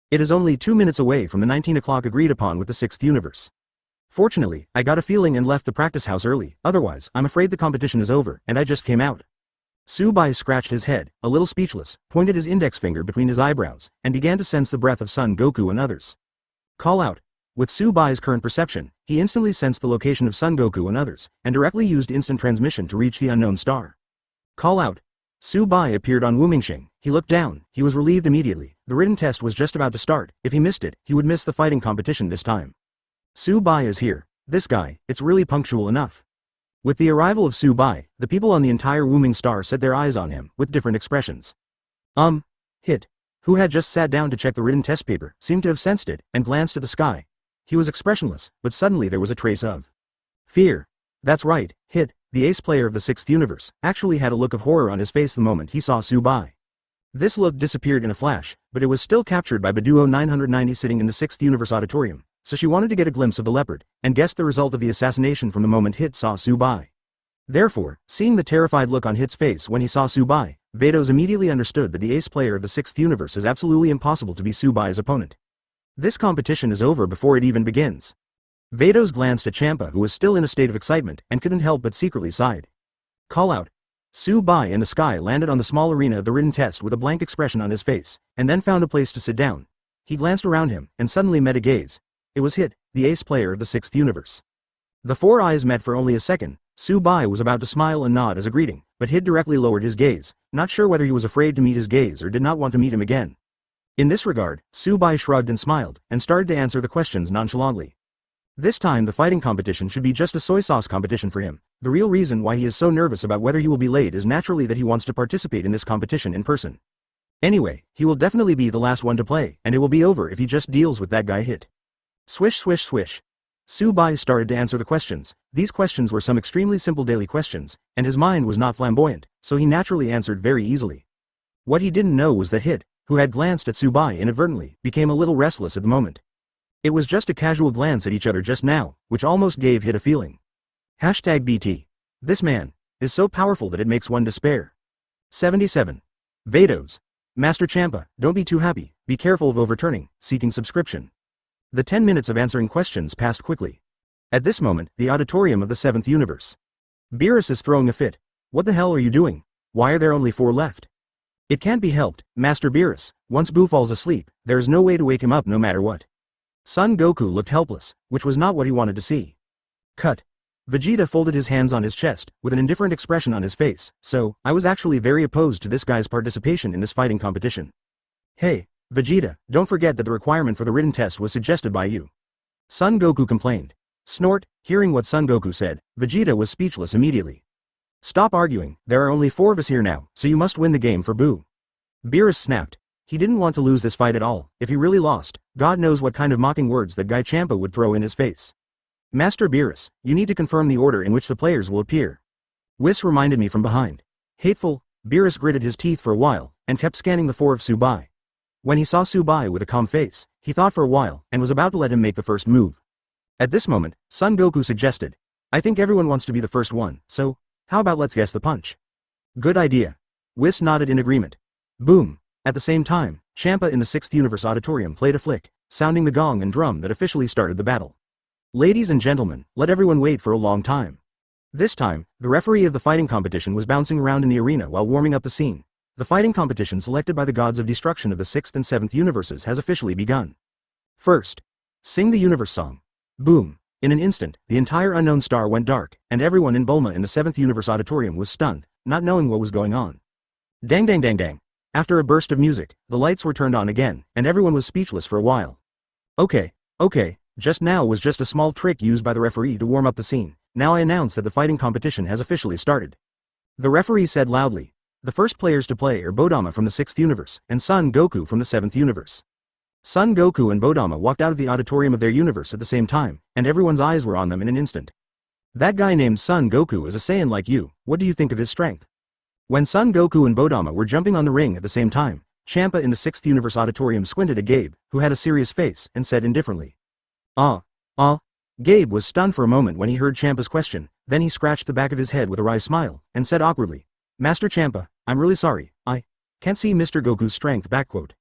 It is only 2 minutes away from the 19 o'clock agreed upon with the 6th universe. Fortunately, I got a feeling and left the practice house early, otherwise, I'm afraid the competition is over, and I just came out. Subai scratched his head, a little speechless, pointed his index finger between his eyebrows, and began to sense the breath of Son Goku and others. Call out. With Subai's current perception, he instantly sensed the location of Son Goku and others, and directly used instant transmission to reach the unknown star. Call out. Subai appeared on Wumingxing. He looked down. He was relieved immediately. The written test was just about to start. If he missed it, he would miss the fighting competition this time. Subai is here. This guy, it's really punctual enough. With the arrival of Subai, the people on the entire Wuming star set their eyes on him, with different expressions. Hit, who had just sat down to check the written test paper, seemed to have sensed it, and glanced at the sky. He was expressionless, but suddenly there was a trace of fear. That's right, Hit, the ace player of the 6th universe, actually had a look of horror on his face the moment he saw Subai. This look disappeared in a flash, but it was still captured by Beduo 990 sitting in the 6th universe auditorium, so she wanted to get a glimpse of the leopard, and guessed the result of the assassination from the moment Hit saw Subai. Therefore, seeing the terrified look on Hit's face when he saw Subai, Vados immediately understood that the ace player of the 6th universe is absolutely impossible to be Subai's opponent. This competition is over before it even begins. Vados glanced at Champa, who was still in a state of excitement, and couldn't help but secretly sighed. Call out. Subai in the sky landed on the small arena of the written test with a blank expression on his face, and then found a place to sit down. He glanced around him, and suddenly met a gaze. It was Hit, the ace player of the 6th universe. The four eyes met for only a second. Subai was about to smile and nod as a greeting, but Hit directly lowered his gaze, not sure whether he was afraid to meet his gaze or did not want to meet him again. In this regard, Subai shrugged and smiled, and started to answer the questions nonchalantly. This time the fighting competition should be just a soy sauce competition for him. The real reason why he is so nervous about whether he will be late is naturally that he wants to participate in this competition in person. Anyway, he will definitely be the last one to play, and it will be over if he just deals with that guy Hit. Swish swish swish. Subai started to answer the questions. These questions were some extremely simple daily questions, and his mind was not flamboyant, so he naturally answered very easily. What he didn't know was that Hit, who had glanced at Subai inadvertently, became a little restless at the moment. It was just a casual glance at each other just now, which almost gave Hit a feeling. #BT. This man is so powerful that it makes one despair. 77. Vados. Master Champa, don't be too happy, be careful of overturning, seeking subscription. The 10 minutes of answering questions passed quickly. At this moment, the auditorium of the 7th universe. Beerus is throwing a fit. What the hell are you doing? Why are there only 4 left? It can't be helped, Master Beerus. Once Boo falls asleep, there is no way to wake him up no matter what. Son Goku looked helpless, which was not what he wanted to see. Cut. Vegeta folded his hands on his chest, with an indifferent expression on his face, so, I was actually very opposed to this guy's participation in this fighting competition. Hey, Vegeta, don't forget that the requirement for the written test was suggested by you. Son Goku complained. Snort, hearing what Son Goku said, Vegeta was speechless immediately. Stop arguing, there are only 4 of us here now, so you must win the game for Boo. Beerus snapped. He didn't want to lose this fight at all. If he really lost, God knows what kind of mocking words that guy Champa would throw in his face. Master Beerus, you need to confirm the order in which the players will appear. Whis reminded me from behind. Hateful. Beerus gritted his teeth for a while, and kept scanning the 4 of Subai. When he saw Subai with a calm face, he thought for a while, and was about to let him make the first move. At this moment, Son Goku suggested, I think everyone wants to be the first one, so, how about let's guess the punch? Good idea. Whis nodded in agreement. Boom. At the same time, Champa in the 6th universe auditorium played a flick, sounding the gong and drum that officially started the battle. Ladies and gentlemen, let everyone wait for a long time. This time, the referee of the fighting competition was bouncing around in the arena while warming up the scene. The fighting competition selected by the gods of destruction of the 6th and 7th universes has officially begun. First, sing the universe song. Boom. In an instant, the entire unknown star went dark, and everyone in Bulma in the 7th universe auditorium was stunned, not knowing what was going on. Dang dang dang dang. After a burst of music, the lights were turned on again, and everyone was speechless for a while. Okay, just now was just a small trick used by the referee to warm up the scene. Now I announce that the fighting competition has officially started. The referee said loudly. The first players to play are Bodama from the 6th universe, and Son Goku from the 7th universe. Son Goku and Bodama walked out of the auditorium of their universe at the same time, and everyone's eyes were on them in an instant. That guy named Son Goku is a Saiyan like you, what do you think of his strength? When Son Goku and Bodama were jumping on the ring at the same time, Champa in the 6th universe auditorium squinted at Gabe, who had a serious face, and said indifferently. Gabe was stunned for a moment when he heard Champa's question, then he scratched the back of his head with a wry smile, and said awkwardly, Master Champa, I'm really sorry, I can't see Mr. Goku's strength backquote.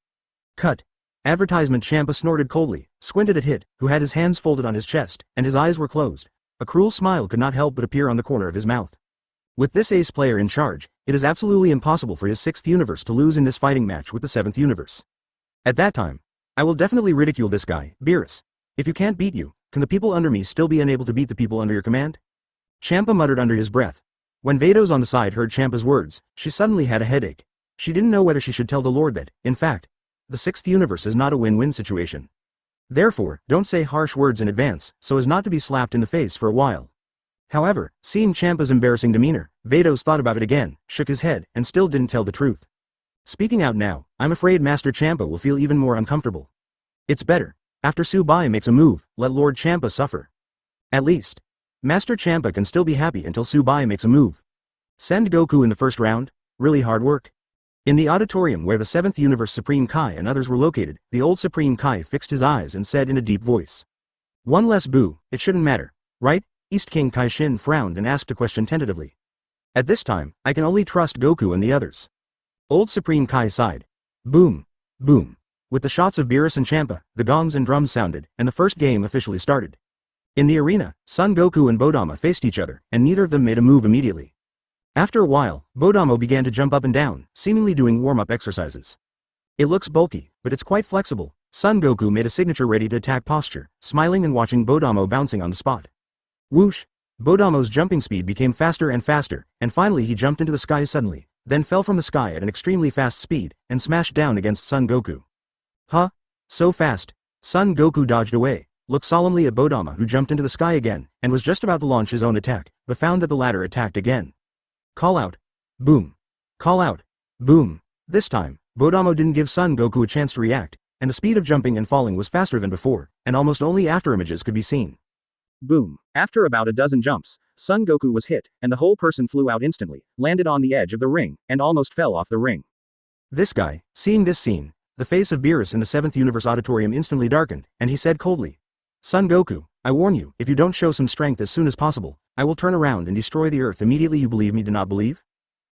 Cut. Advertisement. Champa snorted coldly, squinted at Hit, who had his hands folded on his chest, and his eyes were closed. A cruel smile could not help but appear on the corner of his mouth. With this ace player in charge, it is absolutely impossible for his 6th universe to lose in this fighting match with the 7th universe. At that time, I will definitely ridicule this guy, Beerus. If you can't beat you, can the people under me still be unable to beat the people under your command? Champa muttered under his breath. When Vados on the side heard Champa's words, she suddenly had a headache. She didn't know whether she should tell the Lord that, in fact, the 6th universe is not a win-win situation. Therefore, don't say harsh words in advance, so as not to be slapped in the face for a while. However, seeing Champa's embarrassing demeanor, Vados thought about it again, shook his head, and still didn't tell the truth. Speaking out now, I'm afraid Master Champa will feel even more uncomfortable. It's better. After Subai makes a move, let Lord Champa suffer. At least, Master Champa can still be happy until Subai makes a move. Send Goku in the first round? Really hard work. In the auditorium where the 7th Universe Supreme Kai and others were located, the old Supreme Kai fixed his eyes and said in a deep voice. One less boo, it shouldn't matter, right? East King Kai-Shin frowned and asked a question tentatively. At this time, I can only trust Goku and the others. Old Supreme Kai sighed. Boom. Boom. With the shots of Beerus and Champa, the gongs and drums sounded, and the first game officially started. In the arena, Son Goku and Bodama faced each other, and neither of them made a move immediately. After a while, Bodama began to jump up and down, seemingly doing warm-up exercises. It looks bulky, but it's quite flexible. Son Goku made a signature ready-to-attack posture, smiling and watching Bodama bouncing on the spot. Whoosh! Bodama's jumping speed became faster and faster, and finally he jumped into the sky suddenly, then fell from the sky at an extremely fast speed, and smashed down against Son Goku. Huh? So fast? Son Goku dodged away, looked solemnly at Bodama who jumped into the sky again, and was just about to launch his own attack, but found that the latter attacked again. Call out. Boom. Call out. Boom. This time, Bodama didn't give Son Goku a chance to react, and the speed of jumping and falling was faster than before, and almost only afterimages could be seen. Boom. After about a dozen jumps, Son Goku was hit, and the whole person flew out instantly, landed on the edge of the ring, and almost fell off the ring. This guy, seeing this scene, the face of Beerus in the 7th Universe Auditorium instantly darkened, and he said coldly, Son Goku, I warn you, if you don't show some strength as soon as possible, I will turn around and destroy the earth immediately. You believe me? Do not believe?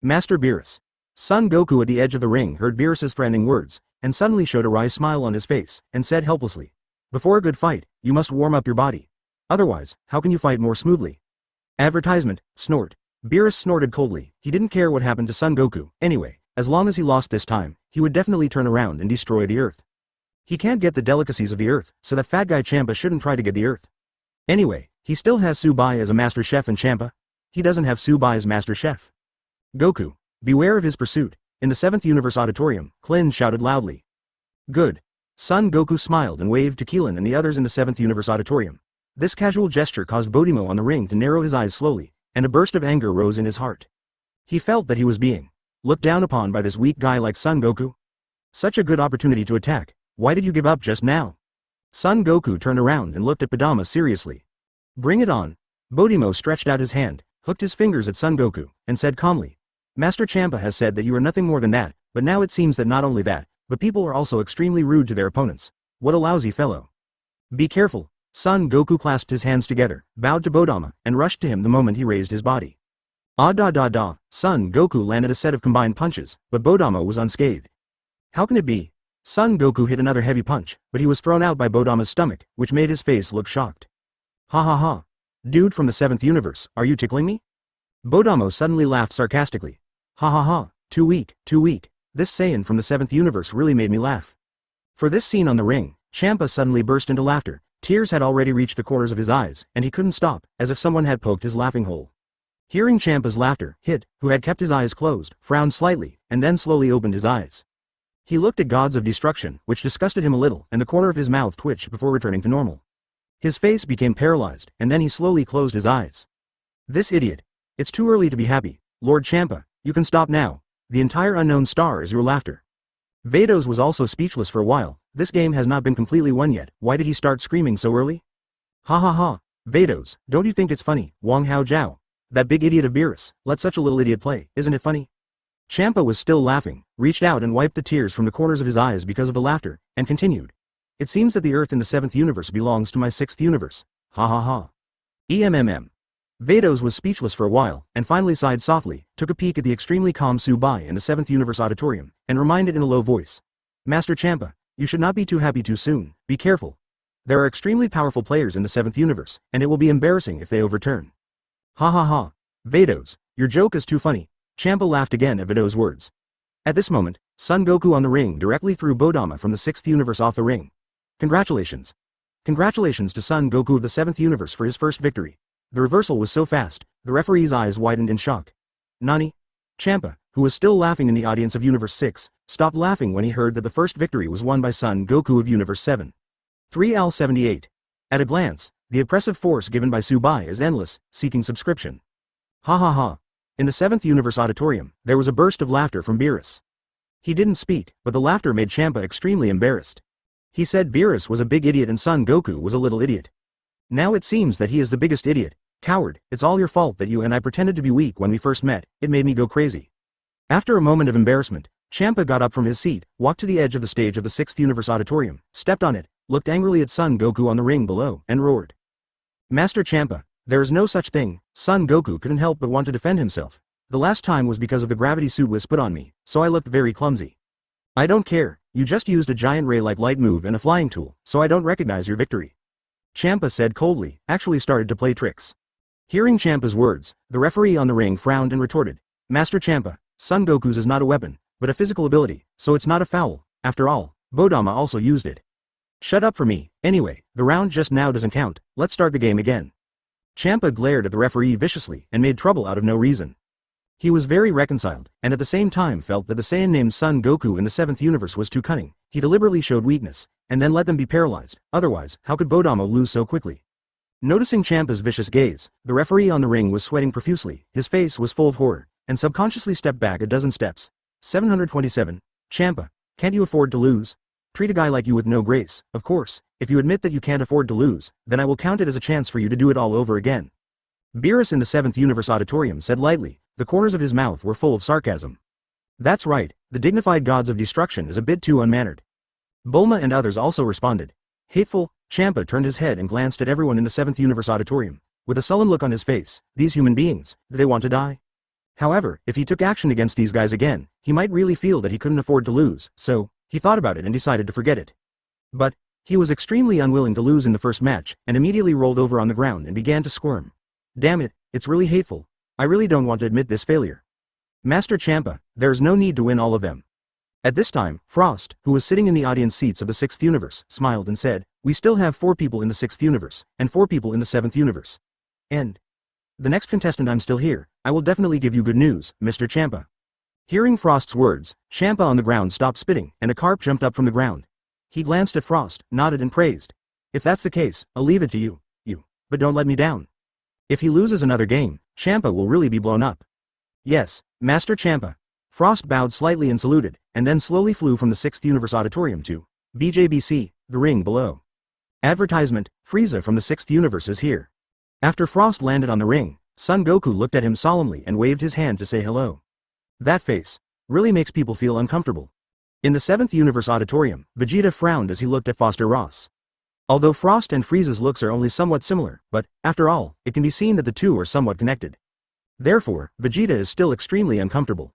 Master Beerus. Son Goku at the edge of the ring heard Beerus's threatening words, and suddenly showed a wry smile on his face, and said helplessly, before a good fight, you must warm up your body. Otherwise, how can you fight more smoothly? Advertisement, snort. Beerus snorted coldly. He didn't care what happened to Son Goku, anyway, as long as he lost this time, he would definitely turn around and destroy the earth. He can't get the delicacies of the earth, so that fat guy Champa shouldn't try to get the earth. Anyway, he still has Subai as a master chef and Champa. He doesn't have Subai as master chef. Goku, beware of his pursuit. In the 7th Universe Auditorium, Klin shouted loudly. Good. Son Goku smiled and waved to Keelan and the others in the 7th Universe Auditorium. This casual gesture caused Bodimo on the ring to narrow his eyes slowly, and a burst of anger rose in his heart. He felt that he was being looked down upon by this weak guy like Son Goku. Such a good opportunity to attack. Why did you give up just now? Son Goku turned around and looked at Bodama seriously. Bring it on. Bodimo stretched out his hand, hooked his fingers at Son Goku, and said calmly, Master Champa has said that you are nothing more than that, but now it seems that not only that, but people are also extremely rude to their opponents. What a lousy fellow. Be careful. Son Goku clasped his hands together, bowed to Bodama, and rushed to him the moment he raised his body. Ah da da da, Son Goku landed a set of combined punches, but Bodama was unscathed. How can it be? Son Goku hit another heavy punch, but he was thrown out by Bodama's stomach, which made his face look shocked. Ha ha ha. Dude from the 7th Universe, are you tickling me? Bodama suddenly laughed sarcastically. Ha ha ha, too weak, too weak. This Saiyan from the 7th Universe really made me laugh. For this scene on the ring, Champa suddenly burst into laughter. Tears had already reached the corners of his eyes, and he couldn't stop, as if someone had poked his laughing hole. Hearing Champa's laughter, Hit, who had kept his eyes closed, frowned slightly, and then slowly opened his eyes. He looked at Gods of Destruction, which disgusted him a little, and the corner of his mouth twitched before returning to normal. His face became paralyzed, and then he slowly closed his eyes. This idiot. It's too early to be happy. Lord Champa, you can stop now. The entire unknown star is your laughter. Vados was also speechless for a while. This game has not been completely won yet. Why did he start screaming so early? Ha ha ha. Vados, don't you think it's funny? Wang Hao Jiao. That big idiot of Beerus, let such a little idiot play, isn't it funny? Champa was still laughing, reached out and wiped the tears from the corners of his eyes because of the laughter, and continued. It seems that the Earth in the 7th Universe belongs to my 6th Universe. Ha ha ha. EMMM. Vados was speechless for a while, and finally sighed softly, took a peek at the extremely calm Subai in the 7th Universe Auditorium, and reminded in a low voice. Master Champa, you should not be too happy too soon, be careful. There are extremely powerful players in the 7th Universe, and it will be embarrassing if they overturn. Ha ha ha. Vados, your joke is too funny. Champa laughed again at Vados' words. At this moment, Son Goku on the ring directly threw Bodama from the 6th Universe off the ring. Congratulations. Congratulations to Son Goku of the 7th Universe for his first victory. The reversal was so fast, the referee's eyes widened in shock. Nani? Champa, who was still laughing in the audience of Universe 6, stopped laughing when he heard that the first victory was won by Son Goku of Universe 7. 3L78. At a glance, the oppressive force given by Subai is endless, seeking subscription. Ha ha ha. In the 7th Universe Auditorium, there was a burst of laughter from Beerus. He didn't speak, but the laughter made Champa extremely embarrassed. He said Beerus was a big idiot and Son Goku was a little idiot. Now it seems that he is the biggest idiot. Coward, it's all your fault that you and I pretended to be weak when we first met, it made me go crazy. After a moment of embarrassment, Champa got up from his seat, walked to the edge of the stage of the 6th Universe Auditorium, stepped on it, looked angrily at Son Goku on the ring below, and roared. Master Champa, there is no such thing. Son Goku couldn't help but want to defend himself. The last time was because of the gravity suit Whis put on me, so I looked very clumsy. I don't care, you just used a giant ray-like light move and a flying tool, so I don't recognize your victory. Champa said coldly, actually started to play tricks. Hearing Champa's words, the referee on the ring frowned and retorted. Master Champa, Son Goku's is not a weapon, but a physical ability, so it's not a foul. After all, Bodama also used it. Shut up for me, anyway, the round just now doesn't count, let's start the game again. Champa glared at the referee viciously and made trouble out of no reason. He was very reconciled, and at the same time felt that the Saiyan named Son Goku in the 7th Universe was too cunning. He deliberately showed weakness, and then let them be paralyzed, otherwise, how could Bodama lose so quickly? Noticing Champa's vicious gaze, the referee on the ring was sweating profusely, his face was full of horror, and subconsciously stepped back a dozen steps. 727. Champa, can't you afford to lose? Treat a guy like you with no grace, of course. If you admit that you can't afford to lose, then I will count it as a chance for you to do it all over again. Beerus in the 7th Universe Auditorium said lightly, the corners of his mouth were full of sarcasm. That's right, the dignified gods of destruction is a bit too unmannered. Bulma and others also responded. Hateful. Champa turned his head and glanced at everyone in the 7th Universe Auditorium. With a sullen look on his face, these human beings, do they want to die? However, if he took action against these guys again, he might really feel that he couldn't afford to lose, so, he thought about it and decided to forget it. But, he was extremely unwilling to lose in the first match, and immediately rolled over on the ground and began to squirm. Damn it, it's really hateful. I really don't want to admit this failure. Master Champa, there's no need to win all of them. At this time, Frost, who was sitting in the audience seats of the 6th Universe, smiled and said, we still have 4 people in the 6th Universe, and 4 people in the 7th Universe. And the next contestant, I'm still here, I will definitely give you good news, Mr. Champa. Hearing Frost's words, Champa on the ground stopped spitting, and a carp jumped up from the ground. He glanced at Frost, nodded and praised. If that's the case, I'll leave it to you. But don't let me down. If he loses another game, Champa will really be blown up. Yes, Master Champa. Frost bowed slightly and saluted, and then slowly flew from the 6th Universe Auditorium to BJBC, the ring below. Advertisement, Frieza from the 6th Universe is here. After Frost landed on the ring, Son Goku looked at him solemnly and waved his hand to say hello. That face really makes people feel uncomfortable. In the 7th Universe Auditorium, Vegeta frowned as he looked at Foster Ross. Although Frost and Frieza's looks are only somewhat similar, but, after all, it can be seen that the two are somewhat connected. Therefore, Vegeta is still extremely uncomfortable.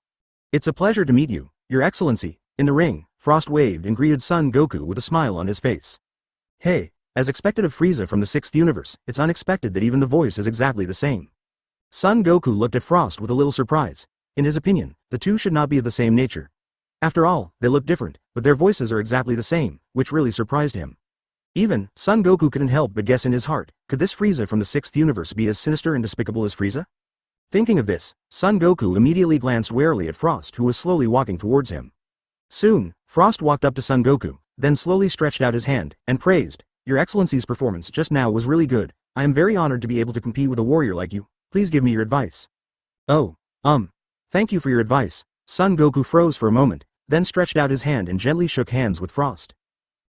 It's a pleasure to meet you, Your Excellency. In the ring, Frost waved and greeted Son Goku with a smile on his face. Hey, as expected of Frieza from the 6th Universe, it's unexpected that even the voice is exactly the same. Son Goku looked at Frost with a little surprise. In his opinion, the two should not be of the same nature. After all, they look different, but their voices are exactly the same, which really surprised him. Even, Son Goku couldn't help but guess in his heart, could this Frieza from the 6th Universe be as sinister and despicable as Frieza? Thinking of this, Son Goku immediately glanced warily at Frost, who was slowly walking towards him. Soon, Frost walked up to Son Goku, then slowly stretched out his hand, and praised, Your Excellency's performance just now was really good. I am very honored to be able to compete with a warrior like you. Please give me your advice. Oh, thank you for your advice. Son Goku froze for a moment, then stretched out his hand and gently shook hands with Frost.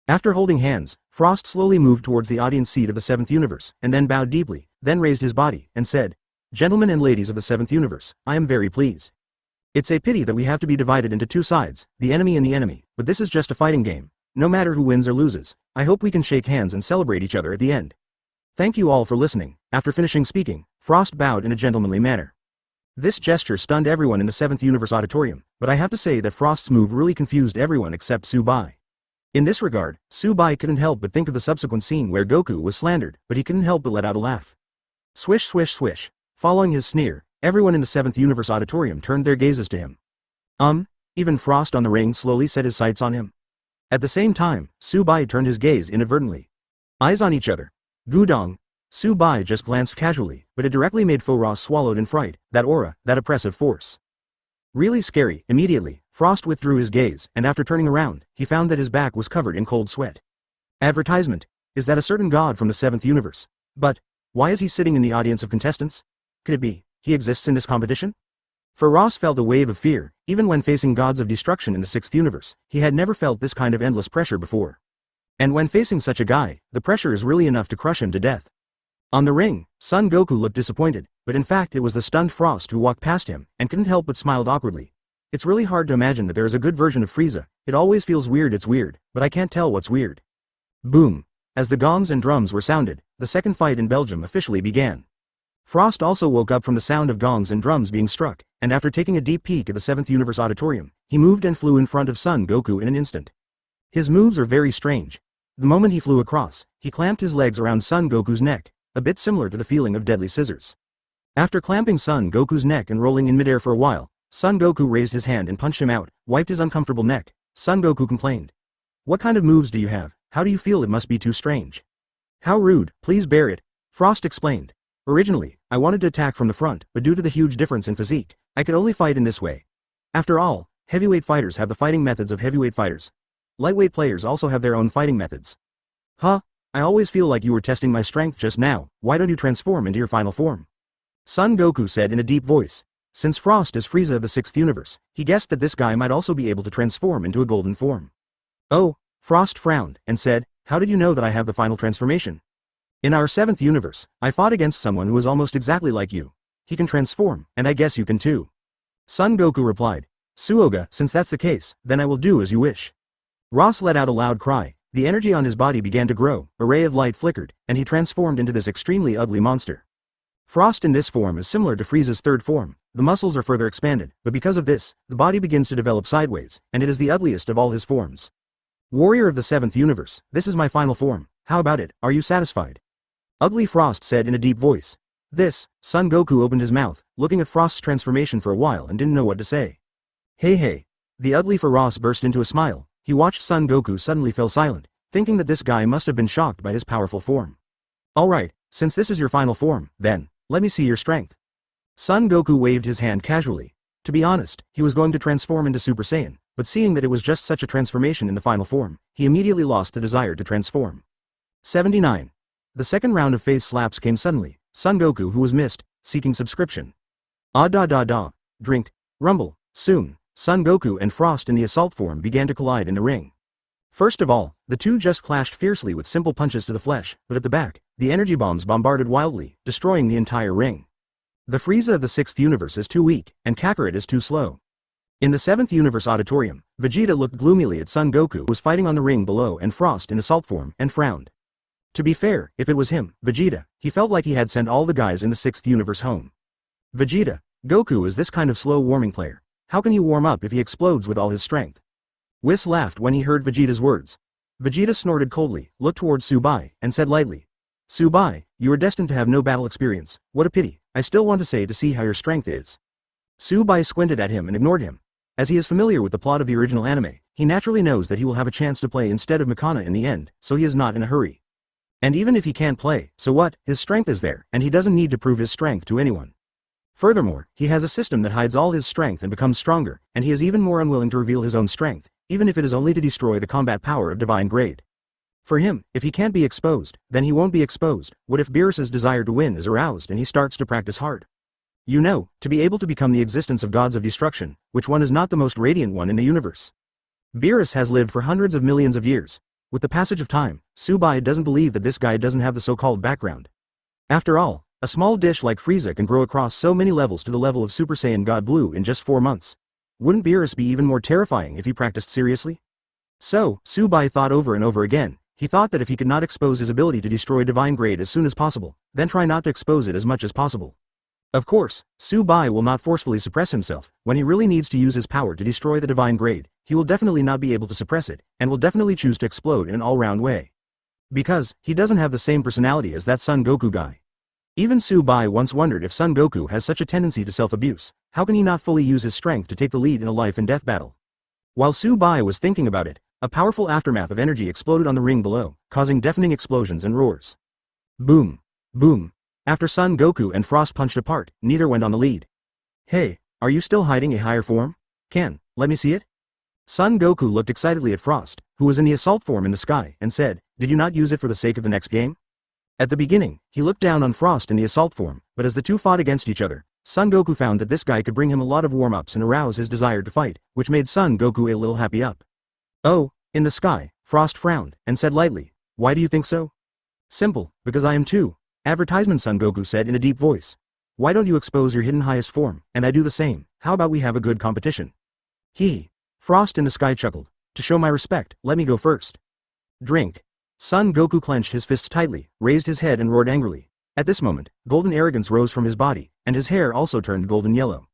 After holding hands, Frost slowly moved towards the audience seat of the 7th Universe, and then bowed deeply, then raised his body, and said, Gentlemen and ladies of the 7th Universe, I am very pleased. It's a pity that we have to be divided into two sides, the enemy and the enemy, but this is just a fighting game. No matter who wins or loses, I hope we can shake hands and celebrate each other at the end. Thank you all for listening. After finishing speaking, Frost bowed in a gentlemanly manner. This gesture stunned everyone in the 7th Universe auditorium, but I have to say that Frost's move really confused everyone except Subai. In this regard, Subai couldn't help but think of the subsequent scene where Goku was slandered, but he couldn't help but let out a laugh. Swish swish swish. Following his sneer, everyone in the 7th Universe auditorium turned their gazes to him. Even Frost on the ring slowly set his sights on him. At the same time, Subai turned his gaze inadvertently. Eyes on each other. Gudong. Subai just glanced casually, but it directly made Ross swallowed in fright, that aura, that oppressive force. Really scary. Immediately, Frost withdrew his gaze, and after turning around, he found that his back was covered in cold sweat. Advertisement. Is that a certain god from the 7th Universe? But, why is he sitting in the audience of contestants? Could it be, he exists in this competition? Ross felt a wave of fear, even when facing gods of destruction in the 6th Universe, he had never felt this kind of endless pressure before. And when facing such a guy, the pressure is really enough to crush him to death. On the ring, Son Goku looked disappointed, but in fact it was the stunned Frost who walked past him, and couldn't help but smiled awkwardly. It's really hard to imagine that there is a good version of Frieza, it always feels weird, it's weird, but I can't tell what's weird. Boom. As the gongs and drums were sounded, the second fight in Belgium officially began. Frost also woke up from the sound of gongs and drums being struck, and after taking a deep peek at the 7th Universe auditorium, he moved and flew in front of Son Goku in an instant. His moves are very strange. The moment he flew across, he clamped his legs around Son Goku's neck, a bit similar to the feeling of deadly scissors. After clamping Son Goku's neck and rolling in midair for a while, Son Goku raised his hand and punched him out, wiped his uncomfortable neck. Son Goku complained. What kind of moves do you have? How do you feel? It must be too strange. How rude, please bear it. Frost explained. Originally, I wanted to attack from the front, but due to the huge difference in physique, I could only fight in this way. After all, heavyweight fighters have the fighting methods of heavyweight fighters. Lightweight players also have their own fighting methods. Huh? I always feel like you were testing my strength just now, why don't you transform into your final form? Son Goku said in a deep voice. Since Frost is Frieza of the 6th Universe, he guessed that this guy might also be able to transform into a golden form. Oh, Frost frowned, and said, how did you know that I have the final transformation? In our 7th Universe, I fought against someone who is almost exactly like you. He can transform, and I guess you can too. Son Goku replied. Suoga, since that's the case, then I will do as you wish. Ross let out a loud cry. The energy on his body began to grow, a ray of light flickered, and he transformed into this extremely ugly monster. Frost in this form is similar to Frieza's third form, the muscles are further expanded, but because of this, the body begins to develop sideways, and it is the ugliest of all his forms. Warrior of the 7th Universe, this is my final form, how about it, are you satisfied? Ugly Frost said in a deep voice. This, Son Goku opened his mouth, looking at Frost's transformation for a while and didn't know what to say. Hey. The ugly Ross burst into a smile. He watched Son Goku suddenly fell silent, thinking that this guy must have been shocked by his powerful form. Alright, since this is your final form, then, let me see your strength. Son Goku waved his hand casually. To be honest, he was going to transform into Super Saiyan, but seeing that it was just such a transformation in the final form, he immediately lost the desire to transform. 79. The second round of face slaps came suddenly, Son Goku who was missed, seeking subscription. Drink, rumble, soon. Son Goku and Frost in the assault form began to collide in the ring. First of all, the two just clashed fiercely with simple punches to the flesh, but at the back, the energy bombs bombarded wildly, destroying the entire ring. The Frieza of the 6th Universe is too weak, and Kakarot is too slow. In the 7th Universe auditorium, Vegeta looked gloomily at Son Goku who was fighting on the ring below and Frost in assault form, and frowned. To be fair, if it was him, Vegeta, he felt like he had sent all the guys in the 6th Universe home. Vegeta, Goku is this kind of slow warming player. How can he warm up if he explodes with all his strength? Whis laughed when he heard Vegeta's words. Vegeta snorted coldly, looked towards Subai, and said lightly. Subai, you are destined to have no battle experience, what a pity, I still want to see how your strength is. Subai squinted at him and ignored him. As he is familiar with the plot of the original anime, he naturally knows that he will have a chance to play instead of Mikana in the end, so he is not in a hurry. And even if he can't play, so what, his strength is there, and he doesn't need to prove his strength to anyone. Furthermore, he has a system that hides all his strength and becomes stronger, and he is even more unwilling to reveal his own strength, even if it is only to destroy the combat power of divine grade. For him, if he can't be exposed, then he won't be exposed. What if Beerus's desire to win is aroused and he starts to practice hard? You know, to be able to become the existence of gods of destruction, which one is not the most radiant one in the universe? Beerus has lived for hundreds of millions of years. With the passage of time, Subai doesn't believe that this guy doesn't have the so-called background. After all, a small dish like Frieza can grow across so many levels to the level of Super Saiyan God Blue in just 4 months. Wouldn't Beerus be even more terrifying if he practiced seriously? So, Subai thought over and over again. He thought that if he could not expose his ability to destroy divine grade as soon as possible, then try not to expose it as much as possible. Of course, Su Bai will not forcefully suppress himself. When he really needs to use his power to destroy the divine grade, he will definitely not be able to suppress it, and will definitely choose to explode in an all-round way. Because, he doesn't have the same personality as that Son Goku guy. Even Su Bai once wondered if Son Goku has such a tendency to self-abuse, how can he not fully use his strength to take the lead in a life-and-death battle? While Su Bai was thinking about it, a powerful aftermath of energy exploded on the ring below, causing deafening explosions and roars. Boom! Boom! After Son Goku and Frost punched apart, neither went on the lead. Hey, are you still hiding a higher form? Let me see it? Son Goku looked excitedly at Frost, who was in the assault form in the sky, and said, did you not use it for the sake of the next game? At the beginning, he looked down on Frost in the assault form, but as the two fought against each other, Son Goku found that this guy could bring him a lot of warm-ups and arouse his desire to fight, which made Son Goku a little happy up. Oh, in the sky, Frost frowned, and said lightly, why do you think so? Simple, because I am too. Advertisement, Son Goku said in a deep voice. Why don't you expose your hidden highest form, and I do the same? How about we have a good competition? Hee. Frost in the sky chuckled. To show my respect, let me go first. Drink. Son Goku clenched his fists tightly, raised his head and roared angrily. At this moment, golden arrogance rose from his body, and his hair also turned golden yellow.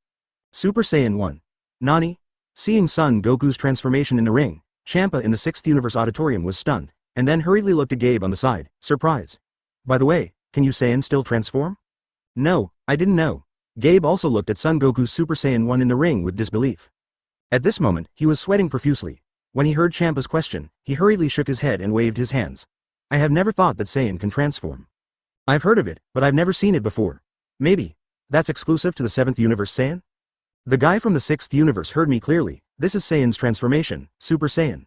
Super Saiyan 1. Nani? Seeing Son Goku's transformation in the ring, Champa in the 6th Universe Auditorium was stunned, and then hurriedly looked at Gabe on the side, surprised. By the way, can you Saiyan still transform? No, I didn't know. Gabe also looked at Son Goku's Super Saiyan 1 in the ring with disbelief. At this moment, he was sweating profusely. When he heard Champa's question, he hurriedly shook his head and waved his hands. I have never thought that Saiyan can transform. I've heard of it, but I've never seen it before. Maybe. That's exclusive to the 7th Universe Saiyan? The guy from the 6th Universe heard me clearly. This is Saiyan's transformation, Super Saiyan.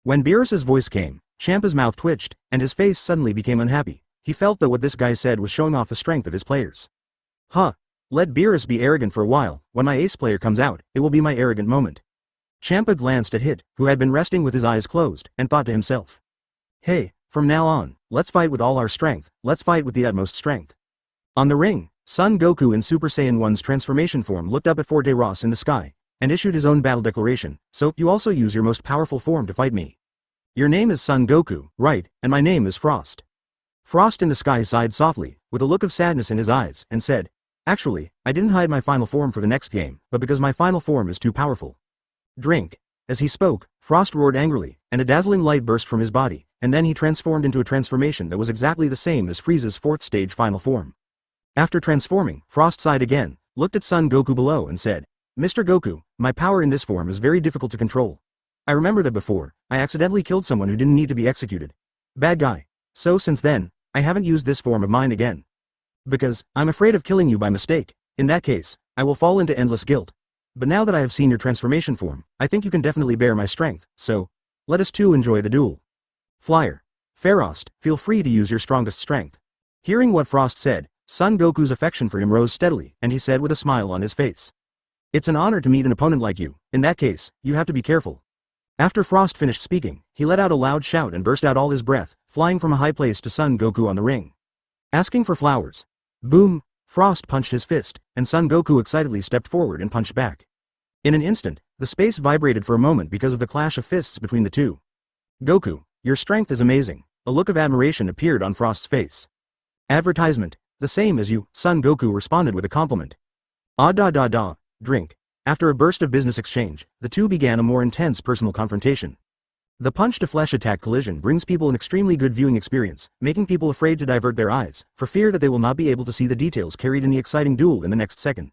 When Beerus's voice came, Champa's mouth twitched, and his face suddenly became unhappy. He felt that what this guy said was showing off the strength of his players. Huh. Let Beerus be arrogant for a while. When my ace player comes out, it will be my arrogant moment. Champa glanced at Hit, who had been resting with his eyes closed, and thought to himself. Hey, from now on, let's fight with all our strength, let's fight with the utmost strength. On the ring, Son Goku in Super Saiyan 1's transformation form looked up at Forte Ross in the sky, and issued his own battle declaration, so you also use your most powerful form to fight me. Your name is Son Goku, right, and my name is Frost. Frost in the sky sighed softly, with a look of sadness in his eyes, and said, actually, I didn't hide my final form for the next game, but because my final form is too powerful. Drink. As he spoke, Frost roared angrily, and a dazzling light burst from his body, and then he transformed into a transformation that was exactly the same as Frieza's 4th stage final form. After transforming, Frost sighed again, looked at Son Goku below and said, Mr. Goku, my power in this form is very difficult to control. I remember that before, I accidentally killed someone who didn't need to be executed. Bad guy. So since then, I haven't used this form of mine again. Because, I'm afraid of killing you by mistake. In that case, I will fall into endless guilt. But now that I have seen your transformation form, I think you can definitely bear my strength, so, let us two enjoy the duel. Flyer. Frost, feel free to use your strongest strength. Hearing what Frost said, Son Goku's affection for him rose steadily, and he said with a smile on his face. It's an honor to meet an opponent like you. In that case, you have to be careful. After Frost finished speaking, he let out a loud shout and burst out all his breath, flying from a high place to Son Goku on the ring. Asking for flowers. Boom! Frost punched his fist, and Son Goku excitedly stepped forward and punched back. In an instant, the space vibrated for a moment because of the clash of fists between the two. Goku, your strength is amazing. A look of admiration appeared on Frost's face. Advertisement. The same as you, Son Goku responded with a compliment. Ah da da da, drink. After a burst of business exchange, the two began a more intense personal confrontation. The punch-to-flesh attack collision brings people an extremely good viewing experience, making people afraid to divert their eyes, for fear that they will not be able to see the details carried in the exciting duel in the next second.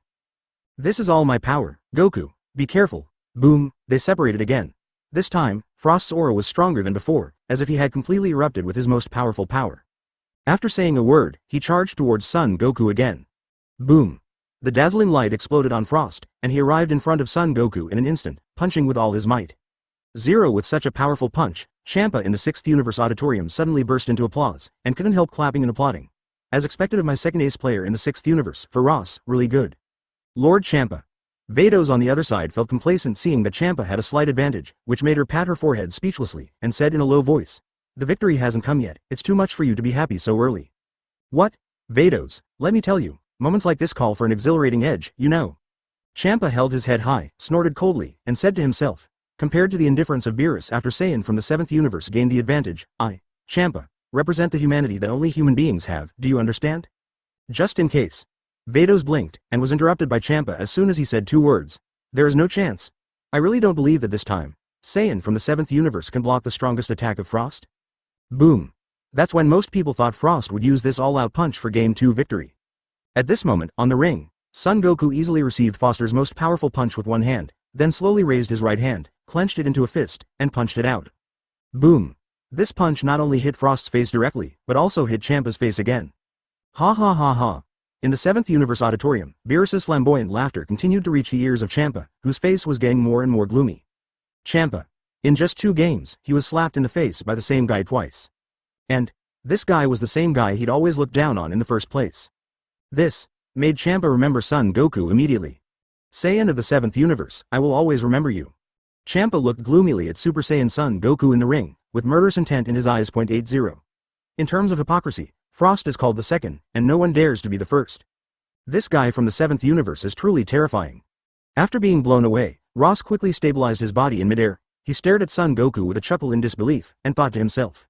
This is all my power, Goku. Be careful. Boom, they separated again. This time, Frost's aura was stronger than before, as if he had completely erupted with his most powerful power. After saying a word, he charged towards Son Goku again. Boom. The dazzling light exploded on Frost, and he arrived in front of Son Goku in an instant, punching with all his might. Zero with such a powerful punch, Champa in the 6th Universe Auditorium suddenly burst into applause, and couldn't help clapping and applauding. As expected of my second ace player in the 6th Universe, for Ross, really good. Lord Champa. Vados on the other side felt complacent seeing that Champa had a slight advantage, which made her pat her forehead speechlessly, and said in a low voice, the victory hasn't come yet, it's too much for you to be happy so early. What? Vados, let me tell you. Moments like this call for an exhilarating edge, you know. Champa held his head high, snorted coldly, and said to himself, compared to the indifference of Beerus after Saiyan from the 7th Universe gained the advantage, Champa, represent the humanity that only human beings have, do you understand? Just in case. Vados blinked, and was interrupted by Champa as soon as he said 2 words. There is no chance. I really don't believe that this time, Saiyan from the 7th universe can block the strongest attack of Frost. Boom. That's when most people thought Frost would use this all-out punch for Game 2 victory. At this moment, on the ring, Son Goku easily received Foster's most powerful punch with one hand, then slowly raised his right hand, clenched it into a fist, and punched it out. Boom. This punch not only hit Frost's face directly, but also hit Champa's face again. Ha ha ha ha. In the 7th universe auditorium, Beerus's flamboyant laughter continued to reach the ears of Champa, whose face was getting more and more gloomy. Champa. In just 2 games, he was slapped in the face by the same guy twice. And this guy was the same guy he'd always looked down on in the first place. This made Champa remember Son Goku immediately. Saiyan of the 7th universe, I will always remember you. Champa looked gloomily at Super Saiyan Son Goku in the ring, with murderous intent in his eyes. 80. In terms of hypocrisy, Frost is called the second, and no one dares to be the first. This guy from the 7th universe is truly terrifying. After being blown away, Ross quickly stabilized his body in midair. He stared at Son Goku with a chuckle in disbelief, and thought to himself.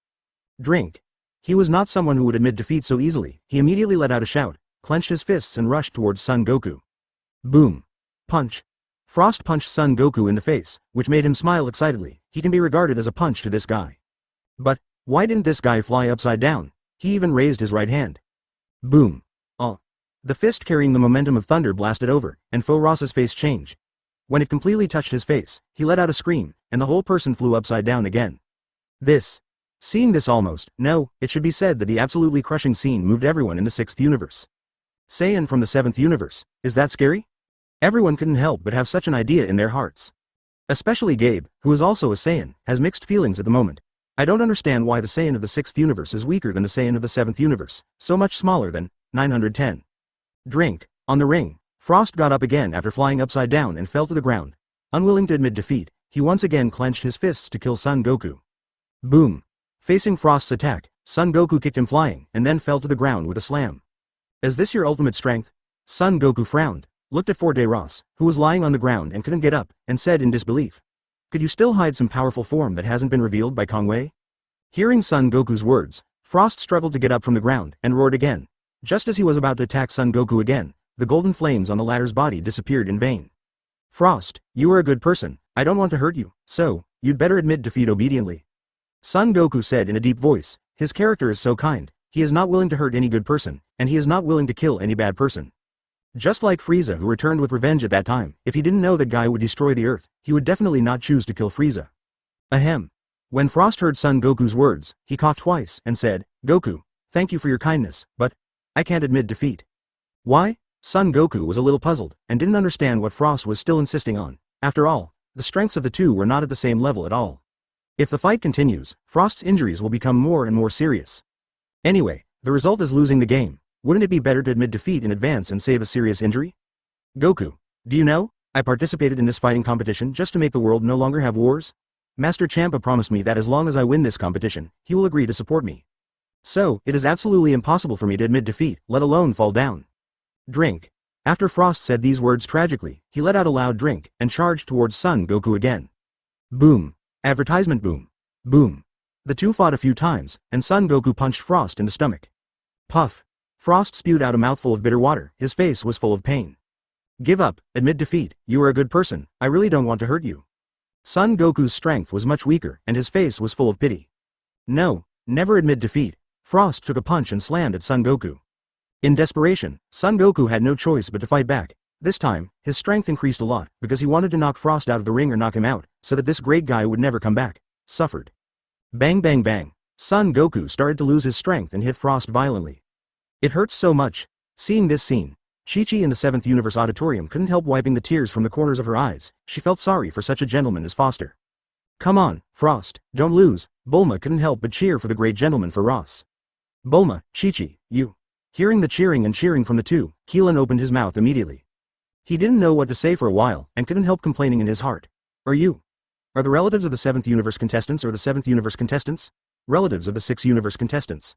Drink. He was not someone who would admit defeat so easily. He immediately let out a shout, clenched his fists and rushed towards Son Goku. Boom. Punch. Frost punched Son Goku in the face, which made him smile excitedly. He can be regarded as a punch to this guy. But why didn't this guy fly upside down? He even raised his right hand. Boom. Oh. The fist carrying the momentum of thunder blasted over, and Faux Ross's face changed. When it completely touched his face, he let out a scream, and the whole person flew upside down again. Seeing this almost, no, it should be said that the absolutely crushing scene moved everyone in the 6th universe. Saiyan from the 7th universe, is that scary? Everyone couldn't help but have such an idea in their hearts. Especially Gabe, who is also a Saiyan, has mixed feelings at the moment. I don't understand why the Saiyan of the 6th universe is weaker than the Saiyan of the 7th universe, so much smaller than 910. Drink. On the ring, Frost got up again after flying upside down and fell to the ground. Unwilling to admit defeat, he once again clenched his fists to kill Son Goku. Boom. Facing Frost's attack, Son Goku kicked him flying and then fell to the ground with a slam. Is this your ultimate strength? Son Goku frowned, looked at Forde Ross, who was lying on the ground and couldn't get up, and said in disbelief. Could you still hide some powerful form that hasn't been revealed by Kong Wei? Hearing Son Goku's words, Frost struggled to get up from the ground and roared again. Just as he was about to attack Son Goku again, the golden flames on the latter's body disappeared in vain. Frost, you are a good person, I don't want to hurt you, so, you'd better admit defeat obediently. Son Goku said in a deep voice, his character is so kind, he is not willing to hurt any good person, and he is not willing to kill any bad person. Just like Frieza, who returned with revenge at that time, if he didn't know that guy would destroy the earth, he would definitely not choose to kill Frieza. Ahem. When Frost heard Son Goku's words, he coughed twice and said, Goku, thank you for your kindness, but I can't admit defeat. Why? Son Goku was a little puzzled, and didn't understand what Frost was still insisting on. After all, the strengths of the two were not at the same level at all. If the fight continues, Frost's injuries will become more and more serious. Anyway, the result is losing the game. Wouldn't it be better to admit defeat in advance and save a serious injury? Goku, do you know, I participated in this fighting competition just to make the world no longer have wars? Master Champa promised me that as long as I win this competition, he will agree to support me. So, it is absolutely impossible for me to admit defeat, let alone fall down. Drink. After Frost said these words tragically, he let out a loud drink, and charged towards Son Goku again. Boom. Advertisement boom. Boom. The two fought a few times, and Son Goku punched Frost in the stomach. Puff. Frost spewed out a mouthful of bitter water, his face was full of pain. Give up, admit defeat, you are a good person, I really don't want to hurt you. Son Goku's strength was much weaker, and his face was full of pity. No, never admit defeat. Frost took a punch and slammed at Son Goku. In desperation, Son Goku had no choice but to fight back. This time, his strength increased a lot, because he wanted to knock Frost out of the ring or knock him out, so that this great guy would never come back. Suffered. Bang bang bang. Son Goku started to lose his strength and hit Frost violently. It hurts so much. Seeing this scene, Chi-Chi in the 7th Universe Auditorium couldn't help wiping the tears from the corners of her eyes. She felt sorry for such a gentleman as Foster. Come on, Frost, don't lose. Bulma couldn't help but cheer for the great gentleman for Ross. Bulma, Chi-Chi, you. Hearing the cheering and cheering from the two, Keelan opened his mouth immediately. He didn't know what to say for a while, and couldn't help complaining in his heart. Are the relatives of the 7th Universe contestants or the 7th Universe contestants? Relatives of the 6th Universe contestants.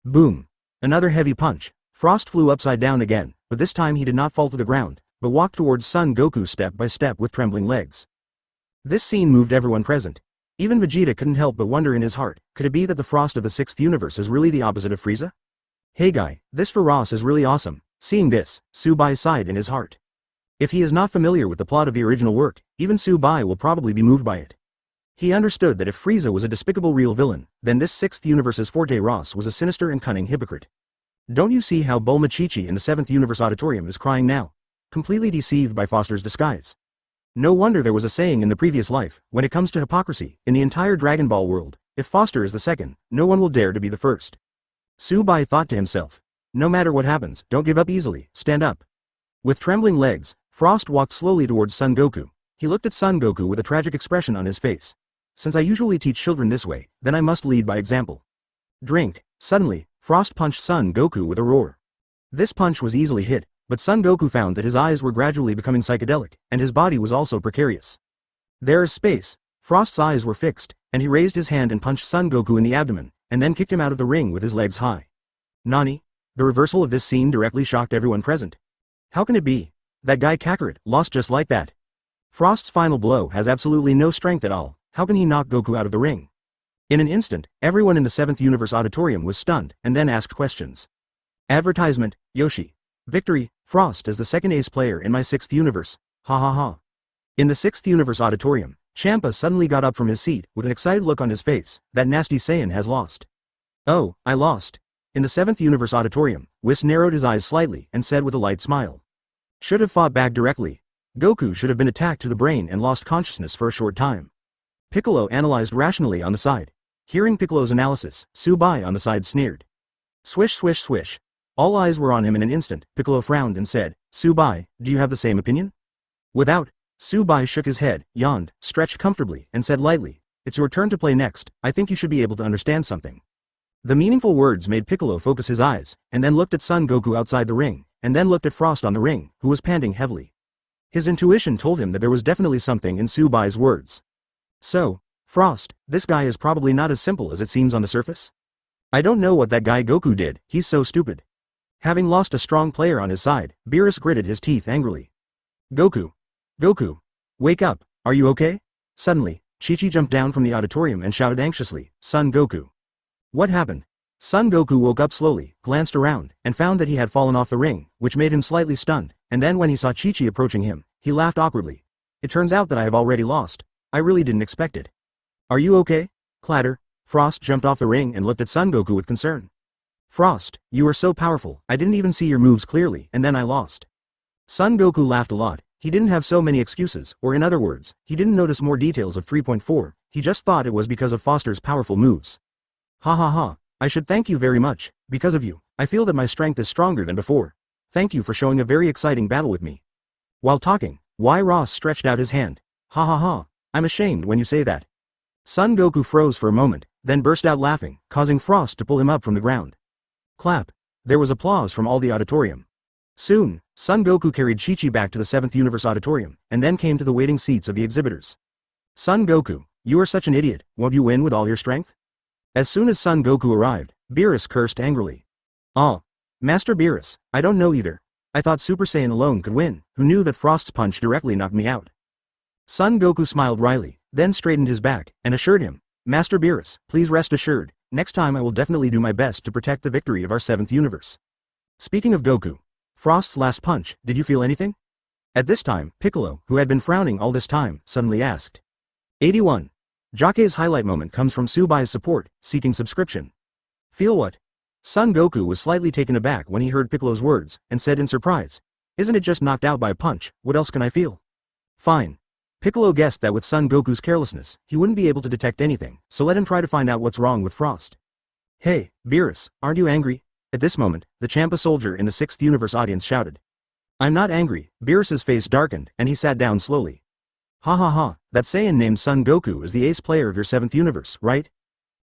Boom. Another heavy punch. Frost flew upside down again, but this time he did not fall to the ground, but walked towards Son Goku step by step with trembling legs. This scene moved everyone present. Even Vegeta couldn't help but wonder in his heart, could it be that the Frost of the 6th universe is really the opposite of Frieza? Hey guy, this for Ross is really awesome. Seeing this, Subai sighed in his heart. If he is not familiar with the plot of the original work, even Subai will probably be moved by it. He understood that if Frieza was a despicable real villain, then this 6th universe's Forte Ross was a sinister and cunning hypocrite. Don't you see how Bulma Chi-Chi in the 7th universe auditorium is crying now? Completely deceived by Foster's disguise. No wonder there was a saying in the previous life, when it comes to hypocrisy, in the entire Dragon Ball world, if Foster is the second, no one will dare to be the first. Subai thought to himself. No matter what happens, don't give up easily, stand up. With trembling legs, Frost walked slowly towards Son Goku. He looked at Son Goku with a tragic expression on his face. Since I usually teach children this way, then I must lead by example. Drink. Suddenly, Frost punched Son Goku with a roar. This punch was easily hit, but Son Goku found that his eyes were gradually becoming psychedelic, and his body was also precarious. There is space. Frost's eyes were fixed, and he raised his hand and punched Son Goku in the abdomen, and then kicked him out of the ring with his legs high. Nani? The reversal of this scene directly shocked everyone present. How can it be? That guy Kakarot lost just like that. Frost's final blow has absolutely no strength at all, how can he knock Goku out of the ring? In an instant, everyone in the 7th universe auditorium was stunned, and then asked questions. Advertisement, Yoshi. Victory, Frost as the second ace player in my 6th universe, ha ha ha. In the 6th universe auditorium, Champa suddenly got up from his seat with an excited look on his face, that nasty Saiyan has lost. Oh, I lost. In the 7th universe auditorium, Whis narrowed his eyes slightly and said with a light smile. Should have fought back directly. Goku should have been attacked to the brain and lost consciousness for a short time. Piccolo analyzed rationally on the side. Hearing Piccolo's analysis, Subai on the side sneered. Swish swish swish. All eyes were on him in an instant. Piccolo frowned and said, Subai, do you have the same opinion? Without. Subai shook his head, yawned, stretched comfortably, and said lightly, it's your turn to play next, I think you should be able to understand something. The meaningful words made Piccolo focus his eyes, and then looked at Son Goku outside the ring, and then looked at Frost on the ring, who was panting heavily. His intuition told him that there was definitely something in Subai's words. So, Frost, this guy is probably not as simple as it seems on the surface? I don't know what that guy Goku did, he's so stupid. Having lost a strong player on his side, Beerus gritted his teeth angrily. Goku. Goku. Wake up, are you okay? Suddenly, Chi-Chi jumped down from the auditorium and shouted anxiously, Son Goku. What happened? Son Goku woke up slowly, glanced around, and found that he had fallen off the ring, which made him slightly stunned, and then when he saw Chi-Chi approaching him, he laughed awkwardly. It turns out that I have already lost. I really didn't expect it. Are you okay? Clatter. Frost jumped off the ring and looked at Son Goku with concern. Frost, you are so powerful, I didn't even see your moves clearly, and then I lost. Son Goku laughed a lot. He didn't have so many excuses, or in other words, he didn't notice more details of 3.4, he just thought it was because of Foster's powerful moves. Ha ha ha, I should thank you very much, because of you, I feel that my strength is stronger than before. Thank you for showing a very exciting battle with me. While talking, Ross stretched out his hand. Ha ha ha, I'm ashamed when you say that. Son Goku froze for a moment, then burst out laughing, causing Frost to pull him up from the ground. Clap. There was applause from all the auditorium. Soon, Son Goku carried Chi-Chi back to the 7th universe auditorium, and then came to the waiting seats of the exhibitors. Son Goku, you are such an idiot, won't you win with all your strength? As soon as Son Goku arrived, Beerus cursed angrily. Oh. Master Beerus, I don't know either. I thought Super Saiyan alone could win, who knew that Frost's punch directly knocked me out. Son Goku smiled wryly, then straightened his back, and assured him, Master Beerus, please rest assured, next time I will definitely do my best to protect the victory of our 7th universe. Speaking of Goku, Frost's last punch, did you feel anything? At this time, Piccolo, who had been frowning all this time, suddenly asked. 81. Jaque's highlight moment comes from Subai's support, seeking subscription. Feel what? Son Goku was slightly taken aback when he heard Piccolo's words, and said in surprise, isn't it just knocked out by a punch, what else can I feel? Fine. Piccolo guessed that with Son Goku's carelessness, he wouldn't be able to detect anything, so let him try to find out what's wrong with Frost. Hey, Beerus, aren't you angry? At this moment, the Champa soldier in the 6th universe audience shouted. I'm not angry, Beerus's face darkened, and he sat down slowly. Ha ha ha, that Saiyan named Son Goku is the ace player of your 7th universe, right?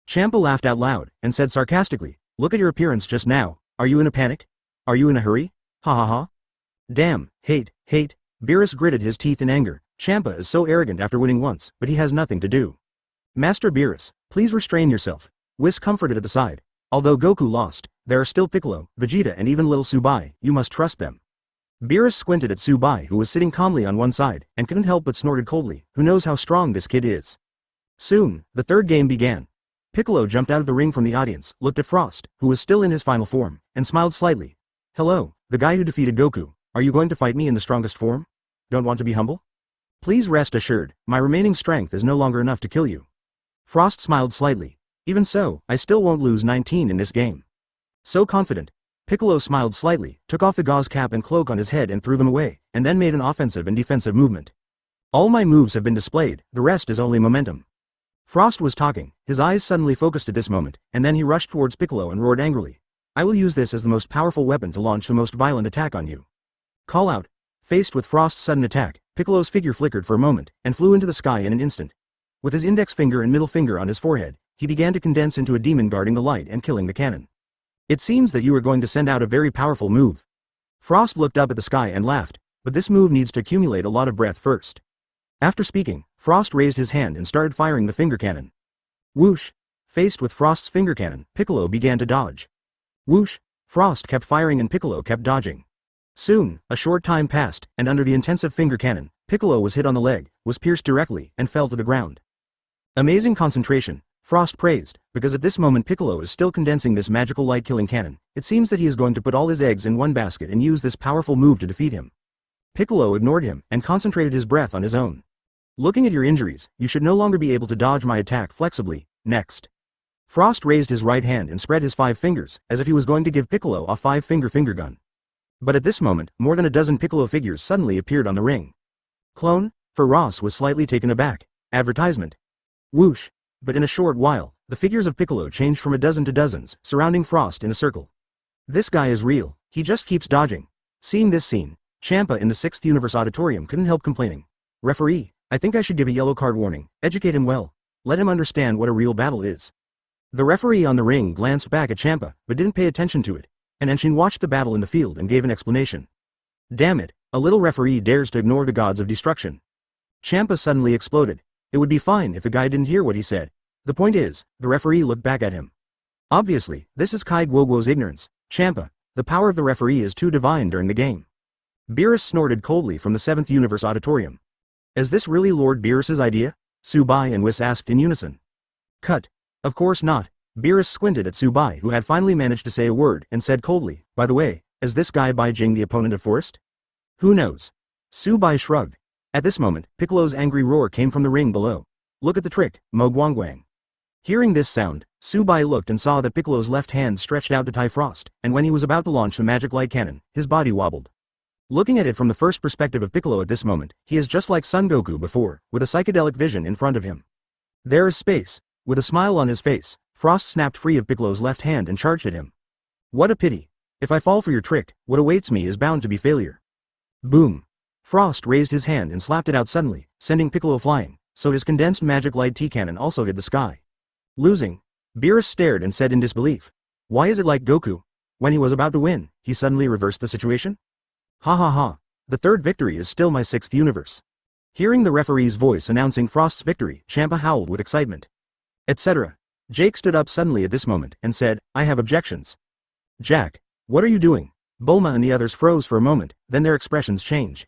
Champa laughed out loud, and said sarcastically, look at your appearance just now, are you in a panic? Are you in a hurry? Ha ha ha. Damn, hate, Beerus gritted his teeth in anger. Champa is so arrogant after winning once, but he has nothing to do. Master Beerus, please restrain yourself. Whis comforted at the side. Although Goku lost, there are still Piccolo, Vegeta and even little Subai, you must trust them. Beerus squinted at Subai who was sitting calmly on one side, and couldn't help but snorted coldly, who knows how strong this kid is. Soon, the third game began. Piccolo jumped out of the ring from the audience, looked at Frost, who was still in his final form, and smiled slightly. Hello, the guy who defeated Goku, are you going to fight me in the strongest form? Don't want to be humble? Please rest assured, my remaining strength is no longer enough to kill you. Frost smiled slightly. Even so, I still won't lose 19 in this game. So confident. Piccolo smiled slightly, took off the gauze cap and cloak on his head and threw them away, and then made an offensive and defensive movement. All my moves have been displayed, the rest is only momentum. Frost was talking, his eyes suddenly focused at this moment, and then he rushed towards Piccolo and roared angrily. I will use this as the most powerful weapon to launch the most violent attack on you. Call out. Faced with Frost's sudden attack, Piccolo's figure flickered for a moment, and flew into the sky in an instant. With his index finger and middle finger on his forehead, he began to condense into a demon guarding the light and killing the cannon. It seems that you are going to send out a very powerful move. Frost looked up at the sky and laughed, but this move needs to accumulate a lot of breath first. After speaking, Frost raised his hand and started firing the finger cannon. Whoosh! Faced with Frost's finger cannon, Piccolo began to dodge. Whoosh! Frost kept firing and Piccolo kept dodging. Soon, a short time passed, and under the intensive finger cannon, Piccolo was hit on the leg, was pierced directly, and fell to the ground. Amazing concentration, Frost praised, because at this moment Piccolo is still condensing this magical light-killing cannon. It seems that he is going to put all his eggs in one basket and use this powerful move to defeat him. Piccolo ignored him, and concentrated his breath on his own. Looking at your injuries, you should no longer be able to dodge my attack flexibly. Next. Frost raised his right hand and spread his 5 fingers, as if he was going to give Piccolo a 5-finger finger gun. But at this moment, more than a dozen Piccolo figures suddenly appeared on the ring. Clone? For Ross was slightly taken aback. Advertisement. Whoosh. But in a short while, the figures of Piccolo changed from a dozen to dozens, surrounding Frost in a circle. This guy is real, he just keeps dodging. Seeing this scene, Champa in the 6th Universe Auditorium couldn't help complaining. Referee, I think I should give a yellow card warning, educate him well. Let him understand what a real battle is. The referee on the ring glanced back at Champa, but didn't pay attention to it, and Enshin watched the battle in the field and gave an explanation. Damn it, a little referee dares to ignore the gods of destruction. Champa suddenly exploded. It would be fine if the guy didn't hear what he said. The point is, the referee looked back at him. Obviously, this is Kai Guoguo's ignorance. Champa, the power of the referee is too divine during the game. Beerus snorted coldly from the 7th Universe Auditorium. Is this really Lord Beerus's idea? Subai and Whis asked in unison. Cut. Of course not. Beerus squinted at Subai, who had finally managed to say a word, and said coldly, by the way, is this guy Bai Jing the opponent of Forest? Who knows? Subai shrugged. At this moment, Piccolo's angry roar came from the ring below. Look at the trick, Mo Guangguang. Hearing this sound, Subai looked and saw that Piccolo's left hand stretched out to tie Frost, and when he was about to launch the magic light cannon, his body wobbled. Looking at it from the first perspective of Piccolo at this moment, he is just like Son Goku before, with a psychedelic vision in front of him. There is space. With a smile on his face, Frost snapped free of Piccolo's left hand and charged at him. What a pity. If I fall for your trick, what awaits me is bound to be failure. Boom. Frost raised his hand and slapped it out suddenly, sending Piccolo flying, so his condensed magic light T-cannon also hit the sky. Losing. Beerus stared and said in disbelief. Why is it like Goku? When he was about to win, he suddenly reversed the situation? Ha ha ha. The third victory is still my 6th universe. Hearing the referee's voice announcing Frost's victory, Champa howled with excitement. Etc. Jake stood up suddenly at this moment and said, I have objections. Jack, what are you doing? Bulma and the others froze for a moment, then their expressions changed.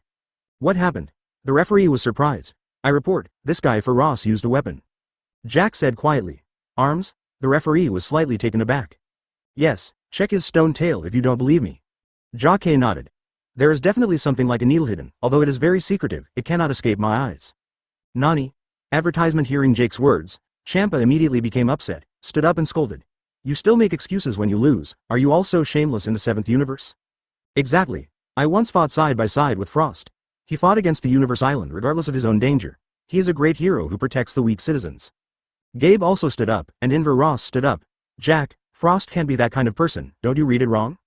What happened? The referee was surprised. I report, this guy for Ross used a weapon. Jack said quietly. Arms? The referee was slightly taken aback. Yes, check his stone tail if you don't believe me. Jacques nodded. There is definitely something like a needle hidden, although it is very secretive, it cannot escape my eyes. Nani? Advertisement. Hearing Jake's words, Champa immediately became upset, stood up and scolded. You still make excuses when you lose, are you all so shameless in the 7th universe? Exactly. I once fought side by side with Frost. He fought against the Universe Island regardless of his own danger. He is a great hero who protects the weak citizens. Gabe also stood up, and Inver Ross stood up. Jack, Frost can't be that kind of person, don't you read it wrong?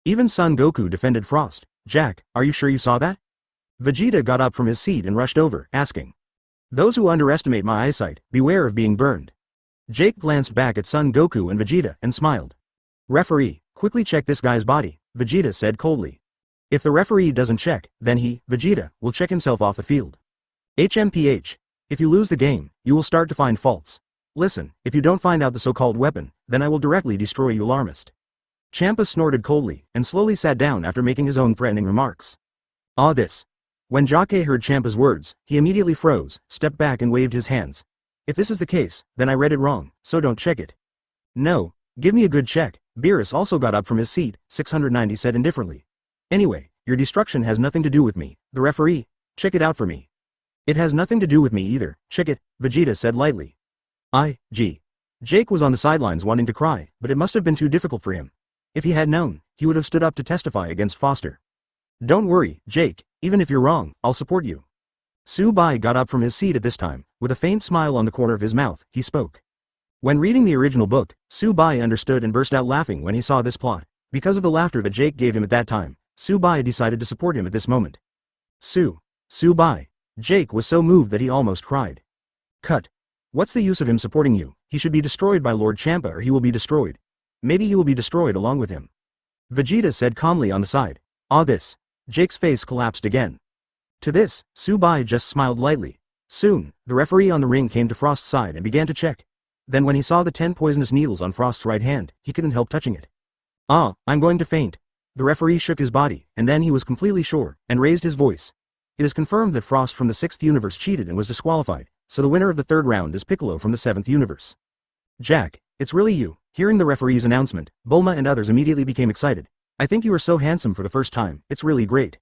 Even Son Goku defended Frost. Jack, are you sure you saw that? Vegeta got up from his seat and rushed over, asking. Those who underestimate my eyesight, beware of being burned. Jake glanced back at Son Goku and Vegeta and smiled. Referee, quickly check this guy's body, Vegeta said coldly. If the referee doesn't check, then he, Vegeta, will check himself off the field. HMPH. If you lose the game, you will start to find faults. Listen, if you don't find out the so-called weapon, then I will directly destroy you, alarmist. Champa snorted coldly, and slowly sat down after making his own threatening remarks. Ah, this. When Jacques heard Champa's words, he immediately froze, stepped back and waved his hands. If this is the case, then I read it wrong, so don't check it. No, give me a good check. Beerus also got up from his seat, 690 said indifferently. Anyway, your destruction has nothing to do with me, the referee. Check it out for me. It has nothing to do with me either, check it, Vegeta said lightly. Aiji. Jake was on the sidelines wanting to cry, but it must have been too difficult for him. If he had known, he would have stood up to testify against Foster. Don't worry, Jake, even if you're wrong, I'll support you. Su-Bai got up from his seat at this time, with a faint smile on the corner of his mouth, he spoke. When reading the original book, Su-Bai understood and burst out laughing when he saw this plot. Because of the laughter that Jake gave him at that time, Su-Bai decided to support him at this moment. Su-Bai. Jake was so moved that he almost cried. Cut. What's the use of him supporting you? He should be destroyed by Lord Champa or he will be destroyed. Maybe he will be destroyed along with him. Vegeta said calmly on the side. This. Jake's face collapsed again. To this, Su-Bai just smiled lightly. Soon, the referee on the ring came to Frost's side and began to check. Then when he saw the 10 poisonous needles on Frost's right hand, he couldn't help touching it. I'm going to faint. The referee shook his body, and then he was completely sure, and raised his voice. It is confirmed that Frost from the 6th universe cheated and was disqualified, so the winner of the 3rd round is Piccolo from the 7th universe. Jack, it's really you. Hearing the referee's announcement, Bulma and others immediately became excited. I think you are so handsome for the first time, it's really great.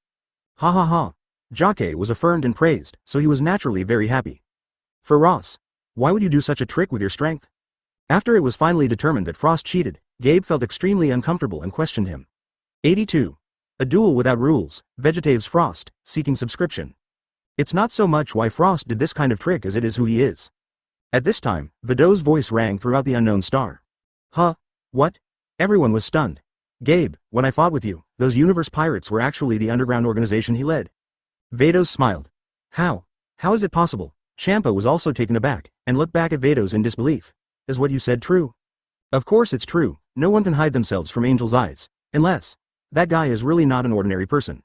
Ha ha ha. Jake was affirmed and praised, so he was naturally very happy. For Ross. Why would you do such a trick with your strength? After it was finally determined that Frost cheated, Gabe felt extremely uncomfortable and questioned him. 82. A duel without rules, Vegeta's Frost, seeking subscription. It's not so much why Frost did this kind of trick as it is who he is. At this time, Vados' voice rang throughout the unknown star. Huh? What? Everyone was stunned. Gabe, when I fought with you, those universe pirates were actually the underground organization he led. Vados smiled. How? How is it possible? Champa was also taken aback, and looked back at Vados in disbelief. Is what you said true? Of course it's true, no one can hide themselves from Angel's eyes. Unless, that guy is really not an ordinary person.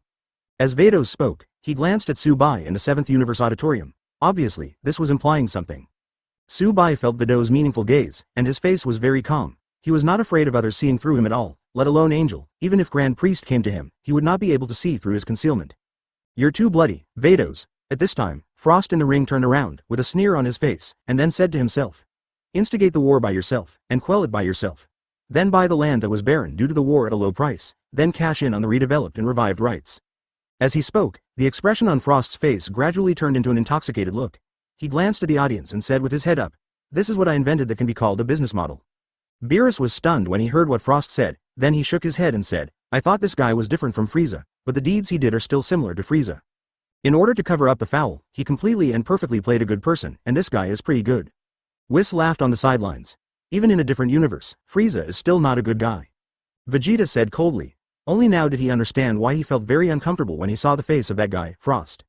As Vados spoke, he glanced at Su-Bai in the 7th universe auditorium. Obviously, this was implying something. Su-Bai felt Vados' meaningful gaze, and his face was very calm. He was not afraid of others seeing through him at all, let alone Angel. Even if Grand Priest came to him, he would not be able to see through his concealment. You're too bloody, Vados. At this time, Frost in the ring turned around, with a sneer on his face, and then said to himself. Instigate the war by yourself, and quell it by yourself. Then buy the land that was barren due to the war at a low price, then cash in on the redeveloped and revived rights. As he spoke, the expression on Frost's face gradually turned into an intoxicated look. He glanced at the audience and said with his head up, this is what I invented that can be called a business model. Beerus was stunned when he heard what Frost said, then he shook his head and said, I thought this guy was different from Frieza, but the deeds he did are still similar to Frieza. In order to cover up the foul, he completely and perfectly played a good person, and this guy is pretty good. Whis laughed on the sidelines. Even in a different universe, Frieza is still not a good guy. Vegeta said coldly. Only now did he understand why he felt very uncomfortable when he saw the face of that guy, Frost.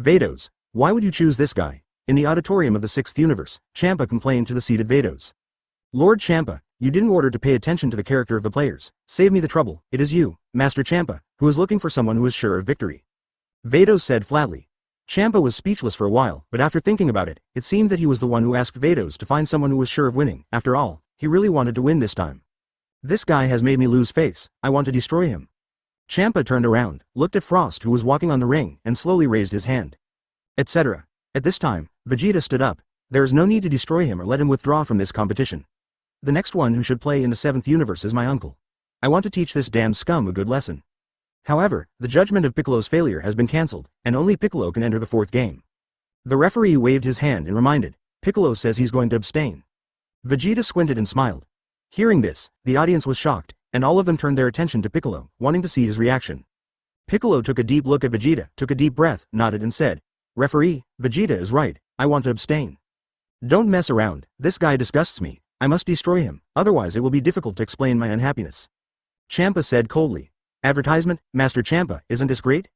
Vados, why would you choose this guy? In the auditorium of the 6th universe, Champa complained to the seated Vados. Lord Champa, you didn't order to pay attention to the character of the players. Save me the trouble, it is you, Master Champa, who is looking for someone who is sure of victory. Vados said flatly. Champa was speechless for a while, but after thinking about it, it seemed that he was the one who asked Vados to find someone who was sure of winning. After all, he really wanted to win this time. This guy has made me lose face, I want to destroy him. Champa turned around, looked at Frost who was walking on the ring, and slowly raised his hand. Etc. At this time, Vegeta stood up. There is no need to destroy him or let him withdraw from this competition. The next one who should play in the 7th universe is my uncle. I want to teach this damn scum a good lesson. However, the judgment of Piccolo's failure has been cancelled, and only Piccolo can enter the 4th game. The referee waved his hand and reminded, Piccolo says he's going to abstain. Vegeta squinted and smiled. Hearing this, the audience was shocked, and all of them turned their attention to Piccolo, wanting to see his reaction. Piccolo took a deep look at Vegeta, took a deep breath, nodded and said, Referee, Vegeta is right, I want to abstain. Don't mess around, this guy disgusts me, I must destroy him, otherwise it will be difficult to explain my unhappiness. Champa said coldly. Advertisement, Master Champa, isn't this great?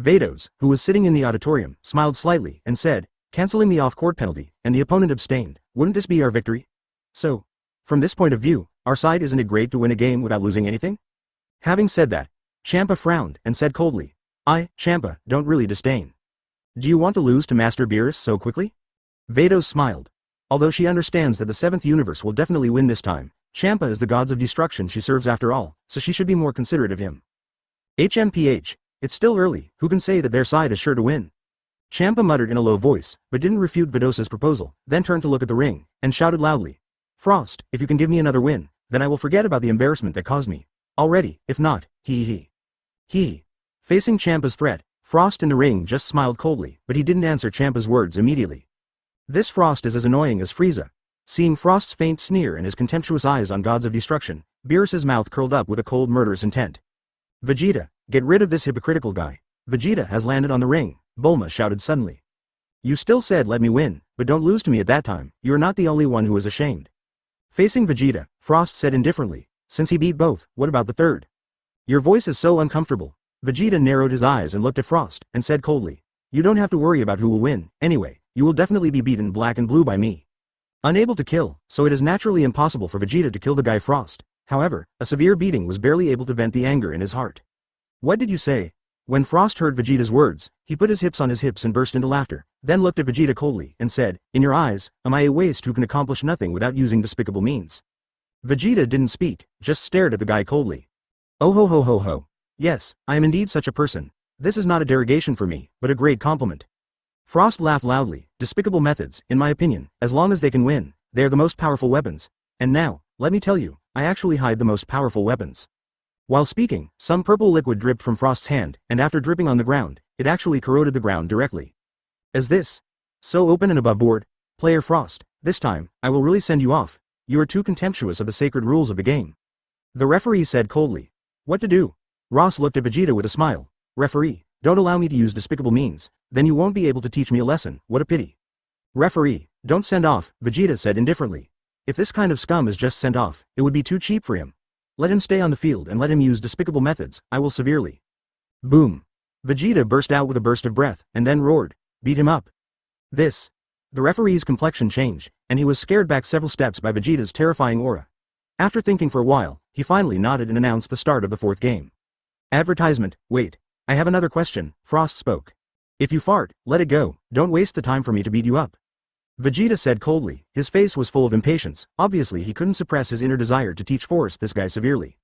Vados, who was sitting in the auditorium, smiled slightly and said, cancelling the off-court penalty, and the opponent abstained, wouldn't this be our victory? So, from this point of view, our side isn't it great to win a game without losing anything? Having said that, Champa frowned and said coldly, I, Champa, don't really disdain. Do you want to lose to Master Beerus so quickly? Vados smiled. Although she understands that the 7th universe will definitely win this time, Champa is the gods of destruction she serves after all, so she should be more considerate of him. HMPH, it's still early, who can say that their side is sure to win? Champa muttered in a low voice, but didn't refute Vados' proposal, then turned to look at the ring, and shouted loudly. Frost, if you can give me another win, then I will forget about the embarrassment that caused me. Already, if not, he. Facing Champa's threat, Frost in the ring just smiled coldly, but he didn't answer Champa's words immediately. This Frost is as annoying as Frieza. Seeing Frost's faint sneer and his contemptuous eyes on gods of destruction, Beerus' mouth curled up with a cold murderous intent. Vegeta, get rid of this hypocritical guy. Vegeta has landed on the ring, Bulma shouted suddenly. You still said let me win, but don't lose to me at that time, you are not the only one who is ashamed. Facing Vegeta, Frost said indifferently, since he beat both, what about the third? Your voice is so uncomfortable. Vegeta narrowed his eyes and looked at Frost, and said coldly. You don't have to worry about who will win, anyway, you will definitely be beaten black and blue by me. Unable to kill, so it is naturally impossible for Vegeta to kill the guy Frost. However, a severe beating was barely able to vent the anger in his heart. What did you say? When Frost heard Vegeta's words, he put his hips on his hips and burst into laughter, then looked at Vegeta coldly and said, in your eyes, am I a waste who can accomplish nothing without using despicable means? Vegeta didn't speak, just stared at the guy coldly. Oh ho ho ho ho. Yes, I am indeed such a person. This is not a derogation for me, but a great compliment. Frost laughed loudly. Despicable methods, in my opinion, as long as they can win, they are the most powerful weapons. And now, let me tell you, I actually hide the most powerful weapons. While speaking, some purple liquid dripped from Frost's hand, and after dripping on the ground, it actually corroded the ground directly. As this? So open and above board? Player Frost, this time, I will really send you off. You are too contemptuous of the sacred rules of the game. The referee said coldly. What to do? Ross looked at Vegeta with a smile. Referee, don't allow me to use despicable means, then you won't be able to teach me a lesson, what a pity. Referee, don't send off, Vegeta said indifferently. If this kind of scum is just sent off, it would be too cheap for him. Let him stay on the field and let him use despicable methods, I will severely. Boom. Vegeta burst out with a burst of breath, and then roared, beat him up. This. The referee's complexion changed, and he was scared back several steps by Vegeta's terrifying aura. After thinking for a while, he finally nodded and announced the start of the fourth game. Advertisement, wait. I have another question, Frost spoke. If you fart, let it go, don't waste the time for me to beat you up. Vegeta said coldly, his face was full of impatience, obviously he couldn't suppress his inner desire to teach force this guy severely.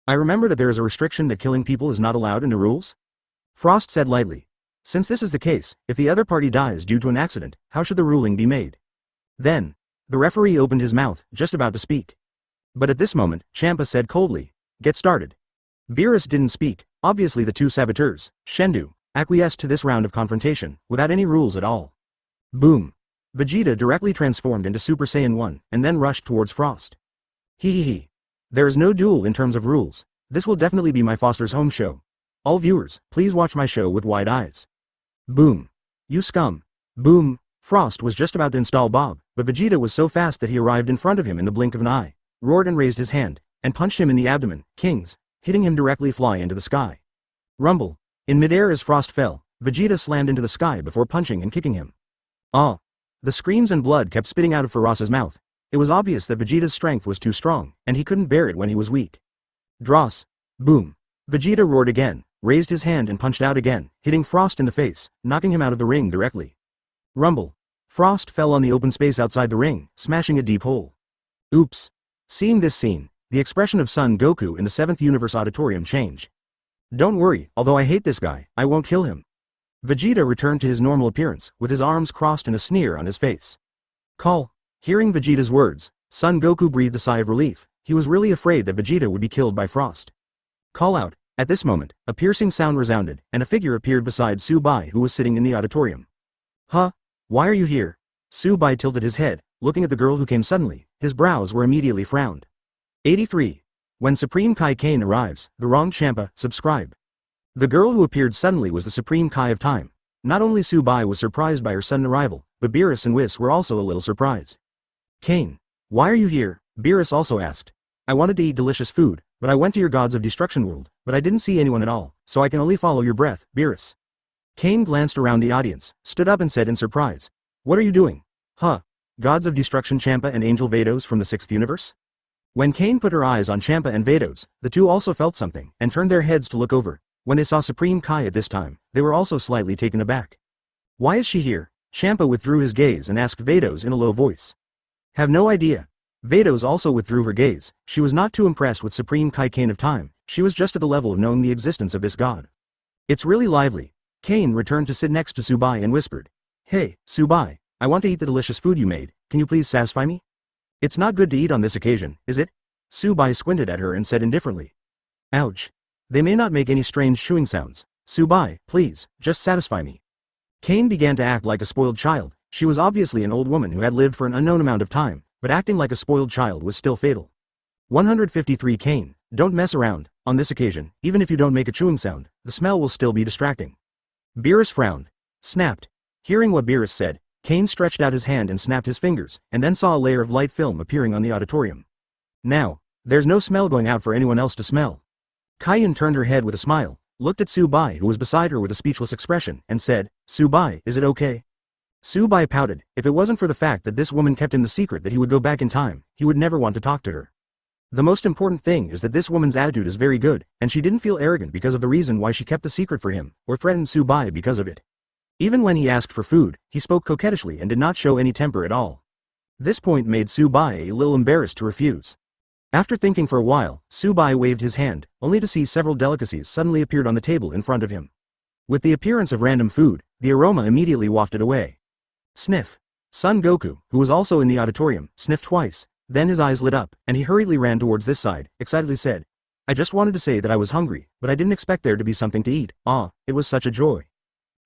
I remember that there is a restriction that killing people is not allowed in the rules? Frost said lightly. Since this is the case, if the other party dies due to an accident, how should the ruling be made? Then, the referee opened his mouth, just about to speak. But at this moment, Champa said coldly, get started. Beerus didn't speak, obviously the two saboteurs, Shendu, acquiesced to this round of confrontation, without any rules at all. Boom. Vegeta directly transformed into Super Saiyan 1, and then rushed towards Frost. He. There is no duel in terms of rules. This will definitely be my Foster's home show. All viewers, please watch my show with wide eyes. Boom. You scum. Boom. Frost was just about to install Bob, but Vegeta was so fast that he arrived in front of him in the blink of an eye, roared and raised his hand, and punched him in the abdomen, Kings, hitting him directly fly into the sky. Rumble. In midair as Frost fell, Vegeta slammed into the sky before punching and kicking him. Ah. The screams and blood kept spitting out of Frost's mouth. It was obvious that Vegeta's strength was too strong, and he couldn't bear it when he was weak. Dross. Boom. Vegeta roared again, raised his hand and punched out again, hitting Frost in the face, knocking him out of the ring directly. Rumble. Frost fell on the open space outside the ring, smashing a deep hole. Oops. Seeing this scene, the expression of Son Goku in the 7th Universe Auditorium changed. Don't worry, although I hate this guy, I won't kill him. Vegeta returned to his normal appearance, with his arms crossed and a sneer on his face. Call. Hearing Vegeta's words, Son Goku breathed a sigh of relief. He was really afraid that Vegeta would be killed by Frost. Call out. At this moment, a piercing sound resounded, and a figure appeared beside Subai who was sitting in the auditorium. Huh? Why are you here? Subai tilted his head, looking at the girl who came suddenly. His brows were immediately frowned. 83. When Supreme Kai Kane arrives, the wrong Champa, subscribe. The girl who appeared suddenly was the Supreme Kai of Time. Not only Subai was surprised by her sudden arrival, but Beerus and Whis were also a little surprised. Kane, why are you here? Beerus also asked. I wanted to eat delicious food, but I went to your gods of destruction world, but I didn't see anyone at all, so I can only follow your breath, Beerus. Kane glanced around the audience, stood up and said in surprise. What are you doing? Huh? Gods of destruction Champa and Angel Vados from the 6th universe? When Kane put her eyes on Champa and Vados, the two also felt something, and turned their heads to look over. When they saw Supreme Kai at this time, they were also slightly taken aback. Why is she here? Champa withdrew his gaze and asked Vados in a low voice. Have no idea. Vados also withdrew her gaze. She was not too impressed with Supreme Kai Kane of Time. She was just at the level of knowing the existence of this god. It's really lively. Kane returned to sit next to Subai and whispered. Hey, Subai, I want to eat the delicious food you made, can you please satisfy me? It's not good to eat on this occasion, is it? Subai squinted at her and said indifferently. Ouch. They may not make any strange chewing sounds. Subai, please, just satisfy me. Kane began to act like a spoiled child. She was obviously an old woman who had lived for an unknown amount of time, but acting like a spoiled child was still fatal. 153 Kane, don't mess around, on this occasion, even if you don't make a chewing sound, the smell will still be distracting. Beerus frowned. Snapped. Hearing what Beerus said, Kane stretched out his hand and snapped his fingers, and then saw a layer of light film appearing on the auditorium. Now, there's no smell going out for anyone else to smell. Kayun turned her head with a smile, looked at Subai who was beside her with a speechless expression, and said, Subai, is it okay? Subai pouted. If it wasn't for the fact that this woman kept him the secret that he would go back in time, he would never want to talk to her. The most important thing is that this woman's attitude is very good, and she didn't feel arrogant because of the reason why she kept the secret for him, or threatened Subai because of it. Even when he asked for food, he spoke coquettishly and did not show any temper at all. This point made Subai a little embarrassed to refuse. After thinking for a while, Subai waved his hand, only to see several delicacies suddenly appeared on the table in front of him. With the appearance of random food, the aroma immediately wafted away. Sniff. Son Goku, who was also in the auditorium, sniffed twice. Then his eyes lit up, and he hurriedly ran towards this side, excitedly said, I just wanted to say that I was hungry, but I didn't expect there to be something to eat. It was such a joy.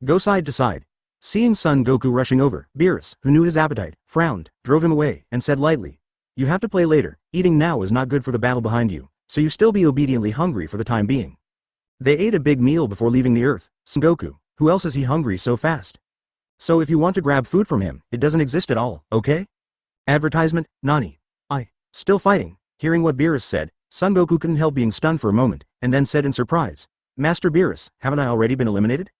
Go side to side. Seeing Son Goku rushing over, Beerus, who knew his appetite, frowned, drove him away, and said lightly, You have to play later, eating now is not good for the battle behind you, so you still be obediently hungry for the time being. They ate a big meal before leaving the earth. Son Goku, who else is he hungry so fast? So if you want to grab food from him, it doesn't exist at all, okay? Advertisement, Nani. Still fighting. Hearing what Beerus said, Son Goku couldn't help being stunned for a moment, and then said in surprise, Master Beerus, haven't I already been eliminated?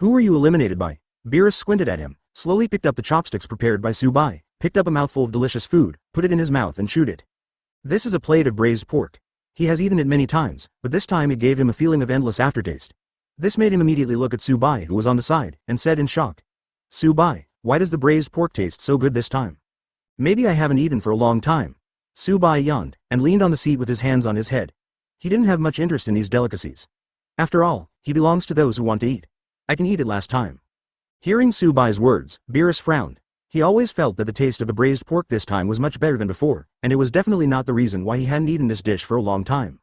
Who were you eliminated by? Beerus squinted at him, slowly picked up the chopsticks prepared by Subai, picked up a mouthful of delicious food, put it in his mouth and chewed it. This is a plate of braised pork. He has eaten it many times, but this time it gave him a feeling of endless aftertaste. This made him immediately look at Subai who was on the side, and said in shock, Subai, why does the braised pork taste so good this time? Maybe I haven't eaten for a long time. Subai yawned, and leaned on the seat with his hands on his head. He didn't have much interest in these delicacies. After all, he belongs to those who want to eat. I can eat it last time. Hearing Subai's words, Beerus frowned. He always felt that the taste of the braised pork this time was much better than before, and it was definitely not the reason why he hadn't eaten this dish for a long time.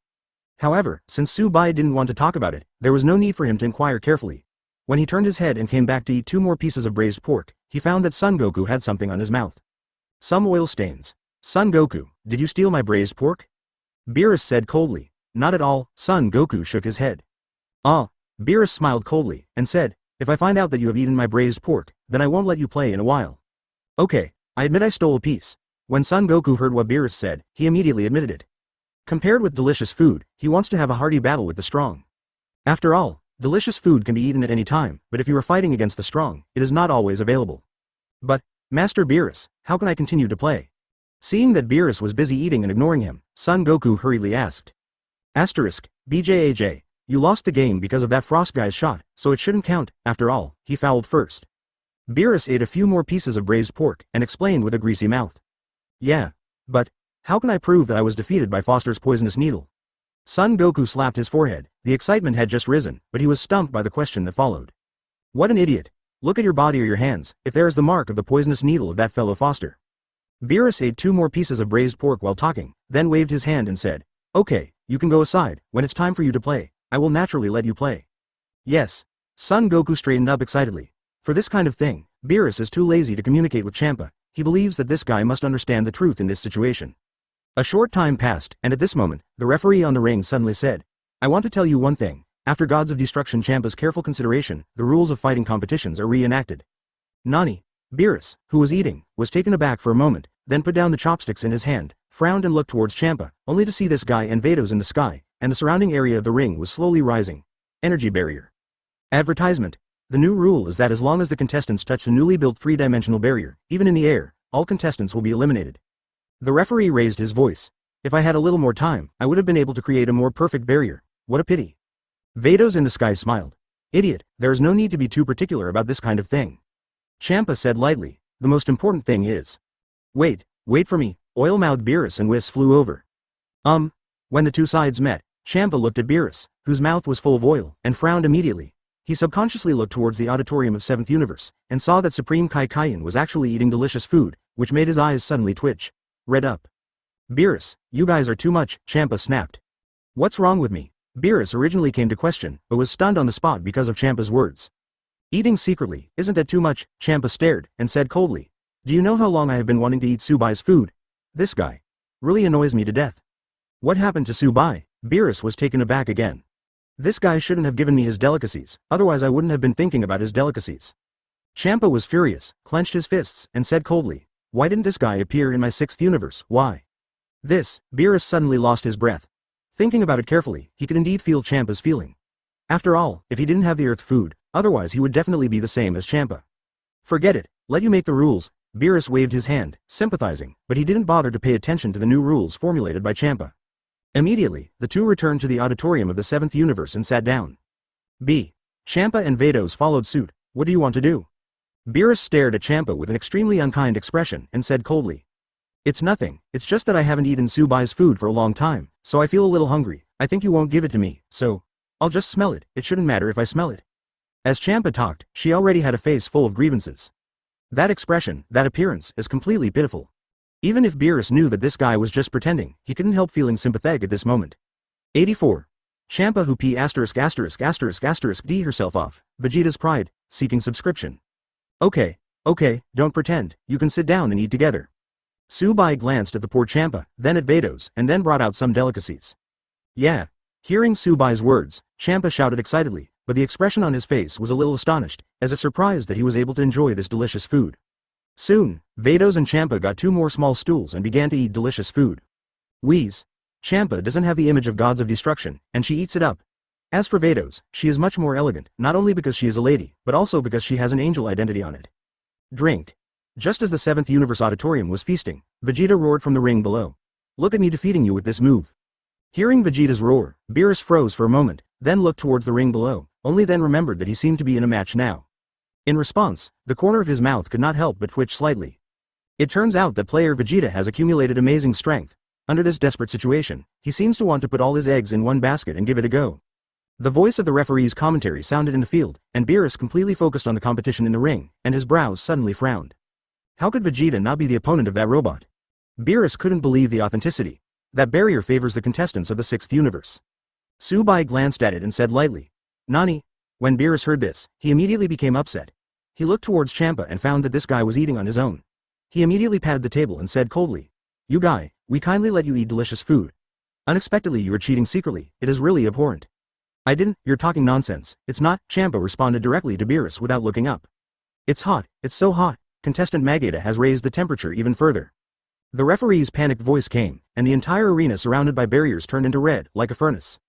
However, since Subai didn't want to talk about it, there was no need for him to inquire carefully. When he turned his head and came back to eat 2 more pieces of braised pork, he found that Son Goku had something on his mouth. Some oil stains. Son Goku, did you steal my braised pork? Beerus said coldly. Not at all. Son Goku shook his head. Beerus smiled coldly, and said, if I find out that you have eaten my braised pork, then I won't let you play in a while. Okay, I admit I stole a piece. When Son Goku heard what Beerus said, he immediately admitted it. Compared with delicious food, he wants to have a hearty battle with the strong. After all, delicious food can be eaten at any time, but if you are fighting against the strong, it is not always available. But, Master Beerus, how can I continue to play? Seeing that Beerus was busy eating and ignoring him, Son Goku hurriedly asked. BJAJ, you lost the game because of that frost guy's shot, so it shouldn't count. After all, he fouled first. Beerus ate a few more pieces of braised pork, and explained with a greasy mouth. Yeah. But, how can I prove that I was defeated by Foster's poisonous needle? Son Goku slapped his forehead. The excitement had just risen, but he was stumped by the question that followed. What an idiot. Look at your body or your hands, if there is the mark of the poisonous needle of that fellow Foster. Beerus ate 2 more pieces of braised pork while talking, then waved his hand and said, okay, you can go aside. When it's time for you to play, I will naturally let you play. Yes. Son Goku straightened up excitedly. For this kind of thing, Beerus is too lazy to communicate with Champa. He believes that this guy must understand the truth in this situation. A short time passed, and at this moment, the referee on the ring suddenly said, I want to tell you one thing. After Gods of Destruction Champa's careful consideration, the rules of fighting competitions are reenacted. Nani? Beerus, who was eating, was taken aback for a moment, then put down the chopsticks in his hand, frowned and looked towards Champa, only to see this guy and Vados in the sky, and the surrounding area of the ring was slowly rising. Energy barrier. Advertisement. The new rule is that as long as the contestants touch the newly built 3-dimensional barrier, even in the air, all contestants will be eliminated. The referee raised his voice. If I had a little more time, I would have been able to create a more perfect barrier. What a pity. Vados in the sky smiled. Idiot, there is no need to be too particular about this kind of thing. Champa said lightly, the most important thing is. Wait for me. Oil-mouthed Beerus and Whis flew over. When the two sides met, Champa looked at Beerus, whose mouth was full of oil, and frowned immediately. He subconsciously looked towards the auditorium of 7th Universe, and saw that Supreme Kai Kaiyan was actually eating delicious food, which made his eyes suddenly twitch. Red up. Beerus, you guys are too much, Champa snapped. What's wrong with me? Beerus originally came to question, but was stunned on the spot because of Champa's words. Eating secretly, isn't that too much? Champa stared, and said coldly. Do you know how long I have been wanting to eat Subai's food? This guy really annoys me to death. What happened to Subai? Beerus was taken aback again. This guy shouldn't have given me his delicacies, otherwise I wouldn't have been thinking about his delicacies. Champa was furious, clenched his fists, and said coldly, why didn't this guy appear in my 6th universe, why? Beerus suddenly lost his breath. Thinking about it carefully, he could indeed feel Champa's feeling. After all, if he didn't have the earth food, otherwise he would definitely be the same as Champa. Forget it, let you make the rules. Beerus waved his hand, sympathizing, but he didn't bother to pay attention to the new rules formulated by Champa. Immediately, the two returned to the auditorium of the 7th universe and sat down. Champa and Vados followed suit. What do you want to do? Beerus stared at Champa with an extremely unkind expression and said coldly. It's nothing, it's just that I haven't eaten Subai's food for a long time, so I feel a little hungry. I think you won't give it to me, so I'll just smell it, it shouldn't matter if I smell it. As Champa talked, she already had a face full of grievances. That expression, that appearance, is completely pitiful. Even if Beerus knew that this guy was just pretending, he couldn't help feeling sympathetic at this moment. 84. Champa who p********d herself off, Vegeta's pride, seeking subscription. Okay, don't pretend, you can sit down and eat together. Subai glanced at the poor Champa, then at Vados, and then brought out some delicacies. Yeah. Hearing Subai's words, Champa shouted excitedly, but the expression on his face was a little astonished, as if surprised that he was able to enjoy this delicious food. Soon, Vados and Champa got 2 more small stools and began to eat delicious food. Whis. Champa doesn't have the image of gods of destruction, and she eats it up. As for Vados, she is much more elegant, not only because she is a lady, but also because she has an angel identity on it. Drink. Just as the 7th Universe Auditorium was feasting, Vegeta roared from the ring below. Look at me defeating you with this move. Hearing Vegeta's roar, Beerus froze for a moment, then looked towards the ring below, only then remembered that he seemed to be in a match now. In response, the corner of his mouth could not help but twitch slightly. It turns out that player Vegeta has accumulated amazing strength. Under this desperate situation, he seems to want to put all his eggs in one basket and give it a go. The voice of the referee's commentary sounded in the field, and Beerus completely focused on the competition in the ring, and his brows suddenly frowned. How could Vegeta not be the opponent of that robot? Beerus couldn't believe the authenticity. That barrier favors the contestants of the 6th universe. Subai glanced at it and said lightly, Nani? When Beerus heard this, he immediately became upset. He looked towards Champa and found that this guy was eating on his own. He immediately patted the table and said coldly, You guy, we kindly let you eat delicious food. Unexpectedly you are cheating secretly, it is really abhorrent. I didn't, you're talking nonsense, it's not, Champa responded directly to Beerus without looking up. It's hot, it's so hot, contestant Vegeta has raised the temperature even further. The referee's panicked voice came, and the entire arena surrounded by barriers turned into red, like a furnace.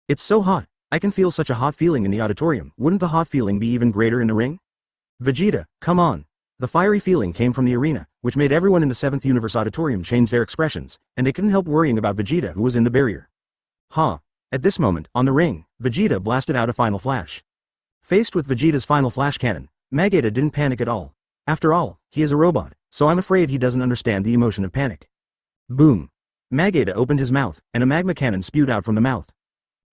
It's so hot, I can feel such a hot feeling in the auditorium, wouldn't the hot feeling be even greater in the ring? Vegeta, come on. The fiery feeling came from the arena, which made everyone in the 7th Universe Auditorium change their expressions, and they couldn't help worrying about Vegeta who was in the barrier. At this moment, on the ring, Vegeta blasted out a final flash. Faced with Vegeta's final flash cannon, Vegeta didn't panic at all. After all, he is a robot, so I'm afraid he doesn't understand the emotion of panic. Boom. Vegeta opened his mouth, and a magma cannon spewed out from the mouth.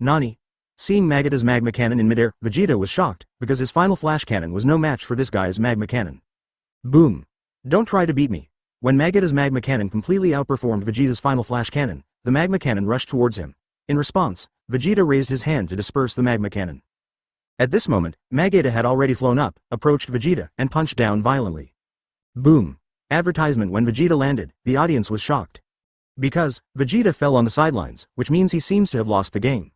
Nani? Seeing Vegeta's magma cannon in midair, Vegeta was shocked, because his final flash cannon was no match for this guy's magma cannon. Boom. Don't try to beat me. When Vegeta's magma cannon completely outperformed Vegeta's final flash cannon, the magma cannon rushed towards him. In response, Vegeta raised his hand to disperse the magma cannon. At this moment, Vegeta had already flown up, approached Vegeta, and punched down violently. Boom. Advertisement. When Vegeta landed, the audience was shocked. Because, Vegeta fell on the sidelines, which means he seems to have lost the game.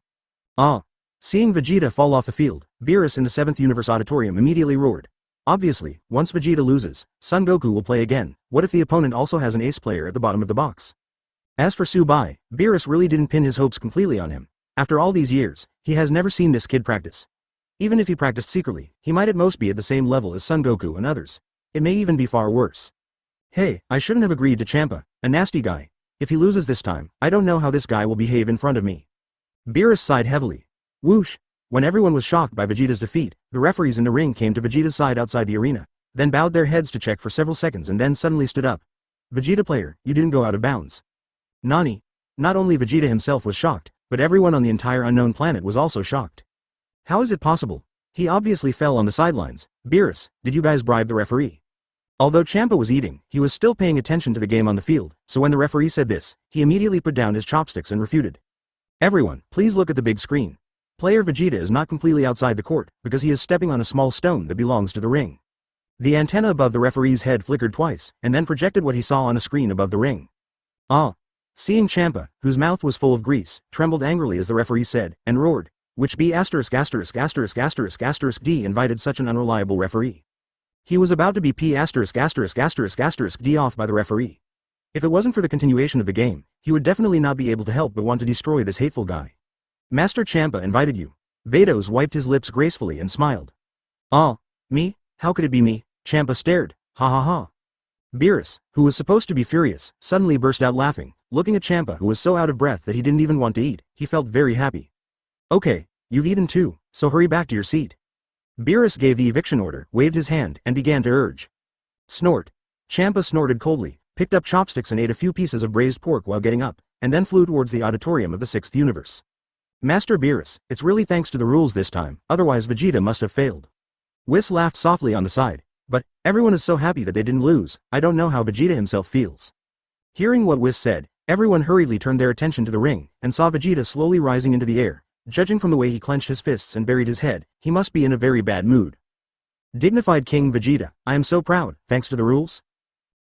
Seeing Vegeta fall off the field, Beerus in the 7th Universe Auditorium immediately roared. Obviously, once Vegeta loses, Son Goku will play again. What if the opponent also has an ace player at the bottom of the box? As for Subai, Beerus really didn't pin his hopes completely on him. After all these years, he has never seen this kid practice. Even if he practiced secretly, he might at most be at the same level as Son Goku and others. It may even be far worse. Hey, I shouldn't have agreed to Champa, a nasty guy. If he loses this time, I don't know how this guy will behave in front of me. Beerus sighed heavily. Whoosh! When everyone was shocked by Vegeta's defeat, the referees in the ring came to Vegeta's side outside the arena, then bowed their heads to check for several seconds and then suddenly stood up. Vegeta player, you didn't go out of bounds. Nani? Not only Vegeta himself was shocked, but everyone on the entire unknown planet was also shocked. How is it possible? He obviously fell on the sidelines. Beerus, did you guys bribe the referee? Although Champa was eating, he was still paying attention to the game on the field, so when the referee said this, he immediately put down his chopsticks and refuted. Everyone, please look at the big screen. Player Vegeta is not completely outside the court, because he is stepping on a small stone that belongs to the ring. The antenna above the referee's head flickered twice, and then projected what he saw on a screen above the ring. Ah! Seeing Champa, whose mouth was full of grease, trembled angrily as the referee said, and roared, which B**************** D invited such an unreliable referee. He was about to be P********** D off by the referee. If it wasn't for the continuation of the game, he would definitely not be able to help but want to destroy this hateful guy. Master Champa invited you. Vados wiped his lips gracefully and smiled. Ah, me? How could it be me? Champa stared. Ha ha ha. Beerus, who was supposed to be furious, suddenly burst out laughing, looking at Champa who was so out of breath that he didn't even want to eat. He felt very happy. Okay, you've eaten too, so hurry back to your seat. Beerus gave the eviction order, waved his hand, and began to urge. Snort. Champa snorted coldly, picked up chopsticks and ate a few pieces of braised pork while getting up, and then flew towards the auditorium of the 6th universe. Master Beerus, it's really thanks to the rules this time, otherwise Vegeta must have failed. Whis laughed softly on the side. But, everyone is so happy that they didn't lose, I don't know how Vegeta himself feels. Hearing what Whis said, everyone hurriedly turned their attention to the ring, and saw Vegeta slowly rising into the air. Judging from the way he clenched his fists and buried his head, he must be in a very bad mood. Dignified King Vegeta, I am so proud, thanks to the rules?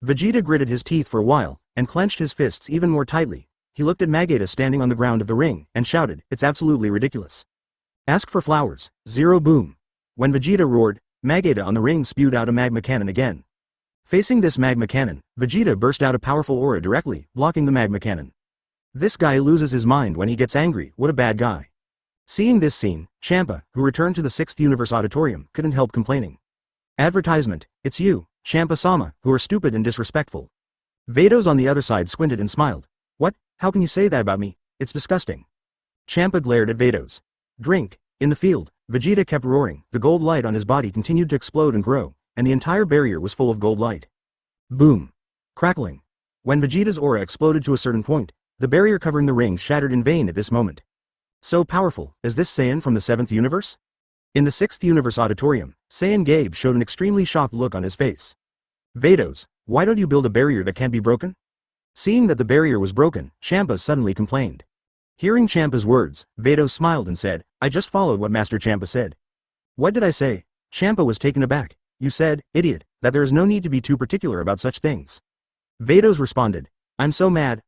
Vegeta gritted his teeth for a while, and clenched his fists even more tightly. He looked at Vegeta standing on the ground of the ring, and shouted, it's absolutely ridiculous. Ask for flowers, zero boom. When Vegeta roared, Vegeta on the ring spewed out a magma cannon again. Facing this magma cannon, Vegeta burst out a powerful aura directly, blocking the magma cannon. This guy loses his mind when he gets angry, what a bad guy. Seeing this scene, Champa, who returned to the 6th universe auditorium, couldn't help complaining. Advertisement, it's you, Champa-sama, who are stupid and disrespectful. Vados on the other side squinted and smiled. What, how can you say that about me? It's disgusting. Champa glared at Vados. Drink. In the field, Vegeta kept roaring, the gold light on his body continued to explode and grow, and the entire barrier was full of gold light. Boom. Crackling. When Vegeta's aura exploded to a certain point, the barrier covering the ring shattered in vain at this moment. So powerful, is this Saiyan from the 7th universe? In the 6th universe auditorium, Saiyan Gabe showed an extremely shocked look on his face. Vados, why don't you build a barrier that can't be broken? Seeing that the barrier was broken, Champa suddenly complained. Hearing Champa's words, Vados smiled and said, I just followed what Master Champa said. What did I say? Champa was taken aback. You said, idiot, that there is no need to be too particular about such things. Vados responded. I'm so mad.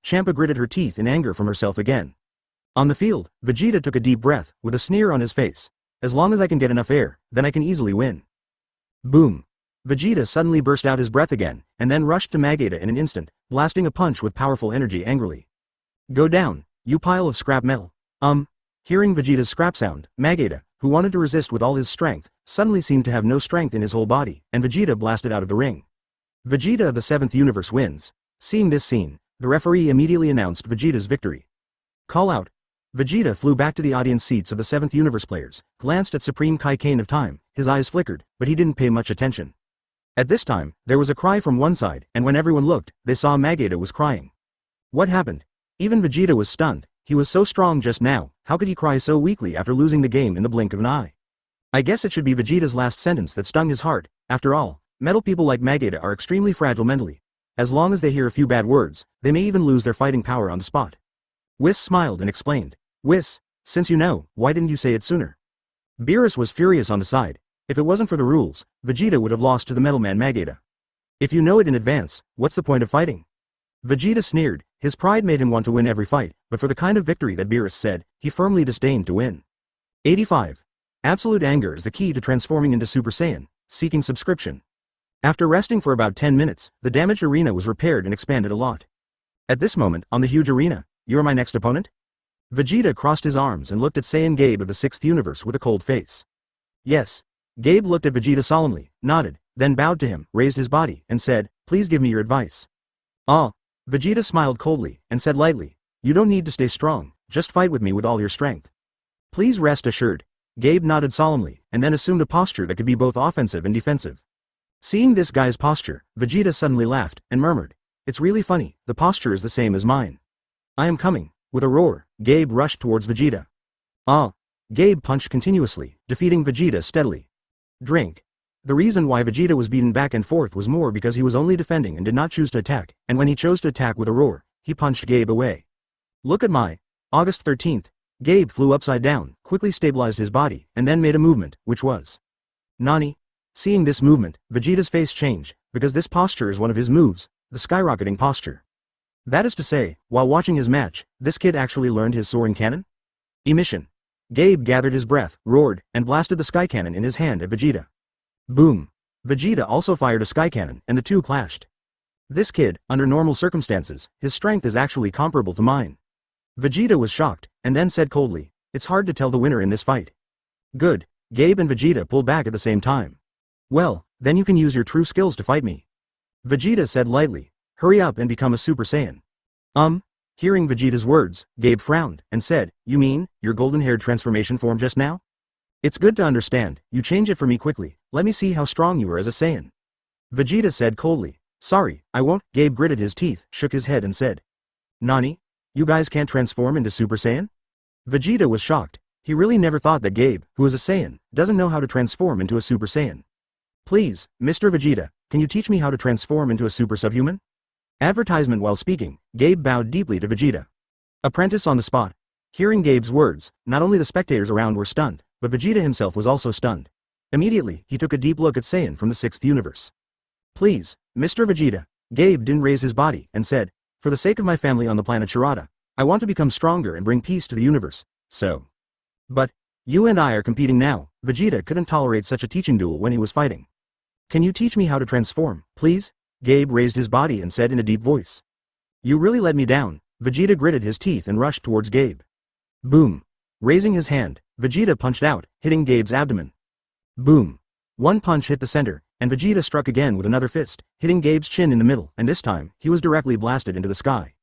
Champa gritted her teeth in anger from herself again. On the field, Vegeta took a deep breath, with a sneer on his face. As long as I can get enough air, then I can easily win. Boom. Vegeta suddenly burst out his breath again, and then rushed to Vegeta in an instant, blasting a punch with powerful energy angrily. Go down, you pile of scrap metal. Hearing Vegeta's scrap sound, Vegeta, who wanted to resist with all his strength, suddenly seemed to have no strength in his whole body, and Vegeta blasted out of the ring. Vegeta of the 7th universe wins. Seeing this scene, the referee immediately announced Vegeta's victory. Call out. Vegeta flew back to the audience seats of the 7th universe players, glanced at Supreme Kai Kane of Time, his eyes flickered, but he didn't pay much attention. At this time, there was a cry from one side, and when everyone looked, they saw Vegeta was crying. What happened? Even Vegeta was stunned. He was so strong just now, how could he cry so weakly after losing the game in the blink of an eye? I guess it should be Vegeta's last sentence that stung his heart. After all, metal people like Vegeta are extremely fragile mentally. As long as they hear a few bad words, they may even lose their fighting power on the spot. Whis smiled and explained. Whis, since you know, why didn't you say it sooner? Beerus was furious on the side. If it wasn't for the rules, Vegeta would have lost to the Metal Man Vegeta. If you know it in advance, what's the point of fighting? Vegeta sneered. His pride made him want to win every fight, but for the kind of victory that Beerus said, he firmly disdained to win. 85. Absolute anger is the key to transforming into Super Saiyan, seeking subscription. After resting for about 10 minutes, the damaged arena was repaired and expanded a lot. At this moment, on the huge arena, you're my next opponent? Vegeta crossed his arms and looked at Saiyan Gabe of the 6th universe with a cold face. Yes. Gabe looked at Vegeta solemnly, nodded, then bowed to him, raised his body, and said, please give me your advice. Vegeta smiled coldly, and said lightly, you don't need to stay strong, just fight with me with all your strength. Please rest assured. Gabe nodded solemnly, and then assumed a posture that could be both offensive and defensive. Seeing this guy's posture, Vegeta suddenly laughed, and murmured, it's really funny, the posture is the same as mine. I am coming. With a roar, Gabe rushed towards Vegeta. Gabe punched continuously, defeating Vegeta steadily. Drink. The reason why Vegeta was beaten back and forth was more because he was only defending and did not choose to attack, and when he chose to attack with a roar, he punched Gabe away. Look at my. August 13th. Gabe flew upside down, quickly stabilized his body, and then made a movement, which was. Nani? Seeing this movement, Vegeta's face changed, because this posture is one of his moves, the skyrocketing posture. That is to say, while watching his match, this kid actually learned his soaring cannon? Emission. Gabe gathered his breath, roared, and blasted the sky cannon in his hand at Vegeta. Boom. Vegeta also fired a sky cannon, and the two clashed. This kid, under normal circumstances, his strength is actually comparable to mine. Vegeta was shocked, and then said coldly, "It's hard to tell the winner in this fight." Good. Gabe and Vegeta pulled back at the same time. Well, then you can use your true skills to fight me. Vegeta said lightly, "Hurry up and become a Super Saiyan." Hearing Vegeta's words, Gabe frowned, and said, "You mean, your golden-haired transformation form just now? It's good to understand, you change it for me quickly, let me see how strong you are as a Saiyan." Vegeta said coldly, "Sorry, I won't." Gabe gritted his teeth, shook his head and said, "Nani? You guys can't transform into Super Saiyan?" Vegeta was shocked. He really never thought that Gabe, who is a Saiyan, doesn't know how to transform into a Super Saiyan. "Please, Mr. Vegeta, can you teach me how to transform into a super subhuman?" Advertisement. While speaking, Gabe bowed deeply to Vegeta. Apprentice on the spot. Hearing Gabe's words, not only the spectators around were stunned, but Vegeta himself was also stunned. Immediately, he took a deep look at Saiyan from the 6th universe. "Please, Mr. Vegeta." Gabe didn't raise his body, and said, "For the sake of my family on the planet Shirata, I want to become stronger and bring peace to the universe, so." "But, you and I are competing now." Vegeta couldn't tolerate such a teaching duel when he was fighting. "Can you teach me how to transform, please?" Gabe raised his body and said in a deep voice. "You really let me down." Vegeta gritted his teeth and rushed towards Gabe. Boom. Raising his hand, Vegeta punched out, hitting Gabe's abdomen. Boom. One punch hit the center, and Vegeta struck again with another fist, hitting Gabe's chin in the middle, and this time, he was directly blasted into the sky.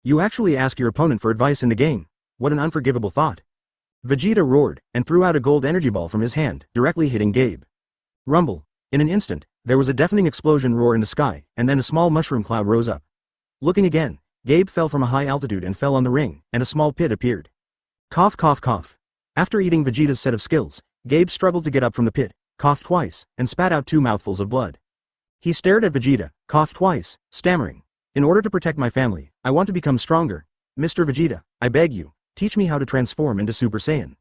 "You actually ask your opponent for advice in the game? What an unforgivable thought." Vegeta roared, and threw out a gold energy ball from his hand, directly hitting Gabe. Rumble. In an instant, there was a deafening explosion roar in the sky, and then a small mushroom cloud rose up. Looking again, Gabe fell from a high altitude and fell on the ring, and a small pit appeared. Cough cough cough. After eating Vegeta's set of skills, Gabe struggled to get up from the pit, coughed twice, and spat out 2 mouthfuls of blood. He stared at Vegeta, coughed twice, stammering, "In order to protect my family, I want to become stronger. Mr. Vegeta, I beg you, teach me how to transform into Super Saiyan."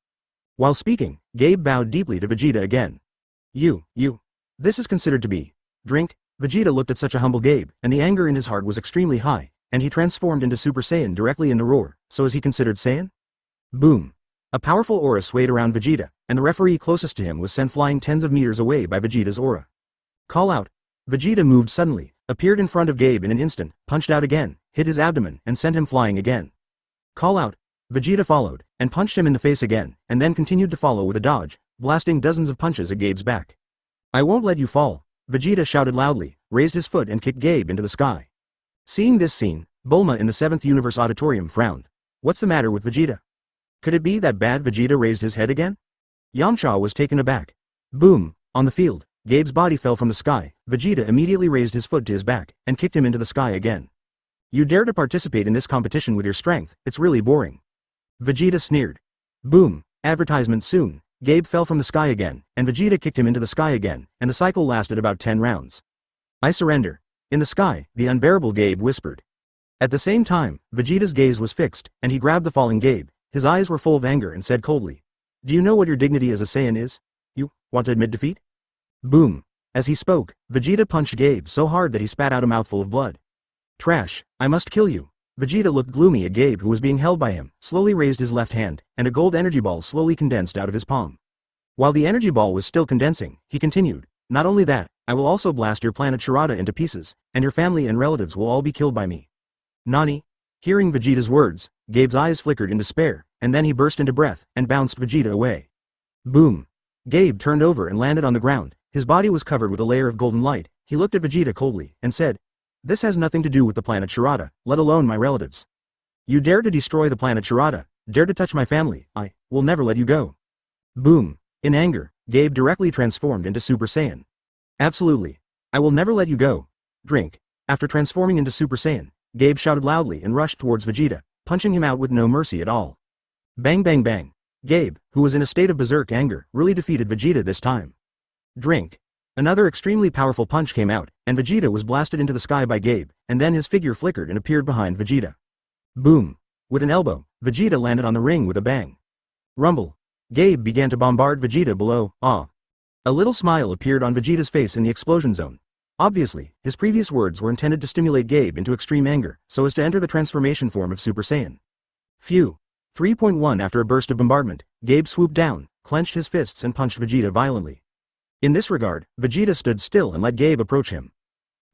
While speaking, Gabe bowed deeply to Vegeta again. You. This is considered to be drink." Vegeta looked at such a humble Gabe, and the anger in his heart was extremely high, and he transformed into Super Saiyan directly in the roar. So is he considered Saiyan? Boom. A powerful aura swayed around Vegeta, and the referee closest to him was sent flying tens of meters away by Vegeta's aura. Call out. Vegeta moved suddenly, appeared in front of Gabe in an instant, punched out again, hit his abdomen, and sent him flying again. Call out. Vegeta followed, and punched him in the face again, and then continued to follow with a dodge, blasting dozens of punches at Gabe's back. "I won't let you fall." Vegeta shouted loudly, raised his foot and kicked Gabe into the sky. Seeing this scene, Bulma in the 7th Universe Auditorium frowned. What's the matter with Vegeta? Could it be that bad Vegeta raised his head again? Yamcha was taken aback. Boom. On the field, Gabe's body fell from the sky. Vegeta immediately raised his foot to his back, and kicked him into the sky again. "You dare to participate in this competition with your strength, it's really boring." Vegeta sneered. Boom. Advertisement soon. Gabe fell from the sky again, and Vegeta kicked him into the sky again, and the cycle lasted about 10 rounds. "I surrender." In the sky, the unbearable Gabe whispered. At the same time, Vegeta's gaze was fixed, and he grabbed the falling Gabe. His eyes were full of anger and said coldly, "Do you know what your dignity as a Saiyan is? You want to admit defeat?" Boom. As he spoke, Vegeta punched Gabe so hard that he spat out a mouthful of blood. "Trash, I must kill you." Vegeta looked gloomy at Gabe, who was being held by him, slowly raised his left hand, and a gold energy ball slowly condensed out of his palm. While the energy ball was still condensing, he continued, "Not only that, I will also blast your planet Shirata into pieces, and your family and relatives will all be killed by me." Nani? Hearing Vegeta's words, Gabe's eyes flickered in despair, and then he burst into breath, and bounced Vegeta away. Boom. Gabe turned over and landed on the ground. His body was covered with a layer of golden light. He looked at Vegeta coldly, and said, "This has nothing to do with the planet Shirata, let alone my relatives. You dare to destroy the planet Shirata, dare to touch my family, I will never let you go." Boom. In anger, Gabe directly transformed into Super Saiyan. "Absolutely. I will never let you go. Drink." After transforming into Super Saiyan, Gabe shouted loudly and rushed towards Vegeta, punching him out with no mercy at all. Bang bang bang. Gabe, who was in a state of berserk anger, really defeated Vegeta this time. Drink. Another extremely powerful punch came out, and Vegeta was blasted into the sky by Gabe, and then his figure flickered and appeared behind Vegeta. Boom. With an elbow, Vegeta landed on the ring with a bang. Rumble. Gabe began to bombard Vegeta below. Ah. A little smile appeared on Vegeta's face in the explosion zone. Obviously, his previous words were intended to stimulate Gabe into extreme anger, so as to enter the transformation form of Super Saiyan. Phew. 3.1 After a burst of bombardment, Gabe swooped down, clenched his fists and punched Vegeta violently. In this regard, Vegeta stood still and let Gabe approach him.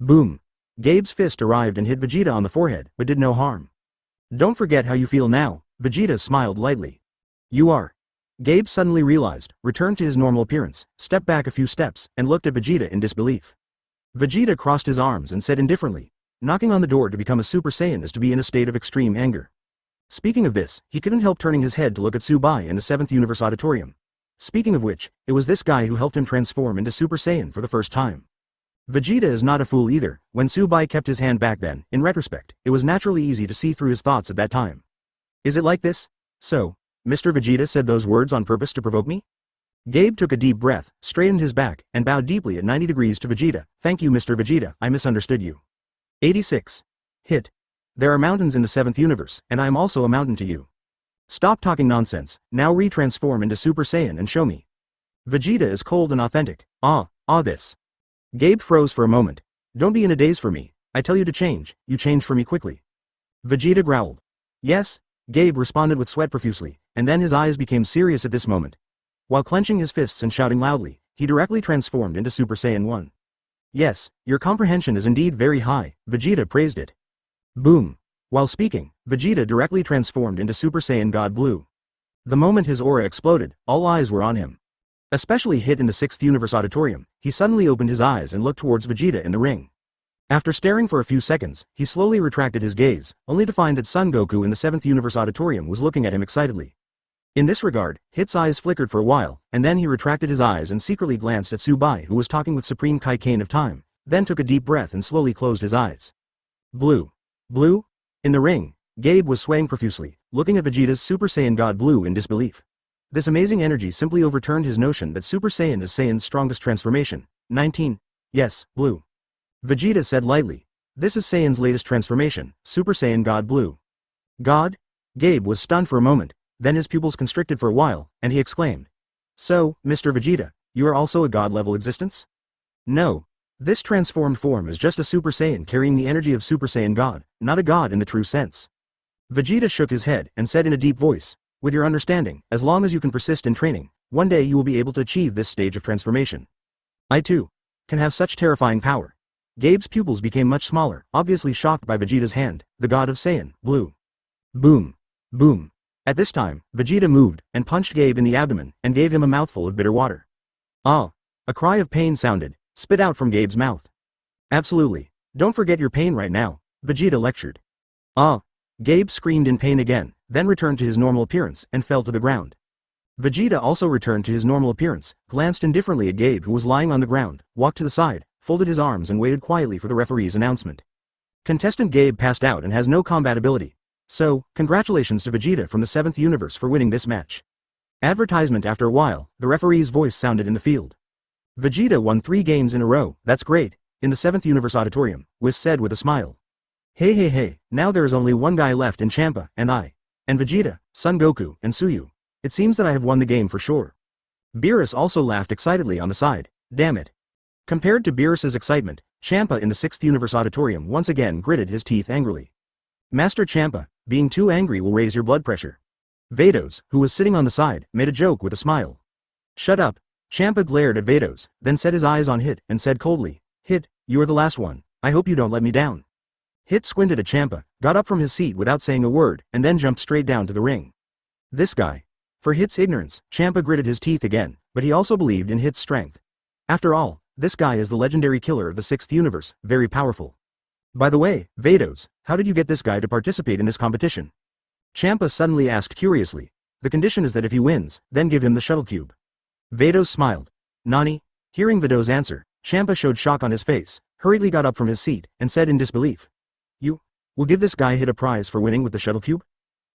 Boom. Gabe's fist arrived and hit Vegeta on the forehead, but did no harm. Don't forget how you feel now, Vegeta smiled lightly. You are. Gabe suddenly realized, returned to his normal appearance, stepped back a few steps, and looked at Vegeta in disbelief. Vegeta crossed his arms and said indifferently, knocking on the door to become a Super Saiyan is to be in a state of extreme anger. Speaking of this, he couldn't help turning his head to look at Tsubai in the 7th Universe Auditorium. Speaking of which, it was this guy who helped him transform into Super Saiyan for the first time. Vegeta is not a fool either. When Tsubai kept his hand back then, in retrospect, it was naturally easy to see through his thoughts at that time. Is it like this? So, Mr. Vegeta said those words on purpose to provoke me? Gabe took a deep breath, straightened his back, and bowed deeply at 90 degrees to Vegeta. Thank you, Mr. Vegeta, I misunderstood you. 86. Hit. There are mountains in the 7th universe, and I am also a mountain to you. Stop talking nonsense, now retransform into Super Saiyan and show me. Vegeta is cold and authentic. This. Gabe froze for a moment. Don't be in a daze for me, I tell you to change, you change for me quickly. Vegeta growled. Yes, Gabe responded with sweat profusely, and then his eyes became serious at this moment. While clenching his fists and shouting loudly, he directly transformed into Super Saiyan 1. Yes, your comprehension is indeed very high, Vegeta praised it. Boom. While speaking, Vegeta directly transformed into Super Saiyan God Blue. The moment his aura exploded, all eyes were on him. Especially Hit in the 6th Universe Auditorium, he suddenly opened his eyes and looked towards Vegeta in the ring. After staring for a few seconds, he slowly retracted his gaze, only to find that Son Goku in the 7th Universe Auditorium was looking at him excitedly. In this regard, Hit's eyes flickered for a while, and then he retracted his eyes and secretly glanced at Tsubai who was talking with Supreme Kai Kane of Time, then took a deep breath and slowly closed his eyes. Blue. Blue? In the ring, Gabe was swaying profusely, looking at Vegeta's Super Saiyan God Blue in disbelief. This amazing energy simply overturned his notion that Super Saiyan is Saiyan's strongest transformation. 19. Yes, Blue. Vegeta said lightly. This is Saiyan's latest transformation, Super Saiyan God Blue. God? Gabe was stunned for a moment, then his pupils constricted for a while, and he exclaimed. So, Mr. Vegeta, you are also a god-level existence? No. This transformed form is just a Super Saiyan carrying the energy of Super Saiyan God, not a god in the true sense. Vegeta shook his head and said in a deep voice, with your understanding, as long as you can persist in training, one day you will be able to achieve this stage of transformation. I too can have such terrifying power. Gabe's pupils became much smaller, obviously shocked by Vegeta's hand, the god of Saiyan, Blue. Boom. Boom. At this time, Vegeta moved, and punched Gabe in the abdomen, and gave him a mouthful of bitter water. Ah! A cry of pain sounded, spit out from Gabe's mouth. Absolutely. Don't forget your pain right now, Vegeta lectured. Ah! Gabe screamed in pain again, then returned to his normal appearance, and fell to the ground. Vegeta also returned to his normal appearance, glanced indifferently at Gabe who was lying on the ground, walked to the side, folded his arms and waited quietly for the referee's announcement. Contestant Gabe passed out and has no combat ability. So, congratulations to Vegeta from the 7th universe for winning this match. Advertisement. After a while, the referee's voice sounded in the field. Vegeta won 3 games in a row, that's great, in the 7th universe auditorium, Whis said with a smile. Hey, now there is only one guy left in Champa, and I. And Vegeta, Son Goku, and Suyu. It seems that I have won the game for sure. Beerus also laughed excitedly on the side, damn it. Compared to Beerus's excitement, Champa in the 6th universe auditorium once again gritted his teeth angrily. Master Champa, being too angry will raise your blood pressure. Vados, who was sitting on the side, made a joke with a smile. Shut up. Champa glared at Vados, then set his eyes on Hit and said coldly, Hit, you are the last one, I hope you don't let me down. Hit squinted at Champa, got up from his seat without saying a word, and then jumped straight down to the ring. This guy. For Hit's ignorance, Champa gritted his teeth again, but he also believed in Hit's strength. After all, this guy is the legendary killer of the 6th universe, very powerful. By the way, Vados, how did you get this guy to participate in this competition? Champa suddenly asked curiously. The condition is that if he wins, then give him the shuttle cube. Vados smiled. Nani? Hearing Vados' answer, Champa showed shock on his face, hurriedly got up from his seat, and said in disbelief. You will give this guy Hit a prize for winning with the shuttle cube?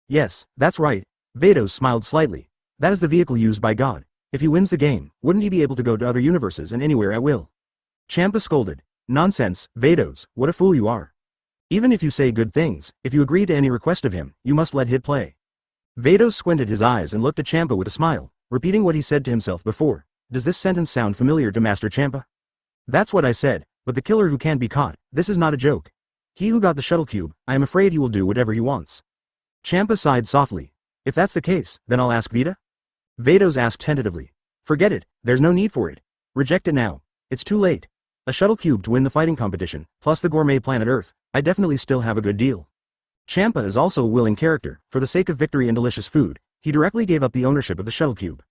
Yes, that's right. Vados smiled slightly. That is the vehicle used by God. If he wins the game, wouldn't he be able to go to other universes and anywhere at will? Champa scolded. Nonsense, Vados, what a fool you are. Even if you say good things, if you agree to any request of him, you must let Hit play. Vados squinted his eyes and looked at Champa with a smile, repeating what he said to himself before. Does this sentence sound familiar to Master Champa? That's what I said, but the killer who can't be caught, this is not a joke. He who got the shuttle cube, I am afraid he will do whatever he wants. Champa sighed softly. If that's the case, then I'll ask Vegeta? Vados asked tentatively. Forget it, there's no need for it. Reject it now. It's too late. A shuttle cube to win the fighting competition, plus the gourmet planet Earth, I definitely still have a good deal. Champa is also a willing character, for the sake of victory and delicious food, he directly gave up the ownership of the shuttle cube.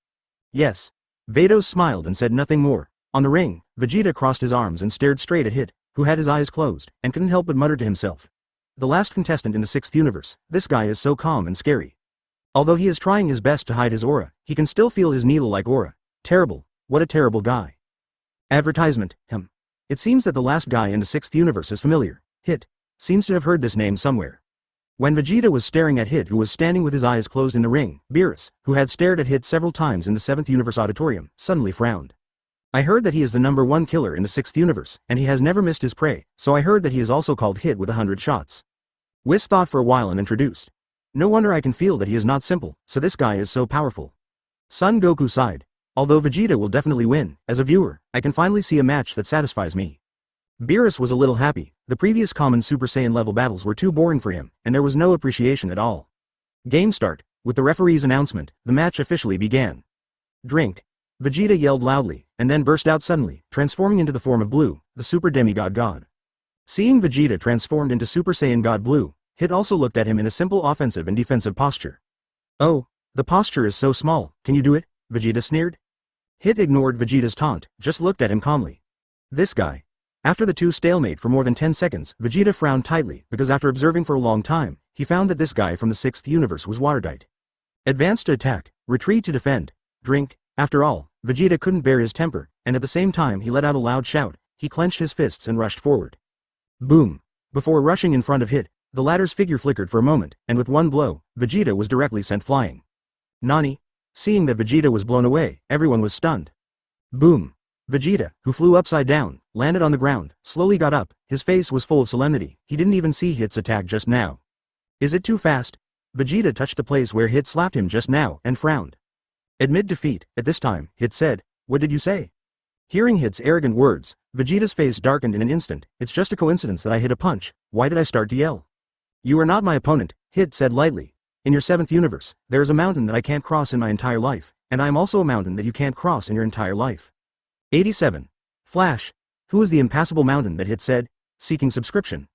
Yes. Vados smiled and said nothing more. On the ring, Vegeta crossed his arms and stared straight at Hit, who had his eyes closed, and couldn't help but mutter to himself. The last contestant in the 6th universe, this guy is so calm and scary. Although he is trying his best to hide his aura, he can still feel his needle-like aura. Terrible. What a terrible guy. Advertisement, It seems that the last guy in the 6th universe is familiar. Hit. Seems to have heard this name somewhere. When Vegeta was staring at Hit, who was standing with his eyes closed in the ring, Beerus, who had stared at Hit several times in the 7th universe auditorium, suddenly frowned. I heard that he is the #1 killer in the 6th universe, and he has never missed his prey, so I heard that he is also called Hit with 100 shots. Whis thought for a while and introduced. No wonder I can feel that he is not simple, so this guy is so powerful. Son Goku sighed. Although Vegeta will definitely win, as a viewer, I can finally see a match that satisfies me. Beerus was a little happy. The previous common Super Saiyan level battles were too boring for him, and there was no appreciation at all. Game start. With the referee's announcement, the match officially began. Drink. Vegeta yelled loudly, and then burst out suddenly, transforming into the form of Blue, the Super Demigod God. Seeing Vegeta transformed into Super Saiyan God Blue, Hit also looked at him in a simple offensive and defensive posture. Oh, the posture is so small, can you do it? Vegeta sneered. Hit ignored Vegeta's taunt, just looked at him calmly. This guy. After the two stalemate for more than 10 seconds, Vegeta frowned tightly, because after observing for a long time, he found that this guy from the 6th universe was watertight. Advance to attack, retreat to defend, drink. After all, Vegeta couldn't bear his temper, and at the same time he let out a loud shout, he clenched his fists and rushed forward. Boom. Before rushing in front of Hit, the latter's figure flickered for a moment, and with one blow, Vegeta was directly sent flying. Nani? Seeing that Vegeta was blown away, everyone was stunned. Boom. Vegeta, who flew upside down, landed on the ground, slowly got up, his face was full of solemnity, he didn't even see Hit's attack just now. Is it too fast? Vegeta touched the place where Hit slapped him just now, and frowned. Admit defeat, at this time, Hit said. What did you say? Hearing Hit's arrogant words, Vegeta's face darkened in an instant. It's just a coincidence that I hit a punch, why did I start to yell? You are not my opponent, Hit said lightly. In your 7th universe, there is a mountain that I can't cross in my entire life, and I am also a mountain that you can't cross in your entire life. 87. Flash. Who is the impassable mountain that Hit said, seeking subscription?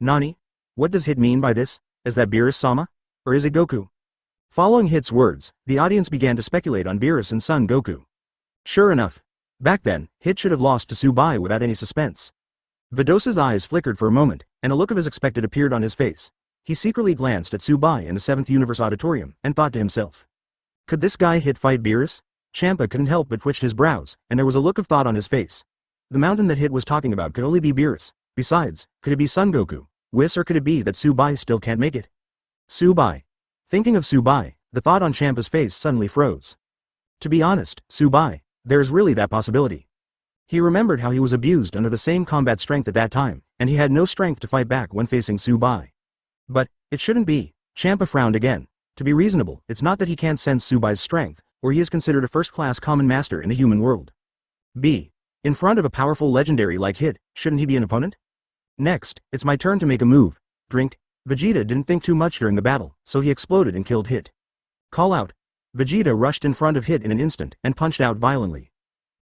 Nani? What does Hit mean by this? Is that Beerus-sama? Or is it Goku? Following Hit's words, the audience began to speculate on Beerus and Son Goku. Sure enough. Back then, Hit should have lost to Subai without any suspense. Vados's eyes flickered for a moment, and a look of as expected appeared on his face. He secretly glanced at Subai in the 7th universe auditorium, and thought to himself. Could this guy Hit fight Beerus? Champa couldn't help but twitch his brows, and there was a look of thought on his face. The mountain that Hit was talking about could only be Beerus. Besides, could it be Son Goku, Whis, or could it be that Subai still can't make it? Subai. Thinking of Subai, the thought on Champa's face suddenly froze. To be honest, Subai, there is really that possibility. He remembered how he was abused under the same combat strength at that time, and he had no strength to fight back when facing Subai. But, it shouldn't be. Champa frowned again. To be reasonable, it's not that he can't sense Subai's strength, or he is considered a first-class common master in the human world. B. In front of a powerful legendary like Hit, shouldn't he be an opponent? Next, it's my turn to make a move. Drink. Vegeta didn't think too much during the battle, so he exploded and killed Hit. Call out. Vegeta rushed in front of Hit in an instant, and punched out violently.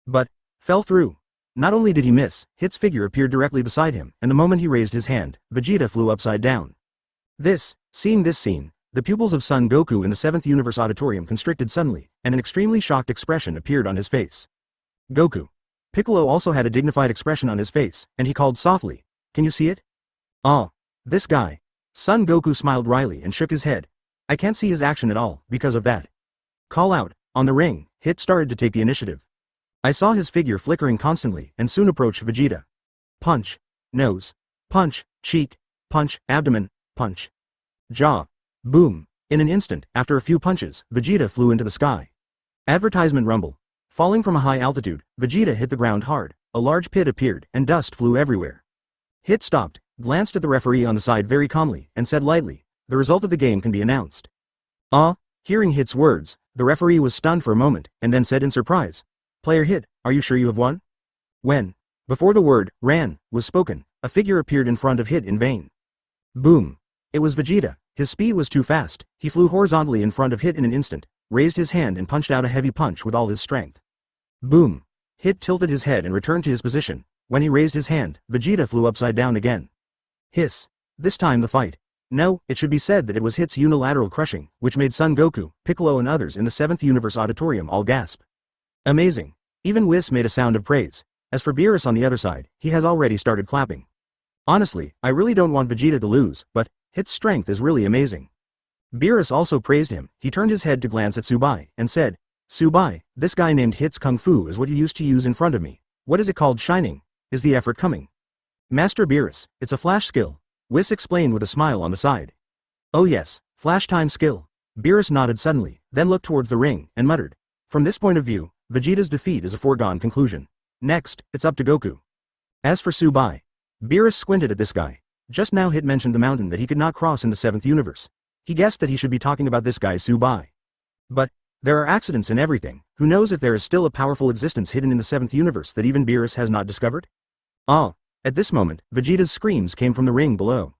But, fell through. Not only did he miss, Hit's figure appeared directly beside him, and the moment he raised his hand, Vegeta flew upside down. Seeing this scene, the pupils of Son Goku in the 7th universe auditorium constricted suddenly, and an extremely shocked expression appeared on his face. Goku. Piccolo also had a dignified expression on his face, and he called softly, "Can you see it?" "Oh. This guy." Son Goku smiled wryly and shook his head. "I can't see his action at all, because of that." Call out. On the ring, Hit started to take the initiative. I saw his figure flickering constantly, and soon approached Vegeta. Punch. Nose. Punch. Cheek. Punch. Abdomen. Punch. Jaw. Boom. In an instant, after a few punches, Vegeta flew into the sky. Advertisement rumble. Falling from a high altitude, Vegeta hit the ground hard, a large pit appeared, and dust flew everywhere. Hit stopped, glanced at the referee on the side very calmly, and said lightly, "The result of the game can be announced." Hearing Hit's words, the referee was stunned for a moment, and then said in surprise, "Player Hit, are you sure you have won?" When, before the word, ran, was spoken, a figure appeared in front of Hit in vain. Boom. It was Vegeta. His speed was too fast, he flew horizontally in front of Hit in an instant, raised his hand and punched out a heavy punch with all his strength. Boom. Hit tilted his head and returned to his position. When he raised his hand, Vegeta flew upside down again. Hiss. This time the fight. No, it should be said that it was Hit's unilateral crushing, which made Son Goku, Piccolo and others in the 7th Universe Auditorium all gasp. Amazing. Even Whis made a sound of praise. As for Beerus on the other side, he has already started clapping. Honestly, I really don't want Vegeta to lose, but Hit's strength is really amazing. Beerus also praised him. He turned his head to glance at Subai, and said, "Subai, this guy named Hit's Kung Fu is what you used to use in front of me. What is it called? Shining? Is the effort coming?" "Master Beerus, it's a flash skill," Whis explained with a smile on the side. "Oh yes, flash time skill." Beerus nodded suddenly, then looked towards the ring, and muttered, "From this point of view, Vegeta's defeat is a foregone conclusion. Next, it's up to Goku." As for Subai, Beerus squinted at this guy. Just now Hit mentioned the mountain that he could not cross in the 7th universe. He guessed that he should be talking about this guy Subai. But there are accidents in everything. Who knows if there is still a powerful existence hidden in the 7th universe that even Beerus has not discovered? At this moment, Vegeta's screams came from the ring below.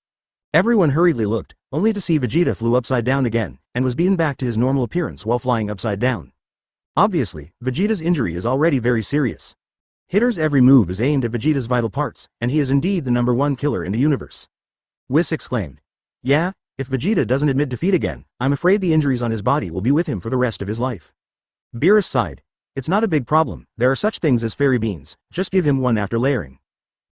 Everyone hurriedly looked, only to see Vegeta flew upside down again, and was beaten back to his normal appearance while flying upside down. Obviously, Vegeta's injury is already very serious. Hitter's every move is aimed at Vegeta's vital parts, and he is indeed the #1 killer in the universe. Whis exclaimed. Yeah, if Vegeta doesn't admit defeat again, I'm afraid the injuries on his body will be with him for the rest of his life. Beerus sighed. It's not a big problem, there are such things as fairy beans, just give him one after layering.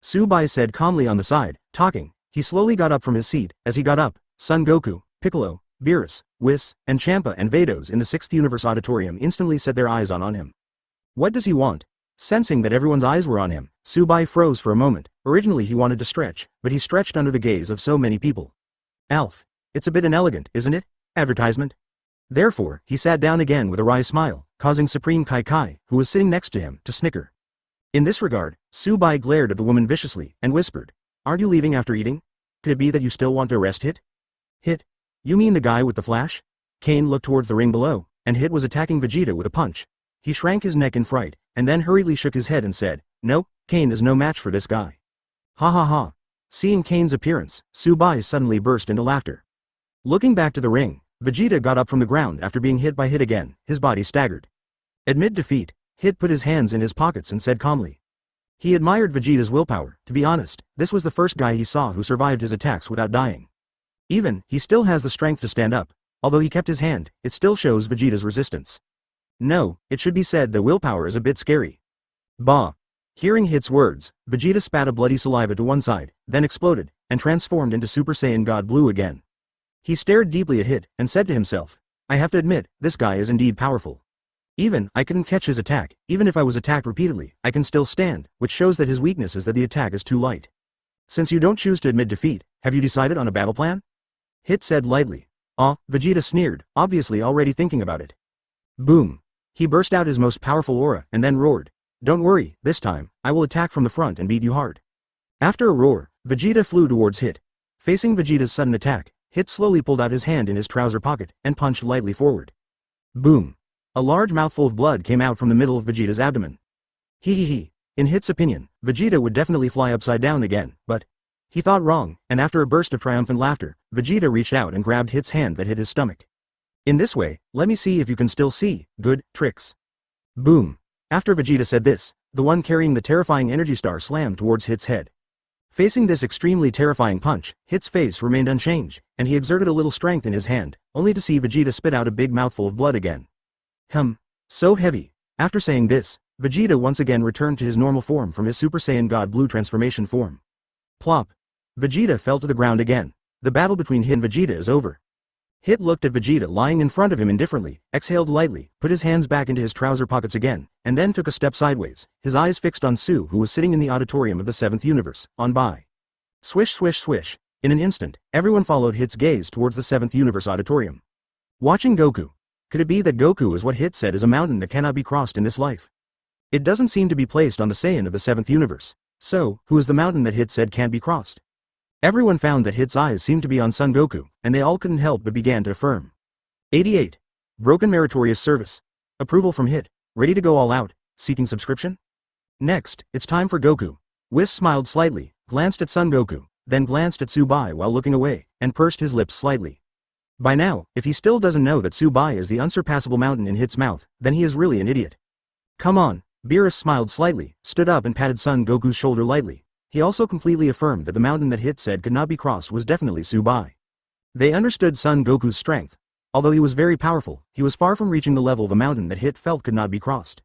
Subai said calmly on the side, talking. He slowly got up from his seat. As he got up, Son Goku, Piccolo, Beerus, Whis, and Champa and Vados in the 6th Universe Auditorium instantly set their eyes on him. What does he want? Sensing that everyone's eyes were on him, Subai froze for a moment. Originally he wanted to stretch, but he stretched under the gaze of so many people. Alf. It's a bit inelegant, isn't it? Advertisement. Therefore, he sat down again with a wry smile, causing Supreme Kai Kai, who was sitting next to him, to snicker. In this regard, Subai glared at the woman viciously, and whispered, Aren't you leaving after eating? Could it be that you still want to arrest Hit? Hit? You mean the guy with the flash? Kane looked towards the ring below, and Hit was attacking Vegeta with a punch. He shrank his neck in fright, and then hurriedly shook his head and said, No, Kane is no match for this guy. Ha ha ha. Seeing Kane's appearance, Subai suddenly burst into laughter. Looking back to the ring, Vegeta got up from the ground after being hit by Hit again, his body staggered. Amid defeat, Hit put his hands in his pockets and said calmly. He admired Vegeta's willpower. To be honest, this was the first guy he saw who survived his attacks without dying. Even, he still has the strength to stand up. Although he kept his hand, it still shows Vegeta's resistance. No, it should be said that willpower is a bit scary. Bah. Hearing Hit's words, Vegeta spat a bloody saliva to one side, then exploded, and transformed into Super Saiyan God Blue again. He stared deeply at Hit, and said to himself, I have to admit, this guy is indeed powerful. Even, I couldn't catch his attack. Even if I was attacked repeatedly, I can still stand, which shows that his weakness is that the attack is too light. Since you don't choose to admit defeat, have you decided on a battle plan? Hit said lightly. Vegeta sneered, obviously already thinking about it. Boom. He burst out his most powerful aura, and then roared. Don't worry, this time, I will attack from the front and beat you hard. After a roar, Vegeta flew towards Hit. Facing Vegeta's sudden attack, Hit slowly pulled out his hand in his trouser pocket, and punched lightly forward. Boom. A large mouthful of blood came out from the middle of Vegeta's abdomen. He. In Hit's opinion, Vegeta would definitely fly upside down again, but he thought wrong, and after a burst of triumphant laughter, Vegeta reached out and grabbed Hit's hand that hit his stomach. In this way, let me see if you can still see, good, tricks. Boom. After Vegeta said this, the one carrying the terrifying energy star slammed towards Hit's head. Facing this extremely terrifying punch, Hit's face remained unchanged, and he exerted a little strength in his hand, only to see Vegeta spit out a big mouthful of blood again. So heavy. After saying this, Vegeta once again returned to his normal form from his Super Saiyan God Blue transformation form. Plop. Vegeta fell to the ground again. The battle between Hit and Vegeta is over. Hit looked at Vegeta lying in front of him indifferently, exhaled lightly, put his hands back into his trouser pockets again, and then took a step sideways, his eyes fixed on Su, who was sitting in the auditorium of the 7th universe, on by. Swish swish swish. In an instant, everyone followed Hit's gaze towards the 7th universe auditorium. Watching Goku. Could it be that Goku is what Hit said is a mountain that cannot be crossed in this life? It doesn't seem to be placed on the Saiyan of the 7th universe. So, who is the mountain that Hit said can't be crossed? Everyone found that Hit's eyes seemed to be on Son Goku, and they all couldn't help but began to affirm. 88. Broken meritorious service. Approval from Hit. Ready to go all out, seeking subscription? Next, it's time for Goku. Whis smiled slightly, glanced at Son Goku, then glanced at Subai while looking away, and pursed his lips slightly. By now, if he still doesn't know that Subai is the unsurpassable mountain in Hit's mouth, then he is really an idiot. Come on. Beerus smiled slightly, stood up and patted Son Goku's shoulder lightly. He also completely affirmed that the mountain that Hit said could not be crossed was definitely Subai. They understood Son Goku's strength. Although he was very powerful, he was far from reaching the level of a mountain that Hit felt could not be crossed.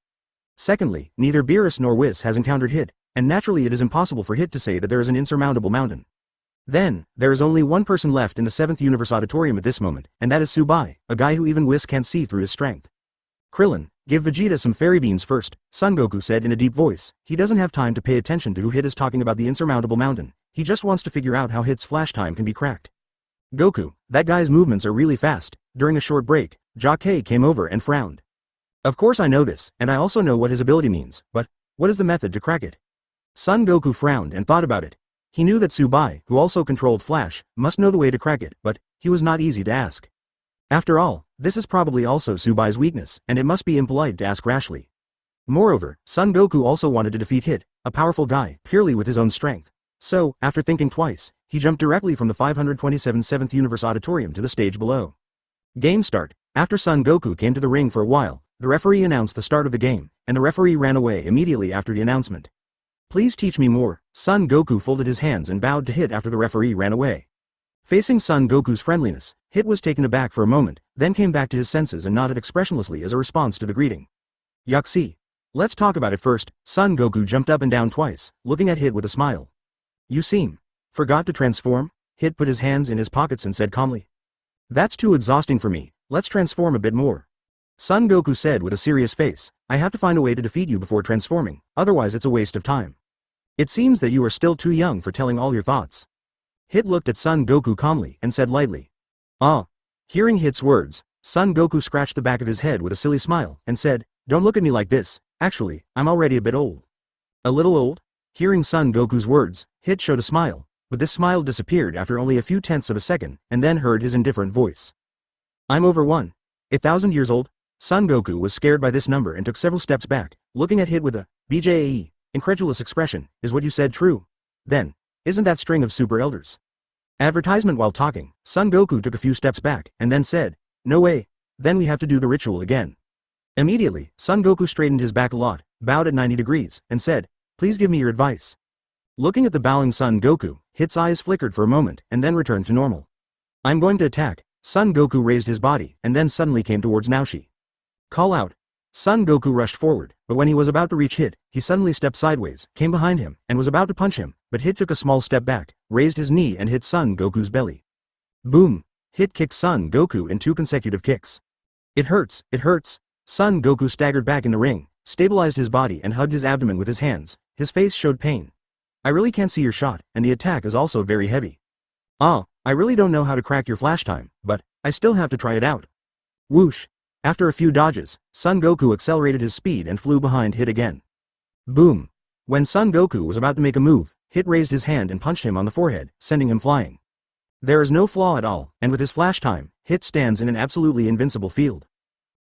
Secondly, neither Beerus nor Whis has encountered Hit, and naturally it is impossible for Hit to say that there is an insurmountable mountain. Then, there is only one person left in the 7th Universe Auditorium at this moment, and that is Subai, a guy who even Whis can't see through his strength. Krillin, give Vegeta some fairy beans first, Son Goku said in a deep voice. He doesn't have time to pay attention to who Hit is talking about the insurmountable mountain, he just wants to figure out how Hit's flash time can be cracked. Goku, that guy's movements are really fast. During a short break, Jockey came over and frowned. Of course I know this, and I also know what his ability means, but what is the method to crack it? Son Goku frowned and thought about it. He knew that Subai, who also controlled Flash, must know the way to crack it, but he was not easy to ask. After all, this is probably also Subai's weakness, and it must be impolite to ask rashly. Moreover, Son Goku also wanted to defeat Hit, a powerful guy, purely with his own strength. So, after thinking twice, he jumped directly from the 527 7th Universe Auditorium to the stage below. Game start. After Son Goku came to the ring for a while, the referee announced the start of the game, and the referee ran away immediately after the announcement. Please teach me more. Son Goku folded his hands and bowed to Hit after the referee ran away. Facing Son Goku's friendliness, Hit was taken aback for a moment, then came back to his senses and nodded expressionlessly as a response to the greeting. Huxia. Let's talk about it first. Son Goku jumped up and down twice, looking at Hit with a smile. You forgot to transform? Hit put his hands in his pockets and said calmly. That's too exhausting for me, let's transform a bit more. Son Goku said with a serious face, I have to find a way to defeat you before transforming, otherwise it's a waste of time. It seems that you are still too young for telling all your thoughts. Hit looked at Son Goku calmly and said lightly. Ah. Hearing Hit's words, Son Goku scratched the back of his head with a silly smile and said, don't look at me like this, actually, I'm already a bit old. A little old? Hearing Son Goku's words, Hit showed a smile, but this smile disappeared after only a few tenths of a second, and then heard his indifferent voice. I'm over 1,000 years old? Son Goku was scared by this number and took several steps back, looking at Hit with a BJAE, incredulous expression. Is what you said true? Then, isn't that string of super elders? Advertisement. While talking, Son Goku took a few steps back, and then said, no way, then we have to do the ritual again. Immediately, Son Goku straightened his back a lot, bowed at 90 degrees, and said, please give me your advice. Looking at the bowing Son Goku, Hit's eyes flickered for a moment and then returned to normal. I'm going to attack. Son Goku raised his body and then suddenly came towards Naoshi. Call out. Son Goku rushed forward, but when he was about to reach Hit, he suddenly stepped sideways, came behind him, and was about to punch him, but Hit took a small step back, raised his knee and hit Son Goku's belly. Boom! Hit kicked Son Goku in 2 consecutive kicks. It hurts. Son Goku staggered back in the ring, stabilized his body and hugged his abdomen with his hands. His face showed pain. I really can't see your shot, and the attack is also very heavy. I really don't know how to crack your flash time, but I still have to try it out. Whoosh! After a few dodges, Son Goku accelerated his speed and flew behind Hit again. Boom! When Son Goku was about to make a move, Hit raised his hand and punched him on the forehead, sending him flying. There is no flaw at all, and with his flash time, Hit stands in an absolutely invincible field.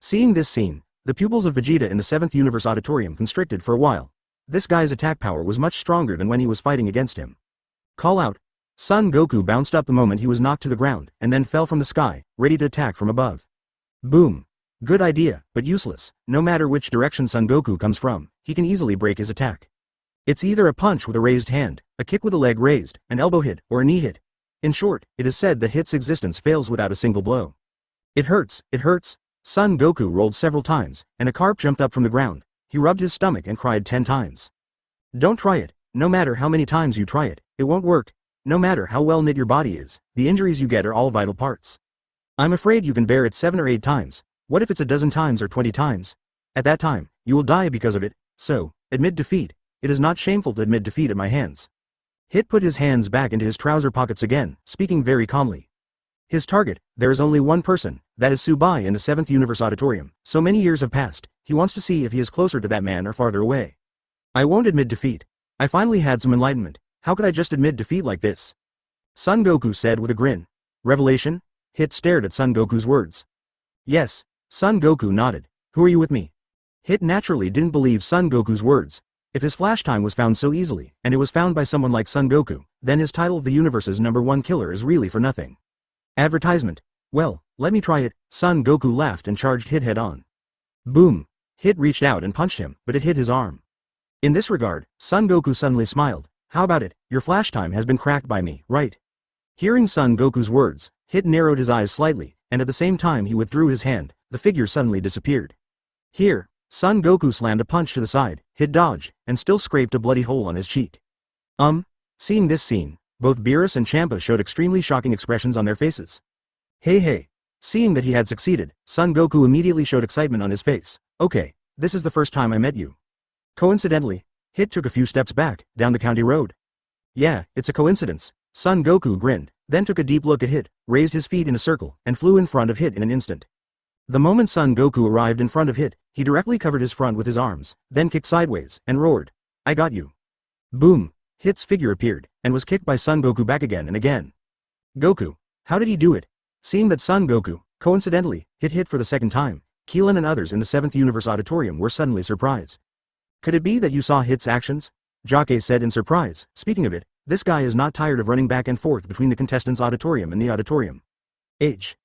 Seeing this scene, the pupils of Vegeta in the 7th Universe Auditorium constricted for a while. This guy's attack power was much stronger than when he was fighting against him. Call out. Son Goku bounced up the moment he was knocked to the ground, and then fell from the sky, ready to attack from above. Boom! Good idea, but useless. No matter which direction Son Goku comes from, he can easily break his attack. It's either a punch with a raised hand, a kick with a leg raised, an elbow hit, or a knee hit. In short, it is said that Hit's existence fails without a single blow. It hurts. Son Goku rolled several times, and a carp jumped up from the ground. He rubbed his stomach and cried 10 times. Don't try it. No matter how many times you try it, it won't work. No matter how well knit your body is, the injuries you get are all vital parts. I'm afraid you can bear it 7 or 8 times. What if it's a dozen times or 20 times? At that time, you will die because of it, so, admit defeat. It is not shameful to admit defeat at my hands. Hit put his hands back into his trouser pockets again, speaking very calmly. His target, there is only one person, that is Subai in the 7th Universe Auditorium. So many years have passed, he wants to see if he is closer to that man or farther away. I won't admit defeat. I finally had some enlightenment. How could I just admit defeat like this? Son Goku said with a grin. Revelation? Hit stared at Son Goku's words. Yes. Son Goku nodded. Who are you with me? Hit naturally didn't believe Son Goku's words. If his flash time was found so easily, and it was found by someone like Son Goku, then his title of the universe's #1 killer is really for nothing. Advertisement. Well, let me try it. Son Goku laughed and charged Hit head on. Boom. Hit reached out and punched him, but it hit his arm. In this regard, Son Goku suddenly smiled. How about it, your flash time has been cracked by me, right? Hearing Son Goku's words, Hit narrowed his eyes slightly, and at the same time he withdrew his hand, the figure suddenly disappeared. Here, Son Goku slammed a punch to the side, Hit dodged, and still scraped a bloody hole on his cheek. Seeing this scene, both Beerus and Champa showed extremely shocking expressions on their faces. Hey. Seeing that he had succeeded, Son Goku immediately showed excitement on his face. Okay, this is the first time I met you. Coincidentally, Hit took a few steps back, down the county road. Yeah, it's a coincidence. Son Goku grinned, then took a deep look at Hit, raised his feet in a circle, and flew in front of Hit in an instant. The moment Son Goku arrived in front of Hit, he directly covered his front with his arms, then kicked sideways, and roared. I got you. Boom. Hit's figure appeared, and was kicked by Son Goku back again and again. Goku. How did he do it? Seeing that Son Goku, coincidentally, hit for the second time, Keelan and others in the 7th Universe Auditorium were suddenly surprised. Could it be that you saw Hit's actions? Jockey said in surprise. Speaking of it, this guy is not tired of running back and forth between the contestants' auditorium and the auditorium. Hit.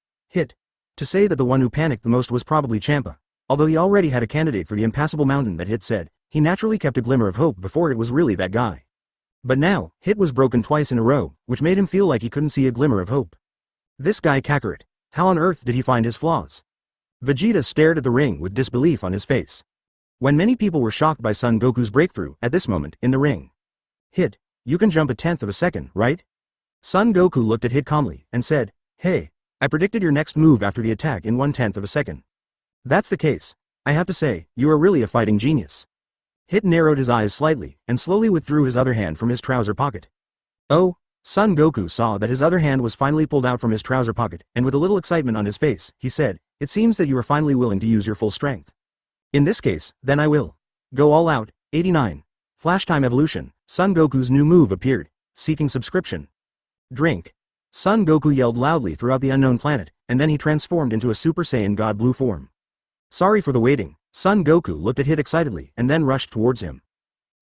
To say that the one who panicked the most was probably Champa. Although he already had a candidate for the impassable mountain that Hit said, he naturally kept a glimmer of hope before it was really that guy. But now, Hit was broken twice in a row, which made him feel like he couldn't see a glimmer of hope. This guy Kakarot. How on earth did he find his flaws? Vegeta stared at the ring with disbelief on his face. When many people were shocked by Son Goku's breakthrough at this moment in the ring. Hit, you can jump a 1/10 of a second, right? Son Goku looked at Hit calmly and said, hey, I predicted your next move after the attack in 1/10 of a second. That's the case. I have to say, you are really a fighting genius. Hit narrowed his eyes slightly and slowly withdrew his other hand from his trouser pocket. Oh, Son Goku saw that his other hand was finally pulled out from his trouser pocket, and with a little excitement on his face, he said, it seems that you are finally willing to use your full strength. In this case, then I will. Go all out. 89. Flash Time Evolution. Son Goku's new move appeared, seeking subscription. Drink. Son Goku yelled loudly throughout the unknown planet, and then he transformed into a Super Saiyan God blue form. Sorry for the waiting. Son Goku looked at Hit excitedly and then rushed towards him.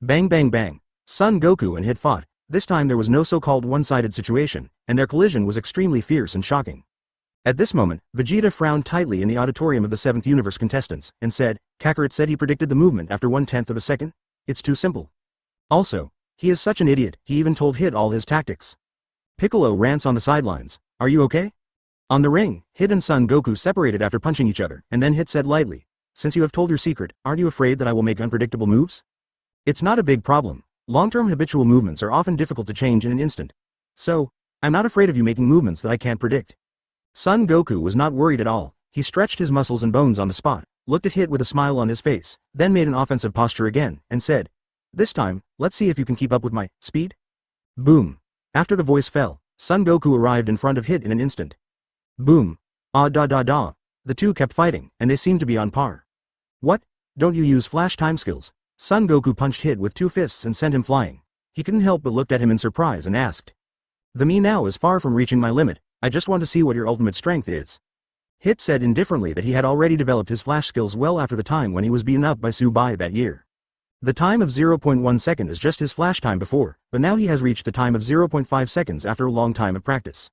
Bang bang bang. Son Goku and Hit fought. This time there was no so-called one-sided situation, and their collision was extremely fierce and shocking. At this moment, Vegeta frowned tightly in the auditorium of the 7th Universe contestants, and said, Kakarot said he predicted the movement after 1/10 of a second? It's too simple. Also, he is such an idiot, he even told Hit all his tactics. Piccolo rants on the sidelines, are you okay? On the ring, Hit and Son Goku separated after punching each other, and then Hit said lightly, since you have told your secret, aren't you afraid that I will make unpredictable moves? It's not a big problem. Long-term habitual movements are often difficult to change in an instant. So, I'm not afraid of you making movements that I can't predict. Son Goku was not worried at all. He stretched his muscles and bones on the spot, looked at Hit with a smile on his face, then made an offensive posture again, and said, this time, let's see if you can keep up with my speed. Boom. After the voice fell, Son Goku arrived in front of Hit in an instant. Boom. Ah da da da. The two kept fighting, and they seemed to be on par. What? Don't you use flash time skills? Son Goku punched Hit with 2 fists and sent him flying. He couldn't help but looked at him in surprise and asked. The me now is far from reaching my limit, I just want to see what your ultimate strength is. Hit said indifferently that he had already developed his flash skills well after the time when he was beaten up by Subai that year. The time of 0.1 second is just his flash time before, but now he has reached the time of 0.5 seconds after a long time of practice.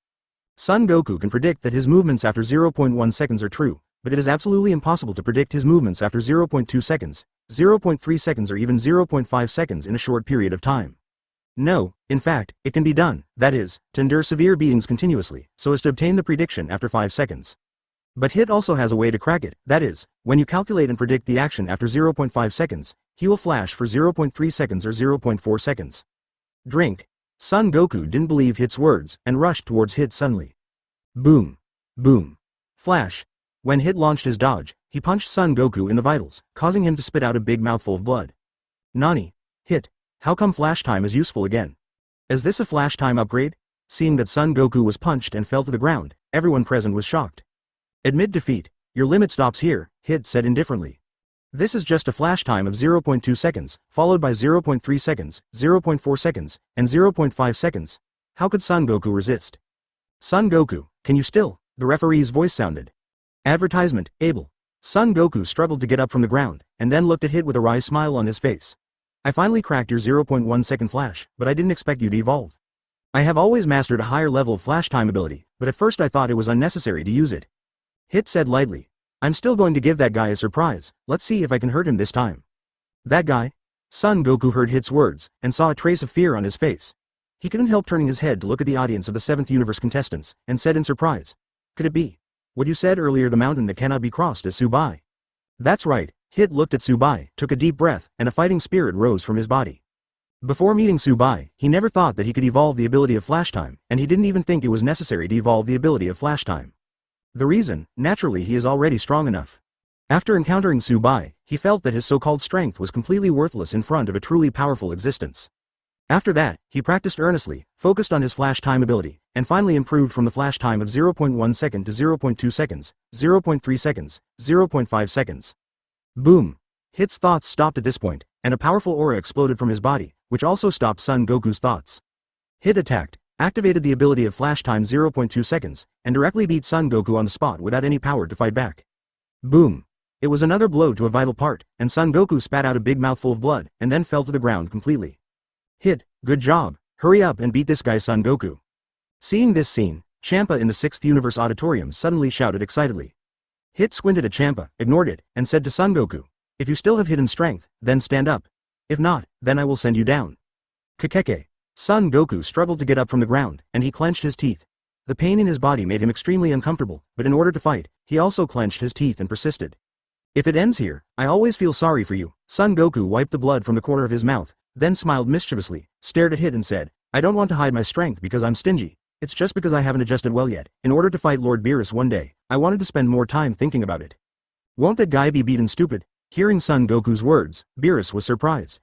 Son Goku can predict that his movements after 0.1 seconds are true, but it is absolutely impossible to predict his movements after 0.2 seconds, 0.3 seconds or even 0.5 seconds in a short period of time. No, in fact, it can be done, that is, to endure severe beatings continuously, so as to obtain the prediction after 5 seconds. But Hit also has a way to crack it, that is, when you calculate and predict the action after 0.5 seconds, he will flash for 0.3 seconds or 0.4 seconds. Drink. Son Goku didn't believe Hit's words, and rushed towards Hit suddenly. Boom. Boom. Flash. When Hit launched his dodge, he punched Son Goku in the vitals, causing him to spit out a big mouthful of blood. Nani? Hit. How come flash time is useful again? Is this a flash time upgrade? seeing that Son Goku was punched and fell to the ground, everyone present was shocked. Admit defeat. Your limit stops here, Hit said indifferently. This is just a flash time of 0.2 seconds, followed by 0.3 seconds, 0.4 seconds, and 0.5 seconds. How could Son Goku resist? Son Goku, can you still? The referee's voice sounded. Advertisement, able. Son Goku struggled to get up from the ground, and then looked at Hit with a wry smile on his face. I finally cracked your 0.1 second flash, but I didn't expect you to evolve. I have always mastered a higher level of flash time ability, but at first I thought it was unnecessary to use it. Hit said lightly. I'm still going to give that guy a surprise, let's see if I can hurt him this time. That guy? Son Goku heard Hit's words, and saw a trace of fear on his face. He couldn't help turning his head to look at the audience of the 7th Universe contestants, and said in surprise. Could it be? What you said earlier, the mountain that cannot be crossed is Subai. That's right, Hit looked at Subai, took a deep breath, and a fighting spirit rose from his body. Before meeting Subai, he never thought that he could evolve the ability of Flash Time, and he didn't even think it was necessary to evolve the ability of Flash Time. The reason, naturally, he is already strong enough. After encountering Subai, he felt that his so-called strength was completely worthless in front of a truly powerful existence. After that, he practiced earnestly, focused on his Flash Time ability, and finally improved from the Flash Time of 0.1 second to 0.2 seconds, 0.3 seconds, 0.5 seconds. Boom! Hit's thoughts stopped at this point, and a powerful aura exploded from his body, which also stopped Son Goku's thoughts. Hit attacked, activated the ability of Flash Time 0.2 seconds, and directly beat Son Goku on the spot without any power to fight back. Boom! It was another blow to a vital part, and Son Goku spat out a big mouthful of blood, and then fell to the ground completely. Hit, good job, hurry up and beat this guy Son Goku. Seeing this scene, Champa in the 6th Universe auditorium suddenly shouted excitedly. Hit squinted at Champa, ignored it, and said to Son Goku, if you still have hidden strength, then stand up. If not, then I will send you down. Kakeke. Son Goku struggled to get up from the ground, and he clenched his teeth. The pain in his body made him extremely uncomfortable, but in order to fight, he also clenched his teeth and persisted. If it ends here, I always feel sorry for you. Son Goku wiped the blood from the corner of his mouth, then smiled mischievously, stared at Hit and said, I don't want to hide my strength because I'm stingy. It's just because I haven't adjusted well yet. In order to fight Lord Beerus one day, I wanted to spend more time thinking about it. Won't that guy be beaten stupid? Hearing Son Goku's words, Beerus was surprised.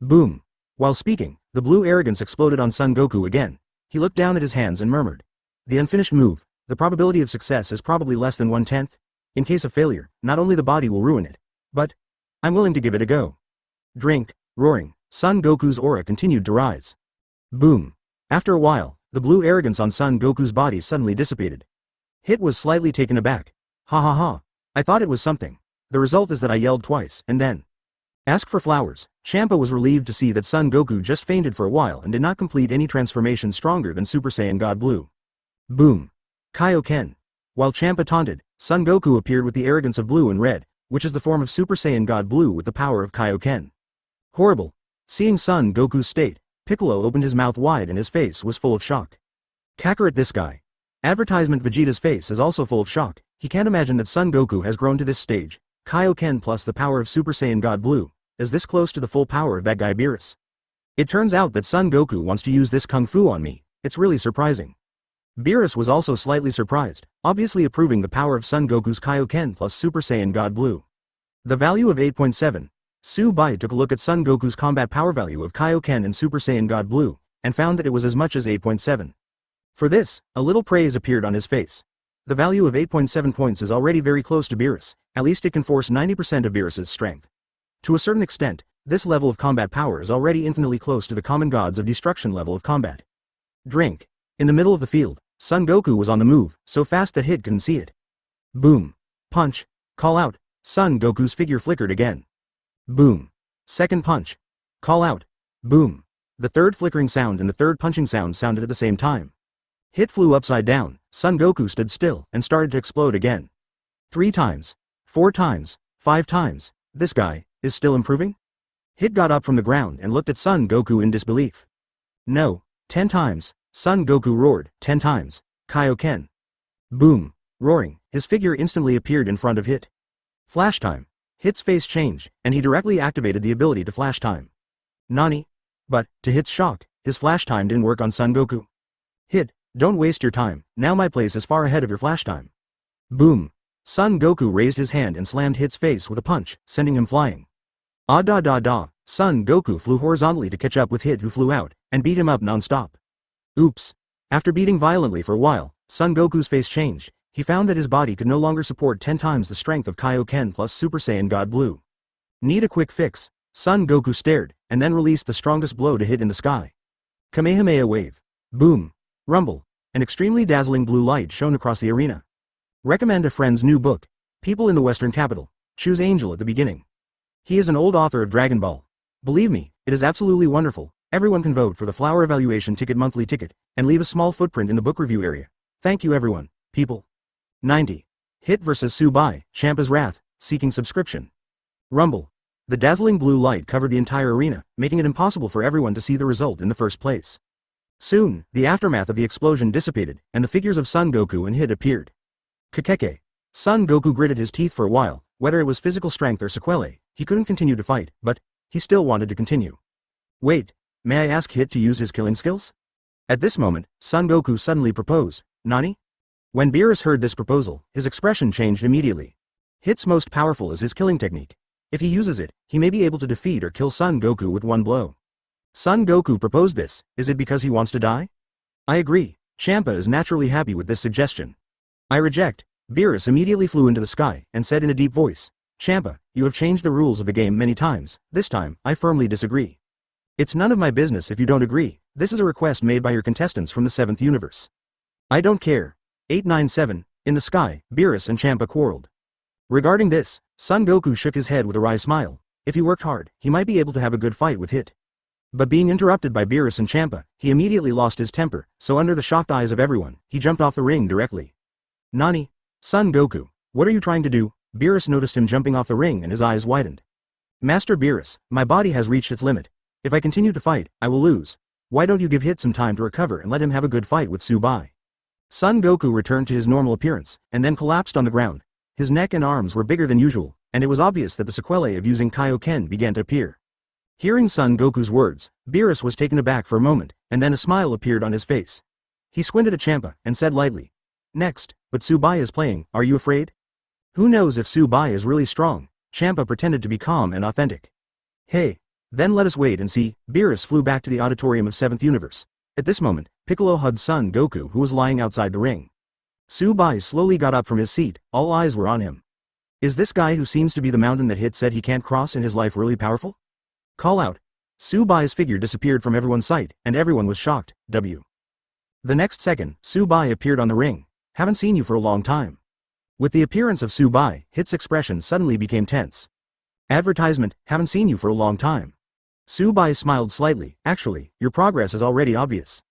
Boom. While speaking, the blue arrogance exploded on Son Goku again. He looked down at his hands and murmured. The unfinished move, the probability of success is probably less than 1/10. In case of failure, not only the body will ruin it, but I'm willing to give it a go. Drink, roaring, Son Goku's aura continued to rise. Boom. After a while, the blue arrogance on Son Goku's body suddenly dissipated. Hit was slightly taken aback. Ha ha ha. I thought it was something. The result is that I yelled twice, and then. Ask for flowers. Champa was relieved to see that Son Goku just fainted for a while and did not complete any transformation stronger than Super Saiyan God Blue. Boom. Kaioken. While Champa taunted, Son Goku appeared with the arrogance of blue and red, which is the form of Super Saiyan God Blue with the power of Kaioken. Horrible. Seeing Son Goku's state, Piccolo opened his mouth wide and his face was full of shock. Kakarot this guy. Advertisement Vegeta's face is also full of shock. He can't imagine that Son Goku has grown to this stage. Kaioken plus the power of Super Saiyan God Blue is this close to the full power of that guy Beerus. It turns out that Son Goku wants to use this kung fu on me. It's really surprising. Beerus was also slightly surprised, obviously approving the power of Son Goku's Kaioken plus Super Saiyan God Blue. The value of 8.7. Subai took a look at Son Goku's combat power value of Kaioken and Super Saiyan God Blue, and found that it was as much as 8.7. For this, a little praise appeared on his face. The value of 8.7 points is already very close to Beerus, at least it can force 90% of Beerus's strength. To a certain extent, this level of combat power is already infinitely close to the common gods of destruction level of combat. Drink. In the middle of the field, Son Goku was on the move, so fast that Hit couldn't see it. Boom. Punch. Call out. Son Goku's figure flickered again. Boom. Second punch. Call out. Boom. The third flickering sound and the third punching sound sounded at the same time. Hit flew upside down, Son Goku stood still and started to explode again. 3 times. 4 times. 5 times. This guy is still improving? Hit got up from the ground and looked at Son Goku in disbelief. No. 10 times. Son Goku roared, 10 times. Kaioken. Boom. Roaring, his figure instantly appeared in front of Hit. Flash time. Hit's face changed, and he directly activated the ability to flash time. Nani? But, to Hit's shock, his flash time didn't work on Son Goku. Hit, don't waste your time, now my place is far ahead of your flash time. Boom. Son Goku raised his hand and slammed Hit's face with a punch, sending him flying. Ah da da da, Son Goku flew horizontally to catch up with Hit who flew out, and beat him up non-stop. Oops. After beating violently for a while, Son Goku's face changed. He found that his body could no longer support 10 times the strength of Kaioken plus Super Saiyan God Blue. Need a quick fix? Son Goku stared, and then released the strongest blow to hit in the sky. Kamehameha wave. Boom. Rumble. An extremely dazzling blue light shone across the arena. Recommend a friend's new book. People in the Western capital. Choose Angel at the beginning. He is an old author of Dragon Ball. Believe me, it is absolutely wonderful. Everyone can vote for the Flower Evaluation Ticket monthly ticket, and leave a small footprint in the book review area. Thank you everyone, people. 90. Hit vs Subai, Champa's Wrath, seeking subscription. Rumble. The dazzling blue light covered the entire arena, making it impossible for everyone to see the result in the first place. Soon, the aftermath of the explosion dissipated, and the figures of Son Goku and Hit appeared. Kakeke. Son Goku gritted his teeth for a while. Whether it was physical strength or sequelae, he couldn't continue to fight, but he still wanted to continue. Wait, may I ask Hit to use his killing skills? At this moment, Son Goku suddenly proposed. Nani? When Beerus heard this proposal, his expression changed immediately. Hit's most powerful is his killing technique. If he uses it, he may be able to defeat or kill Son Goku with one blow. Son Goku proposed this. Is it because he wants to die? I agree. Champa is naturally happy with this suggestion. I reject. Beerus immediately flew into the sky and said in a deep voice, Champa, you have changed the rules of the game many times. This time, I firmly disagree. It's none of my business if you don't agree. This is a request made by your contestants from the 7th universe. I don't care. 897. In the sky, Beerus and Champa quarreled. Regarding this, Son Goku shook his head with a wry smile. If he worked hard, he might be able to have a good fight with Hit. But being interrupted by Beerus and Champa, he immediately lost his temper, so under the shocked eyes of everyone, he jumped off the ring directly. Nani? Son Goku, what are you trying to do? Beerus noticed him jumping off the ring and his eyes widened. Master Beerus, my body has reached its limit. If I continue to fight, I will lose. Why don't you give Hit some time to recover and let him have a good fight with Subai? Son Goku returned to his normal appearance, and then collapsed on the ground. His neck and arms were bigger than usual, and it was obvious that the sequelae of using Kaioken began to appear. Hearing Son Goku's words, Beerus was taken aback for a moment, and then a smile appeared on his face. He squinted at Champa, and said lightly, Next, but Subai is playing, are you afraid? Who knows if Subai is really strong? Champa pretended to be calm and authentic. Hey, then let us wait and see. Beerus flew back to the auditorium of 7th universe. At this moment, Piccolo hugged Son Goku who was lying outside the ring. Subai slowly got up from his seat, all eyes were on him. Is this guy who seems to be the mountain that Hit said he can't cross in his life really powerful? Call out. Subai's figure disappeared from everyone's sight, and everyone was shocked. The next second, Subai appeared on the ring. Haven't seen you for a long time. With the appearance of Subai, Hit's expression suddenly became tense. Advertisement, haven't seen you for a long time. Subai smiled slightly. Actually, your progress is already obvious.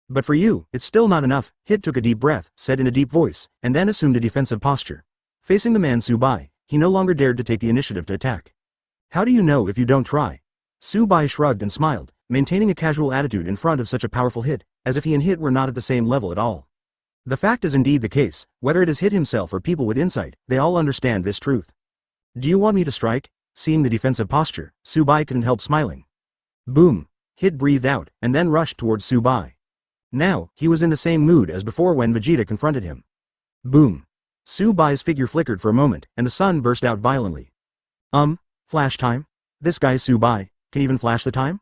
But for you, it's still not enough. Hit took a deep breath, said in a deep voice, and then assumed a defensive posture. Facing the man Subai, he no longer dared to take the initiative to attack. How do you know if you don't try? Subai shrugged and smiled, maintaining a casual attitude in front of such a powerful Hit, as if he and Hit were not at the same level at all. The fact is indeed the case, whether it is Hit himself or people with insight, they all understand this truth. Do you want me to strike? Seeing the defensive posture, Subai couldn't help smiling. Boom! Hit breathed out, and then rushed towards Subai. Now, he was in the same mood as before when Vegeta confronted him. Boom! Subai's figure flickered for a moment, and the sun burst out violently. Flash time? This guy Subai, can even flash the time?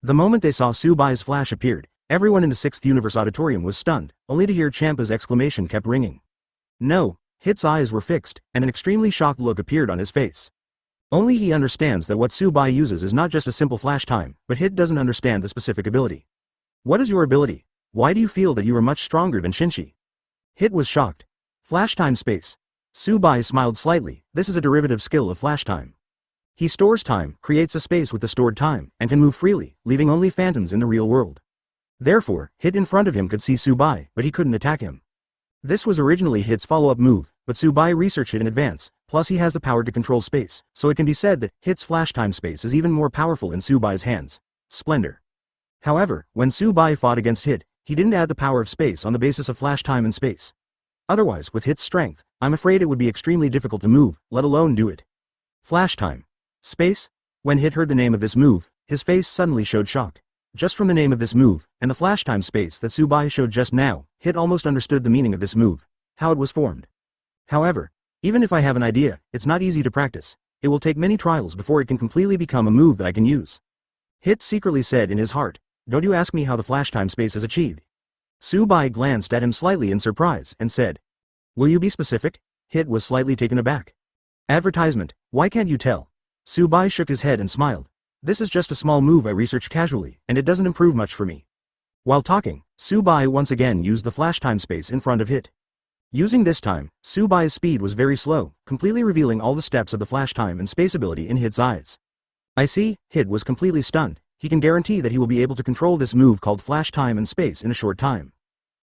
The moment they saw Subai's flash appeared, everyone in the 6th universe auditorium was stunned, only to hear Champa's exclamation kept ringing. No, Hit's eyes were fixed, and an extremely shocked look appeared on his face. Only he understands that what Subai uses is not just a simple flash time, but Hit doesn't understand the specific ability. What is your ability? Why do you feel that you are much stronger than Shinji? Hit was shocked. Flash time space. Subai smiled slightly. This is a derivative skill of flash time. He stores time, creates a space with the stored time, and can move freely, leaving only phantoms in the real world. Therefore, Hit in front of him could see Subai, but he couldn't attack him. This was originally Hit's follow-up move, but Subai researched it in advance, plus he has the power to control space, so it can be said that Hit's flash time space is even more powerful in Subai's hands. Splendor. However, when Subai fought against Hit, he didn't add the power of space on the basis of flash time and space. Otherwise, with Hit's strength, I'm afraid it would be extremely difficult to move, let alone do it. Flash time. Space? When Hit heard the name of this move, his face suddenly showed shock. Just from the name of this move, and the flash time space that Subai showed just now, Hit almost understood the meaning of this move, how it was formed. However, even if I have an idea, it's not easy to practice. It will take many trials before it can completely become a move that I can use. Hit secretly said in his heart, don't you ask me how the flash time space is achieved. Subai glanced at him slightly in surprise and said, "Will you be specific?" Hit was slightly taken aback. "Advertisement, why can't you tell?" Subai shook his head and smiled. "This is just a small move I researched casually, and it doesn't improve much for me." While talking, Subai once again used the flash time space in front of Hit. Using this time, Subai's speed was very slow, completely revealing all the steps of the flash time and space ability in Hit's eyes. "I see," Hit was completely stunned. He can guarantee that he will be able to control this move called flash time and space in a short time.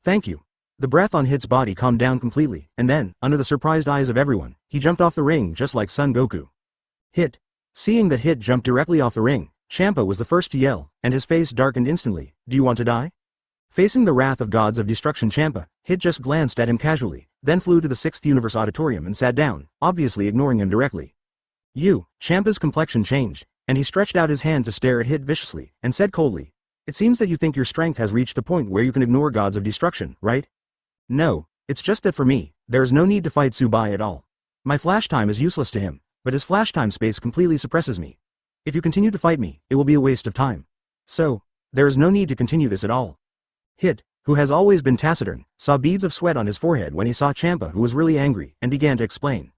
"Thank you." The breath on Hit's body calmed down completely, and then, under the surprised eyes of everyone, he jumped off the ring just like Son Goku. Hit. Seeing that Hit jumped directly off the ring, Champa was the first to yell, and his face darkened instantly. "Do you want to die?" Facing the wrath of gods of destruction Champa, Hit just glanced at him casually, then flew to the 6th Universe Auditorium and sat down, obviously ignoring him directly. Champa's complexion changed, and he stretched out his hand to stare at Hit viciously, and said coldly, "It seems that you think your strength has reached the point where you can ignore gods of destruction, right?" "No, it's just that for me, there is no need to fight Subai at all. My flash time is useless to him, but his flash time space completely suppresses me. If you continue to fight me, it will be a waste of time. So, there is no need to continue this at all." Hit, who has always been taciturn, saw beads of sweat on his forehead when he saw Champa, who was really angry, and began to explain.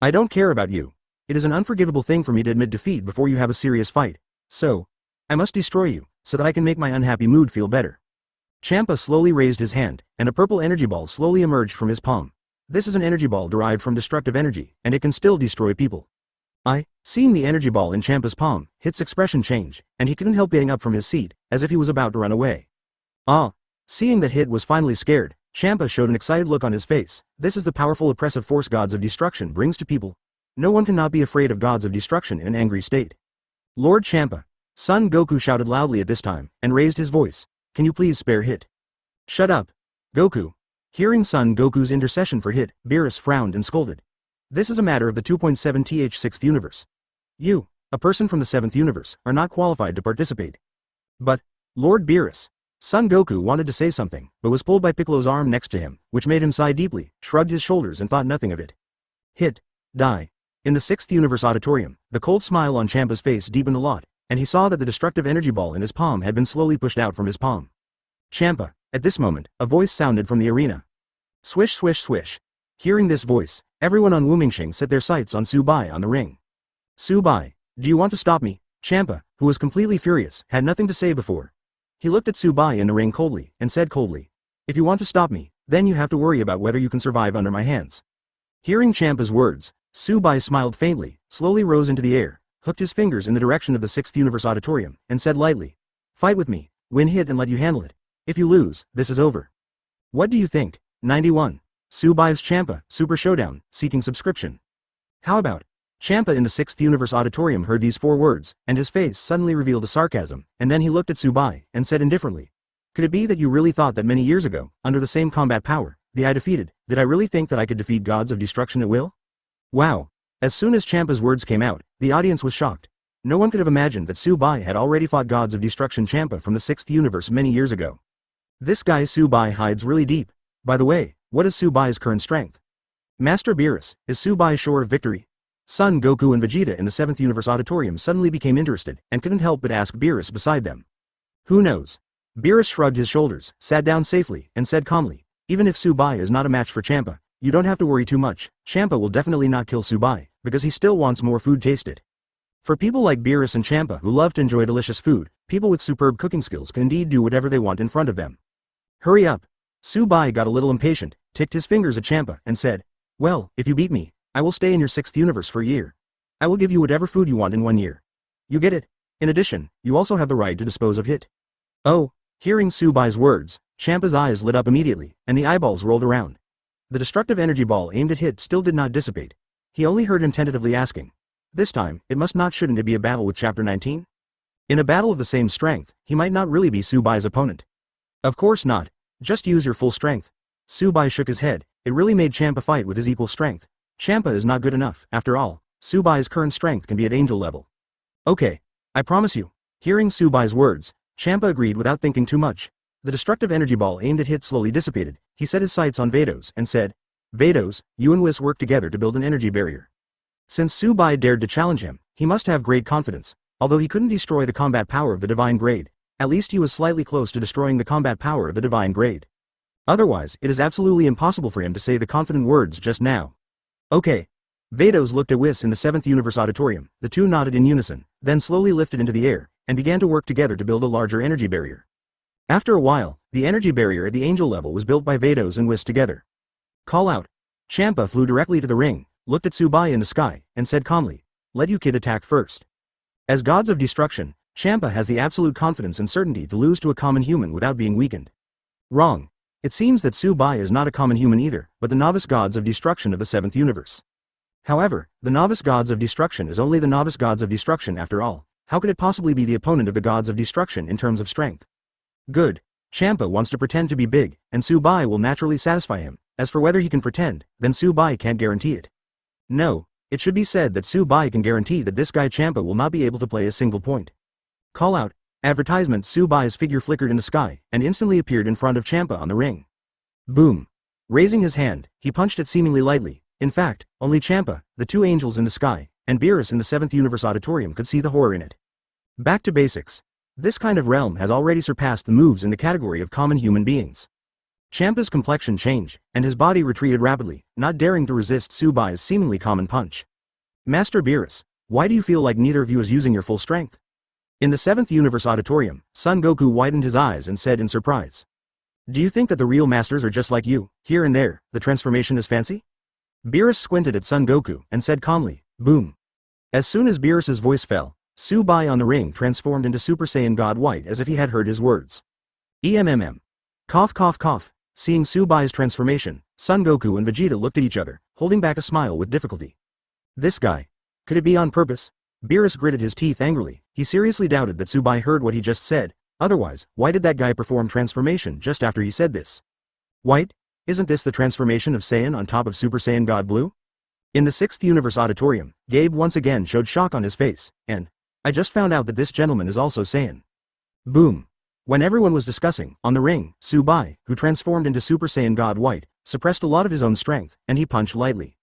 "I don't care about you. It is an unforgivable thing for me to admit defeat before you have a serious fight. So, I must destroy you, so that I can make my unhappy mood feel better." Champa slowly raised his hand, and a purple energy ball slowly emerged from his palm. This is an energy ball derived from destructive energy, and it can still destroy people. Seeing the energy ball in Champa's palm, Hit's expression changed, and he couldn't help getting up from his seat, as if he was about to run away. Seeing that Hit was finally scared, Champa showed an excited look on his face. "This is the powerful oppressive force gods of destruction brings to people. No one cannot be afraid of gods of destruction in an angry state." "Lord Champa!" Son Goku shouted loudly at this time, and raised his voice. "Can you please spare Hit?" "Shut up, Goku." Hearing Son Goku's intercession for Hit, Beerus frowned and scolded. "This is a matter of the 2.7th 6th universe. You, a person from the 7th universe, are not qualified to participate." "But, Lord Beerus." Son Goku wanted to say something, but was pulled by Piccolo's arm next to him, which made him sigh deeply, shrugged his shoulders and thought nothing of it. Hit. Die. In the 6th Universe Auditorium, the cold smile on Champa's face deepened a lot, and he saw that the destructive energy ball in his palm had been slowly pushed out from his palm. "Champa." At this moment, a voice sounded from the arena. Swish swish swish. Hearing this voice, everyone on Wumingsheng set their sights on Subai on the ring. "Subai, do you want to stop me?" Champa, who was completely furious, had nothing to say before. He looked at Subai in the ring coldly, and said coldly, "If you want to stop me, then you have to worry about whether you can survive under my hands." Hearing Champa's words, Subai smiled faintly, slowly rose into the air, hooked his fingers in the direction of the 6th Universe Auditorium, and said lightly, "Fight with me, win Hit and let you handle it. If you lose, this is over. What do you think?" 91. Subai's Champa, Super Showdown, seeking subscription. How about? Champa in the 6th Universe Auditorium heard these 4 words, and his face suddenly revealed a sarcasm, and then he looked at Subai, and said indifferently, "Could it be that you really thought that many years ago, under the same combat power, the I defeated, did I really think that I could defeat gods of destruction at will?" Wow. As soon as Champa's words came out, the audience was shocked. No one could have imagined that Subai had already fought gods of destruction Champa from the 6th Universe many years ago. This guy Subai hides really deep. By the way, what is Subai's current strength? Master Beerus, is Subai sure of victory? Son Goku and Vegeta in the 7th Universe Auditorium suddenly became interested, and couldn't help but ask Beerus beside them. Who knows? Beerus shrugged his shoulders, sat down safely, and said calmly, "Even if Subai is not a match for Champa, you don't have to worry too much. Champa will definitely not kill Subai, because he still wants more food tasted." For people like Beerus and Champa who love to enjoy delicious food, people with superb cooking skills can indeed do whatever they want in front of them. Hurry up. Subai got a little impatient, ticked his fingers at Champa, and said, "Well, if you beat me, I will stay in your 6th universe for a year. I will give you whatever food you want in 1 year. You get it? In addition, you also have the right to dispose of Hit." Oh, hearing Subai's words, Champa's eyes lit up immediately, and the eyeballs rolled around. The destructive energy ball aimed at Hit still did not dissipate. He only heard him tentatively asking, "This time, shouldn't it be a battle with Chapter 19? In a battle of the same strength, he might not really be Subai's opponent." "Of course not. Just use your full strength." Subai shook his head. It really made Champa fight with his equal strength. Champa is not good enough, after all. Subai's current strength can be at angel level. "Okay, I promise you." Hearing Subai's words, Champa agreed without thinking too much. The destructive energy ball aimed at Hit slowly dissipated. He set his sights on Vados and said, "Vados, you and Whis work together to build an energy barrier." Since Subai dared to challenge him, he must have great confidence. Although he couldn't destroy the combat power of the divine grade, At least he was slightly close to destroying the combat power of the divine grade. Otherwise, it is absolutely impossible for him to say the confident words just now. Okay. Vados looked at Whis in the 7th Universe Auditorium, the two nodded in unison, then slowly lifted into the air, and began to work together to build a larger energy barrier. After a while, the energy barrier at the angel level was built by Vados and Whis together. Call out. Champa flew directly to the ring, looked at Tsubai in the sky, and said calmly, "Let you kid attack first." As gods of destruction, Champa has the absolute confidence and certainty to lose to a common human without being weakened. Wrong. It seems that Tsubai is not a common human either, but the novice gods of destruction of the 7th universe. However, the novice gods of destruction is only the novice gods of destruction after all. How could it possibly be the opponent of the gods of destruction in terms of strength? Good. Champa wants to pretend to be big, and Tsubai will naturally satisfy him. As for whether he can pretend, then Tsubai can't guarantee it. No, it should be said that Tsubai can guarantee that this guy Champa will not be able to play a single point. Call out. Advertisement. Tsubai's figure flickered in the sky, and instantly appeared in front of Champa on the ring. Boom. Raising his hand, he punched it seemingly lightly. In fact, only Champa, the two angels in the sky, and Beerus in the 7th Universe Auditorium could see the horror in it. Back to basics. This kind of realm has already surpassed the moves in the category of common human beings. Champa's complexion changed, and his body retreated rapidly, not daring to resist Tsubai's seemingly common punch. Master Beerus, why do you feel like neither of you is using your full strength? In the 7th Universe Auditorium, Son Goku widened his eyes and said in surprise. Do you think that the real masters are just like you, here and there, the transformation is fancy? Beerus squinted at Son Goku and said calmly, boom. As soon as Beerus's voice fell, Tsubai on the ring transformed into Super Saiyan God White as if he had heard his words. EMMM. Cough cough cough. Seeing Tsubai's transformation, Son Goku and Vegeta looked at each other, holding back a smile with difficulty. This guy. Could it be on purpose? Beerus gritted his teeth angrily. He seriously doubted that Tsubai heard what he just said. Otherwise, why did that guy perform transformation just after he said this? White? Isn't this the transformation of Saiyan on top of Super Saiyan God Blue? In the 6th Universe Auditorium, Gabe once again showed shock on his face, and, I just found out that this gentleman is also Saiyan. Boom. When everyone was discussing, on the ring, Tsubai, who transformed into Super Saiyan God White, suppressed a lot of his own strength, and he punched lightly.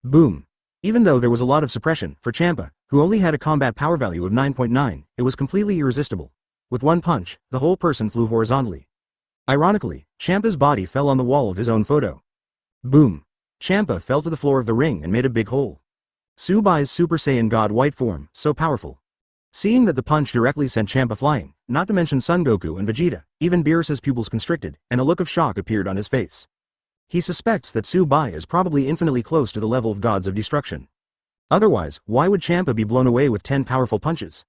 Boom. Even though there was a lot of suppression, for Champa, who only had a combat power value of 9.9, it was completely irresistible. With one punch, the whole person flew horizontally. Ironically, Champa's body fell on the wall of his own photo. Boom. Champa fell to the floor of the ring and made a big hole. Tsubai's Super Saiyan God White form, so powerful. Seeing that the punch directly sent Champa flying, not to mention Son Goku and Vegeta, even Beerus's pupils constricted, and a look of shock appeared on his face. He suspects that Tsubai is probably infinitely close to the level of gods of destruction. Otherwise, why would Champa be blown away with 10 powerful punches?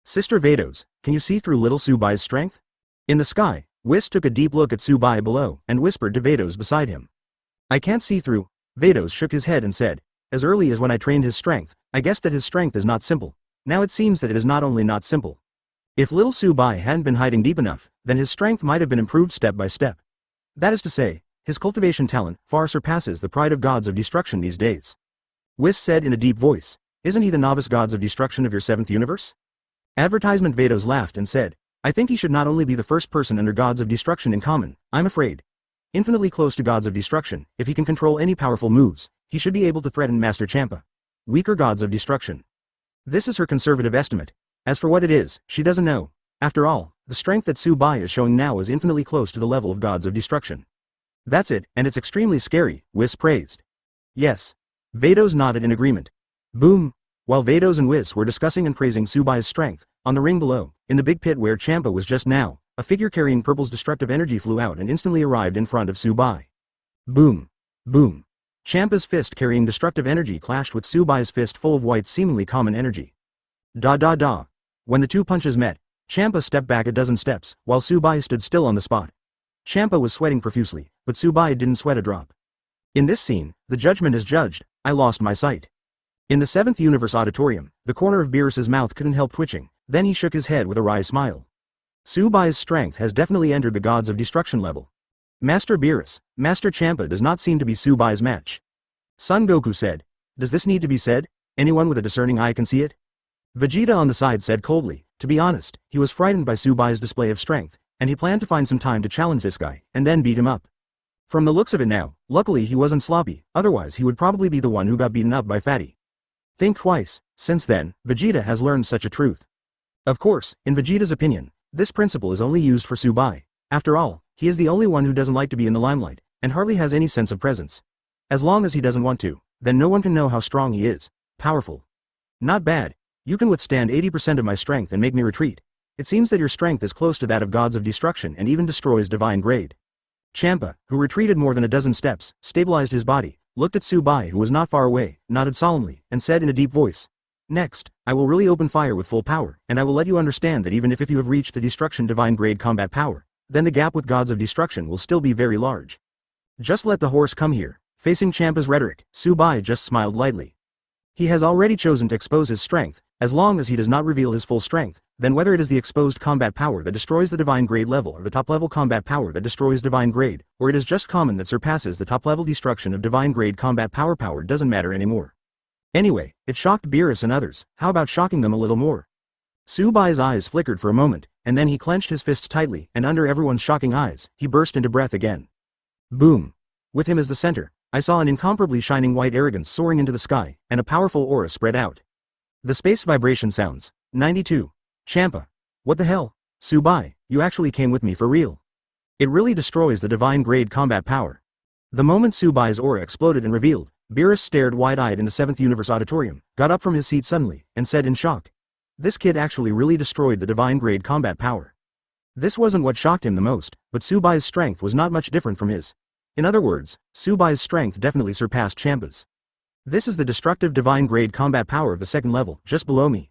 Sister Vados, can you see through little Tsubai's strength? In the sky, Whis took a deep look at Tsubai below and whispered to Vados beside him. I can't see through. Vados shook his head and said, as early as when I trained his strength, I guessed that his strength is not simple. Now it seems that it is not only not simple. If little Tsubai hadn't been hiding deep enough, then his strength might have been improved step by step. That is to say, his cultivation talent far surpasses the pride of gods of destruction these days. Whis said in a deep voice, isn't he the novice gods of destruction of your 7th universe? Advertisement. Vados laughed and said, I think he should not only be the first person under gods of destruction in common, I'm afraid. Infinitely close to gods of destruction, if he can control any powerful moves, he should be able to threaten Master Champa. Weaker gods of destruction. This is her conservative estimate. As for what it is, she doesn't know. After all, the strength that Tsubai is showing now is infinitely close to the level of gods of destruction. That's it, and it's extremely scary, Whis praised. Yes. Vados nodded in agreement. Boom. While Vados and Whis were discussing and praising Tsubai's strength, on the ring below, in the big pit where Champa was just now, a figure carrying Purple's destructive energy flew out and instantly arrived in front of Tsubai. Boom. Boom. Champa's fist carrying destructive energy clashed with Tsubai's fist full of White's seemingly common energy. Da da da. When the two punches met, Champa stepped back a dozen steps, while Tsubai stood still on the spot. Champa was sweating profusely, but Tsubai didn't sweat a drop. In this scene, the judgment is judged. I lost my sight. In the 7th Universe Auditorium, the corner of Beerus's mouth couldn't help twitching, then he shook his head with a wry smile. Tsubai's strength has definitely entered the gods of destruction level. Master Beerus, Master Champa does not seem to be Tsubai's match. Son Goku said, does this need to be said? Anyone with a discerning eye can see it? Vegeta on the side said coldly, to be honest, he was frightened by Tsubai's display of strength, and he planned to find some time to challenge this guy, and then beat him up. From the looks of it now, luckily he wasn't sloppy, otherwise he would probably be the one who got beaten up by Fatty. Think twice. Since then, Vegeta has learned such a truth. Of course, in Vegeta's opinion, This principle is only used for Subai. After all, he is the only one who doesn't like to be in the limelight, and hardly has any sense of presence. As long as he doesn't want to, then no one can know how strong he is. Powerful. Not bad. You can withstand 80% of my strength and make me retreat. It seems that your strength is close to that of gods of destruction and even destroys divine grade. Champa, who retreated more than a dozen steps, stabilized his body, looked at Subai who was not far away, nodded solemnly, and said in a deep voice, "Next, I will really open fire with full power, and I will let you understand that even if you have reached the destruction divine grade combat power, then the gap with gods of destruction will still be very large. Just let the horse come here." Facing Champa's rhetoric, Subai just smiled lightly. He has already chosen to expose his strength. As long as he does not reveal his full strength, then whether it is the exposed combat power that destroys the divine grade level or the top level combat power that destroys divine grade, or it is just common that surpasses the top level destruction of divine grade combat power doesn't matter anymore. Anyway, it shocked Beerus and others. How about shocking them a little more? Subai's eyes flickered for a moment, and then he clenched his fists tightly, and under everyone's shocking eyes, he burst into breath again. Boom. With him as the center, I saw an incomparably shining white arrogance soaring into the sky, and a powerful aura spread out. The space vibration sounds. 92. Champa. What the hell? Subai, you actually came with me for real. It really destroys the divine grade combat power. The moment Subai's aura exploded and revealed, Beerus stared wide-eyed in the 7th Universe Auditorium, got up from his seat suddenly, and said in shock. This kid actually really destroyed the divine grade combat power. This wasn't what shocked him the most, but Subai's strength was not much different from his. In other words, Subai's strength definitely surpassed Champa's. This is the destructive divine grade combat power of the 2nd level, just below me.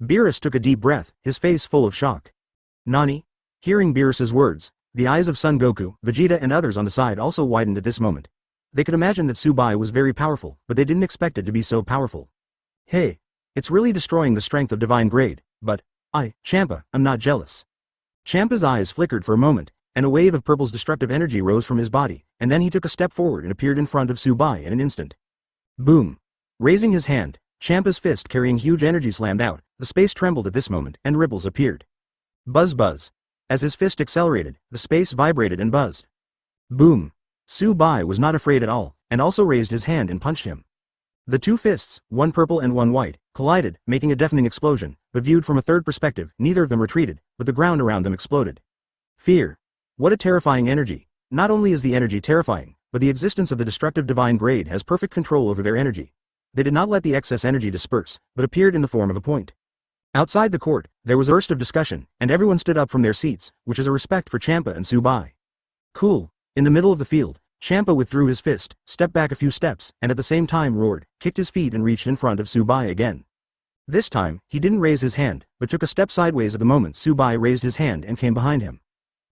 Beerus took a deep breath, his face full of shock. Nani? Hearing Beerus's words, the eyes of Son Goku, Vegeta and others on the side also widened at this moment. They could imagine that Subai was very powerful, but they didn't expect it to be so powerful. Hey, it's really destroying the strength of divine grade, but, Champa, I'm not jealous. Champa's eyes flickered for a moment, and a wave of purple's destructive energy rose from his body, and then he took a step forward and appeared in front of Subai in an instant. Boom. Raising his hand, Champa's fist carrying huge energy slammed out, the space trembled at this moment, and ripples appeared. Buzz buzz. As his fist accelerated, the space vibrated and buzzed. Boom. Subai was not afraid at all, and also raised his hand and punched him. The two fists, one purple and one white, collided, making a deafening explosion, but viewed from a third perspective, neither of them retreated, but the ground around them exploded. Fear. What a terrifying energy. Not only is the energy terrifying, but the existence of the destructive divine grade has perfect control over their energy. They did not let the excess energy disperse, but appeared in the form of a point. Outside the court, there was a burst of discussion, and everyone stood up from their seats, which is a respect for Champa and Subai. Cool. In the middle of the field, Champa withdrew his fist, stepped back a few steps, and at the same time roared, kicked his feet and reached in front of Subai again. This time, he didn't raise his hand, but took a step sideways at the moment Subai raised his hand and came behind him.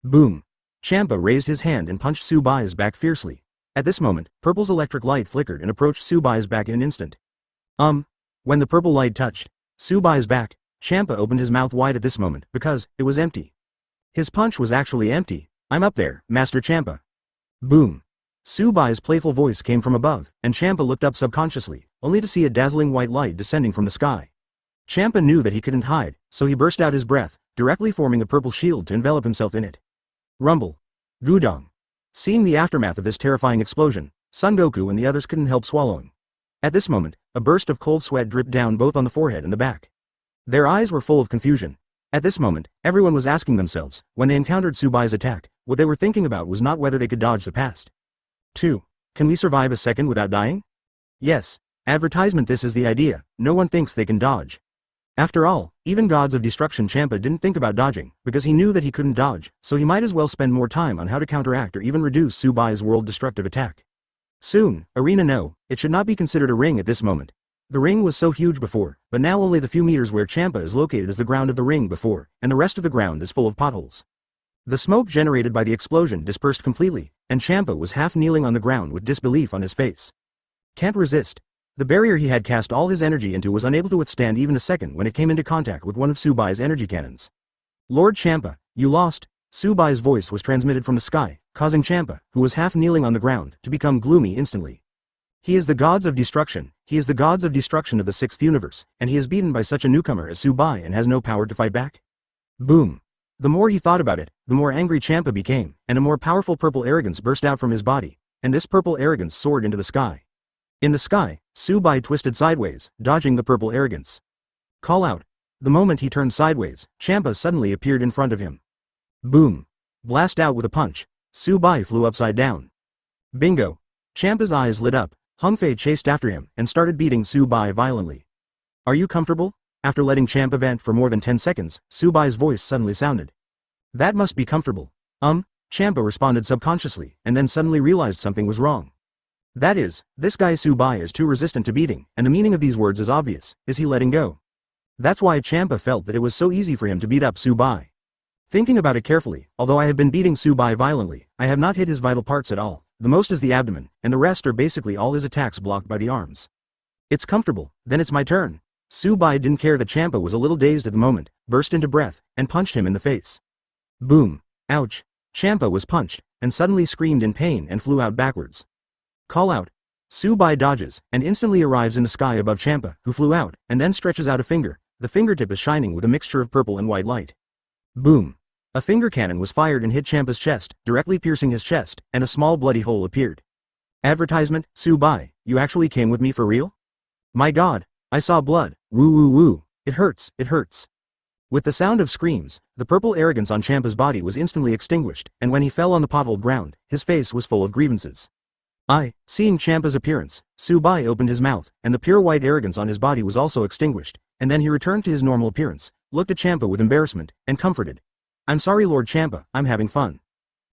Boom. Champa raised his hand and punched Subai's back fiercely. At this moment, purple's electric light flickered and approached Subai's back in an instant. When the purple light touched Subai's back, Champa opened his mouth wide at this moment because it was empty. His punch was actually empty. I'm up there, Master Champa. Boom. Subai's playful voice came from above, and Champa looked up subconsciously, only to see a dazzling white light descending from the sky. Champa knew that he couldn't hide, so he burst out his breath, directly forming a purple shield to envelop himself in it. Rumble. Gudong. Seeing the aftermath of this terrifying explosion, Son Goku and the others couldn't help swallowing. At this moment, a burst of cold sweat dripped down both on the forehead and the back. Their eyes were full of confusion. At this moment, everyone was asking themselves, when they encountered Subai's attack, what they were thinking about was not whether they could dodge the past. 2. Can we survive a second without dying? Yes. Advertisement. This is the idea. No one thinks they can dodge. After all, even gods of destruction Champa didn't think about dodging, because he knew that he couldn't dodge, so he might as well spend more time on how to counteract or even reduce Subai's world-destructive attack. Soon, arena. No, it should not be considered a ring at this moment. The ring was so huge before, but now only the few meters where Champa is located is the ground of the ring before, and the rest of the ground is full of potholes. The smoke generated by the explosion dispersed completely, and Champa was half kneeling on the ground with disbelief on his face. Can't resist. The barrier he had cast all his energy into was unable to withstand even a second when it came into contact with one of Subai's energy cannons. Lord Champa, you lost. Subai's voice was transmitted from the sky, causing Champa, who was half kneeling on the ground, to become gloomy instantly. He is the gods of destruction, he is the gods of destruction of the 6th universe, and he is beaten by such a newcomer as Subai and has no power to fight back? Boom. The more he thought about it, the more angry Champa became, and a more powerful purple arrogance burst out from his body, and this purple arrogance soared into the sky. In the sky, Subai twisted sideways, dodging the purple arrogance. Call out. The moment he turned sideways, Champa suddenly appeared in front of him. Boom! Blast out with a punch. Su Bai flew upside down. Bingo! Champa's eyes lit up. Hung Fei chased after him and started beating Su Bai violently. Are you comfortable? After letting Champa vent for more than 10 seconds, Su Bai's voice suddenly sounded. That must be comfortable. Champa responded subconsciously, and then suddenly realized something was wrong. That is, this guy Su Bai is too resistant to beating, and the meaning of these words is obvious. Is he letting go? That's why Champa felt that it was so easy for him to beat up Su Bai. Thinking about it carefully, although I have been beating Su Bai violently, I have not hit his vital parts at all. The most is the abdomen, and the rest are basically all his attacks blocked by the arms. It's comfortable, then it's my turn. Su Bai didn't care that Champa was a little dazed at the moment, burst into breath, and punched him in the face. Boom! Ouch! Champa was punched, and suddenly screamed in pain and flew out backwards. Call out! Su Bai dodges, and instantly arrives in the sky above Champa, who flew out, and then stretches out a finger. The fingertip is shining with a mixture of purple and white light. Boom! A finger cannon was fired and hit Champa's chest, directly piercing his chest, and a small bloody hole appeared. Advertisement, Su Bai, you actually came with me for real? My god, I saw blood, woo woo woo, it hurts, it hurts. With the sound of screams, the purple arrogance on Champa's body was instantly extinguished, and when he fell on the potholed ground, his face was full of grievances. Seeing Champa's appearance, Su Bai opened his mouth, and the pure white arrogance on his body was also extinguished, and then he returned to his normal appearance, looked at Champa with embarrassment, and comforted. I'm sorry Lord Champa, I'm having fun.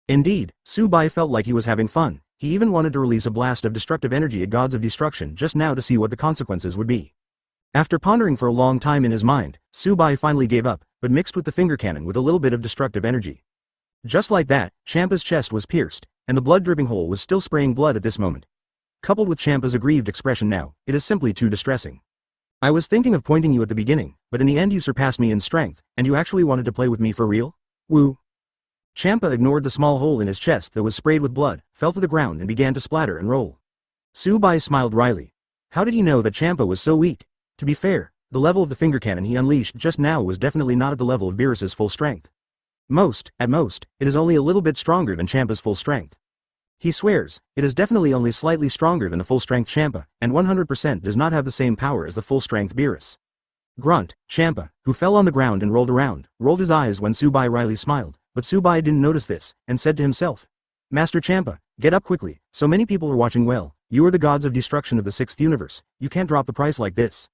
Indeed, Su Bai felt like he was having fun. He even wanted to release a blast of destructive energy at Gods of Destruction just now to see what the consequences would be. After pondering for a long time in his mind, Su Bai finally gave up, but mixed with the finger cannon with a little bit of destructive energy. Just like that, Champa's chest was pierced, and the blood-dripping hole was still spraying blood at this moment. Coupled with Champa's aggrieved expression now, it is simply too distressing. I was thinking of pointing you at the beginning, but in the end you surpassed me in strength, and you actually wanted to play with me for real? Woo. Champa ignored the small hole in his chest that was sprayed with blood, fell to the ground and began to splatter and roll. Su Bai smiled wryly. How did he know that Champa was so weak? To be fair, the level of the finger cannon he unleashed just now was definitely not at the level of Beerus's full strength. At most, it is only a little bit stronger than Champa's full strength. He swears, it is definitely only slightly stronger than the full-strength Champa, and 100% does not have the same power as the full-strength Beerus. Grunt, Champa, who fell on the ground and rolled around, rolled his eyes when Su Bai wryly smiled, but Su Bai didn't notice this, and said to himself, Master Champa, get up quickly, so many people are watching well, you are the gods of destruction of the 6th universe, you can't drop the price like this.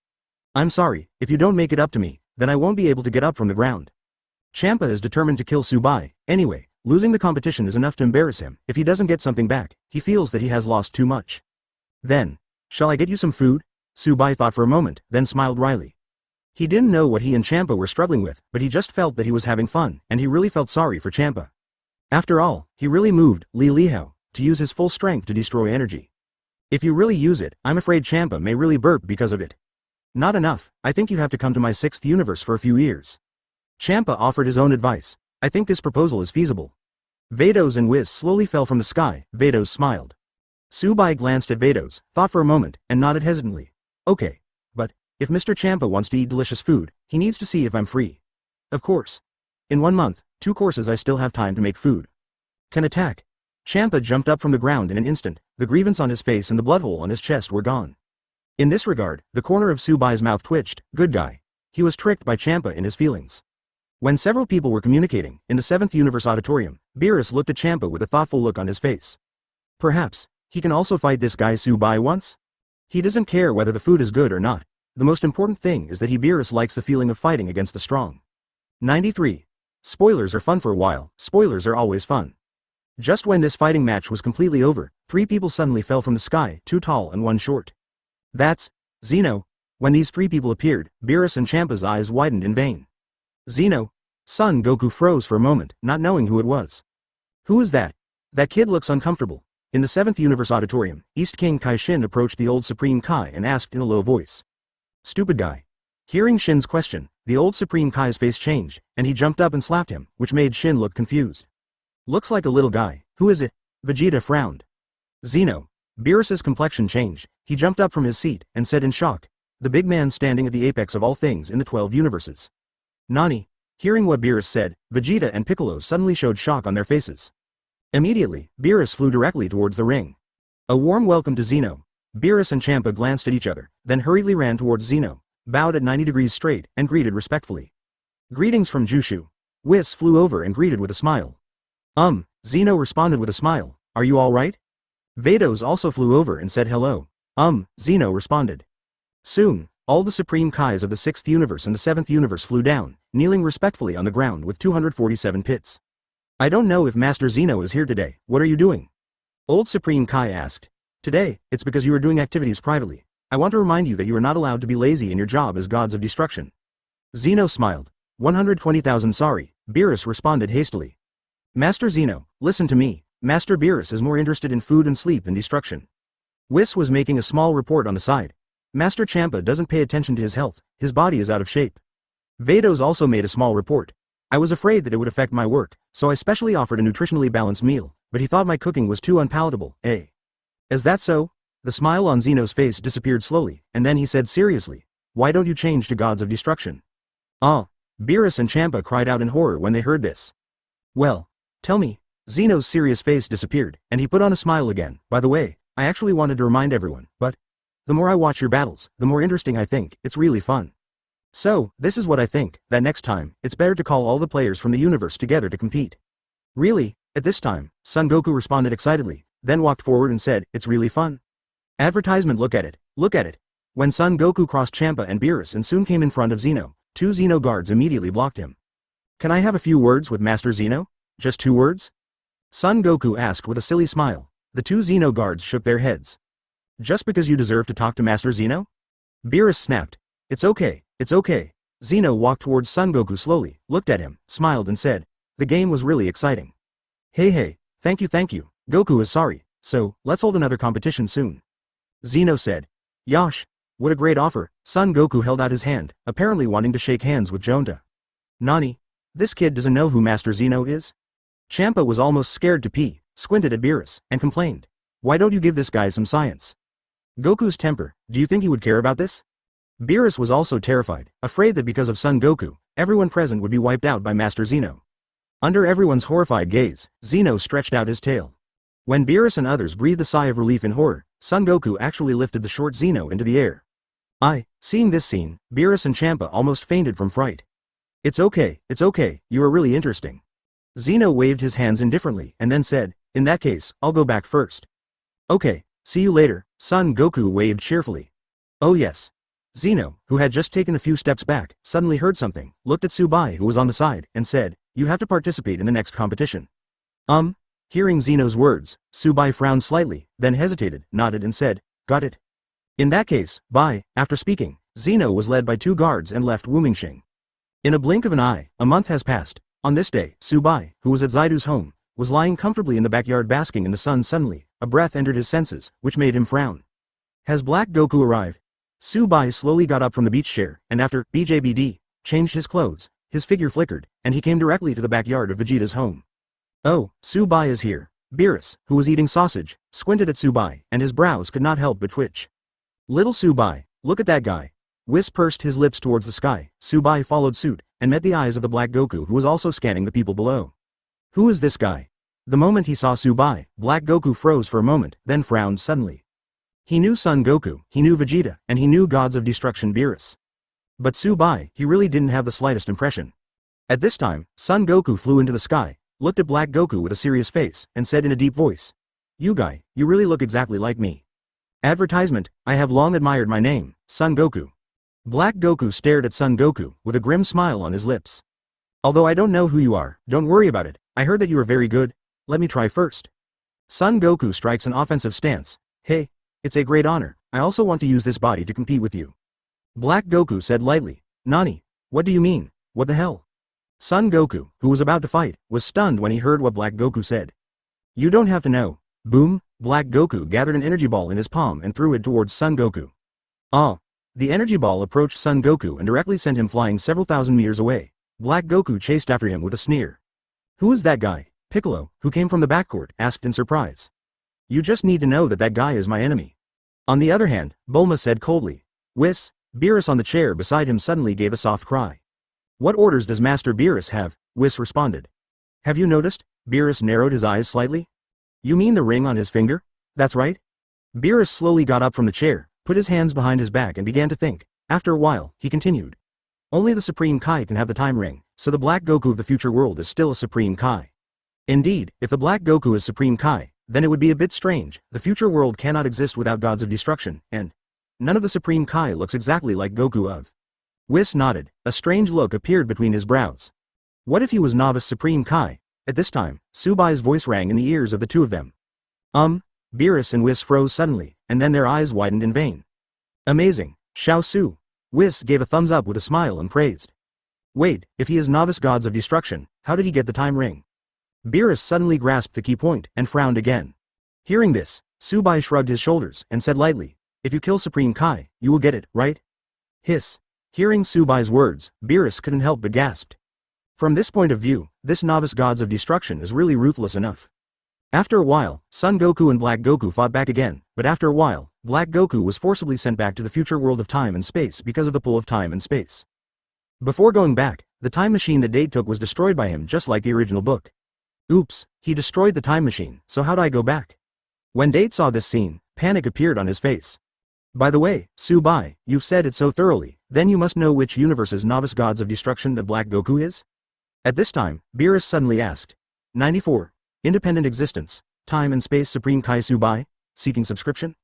I'm sorry, if you don't make it up to me, then I won't be able to get up from the ground. Champa is determined to kill Su Bai, anyway. Losing the competition is enough to embarrass him. If he doesn't get something back, he feels that he has lost too much. Then, shall I get you some food? Su Bai thought for a moment, then smiled wryly. He didn't know what he and Champa were struggling with, but he just felt that he was having fun, and he really felt sorry for Champa. After all, he really moved Li Lihao to use his full strength to destroy energy. If you really use it, I'm afraid Champa may really burp because of it. Not enough, I think you have to come to my 6th universe for a few years. Champa offered his own advice. I think this proposal is feasible. Vados and Whis slowly fell from the sky. Vados smiled. Su Bai glanced at Vados, thought for a moment, and nodded hesitantly. Okay. But, if Mr. Champa wants to eat delicious food, he needs to see if I'm free. Of course. In 1 month, 2 courses I still have time to make food. Can attack. Champa jumped up from the ground in an instant, the grievance on his face and the blood hole on his chest were gone. In this regard, the corner of Su Bai's mouth twitched. Good guy. He was tricked by Champa in his feelings. When several people were communicating, in the 7th Universe Auditorium, Beerus looked at Champa with a thoughtful look on his face. Perhaps, he can also fight this guy Su Bai once? He doesn't care whether the food is good or not. The most important thing is that Beerus likes the feeling of fighting against the strong. 93. Spoilers are fun for a while, spoilers are always fun. Just when this fighting match was completely over, 3 people suddenly fell from the sky, 2 tall and 1 short. That's Zeno. When these 3 people appeared, Beerus and Champa's eyes widened in vain. Zeno. Son Goku froze for a moment, not knowing who it was. Who is that? That kid looks uncomfortable. In the 7th Universe Auditorium, East King Kai Shin approached the old Supreme Kai and asked in a low voice. Stupid guy. Hearing Shin's question, the old Supreme Kai's face changed, and he jumped up and slapped him, which made Shin look confused. Looks like a little guy. Who is it? Vegeta frowned. Zeno. Beerus's complexion changed. He jumped up from his seat and said in shock. The big man standing at the apex of all things in the 12 universes. Nani? Hearing what Beerus said, Vegeta and Piccolo suddenly showed shock on their faces. Immediately, Beerus flew directly towards the ring. A warm welcome to Zeno. Beerus and Champa glanced at each other, then hurriedly ran towards Zeno. bowed at 90 degrees straight, and greeted respectfully. Greetings from Jushu. Whis flew over and greeted with a smile. Zeno responded with a smile. Are you alright? Vados also flew over and said hello. Zeno responded. Soon, all the Supreme Kais of the 6th universe and the 7th universe flew down, kneeling respectfully on the ground with 247 pits. I don't know if Master Zeno is here today, what are you doing? Old Supreme Kai asked. Today, it's because you are doing activities privately. I want to remind you that you are not allowed to be lazy in your job as gods of destruction. Zeno smiled. 120,000 sorry, Beerus responded hastily. Master Zeno, listen to me, Master Beerus is more interested in food and sleep than destruction. Whis was making a small report on the side. Master Champa doesn't pay attention to his health, his body is out of shape. Vados also made a small report. I was afraid that it would affect my work, so I specially offered a nutritionally balanced meal, but he thought my cooking was too unpalatable, eh? Is that so? The smile on Zeno's face disappeared slowly, and then he said seriously, why don't you change to gods of destruction? Beerus and Champa cried out in horror when they heard this. Well, tell me. Zeno's serious face disappeared, and he put on a smile again. By the way, I actually wanted to remind everyone, but the more I watch your battles, the more interesting I think, it's really fun. So, this is what I think, that next time, it's better to call all the players from the universe together to compete. Really? At this time, Son Goku responded excitedly, then walked forward and said, it's really fun. Advertisement, look at it, look at it. When Son Goku crossed Champa and Beerus and soon came in front of Zeno, 2 Zeno guards immediately blocked him. Can I have a few words with Master Zeno? Just 2 words? Son Goku asked with a silly smile. The 2 Zeno guards shook their heads. Just because you deserve to talk to Master Zeno? Beerus snapped. It's okay, it's okay. Zeno walked towards Son Goku slowly, looked at him, smiled and said, the game was really exciting. Hey, thank you. Goku is sorry, so, let's hold another competition soon. Zeno said. Yosh. What a great offer. Son Goku held out his hand, apparently wanting to shake hands with Jonta. Nani? This kid doesn't know who Master Zeno is? Champa was almost scared to pee, squinted at Beerus, and complained. Why don't you give this guy some science? Goku's temper, do you think he would care about this? Beerus was also terrified, afraid that because of Son Goku, everyone present would be wiped out by Master Zeno. Under everyone's horrified gaze, Zeno stretched out his tail. When Beerus and others breathed a sigh of relief in horror, Son Goku actually lifted the short Zeno into the air. Seeing this scene, Beerus and Champa almost fainted from fright. It's okay, you are really interesting. Zeno waved his hands indifferently and then said, in that case, I'll go back first. Okay, see you later, Son Goku waved cheerfully. Oh yes. Zeno, who had just taken a few steps back, suddenly heard something, looked at Tsubai who was on the side, and said, you have to participate in the next competition. Hearing Zeno's words, Tsubai frowned slightly, then hesitated, nodded and said, got it. In that case, bye. After speaking, Zeno was led by 2 guards and left Wumingxing. In a blink of an eye, a month has passed. On this day, Tsubai, who was at Zaidu's home, was lying comfortably in the backyard basking in the sun. Suddenly, a breath entered his senses, which made him frown. Has Black Goku arrived? Tsubai slowly got up from the beach chair, and after BJBD, changed his clothes, his figure flickered, and he came directly to the backyard of Vegeta's home. Oh, Tsubai is here. Beerus, who was eating sausage, squinted at Tsubai, and his brows could not help but twitch. Little Tsubai, look at that guy. Whis pursed his lips towards the sky. Tsubai followed suit, and met the eyes of the Black Goku who was also scanning the people below. Who is this guy? The moment he saw Tsubai, Black Goku froze for a moment, then frowned suddenly. He knew Son Goku, he knew Vegeta, and he knew Gods of Destruction Beerus. But Tsubai, he really didn't have the slightest impression. At this time, Son Goku flew into the sky, looked at Black Goku with a serious face, and said in a deep voice, you guy, you really look exactly like me. Advertisement, I have long admired my name, Son Goku. Black Goku stared at Son Goku, with a grim smile on his lips. Although I don't know who you are, don't worry about it, I heard that you are very good, let me try first. Son Goku strikes an offensive stance. Hey, it's a great honor, I also want to use this body to compete with you. Black Goku said lightly, Nani, what do you mean, what the hell? Son Goku, who was about to fight, was stunned when he heard what Black Goku said. You don't have to know. Boom, Black Goku gathered an energy ball in his palm and threw it towards Son Goku. The energy ball approached Son Goku and directly sent him flying several thousand meters away. Black Goku chased after him with a sneer. Who is that guy? Piccolo, who came from the backcourt, asked in surprise. You just need to know that that guy is my enemy. On the other hand, Bulma said coldly. Whis. Beerus on the chair beside him suddenly gave a soft cry. What orders does Master Beerus have? Whis responded. Have you noticed? Beerus narrowed his eyes slightly. You mean the ring on his finger? That's right. Beerus slowly got up from the chair, put his hands behind his back and began to think. After a while, he continued. Only the Supreme Kai can have the time ring, so the Black Goku of the future world is still a Supreme Kai. Indeed, if the Black Goku is Supreme Kai, then it would be a bit strange. The future world cannot exist without gods of destruction, and none of the Supreme Kai looks exactly like Goku of. Whis nodded. A strange look appeared between his brows. What if he was Novice Supreme Kai? At this time, Subai's voice rang in the ears of the two of them. Beerus and Whis froze suddenly, and then their eyes widened in vain. Amazing, Xiao Su. Whis gave a thumbs up with a smile and praised. Wait, if he is Novice Gods of Destruction, how did he get the time ring? Beerus suddenly grasped the key point and frowned again. Hearing this, Subai shrugged his shoulders and said lightly, if you kill Supreme Kai, you will get it, right? Hiss. Hearing Subai's words, Beerus couldn't help but gasped. From this point of view, this Novice Gods of Destruction is really ruthless enough. After a while, Son Goku and Black Goku fought back again, but after a while, Black Goku was forcibly sent back to the future world of time and space because of the pull of time and space. Before going back, the time machine that Date took was destroyed by him just like the original book. Oops, he destroyed the time machine, so how'd I go back? When Date saw this scene, panic appeared on his face. By the way, Subai, you've said it so thoroughly, then you must know which universe's Novice Gods of Destruction that Black Goku is? At this time, Beerus suddenly asked. 94. Independent Existence, Time and Space Supreme Kai Subai, seeking subscription?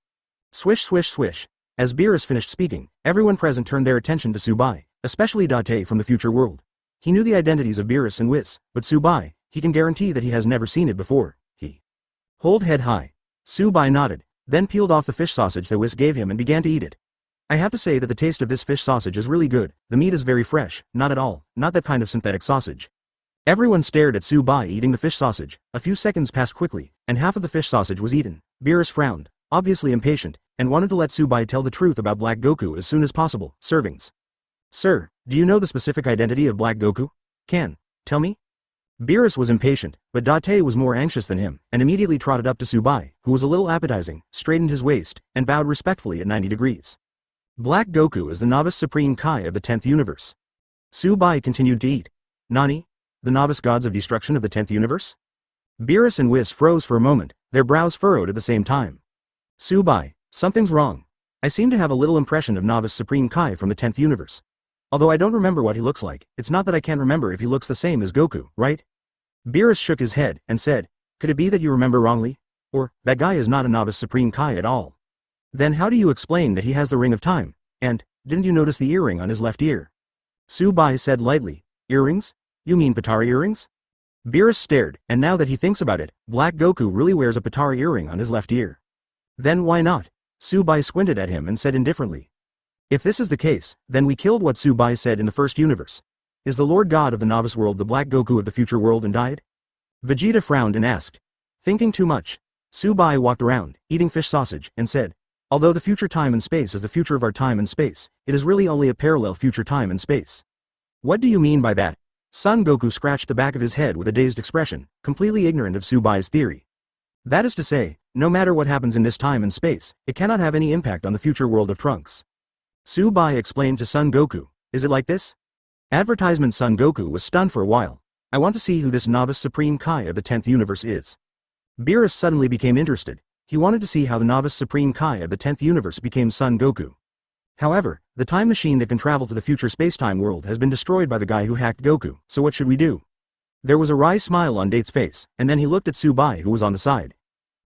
Swish swish swish. As Beerus finished speaking, everyone present turned their attention to Subai, especially Date from the future world. He knew the identities of Beerus and Whis, but Subai, he can guarantee that he has never seen it before. He hold head high. Subai nodded, then peeled off the fish sausage that Whis gave him and began to eat it. I have to say that the taste of this fish sausage is really good. The meat is very fresh, not at all, not that kind of synthetic sausage. Everyone stared at Subai eating the fish sausage. A few seconds passed quickly, and half of the fish sausage was eaten. Beerus frowned, obviously impatient, and wanted to let Subai tell the truth about Black Goku as soon as possible. Servings. Sir, do you know the specific identity of Black Goku? Can tell me? Beerus was impatient, but Date was more anxious than him, and immediately trotted up to Subai, who was a little appetizing, straightened his waist, and bowed respectfully at 90 degrees. Black Goku is the Novice Supreme Kai of the 10th universe. Subai continued to eat. Nani? The Novice Gods of Destruction of the 10th universe? Beerus and Whis froze for a moment, their brows furrowed at the same time. Subai, something's wrong. I seem to have a little impression of Novice Supreme Kai from the 10th universe. Although I don't remember what he looks like, it's not that I can't remember if he looks the same as Goku, right? Beerus shook his head and said, could it be that you remember wrongly? Or, that guy is not a Novice Supreme Kai at all. Then how do you explain that he has the Ring of Time? And, didn't you notice the earring on his left ear? Subai said lightly, earrings? You mean Patara earrings? Beerus stared, and now that he thinks about it, Black Goku really wears a Patara earring on his left ear. Then why not? Subai squinted at him and said indifferently. If this is the case, then we killed what Subai said in the first universe. Is the Lord God of the Novice world the Black Goku of the future world and died? Vegeta frowned and asked. Thinking too much. Subai walked around, eating fish sausage, and said, although the future time and space is the future of our time and space, it is really only a parallel future time and space. What do you mean by that? Son Goku scratched the back of his head with a dazed expression, completely ignorant of Subai's theory. That is to say, no matter what happens in this time and space, it cannot have any impact on the future world of Trunks. Subai explained to Son Goku, is it like this? Advertisement. Son Goku was stunned for a while. I want to see who this Novice Supreme Kai of the 10th universe is. Beerus suddenly became interested. He wanted to see how the Novice Supreme Kai of the 10th universe became Son Goku. However, the time machine that can travel to the future space-time world has been destroyed by the guy who hacked Goku, so what should we do? There was a wry smile on Date's face, and then he looked at Subai who was on the side.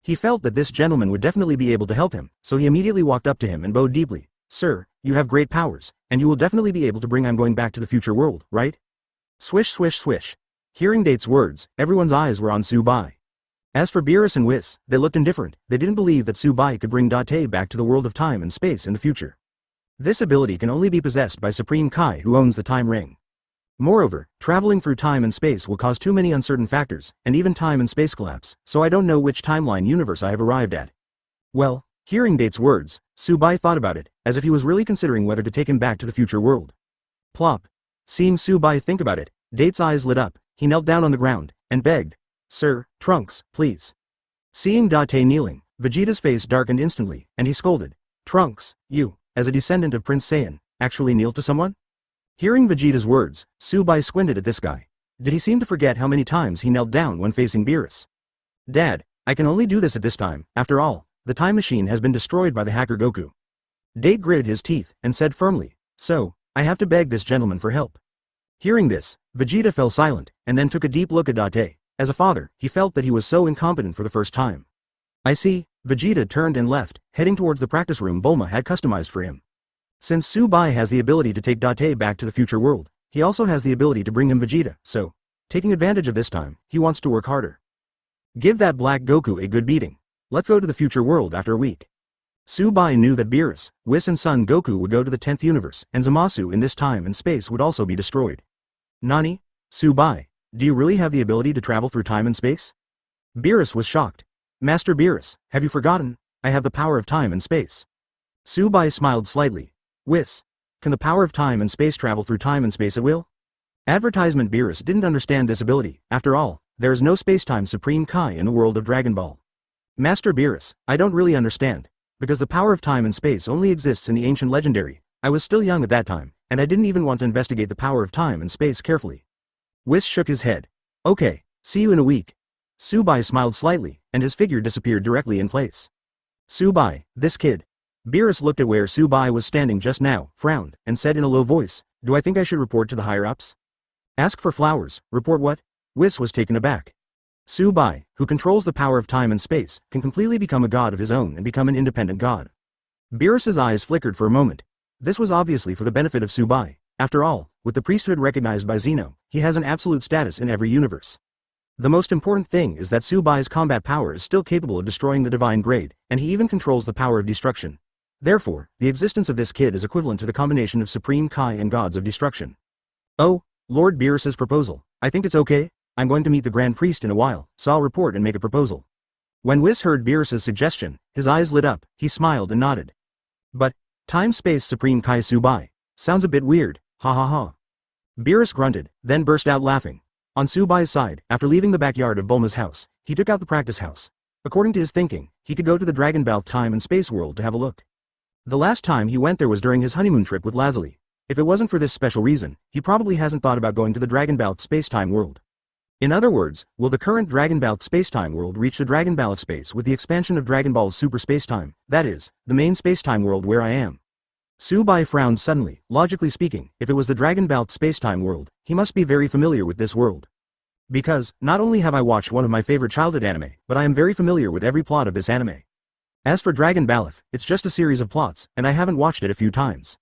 He felt that this gentleman would definitely be able to help him, so he immediately walked up to him and bowed deeply. Sir, you have great powers, and you will definitely be able to bring I'm going back to the future world, right? Swish swish swish. Hearing Date's words, everyone's eyes were on Subai. As for Beerus and Whis, they looked indifferent. They didn't believe that Subai could bring Date back to the world of time and space in the future. This ability can only be possessed by Supreme Kai who owns the time ring. Moreover, traveling through time and space will cause too many uncertain factors, and even time and space collapse, so I don't know which timeline universe I have arrived at. Well, hearing Date's words, Subai thought about it, as if he was really considering whether to take him back to the future world. Plop. Seeing Subai think about it, Date's eyes lit up. He knelt down on the ground, and begged, Sir, Trunks, please. Seeing Date kneeling, Vegeta's face darkened instantly, and he scolded, Trunks, you, as a descendant of Prince Saiyan, actually kneel to someone? Hearing Vegeta's words, Subai squinted at this guy. Did he seem to forget how many times he knelt down when facing Beerus? Dad, I can only do this at this time. After all, the time machine has been destroyed by the hacker Goku. Date gritted his teeth and said firmly, So, I have to beg this gentleman for help. Hearing this, Vegeta fell silent, and then took a deep look at Date. As a father, he felt that he was so incompetent for the first time. I see, Vegeta turned and left, heading towards the practice room Bulma had customized for him. Since Subai has the ability to take Date back to the future world, he also has the ability to bring him Vegeta, so, taking advantage of this time, he wants to work harder. Give that black Goku a good beating. Let's go to the future world after a week. Subai knew that Beerus, Whis and Son Goku would go to the 10th universe, and Zamasu in this time and space would also be destroyed. Nani? Subai, do you really have the ability to travel through time and space? Beerus was shocked. Master Beerus, have you forgotten? I have the power of time and space. Subai smiled slightly. Whis, can the power of time and space travel through time and space at will? Advertisement. Beerus didn't understand this ability. After all, there is no space-time Supreme Kai in the world of Dragon Ball. Master Beerus, I don't really understand. Because the power of time and space only exists in the ancient legendary. I was still young at that time, and I didn't even want to investigate the power of time and space carefully. Whis shook his head. Okay, see you in a week. Subai smiled slightly, and his figure disappeared directly in place. Subai, this kid. Beerus looked at where Subai was standing just now, frowned, and said in a low voice, do I think I should report to the higher-ups? Ask for flowers, report what? Whis was taken aback. Subai, who controls the power of time and space, can completely become a god of his own and become an independent god. Beerus's eyes flickered for a moment. This was obviously for the benefit of Subai. After all, with the priesthood recognized by Zeno, he has an absolute status in every universe. The most important thing is that Subai's combat power is still capable of destroying the divine grade, and he even controls the power of destruction. Therefore, the existence of this kid is equivalent to the combination of Supreme Kai and gods of destruction. Oh, Lord Beerus's proposal. I think it's okay. I'm going to meet the Grand Priest in a while, so I'll report and make a proposal. When Whis heard Beerus's suggestion, his eyes lit up, he smiled and nodded. But, Time-Space Supreme Kai Subai. Sounds a bit weird, ha ha ha. Beerus grunted, then burst out laughing. On Subai's side, after leaving the backyard of Bulma's house, he took out the practice house. According to his thinking, he could go to the Dragon Ball time and space world to have a look. The last time he went there was during his honeymoon trip with Lazuli. If it wasn't for this special reason, he probably hasn't thought about going to the Dragon Ball space-time world. In other words, will the current Dragon Ball space-time world reach the Dragon Ball of space with the expansion of Dragon Ball's super space-time, that is, the main space-time world where I am? Subai frowned suddenly. Logically speaking, if it was the Dragon Ball space-time world, he must be very familiar with this world. Because, not only have I watched one of my favorite childhood anime, but I am very familiar with every plot of this anime. As for Dragon Ball, it's just a series of plots, and I haven't watched it a few times.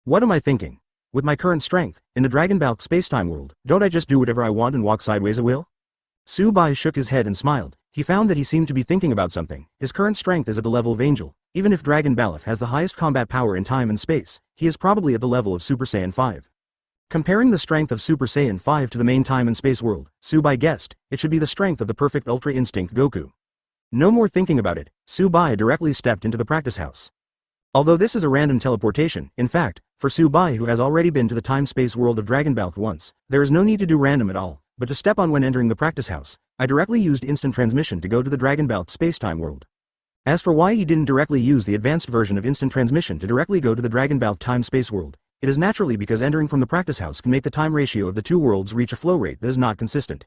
What am I thinking? With my current strength, in the Dragon Ball space-time world, don't I just do whatever I want and walk sideways at will? Subai shook his head and smiled. He found that he seemed to be thinking about something. His current strength is at the level of Angel. Even if Dragon Ball has the highest combat power in time and space, he is probably at the level of Super Saiyan 5. Comparing the strength of Super Saiyan 5 to the main time and space world, Subai guessed, it should be the strength of the perfect Ultra Instinct Goku. No more thinking about it, Subai directly stepped into the practice house. Although this is a random teleportation, in fact, for Subai who has already been to the time-space world of Dragon Ball once, there is no need to do random at all, but to step on when entering the practice house. I directly used instant transmission to go to the Dragon Ball space-time world. As for why he didn't directly use the advanced version of instant transmission to directly go to the Dragon Ball time-space world, it is naturally because entering from the practice house can make the time ratio of the two worlds reach a flow rate that is not consistent.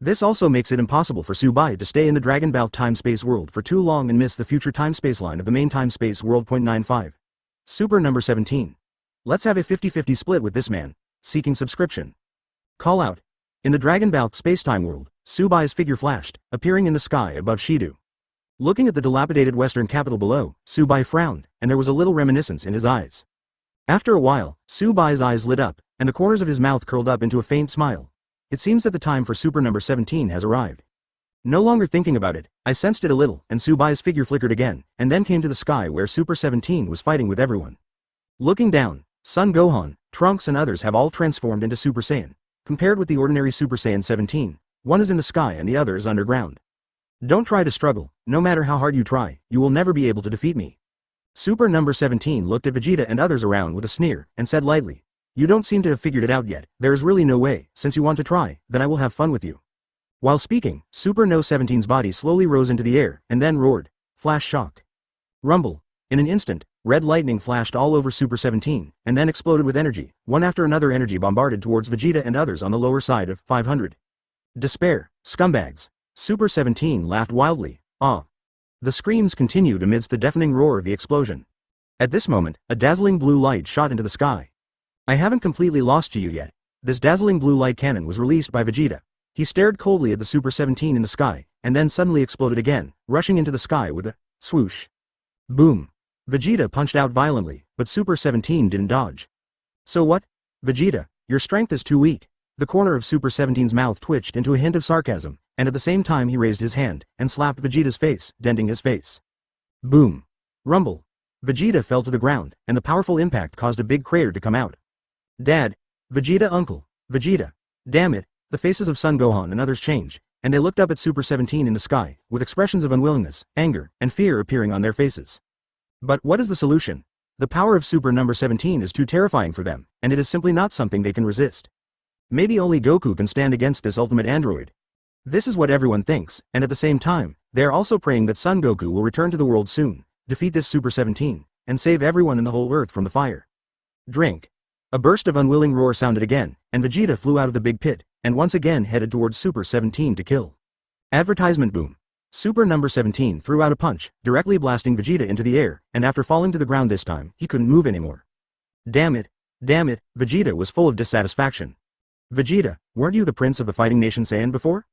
This also makes it impossible for Subai to stay in the Dragon Ball time-space world for too long and miss the future time-space line of the main time-space world. 95. Super number 17. Let's have a 50-50 split with this man. Seeking subscription. Call out. In the Dragon Ball space-time world, Subai's figure flashed, appearing in the sky above Shidu. Looking at the dilapidated western capital below, Subai frowned, and there was a little reminiscence in his eyes. After a while, Subai's eyes lit up, and the corners of his mouth curled up into a faint smile. It seems that the time for Super number 17 has arrived. No longer thinking about it, I sensed it a little, and Subai's figure flickered again, and then came to the sky where Super 17 was fighting with everyone. Looking down, Son Gohan, Trunks and others have all transformed into Super Saiyan. Compared with the ordinary Super Saiyan 17, one is in the sky and the other is underground. Don't try to struggle, no matter how hard you try, you will never be able to defeat me. Super number 17 looked at Vegeta and others around with a sneer, and said lightly, you don't seem to have figured it out yet, there is really no way, since you want to try, then I will have fun with you. While speaking, Super No 17's body slowly rose into the air, and then roared. Flash shock. Rumble. In an instant, red lightning flashed all over Super 17, and then exploded with energy, one after another energy bombarded towards Vegeta and others on the lower side of 500. Despair, scumbags. Super 17 laughed wildly. Ah. The screams continued amidst the deafening roar of the explosion. At this moment, a dazzling blue light shot into the sky, I haven't completely lost to you yet. This dazzling blue light cannon was released by Vegeta. He stared coldly at the Super 17 in the sky, and then suddenly exploded again, rushing into the sky with a swoosh. Boom. Vegeta punched out violently, but Super 17 didn't dodge. So what? Vegeta, your strength is too weak. The corner of Super 17's mouth twitched into a hint of sarcasm, and at the same time he raised his hand, and slapped Vegeta's face, denting his face. Boom. Rumble. Vegeta fell to the ground, and the powerful impact caused a big crater to come out. Dad. Vegeta uncle. Vegeta. Damn it, the faces of Son Gohan and others changed, and they looked up at Super 17 in the sky, with expressions of unwillingness, anger, and fear appearing on their faces. But what is the solution? The power of Super number 17 is too terrifying for them, and it is simply not something they can resist. Maybe only Goku can stand against this ultimate android. This is what everyone thinks, and at the same time, they are also praying that Son Goku will return to the world soon, defeat this Super 17, and save everyone in the whole earth from the fire. Drink. A burst of unwilling roar sounded again, and Vegeta flew out of the big pit, and once again headed towards Super 17 to kill. Advertisement boom. Super number 17 threw out a punch, directly blasting Vegeta into the air, and after falling to the ground this time, he couldn't move anymore. Damn it, Vegeta was full of dissatisfaction. Vegeta, weren't you the prince of the fighting nation Saiyan before?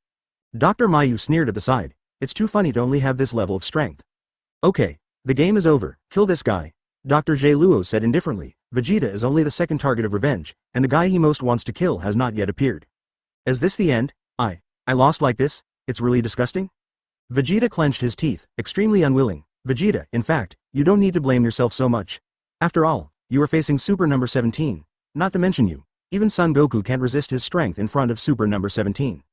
Dr. Mayu sneered at the side. It's too funny to only have this level of strength. Okay, the game is over, kill this guy. Dr. J. Luo said indifferently. Vegeta is only the second target of revenge, and the guy he most wants to kill has not yet appeared. Is this the end? I lost like this? It's really disgusting? Vegeta clenched his teeth, extremely unwilling. Vegeta, in fact, you don't need to blame yourself so much. After all, you are facing Super number 17. Not to mention you. Even Son Goku can't resist his strength in front of Super number 17.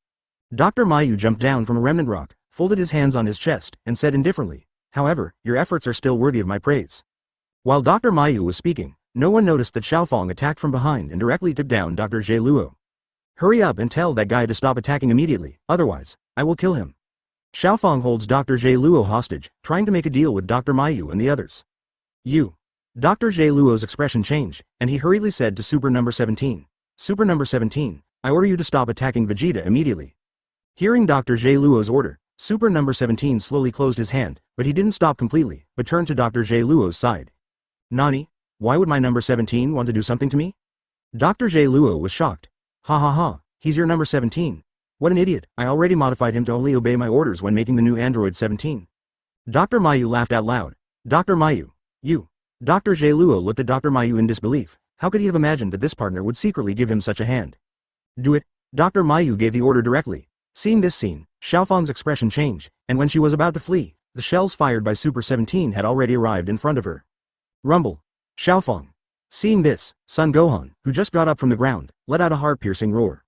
Dr. Mayu jumped down from a remnant rock, folded his hands on his chest, and said indifferently, however, your efforts are still worthy of my praise. While Dr. Mayu was speaking, no one noticed that Xiaofang attacked from behind and directly took down Dr. J. Luo. Hurry up and tell that guy to stop attacking immediately, otherwise, I will kill him. Xiaofang holds Dr. J. Luo hostage, trying to make a deal with Dr. Mayu and the others. You. Dr. J. Luo's expression changed, and he hurriedly said to Super number 17. Super number 17, I order you to stop attacking Vegeta immediately. Hearing Dr. J. Luo's order, Super number 17 slowly closed his hand, but he didn't stop completely, but turned to Dr. J. Luo's side. Nani? Why would my number 17 want to do something to me? Dr. J. Luo was shocked. Ha ha ha, he's your number 17. What an idiot, I already modified him to only obey my orders when making the new android 17. Dr. Mayu laughed out loud. Dr. Mayu. You. Dr. J. Luo looked at Dr. Mayu in disbelief. How could he have imagined that this partner would secretly give him such a hand? Do it. Dr. Mayu gave the order directly. Seeing this scene, Xiaofang's expression changed, and when she was about to flee, the shells fired by Super 17 had already arrived in front of her. Rumble. Xiaofang. Seeing this, Son Gohan, who just got up from the ground, let out a heart-piercing roar.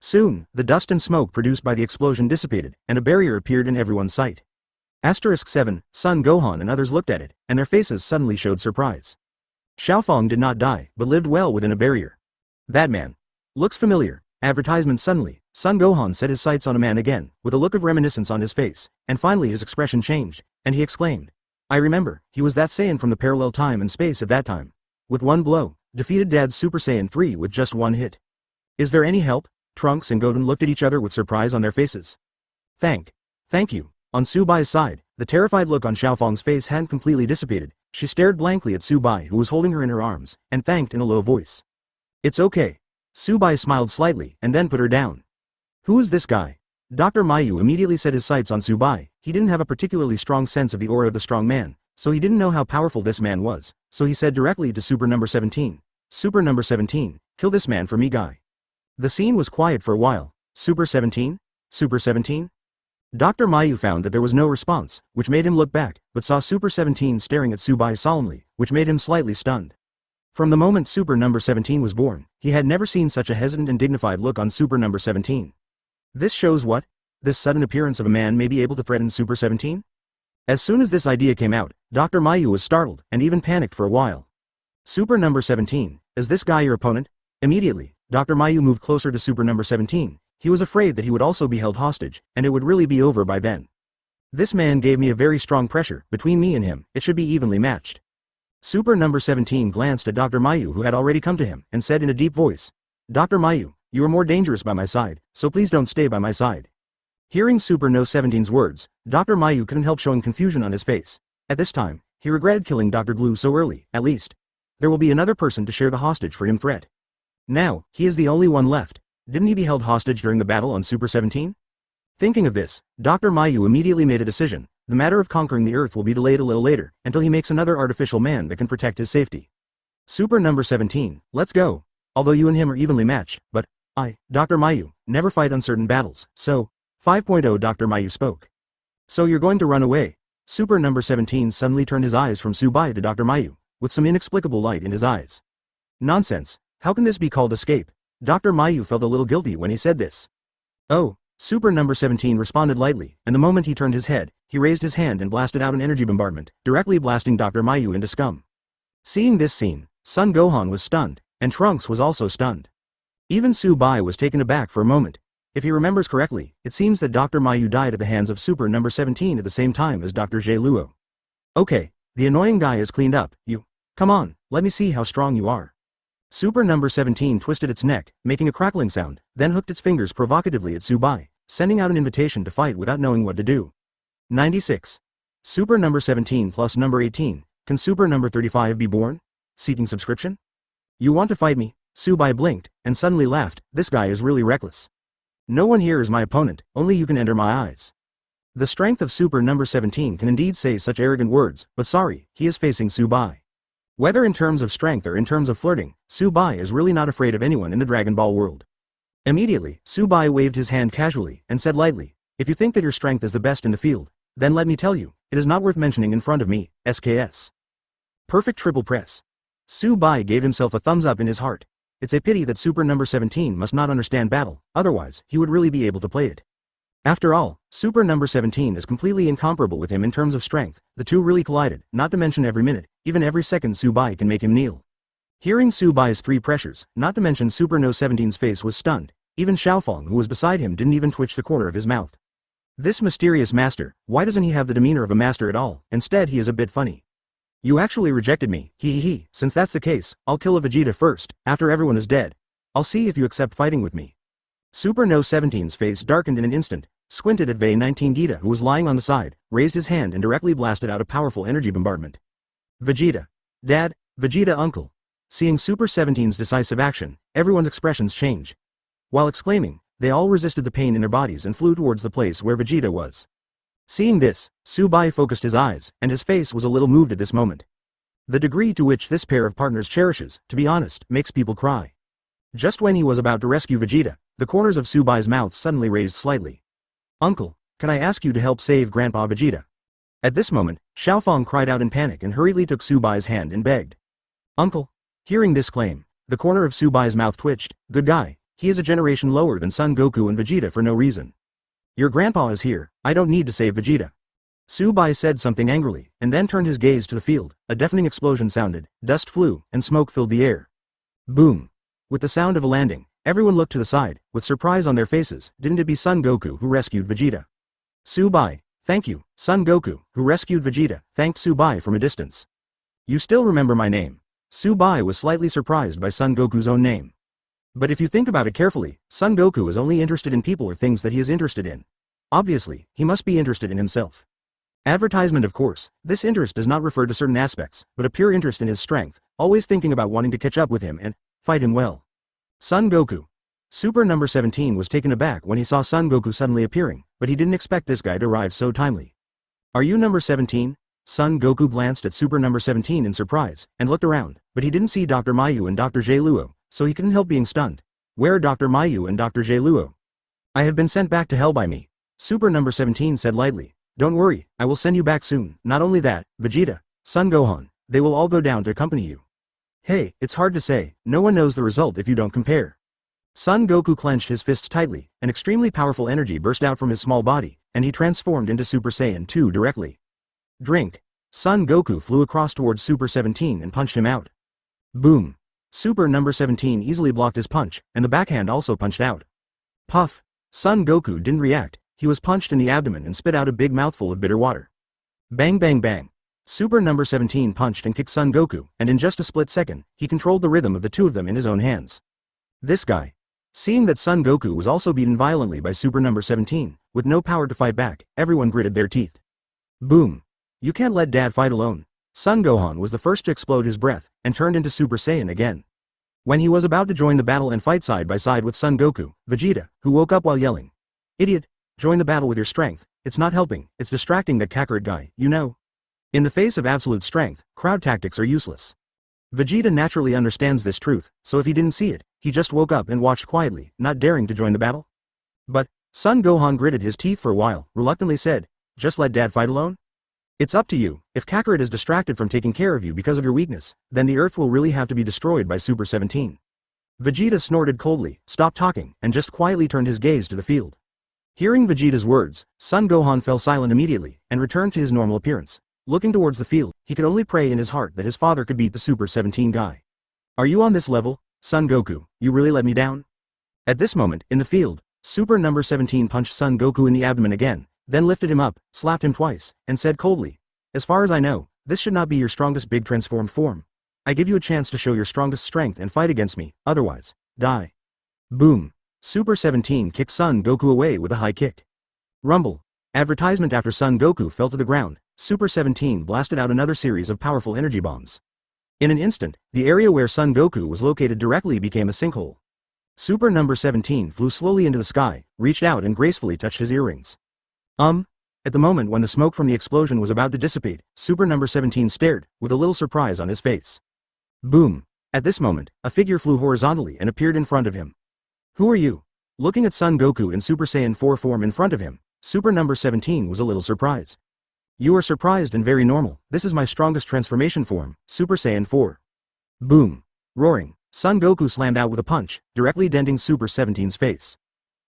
Soon, the dust and smoke produced by the explosion dissipated, and a barrier appeared in everyone's sight. *7, Son Gohan and others looked at it, and their faces suddenly showed surprise. Xiaofang did not die, but lived well within a barrier. That man. Looks familiar. Advertisement suddenly, Son Gohan set his sights on a man again, with a look of reminiscence on his face, and finally his expression changed, and he exclaimed. I remember, he was that Saiyan from the parallel time and space at that time. With one blow, defeated Dad's Super Saiyan 3 with just one hit. Is there any help? Trunks and Goten looked at each other with surprise on their faces. Thank you. On Subai's side, the terrified look on Xiaofang's face hadn't completely dissipated. She stared blankly at Subai who was holding her in her arms, and thanked in a low voice. It's okay. Subai smiled slightly, and then put her down. Who is this guy? Dr. Mayu immediately set his sights on Subai. He didn't have a particularly strong sense of the aura of the strong man, so he didn't know how powerful this man was, so he said directly to Super number 17. Super number 17, kill this man for me guy. The scene was quiet for a while. Super 17? Super 17? Dr. Mayu found that there was no response, which made him look back, but saw Super 17 staring at Subai solemnly, which made him slightly stunned. From the moment Super number 17 was born, he had never seen such a hesitant and dignified look on Super number 17. This shows what? This sudden appearance of a man may be able to threaten Super 17? As soon as this idea came out, Dr. Mayu was startled, and even panicked for a while. Super number 17, is this guy your opponent? Immediately, Dr. Mayu moved closer to Super number 17. He was afraid that he would also be held hostage, and it would really be over by then. This man gave me a very strong pressure. Between me and him, it should be evenly matched. Super number 17 glanced at Dr. Mayu who had already come to him, and said in a deep voice, Dr. Mayu, you are more dangerous by my side, so please don't stay by my side. Hearing Super No 17's words, Dr. Mayu couldn't help showing confusion on his face. At this time, he regretted killing Dr. Glue so early, at least. there will be another person to share the hostage for him threat. Now, he is the only one left. Didn't he be held hostage during the battle on Super 17? Thinking of this, Dr. Mayu immediately made a decision. The matter of conquering the Earth will be delayed a little later, until he makes another artificial man that can protect his safety. Super number 17, let's go. Although you and him are evenly matched, but I, Dr. Mayu, never fight uncertain battles, so 5.0 Dr. Mayu spoke. So you're going to run away? Super number 17 suddenly turned his eyes from Subai to Dr. Mayu, with some inexplicable light in his eyes. Nonsense, how can this be called escape? Dr. Mayu felt a little guilty when he said this. Oh, Super number 17 responded lightly, and the moment he turned his head, he raised his hand and blasted out an energy bombardment, directly blasting Dr. Mayu into scum. Seeing this scene, Son Gohan was stunned, and Trunks was also stunned. Even Subai was taken aback for a moment. If he remembers correctly, it seems that Dr. Mayu died at the hands of Super number 17 at the same time as Dr. J. Luo. Okay, the annoying guy is cleaned up, you. Come on, let me see how strong you are. Super number 17 twisted its neck, making a crackling sound, then hooked its fingers provocatively at Subai, sending out an invitation to fight without knowing what to do. 96. Super number 17 plus number 18, can Super number 35 be born? Seeking subscription? You want to fight me? Subai blinked, and suddenly laughed, this guy is really reckless. No one here is my opponent, only you can enter my eyes. The strength of Super number 17 can indeed say such arrogant words, but sorry, he is facing Subai. Whether in terms of strength or in terms of flirting, Subai is really not afraid of anyone in the Dragon Ball world. Immediately, Subai waved his hand casually, and said lightly, if you think that your strength is the best in the field, then let me tell you, it is not worth mentioning in front of me, SKS. Perfect triple press. Subai gave himself a thumbs up in his heart. It's a pity that Super number 17 must not understand battle, otherwise, he would really be able to play it. After all, Super number 17 is completely incomparable with him in terms of strength, the two really collided, not to mention every minute, even every second Subai can make him kneel. Hearing Subai's three pressures, not to mention Super No 17's face was stunned, even Xiaofeng who was beside him didn't even twitch the corner of his mouth. This mysterious master, why doesn't he have the demeanor of a master at all, instead he is a bit funny. You actually rejected me, hee, since that's the case, I'll kill a Vegeta first, after everyone is dead. I'll see if you accept fighting with me. Super No 17's face darkened in an instant, squinted at Vei 19 Gita who was lying on the side, raised his hand and directly blasted out a powerful energy bombardment. Vegeta. Dad, Vegeta uncle. Seeing Super 17's decisive action, everyone's expressions change. While exclaiming, they all resisted the pain in their bodies and flew towards the place where Vegeta was. Seeing this, Subai focused his eyes, and his face was a little moved at this moment. The degree to which this pair of partners cherishes, to be honest, makes people cry. Just when he was about to rescue Vegeta, the corners of Subai's mouth suddenly raised slightly. Uncle, can I ask you to help save Grandpa Vegeta? At this moment, Xiaofeng cried out in panic and hurriedly took Subai's hand and begged. Uncle. Hearing this claim, the corner of Subai's mouth twitched, good guy, he is a generation lower than Son Goku and Vegeta for no reason. Your grandpa is here, I don't need to save Vegeta. Subai said something angrily, and then turned his gaze to the field, a deafening explosion sounded, dust flew, and smoke filled the air. Boom. With the sound of a landing, everyone looked to the side, with surprise on their faces, didn't it be Son Goku who rescued Vegeta? Subai, thank you, Son Goku, who rescued Vegeta, thanked Subai from a distance. You still remember my name. Subai was slightly surprised by Son Goku's own name. But if you think about it carefully, Son Goku is only interested in people or things that he is interested in. Obviously, he must be interested in himself. Advertisement of course, this interest does not refer to certain aspects, but a pure interest in his strength, always thinking about wanting to catch up with him and fight him well. Son Goku. Super number 17 was taken aback when he saw Son Goku suddenly appearing, but he didn't expect this guy to arrive so timely. Are you number 17? Son Goku glanced at Super number 17 in surprise, and looked around, but he didn't see Dr. Mayu and Dr. J. Luo, so he couldn't help being stunned. Where are Dr. Mayu and Dr. J. Luo? I have been sent back to hell by me. Super number 17 said lightly. Don't worry, I will send you back soon. Not only that, Vegeta, Son Gohan, they will all go down to accompany you. Hey, it's hard to say, no one knows the result if you don't compare. Son Goku clenched his fists tightly, an extremely powerful energy burst out from his small body, and he transformed into Super Saiyan 2 directly. Drink. Son Goku flew across towards Super 17 and punched him out. Boom. Super number 17 easily blocked his punch, and the backhand also punched out. Puff. Son Goku didn't react, he was punched in the abdomen and spit out a big mouthful of bitter water. Bang bang bang. Super number 17 punched and kicked Son Goku, and in just a split second, he controlled the rhythm of the two of them in his own hands. This guy. Seeing that Son Goku was also beaten violently by Super number 17, with no power to fight back, everyone gritted their teeth. Boom. You can't let Dad fight alone. Son Gohan was the first to explode his breath, and turned into Super Saiyan again. When he was about to join the battle and fight side by side with Son Goku, Vegeta, who woke up while yelling, "Idiot! Join the battle with your strength, it's not helping, it's distracting that Kakarot guy, you know." In the face of absolute strength, crowd tactics are useless. Vegeta naturally understands this truth, so if he didn't see it, he just woke up and watched quietly, not daring to join the battle. But, Son Gohan gritted his teeth for a while, reluctantly said, "Just let Dad fight alone? It's up to you. If Kakarot is distracted from taking care of you because of your weakness, then the Earth will really have to be destroyed by Super 17. Vegeta snorted coldly, stopped talking, and just quietly turned his gaze to the field. Hearing Vegeta's words, Son Gohan fell silent immediately, and returned to his normal appearance. Looking towards the field, he could only pray in his heart that his father could beat the Super 17 guy. "Are you on this level, Son Goku? You really let me down?" At this moment, in the field, Super number 17 punched Son Goku in the abdomen again, then lifted him up, slapped him twice, and said coldly, "As far as I know, this should not be your strongest big transformed form. I give you a chance to show your strongest strength and fight against me, otherwise, die." Boom. Super 17 kicked Son Goku away with a high kick. Rumble. Advertisement. After Son Goku fell to the ground, Super 17 blasted out another series of powerful energy bombs. In an instant, the area where Son Goku was located directly became a sinkhole. Super number 17 flew slowly into the sky, reached out and gracefully touched his earrings. At the moment when the smoke from the explosion was about to dissipate, Super number 17 stared, with a little surprise on his face. Boom. At this moment, a figure flew horizontally and appeared in front of him. "Who are you?" Looking at Son Goku in Super Saiyan 4 form in front of him, Super number 17 was a little surprised. "You are surprised and very normal, this is my strongest transformation form, Super Saiyan 4. Boom. Roaring, Son Goku slammed out with a punch, directly denting Super 17's face.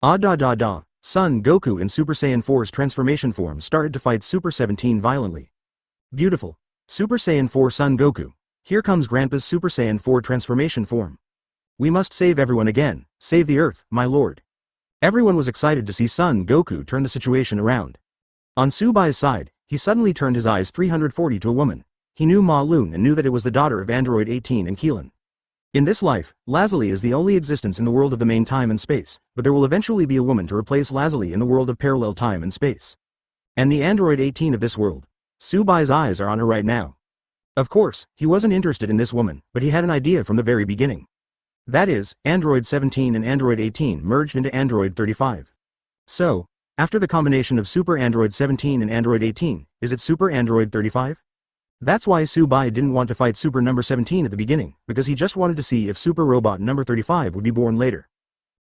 Ah da da da. Son Goku in Super Saiyan 4's transformation form started to fight Super 17 violently. Beautiful. Super Saiyan 4 Son Goku. Here comes Grandpa's Super Saiyan 4 transformation form. We must save everyone again, save the Earth, my lord. Everyone was excited to see Son Goku turn the situation around. On Subai's side, he suddenly turned his eyes 340 to a woman. He knew Ma Lun and knew that it was the daughter of Android 18 and Keelan. In this life, Lazuli is the only existence in the world of the main time and space, but there will eventually be a woman to replace Lazuli in the world of parallel time and space. And the Android 18 of this world. Subai's eyes are on her right now. Of course, he wasn't interested in this woman, but he had an idea from the very beginning. That is, Android 17 and Android 18 merged into Android 35. So, after the combination of Super Android 17 and Android 18, is it Super Android 35? That's why Subai didn't want to fight Super number 17 at the beginning, because he just wanted to see if Super Robot number 35 would be born later.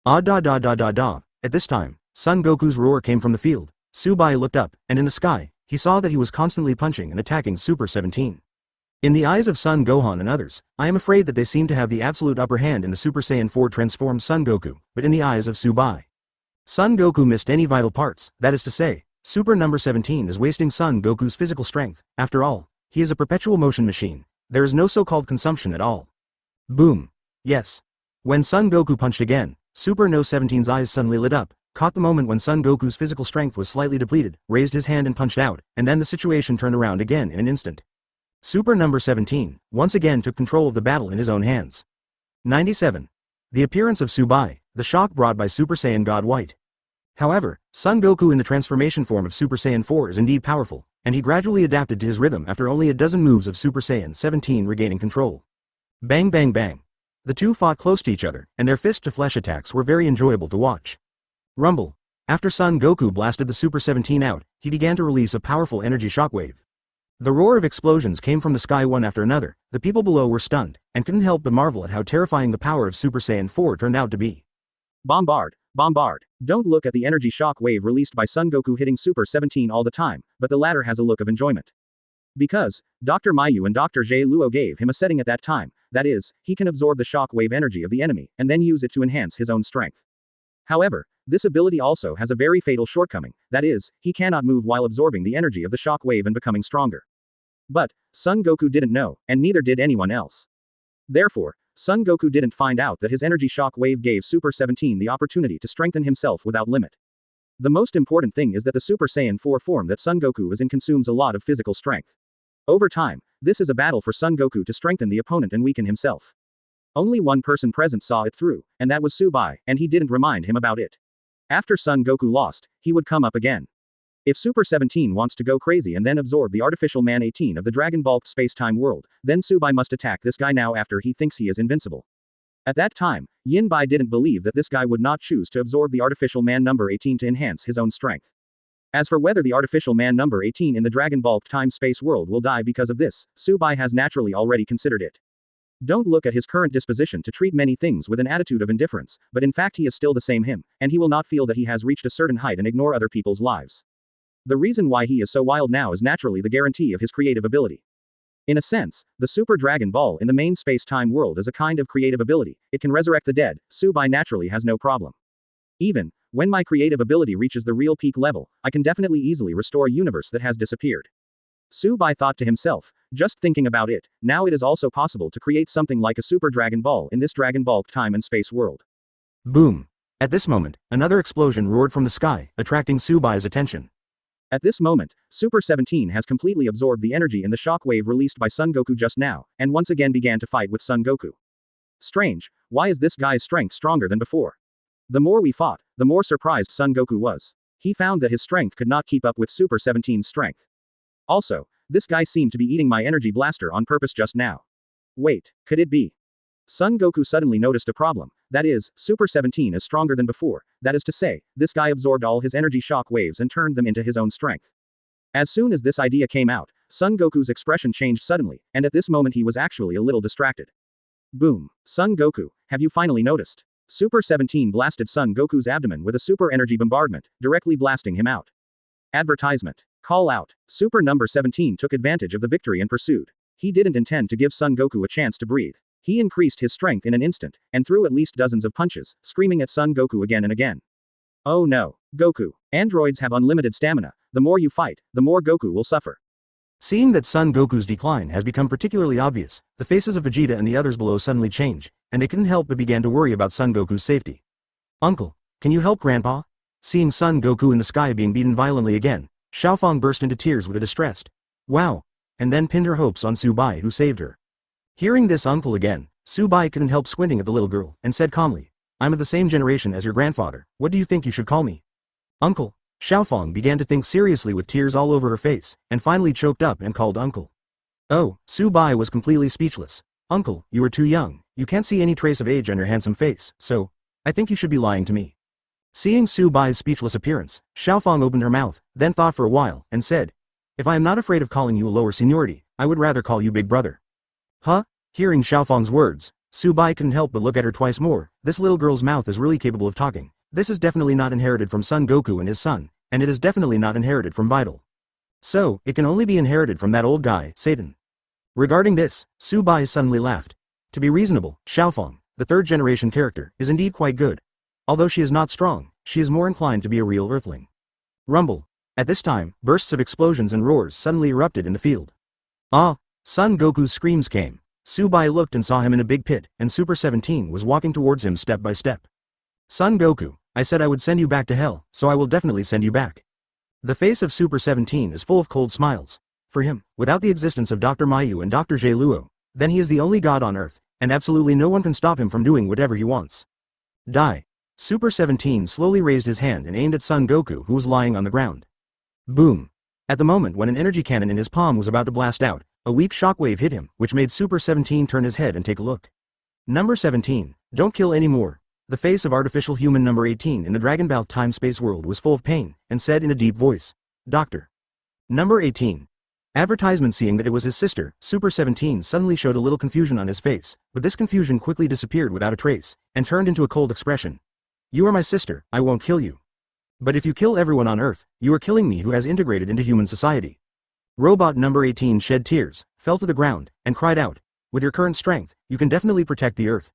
Ah da da da da da. At this time, Son Goku's roar came from the field. Subai looked up, and in the sky, he saw that he was constantly punching and attacking Super 17. In the eyes of Son Gohan and others, I am afraid that they seem to have the absolute upper hand in the Super Saiyan 4 transformed Son Goku, but in the eyes of Subai, Son Goku missed any vital parts, that is to say, Super number 17 is wasting Son Goku's physical strength. After all, he is a perpetual motion machine. There is no so-called consumption at all. Boom. Yes. When Son Goku punched again, Super No 17's eyes suddenly lit up, caught the moment when Son Goku's physical strength was slightly depleted, raised his hand and punched out, and then the situation turned around again in an instant. Super number 17, once again took control of the battle in his own hands. 97. The appearance of Subai, the shock brought by Super Saiyan God White. However, Son Goku in the transformation form of Super Saiyan 4 is indeed powerful, and he gradually adapted to his rhythm after only a dozen moves of Super Saiyan 17 regaining control. Bang bang bang. The two fought close to each other, and their fist-to-flesh attacks were very enjoyable to watch. Rumble. After Son Goku blasted the Super 17 out, he began to release a powerful energy shockwave. The roar of explosions came from the sky one after another. The people below were stunned, and couldn't help but marvel at how terrifying the power of Super Saiyan 4 turned out to be. Bombard. Bombard. Don't look at the energy shock wave released by Son Goku hitting Super 17 all the time, but the latter has a look of enjoyment. Because, Dr. Mayu and Dr. Jie Luo gave him a setting at that time, that is, he can absorb the shock wave energy of the enemy, and then use it to enhance his own strength. However, this ability also has a very fatal shortcoming, that is, he cannot move while absorbing the energy of the shock wave and becoming stronger. But, Son Goku didn't know, and neither did anyone else. Therefore, Son Goku didn't find out that his energy shock wave gave Super 17 the opportunity to strengthen himself without limit. The most important thing is that the Super Saiyan 4 form that Son Goku is in consumes a lot of physical strength. Over time, this is a battle for Son Goku to strengthen the opponent and weaken himself. Only one person present saw it through, and that was Subai, and he didn't remind him about it. After Son Goku lost, he would come up again. If Super 17 wants to go crazy and then absorb the artificial man 18 of the Dragon Bulk space-time world, then Subai must attack this guy now after he thinks he is invincible. At that time, Yin Bai didn't believe that this guy would not choose to absorb the artificial man number 18 to enhance his own strength. As for whether the artificial man number 18 in the Dragon Bulk time-space world will die because of this, Subai has naturally already considered it. Don't look at his current disposition to treat many things with an attitude of indifference, but in fact he is still the same him, and he will not feel that he has reached a certain height and ignore other people's lives. The reason why he is so wild now is naturally the guarantee of his creative ability. In a sense, the Super Dragon Ball in the main space-time world is a kind of creative ability. It can resurrect the dead. Subai naturally has no problem. Even when my creative ability reaches the real peak level, I can definitely easily restore a universe that has disappeared. Subai thought to himself, just thinking about it, now it is also possible to create something like a Super Dragon Ball in this Dragon Ball time and space world. Boom. At this moment, another explosion roared from the sky, attracting Subai's attention. At this moment, Super 17 has completely absorbed the energy in the shockwave released by Son Goku just now, and once again began to fight with Son Goku. Strange, why is this guy's strength stronger than before? The more we fought, the more surprised Son Goku was. He found that his strength could not keep up with Super 17's strength. Also, this guy seemed to be eating my energy blaster on purpose just now. Wait, could it be? Son Goku suddenly noticed a problem. That is, Super 17 is stronger than before. That is to say, this guy absorbed all his energy shock waves and turned them into his own strength. As soon as this idea came out, Son Goku's expression changed suddenly, and at this moment he was actually a little distracted. Boom. Son Goku, have you finally noticed? Super 17 blasted Son Goku's abdomen with a super energy bombardment, directly blasting him out. Advertisement. Call out. Super number 17 took advantage of the victory and pursued. He didn't intend to give Son Goku a chance to breathe. He increased his strength in an instant, and threw at least dozens of punches, screaming at Son Goku again and again. Oh no, Goku. Androids have unlimited stamina. The more you fight, the more Goku will suffer. Seeing that Son Goku's decline has become particularly obvious, the faces of Vegeta and the others below suddenly change, and they couldn't help but began to worry about Son Goku's safety. Uncle, can you help Grandpa? Seeing Son Goku in the sky being beaten violently again, Xiaofang burst into tears with a distressed wow, and then pinned her hopes on Subai who saved her. Hearing this uncle again, Subai couldn't help squinting at the little girl, and said calmly, I'm of the same generation as your grandfather, what do you think you should call me? Uncle. Xiaofang began to think seriously with tears all over her face, and finally choked up and called uncle. Oh, Subai was completely speechless. Uncle, you are too young, you can't see any trace of age on your handsome face, so, I think you should be lying to me. Seeing Subai's speechless appearance, Xiaofang opened her mouth, then thought for a while, and said, if I am not afraid of calling you a lower seniority, I would rather call you big brother. Huh? Hearing Xiaofang's words, Subai couldn't help but look at her twice more. This little girl's mouth is really capable of talking. This is definitely not inherited from Son Goku and his son, and it is definitely not inherited from Vital. So, it can only be inherited from that old guy, Satan. Regarding this, Subai suddenly laughed. To be reasonable, Xiaofang, the third-generation character, is indeed quite good. Although she is not strong, she is more inclined to be a real earthling. Rumble. At this time, bursts of explosions and roars suddenly erupted in the field. Ah! Son Goku's screams came. Subai looked and saw him in a big pit, and Super 17 was walking towards him step by step. Son Goku, I said I would send you back to hell, so I will definitely send you back. The face of Super 17 is full of cold smiles. For him, without the existence of Dr. Mayu and Dr. Luo, then he is the only god on earth, and absolutely no one can stop him from doing whatever he wants. Die. Super 17 slowly raised his hand and aimed at Son Goku who was lying on the ground. Boom. At the moment when an energy cannon in his palm was about to blast out, a weak shockwave hit him, which made Super 17 turn his head and take a look. Number 17, don't kill anymore. The face of artificial human number 18 in the Dragon Ball time-space world was full of pain, and said in a deep voice, Doctor. Number 18. Advertisement. Seeing that it was his sister, Super 17 suddenly showed a little confusion on his face, but this confusion quickly disappeared without a trace, and turned into a cold expression. You are my sister, I won't kill you. But if you kill everyone on Earth, you are killing me who has integrated into human society. Robot number 18 shed tears, fell to the ground, and cried out, with your current strength, you can definitely protect the Earth.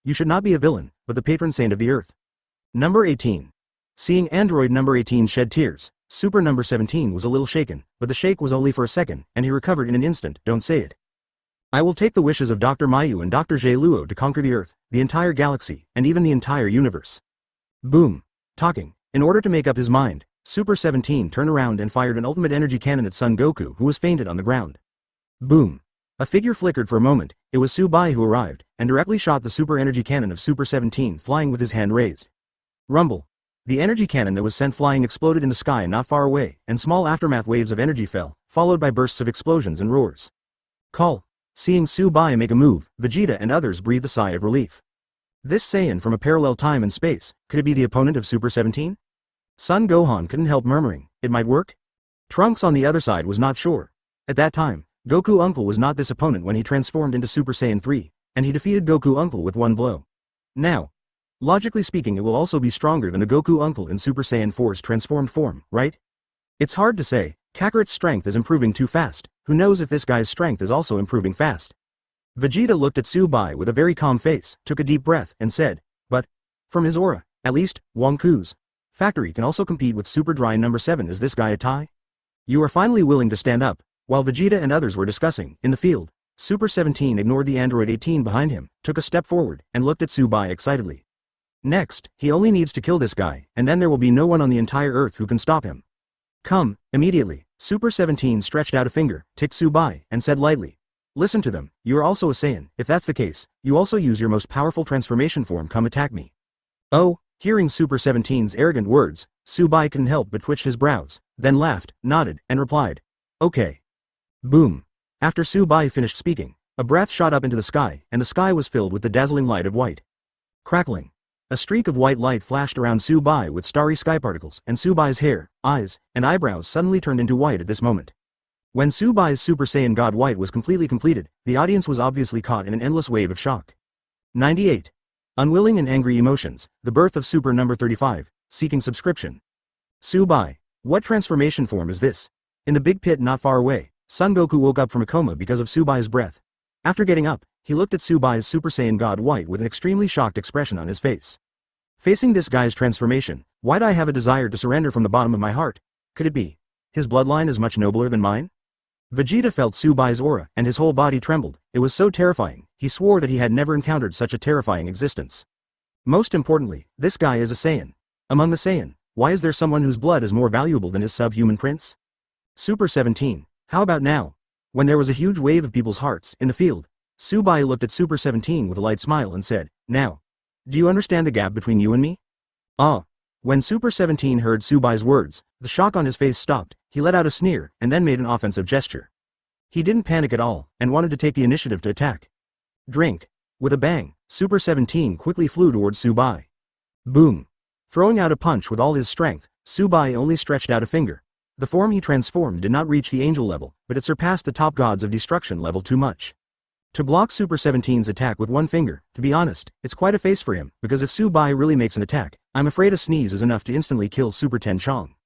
You should not be a villain, but the patron saint of the Earth. Number 18. Seeing android number 18 shed tears, Super number 17 was a little shaken, but the shake was only for a second, and he recovered in an instant. Don't say it. I will take the wishes of Dr. Mayu and Dr. Luo to conquer the Earth, the entire galaxy, and even the entire universe. Boom. Talking. In order to make up his mind, Super 17 turned around and fired an ultimate energy cannon at Son Goku who was fainted on the ground. Boom. A figure flickered for a moment. It was Subai who arrived, and directly shot the super energy cannon of Super 17 flying with his hand raised. Rumble. The energy cannon that was sent flying exploded in the sky not far away, and small aftermath waves of energy fell, followed by bursts of explosions and roars. Call. Seeing Su-Bai make a move, Vegeta and others breathed a sigh of relief. This Saiyan from a parallel time and space, could it be the opponent of Super 17? Son Gohan couldn't help murmuring, it might work? Trunks on the other side was not sure. At that time, Goku Uncle was not this opponent when he transformed into Super Saiyan 3, and he defeated Goku Uncle with one blow. Now, logically speaking, it will also be stronger than the Goku Uncle in Super Saiyan 4's transformed form, right? It's hard to say. Kakarot's strength is improving too fast. Who knows if this guy's strength is also improving fast? Vegeta looked at Su-Bai with a very calm face, took a deep breath, and said, but, from his aura, at least, Wangku's factory can also compete with Super Dry number 7. Is this guy a tie? You are finally willing to stand up. While Vegeta and others were discussing, in the field, Super 17 ignored the android 18 behind him, took a step forward, and looked at Su-Bai excitedly. Next, he only needs to kill this guy, and then there will be no one on the entire Earth who can stop him. Come, immediately. Super 17 stretched out a finger, ticked Su-Bai, and said lightly. Listen to them, you are also a Saiyan. If that's the case, you also use your most powerful transformation form. Come attack me. Oh, hearing Super 17's arrogant words, Su-Bai couldn't help but twitch his brows, then laughed, nodded, and replied. Okay. Boom. After Su-Bai finished speaking, a breath shot up into the sky, and the sky was filled with the dazzling light of white. Crackling. A streak of white light flashed around Su-Bai with starry sky particles, and Su-Bai's hair, eyes, and eyebrows suddenly turned into white at this moment. When Su-Bai's Super Saiyan God White was completely completed, the audience was obviously caught in an endless wave of shock. 98. Unwilling and angry emotions, the birth of Super number 35, seeking subscription. Su-Bai. What transformation form is this? In the big pit not far away, Son Goku woke up from a coma because of Su-Bai's breath. After getting up, he looked at Su-Bai's Super Saiyan God White with an extremely shocked expression on his face. Facing this guy's transformation, why'd I have a desire to surrender from the bottom of my heart? Could it be? His bloodline is much nobler than mine? Vegeta felt Su-Bai's aura, and his whole body trembled. It was so terrifying, he swore that he had never encountered such a terrifying existence. Most importantly, this guy is a Saiyan. Among the Saiyan, why is there someone whose blood is more valuable than his subhuman prince? Super 17. How about now? When there was a huge wave of people's hearts in the field, Su-Bai looked at Super 17 with a light smile and said, now. Do you understand the gap between you and me? Ah. When Super 17 heard Su-Bai's words, the shock on his face stopped, he let out a sneer, and then made an offensive gesture. He didn't panic at all, and wanted to take the initiative to attack. Drink. With a bang, Super 17 quickly flew towards Su-Bai. Boom. Throwing out a punch with all his strength, Su-Bai only stretched out a finger. The form he transformed did not reach the angel level, but it surpassed the top gods of destruction level too much. To block Super 17's attack with one finger, to be honest, it's quite a face for him, because if Su-Bai really makes an attack, I'm afraid a sneeze is enough to instantly kill Super Ten Chong.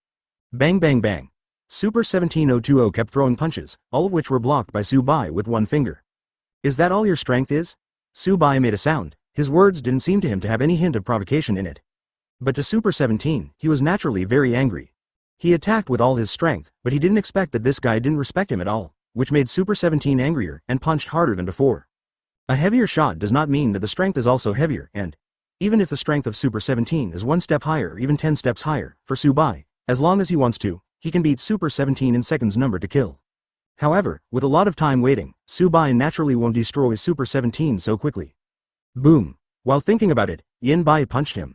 Bang bang bang. Super 17020 kept throwing punches, all of which were blocked by Su-Bai with one finger. Is that all your strength is? Su-Bai made a sound. His words didn't seem to him to have any hint of provocation in it. But to Super 17, he was naturally very angry. He attacked with all his strength, but he didn't expect that this guy didn't respect him at all, which made Super 17 angrier and punched harder than before. A heavier shot does not mean that the strength is also heavier, and even if the strength of Super 17 is 1 step higher or even 10 steps higher, for Su-Bai, as long as he wants to, he can beat Super 17 in seconds number to kill. However, with a lot of time waiting, Su-Bai naturally won't destroy Super 17 so quickly. Boom. While thinking about it, Yin Bai punched him.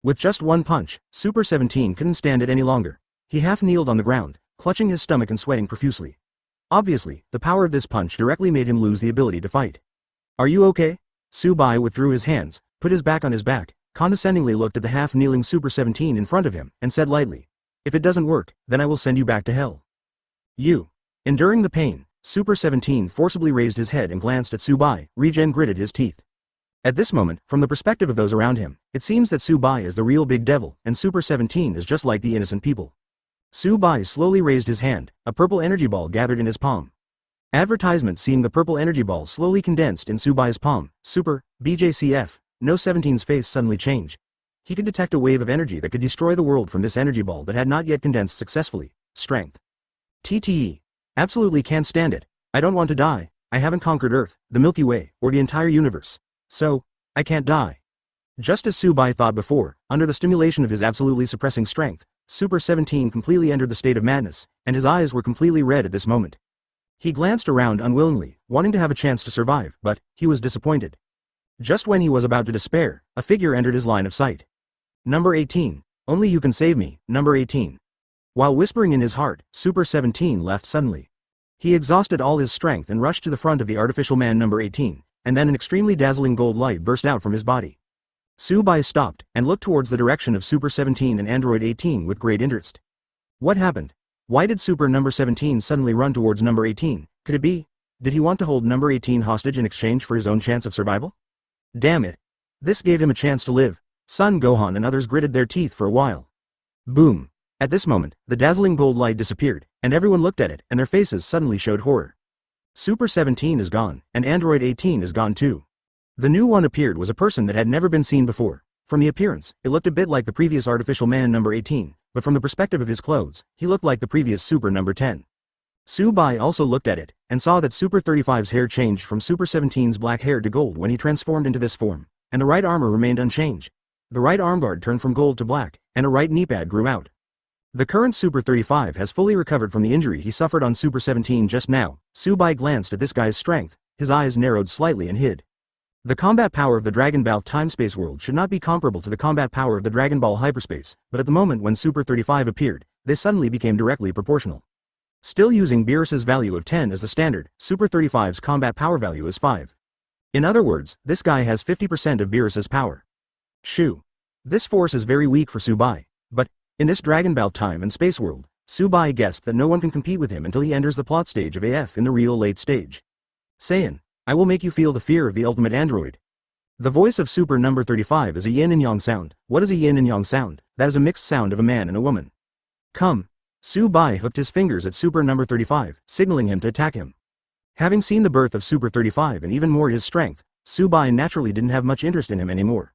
With just one punch, Super 17 couldn't stand it any longer. He half-kneeled on the ground, clutching his stomach and sweating profusely. Obviously, the power of this punch directly made him lose the ability to fight. Are you okay? Su-Bai withdrew his hands, put his back on his back, condescendingly looked at the half-kneeling Super 17 in front of him, and said lightly, if it doesn't work, then I will send you back to hell. You. Enduring the pain, Super 17 forcibly raised his head and glanced at Su-Bai. Regen gritted his teeth. At this moment, from the perspective of those around him, it seems that Su-Bai is the real big devil, and Super 17 is just like the innocent people. Su-Bai slowly raised his hand, a purple energy ball gathered in his palm. Advertisement. Seeing the purple energy ball slowly condensed in Su-Bai's palm, Super, BJCF, No 17's face suddenly changed. He could detect a wave of energy that could destroy the world from this energy ball that had not yet condensed successfully. Strength. TTE. Absolutely can't stand it. I don't want to die. I haven't conquered Earth, the Milky Way, or the entire universe. So, I can't die. Just as Su-Bai thought before, under the stimulation of his absolutely suppressing strength, Super 17 completely entered the state of madness, and his eyes were completely red at this moment. He glanced around unwillingly, wanting to have a chance to survive, but he was disappointed. Just when he was about to despair, a figure entered his line of sight. Number 18. Only you can save me, number 18. While whispering in his heart, Super 17 left suddenly. He exhausted all his strength and rushed to the front of the artificial man number 18, and then an extremely dazzling gold light burst out from his body. Subai stopped and looked towards the direction of Super 17 and Android 18 with great interest. What happened? Why did Super number 17 suddenly run towards number 18? Could it be? Did he want to hold number 18 hostage in exchange for his own chance of survival? Damn it. This gave him a chance to live. Son Gohan and others gritted their teeth for a while. Boom. At this moment, the dazzling gold light disappeared, and everyone looked at it, and their faces suddenly showed horror. Super 17 is gone, and Android 18 is gone too. The new one appeared was a person that had never been seen before. From the appearance, it looked a bit like the previous artificial man number 18, but from the perspective of his clothes, he looked like the previous Super number 10. Subai also looked at it, and saw that Super 35's hair changed from Super 17's black hair to gold when he transformed into this form, and the right armor remained unchanged. The right armguard turned from gold to black, and a right knee pad grew out. The current Super 35 has fully recovered from the injury he suffered on Super 17 just now. Subai glanced at this guy's strength, his eyes narrowed slightly and hid. The combat power of the Dragon Ball time-space world should not be comparable to the combat power of the Dragon Ball hyperspace, but at the moment when Super 35 appeared, they suddenly became directly proportional. Still using Beerus's value of 10 as the standard, Super 35's combat power value is 5. In other words, this guy has 50% of Beerus's power. Shoo. This force is very weak for Subai, but, in this Dragon Ball time and space world, Subai guessed that no one can compete with him until he enters the plot stage of AF in the real late stage. Saiyan, I will make you feel the fear of the ultimate android. The voice of Super number 35 is a yin and yang sound. What is a yin and yang sound? That is a mixed sound of a man and a woman. Come. Subai hooked his fingers at Super number 35, signaling him to attack him. Having seen the birth of Super 35 and even more his strength, Subai naturally didn't have much interest in him anymore.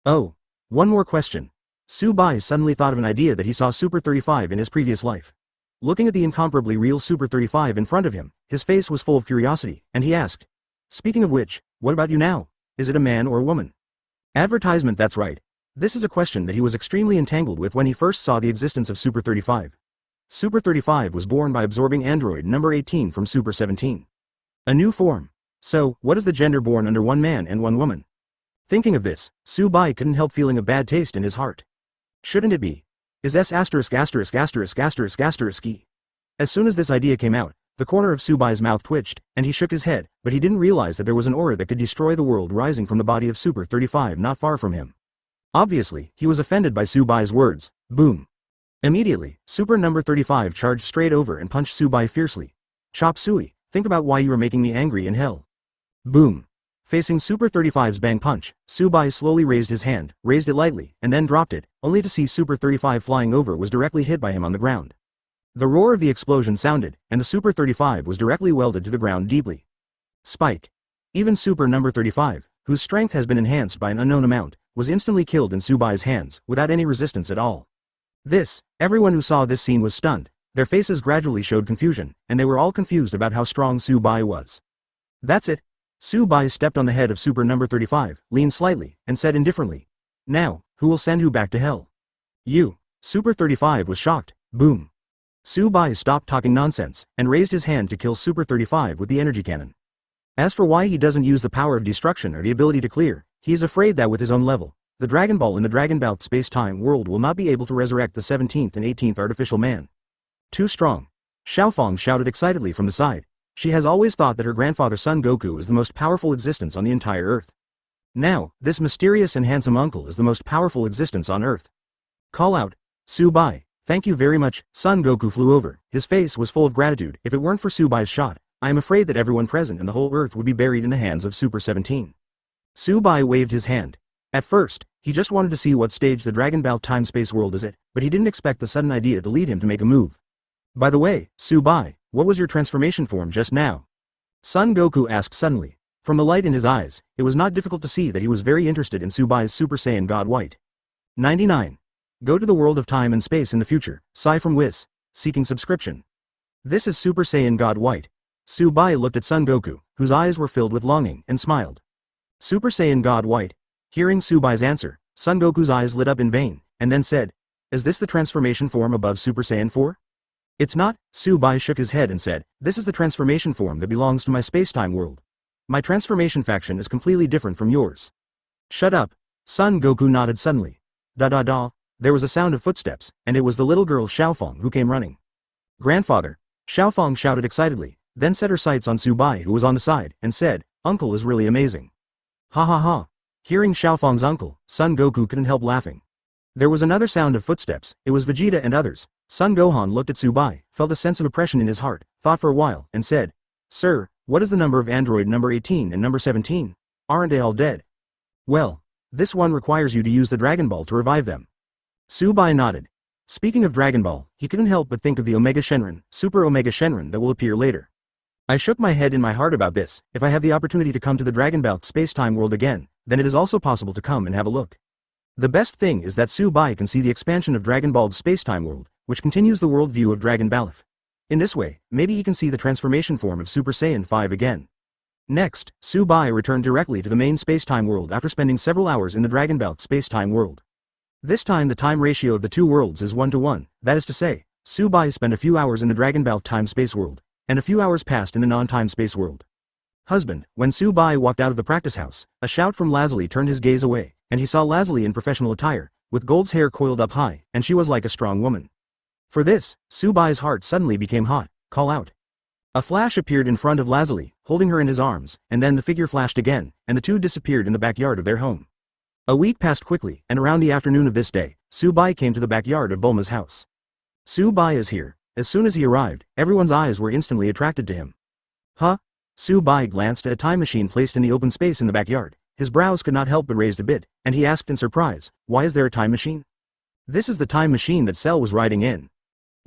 Oh. One more question. Subai suddenly thought of an idea that he saw Super 35 in his previous life. Looking at the incomparably real Super 35 in front of him, his face was full of curiosity, and he asked, "Speaking of which, what about you now? Is it a man or a woman?" Advertisement, that's right. This is a question that he was extremely entangled with when he first saw the existence of Super 35. Super 35 was born by absorbing android number 18 from Super 17. A new form. So, what is the gender born under one man and one woman? Thinking of this, Subai couldn't help feeling a bad taste in his heart. Shouldn't it be? Is S**************? As soon as this idea came out, the corner of Subai's mouth twitched, and he shook his head, but he didn't realize that there was an aura that could destroy the world rising from the body of Super 35 not far from him. Obviously, he was offended by Subai's words. Boom. Immediately, Super number 35 charged straight over and punched Subai fiercely. Chop Suey, think about why you are making me angry in hell. Boom. Facing Super 35's bang punch, Subai slowly raised his hand, raised it lightly, and then dropped it, only to see Super 35 flying over was directly hit by him on the ground. The roar of the explosion sounded, and the Super 35 was directly welded to the ground deeply. Spike. Even Super number 35, whose strength has been enhanced by an unknown amount, was instantly killed in Subai's hands, without any resistance at all. Everyone who saw this scene was stunned, their faces gradually showed confusion, and they were all confused about how strong Subai was. That's it. Subai stepped on the head of Super number 35, leaned slightly, and said indifferently, "Now, who will send you back to hell?" You. Super 35 was shocked. Boom. Subai stopped talking nonsense, and raised his hand to kill Super 35 with the energy cannon. As for why he doesn't use the power of destruction or the ability to clear, he is afraid that with his own level, the Dragon Ball in the Dragon Ball space-time world will not be able to resurrect the 17th and 18th artificial man. Too strong. Xiaofang shouted excitedly from the side. She has always thought that her grandfather Son Goku is the most powerful existence on the entire Earth. Now, this mysterious and handsome uncle is the most powerful existence on Earth. Call out, Subai, thank you very much. Son Goku flew over, his face was full of gratitude. If it weren't for Subai's shot, I am afraid that everyone present in the whole Earth would be buried in the hands of Super 17. Subai waved his hand. At first, he just wanted to see what stage the Dragon Ball time-space world is at, but he didn't expect the sudden idea to lead him to make a move. By the way, Subai, what was your transformation form just now? Son Goku asked suddenly. From the light in his eyes, it was not difficult to see that he was very interested in Subai's Super Saiyan God White. 99. Go to the world of time and space in the future. Sai from Whis. Seeking subscription. This is Super Saiyan God White. Subai looked at Son Goku, whose eyes were filled with longing, and smiled. Super Saiyan God White. Hearing Subai's answer, Son Goku's eyes lit up in vain, and then said, "Is this the transformation form above Super Saiyan 4? It's not." Subai shook his head and said, "This is the transformation form that belongs to my space-time world. My transformation faction is completely different from yours." Shut up. Son Goku nodded suddenly. Da da da. There was a sound of footsteps, and it was the little girl Xiaofeng who came running. Grandfather! Xiaofeng shouted excitedly, then set her sights on Subai who was on the side, and said, Uncle is really amazing. Ha ha ha. Hearing Xiaofeng's uncle, Son Goku couldn't help laughing. There was another sound of footsteps, it was Vegeta and others. Son Gohan looked at Subai, felt a sense of oppression in his heart, thought for a while, and said, Sir, what is the number of android number 18 and number 17? Aren't they all dead? Well, this one requires you to use the Dragon Ball to revive them. Subai nodded. Speaking of Dragon Ball, he couldn't help but think of the Omega Shenron, Super Omega Shenron that will appear later. I shook my head in my heart about this. If I have the opportunity to come to the Dragon Ball space-time world again, then it is also possible to come and have a look. The best thing is that Subai can see the expansion of Dragon Ball's space-time world, which continues the worldview of Dragon Ball. In this way, maybe he can see the transformation form of Super Saiyan 5 again. Next, Subai returned directly to the main space-time world after spending several hours in the Dragon Ball space-time world. This time the time ratio of the two worlds is 1:1, that is to say, Subai spent a few hours in the Dragon Ball time-space world, and a few hours passed in the non-time-space world. Husband, when Subai walked out of the practice house, a shout from Lazuli turned his gaze away, and he saw Lazuli in professional attire, with Gold's hair coiled up high, and she was like a strong woman. For this, Subai's heart suddenly became hot. Call out. A flash appeared in front of Lazuli, holding her in his arms, and then the figure flashed again, and the two disappeared in the backyard of their home. A week passed quickly, and around the afternoon of this day, Subai came to the backyard of Bulma's house. Subai is here. As soon as he arrived, everyone's eyes were instantly attracted to him. Huh? Subai glanced at a time machine placed in the open space in the backyard. His brows could not help but raised a bit, and he asked in surprise, why is there a time machine? This is the time machine that Cell was riding in.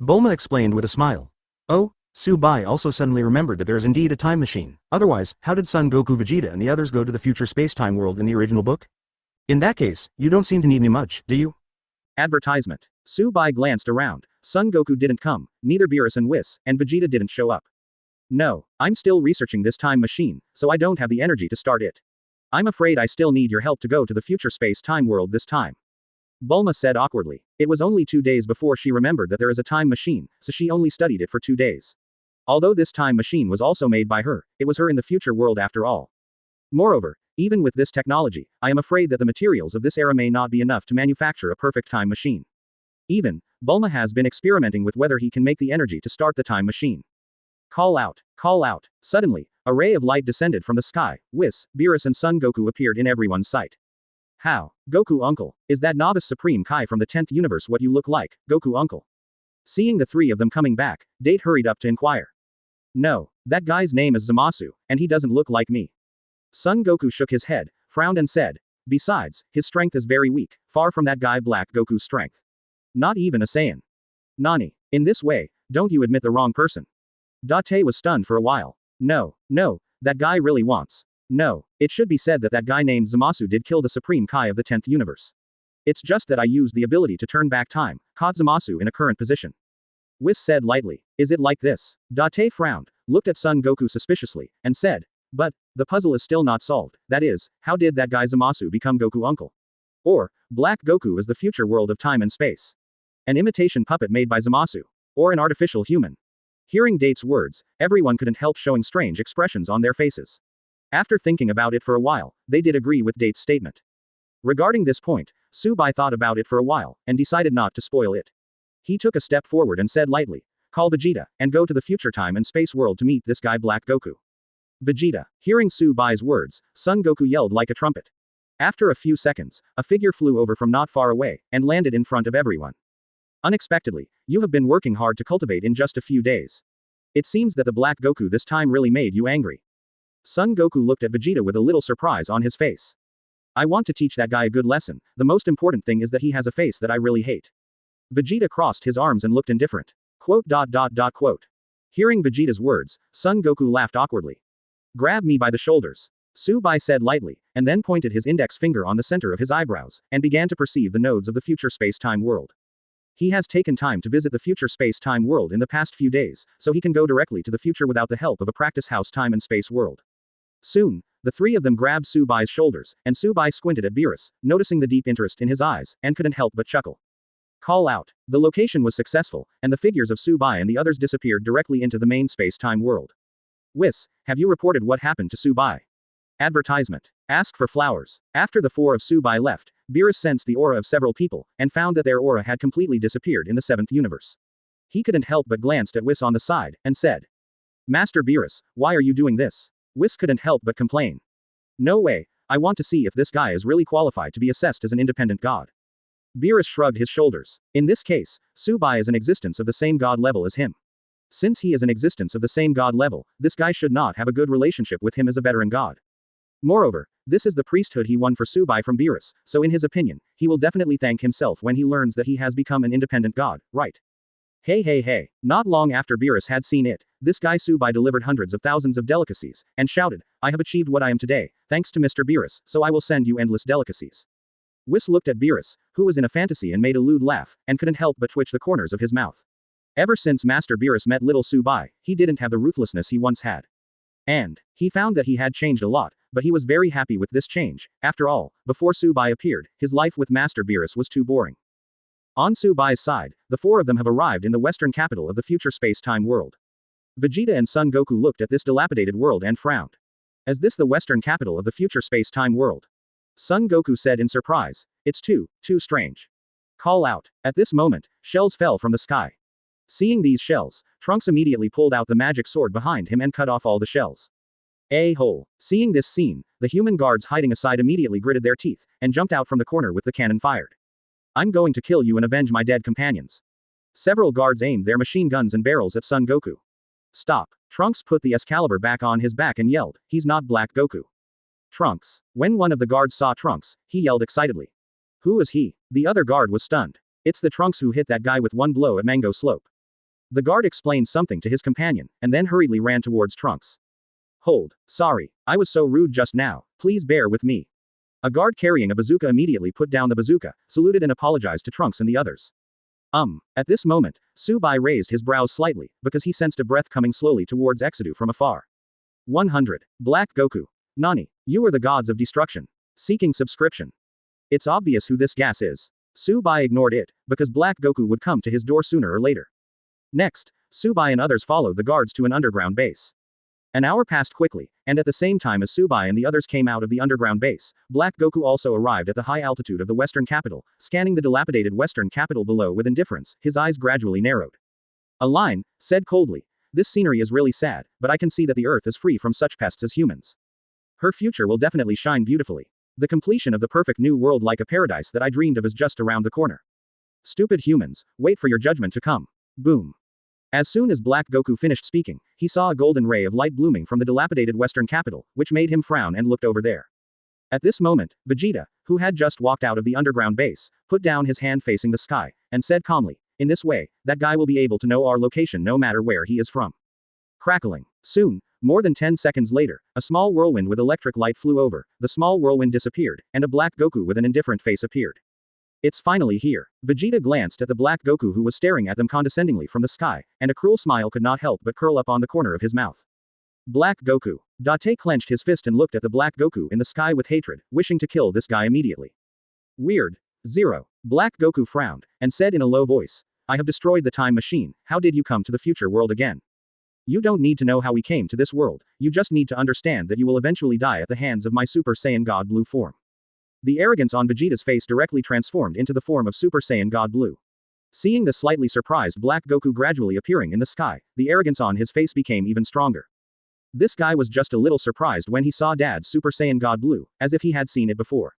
Bulma explained with a smile. Oh, Subai also suddenly remembered that there is indeed a time machine, otherwise, how did Son Goku Vegeta and the others go to the future space-time world in the original book? In that case, you don't seem to need me much, do you? Advertisement. Subai glanced around. Son Goku didn't come, neither Beerus and Whis, and Vegeta didn't show up. No, I'm still researching this time machine, so I don't have the energy to start it. I'm afraid I still need your help to go to the future space-time world this time. Bulma said awkwardly. It was only 2 days before she remembered that there is a time machine, so she only studied it for 2 days. Although this time machine was also made by her, it was her in the future world after all. Moreover, even with this technology, I am afraid that the materials of this era may not be enough to manufacture a perfect time machine. Even, Bulma has been experimenting with whether he can make the energy to start the time machine. Call out, call out. Suddenly, a ray of light descended from the sky. Whis, Beerus and Son Goku appeared in everyone's sight. How? Goku uncle, is that novice Supreme Kai from the 10th universe what you look like, Goku uncle? Seeing the three of them coming back, Date hurried up to inquire. No, that guy's name is Zamasu, and he doesn't look like me. Son Goku shook his head, frowned and said, besides, his strength is very weak, far from that guy Black Goku's strength. Not even a Saiyan. Nani, in this way, don't you admit the wrong person. Date was stunned for a while. No, that guy really wants. No, it should be said that that guy named Zamasu did kill the Supreme Kai of the 10th universe. It's just that I used the ability to turn back time, caught Zamasu in a current position. Whis said lightly, is it like this? Date frowned, looked at Son Goku suspiciously, and said, but, the puzzle is still not solved, that is, how did that guy Zamasu become Goku uncle? Or, Black Goku is the future world of time and space. An imitation puppet made by Zamasu. Or an artificial human. Hearing Date's words, everyone couldn't help showing strange expressions on their faces. After thinking about it for a while, they did agree with Date's statement. Regarding this point, Subai thought about it for a while, and decided not to spoil it. He took a step forward and said lightly, call Vegeta, and go to the future time and space world to meet this guy Black Goku. Vegeta. Hearing Subai's words, Son Goku yelled like a trumpet. After a few seconds, a figure flew over from not far away, and landed in front of everyone. Unexpectedly, you have been working hard to cultivate in just a few days. It seems that the Black Goku this time really made you angry. Son Goku looked at Vegeta with a little surprise on his face. I want to teach that guy a good lesson, the most important thing is that he has a face that I really hate. Vegeta crossed his arms and looked indifferent. Quote. Hearing Vegeta's words, Son Goku laughed awkwardly. Grab me by the shoulders. Subai said lightly, and then pointed his index finger on the center of his eyebrows, and began to perceive the nodes of the future space-time world. He has taken time to visit the future space-time world in the past few days, so he can go directly to the future without the help of a practice house time and space world. Soon, the three of them grabbed Subai's shoulders, and Subai squinted at Beerus, noticing the deep interest in his eyes, and couldn't help but chuckle. Call out. The location was successful, and the figures of Subai and the others disappeared directly into the main space-time world. Whis, have you reported what happened to Subai? Advertisement. Ask for flowers. After the four of Subai left, Beerus sensed the aura of several people, and found that their aura had completely disappeared in the 7th universe. He couldn't help but glanced at Whis on the side, and said, Master Beerus, why are you doing this? Whis couldn't help but complain. No way, I want to see if this guy is really qualified to be assessed as an independent god. Beerus shrugged his shoulders. In this case, Subai is an existence of the same god level as him. Since he is an existence of the same god level, this guy should not have a good relationship with him as a veteran god. Moreover, this is the priesthood he won for Subai from Beerus, so in his opinion, he will definitely thank himself when he learns that he has become an independent god, right? Hey. Not long after Beerus had seen it, this guy Subai delivered hundreds of thousands of delicacies, and shouted, I have achieved what I am today, thanks to Mr. Beerus, so I will send you endless delicacies. Whis looked at Beerus, who was in a fantasy and made a lewd laugh, and couldn't help but twitch the corners of his mouth. Ever since Master Beerus met little Subai, he didn't have the ruthlessness he once had. And he found that he had changed a lot, but he was very happy with this change. After all, before Subai appeared, his life with Master Beerus was too boring. On Subai's side, the 4 of them have arrived in the western capital of the future space-time world. Vegeta and Son Goku looked at this dilapidated world and frowned. Is this the western capital of the future space-time world? Son Goku said in surprise, it's too strange. Call out. At this moment, shells fell from the sky. Seeing these shells, Trunks immediately pulled out the magic sword behind him and cut off all the shells. A-hole. Seeing this scene, the human guards hiding aside immediately gritted their teeth, and jumped out from the corner with the cannon fired. I'm going to kill you and avenge my dead companions. Several guards aimed their machine guns and barrels at Son Goku. Stop. Trunks put the Excalibur back on his back and yelled, he's not Black Goku. Trunks. When one of the guards saw Trunks, he yelled excitedly. Who is he? The other guard was stunned. It's the Trunks who hit that guy with one blow at Mango Slope. The guard explained something to his companion, and then hurriedly ran towards Trunks. Hold. Sorry. I was so rude just now, please bear with me. A guard carrying a bazooka immediately put down the bazooka, saluted and apologized to Trunks and the others. At this moment, Subai raised his brows slightly, because he sensed a breath coming slowly towards Exodus from afar. 100. Black Goku. Nani, you are the gods of destruction. Seeking subscription. It's obvious who this gas is. Subai ignored it, because Black Goku would come to his door sooner or later. Next, Subai and others followed the guards to an underground base. An hour passed quickly, and at the same time as Subai and the others came out of the underground base, Black Goku also arrived at the high altitude of the western capital, scanning the dilapidated western capital below with indifference, his eyes gradually narrowed. A line said coldly, this scenery is really sad, but I can see that the earth is free from such pests as humans. Her future will definitely shine beautifully. The completion of the perfect new world like a paradise that I dreamed of is just around the corner. Stupid humans, wait for your judgment to come. Boom. As soon as Black Goku finished speaking, he saw a golden ray of light blooming from the dilapidated western capital, which made him frown and looked over there. At this moment, Vegeta, who had just walked out of the underground base, put down his hand facing the sky, and said calmly, in this way, that guy will be able to know our location no matter where he is from. Crackling. Soon, more than 10 seconds later, a small whirlwind with electric light flew over, the small whirlwind disappeared, and a Black Goku with an indifferent face appeared. It's finally here. Vegeta glanced at the Black Goku who was staring at them condescendingly from the sky, and a cruel smile could not help but curl up on the corner of his mouth. Black Goku. Date clenched his fist and looked at the Black Goku in the sky with hatred, wishing to kill this guy immediately. Weird. 0. Black Goku frowned, and said in a low voice, I have destroyed the time machine, how did you come to the future world again? You don't need to know how we came to this world, you just need to understand that you will eventually die at the hands of my Super Saiyan God Blue form. The arrogance on Vegeta's face directly transformed into the form of Super Saiyan God Blue. Seeing the slightly surprised Black Goku gradually appearing in the sky, the arrogance on his face became even stronger. This guy was just a little surprised when he saw Dad's Super Saiyan God Blue, as if he had seen it before.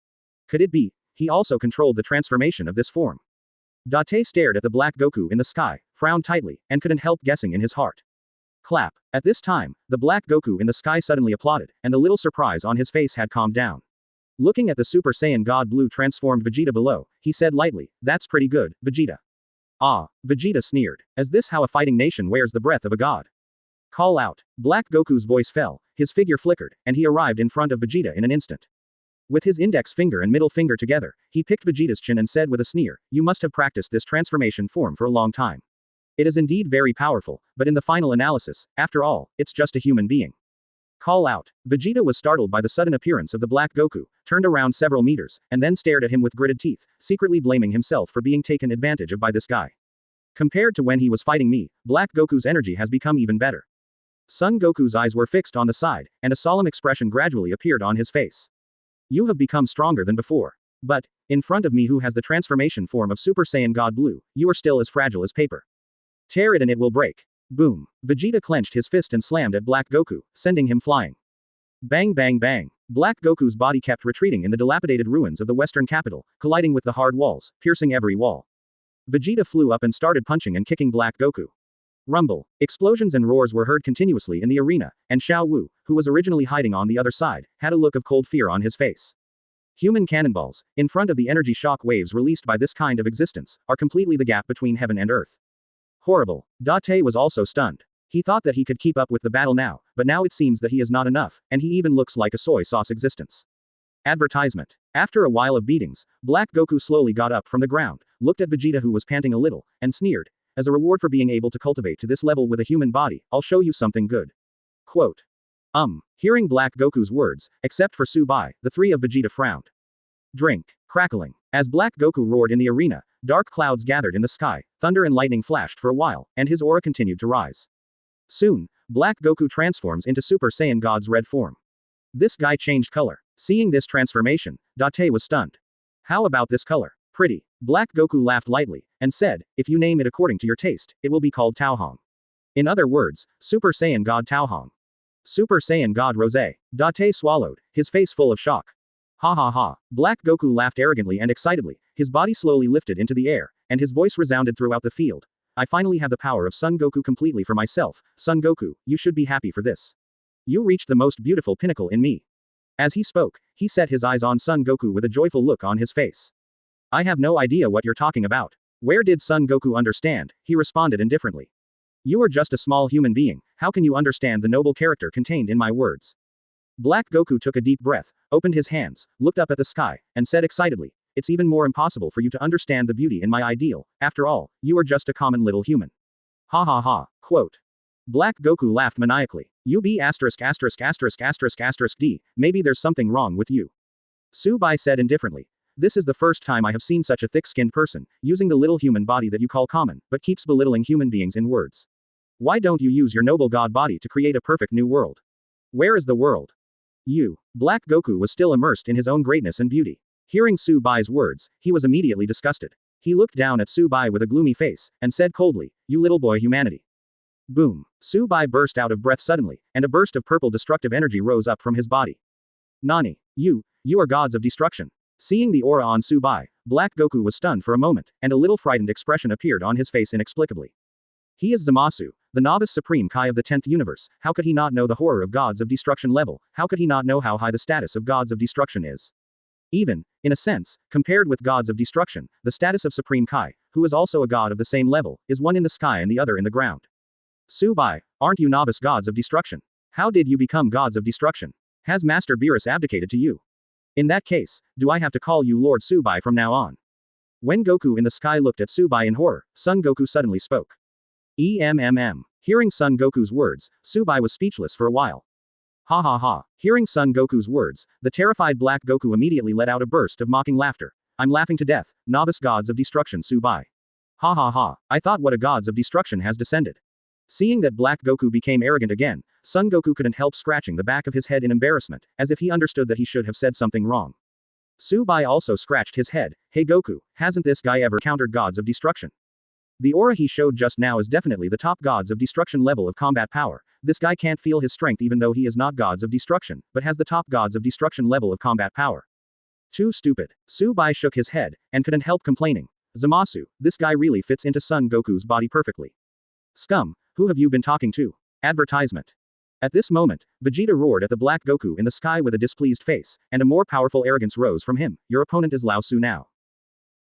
Could it be, he also controlled the transformation of this form? Date stared at the Black Goku in the sky, frowned tightly, and couldn't help guessing in his heart. Clap. At this time, the Black Goku in the sky suddenly applauded, and the little surprise on his face had calmed down. Looking at the Super Saiyan God Blue transformed Vegeta below, he said lightly, that's pretty good, Vegeta. Ah, Vegeta sneered. Is this how a fighting nation wears the breath of a god? Call out. Black Goku's voice fell, his figure flickered, and he arrived in front of Vegeta in an instant. With his index finger and middle finger together, he picked Vegeta's chin and said with a sneer, you must have practiced this transformation form for a long time. It is indeed very powerful, but in the final analysis, after all, it's just a human being. Call out. Vegeta was startled by the sudden appearance of the Black Goku, turned around several meters, and then stared at him with gritted teeth, secretly blaming himself for being taken advantage of by this guy. Compared to when he was fighting me, Black Goku's energy has become even better. Son Goku's eyes were fixed on the side, and a solemn expression gradually appeared on his face. You have become stronger than before. But, in front of me who has the transformation form of Super Saiyan God Blue, you are still as fragile as paper. Tear it and it will break. Boom. Vegeta clenched his fist and slammed at Black Goku, sending him flying. Bang bang bang. Black Goku's body kept retreating in the dilapidated ruins of the western capital, colliding with the hard walls, piercing every wall. Vegeta flew up and started punching and kicking Black Goku. Rumble. Explosions and roars were heard continuously in the arena, and Xiao Wu, who was originally hiding on the other side, had a look of cold fear on his face. Human cannonballs, in front of the energy shock waves released by this kind of existence, are completely the gap between heaven and earth. Horrible. Date was also stunned. He thought that he could keep up with the battle now, but now it seems that he is not enough, and he even looks like a soy sauce existence. Advertisement. After a while of beatings, Black Goku slowly got up from the ground, looked at Vegeta who was panting a little, and sneered. As a reward for being able to cultivate to this level with a human body, I'll show you something good. Quote. Hearing Black Goku's words, except for Subai, the three of Vegeta frowned. Drink. Crackling. As Black Goku roared in the arena, dark clouds gathered in the sky, thunder and lightning flashed for a while, and his aura continued to rise. Soon, Black Goku transforms into Super Saiyan God's red form. This guy changed color. Seeing this transformation, Date was stunned. How about this color? Pretty. Black Goku laughed lightly, and said, if you name it according to your taste, it will be called Taohong. In other words, Super Saiyan God Taohong. Super Saiyan God Rose. Date swallowed, his face full of shock. Ha ha ha. Black Goku laughed arrogantly and excitedly, his body slowly lifted into the air, and his voice resounded throughout the field. I finally have the power of Son Goku completely for myself. Son Goku, you should be happy for this. You reached the most beautiful pinnacle in me. As he spoke, he set his eyes on Son Goku with a joyful look on his face. I have no idea what you're talking about. Where did Son Goku understand? He responded indifferently. You are just a small human being, how can you understand the noble character contained in my words? Black Goku took a deep breath, opened his hands, looked up at the sky, and said excitedly, it's even more impossible for you to understand the beauty in my ideal, after all, you are just a common little human. Ha ha ha. Quote. Black Goku laughed maniacally. You be asterisk asterisk asterisk asterisk asterisk D, maybe there's something wrong with you. Subai said indifferently. This is the first time I have seen such a thick-skinned person, using the little human body that you call common, but keeps belittling human beings in words. Why don't you use your noble god body to create a perfect new world? Where is the world? You. Black Goku was still immersed in his own greatness and beauty. Hearing Subai's words, he was immediately disgusted. He looked down at Subai with a gloomy face, and said coldly, you little boy humanity. Boom. Subai burst out of breath suddenly, and a burst of purple destructive energy rose up from his body. Nani. You are gods of destruction. Seeing the aura on Subai, Black Goku was stunned for a moment, and a little frightened expression appeared on his face inexplicably. He is Zamasu, the novice supreme Kai of the 10th universe, how could he not know the horror of gods of destruction level, how could he not know how high the status of gods of destruction is? Even, in a sense, compared with gods of destruction, the status of Supreme Kai, who is also a god of the same level, is one in the sky and the other in the ground. Subai, aren't you novice gods of destruction? How did you become gods of destruction? Has Master Beerus abdicated to you? In that case, do I have to call you Lord Subai from now on? When Goku in the sky looked at Subai in horror, Son Goku suddenly spoke. Hearing Son Goku's words, Subai was speechless for a while. Ha ha ha. Hearing Son Goku's words, the terrified Black Goku immediately let out a burst of mocking laughter. I'm laughing to death, novice gods of destruction Subai. Ha ha ha. I thought what a gods of destruction has descended. Seeing that Black Goku became arrogant again, Son Goku couldn't help scratching the back of his head in embarrassment, as if he understood that he should have said something wrong. Subai also scratched his head. Hey Goku, hasn't this guy ever countered gods of destruction? The aura he showed just now is definitely the top gods of destruction level of combat power. This guy can't feel his strength even though he is not gods of destruction, but has the top gods of destruction level of combat power. Too stupid. Subai shook his head, and couldn't help complaining. Zamasu, this guy really fits into Son Goku's body perfectly. Scum, who have you been talking to? Advertisement. At this moment, Vegeta roared at the Black Goku in the sky with a displeased face, and a more powerful arrogance rose from him. Your opponent is Lao Su now.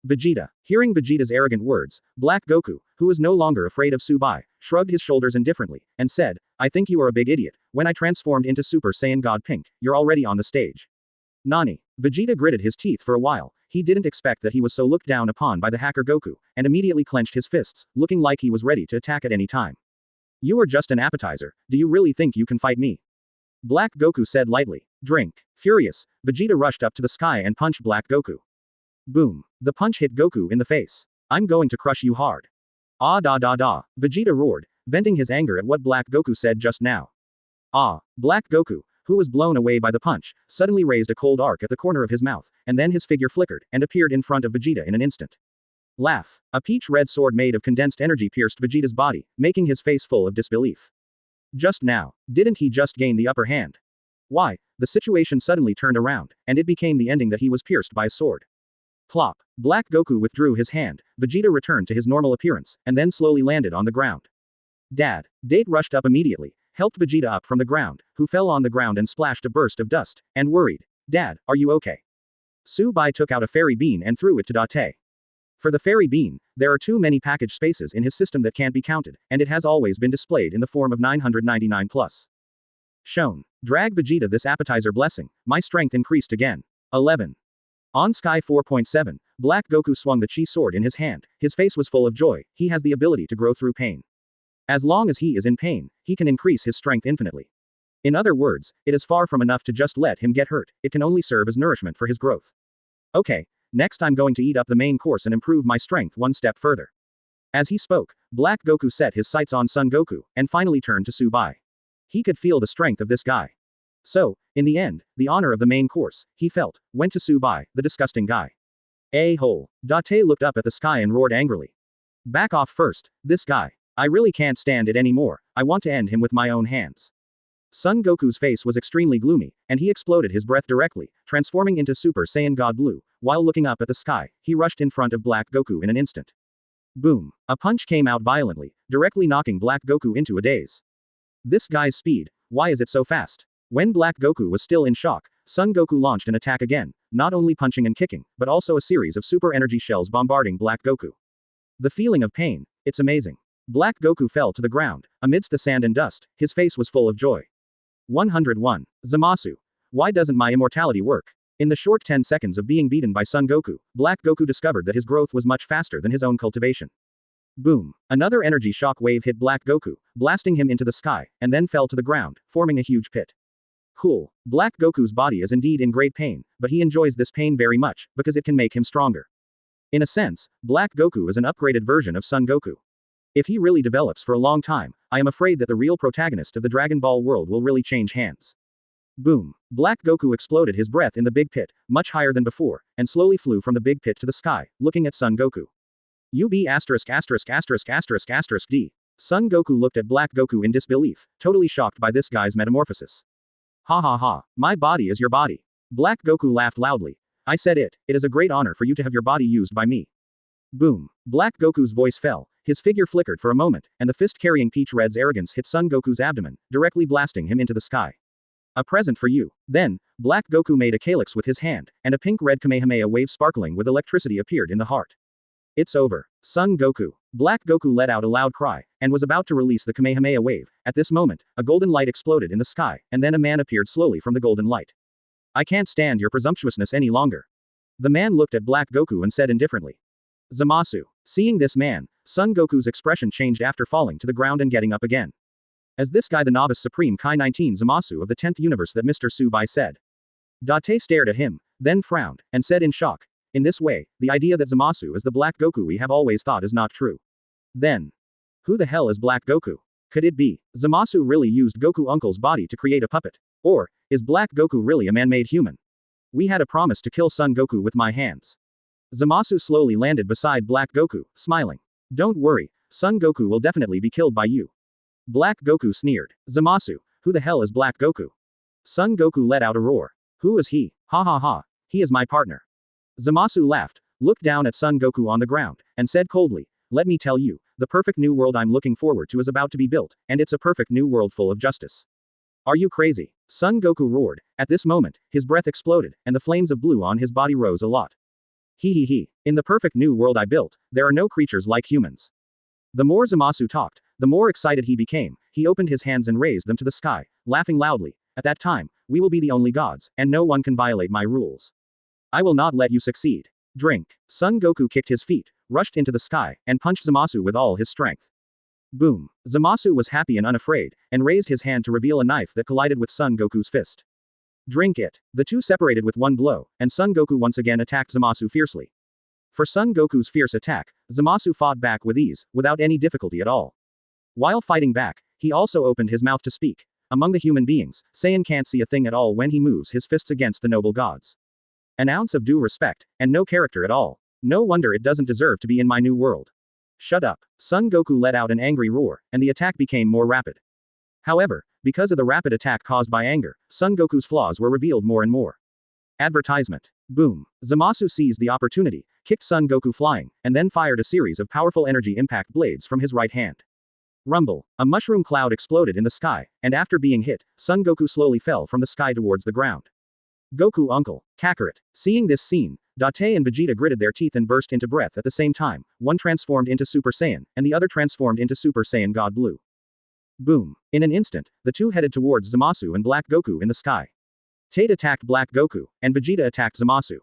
Vegeta. Hearing Vegeta's arrogant words, Black Goku, who was no longer afraid of Subai, shrugged his shoulders indifferently, and said, I think you are a big idiot. When I transformed into Super Saiyan God Pink, you're already on the stage. Nani. Vegeta gritted his teeth for a while. He didn't expect that he was so looked down upon by the hacker Goku, and immediately clenched his fists, looking like he was ready to attack at any time. You are just an appetizer, do you really think you can fight me? Black Goku said lightly. Drink. Furious, Vegeta rushed up to the sky and punched Black Goku. Boom. The punch hit Goku in the face. I'm going to crush you hard. Ah da da da. Vegeta roared, venting his anger at what Black Goku said just now. Ah. Black Goku, who was blown away by the punch, suddenly raised a cold arc at the corner of his mouth, and then his figure flickered, and appeared in front of Vegeta in an instant. Laugh. A peach-red sword made of condensed energy pierced Vegeta's body, making his face full of disbelief. Just now, didn't he just gain the upper hand? Why, the situation suddenly turned around, and it became the ending that he was pierced by a sword. Plop. Black Goku withdrew his hand, Vegeta returned to his normal appearance, and then slowly landed on the ground. Dad. Date rushed up immediately, helped Vegeta up from the ground, who fell on the ground and splashed a burst of dust, and worried. Dad, are you okay? Su-Bai took out a fairy bean and threw it to Date. For the fairy bean, there are too many package spaces in his system that can't be counted, and it has always been displayed in the form of 999 plus. Shown. Drag Vegeta this appetizer blessing, my strength increased again. 11. On Sky 4.7, Black Goku swung the chi sword in his hand, his face was full of joy, he has the ability to grow through pain. As long as he is in pain, he can increase his strength infinitely. In other words, it is far from enough to just let him get hurt, it can only serve as nourishment for his growth. Okay, next I'm going to eat up the main course and improve my strength one step further. As he spoke, Black Goku set his sights on Son Goku, and finally turned to Su-Bai. He could feel the strength of this guy. So, in the end, the honor of the main course, he felt, went to Su-Bai, the disgusting guy. A-hole. Date looked up at the sky and roared angrily. Back off first, this guy. I really can't stand it anymore, I want to end him with my own hands. Son Goku's face was extremely gloomy, and he exploded his breath directly, transforming into Super Saiyan God Blue. While looking up at the sky, he rushed in front of Black Goku in an instant. Boom. A punch came out violently, directly knocking Black Goku into a daze. This guy's speed, why is it so fast? When Black Goku was still in shock, Son Goku launched an attack again, not only punching and kicking, but also a series of super energy shells bombarding Black Goku. The feeling of pain, it's amazing. Black Goku fell to the ground, amidst the sand and dust, his face was full of joy. 101. Zamasu. Why doesn't my immortality work? In the short 10 seconds of being beaten by Son Goku, Black Goku discovered that his growth was much faster than his own cultivation. Boom. Another energy shock wave hit Black Goku, blasting him into the sky, and then fell to the ground, forming a huge pit. Cool. Black Goku's body is indeed in great pain, but he enjoys this pain very much, because it can make him stronger. In a sense, Black Goku is an upgraded version of Son Goku. If he really develops for a long time, I am afraid that the real protagonist of the Dragon Ball world will really change hands. Boom. Black Goku exploded his breath in the big pit, much higher than before, and slowly flew from the big pit to the sky, looking at Son Goku. UB***********D. Son Goku looked at Black Goku in disbelief, totally shocked by this guy's metamorphosis. Ha ha ha, my body is your body. Black Goku laughed loudly. I said it is a great honor for you to have your body used by me. Boom. Black Goku's voice fell, his figure flickered for a moment, and the fist carrying Peach Red's arrogance hit Son Goku's abdomen, directly blasting him into the sky. A present for you. Then, Black Goku made a calyx with his hand, and a pink-red Kamehameha wave sparkling with electricity appeared in the heart. It's over. Son Goku. Black Goku let out a loud cry, and was about to release the Kamehameha wave. At this moment, a golden light exploded in the sky, and then a man appeared slowly from the golden light. I can't stand your presumptuousness any longer. The man looked at Black Goku and said indifferently. Zamasu. Seeing this man, Son Goku's expression changed after falling to the ground and getting up again. As this guy the novice supreme Kai 19 Zamasu of the 10th universe that Mr. Su-Bai said. Date stared at him, then frowned, and said in shock. In this way, the idea that Zamasu is the Black Goku we have always thought is not true. Then. Who the hell is Black Goku? Could it be, Zamasu really used Goku Uncle's body to create a puppet? Or, is Black Goku really a man-made human? We had a promise to kill Son Goku with my hands. Zamasu slowly landed beside Black Goku, smiling. Don't worry, Son Goku will definitely be killed by you. Black Goku sneered. Zamasu, who the hell is Black Goku? Son Goku let out a roar. Who is he? Ha ha ha, he is my partner. Zamasu laughed, looked down at Son Goku on the ground, and said coldly, let me tell you, the perfect new world I'm looking forward to is about to be built, and it's a perfect new world full of justice. Are you crazy? Son Goku roared. At this moment, his breath exploded, and the flames of blue on his body rose a lot. He. In the perfect new world I built, there are no creatures like humans. The more Zamasu talked, the more excited he became. He opened his hands and raised them to the sky, laughing loudly. At that time, we will be the only gods, and no one can violate my rules. I will not let you succeed. Drink. Son Goku kicked his feet, rushed into the sky, and punched Zamasu with all his strength. Boom. Zamasu was happy and unafraid, and raised his hand to reveal a knife that collided with Son Goku's fist. Drink it. The two separated with one blow, and Son Goku once again attacked Zamasu fiercely. For Son Goku's fierce attack, Zamasu fought back with ease, without any difficulty at all. While fighting back, he also opened his mouth to speak. Among the human beings, Saiyan can't see a thing at all when he moves his fists against the noble gods. An ounce of due respect, and no character at all. No wonder it doesn't deserve to be in my new world. Shut up. Son Goku let out an angry roar, and the attack became more rapid. However, because of the rapid attack caused by anger, Son Goku's flaws were revealed more and more. Advertisement. Boom. Zamasu seized the opportunity, kicked Son Goku flying, and then fired a series of powerful energy impact blades from his right hand. Rumble. A mushroom cloud exploded in the sky, and after being hit, Son Goku slowly fell from the sky towards the ground. Goku uncle, Kakarot. Seeing this scene, Date and Vegeta gritted their teeth and burst into breath at the same time, one transformed into Super Saiyan, and the other transformed into Super Saiyan God Blue. Boom. In an instant, the two headed towards Zamasu and Black Goku in the sky. Tate attacked Black Goku, and Vegeta attacked Zamasu.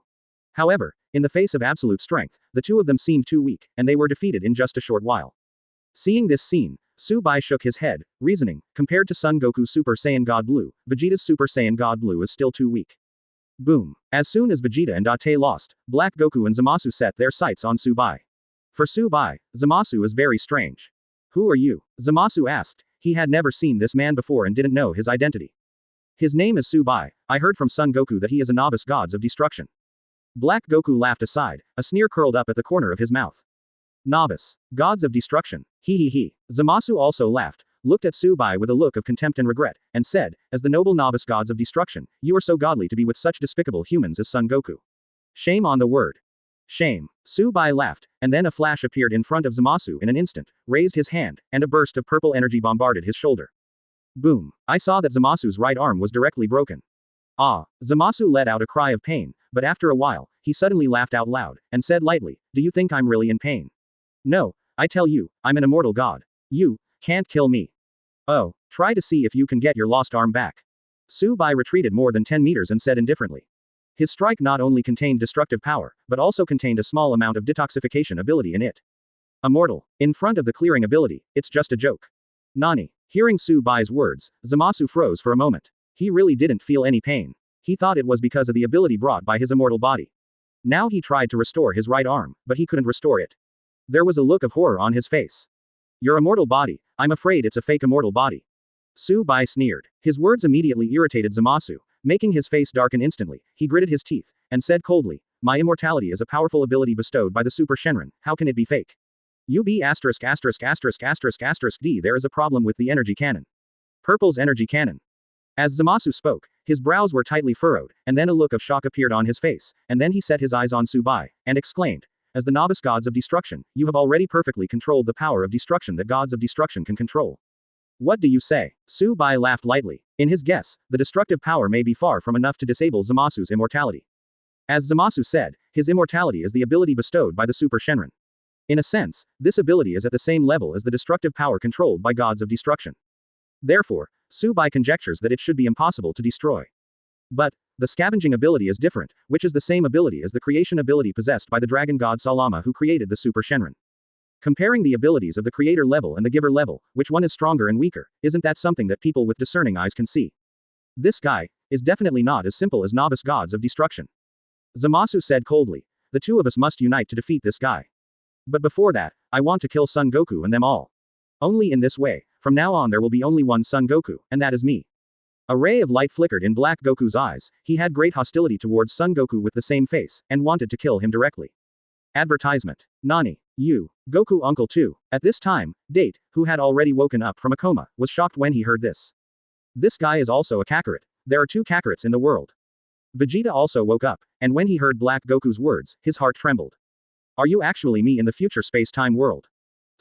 However, in the face of absolute strength, the two of them seemed too weak, and they were defeated in just a short while. Seeing this scene, Subai shook his head, reasoning, compared to Son Goku's Super Saiyan God Blue, Vegeta's Super Saiyan God Blue is still too weak. Boom. As soon as Vegeta and Date lost, Black Goku and Zamasu set their sights on Subai. For Subai, Zamasu is very strange. Who are you? Zamasu asked. He had never seen this man before and didn't know his identity. His name is Subai. I heard from Son Goku that he is a novice gods of destruction. Black Goku laughed aside, a sneer curled up at the corner of his mouth. Novice. Gods of destruction. He. Zamasu also laughed, looked at Subai with a look of contempt and regret, and said, as the noble novice gods of destruction, you are so godly to be with such despicable humans as Son Goku. Shame on the word. Shame. Subai laughed, and then a flash appeared in front of Zamasu in an instant, raised his hand, and a burst of purple energy bombarded his shoulder. Boom. I saw that Zamasu's right arm was directly broken. Ah. Zamasu let out a cry of pain, but after a while, he suddenly laughed out loud, and said lightly, do you think I'm really in pain? No. I tell you, I'm an immortal god. You can't kill me. Oh, try to see if you can get your lost arm back. Subai retreated more than 10 meters and said indifferently. His strike not only contained destructive power, but also contained a small amount of detoxification ability in it. Immortal. In front of the clearing ability, it's just a joke. Nani. Hearing Subai's words, Zamasu froze for a moment. He really didn't feel any pain. He thought it was because of the ability brought by his immortal body. Now he tried to restore his right arm, but he couldn't restore it. There was a look of horror on his face. Your immortal body, I'm afraid it's a fake immortal body. Subai sneered. His words immediately irritated Zamasu, making his face darken instantly. He gritted his teeth, and said coldly, my immortality is a powerful ability bestowed by the Super Shenron, how can it be fake? UB *********** D. There is a problem with the energy cannon. Purple's energy cannon. As Zamasu spoke, his brows were tightly furrowed, and then a look of shock appeared on his face, and then he set his eyes on Subai, and exclaimed, as the novice gods of destruction, you have already perfectly controlled the power of destruction that gods of destruction can control. What do you say? Subai laughed lightly. In his guess, the destructive power may be far from enough to disable Zamasu's immortality. As Zamasu said, his immortality is the ability bestowed by the Super Shenron. In a sense, this ability is at the same level as the destructive power controlled by gods of destruction. Therefore, Subai conjectures that it should be impossible to destroy. But, the scavenging ability is different, which is the same ability as the creation ability possessed by the dragon god Salama who created the Super Shenron. Comparing the abilities of the creator level and the giver level, which one is stronger and weaker, isn't that something that people with discerning eyes can see? This guy is definitely not as simple as novice gods of destruction. Zamasu said coldly, the two of us must unite to defeat this guy. But before that, I want to kill Son Goku and them all. Only in this way, from now on there will be only one Son Goku, and that is me. A ray of light flickered in Black Goku's eyes. He had great hostility towards Son Goku with the same face, and wanted to kill him directly. Advertisement. Nani. You. Goku uncle too. At this time, Date, who had already woken up from a coma, was shocked when he heard this. This guy is also a Kakarot. There are two Kakarots in the world. Vegeta also woke up, and when he heard Black Goku's words, his heart trembled. Are you actually me in the future space-time world?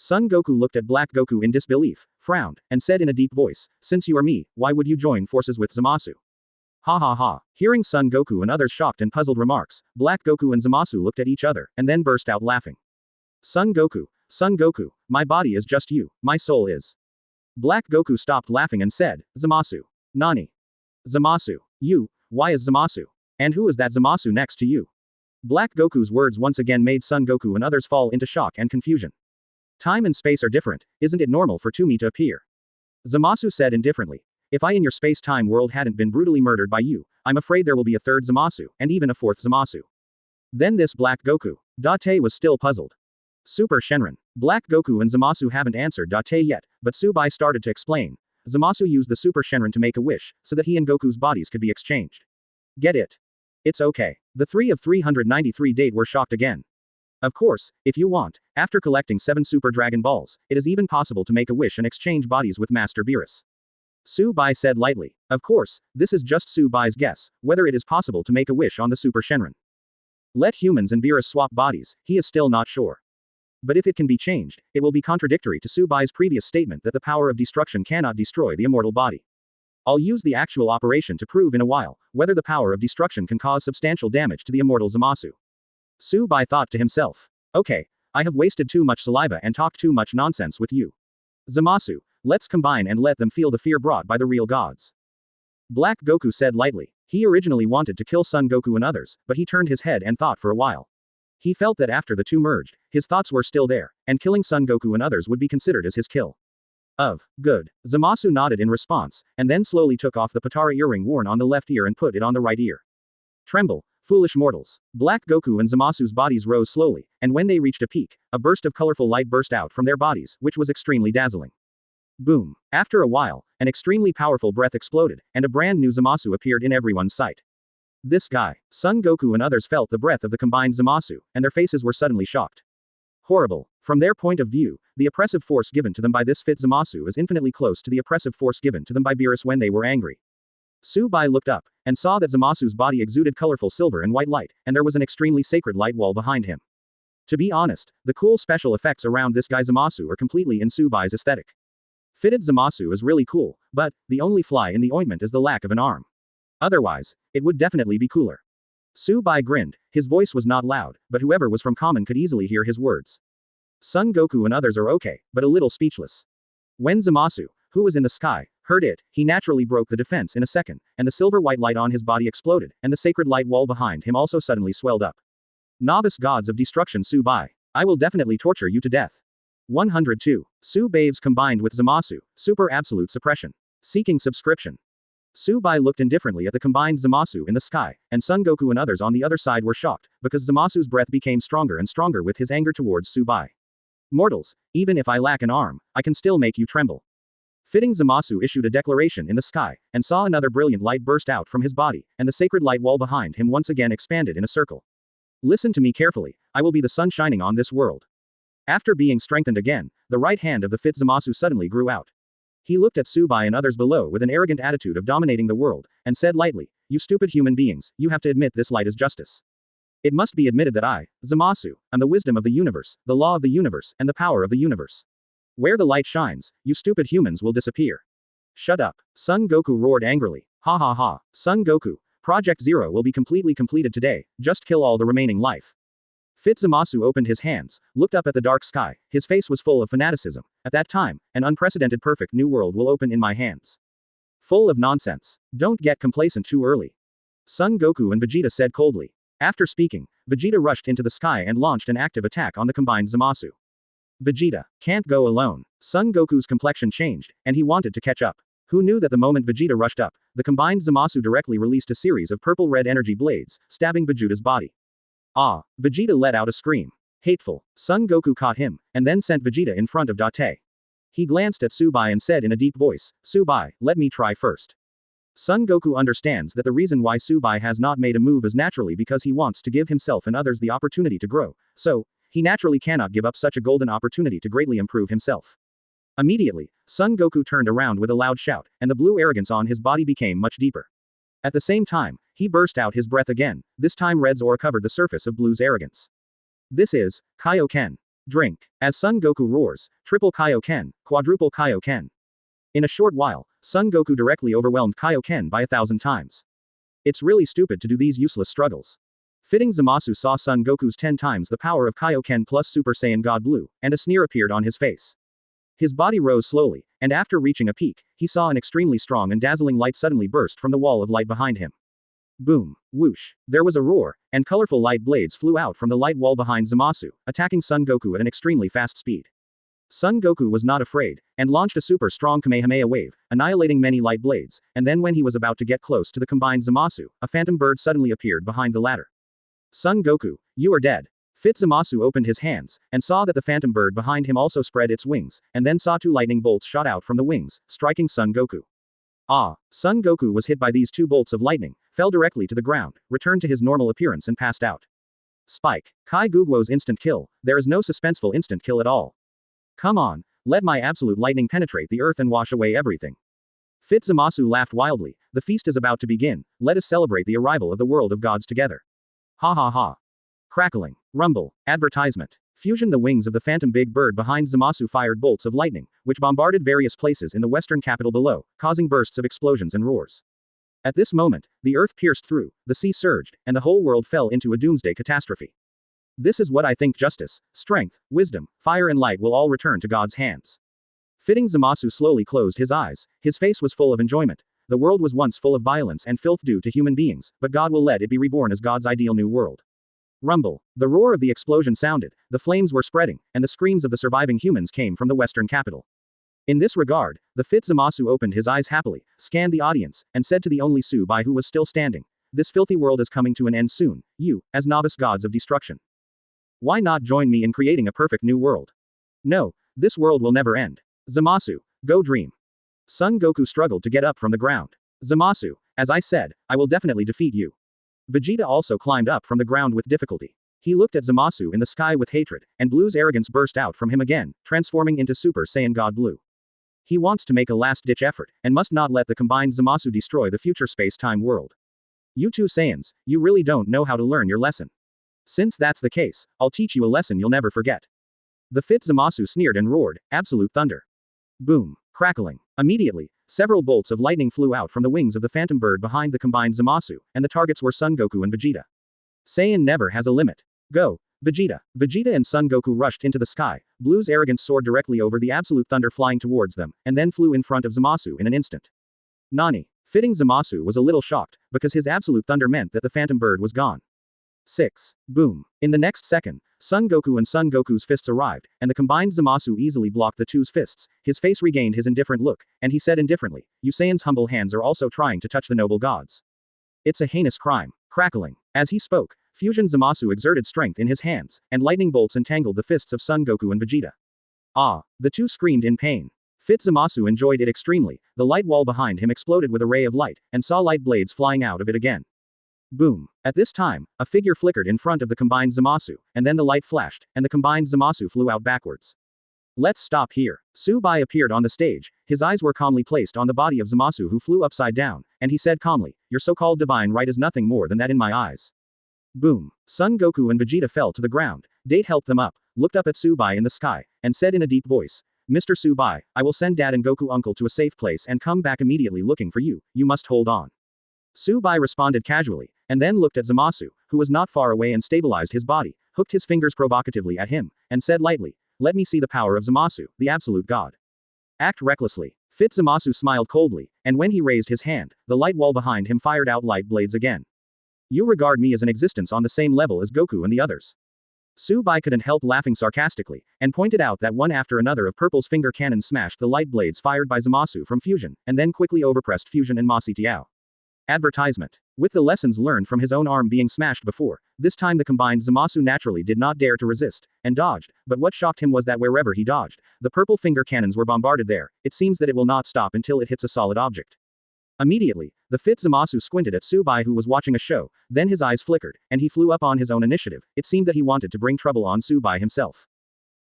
Son Goku looked at Black Goku in disbelief, frowned, and said in a deep voice, since you are me, why would you join forces with Zamasu? Ha ha ha. Hearing Son Goku and others' shocked and puzzled remarks, Black Goku and Zamasu looked at each other, and then burst out laughing. Son Goku, my body is just you, my soul is. Black Goku stopped laughing and said, Zamasu. Nani? Zamasu. You, why is Zamasu? And who is that Zamasu next to you? Black Goku's words once again made Son Goku and others fall into shock and confusion. Time and space are different, isn't it normal for two me to appear? Zamasu said indifferently. If I in your space-time world hadn't been brutally murdered by you, I'm afraid there will be a third Zamasu, and even a fourth Zamasu. Then this Black Goku. Date was still puzzled. Super Shenron. Black Goku and Zamasu haven't answered Date yet, but Subai started to explain. Zamasu used the Super Shenron to make a wish, so that he and Goku's bodies could be exchanged. Get it? It's okay. The 3 of 393 date were shocked again. Of course, if you want, after collecting 7 Super Dragon Balls, it is even possible to make a wish and exchange bodies with Master Beerus. Su Bai said lightly. Of course, this is just Su Bai's guess, whether it is possible to make a wish on the Super Shenron. Let humans and Beerus swap bodies, he is still not sure. But if it can be changed, it will be contradictory to Su Bai's previous statement that the power of destruction cannot destroy the immortal body. I'll use the actual operation to prove in a while, whether the power of destruction can cause substantial damage to the immortal Zamasu. Su Bai thought to himself. Okay, I have wasted too much saliva and talked too much nonsense with you. Zamasu, let's combine and let them feel the fear brought by the real gods. Black Goku said lightly. He originally wanted to kill Son Goku and others, but he turned his head and thought for a while. He felt that after the two merged, his thoughts were still there, and killing Son Goku and others would be considered as his kill. Good. Zamasu nodded in response, and then slowly took off the Patara earring worn on the left ear and put it on the right ear. Tremble, foolish mortals. Black Goku and Zamasu's bodies rose slowly, and when they reached a peak, a burst of colorful light burst out from their bodies, which was extremely dazzling. Boom. After a while, an extremely powerful breath exploded, and a brand new Zamasu appeared in everyone's sight. This guy, Son Goku and others felt the breath of the combined Zamasu, and their faces were suddenly shocked. Horrible. From their point of view, the oppressive force given to them by this fit Zamasu is infinitely close to the oppressive force given to them by Beerus when they were angry. Su Bai looked up, and saw that Zamasu's body exuded colorful silver and white light, and there was an extremely sacred light wall behind him. To be honest, the cool special effects around this guy Zamasu are completely in Su Bai's aesthetic. Fitted Zamasu is really cool, but, the only fly in the ointment is the lack of an arm. Otherwise, it would definitely be cooler. Su Bai grinned, his voice was not loud, but whoever was from common could easily hear his words. Son Goku and others are okay, but a little speechless. When Zamasu, who was in the sky, heard it, he naturally broke the defense in a second, and the silver white light on his body exploded, and the sacred light wall behind him also suddenly swelled up. Novice gods of destruction Su Bai. I will definitely torture you to death. 102. Su Babes combined with Zamasu, super absolute suppression. Seeking subscription. Su Bai looked indifferently at the combined Zamasu in the sky, and Son Goku and others on the other side were shocked, because Zamasu's breath became stronger and stronger with his anger towards Su Bai. Mortals, even if I lack an arm, I can still make you tremble. Fitting Zamasu issued a declaration in the sky, and saw another brilliant light burst out from his body, and the sacred light wall behind him once again expanded in a circle. Listen to me carefully, I will be the sun shining on this world. After being strengthened again, the right hand of the fit Zamasu suddenly grew out. He looked at Su Bai and others below with an arrogant attitude of dominating the world, and said lightly, you stupid human beings, you have to admit this light is justice. It must be admitted that I, Zamasu, am the wisdom of the universe, the law of the universe, and the power of the universe. Where the light shines, you stupid humans will disappear. Shut up. Son Goku roared angrily. Ha ha ha. Son Goku, Project Zero will be completely completed today, just kill all the remaining life. Fit Zamasu opened his hands, looked up at the dark sky, his face was full of fanaticism. At that time, an unprecedented perfect new world will open in my hands. Full of nonsense. Don't get complacent too early. Son Goku and Vegeta said coldly. After speaking, Vegeta rushed into the sky and launched an active attack on the combined Zamasu. Vegeta can't go alone. Son Goku's complexion changed, and he wanted to catch up. Who knew that the moment Vegeta rushed up, the combined Zamasu directly released a series of purple-red energy blades, stabbing Vegeta's body. Ah! Vegeta let out a scream. Hateful. Son Goku caught him, and then sent Vegeta in front of Date. He glanced at Su Bai and said in a deep voice, Su Bai, let me try first. Son Goku understands that the reason why Su Bai has not made a move is naturally because he wants to give himself and others the opportunity to grow, so, he naturally cannot give up such a golden opportunity to greatly improve himself. Immediately, Son Goku turned around with a loud shout, and the blue arrogance on his body became much deeper. At the same time, he burst out his breath again, this time Red's aura covered the surface of Blue's arrogance. This is, Kaioken. Drink. As Son Goku roars, triple Kaioken, quadruple Kaioken. In a short while, Son Goku directly overwhelmed Kaioken by 1,000 times. It's really stupid to do these useless struggles. Fitting Zamasu saw Son Goku's 10 times the power of Kaioken plus Super Saiyan God Blue, and a sneer appeared on his face. His body rose slowly, and after reaching a peak, he saw an extremely strong and dazzling light suddenly burst from the wall of light behind him. Boom. Whoosh. There was a roar, and colorful light blades flew out from the light wall behind Zamasu, attacking Son Goku at an extremely fast speed. Son Goku was not afraid, and launched a super strong Kamehameha wave, annihilating many light blades, and then when he was about to get close to the combined Zamasu, a phantom bird suddenly appeared behind the latter. Son Goku, you are dead. Zamasu opened his hands, and saw that the phantom bird behind him also spread its wings, and then saw two lightning bolts shot out from the wings, striking Son Goku. Son Goku was hit by these two bolts of lightning, fell directly to the ground, returned to his normal appearance and passed out. Spike. Kai Guguo's instant kill, there is no suspenseful instant kill at all. Come on, let my absolute lightning penetrate the earth and wash away everything. Zamasu laughed wildly, the feast is about to begin, let us celebrate the arrival of the world of gods together. Ha ha ha. Crackling. Rumble. Advertisement. Fusion. The wings of the phantom big bird behind Zamasu fired bolts of lightning, which bombarded various places in the western capital below, causing bursts of explosions and roars. At this moment, the earth pierced through, the sea surged, and the whole world fell into a doomsday catastrophe. This is what I think justice, strength, wisdom, fire and light will all return to God's hands. Fitting. Zamasu slowly closed his eyes, his face was full of enjoyment. The world was once full of violence and filth due to human beings, but God will let it be reborn as God's ideal new world. Rumble. The roar of the explosion sounded, the flames were spreading, and the screams of the surviving humans came from the western capital. In this regard, the Zamasu opened his eyes happily, scanned the audience, and said to the only Subai who was still standing, "This filthy world is coming to an end soon, you, as novice gods of destruction. Why not join me in creating a perfect new world? No, this world will never end. Zamasu, go dream." Son Goku struggled to get up from the ground. "Zamasu, as I said, I will definitely defeat you." Vegeta also climbed up from the ground with difficulty. He looked at Zamasu in the sky with hatred, and Blue's arrogance burst out from him again, transforming into Super Saiyan God Blue. He wants to make a last-ditch effort, and must not let the combined Zamasu destroy the future space-time world. You two Saiyans, you really don't know how to learn your lesson. Since that's the case, I'll teach you a lesson you'll never forget. The Zamasu sneered and roared, absolute thunder. Boom. Crackling. Immediately, several bolts of lightning flew out from the wings of the phantom bird behind the combined Zamasu, and the targets were Son Goku and Vegeta. Saiyan never has a limit. Go, Vegeta. Vegeta and Son Goku rushed into the sky, Blue's arrogance soared directly over the absolute thunder flying towards them, and then flew in front of Zamasu in an instant. Nani. Fitting. Zamasu was a little shocked, because his absolute thunder meant that the phantom bird was gone. 6. Boom. In the next second, Son Goku and Son Goku's fists arrived, and the combined Zamasu easily blocked the two's fists. His face regained his indifferent look, and he said indifferently, "You Saiyans' humble hands are also trying to touch the noble gods. It's a heinous crime." Crackling. As he spoke, Fusion Zamasu exerted strength in his hands, and lightning bolts entangled the fists of Son Goku and Vegeta. The two screamed in pain. Zamasu enjoyed it extremely, the light wall behind him exploded with a ray of light, and saw light blades flying out of it again. Boom. At this time, a figure flickered in front of the combined Zamasu, and then the light flashed, and the combined Zamasu flew out backwards. Let's stop here. Subai appeared on the stage, his eyes were calmly placed on the body of Zamasu who flew upside down, and he said calmly, "Your so-called divine right is nothing more than that in my eyes." Boom. Son Goku and Vegeta fell to the ground. Date helped them up, looked up at Subai in the sky, and said in a deep voice, "Mr. Subai, I will send Dad and Goku uncle to a safe place and come back immediately looking for you, you must hold on." Subai responded casually, and then looked at Zamasu, who was not far away and stabilized his body, hooked his fingers provocatively at him, and said lightly, "Let me see the power of Zamasu, the absolute god. Act recklessly." Zamasu smiled coldly, and when he raised his hand, the light wall behind him fired out light blades again. "You regard me as an existence on the same level as Goku and the others." Subai couldn't help laughing sarcastically, and pointed out that one after another of Purple's finger cannons smashed the light blades fired by Zamasu from Fusion, and then quickly overpressed Fusion and Ma Sitiao. Advertisement. With the lessons learned from his own arm being smashed before, this time the combined Zamasu naturally did not dare to resist, and dodged, but what shocked him was that wherever he dodged, the purple finger cannons were bombarded there, it seems that it will not stop until it hits a solid object. Immediately, the Zamasu squinted at Subai who was watching a show, then his eyes flickered, and he flew up on his own initiative, it seemed that he wanted to bring trouble on Subai himself.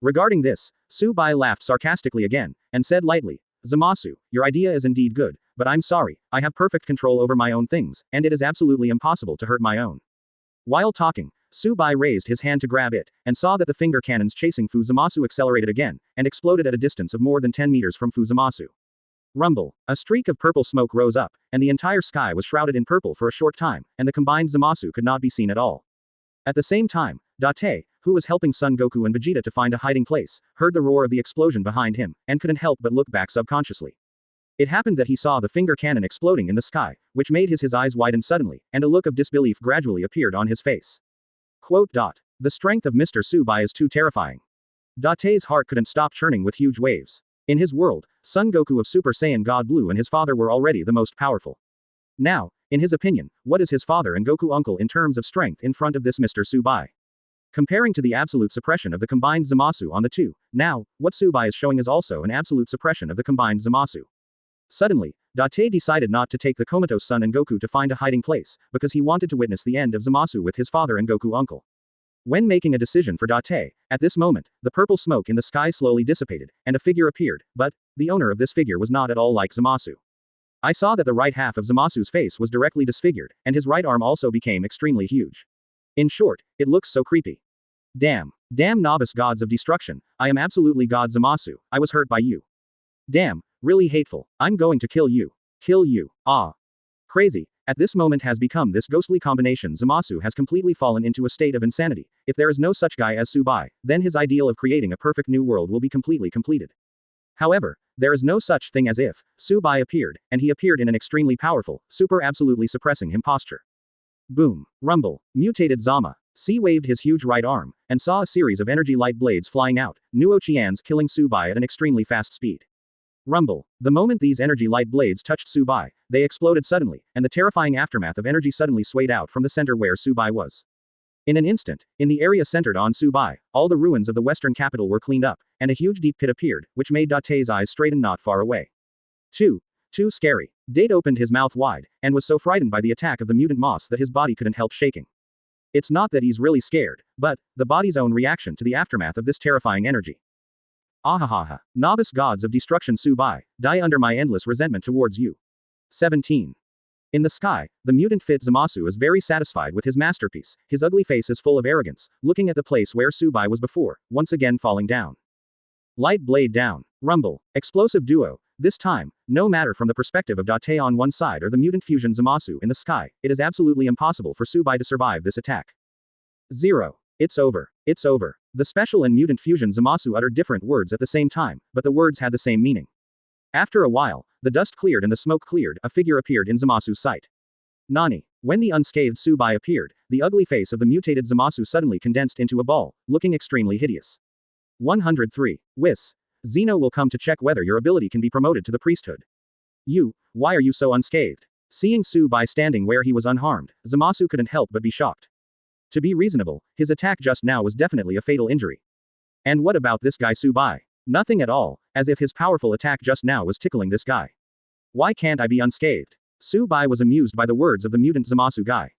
Regarding this, Subai laughed sarcastically again, and said lightly, "Zamasu, your idea is indeed good, but I'm sorry, I have perfect control over my own things, and it is absolutely impossible to hurt my own." While talking, Subai raised his hand to grab it, and saw that the finger cannons chasing Zamasu accelerated again, and exploded at a distance of more than 10 meters from Zamasu. Rumble. A streak of purple smoke rose up, and the entire sky was shrouded in purple for a short time, and the combined Zamasu could not be seen at all. At the same time, Date, who was helping Son Goku and Vegeta to find a hiding place, heard the roar of the explosion behind him, and couldn't help but look back subconsciously. It happened that he saw the finger cannon exploding in the sky, which made his eyes widen suddenly, and a look of disbelief gradually appeared on his face. Quote. The strength of Mr. Subai is too terrifying. Date's heart couldn't stop churning with huge waves. In his world, Son Goku of Super Saiyan God Blue and his father were already the most powerful. Now, in his opinion, what is his father and Goku uncle in terms of strength in front of this Mr. Subai? Comparing to the absolute suppression of the combined Zamasu on the two, now, what Subai is showing is also an absolute suppression of the combined Zamasu. Suddenly, Date decided not to take the comatose son and Goku to find a hiding place, because he wanted to witness the end of Zamasu with his father and Goku uncle. When making a decision for Date, at this moment, the purple smoke in the sky slowly dissipated, and a figure appeared, but, the owner of this figure was not at all like Zamasu. I saw that the right half of Zamasu's face was directly disfigured, and his right arm also became extremely huge. In short, it looks so creepy. Damn. Damn novice gods of destruction, I am absolutely God Zamasu, I was hurt by you. Damn, really hateful, I'm going to kill you. Kill you, ah. Crazy, at this moment has become this ghostly combination. Zamasu has completely fallen into a state of insanity. If there is no such guy as Subai, then his ideal of creating a perfect new world will be completely completed. However, there is no such thing as if Subai appeared, and he appeared in an extremely powerful, super absolutely suppressing him posture. Boom. Rumble. Mutated Zama. C waved his huge right arm, and saw a series of energy light blades flying out, Nuo Qian's killing Subai at an extremely fast speed. Rumble. The moment these energy light blades touched Subai, they exploded suddenly, and the terrifying aftermath of energy suddenly swayed out from the center where Subai was. In an instant, in the area centered on Subai, all the ruins of the western capital were cleaned up, and a huge deep pit appeared, which made Date's eyes straighten not far away. Too scary. Date opened his mouth wide, and was so frightened by the attack of the mutant moss that his body couldn't help shaking. It's not that he's really scared, but, the body's own reaction to the aftermath of this terrifying energy. Ahahaha. Novice gods of destruction Subai, die under my endless resentment towards you. 17. In the sky, the mutant fit Zamasu is very satisfied with his masterpiece, his ugly face is full of arrogance, looking at the place where Subai was before, once again falling down. Light blade down. Rumble. Explosive duo. This time, no matter from the perspective of Date on one side or the mutant fusion Zamasu in the sky, it is absolutely impossible for Subai to survive this attack. 0. It's over. It's over. The special and mutant fusion Zamasu uttered different words at the same time, but the words had the same meaning. After a while, the dust cleared and the smoke cleared, a figure appeared in Zamasu's sight. Nani. When the unscathed Subai appeared, the ugly face of the mutated Zamasu suddenly condensed into a ball, looking extremely hideous. 103. Whis. Zeno will come to check whether your ability can be promoted to the priesthood. Why are you so unscathed? Seeing Subai standing where he was unharmed, Zamasu couldn't help but be shocked. To be reasonable, his attack just now was definitely a fatal injury. And what about this guy Subai? Nothing at all, as if his powerful attack just now was tickling this guy. Why can't I be unscathed? Subai was amused by the words of the mutant Zamasu guy.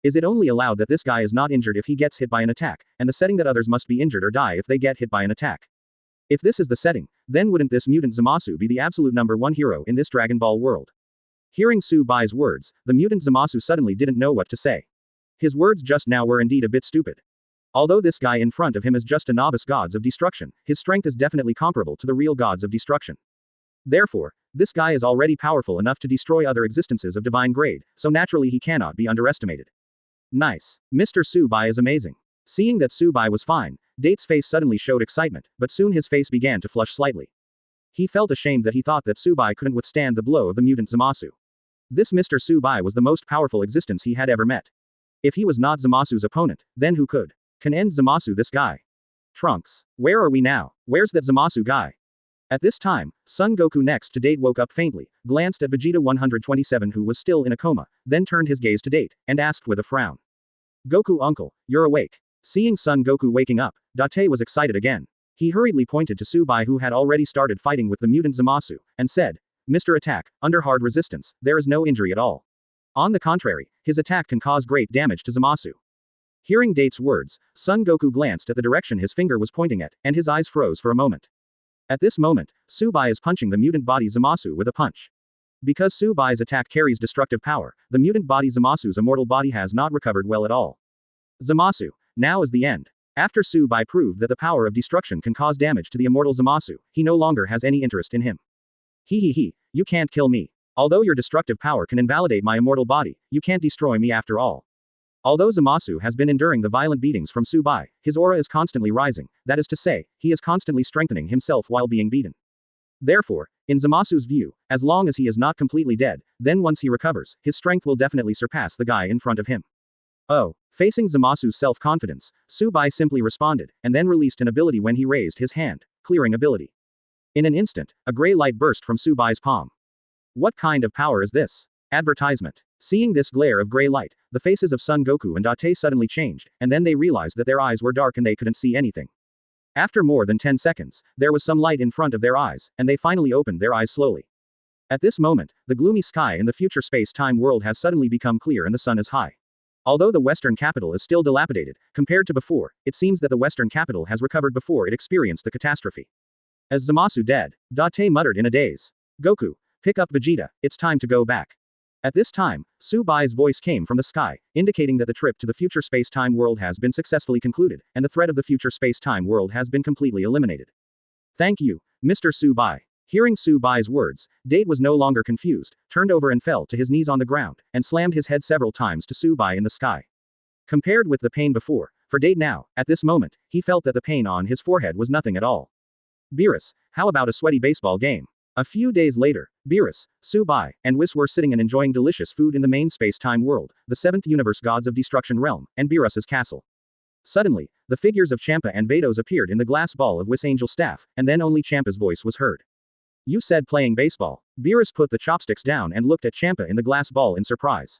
Is it only allowed that this guy is not injured if he gets hit by an attack, and the setting that others must be injured or die if they get hit by an attack? If this is the setting, then wouldn't this mutant Zamasu be the absolute #1 hero in this Dragon Ball world? Hearing Subai's words, the mutant Zamasu suddenly didn't know what to say. His words just now were indeed a bit stupid. Although this guy in front of him is just a novice gods of destruction, his strength is definitely comparable to the real gods of destruction. Therefore, this guy is already powerful enough to destroy other existences of divine grade, so naturally he cannot be underestimated. Nice. Mr. Subai is amazing. Seeing that Subai was fine, Date's face suddenly showed excitement, but soon his face began to flush slightly. He felt ashamed that he thought that Subai couldn't withstand the blow of the mutant Zamasu. This Mr. Subai was the most powerful existence he had ever met. If he was not Zamasu's opponent, then who could? Can end Zamasu this guy? Trunks. Where are we now? Where's that Zamasu guy? At this time, Son Goku next to Date woke up faintly, glanced at Vegeta 127 who was still in a coma, then turned his gaze to Date, and asked with a frown. Goku uncle, you're awake. Seeing Son Goku waking up, Date was excited again. He hurriedly pointed to Subai who had already started fighting with the mutant Zamasu, and said, Mr. Attack, under hard resistance, there is no injury at all. On the contrary, his attack can cause great damage to Zamasu. Hearing Date's words, Son Goku glanced at the direction his finger was pointing at, and his eyes froze for a moment. At this moment, Subai is punching the mutant body Zamasu with a punch. Because Subai's attack carries destructive power, the mutant body Zamasu's immortal body has not recovered well at all. Zamasu, now is the end. After Subai proved that the power of destruction can cause damage to the immortal Zamasu, he no longer has any interest in him. You can't kill me. Although your destructive power can invalidate my immortal body, you can't destroy me after all. Although Zamasu has been enduring the violent beatings from Subai, his aura is constantly rising, that is to say, he is constantly strengthening himself while being beaten. Therefore, in Zamasu's view, as long as he is not completely dead, then once he recovers, his strength will definitely surpass the guy in front of him. Oh. Facing Zamasu's self-confidence, Subai simply responded, and then released an ability when he raised his hand, clearing ability. In an instant, a gray light burst from Subai's palm. What kind of power is this? Advertisement. Seeing this glare of gray light, the faces of Son Goku and Date suddenly changed, and then they realized that their eyes were dark and they couldn't see anything. After more than 10 seconds, there was some light in front of their eyes, and they finally opened their eyes slowly. At this moment, the gloomy sky in the future space-time world has suddenly become clear and the sun is high. Although the Western capital is still dilapidated, compared to before, it seems that the Western capital has recovered before it experienced the catastrophe. As Zamasu dead, Date muttered in a daze. Goku, pick up Vegeta, it's time to go back. At this time, Su-Bai's voice came from the sky, indicating that the trip to the future space-time world has been successfully concluded, and the threat of the future space-time world has been completely eliminated. Thank you, Mr. Su-Bai. Hearing Su-Bai's words, Date was no longer confused, turned over and fell to his knees on the ground, and slammed his head several times to Su-Bai in the sky. Compared with the pain before, for Date now, at this moment, he felt that the pain on his forehead was nothing at all. Beerus, how about a sweaty baseball game? A few days later, Beerus, Su-Bai, and Whis were sitting and enjoying delicious food in the main space-time world, the 7th universe gods of destruction realm, and Beerus's castle. Suddenly, the figures of Champa and Vados appeared in the glass ball of Whis' angel staff, and then only Champa's voice was heard. You said playing baseball. Beerus put the chopsticks down and looked at Champa in the glass ball in surprise.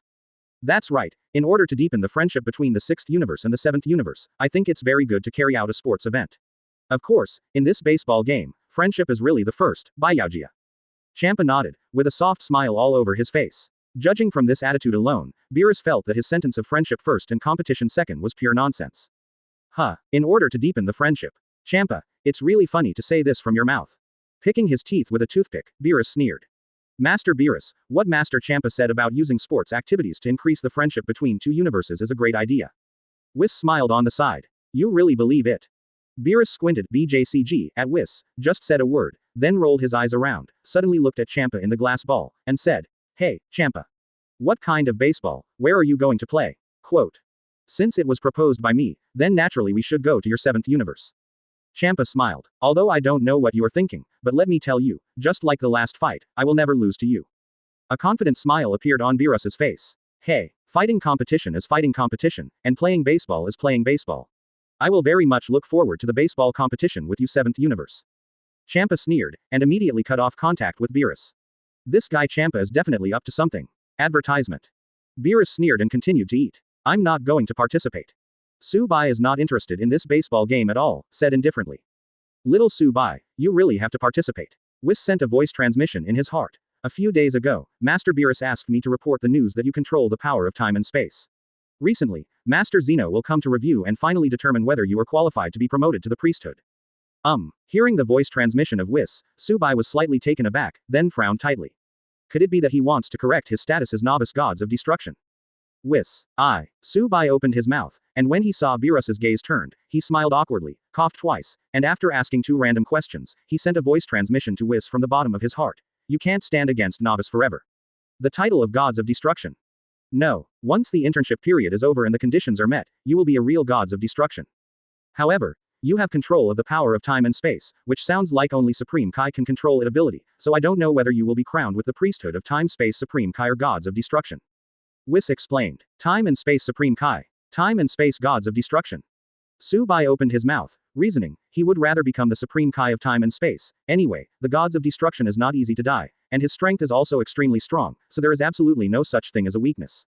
That's right, in order to deepen the friendship between the 6th universe and the 7th universe, I think it's very good to carry out a sports event. Of course, in this baseball game, friendship is really the first, Baiyajia. Champa nodded, with a soft smile all over his face. Judging from this attitude alone, Beerus felt that his sentence of friendship first and competition second was pure nonsense. In order to deepen the friendship. Champa, it's really funny to say this from your mouth. Picking his teeth with a toothpick, Beerus sneered. Master Beerus, what Master Champa said about using sports activities to increase the friendship between two universes is a great idea. Whis smiled on the side. You really believe it? Beerus squinted BJCG at Whis, just said a word, then rolled his eyes around, suddenly looked at Champa in the glass ball, and said, Hey, Champa. What kind of baseball, where are you going to play? Quote. Since it was proposed by me, then naturally we should go to your 7th universe. Champa smiled. Although I don't know what you're thinking, but let me tell you, just like the last fight, I will never lose to you. A confident smile appeared on Beerus's face. Hey, fighting competition is fighting competition, and playing baseball is playing baseball. I will very much look forward to the baseball competition with you 7th universe. Champa sneered, and immediately cut off contact with Beerus. This guy Champa is definitely up to something. Advertisement. Beerus sneered and continued to eat. I'm not going to participate. Su-Bai is not interested in this baseball game at all, said indifferently. Little Su-Bai, you really have to participate. Whis sent a voice transmission in his heart. A few days ago, Master Beerus asked me to report the news that you control the power of time and space. Recently, Master Zeno will come to review and finally determine whether you are qualified to be promoted to the priesthood. Hearing the voice transmission of Whis, Su-Bai was slightly taken aback, then frowned tightly. Could it be that he wants to correct his status as novice gods of destruction? Whis. Su-Bai opened his mouth, and when he saw Beerus's gaze turned, he smiled awkwardly, coughed twice, and after asking 2 random questions, he sent a voice transmission to Whis from the bottom of his heart. You can't stand against novice forever. The title of gods of destruction. No, once the internship period is over and the conditions are met, you will be a real gods of destruction. However, you have control of the power of time and space, which sounds like only Supreme Kai can control it ability, so I don't know whether you will be crowned with the priesthood of time space Supreme Kai or gods of destruction. Whis explained. Time and space Supreme Kai. Time and space gods of destruction. Su-Bai opened his mouth, reasoning, he would rather become the Supreme Kai of time and space. Anyway, the gods of destruction is not easy to die, and his strength is also extremely strong, so there is absolutely no such thing as a weakness.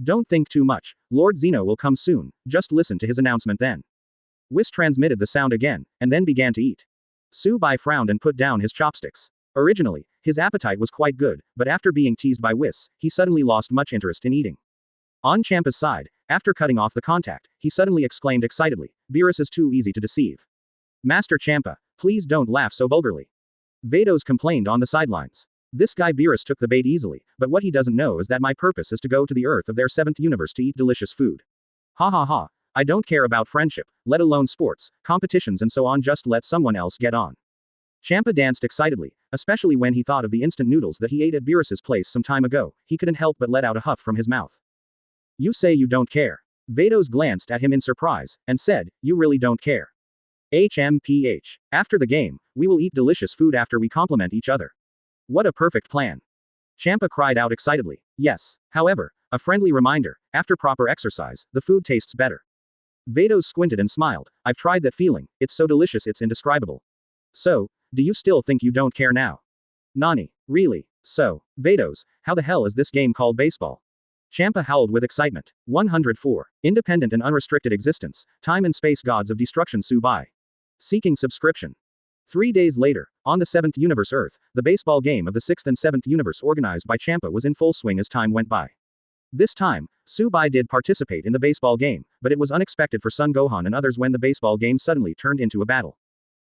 Don't think too much, Lord Zeno will come soon, just listen to his announcement then. Whis transmitted the sound again, and then began to eat. Su-Bai frowned and put down his chopsticks. Originally, his appetite was quite good, but after being teased by Whis, he suddenly lost much interest in eating. On Champa's side, after cutting off the contact, he suddenly exclaimed excitedly, Beerus is too easy to deceive. Master Champa, please don't laugh so vulgarly. Vados complained on the sidelines. This guy Beerus took the bait easily, but what he doesn't know is that my purpose is to go to the earth of their 7th universe to eat delicious food. Ha ha ha, I don't care about friendship, let alone sports, competitions and so on, just let someone else get on. Champa danced excitedly, especially when he thought of the instant noodles that he ate at Beerus's place some time ago, he couldn't help but let out a huff from his mouth. You say you don't care. Vados glanced at him in surprise, and said, you really don't care. HMPH. After the game, we will eat delicious food after we compliment each other. What a perfect plan. Champa cried out excitedly. Yes. However, a friendly reminder, after proper exercise, the food tastes better. Vados squinted and smiled. I've tried that feeling, it's so delicious it's indescribable. So, do you still think you don't care now? Nani, really? So, Vados, how the hell is this game called baseball? Champa howled with excitement. 104. Independent and unrestricted existence, time and space gods of destruction Subai. Seeking subscription. 3 days later, on the 7th universe Earth, the baseball game of the 6th and 7th universe organized by Champa was in full swing as time went by. This time, Subai did participate in the baseball game, but it was unexpected for Son Gohan and others when the baseball game suddenly turned into a battle.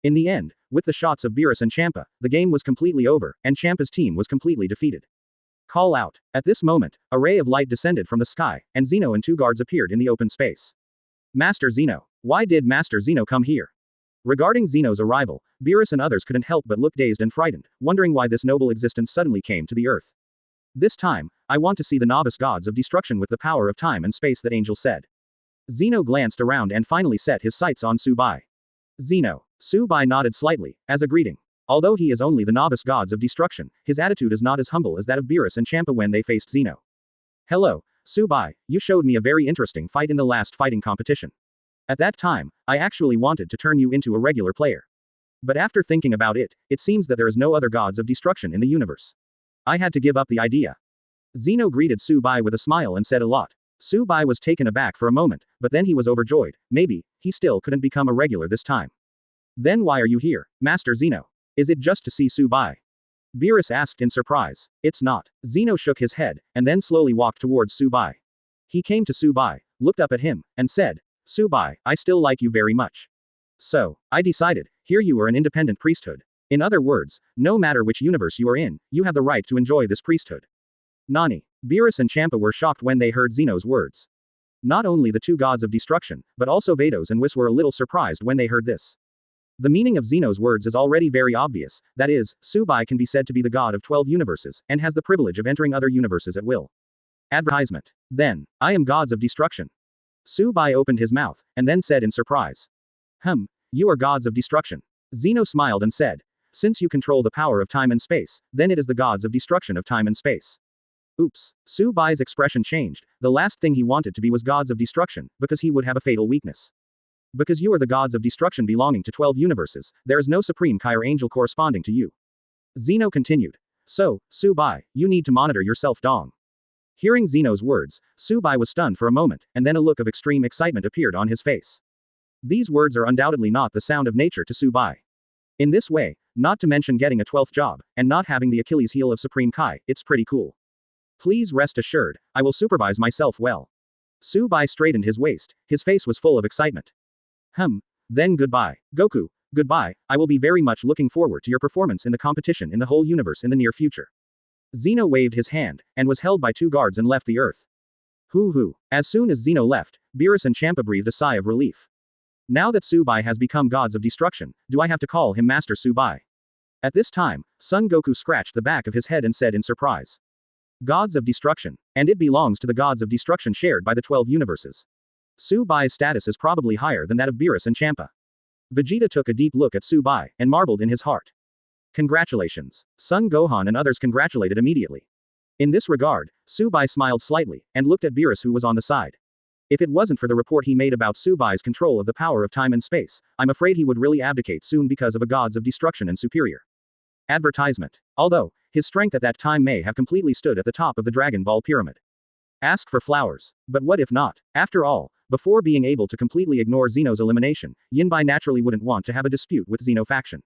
In the end, with the shots of Beerus and Champa, the game was completely over, and Champa's team was completely defeated. Call out. At this moment, a ray of light descended from the sky, and Zeno and 2 guards appeared in the open space. Master Zeno. Why did Master Zeno come here? Regarding Zeno's arrival, Beerus and others couldn't help but look dazed and frightened, wondering why this noble existence suddenly came to the earth. This time, I want to see the novice gods of destruction with the power of time and space, that angel said. Zeno glanced around and finally set his sights on Subai. Zeno. Subai nodded slightly, as a greeting. Although he is only the novice gods of destruction, his attitude is not as humble as that of Beerus and Champa when they faced Zeno. Hello, Subai, you showed me a very interesting fight in the last fighting competition. At that time, I actually wanted to turn you into a regular player. But after thinking about it, it seems that there is no other gods of destruction in the universe. I had to give up the idea. Zeno greeted Subai with a smile and said a lot. Subai was taken aback for a moment, but then he was overjoyed. Maybe, he still couldn't become a regular this time. Then why are you here, Master Zeno? Is it just to see Subai? Beerus asked in surprise. It's not. Zeno shook his head, and then slowly walked towards Subai. He came to Subai, looked up at him, and said, Subai, I still like you very much. So, I decided, here you are an independent priesthood. In other words, no matter which universe you are in, you have the right to enjoy this priesthood. Nani. Beerus and Champa were shocked when they heard Zeno's words. Not only the 2 gods of destruction, but also Vados and Whis were a little surprised when they heard this. The meaning of Zeno's words is already very obvious, that is, Subai can be said to be the god of 12 universes, and has the privilege of entering other universes at will. Advertisement. Then, I am gods of destruction. Subai opened his mouth, and then said in surprise. You are gods of destruction. Zeno smiled and said, since you control the power of time and space, then it is the gods of destruction of time and space. Oops. Subai's expression changed, the last thing he wanted to be was gods of destruction, because he would have a fatal weakness. Because you are the gods of destruction belonging to 12 universes, there is no supreme Kai or angel corresponding to you. Zeno continued. So, Subai, you need to monitor yourself dong. Hearing Zeno's words, Subai was stunned for a moment, and then a look of extreme excitement appeared on his face. These words are undoubtedly not the sound of nature to Subai. In this way, not to mention getting a 12th job, and not having the Achilles heel of Supreme Kai, it's pretty cool. Please rest assured, I will supervise myself well. Subai straightened his waist, his face was full of excitement. Then goodbye, Goku, goodbye, I will be very much looking forward to your performance in the competition in the whole universe in the near future. Zeno waved his hand, and was held by 2 guards and left the earth. Hoo. As soon as Zeno left, Beerus and Champa breathed a sigh of relief. Now that Subai has become gods of destruction, do I have to call him Master Subai? At this time, Son Goku scratched the back of his head and said in surprise. Gods of destruction, and it belongs to the gods of destruction shared by the 12 universes. Subai's status is probably higher than that of Beerus and Champa. Vegeta took a deep look at Subai, and marveled in his heart. Congratulations. Son Gohan and others congratulated immediately. In this regard, Subai smiled slightly, and looked at Beerus who was on the side. If it wasn't for the report he made about Subai's control of the power of time and space, I'm afraid he would really abdicate soon because of a gods of destruction and superior. Advertisement. Although, his strength at that time may have completely stood at the top of the Dragon Ball pyramid. Ask for flowers. But what if not? After all, before being able to completely ignore Zeno's elimination, Yinbai naturally wouldn't want to have a dispute with Zeno faction.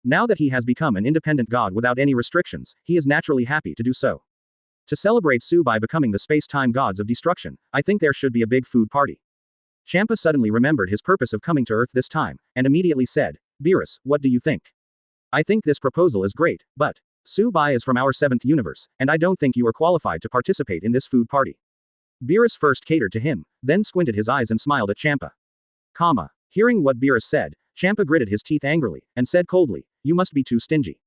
Now that he has become an independent god without any restrictions, he is naturally happy to do so. To celebrate Subai becoming the space-time gods of destruction, I think there should be a big food party. Champa suddenly remembered his purpose of coming to Earth this time, and immediately said, Beerus, what do you think? I think this proposal is great, but Subai is from our 7th universe, and I don't think you are qualified to participate in this food party. Beerus first catered to him, then squinted his eyes and smiled at Champa. Hearing what Beerus said, Champa gritted his teeth angrily, and said coldly, you must be too stingy.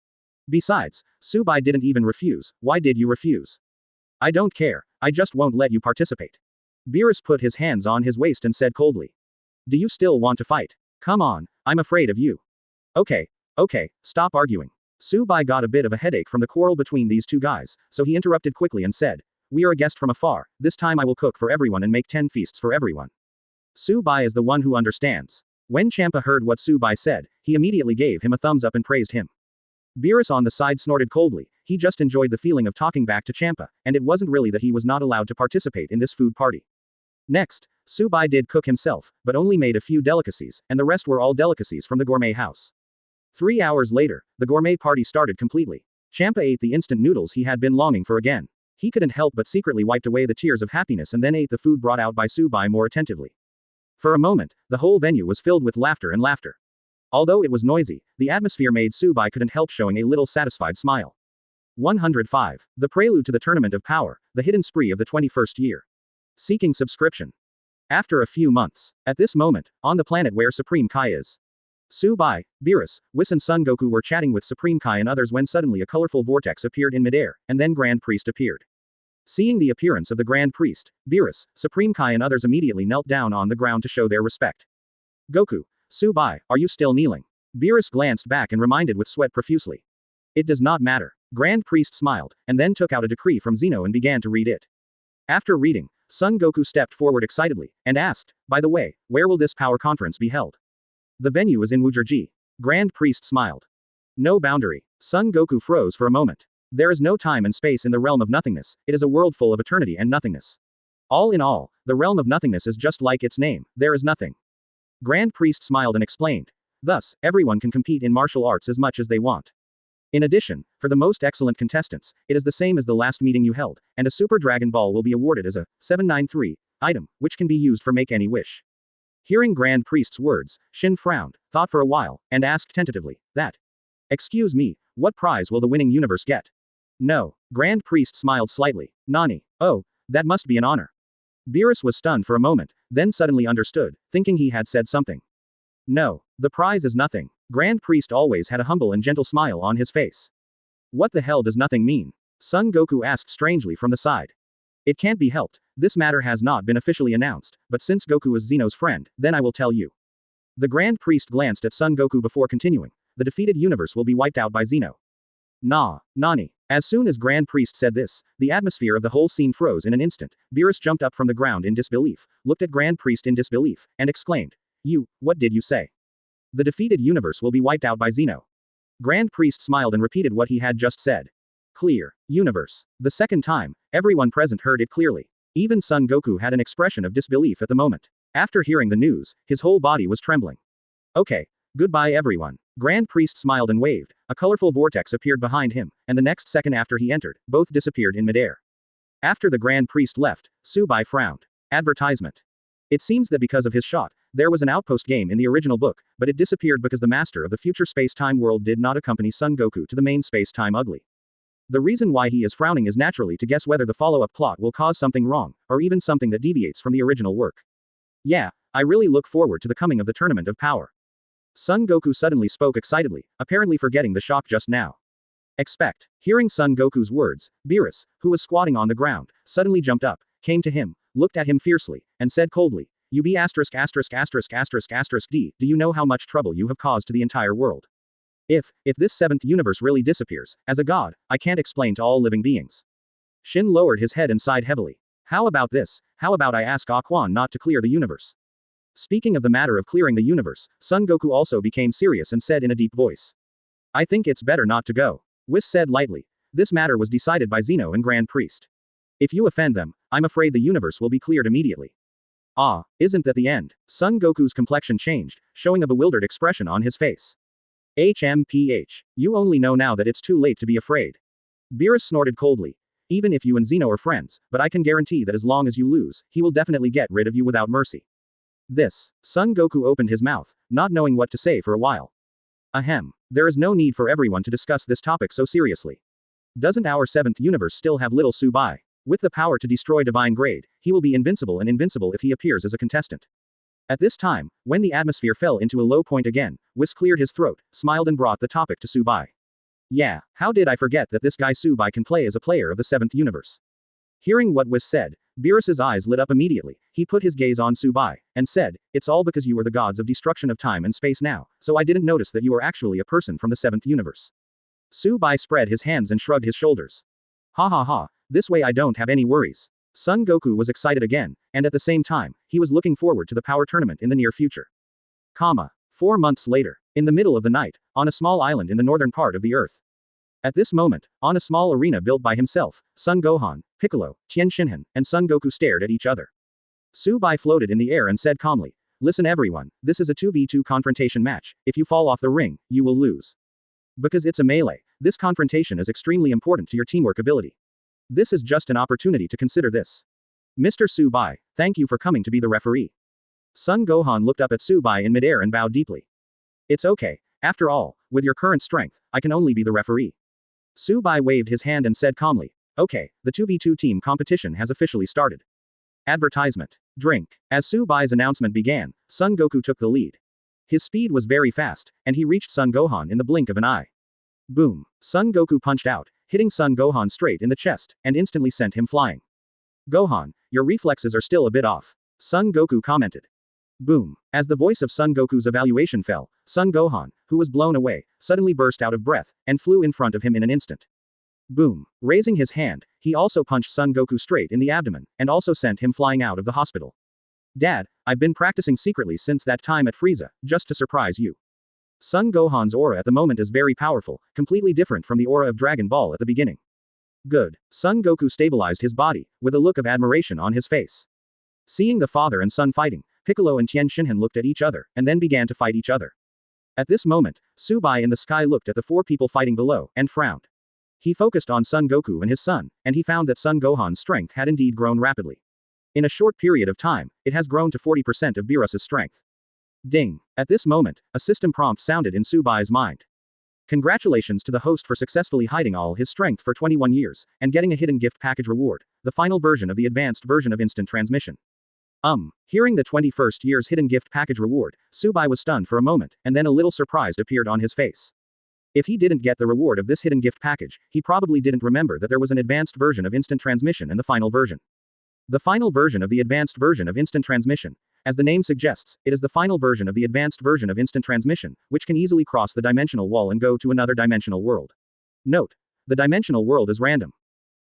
Besides, Subai didn't even refuse, why did you refuse? I don't care, I just won't let you participate. Beerus put his hands on his waist and said coldly. Do you still want to fight? Come on, I'm afraid of you. Okay, stop arguing. Subai got a bit of a headache from the quarrel between these 2 guys, so he interrupted quickly and said, we are a guest from afar, this time I will cook for everyone and make 10 feasts for everyone. Subai is the one who understands. When Champa heard what Subai said, he immediately gave him a thumbs up and praised him. Beerus on the side snorted coldly, he just enjoyed the feeling of talking back to Champa, and it wasn't really that he was not allowed to participate in this food party. Next, Subai did cook himself, but only made a few delicacies, and the rest were all delicacies from the gourmet house. 3 hours later, the gourmet party started completely. Champa ate the instant noodles he had been longing for again. He couldn't help but secretly wiped away the tears of happiness and then ate the food brought out by Subai more attentively. For a moment, the whole venue was filled with laughter and laughter. Although it was noisy, the atmosphere made Subai couldn't help showing a little satisfied smile. 105. The prelude to the Tournament of Power, the hidden spree of the 21st year. Seeking subscription. After a few months, at this moment, on the planet where Supreme Kai is, Subai, Beerus, Whis and Son Goku were chatting with Supreme Kai and others when suddenly a colorful vortex appeared in midair, and then Grand Priest appeared. Seeing the appearance of the Grand Priest, Beerus, Supreme Kai and others immediately knelt down on the ground to show their respect. Goku, Subai, are you still kneeling? Beerus glanced back and reminded with sweat profusely. It does not matter. Grand Priest smiled, and then took out a decree from Zeno and began to read it. After reading, Son Goku stepped forward excitedly, and asked, by the way, where will this power conference be held? The venue is in Wuzurji. Grand Priest smiled. No boundary. Son Goku froze for a moment. There is no time and space in the realm of nothingness, it is a world full of eternity and nothingness. All in all, the realm of nothingness is just like its name, there is nothing. Grand Priest smiled and explained. Thus, everyone can compete in martial arts as much as they want. In addition, for the most excellent contestants, it is the same as the last meeting you held, and a Super Dragon Ball will be awarded as a 793 item, which can be used for make any wish. Hearing Grand Priest's words, Shin frowned, thought for a while, and asked tentatively, that. Excuse me, what prize will the winning universe get? No. Grand Priest smiled slightly. Nani. Oh, that must be an honor. Beerus was stunned for a moment, then suddenly understood, thinking he had said something. No, the prize is nothing. Grand Priest always had a humble and gentle smile on his face. What the hell does nothing mean? Son Goku asked strangely from the side. It can't be helped, this matter has not been officially announced, but since Goku is Zeno's friend, then I will tell you. The Grand Priest glanced at Son Goku before continuing. The defeated universe will be wiped out by Zeno. Nani. As soon as Grand Priest said this, the atmosphere of the whole scene froze in an instant. Beerus jumped up from the ground in disbelief, looked at Grand Priest in disbelief, and exclaimed. What did you say? The defeated universe will be wiped out by Zeno. Grand Priest smiled and repeated what he had just said. Clear. Universe. The second time, everyone present heard it clearly. Even Son Goku had an expression of disbelief at the moment. After hearing the news, his whole body was trembling. Okay. Goodbye everyone. Grand Priest smiled and waved. A colorful vortex appeared behind him, and the next second after he entered, both disappeared in midair. After the Grand Priest left, Subai frowned. Advertisement. It seems that because of his shot, there was an outpost game in the original book, but it disappeared because the master of the future space-time world did not accompany Son Goku to the main space-time ugly. The reason why he is frowning is naturally to guess whether the follow-up plot will cause something wrong, or even something that deviates from the original work. Yeah, I really look forward to the coming of the Tournament of Power. Son Goku suddenly spoke excitedly, apparently forgetting the shock just now. Expect. Hearing Son Goku's words, Beerus, who was squatting on the ground, suddenly jumped up, came to him, looked at him fiercely, and said coldly, You be asterisk asterisk asterisk asterisk asterisk D, do you know how much trouble you have caused to the entire world? If this seventh universe really disappears, as a god, I can't explain to all living beings. Shin lowered his head and sighed heavily. How about this? How about I ask Aquan not to clear the universe? Speaking of the matter of clearing the universe, Son Goku also became serious and said in a deep voice. I think it's better not to go. Whis said lightly. This matter was decided by Zeno and Grand Priest. If you offend them, I'm afraid the universe will be cleared immediately. Ah, isn't that the end? Son Goku's complexion changed, showing a bewildered expression on his face. HMPH. You only know now that it's too late to be afraid. Beerus snorted coldly. Even if you and Zeno are friends, but I can guarantee that as long as you lose, he will definitely get rid of you without mercy. This. Son Goku opened his mouth, not knowing what to say for a while. Ahem. There is no need for everyone to discuss this topic so seriously. Doesn't our seventh universe still have little Subai? With the power to destroy divine grade, he will be invincible and invincible if he appears as a contestant. At this time, when the atmosphere fell into a low point again, Whis cleared his throat, smiled and brought the topic to Subai. Yeah, how did I forget that this guy Subai can play as a player of the seventh universe? Hearing what Whis said, Beerus's eyes lit up immediately. He put his gaze on Subai, and said, It's all because you are the gods of destruction of time and space now, so I didn't notice that you are actually a person from the seventh universe. Subai spread his hands and shrugged his shoulders. Ha ha ha, this way I don't have any worries. Son Goku was excited again, and at the same time, he was looking forward to the power tournament in the near future. 4 months later, in the middle of the night, on a small island in the northern part of the earth. At this moment, on a small arena built by himself, Son Gohan, Piccolo, Tien Shinhan, and Son Goku stared at each other. Su-bai floated in the air and said calmly, "Listen everyone, this is a 2v2 confrontation match. If you fall off the ring, you will lose. Because it's a melee, this confrontation is extremely important to your teamwork ability. This is just an opportunity to consider this. Mr. Su-bai, thank you for coming to be the referee." Son Gohan looked up at Su-bai in midair and bowed deeply. "It's okay, after all, with your current strength, I can only be the referee." Su-bai waved his hand and said calmly, "Okay, the 2v2 team competition has officially started." Advertisement. Drink. As Su-bai's announcement began, Son Goku took the lead. His speed was very fast, and he reached Son Gohan in the blink of an eye. Boom. Son Goku punched out, hitting Son Gohan straight in the chest, and instantly sent him flying. "Gohan, your reflexes are still a bit off," Son Goku commented. Boom. As the voice of Son Goku's evaluation fell, Son Gohan, who was blown away, suddenly burst out of breath, and flew in front of him in an instant. Boom. Raising his hand, he also punched Son Goku straight in the abdomen, and also sent him flying out of the hospital. "Dad, I've been practicing secretly since that time at Frieza, just to surprise you." Son Gohan's aura at the moment is very powerful, completely different from the aura of Dragon Ball at the beginning. Good. Son Goku stabilized his body, with a look of admiration on his face. Seeing the father and son fighting, Piccolo and Tien Shinhan looked at each other, and then began to fight each other. At this moment, Su-bai in the sky looked at the four people fighting below, and frowned. He focused on Son Goku and his son, and he found that Son Gohan's strength had indeed grown rapidly. In a short period of time, it has grown to 40% of Beerus's strength. Ding. At this moment, a system prompt sounded in Su-bai's mind. Congratulations to the host for successfully hiding all his strength for 21 years, and getting a hidden gift package reward, the final version of the advanced version of instant transmission. Hearing the 21st year's hidden gift package reward, Su-bai was stunned for a moment, and then a little surprised appeared on his face. If he didn't get the reward of this hidden gift package, he probably didn't remember that there was an advanced version of instant transmission in the final version. The final version of the advanced version of instant transmission. As the name suggests, it is the final version of the advanced version of instant transmission, which can easily cross the dimensional wall and go to another dimensional world. Note: the dimensional world is random.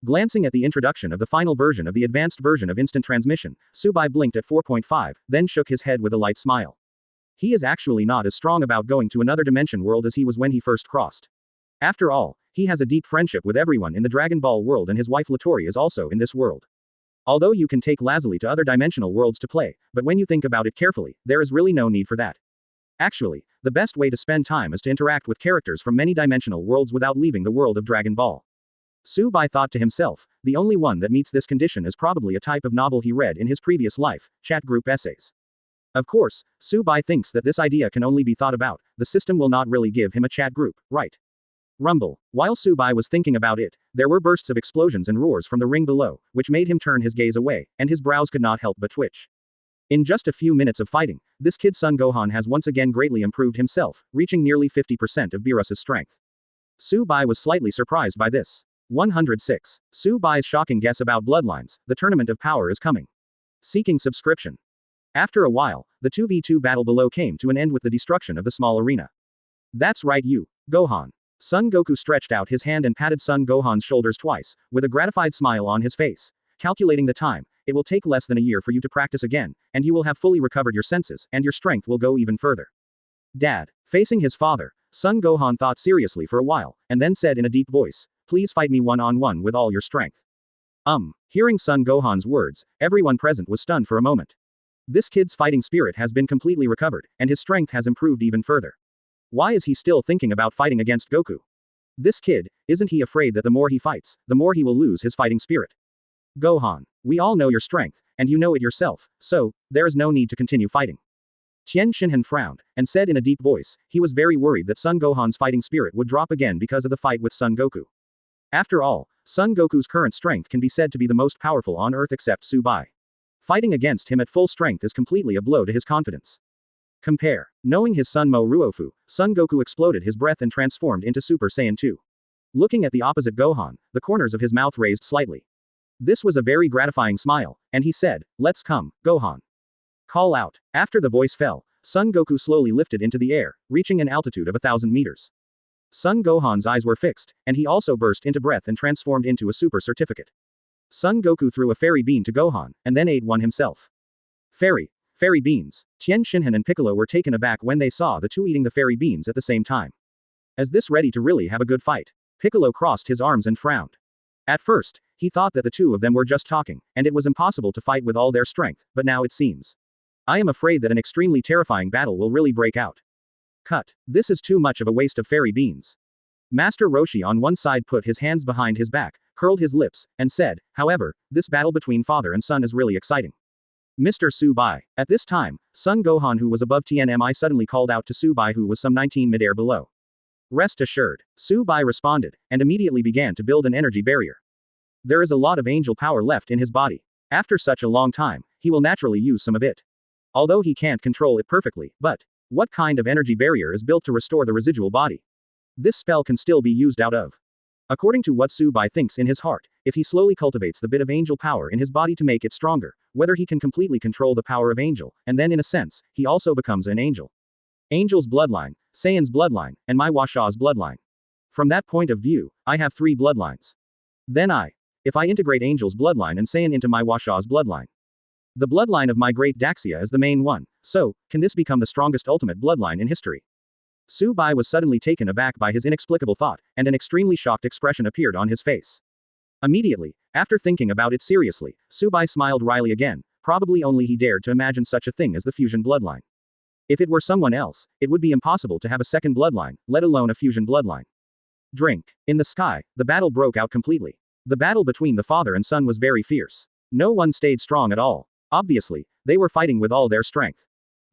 Glancing at the introduction of the final version of the advanced version of instant transmission, Su-bai blinked at 4.5, then shook his head with a light smile. He is actually not as strong about going to another dimension world as he was when he first crossed. After all, he has a deep friendship with everyone in the Dragon Ball world, and his wife Latori is also in this world. Although you can take Lazuli to other dimensional worlds to play, but when you think about it carefully, there is really no need for that. Actually, the best way to spend time is to interact with characters from many dimensional worlds without leaving the world of Dragon Ball. Su-bai thought to himself, the only one that meets this condition is probably a type of novel he read in his previous life, chat group essays. Of course, Su-bai thinks that this idea can only be thought about, the system will not really give him a chat group, right? Rumble. While Su-bai was thinking about it, there were bursts of explosions and roars from the ring below, which made him turn his gaze away, and his brows could not help but twitch. In just a few minutes of fighting, this kid Son Gohan has once again greatly improved himself, reaching nearly 50% of Beerus's strength. Su-bai was slightly surprised by this. 106. Su-bai's shocking guess about bloodlines, the tournament of power is coming. Seeking subscription. After a while, the 2v2 battle below came to an end with the destruction of the small arena. That's right, you, Gohan. Son Goku stretched out his hand and patted Son Gohan's shoulders twice, with a gratified smile on his face. Calculating the time, it will take less than a year for you to practice again, and you will have fully recovered your senses, and your strength will go even further. Dad. Facing his father, Son Gohan thought seriously for a while, and then said in a deep voice, "Please fight me one-on-one with all your strength." Hearing Son Gohan's words, everyone present was stunned for a moment. This kid's fighting spirit has been completely recovered, and his strength has improved even further. Why is he still thinking about fighting against Goku? This kid, isn't he afraid that the more he fights, the more he will lose his fighting spirit? Gohan, we all know your strength, and you know it yourself, so, there is no need to continue fighting. Tien Shinhan frowned, and said in a deep voice, he was very worried that Son Gohan's fighting spirit would drop again because of the fight with Son Goku. After all, Son Goku's current strength can be said to be the most powerful on Earth except Su-bai. Fighting against him at full strength is completely a blow to his confidence. Compare. Knowing his son Mo Ruofu, Son Goku exploded his breath and transformed into Super Saiyan 2. Looking at the opposite Gohan, the corners of his mouth raised slightly. This was a very gratifying smile, and he said, "Let's come, Gohan. Call out." After the voice fell, Son Goku slowly lifted into the air, reaching an altitude of 1,000 meters. Son Gohan's eyes were fixed, and he also burst into breath and transformed into a super certificate. Son Goku threw a fairy bean to Gohan, and then ate one himself. Fairy beans. Tien Shinhan and Piccolo were taken aback when they saw the two eating the fairy beans at the same time. Is this ready to really have a good fight? Piccolo crossed his arms and frowned. At first, he thought that the two of them were just talking, and it was impossible to fight with all their strength, but now it seems. I am afraid that an extremely terrifying battle will really break out. Cut. This is too much of a waste of fairy beans. Master Roshi on one side put his hands behind his back, curled his lips, and said, however, this battle between father and son is really exciting. Mr. Subai. At this time, Son Gohan, who was above TNMI, suddenly called out to Subai, who was some 19 midair below. Rest assured. Subai responded, and immediately began to build an energy barrier. There is a lot of angel power left in his body. After such a long time, he will naturally use some of it. Although he can't control it perfectly, but what kind of energy barrier is built to restore the residual body? This spell can still be used out of. According to what Subai thinks in his heart, if he slowly cultivates the bit of angel power in his body to make it stronger, whether he can completely control the power of angel, and then in a sense, he also becomes an angel. Angel's bloodline, Saiyan's bloodline, and my Washa's bloodline. From that point of view, I have 3 bloodlines. Then if I integrate Angel's bloodline and Saiyan into my Washa's bloodline. The bloodline of my great Daxia is the main one, so, can this become the strongest ultimate bloodline in history? Subai was suddenly taken aback by his inexplicable thought, and an extremely shocked expression appeared on his face. Immediately, after thinking about it seriously, Subai smiled wryly again, probably only he dared to imagine such a thing as the fusion bloodline. If it were someone else, it would be impossible to have a second bloodline, let alone a fusion bloodline. Drink. In the sky, the battle broke out completely. The battle between the father and son was very fierce. No one stayed strong at all. Obviously, they were fighting with all their strength.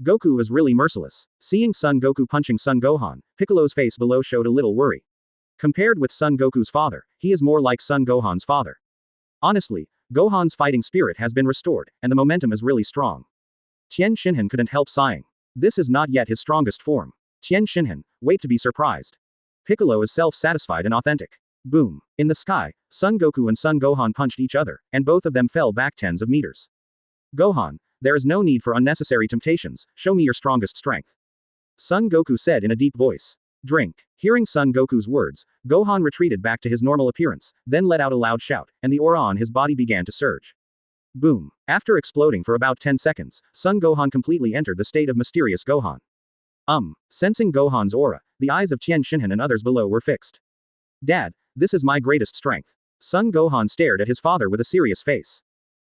Goku was really merciless. Seeing Son Goku punching Son Gohan, Piccolo's face below showed a little worry. Compared with Son Goku's father, he is more like Son Gohan's father. Honestly, Gohan's fighting spirit has been restored, and the momentum is really strong. Tien Shinhan couldn't help sighing. This is not yet his strongest form. Tien Shinhan, wait to be surprised. Piccolo is self-satisfied and authentic. Boom. In the sky, Son Goku and Son Gohan punched each other, and both of them fell back tens of meters. Gohan, there is no need for unnecessary temptations, show me your strongest strength. Son Goku said in a deep voice. Drink. Hearing Son Goku's words, Gohan retreated back to his normal appearance, then let out a loud shout, and the aura on his body began to surge. Boom. After exploding for about 10 seconds, Son Gohan completely entered the state of mysterious Gohan. Sensing Gohan's aura, the eyes of Tien Shinhan and others below were fixed. Dad, this is my greatest strength. Son Gohan stared at his father with a serious face.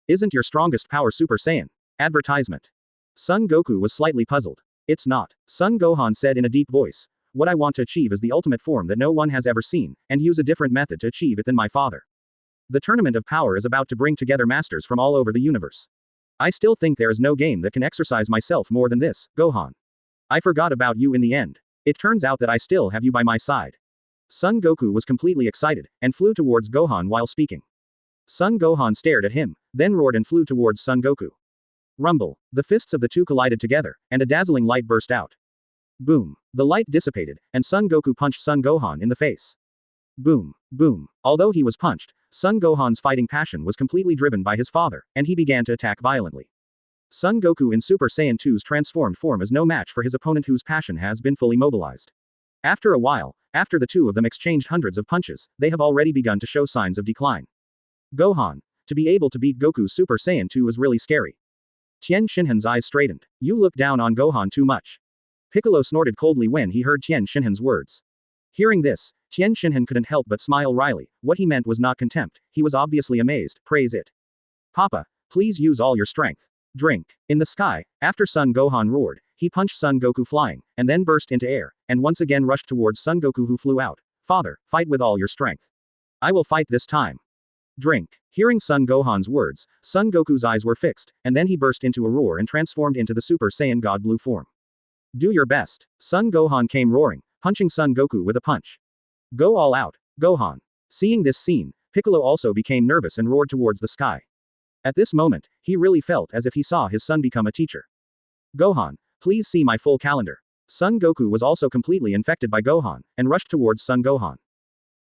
Isn't your strongest power Super Saiyan? Advertisement. Son Goku was slightly puzzled. It's not. Son Gohan said in a deep voice. What I want to achieve is the ultimate form that no one has ever seen, and use a different method to achieve it than my father. The tournament of power is about to bring together masters from all over the universe. I still think there is no game that can exercise myself more than this, Gohan. I forgot about you in the end. It turns out that I still have you by my side. Son Goku was completely excited, and flew towards Gohan while speaking. Son Gohan stared at him, then roared and flew towards Son Goku. Rumble. The fists of the two collided together, and a dazzling light burst out. Boom. The light dissipated, and Son Goku punched Son Gohan in the face. Boom. Boom. Although he was punched, Son Gohan's fighting passion was completely driven by his father, and he began to attack violently. Son Goku in Super Saiyan 2's transformed form is no match for his opponent whose passion has been fully mobilized. After a while, after the two of them exchanged hundreds of punches, they have already begun to show signs of decline. Gohan. To be able to beat Goku's Super Saiyan 2 is really scary. Tien Shinhan's eyes straightened. You look down on Gohan too much. Piccolo snorted coldly when he heard Tien Shinhan's words. Hearing this, Tien Shinhan couldn't help but smile wryly. What he meant was not contempt, he was obviously amazed. Praise it. Papa, please use all your strength. Drink. In the sky, after Son Gohan roared, he punched Son Goku flying, and then burst into air, and once again rushed towards Son Goku who flew out. Father, fight with all your strength. I will fight this time. Drink. Hearing Son Gohan's words, Son Goku's eyes were fixed, and then he burst into a roar and transformed into the Super Saiyan God Blue form. Do your best. Son Gohan came roaring, punching Son Goku with a punch. Go all out, Gohan. Seeing this scene, Piccolo also became nervous and roared towards the sky. At this moment, he really felt as if he saw his son become a teacher. Gohan, please see my full calendar. Son Goku was also completely infected by Gohan, and rushed towards Son Gohan.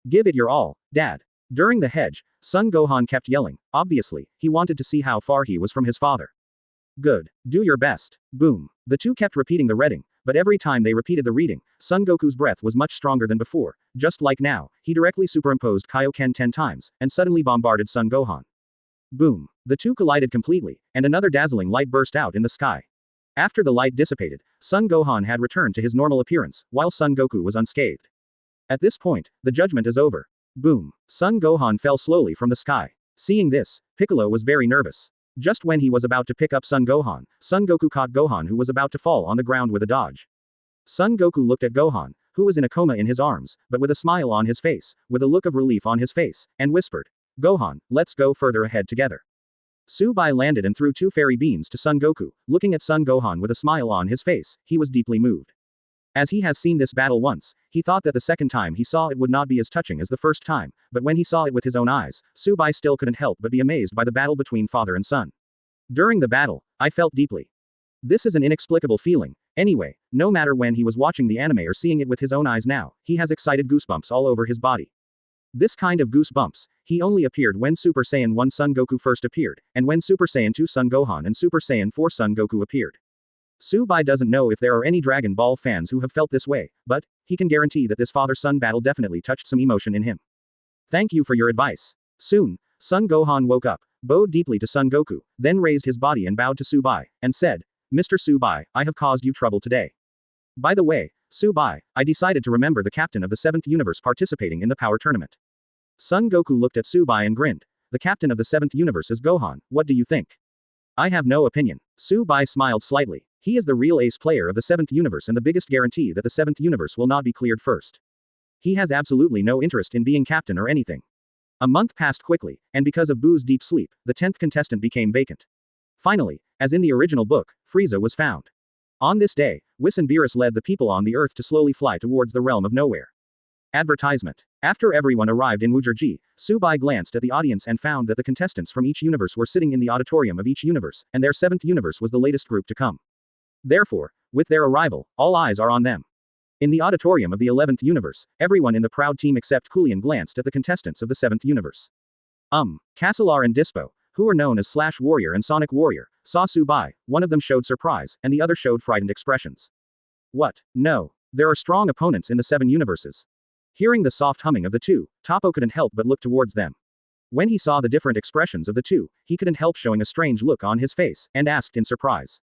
Give it your all, Dad. During the hedge, Son Gohan kept yelling. Obviously, he wanted to see how far he was from his father. Good. Do your best. Boom. The two kept repeating the reading, but every time they repeated the reading, Son Goku's breath was much stronger than before. Just like now, he directly superimposed Kaioken 10 times, and suddenly bombarded Son Gohan. Boom. The two collided completely, and another dazzling light burst out in the sky. After the light dissipated, Son Gohan had returned to his normal appearance, while Son Goku was unscathed. At this point, the judgment is over. Boom. Son Gohan fell slowly from the sky. Seeing this, Piccolo was very nervous. Just when he was about to pick up Son Gohan, Son Goku caught Gohan, who was about to fall on the ground with a dodge. Son Goku looked at Gohan, who was in a coma, in his arms, but with a smile on his face, with a look of relief on his face, and whispered, "Gohan, let's go further ahead together." Subai landed and threw 2 fairy beans to Son Goku. Looking at Son Gohan with a smile on his face, he was deeply moved. As he has seen this battle once, he thought that the second time he saw it would not be as touching as the first time, but when he saw it with his own eyes, Subai still couldn't help but be amazed by the battle between father and son. During the battle, I felt deeply. This is an inexplicable feeling. Anyway, no matter when he was watching the anime or seeing it with his own eyes now, he has excited goosebumps all over his body. This kind of goosebumps, he only appeared when Super Saiyan 1 Son Goku first appeared, and when Super Saiyan 2 Son Gohan and Super Saiyan 4 Son Goku appeared. Subai doesn't know if there are any Dragon Ball fans who have felt this way, but he can guarantee that this father-son battle definitely touched some emotion in him. Thank you for your advice. Soon, Son Gohan woke up, bowed deeply to Son Goku, then raised his body and bowed to Subai, and said, "Mr. Subai, I have caused you trouble today. By the way, Subai, I decided to remember the captain of the 7th universe participating in the power tournament." Son Goku looked at Subai and grinned. "The captain of the 7th universe is Gohan, what do you think?" "I have no opinion." Subai smiled slightly. He is the real ace player of the 7th universe and the biggest guarantee that the 7th universe will not be cleared first. He has absolutely no interest in being captain or anything. A month passed quickly, and because of Boo's deep sleep, the 10th contestant became vacant. Finally, as in the original book, Frieza was found. On this day, Whis and Beerus led the people on the earth to slowly fly towards the realm of nowhere. Advertisement. After everyone arrived in Wujerji, Subai glanced at the audience and found that the contestants from each universe were sitting in the auditorium of each universe, and their 7th universe was the latest group to come. Therefore, with their arrival, all eyes are on them. In the auditorium of the 11th universe, everyone in the proud team except Kulian glanced at the contestants of the 7th universe. Castellar and Dispo, who were known as Slash Warrior and Sonic Warrior, saw Subai. One of them showed surprise, and the other showed frightened expressions. What? No. There are strong opponents in the 7 universes. Hearing the soft humming of the two, Toppo couldn't help but look towards them. When he saw the different expressions of the two, he couldn't help showing a strange look on his face, and asked in surprise.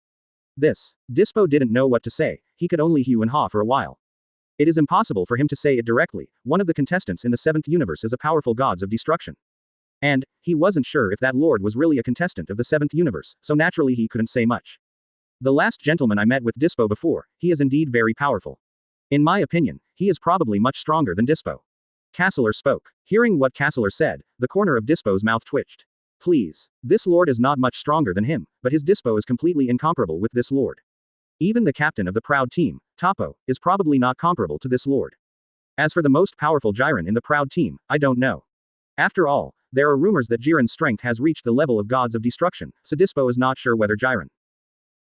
This. Dispo didn't know what to say, he could only hew and haw for a while. It is impossible for him to say it directly. One of the contestants in the 7th universe is a powerful gods of destruction. And he wasn't sure if that lord was really a contestant of the 7th universe, so naturally he couldn't say much. The last gentleman I met with Dispo before, he is indeed very powerful. In my opinion, he is probably much stronger than Dispo. Castellar spoke. Hearing what Castellar said, the corner of Dispo's mouth twitched. Please. This lord is not much stronger than him, but his Dispo is completely incomparable with this lord. Even the captain of the proud team, Toppo, is probably not comparable to this lord. As for the most powerful Jiren in the proud team, I don't know. After all, there are rumors that Jiren's strength has reached the level of gods of destruction, so Dispo is not sure whether Jiren.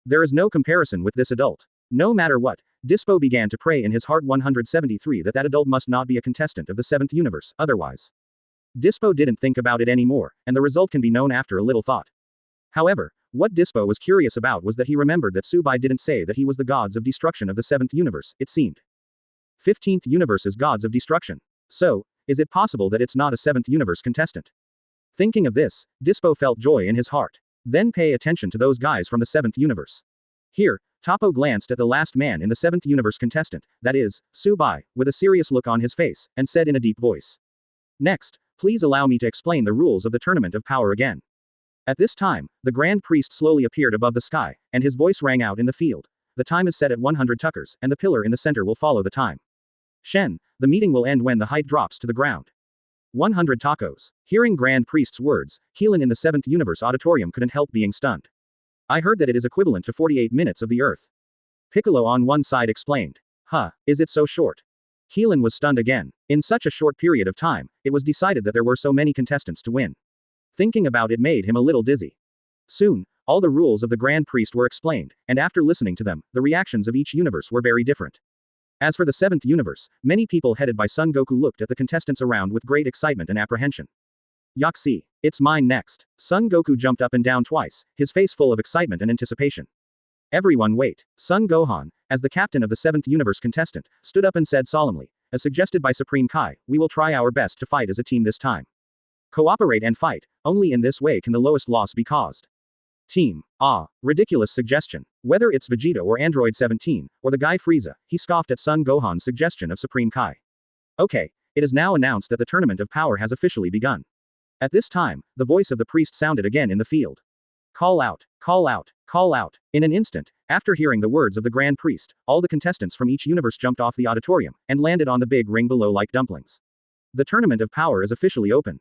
There is no comparison with this adult. No matter what, Dispo began to pray in his heart 173 that adult must not be a contestant of the 7th universe, otherwise. Dispo didn't think about it anymore, and the result can be known after a little thought. However, what Dispo was curious about was that he remembered that Subai didn't say that he was the gods of destruction of the 7th universe, it seemed. 15th universe is gods of destruction. So, is it possible that it's not a 7th universe contestant? Thinking of this, Dispo felt joy in his heart. Then pay attention to those guys from the 7th universe. Here, Toppo glanced at the last man in the 7th universe contestant, that is, Subai, with a serious look on his face, and said in a deep voice. Next, please allow me to explain the rules of the Tournament of Power again. At this time, the Grand Priest slowly appeared above the sky, and his voice rang out in the field. The time is set at 100 tuckers, and the pillar in the center will follow the time. Shen, the meeting will end when the height drops to the ground. 100 tacos. Hearing Grand Priest's words, Keelan in the 7th universe auditorium couldn't help being stunned. I heard that it is equivalent to 48 minutes of the Earth. Piccolo on one side explained. Is it so short? Keelan was stunned again. In such a short period of time, it was decided that there were so many contestants to win. Thinking about it made him a little dizzy. Soon, all the rules of the Grand Priest were explained, and after listening to them, the reactions of each universe were very different. As for the 7th universe, many people headed by Son Goku looked at the contestants around with great excitement and apprehension. Yaxi, it's mine next. Son Goku jumped up and down twice, his face full of excitement and anticipation. Everyone wait. Son Gohan, as the captain of the 7th universe contestant, stood up and said solemnly, as suggested by Supreme Kai, we will try our best to fight as a team this time. Cooperate and fight, only in this way can the lowest loss be caused. Team. Ridiculous suggestion. Whether it's Vegeta or Android 17, or the guy Frieza, he scoffed at Son Gohan's suggestion of Supreme Kai. Okay, it is now announced that the Tournament of Power has officially begun. At this time, the voice of the priest sounded again in the field. Call out, call out, call out. In an instant, after hearing the words of the Grand Priest, all the contestants from each universe jumped off the auditorium and landed on the big ring below like dumplings. The Tournament of Power is officially open.